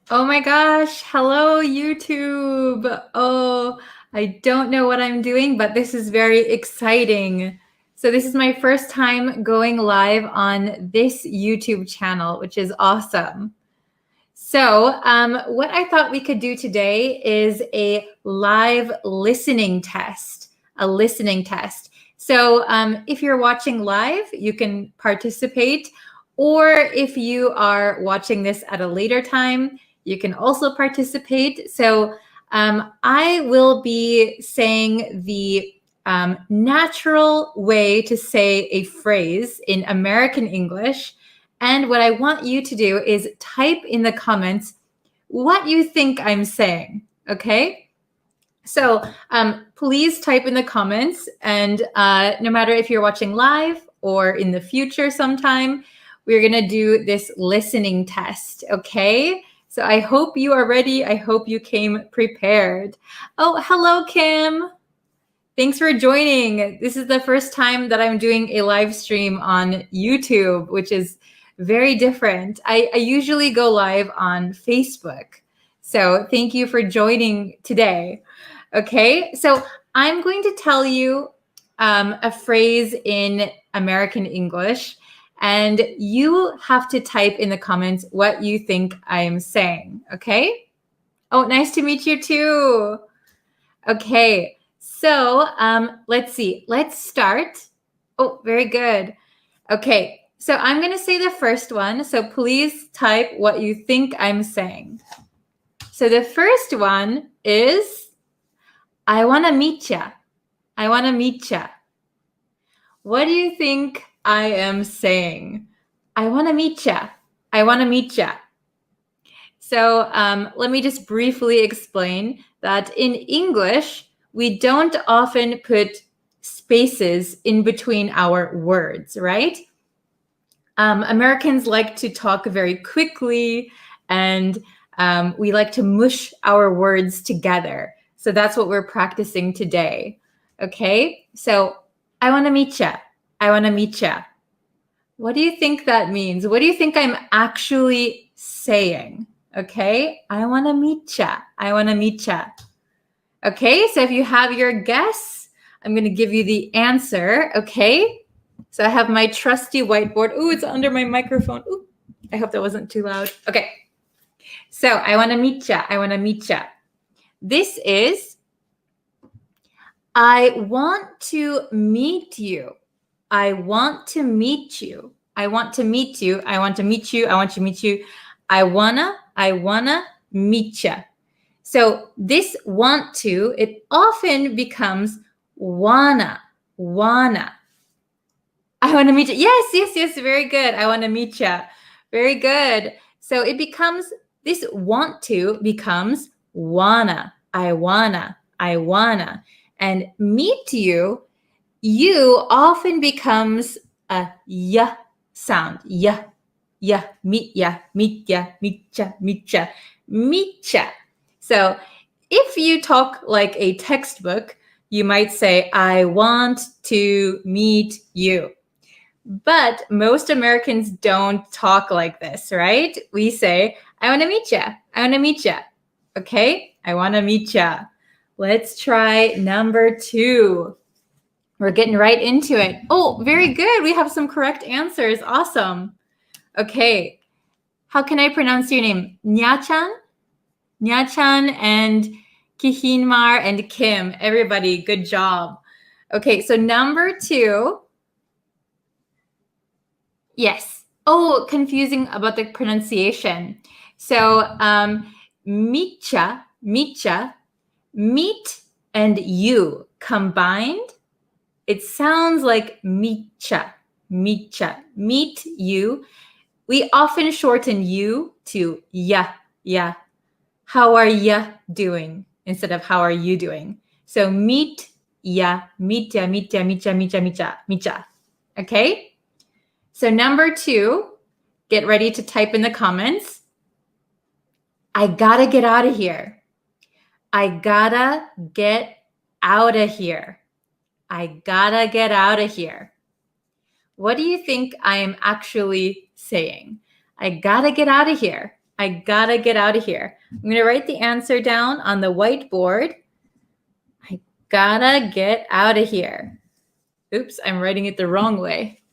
A: Oh my gosh, hello YouTube. Oh, I don't know what I'm doing, but this is very exciting. So this is my first time going live on this YouTube channel, which is awesome. So what I thought we could do today is a live listening test, a listening test. So if you're watching live, you can participate, or if you are watching this at a later time, you can also participate. So I will be saying the natural way to say a phrase in American English. And what I want you to do is type in the comments what you think I'm saying, okay? So please type in the comments, and no matter if you're watching live or in the future sometime, we're gonna do this listening test, okay? So I hope you are ready. I hope you came prepared. Oh, hello, Kim. Thanks for joining. This is the first time that I'm doing a live stream on YouTube, which is very different. I usually go live on Facebook. So thank you for joining today. Okay, so I'm going to tell you a phrase in American English, and you have to type in the comments what you think I'm saying, okay? Oh, nice to meet you too. Okay, so let's see. Let's start. Oh, very good. Okay, so I'm going to say the first one. So please type what you think I'm saying. So the first one is, I want to meet ya. I want to meet ya. What do you think I am saying? I want to meet ya. I want to meet ya. So let me just briefly explain that in English, we don't often put spaces in between our words, right? Americans like to talk very quickly, and we like to mush our words together. So that's what we're practicing today. Okay, so I want to meet ya. I want to meet ya. What do you think that means? What do you think I'm actually saying? Okay, I want to meet ya. I want to meet ya. Okay, so if you have your guess, I'm going to give you the answer. Okay, so I have my trusty whiteboard. Ooh, it's under my microphone. Ooh, I hope that wasn't too loud. Okay, so I want to meet ya. I want to meet ya. This is, I want to meet you. I want to meet you. I want to meet you. I want to meet you. I want to meet you. I wanna meet ya. So this want to, it often becomes wanna. I want to meet you. Yes. Very good. I want to meet ya. Very good. So it becomes, this want to becomes wanna. I wanna. And meet you, often becomes a ya sound. Ya. Meet ya. So if you talk like a textbook, you might say, I want to meet you. But most Americans don't talk like this, right? We say, I want to meet ya. Okay? I want to meet ya. Let's try number 2. We're getting right into it. Oh, very good. We have some correct answers. Awesome. Okay. How can I pronounce your name? Nya-chan and Kihinmar and Kim. Everybody, good job. Okay, so number 2. Yes. Oh, confusing about the pronunciation. So micha, meet and you combined, it sounds like micha, meet you. We often shorten you to ya. How are ya doing instead of how are you doing? So meet ya. Okay? So number 2, get ready to type in the comments. I gotta get out of here. I gotta get out of here. I gotta get out of here. What do you think I am actually saying? I gotta get out of here. I gotta get out of here. I'm going to write the answer down on the whiteboard. I gotta get out of here. Oops, I'm writing it the wrong way.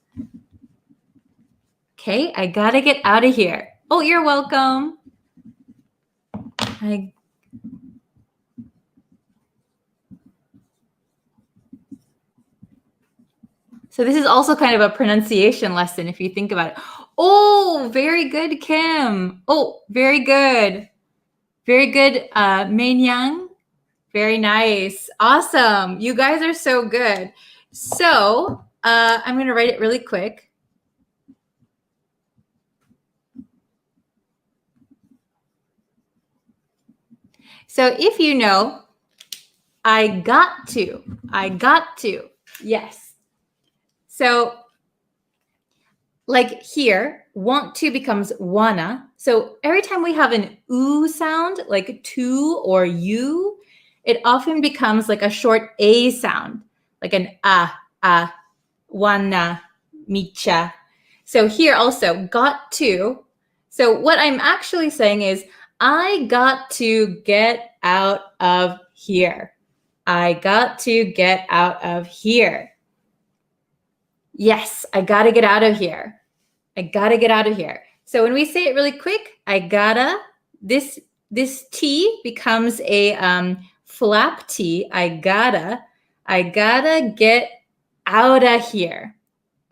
A: Okay, I gotta get out of here. Oh, you're welcome. So this is also kind of a pronunciation lesson if you think about it. Oh, very good, Kim. Oh, very good. Very good, Mein Yang. Very nice. Awesome. You guys are so good. So I'm going to write it really quick. So if you know, I got to. Yes. So like here, want to becomes wanna. So every time we have an oo sound, like to or you, it often becomes like a short a sound, like an wanna, micha. So here also, got to. So what I'm actually saying is, I got to get out of here. I got to get out of here. Yes, I got to get out of here. I got to get out of here. So when we say it really quick, I gotta, this T becomes a flap T. I gotta get out of here.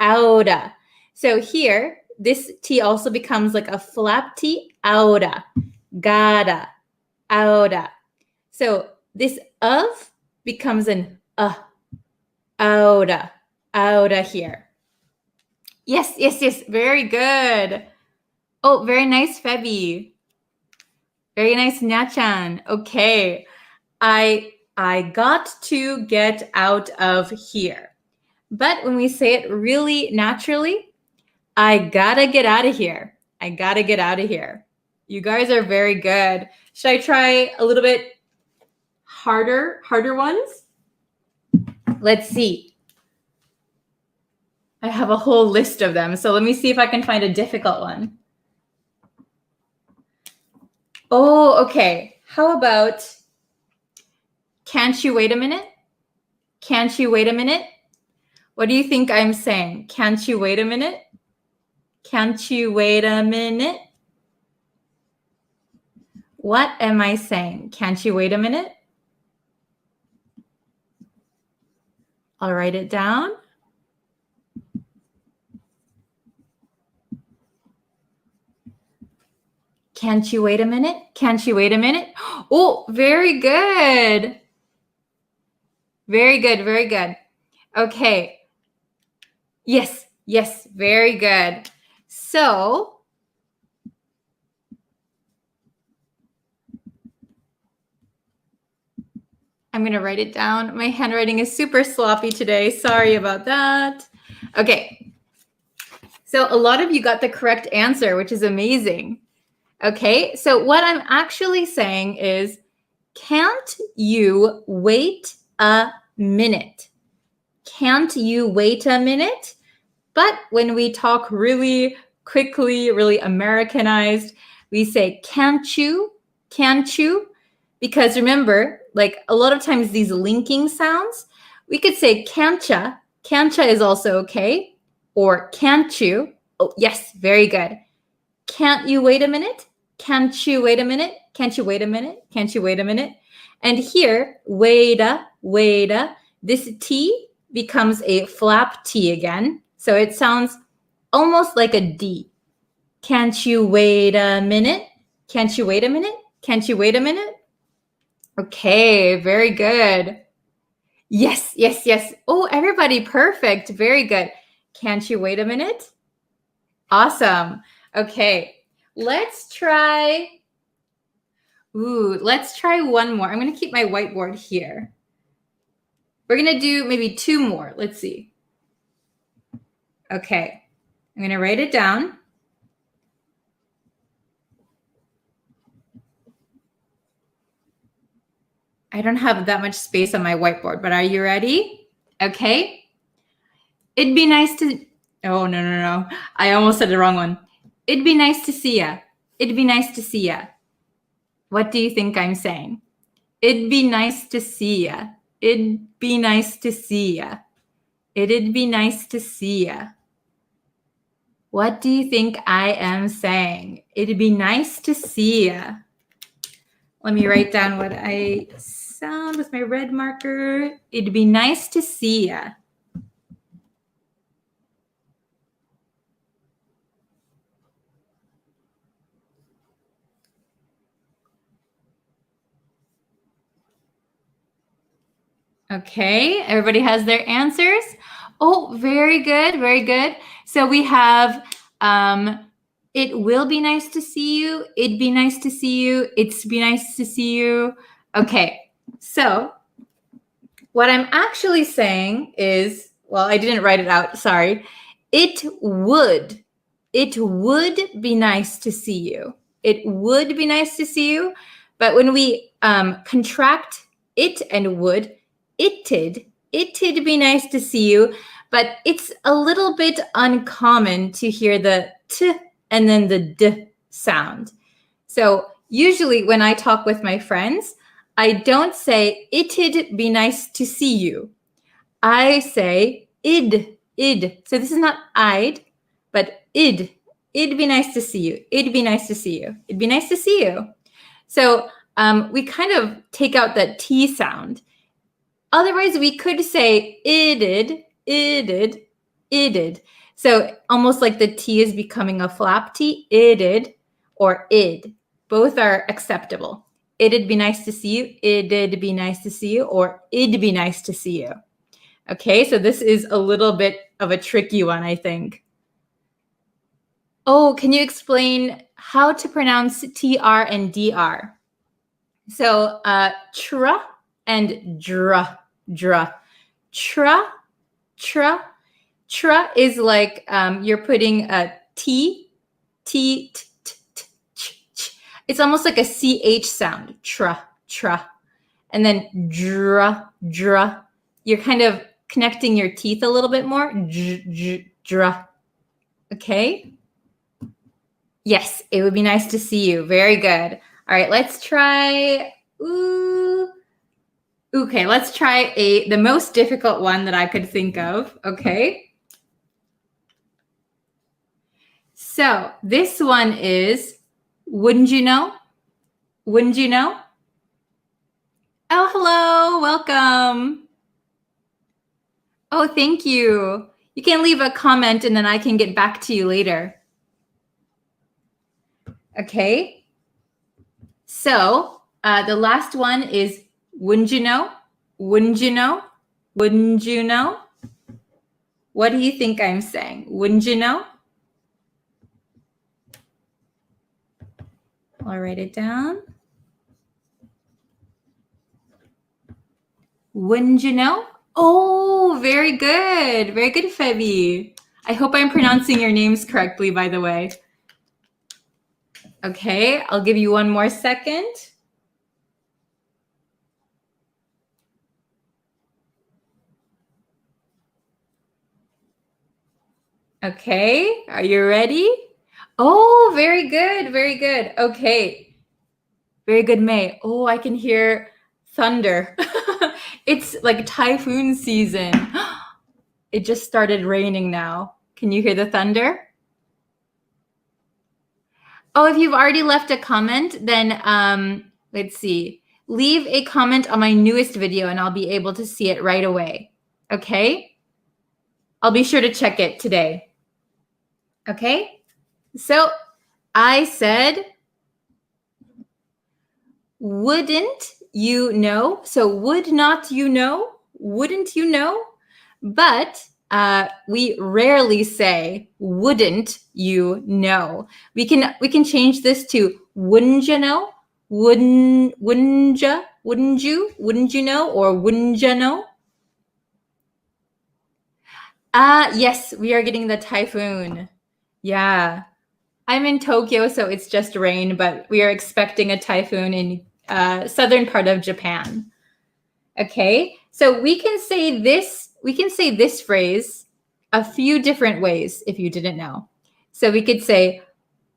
A: Outa. So here, this T also becomes like a flap T. Outa. Gotta. Outa. So this of becomes an outa. Outa here. Yes. Very good. Oh, very nice, Febby. Very nice, Nya-chan. Okay. I got to get out of here. But when we say it really naturally, I gotta get out of here. I gotta get out of here. You guys are very good. Should I try a little bit harder ones? Let's see. I have a whole list of them. So let me see if I can find a difficult one. Oh, okay. How about, Can't you wait a minute? Can't you wait a minute? What do you think I'm saying? Can't you wait a minute? Can't you wait a minute? What am I saying? Can't you wait a minute? I'll write it down. Can't you wait a minute? Can't you wait a minute? Oh, very good. Very good, very good. Okay. Yes, yes, very good. So, I'm going to write it down. My handwriting is super sloppy today. Sorry about that. Okay. So a lot of you got the correct answer, which is amazing. Okay. So what I'm actually saying is, can't you wait a minute? Can't you wait a minute? But when we talk really quickly, really Americanized, we say, can't you? Can't you? Because remember, like a lot of times these linking sounds, we could say can'tcha. Can'tcha is also okay. Or can't you? Oh, yes, very good. Can't you wait a minute? Can't you wait a minute? Can't you wait a minute? Can't you wait a minute? And here, waita, waita, this T becomes a flap T again. So it sounds almost like a D. Can't you wait a minute? Can't you wait a minute? Can't you wait a minute? Okay, very good. Yes, yes, yes. Oh, everybody, perfect. Very good. Can't you wait a minute? Awesome. Okay, let's try one more. I'm going to keep my whiteboard here. We're going to do maybe two more. Let's see. Okay, I'm going to write it down. I don't have that much space on my whiteboard, but are you ready? Okay. It'd be nice to, oh, no. I almost said the wrong one. It'd be nice to see ya. It'd be nice to see ya. What do you think I'm saying? It'd be nice to see ya. It'd be nice to see ya. It'd be nice to see ya. What do you think I am saying? It'd be nice to see ya. Let me write down what I sound with my red marker. It'd be nice to see ya. Okay, everybody has their answers. Oh, very good, very good. So we have, it will be nice to see you. It'd be nice to see you. It's be nice to see you. Okay, so what I'm actually saying is, well, I didn't write it out, sorry. It would be nice to see you. It would be nice to see you. But when we contract it and would, it'd be nice to see you. But it's a little bit uncommon to hear the t and then the d sound. So usually when I talk with my friends, I don't say it'd be nice to see you. I say id. So this is not I'd, but id. It'd be nice to see you. It'd be nice to see you. It'd be nice to see you. So we kind of take out that T sound. Otherwise, we could say it'd. So almost like the T is becoming a flap T, it'd or id. Both are acceptable. It'd be nice to see you. It'd be nice to see you, or it'd be nice to see you. Okay, so this is a little bit of a tricky one, I think. Oh, can you explain how to pronounce TR and DR? So tra and dra. Tra is like you're putting a T, ch. It's almost like a CH sound, tra. And then dra. You're kind of connecting your teeth a little bit more, dra. Okay? Yes, it would be nice to see you. Very good. All right, let's try. Ooh. Okay, let's try the most difficult one that I could think of. Okay. So this one is, wouldn't you know? Wouldn't you know? Oh, hello, welcome. Oh, thank you. You can leave a comment and then I can get back to you later. Okay. So the last one is, wouldn't you know? Wouldn't you know? Wouldn't you know? What do you think I'm saying? Wouldn't you know? I'll write it down. Wouldn't you know? Oh, very good. Very good, Febby. I hope I'm pronouncing your names correctly, by the way. Okay, I'll give you one more second. Okay, are you ready? Oh, very good, very good. Okay, very good, May. Oh, I can hear thunder. It's like typhoon season. It just started raining now. Can you hear the thunder? Oh, if you've already left a comment, then let's see. Leave a comment on my newest video and I'll be able to see it right away. Okay? I'll be sure to check it today. Okay? So I said, wouldn't you know? So would not you know? Wouldn't you know? But we rarely say, wouldn't you know? We can change this to, wouldn't you know? Wouldn't you know? Or wouldn't you know? Yes, we are getting the typhoon. Yeah. I'm in Tokyo, so it's just rain, but we are expecting a typhoon in southern part of Japan. Okay, so we can say this phrase a few different ways if you didn't know. So we could say,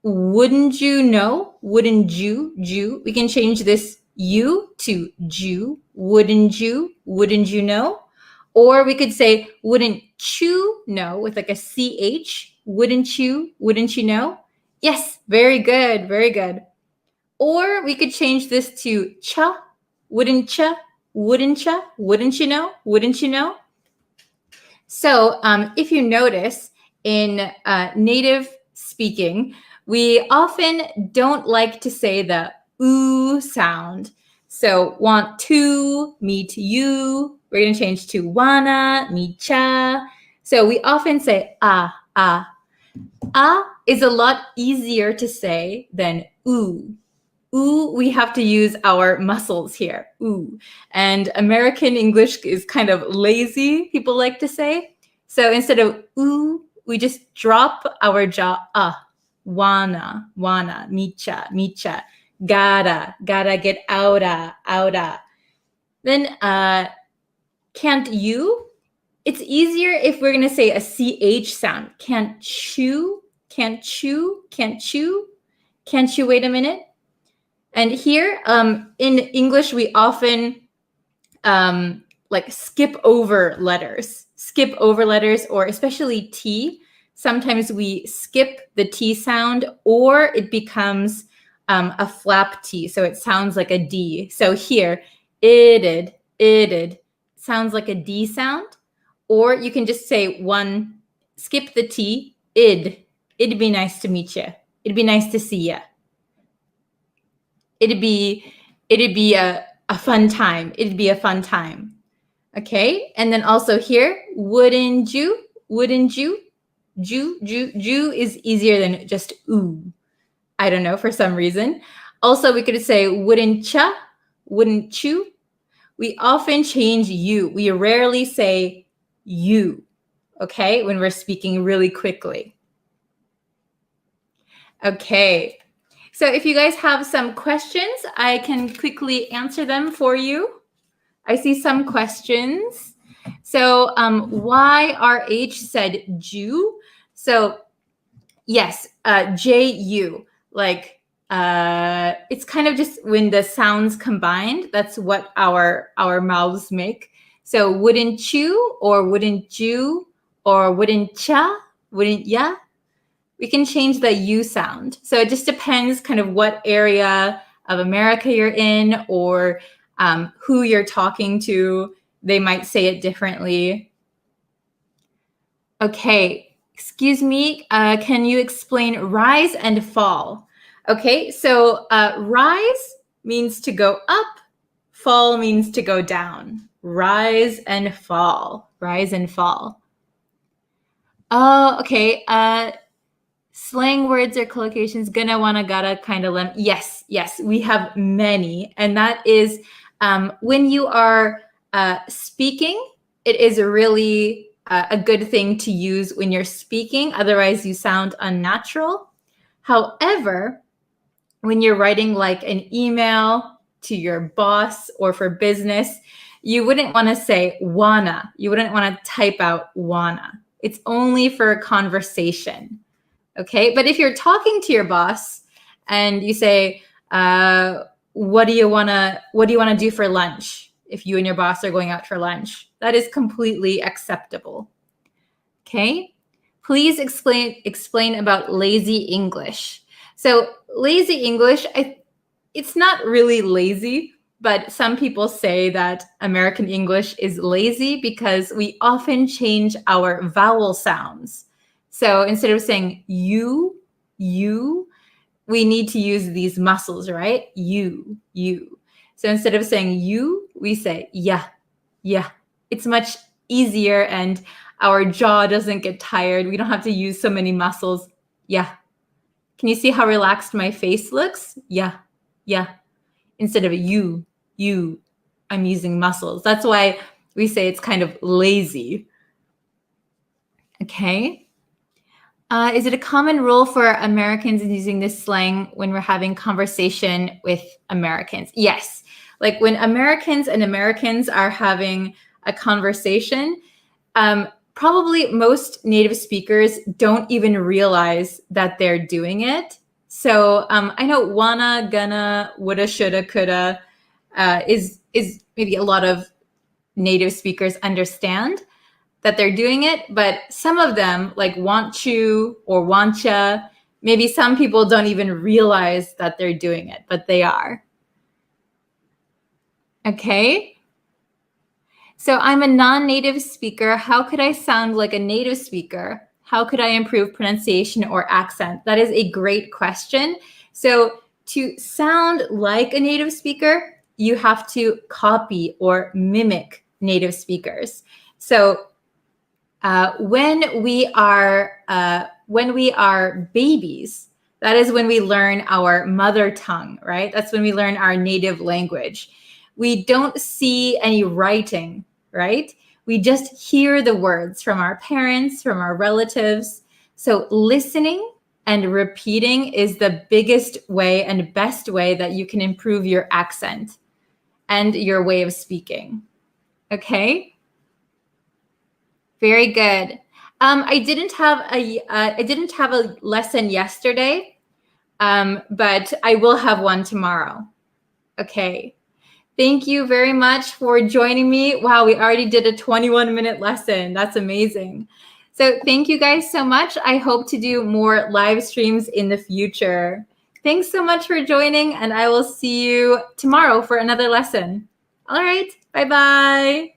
A: wouldn't you know? Wouldn't you? We can change this you to ju. Wouldn't you? Wouldn't you know? Or we could say, wouldn't you know, with like a ch. Wouldn't you? Wouldn't you know? Yes, very good, very good. Or we could change this to cha. Wouldn't ya? Wouldn't ya? Wouldn't you know? Wouldn't you know? So if you notice, in native speaking, we often don't like to say the oo sound. So want to, meet you. We're going to change to wanna, meet cha. So we often say ah, ah. Ah is a lot easier to say than oo. Ooh, we have to use our muscles here. Ooh. And American English is kind of lazy, people like to say. So instead of ooh, we just drop our jaw. Wanna, micha, gotta get outa. Then can't you? It's easier if we're gonna say a ch sound. Can't you? Can't you wait a minute? And here in English, we often like skip over letters, or especially T. Sometimes we skip the T sound, or it becomes a flap T. So it sounds like a D. So here, it'd sounds like a D sound. Or you can just say one, skip the T, it'd be nice to meet you. It'd be nice to see you. It'd be a fun time. It'd be a fun time. Okay. And then also here, wouldn't you? Ju is easier than just ooh. I don't know, for some reason. Also, we could say wouldn't cha, wouldn't you? We often change you. We rarely say you, okay, when we're speaking really quickly. Okay. So if you guys have some questions, I can quickly answer them for you. I see some questions. So YRH said Jew. So yes, J-U, like it's kind of just when the sounds combined, that's what our mouths make. So wouldn't you, or wouldn't you, or wouldn't ya, wouldn't ya? We can change the U sound. So it just depends kind of what area of America you're in, or who you're talking to. They might say it differently. Okay, excuse me. Can you explain rise and fall? Okay, so rise means to go up, fall means to go down. Rise and fall, rise and fall. Oh, okay. Slang words or collocations, gonna, wanna, gotta, kinda, lem. Yes, we have many. And that is when you are speaking, it is really a good thing to use when you're speaking. Otherwise, you sound unnatural. However, when you're writing like an email to your boss or for business, you wouldn't want to say wanna. You wouldn't want to type out wanna. It's only for a conversation. Okay, but if you're talking to your boss and you say, what do you wanna do for lunch? If you and your boss are going out for lunch, that is completely acceptable. Okay, please explain about lazy English. So lazy English, it's not really lazy, but some people say that American English is lazy because we often change our vowel sounds. So instead of saying you, we need to use these muscles, right? You. So instead of saying you, we say yeah. It's much easier and our jaw doesn't get tired. We don't have to use so many muscles. Yeah. Can you see how relaxed my face looks? Yeah. Instead of you, I'm using muscles. That's why we say it's kind of lazy. Okay. Is it a common rule for Americans in using this slang when we're having conversation with Americans? Yes. Like when Americans are having a conversation, probably most native speakers don't even realize that they're doing it. So I know wanna, gonna, woulda, shoulda, coulda is maybe a lot of native speakers understand that they're doing it, but some of them, like want you or wantcha, maybe some people don't even realize that they're doing it, but they are. Okay. So I'm a non-native speaker. How could I sound like a native speaker? How could I improve pronunciation or accent? That is a great question. So to sound like a native speaker, you have to copy or mimic native speakers. So when we are babies, that is when we learn our mother tongue, right? That's when we learn our native language. We don't see any writing, right? We just hear the words from our parents, from our relatives. So listening and repeating is the biggest way and best way that you can improve your accent and your way of speaking. Okay? Very good. I didn't have a lesson yesterday, but I will have one tomorrow. Okay. Thank you very much for joining me. Wow, we already did a 21-minute lesson. That's amazing. So thank you guys so much. I hope to do more live streams in the future. Thanks so much for joining, and I will see you tomorrow for another lesson. All right. Bye-bye.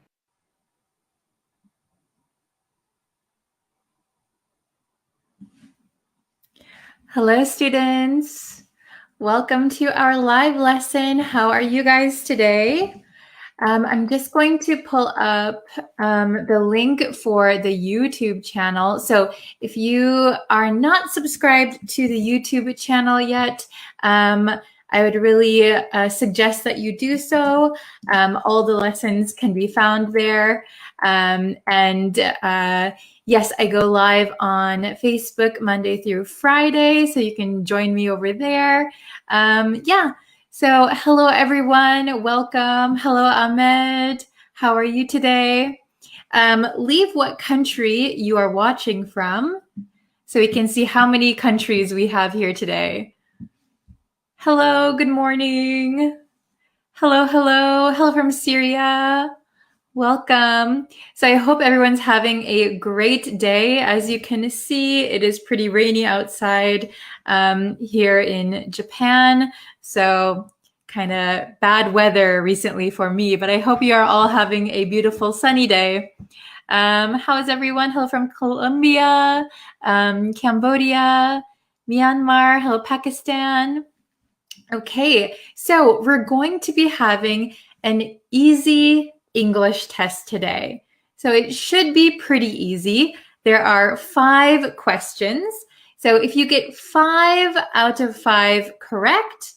A: Hello, students. Welcome to our live lesson. How are you guys today? I'm just going to pull up the link for the YouTube channel. So if you are not subscribed to the YouTube channel yet, I would really suggest that you do so. All the lessons can be found there. Yes, I go live on Facebook Monday through Friday, so you can join me over there. Yeah. So hello, everyone. Welcome. Hello, Ahmed. How are you today? Leave what country you are watching from so we can see how many countries we have here today. Hello, good morning. Hello, hello. Hello from Syria. Welcome. So I hope everyone's having a great day. As you can see, it is pretty rainy outside here in Japan. So kind of bad weather recently for me, but I hope you are all having a beautiful sunny day. How is everyone? Hello from Colombia, Cambodia, Myanmar. Hello, Pakistan. Okay, so we're going to be having an easy English test today. So it should be pretty easy. There are 5 questions. So if you get 5 out of 5 correct,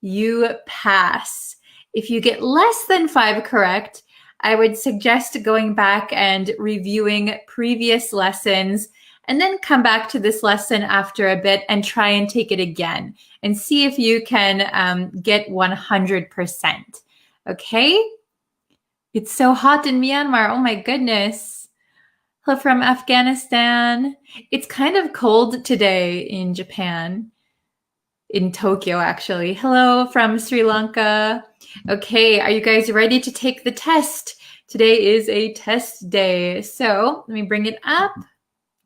A: you pass. If you get less than 5 correct, I would suggest going back and reviewing previous lessons and then come back to this lesson after a bit and try and take it again and see if you can get 100%. Okay? It's so hot in Myanmar. Oh my goodness. Hello from Afghanistan. It's kind of cold today in Japan, in Tokyo, actually. Hello from Sri Lanka. Okay, are you guys ready to take the test? Today is a test day. So let me bring it up.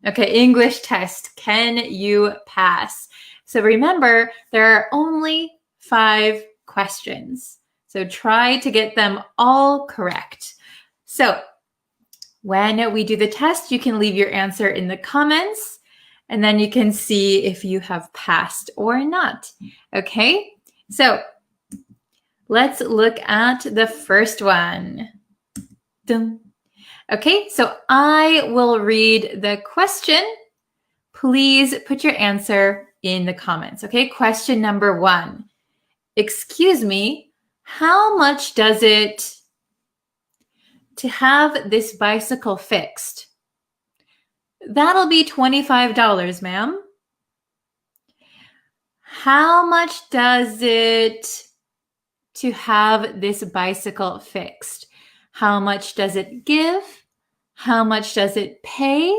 A: Okay, English test. Can you pass? So remember, there are only 5 questions. So try to get them all correct. So when we do the test, you can leave your answer in the comments, and then you can see if you have passed or not. Okay, so let's look at the first one. Dun. Okay, so I will read the question. Please put your answer in the comments. Okay, question number 1. Excuse me, how much does it to have this bicycle fixed? That'll be $25, ma'am. How much does it to have this bicycle fixed? How much does it give? How much does it pay?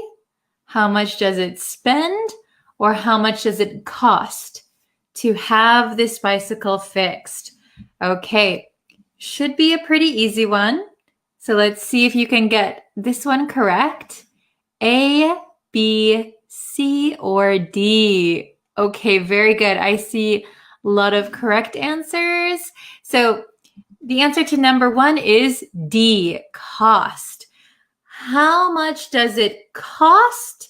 A: How much does it spend? Or how much does it cost to have this bicycle fixed? Okay, should be a pretty easy one. So let's see if you can get this one correct. A, B, C, or D. Okay, very good. I see a lot of correct answers. So the answer to number 1 is D, cost. How much does it cost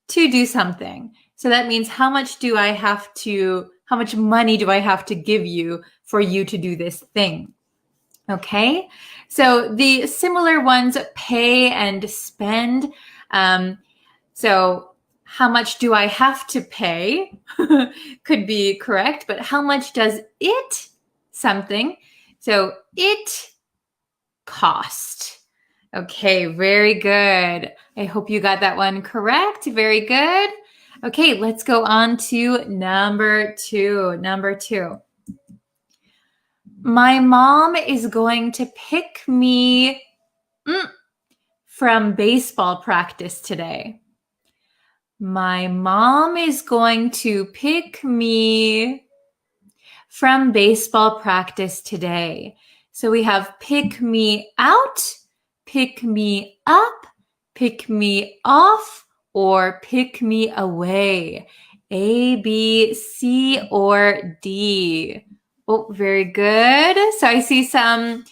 A: to do something? So that means how much money do I have to give you for you to do this thing? Okay, so the similar ones, pay and spend. So how much do I have to pay could be correct, but how much does it something? So it cost. Okay, very good. I hope you got that one correct. Very good. Okay, let's go on to number 2. Number 2. My mom is going to pick me from baseball practice today. My mom is going to pick me from baseball practice today. So we have pick me out, pick me up, pick me off, or pick me away. A, B, C, or D. Oh, very good. So I see some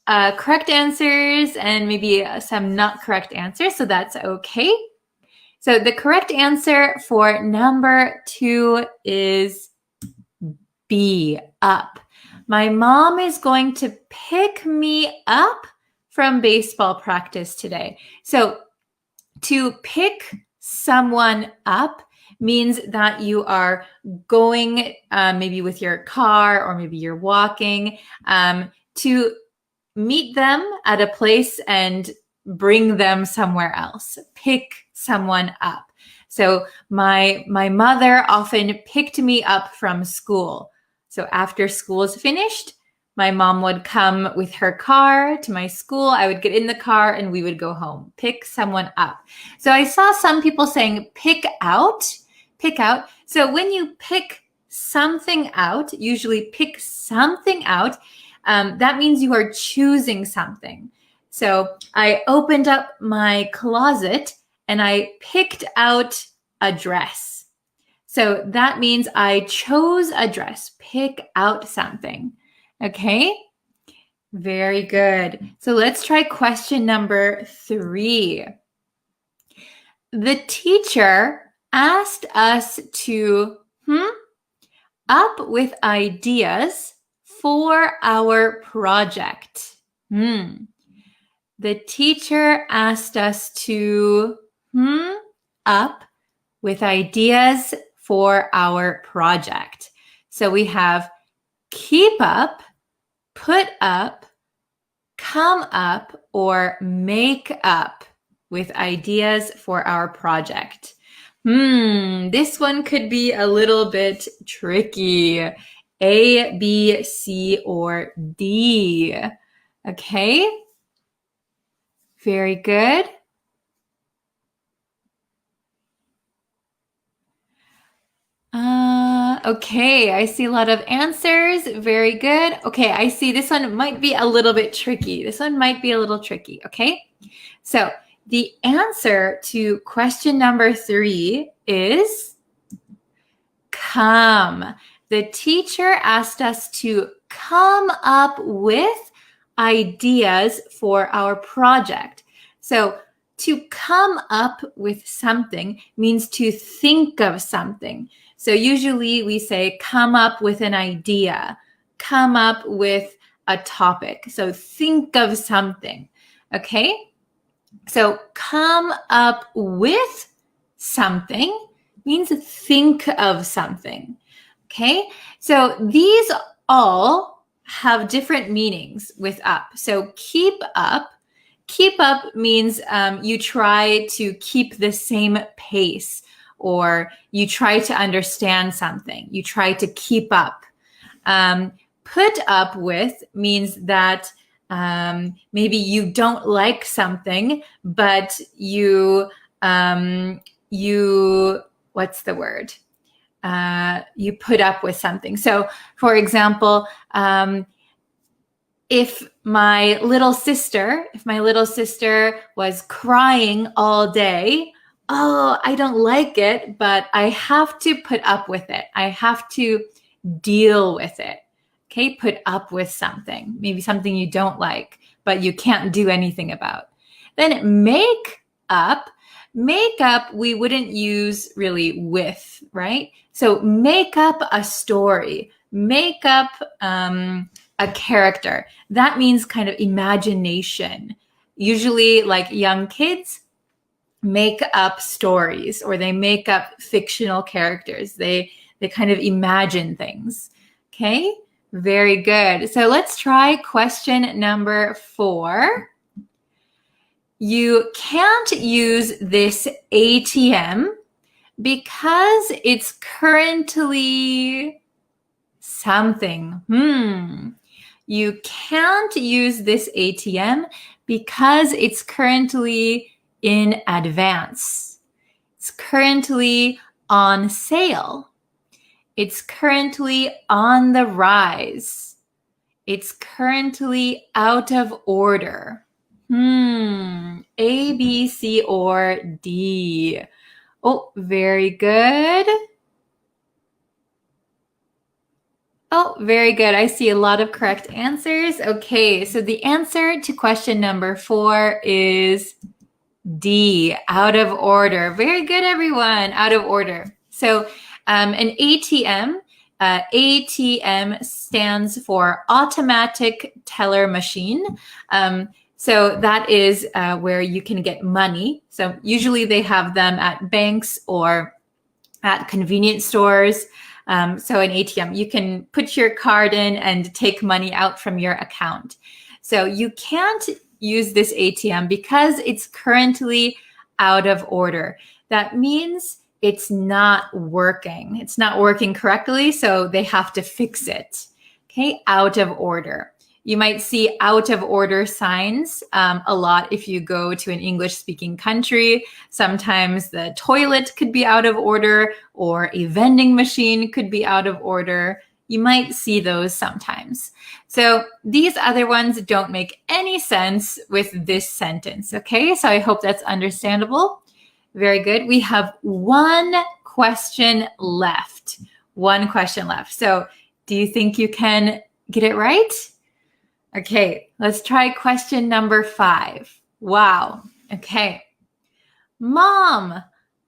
A: correct answers and maybe some not correct answers. So that's okay. So the correct answer for number 2 is B, up. My mom is going to pick me up from baseball practice today. So to pick someone up means that you are going maybe with your car or maybe you're walking to meet them at a place and bring them somewhere else. Pick someone up. So my mother often picked me up from school. So after school is finished, my mom would come with her car to my school. I would get in the car and we would go home. Pick someone up. So I saw some people saying pick out, pick out. So when you pick something out, usually pick something out, that means you are choosing something. So I opened up my closet and I picked out a dress. So that means I chose a dress, pick out something. Okay, very good. So let's try question number 3. The teacher asked us to up with ideas for our project. The teacher asked us to up with ideas for our project. So we have keep up, put up, come up, or make up with ideas for our project. This one could be a little bit tricky. A, B, C, or D. Okay? Very good. Okay, I see a lot of answers. Very good. Okay, I see this one might be a little bit tricky. Okay? So the answer to question number 3 is come. The teacher asked us to come up with ideas for our project. So to come up with something means to think of something. So usually we say come up with an idea, come up with a topic. So think of something. Okay? So come up with something means think of something. Okay? So these all have different meanings with up. So keep up means you try to keep the same pace, or you try to understand something. You try to keep up. Put up with means that maybe you don't like something, but you what's the word? You put up with something. So, for example, if my little sister was crying all day, I don't like it, but I have to put up with it. I have to deal with it. Okay, put up with something, maybe something you don't like, but you can't do anything about. Then make up, we wouldn't use really with, right? So make up a story, make up a character. That means kind of imagination. Usually like young kids make up stories, or they make up fictional characters. They kind of imagine things. Okay? Very good. So let's try question number 4. You can't use this ATM because it's currently something. You can't use this ATM because it's currently in advance. It's currently on sale. It's currently on the rise. It's currently out of order. A, B, C, or D. Oh, very good. Oh, very good. I see a lot of correct answers. Okay, so the answer to question number 4 is D, out of order. Very good, everyone. Out of order. So an ATM, ATM stands for automatic teller machine. So that is where you can get money. So usually they have them at banks or at convenience stores. So an ATM, you can put your card in and take money out from your account. So you can't use this ATM because it's currently out of order. That means it's not working. It's not working correctly, so they have to fix it. Okay, out of order. You might see out of order signs a lot if you go to an English-speaking country. Sometimes the toilet could be out of order, or a vending machine could be out of order. You might see those sometimes. So these other ones don't make any sense with this sentence, okay? So I hope that's understandable. Very good. We have one question left. One question left. So do you think you can get it right? Okay, let's try question number 5. Wow. Okay. Mom,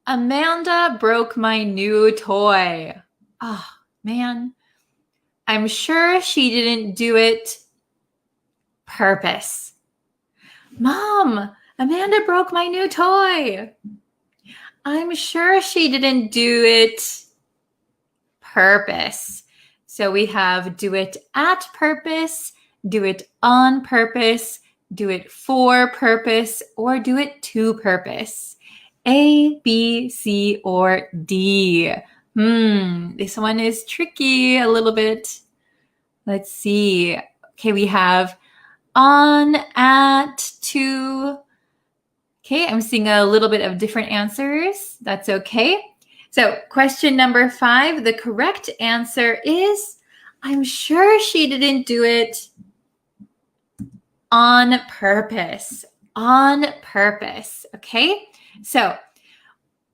A: Amanda broke my new toy. Oh, man. I'm sure she didn't do it purpose. Mom, Amanda broke my new toy. I'm sure she didn't do it purpose. So we have do it at purpose, do it on purpose, do it for purpose, or do it to purpose. A, B, C, or D. This one is tricky a little bit. Let's see. Okay, we have on, at, to. Okay, I'm seeing a little bit of different answers. That's okay. So question number 5, the correct answer is, I'm sure she didn't do it on purpose. On purpose, okay? So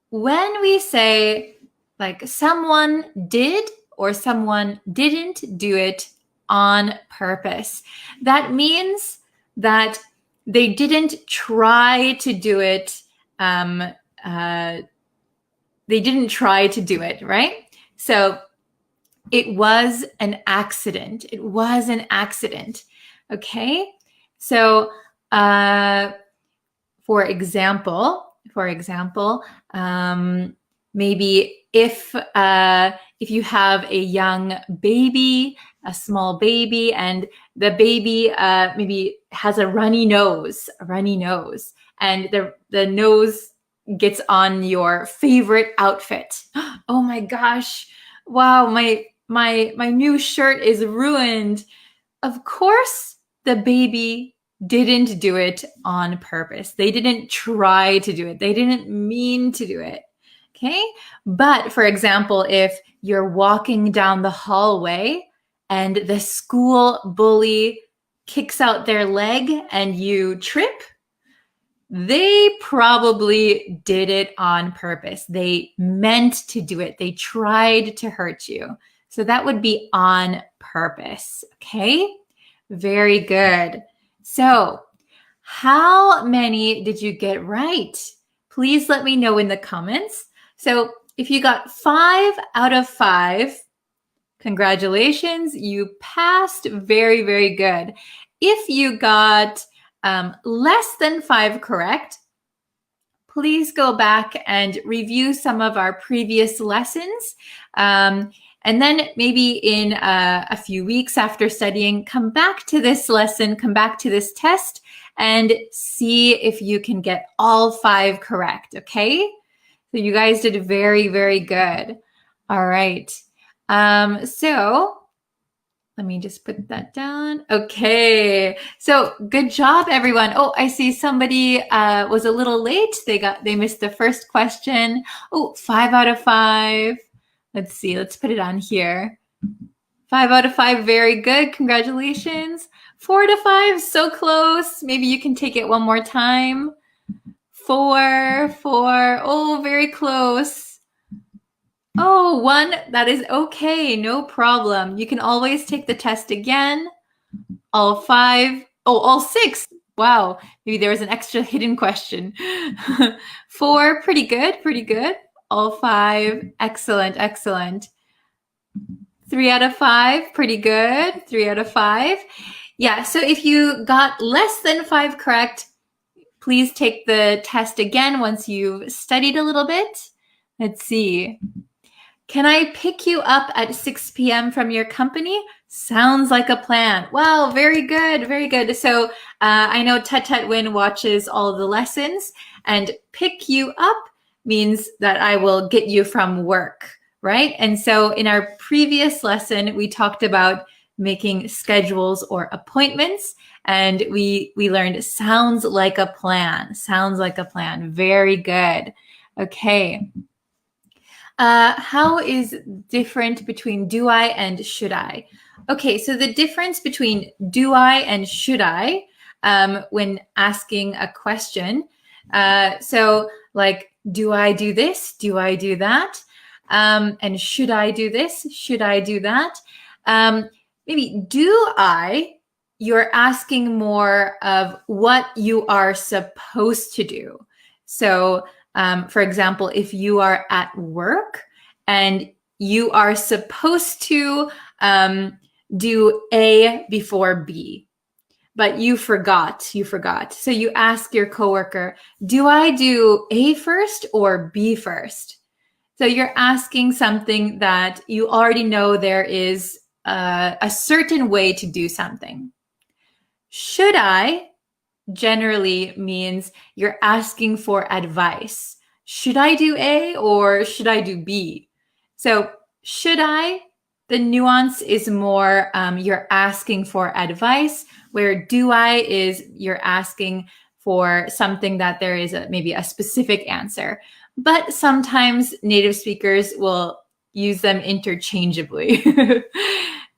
A: when we say like someone did or someone didn't do it on purpose, that means that they didn't try to do it. They didn't try to do it, right? So it was an accident. It was an accident. Okay. So, for example, maybe if you have a young baby, a small baby, and the baby maybe has a runny nose, and the nose gets on your favorite outfit. Oh my gosh! Wow, my new shirt is ruined. Of course, the baby didn't do it on purpose. They didn't try to do it. They didn't mean to do it. Okay? But for example, if you're walking down the hallway and the school bully kicks out their leg and you trip, they probably did it on purpose. They meant to do it. They tried to hurt you. So that would be on purpose. Okay? Very good. So how many did you get right? Please let me know in the comments. So if you got 5 out of 5, congratulations, you passed. Very, very good. If you got less than 5 correct, please go back and review some of our previous lessons. And then maybe in a few weeks after studying, come back to this lesson, come back to this test, and see if you can get all 5 correct, okay? So you guys did very, very good. All right. So let me just put that down. Okay. So good job, everyone. Oh, I see somebody was a little late. They missed the first question. Oh, 5 out of 5. Let's see. Let's put it on here. 5 out of 5. Very good. Congratulations. 4 to 5. So close. Maybe you can take it one more time. 4. Oh, very close. Oh, 1. That is okay. No problem. You can always take the test again. All 5. Oh, all 6. Wow. Maybe there was an extra hidden question. 4. Pretty good. Pretty good. All 5. Excellent. Excellent. 3 out of 5. Pretty good. 3 out of 5. Yeah. So if you got less than 5 correct, please take the test again once you've studied a little bit. Let's see. Can I pick you up at 6 p.m. from your company? Sounds like a plan. Wow, very good, very good. So I know Tet Win watches all of the lessons, and pick you up means that I will get you from work, right? And so in our previous lesson, we talked about making schedules or appointments. And we learned sounds like a plan. Sounds like a plan. Very good. Okay. How is different between do I and should I? Okay, so the difference between do I and should I when asking a question. So like, do I do this? Do I do that? And should I do this? Should I do that? Maybe do I, you're asking more of what you are supposed to do. So for example, if you are at work and you are supposed to do A before B, but you forgot. So you ask your coworker, do I do A first or B first? So you're asking something that you already know there is a certain way to do something. Should I generally means you're asking for advice. Should I do A or should I do B? So should I, the nuance is more you're asking for advice, where do I is you're asking for something that there is maybe a specific answer. But sometimes native speakers will use them interchangeably.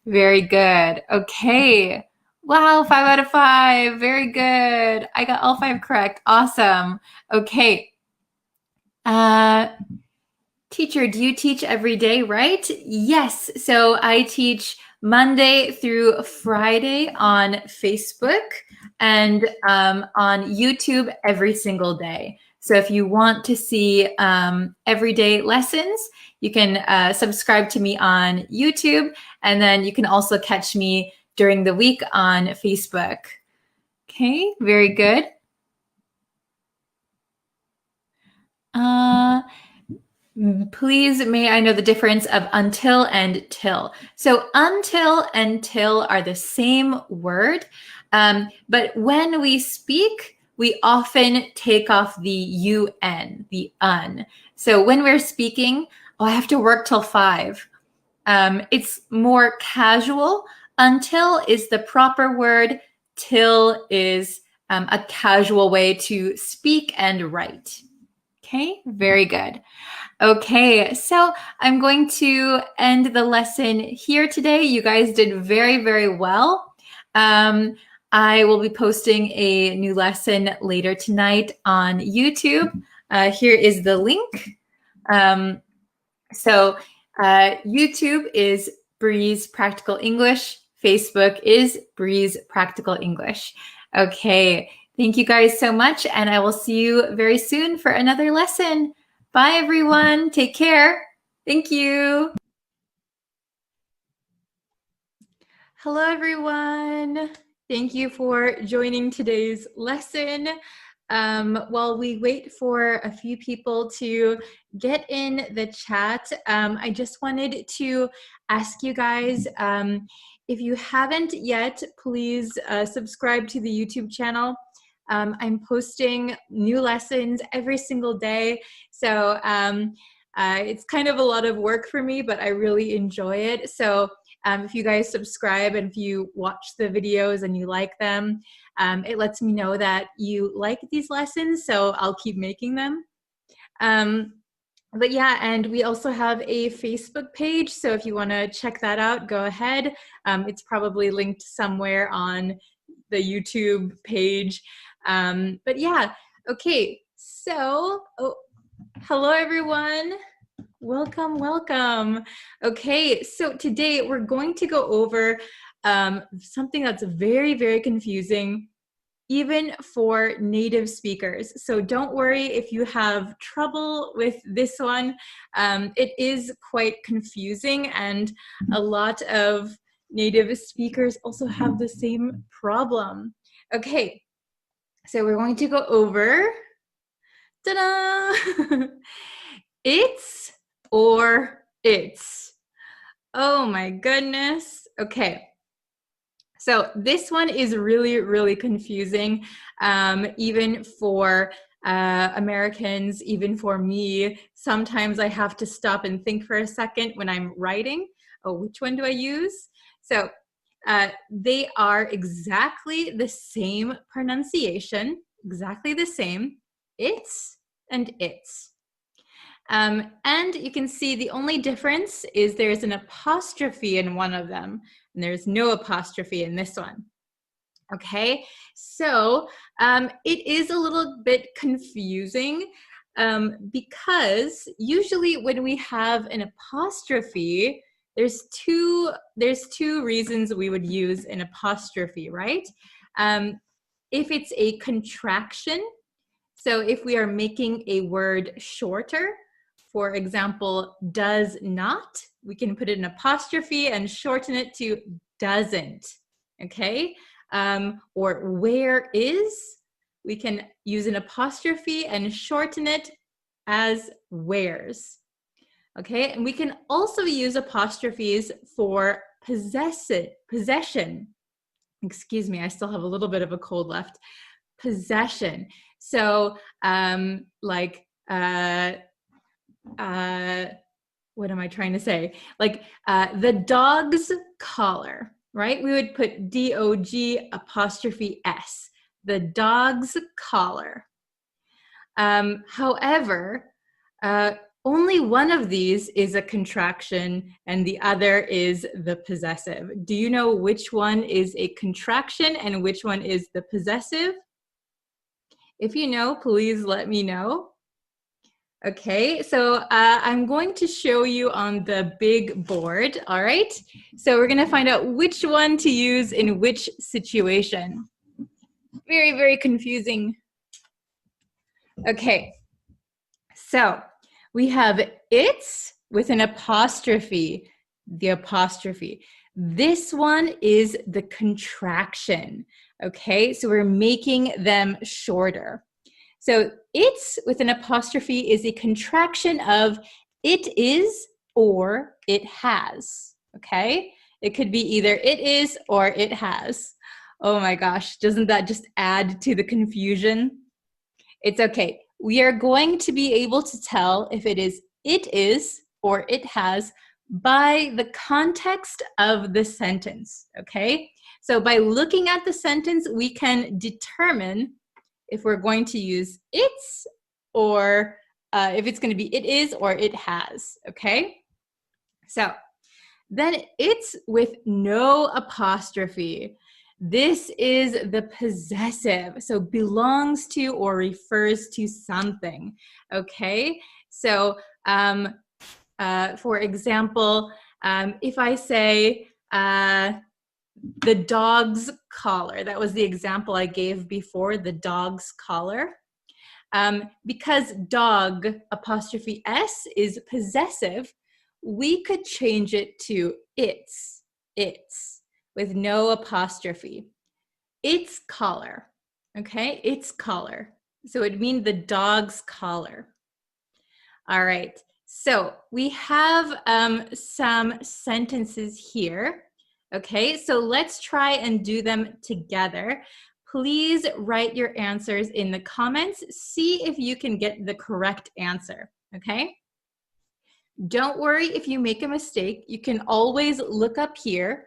A: Very good. Okay. Wow, 5 out of 5. Very good. I got all 5 correct. Awesome. Okay. Teacher, do you teach every day, right? Yes. So I teach Monday through Friday on Facebook and on YouTube every single day. So if you want to see everyday lessons, you can subscribe to me on YouTube, and then you can also catch me during the week on Facebook. Okay, very good. Please, may I know the difference of until and till? So until and till are the same word, but when we speak, we often take off the un, the un. So when we're speaking, oh, I have to work till 5. It's more casual. Until is the proper word. Till is a casual way to speak and write. Okay, very good. Okay, so I'm going to end the lesson here today. You guys did very, very well. I will be posting a new lesson later tonight on YouTube. Here is the link. YouTube is Breeze Practical English. Facebook is Breeze Practical English. Okay, thank you guys so much, and I will see you very soon for another lesson. Bye, everyone. Take care. Thank you. Hello, everyone. Thank you for joining today's lesson. While we wait for a few people to get in the chat, I just wanted to ask you guys, if you haven't yet, please subscribe to the YouTube channel. I'm posting new lessons every single day, so it's kind of a lot of work for me, but I really enjoy it. So if you guys subscribe and if you watch the videos and you like them, it lets me know that you like these lessons, so I'll keep making them. But yeah, and we also have a Facebook page, so if you want to check that out, go ahead. It's probably linked somewhere on the YouTube page. But yeah, okay, so, hello everyone. Welcome, welcome. Okay, so today we're going to go over something that's very, very confusing, even for native speakers. So don't worry if you have trouble with this one. It is quite confusing, and a lot of native speakers also have the same problem. Okay, so we're going to go over, ta-da! It's or its. Oh my goodness. Okay. So this one is really, really confusing, even for Americans, even for me. Sometimes I have to stop and think for a second when I'm writing. Oh, which one do I use? So, they are exactly the same pronunciation, exactly the same. It's and its. And you can see the only difference is there's an apostrophe in one of them, and there's no apostrophe in this one. Okay, so it is a little bit confusing because usually when we have an apostrophe, there's two reasons we would use an apostrophe, right? If it's a contraction, so if we are making a word shorter, for example, does not, we can put an apostrophe and shorten it to doesn't, okay? Or where is, we can use an apostrophe and shorten it as where's, okay? And we can also use apostrophes for possession. Excuse me, I still have a little bit of a cold left. Possession. So like, what am I trying to say? Like the dog's collar, right? We would put D-O-G apostrophe S, the dog's collar. However, only one of these is a contraction and the other is the possessive. Do you know which one is a contraction and which one is the possessive? If you know, please let me know. Okay, so I'm going to show you on the big board, all right? So we're gonna find out which one to use in which situation. Very, very confusing. Okay, so we have it's with an apostrophe, the apostrophe. This one is the contraction, okay? So we're making them shorter. So it's with an apostrophe is a contraction of it is or it has, okay? It could be either it is or it has. Oh my gosh, doesn't that just add to the confusion? It's okay. We are going to be able to tell if it is or it has by the context of the sentence, okay? So by looking at the sentence, we can determine if we're going to use it's or if it's going to be it is or it has, okay? So then it's with no apostrophe. This is the possessive, so belongs to or refers to something, okay? So for example, if I say the dog's collar, that was the example I gave before, the dog's collar. Because dog apostrophe S is possessive, we could change it to it's with no apostrophe. Its collar, okay? Its collar. So it would mean the dog's collar. All right, so we have some sentences here. Okay, so let's try and do them together. Please write your answers in the comments. See if you can get the correct answer, okay? Don't worry if you make a mistake. You can always look up here.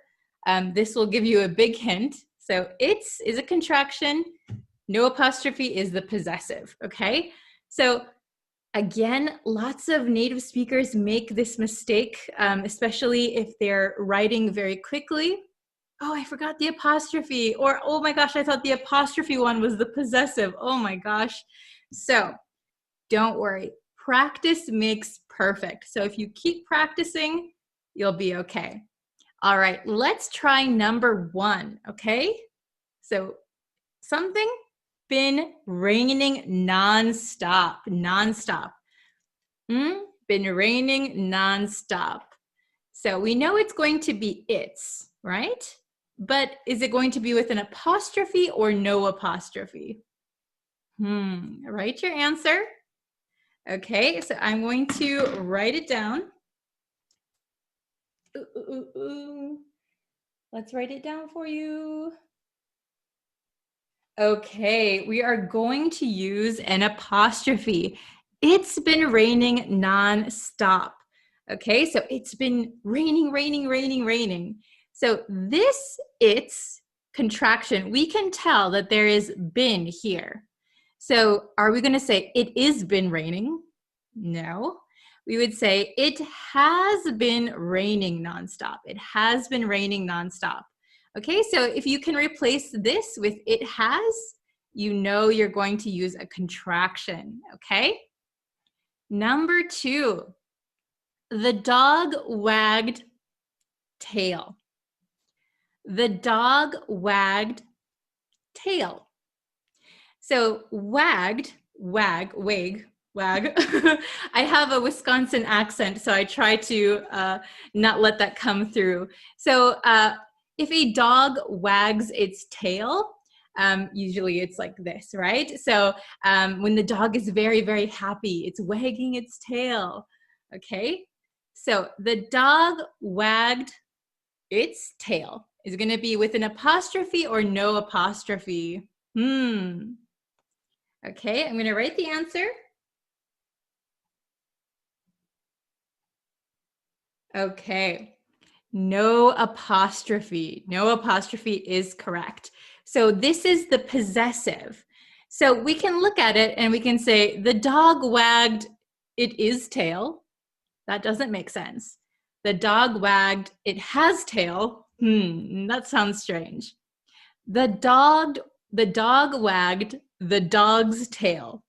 A: This will give you a big hint. So it's is a contraction. No apostrophe is the possessive, okay? So again, lots of native speakers make this mistake, especially if they're writing very quickly. Oh, I forgot the apostrophe. Or, oh my gosh, I thought the apostrophe one was the possessive. Oh my gosh. So don't worry. Practice makes perfect. So if you keep practicing, you'll be okay. All right, let's try number 1, okay? So something been raining nonstop. Been raining nonstop. So we know it's going to be it's, right? But is it going to be with an apostrophe or no apostrophe? Write your answer. Okay, so I'm going to write it down. Let's write it down for you. Okay, we are going to use an apostrophe. It's been raining non-stop. Okay, so it's been raining. So this its contraction, we can tell that there is been here. So are we going to say it is been raining? No. We would say it has been raining nonstop. It has been raining nonstop. Okay, so if you can replace this with it has, you know you're going to use a contraction, okay? Number 2, the dog wagged tail. The dog wagged tail. So wagged, wag, wag, wag. I have a Wisconsin accent, so I try to not let that come through. So if a dog wags its tail, usually it's like this, right? So when the dog is very, very happy, it's wagging its tail, okay? So the dog wagged its tail. Is it going to be with an apostrophe or no apostrophe? Okay, I'm going to write the answer. Okay, no apostrophe. No apostrophe is correct. So this is the possessive. So we can look at it and we can say the dog wagged its tail. That doesn't make sense. The dog wagged it has tail. That sounds strange. The dog wagged the dog's tail.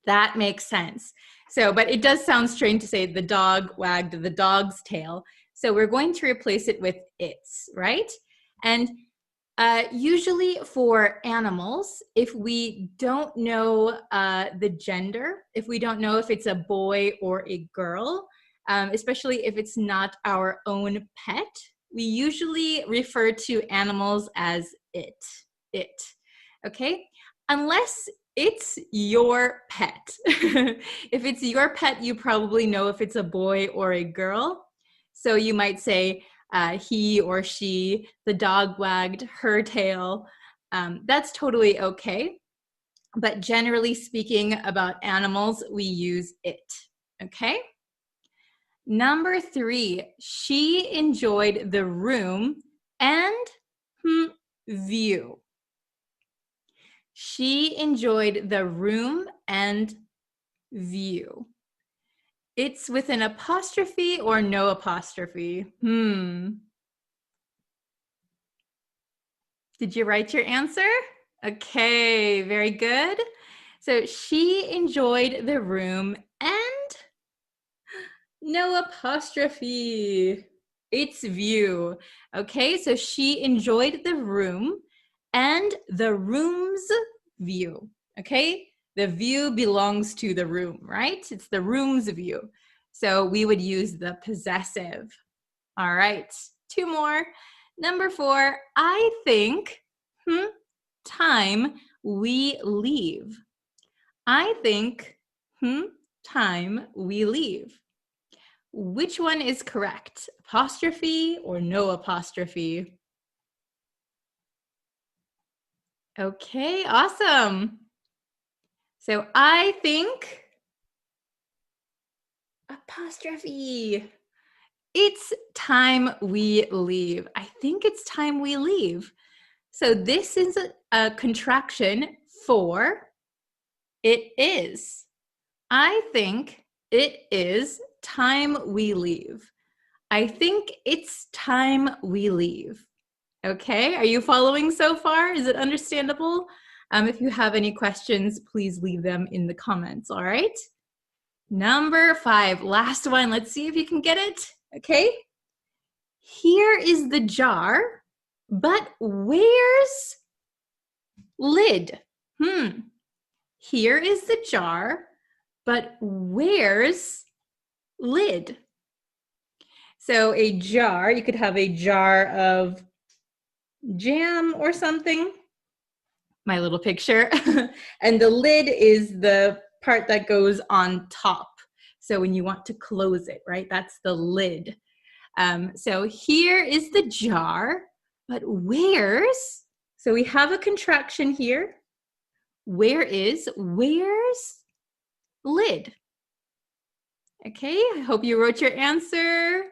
A: That makes sense. So, but it does sound strange to say the dog wagged the dog's tail. So we're going to replace it with its, right? And usually for animals, if we don't know the gender, if we don't know if it's a boy or a girl, especially if it's not our own pet, we usually refer to animals as it, okay? Unless it's your pet. If it's your pet, you probably know if it's a boy or a girl. So you might say he or she, the dog wagged her tail. That's totally okay. But generally speaking about animals, we use it, okay? Number 3, she enjoyed the room and view. She enjoyed the room and view. It's with an apostrophe or no apostrophe? Did you write your answer? Okay, very good. So she enjoyed the room and no apostrophe. It's view. Okay, so she enjoyed the room and the room's view. Okay, the view belongs to the room, right? It's the room's view. So we would use the possessive. All right, 2 more. Number 4, I think time we leave. I think time we leave. Which one is correct? Apostrophe or no apostrophe? Okay, awesome. So I think apostrophe. It's time we leave. I think it's time we leave. So this is a contraction for it is. I think it is time we leave. I think it's time we leave. Okay, are you following so far? Is it understandable? If you have any questions, please leave them in the comments, all right? Number 5, last one. Let's see if you can get it, okay? Here is the jar, but where's lid? Here is the jar, but where's lid? So a jar, you could have a jar of jam or something. My little picture. And the lid is the part that goes on top. So when you want to close it, right? That's the lid. So here is the jar, but where's? So we have a contraction here. Where's lid? Okay, I hope you wrote your answer.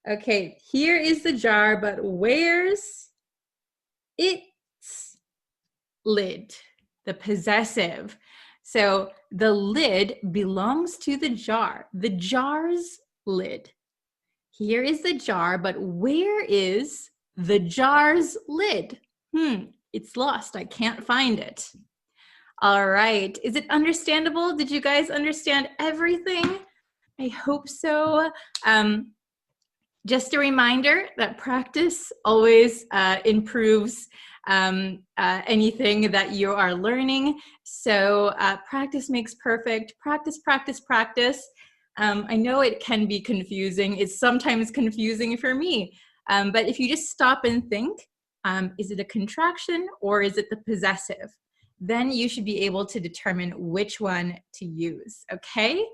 A: Okay, here is the jar, but where's its lid? The possessive. So the lid belongs to the jar, the jar's lid. Here is the jar, but where is the jar's lid? It's lost. I can't find it. All right. Is it understandable? Did you guys understand everything? I hope so. Just a reminder that practice always improves anything that you are learning. So practice makes perfect. Practice, practice, practice. I know it can be confusing. It's sometimes confusing for me. But if you just stop and think, is it a contraction or is it the possessive? Then you should be able to determine which one to use, okay?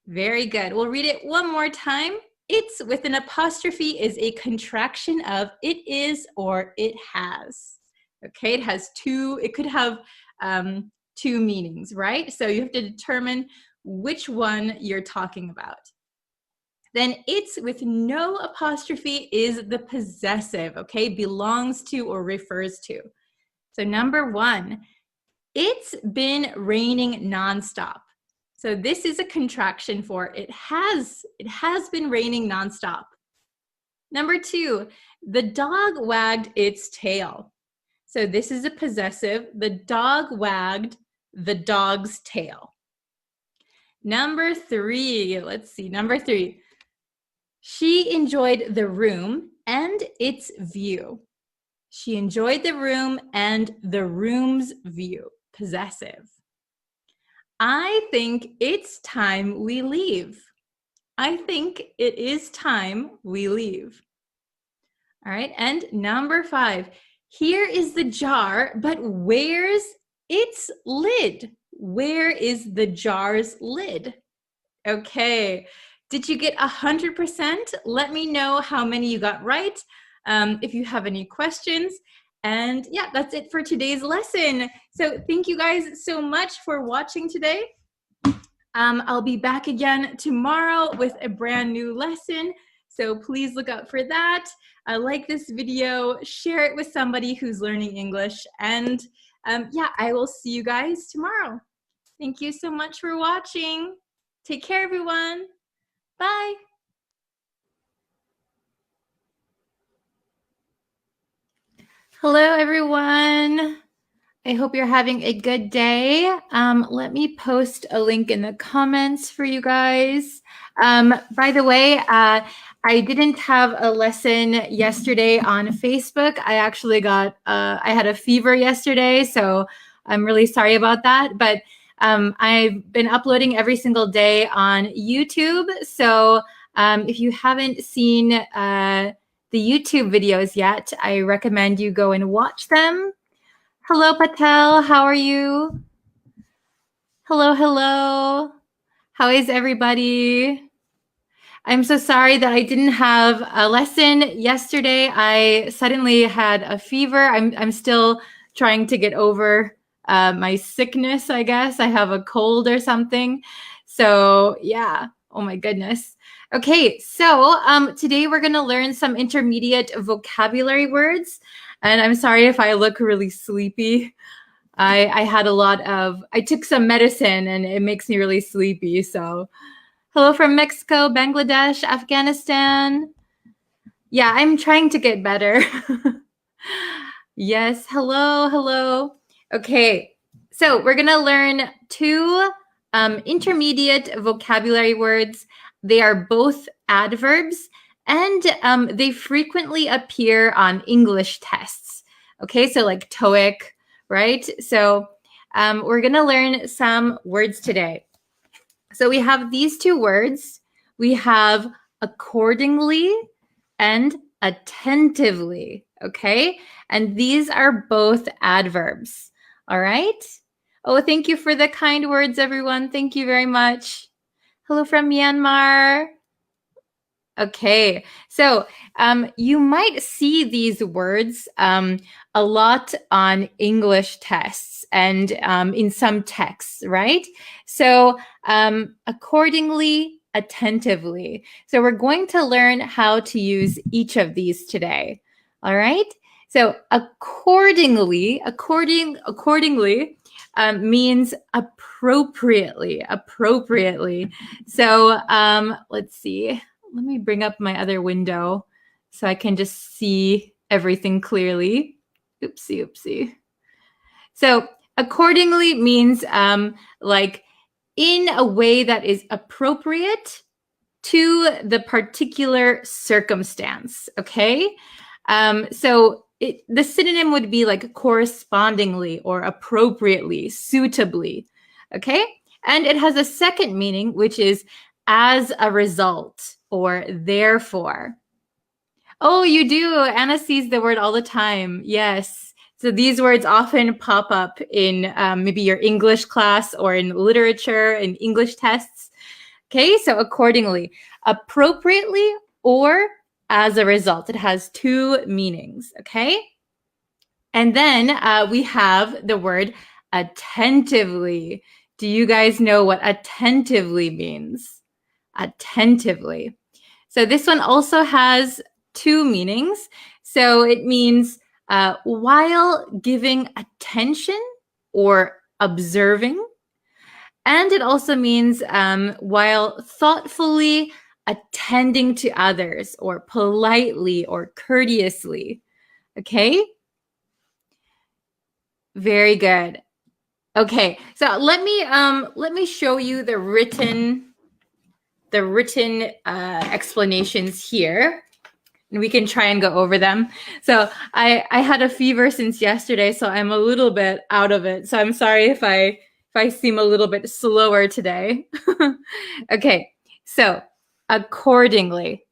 A: Very good. We'll read it one more time. It's with an apostrophe is a contraction of it is or it has. Okay, it has two, it could have two meanings, right? So you have to determine which one you're talking about. Then it's with no apostrophe is the possessive, okay? Belongs to or refers to. So number one, it's been raining nonstop. So this is a contraction for it has been raining nonstop. Number two, the dog wagged its tail. So this is a possessive. The dog wagged the dog's tail. Number three, let's see, number three. She enjoyed the room and its view. She enjoyed the room and the room's view. Possessive. I think it's time we leave. I think it is time we leave. All right, and number five. Here is the jar, but where's its lid? Where is the jar's lid? Okay, did you get 100%? Let me know how many you got right. If you have any questions. And yeah, that's it for today's lesson. So thank you guys so much for watching today. I'll be back again tomorrow with a brand new lesson. So please look out for that. Like this video, share it with somebody who's learning English. And yeah, I will see you guys tomorrow. Thank you so much for watching. Take care, everyone. Bye. Hello, everyone. I hope you're having a good day. Let me post a link in the comments for you guys. By the way, I didn't have a lesson yesterday on Facebook. I actually got, I had a fever yesterday, so I'm really sorry about that. But I've been uploading every single day on YouTube. So if you haven't seen the YouTube videos yet, I recommend you go and watch them. Hello, Patel. How are you? Hello, hello. How is everybody? I'm so sorry that I didn't have a lesson yesterday. I suddenly had a fever. I'm still trying to get over my sickness, I guess. I have a cold or something. So yeah. Oh my goodness. Okay, so today we're going to learn some intermediate vocabulary words. And I'm sorry if I look really sleepy. I had a lot of, I took some medicine and it makes me really sleepy. So hello from Mexico, Bangladesh, Afghanistan. Yeah, I'm trying to get better. Yes, hello, hello. Okay, so we're going to learn two intermediate vocabulary words. They are both adverbs and they frequently appear on English tests. Okay, so like TOEIC, right? So we're going to learn some words today. So we have these two words. We have accordingly and attentively, okay? And these are both adverbs, all right? Oh, thank you for the kind words, everyone. Thank you very much. Hello from Myanmar. Okay, so you might see these words a lot on English tests and in some texts, right? So accordingly attentively. So we're going to learn how to use each of these today. All right. So accordingly means appropriately. So let's see. Let me bring up my other window so I can just see everything clearly. Oopsie. So accordingly means like in a way that is appropriate to the particular circumstance. Okay. So the synonym would be like correspondingly or appropriately, suitably. Okay. And it has a second meaning, which is as a result or therefore. Oh, you do. Anna sees the word all the time. Yes. So these words often pop up in maybe your English class or in literature and English tests. Okay, so accordingly, appropriately or as a result. It has two meanings, okay? And then we have the word attentively. Do you guys know what attentively means? Attentively. So this one also has two meanings. So it means while giving attention or observing. And it also means while thoughtfully attending to others or politely or courteously. Okay? Very good. Okay, so let me show you the written explanations here. And we can try and go over them. So I had a fever since yesterday, so I'm a little bit out of it. So I'm sorry if I seem a little bit slower today. Okay, so accordingly,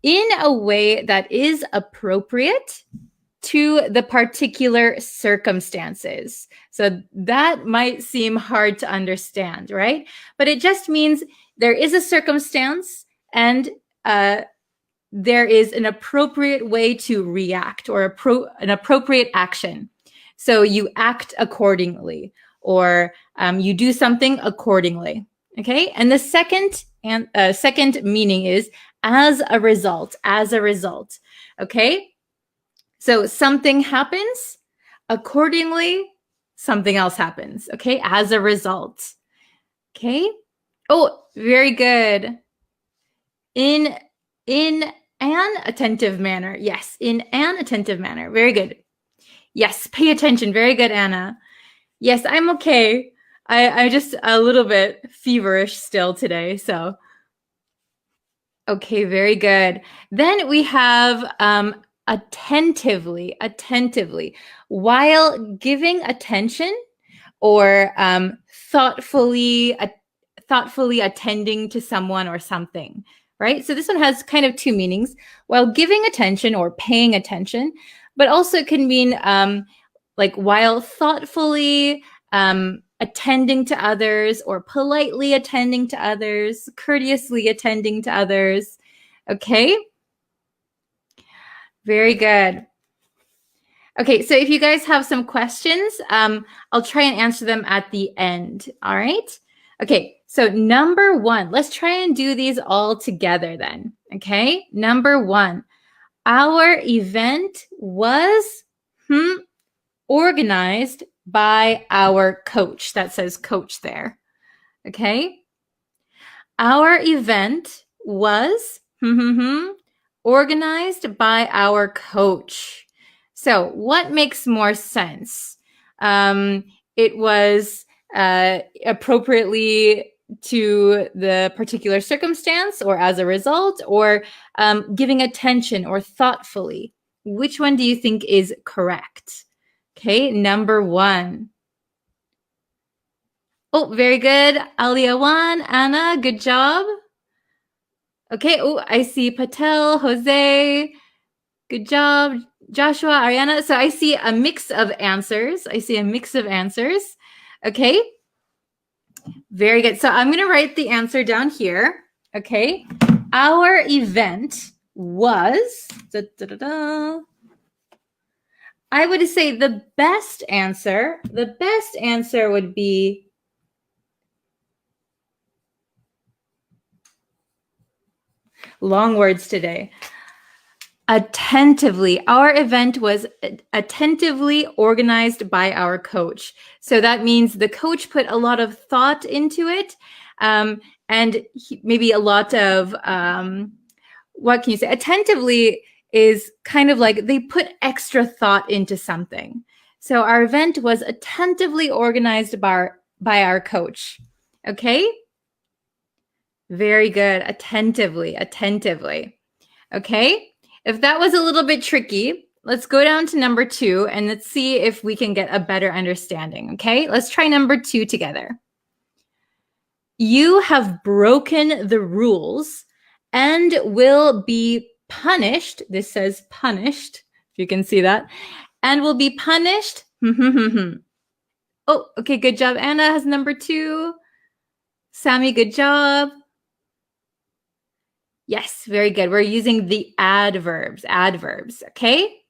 A: in a way that is appropriate to the particular circumstances. So that might seem hard to understand, right? But it just means there is a circumstance and there is an appropriate way to react or an appropriate action. So you act accordingly or you do something accordingly. Okay. And the second meaning is as a result. Okay. So something happens, accordingly, something else happens. Okay. As a result. Okay. Oh, very good. In an attentive manner. Yes, in an attentive manner. Very good. Yes, pay attention. Very good, Anna. Yes, I'm okay. I'm just a little bit feverish still today, so. Okay, very good. Then we have attentively, while giving attention or thoughtfully attending to someone or something. Right? So this one has kind of two meanings, while giving attention or paying attention, but also it can mean like while thoughtfully attending to others or politely attending to others, courteously attending to others. Okay? Very good. Okay, so if you guys have some questions, I'll try and answer them at the end. All right? Okay, so number one, let's try and do these all together then. Okay, number one, our event was organized by our coach. That says coach there. Okay, our event was organized by our coach. So what makes more sense? It was appropriately to the particular circumstance or as a result, or giving attention or thoughtfully. Which one do you think is correct? Okay, number one. Oh, very good. Aliawan, Anna, good job. Okay, oh, I see Patel, Jose. Good job. Joshua, Ariana. So I see a mix of answers. Okay. Very good. So I'm going to write the answer down here. Okay. Our event was, I would say the best answer would be Long words today. Attentively. Our event was attentively organized by our coach. So that means the coach put a lot of thought into it, and maybe a lot of, what can you say? Attentively is kind of like they put extra thought into something. So our event was attentively organized by our coach. Okay? Very good. Attentively. Okay? If that was a little bit tricky, let's go down to number 2 and let's see if we can get a better understanding. Okay? Let's try number 2 together. You have broken the rules and will be punished. This says punished, if you can see that. And will be punished. Oh, okay, good job. Anna has number 2. Sammy, good job. Yes, very good. We're using the adverbs, okay?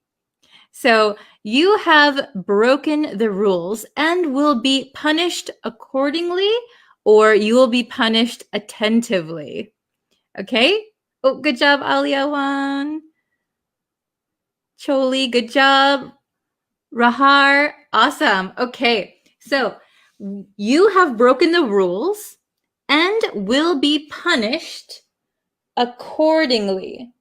A: So you have broken the rules and will be punished accordingly, or you will be punished attentively, okay? Oh, good job, Aliawan. Choli, good job. Rahar, awesome. Okay, so you have broken the rules and will be punished accordingly.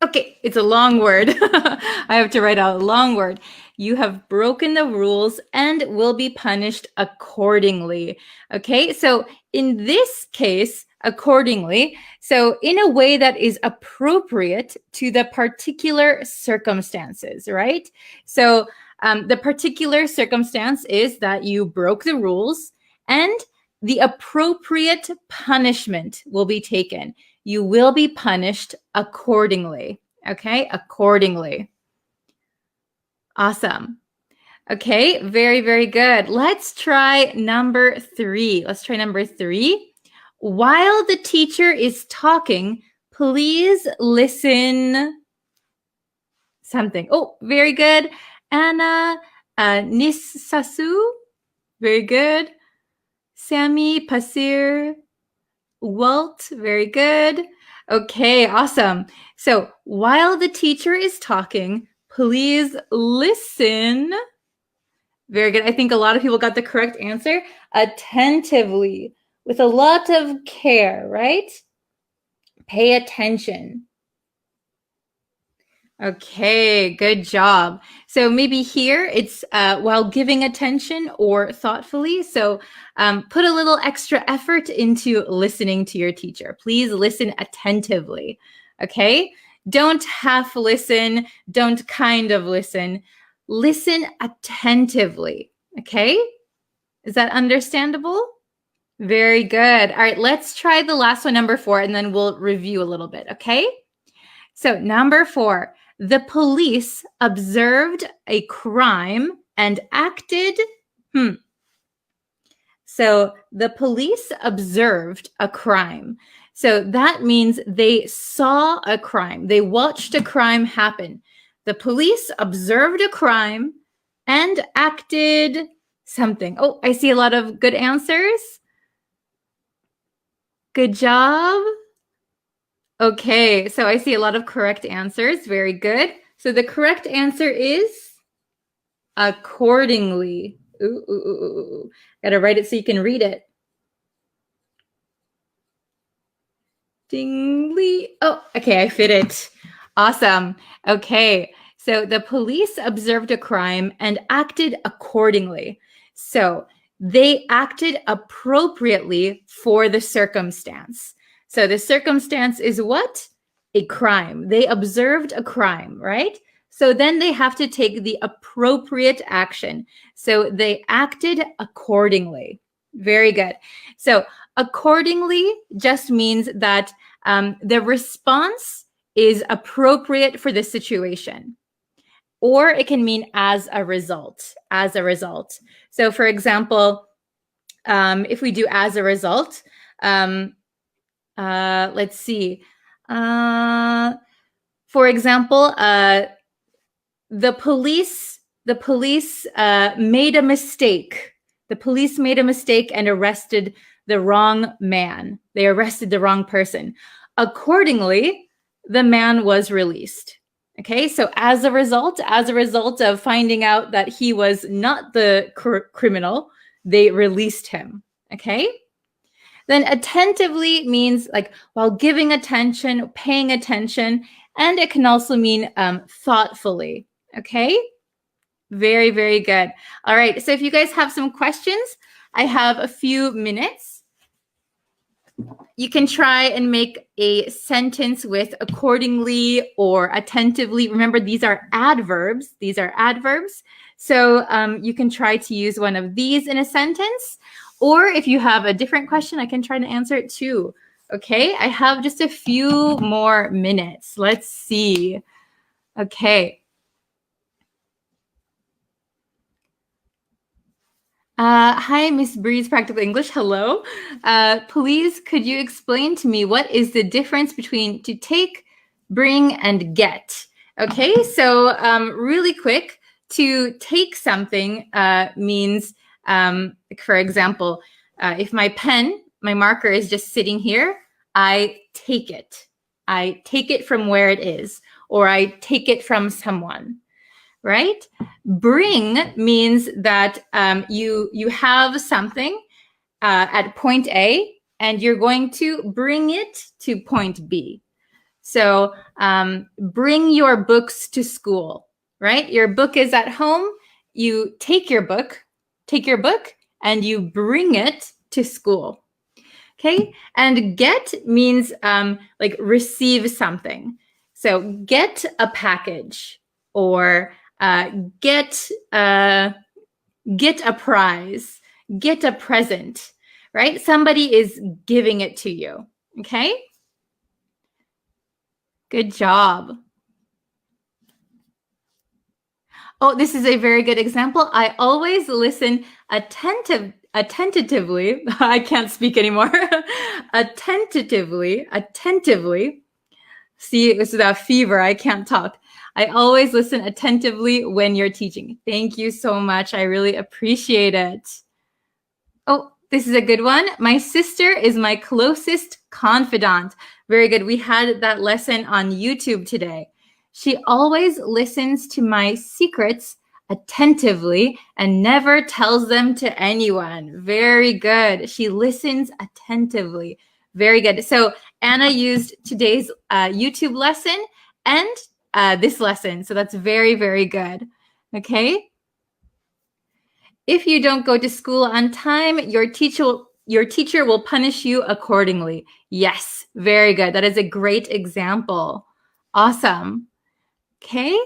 A: Okay, it's a long word. I have to write out a long word. You have broken the rules and will be punished accordingly. Okay, so in this case, accordingly, so in a way that is appropriate to the particular circumstances, right? So the particular circumstance is that you broke the rules and the appropriate punishment will be taken. You will be punished accordingly. Okay, accordingly. Awesome. Okay, very, very good. Let's try number 3. While the teacher is talking, please listen. Something. Oh, very good. Anna, Nissasu. Very good. Sammy, Pasir, Walt, very good. Okay, awesome. So while the teacher is talking, please listen. Very good. I think a lot of people got the correct answer. Attentively, with a lot of care, right? Pay attention. Okay, good job. So maybe here it's while giving attention or thoughtfully. So put a little extra effort into listening to your teacher. Please listen attentively. Okay? Don't half listen. Don't kind of listen. Listen attentively. Okay? Is that understandable? Very good. All right, let's try the last one, number 4, and then we'll review a little bit. Okay? So number 4. The police observed a crime and acted. So the police observed a crime. So that means they saw a crime. They watched a crime happen. The police observed a crime and acted something. Oh, I see a lot of good answers. Good job. Okay, so I see a lot of correct answers. Very good. So the correct answer is accordingly. Ooh. Gotta write it so you can read it. Dingly. Oh, okay, I fit it. Awesome. Okay, so the police observed a crime and acted accordingly. So they acted appropriately for the circumstance. So the circumstance is what? A crime. They observed a crime, right? So then they have to take the appropriate action. So they acted accordingly. Very good. So accordingly just means that the response is appropriate for the situation. Or it can mean as a result. So for example, if we do as a result, let's see. For example, the police made a mistake. The police made a mistake and arrested the wrong man. They arrested the wrong person. Accordingly, the man was released. Okay, so as a result of finding out that he was not the criminal, they released him. Okay? Then attentively means like while giving attention, paying attention, and it can also mean thoughtfully. Okay? Very, very good. All right, so if you guys have some questions, I have a few minutes. You can try and make a sentence with accordingly or attentively. Remember, these are adverbs. So you can try to use one of these in a sentence. Or if you have a different question, I can try to answer it too. Okay, I have just a few more minutes. Let's see. Okay. Hi, Miss Breeze Practical English. Hello. Please, could you explain to me what is the difference between to take, bring, and get? Okay, so really quick, to take something means, for example, if my marker is just sitting here, I take it. I take it from where it is, or I take it from someone. Right? Bring means that you have something at point A and you're going to bring it to point B. So bring your books to school, right? Your book is at home. You take your book, and you bring it to school. Okay? And get means like receive something. So get a package or get a prize, get a present, right? Somebody is giving it to you, okay? Good job. Oh, this is a very good example. I always listen attentively. I can't speak anymore. Attentively. See, this is a fever. I can't talk. I always listen attentively when you're teaching. Thank you so much. I really appreciate it. Oh, this is a good one. My sister is my closest confidant. Very good. We had that lesson on YouTube today. She always listens to my secrets attentively and never tells them to anyone. Very good. She listens attentively. Very good. So Anna used today's YouTube lesson and this lesson. So that's very, very good. Okay. If you don't go to school on time, your teacher will punish you accordingly. Yes, very good. That is a great example. Awesome. Okay.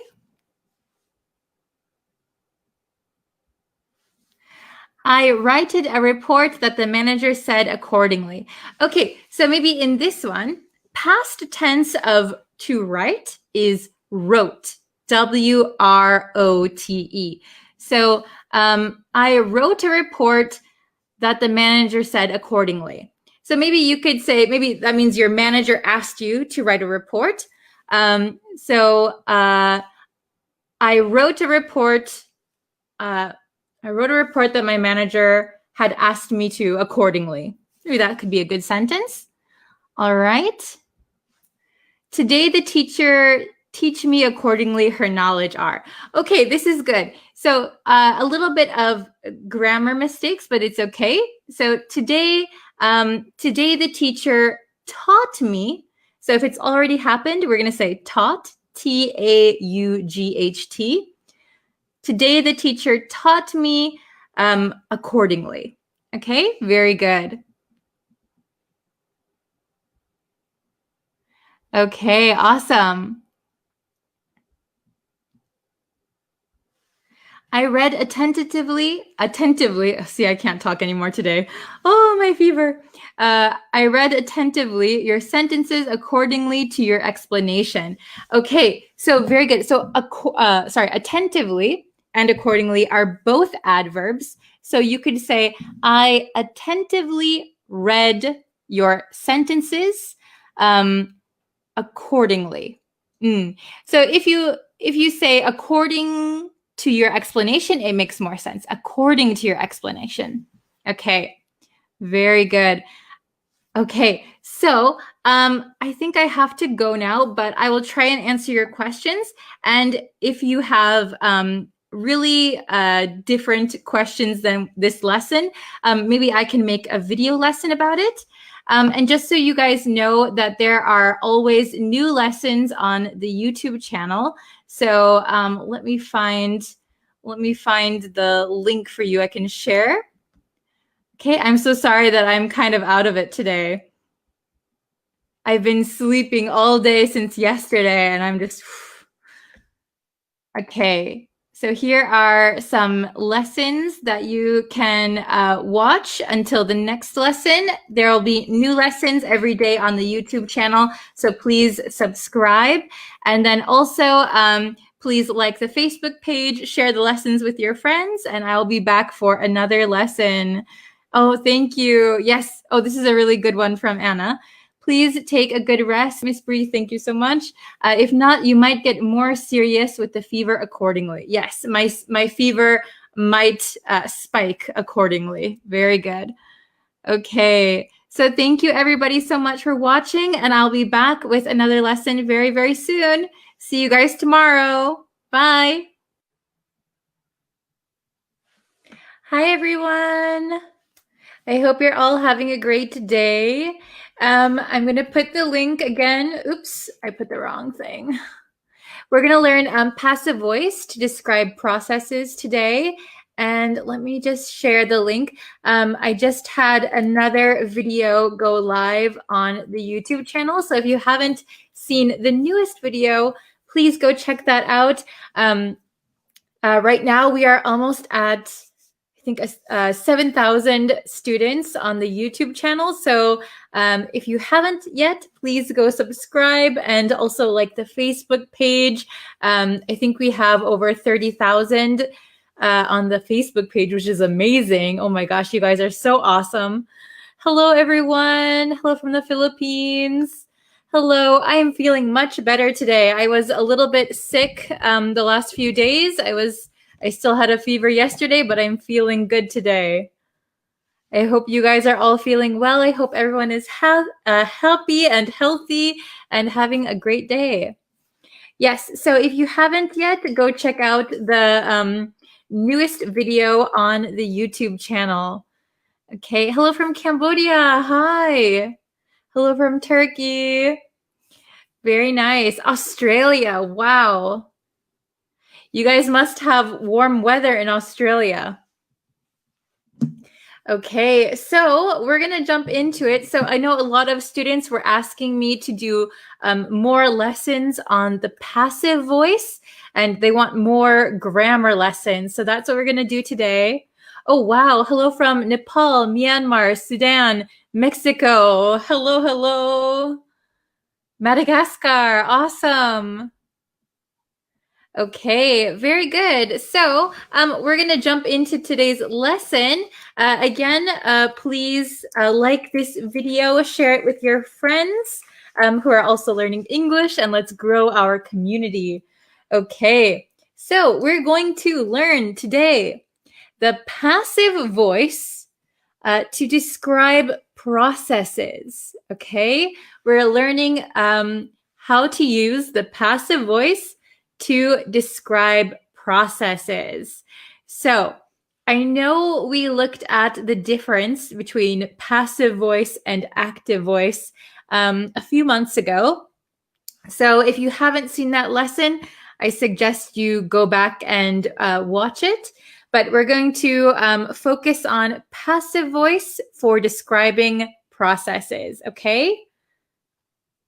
A: I writed a report that the manager said accordingly. Okay, so maybe in this one, past tense of to write is wrote, W-R-O-T-E. So I wrote a report that the manager said accordingly. So maybe you could say, maybe that means your manager asked you to write a report. I wrote a report. I wrote a report that my manager had asked me to accordingly. Maybe that could be a good sentence. All right. Today the teacher teach me accordingly her knowledge are. Okay, this is good. So a little bit of grammar mistakes, but it's okay. So today the teacher taught me. So if it's already happened, we're going to say taught, T-A-U-G-H-T. Today the teacher taught me accordingly. Okay, very good. Okay, awesome. I read attentively. See, I can't talk anymore today. Oh, my fever. I read attentively your sentences accordingly to your explanation. Okay, so very good. So, attentively and accordingly are both adverbs. So you could say, I attentively read your sentences accordingly. So if you say according to your explanation, it makes more sense. According to your explanation. Okay, Very good. Okay, so I think I have to go now, but I will try and answer your questions. And if you have really different questions than this lesson, maybe I can make a video lesson about it. And just so you guys know that there are always new lessons on the YouTube channel. So let me find the link for you I can share. Okay, I'm so sorry that I'm kind of out of it today. I've been sleeping all day since yesterday, and I'm just... Okay, so here are some lessons that you can watch until the next lesson. There will be new lessons every day on the YouTube channel, so please subscribe. And then also, please like the Facebook page, share the lessons with your friends, and I'll be back for another lesson. Oh, thank you. Yes. Oh, this is a really good one from Anna. Please take a good rest. Miss Bree, thank you so much. If not, you might get more serious with the fever accordingly. Yes, my fever might spike accordingly. Very good. Okay. So thank you everybody so much for watching, and I'll be back with another lesson very, very soon. See you guys tomorrow. Bye. Hi, everyone. I hope you're all having a great day. I'm going to put the link again. Oops, I put the wrong thing. We're going to learn passive voice to describe processes today. And let me just share the link. I just had another video go live on the YouTube channel. So if you haven't seen the newest video, please go check that out. Right now, we are almost at, I think, 7,000 students on the YouTube channel. So if you haven't yet, please go subscribe and also like the Facebook page. I think we have over 30,000 on the Facebook page, which is amazing. Oh my gosh, you guys are so awesome. Hello, everyone. Hello from the Philippines. Hello, I am feeling much better today. I was a little bit sick the last few days. I still had a fever yesterday, but I'm feeling good today. I hope you guys are all feeling well. I hope everyone is happy and healthy and having a great day. Yes, so if you haven't yet, go check out the newest video on the YouTube channel. Okay, hello from Cambodia. Hi. Hello from Turkey. Very nice. Australia. Wow. You guys must have warm weather in Australia. Okay, so we're going to jump into it. So I know a lot of students were asking me to do more lessons on the passive voice, and they want more grammar lessons. So that's what we're going to do today. Oh, wow. Hello from Nepal, Myanmar, Sudan, Mexico. Hello, hello. Madagascar. Awesome. Okay, very good. So we're going to jump into today's lesson. Again, please like this video, share it with your friends who are also learning English, and let's grow our community. Okay, so we're going to learn today the passive voice to describe processes. Okay, we're learning how to use the passive voice to describe processes. So I know we looked at the difference between passive voice and active voice a few months ago. So if you haven't seen that lesson, I suggest you go back and watch it. But we're going to focus on passive voice for describing processes, okay?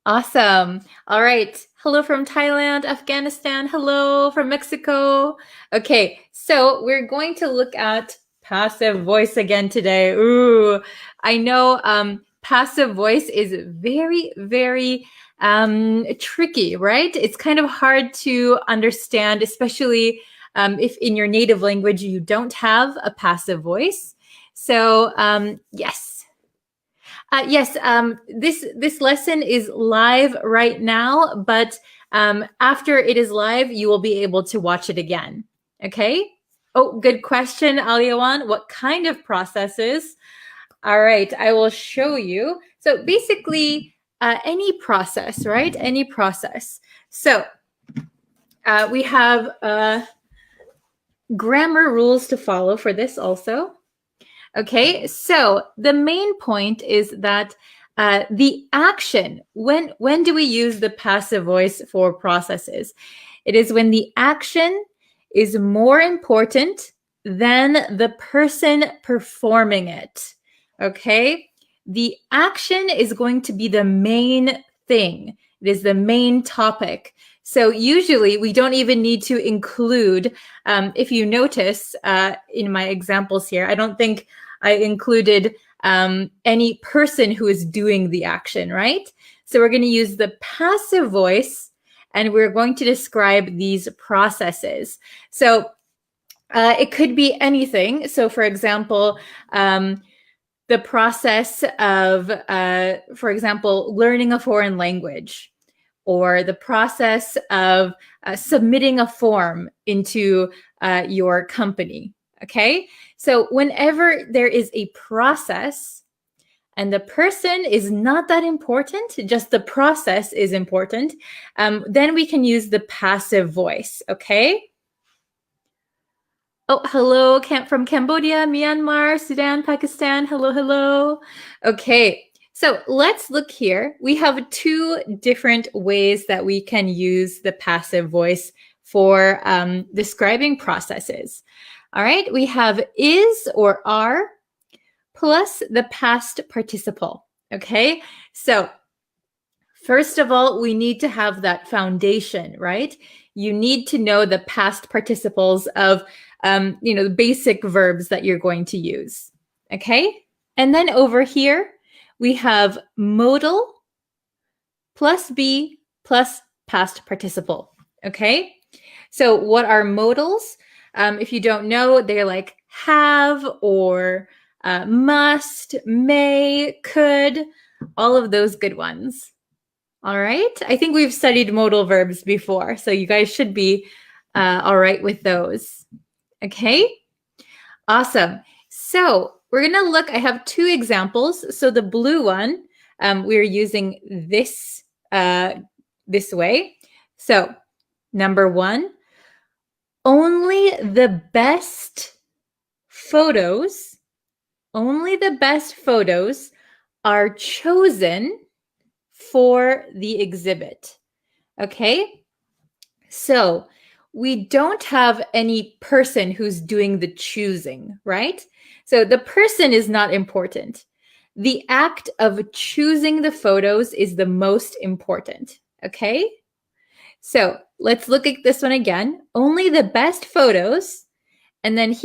A: Awesome. All right. Hello from Thailand, Afghanistan. Hello from Mexico. Okay, so we're going to look at passive voice again today. Ooh, I know passive voice is very, very tricky, right? It's kind of hard to understand, especially if in your native language you don't have a passive voice. So yes. Yes, this lesson is live right now, but after it is live, you will be able to watch it again. Okay? Oh, good question, Aliawan. What kind of processes? All right, I will show you. So basically, any process, right? Any process. So we have grammar rules to follow for this also. Okay, so the main point is that the action, when do we use the passive voice for processes? It is when the action is more important than the person performing it. Okay, the action is going to be the main thing. It is the main topic. So usually we don't even need to include, if you notice in my examples here, I don't think I included any person who is doing the action, right? So we're going to use the passive voice and we're going to describe these processes. So it could be anything. So for example, the process of, for example, learning a foreign language, or the process of submitting a form into your company. Okay, so whenever there is a process and the person is not that important, just the process is important, then we can use the passive voice. Okay. Oh, hello, from Cambodia, Myanmar, Sudan, Pakistan. Hello, hello. Okay, so let's look here. We have two different ways that we can use the passive voice for describing processes. All right, we have is or are plus the past participle. Okay, so first of all, we need to have that foundation, right? You need to know the past participles of the basic verbs that you're going to use. Okay, and then over here we have modal plus be plus past participle. Okay, so what are modals? If you don't know, they're like have or must, may, could, all of those good ones. All right. I think we've studied modal verbs before, so you guys should be all right with those. Okay. Awesome. So we're going to look, I have two examples. So the blue one, we're using this way. So number one, only the best photos are chosen for the exhibit. Okay, so we don't have any person who's doing the choosing, right? So the person is not important. The act of choosing the photos is the most important. Okay, so let's look at this one again. Only the best photos, and then here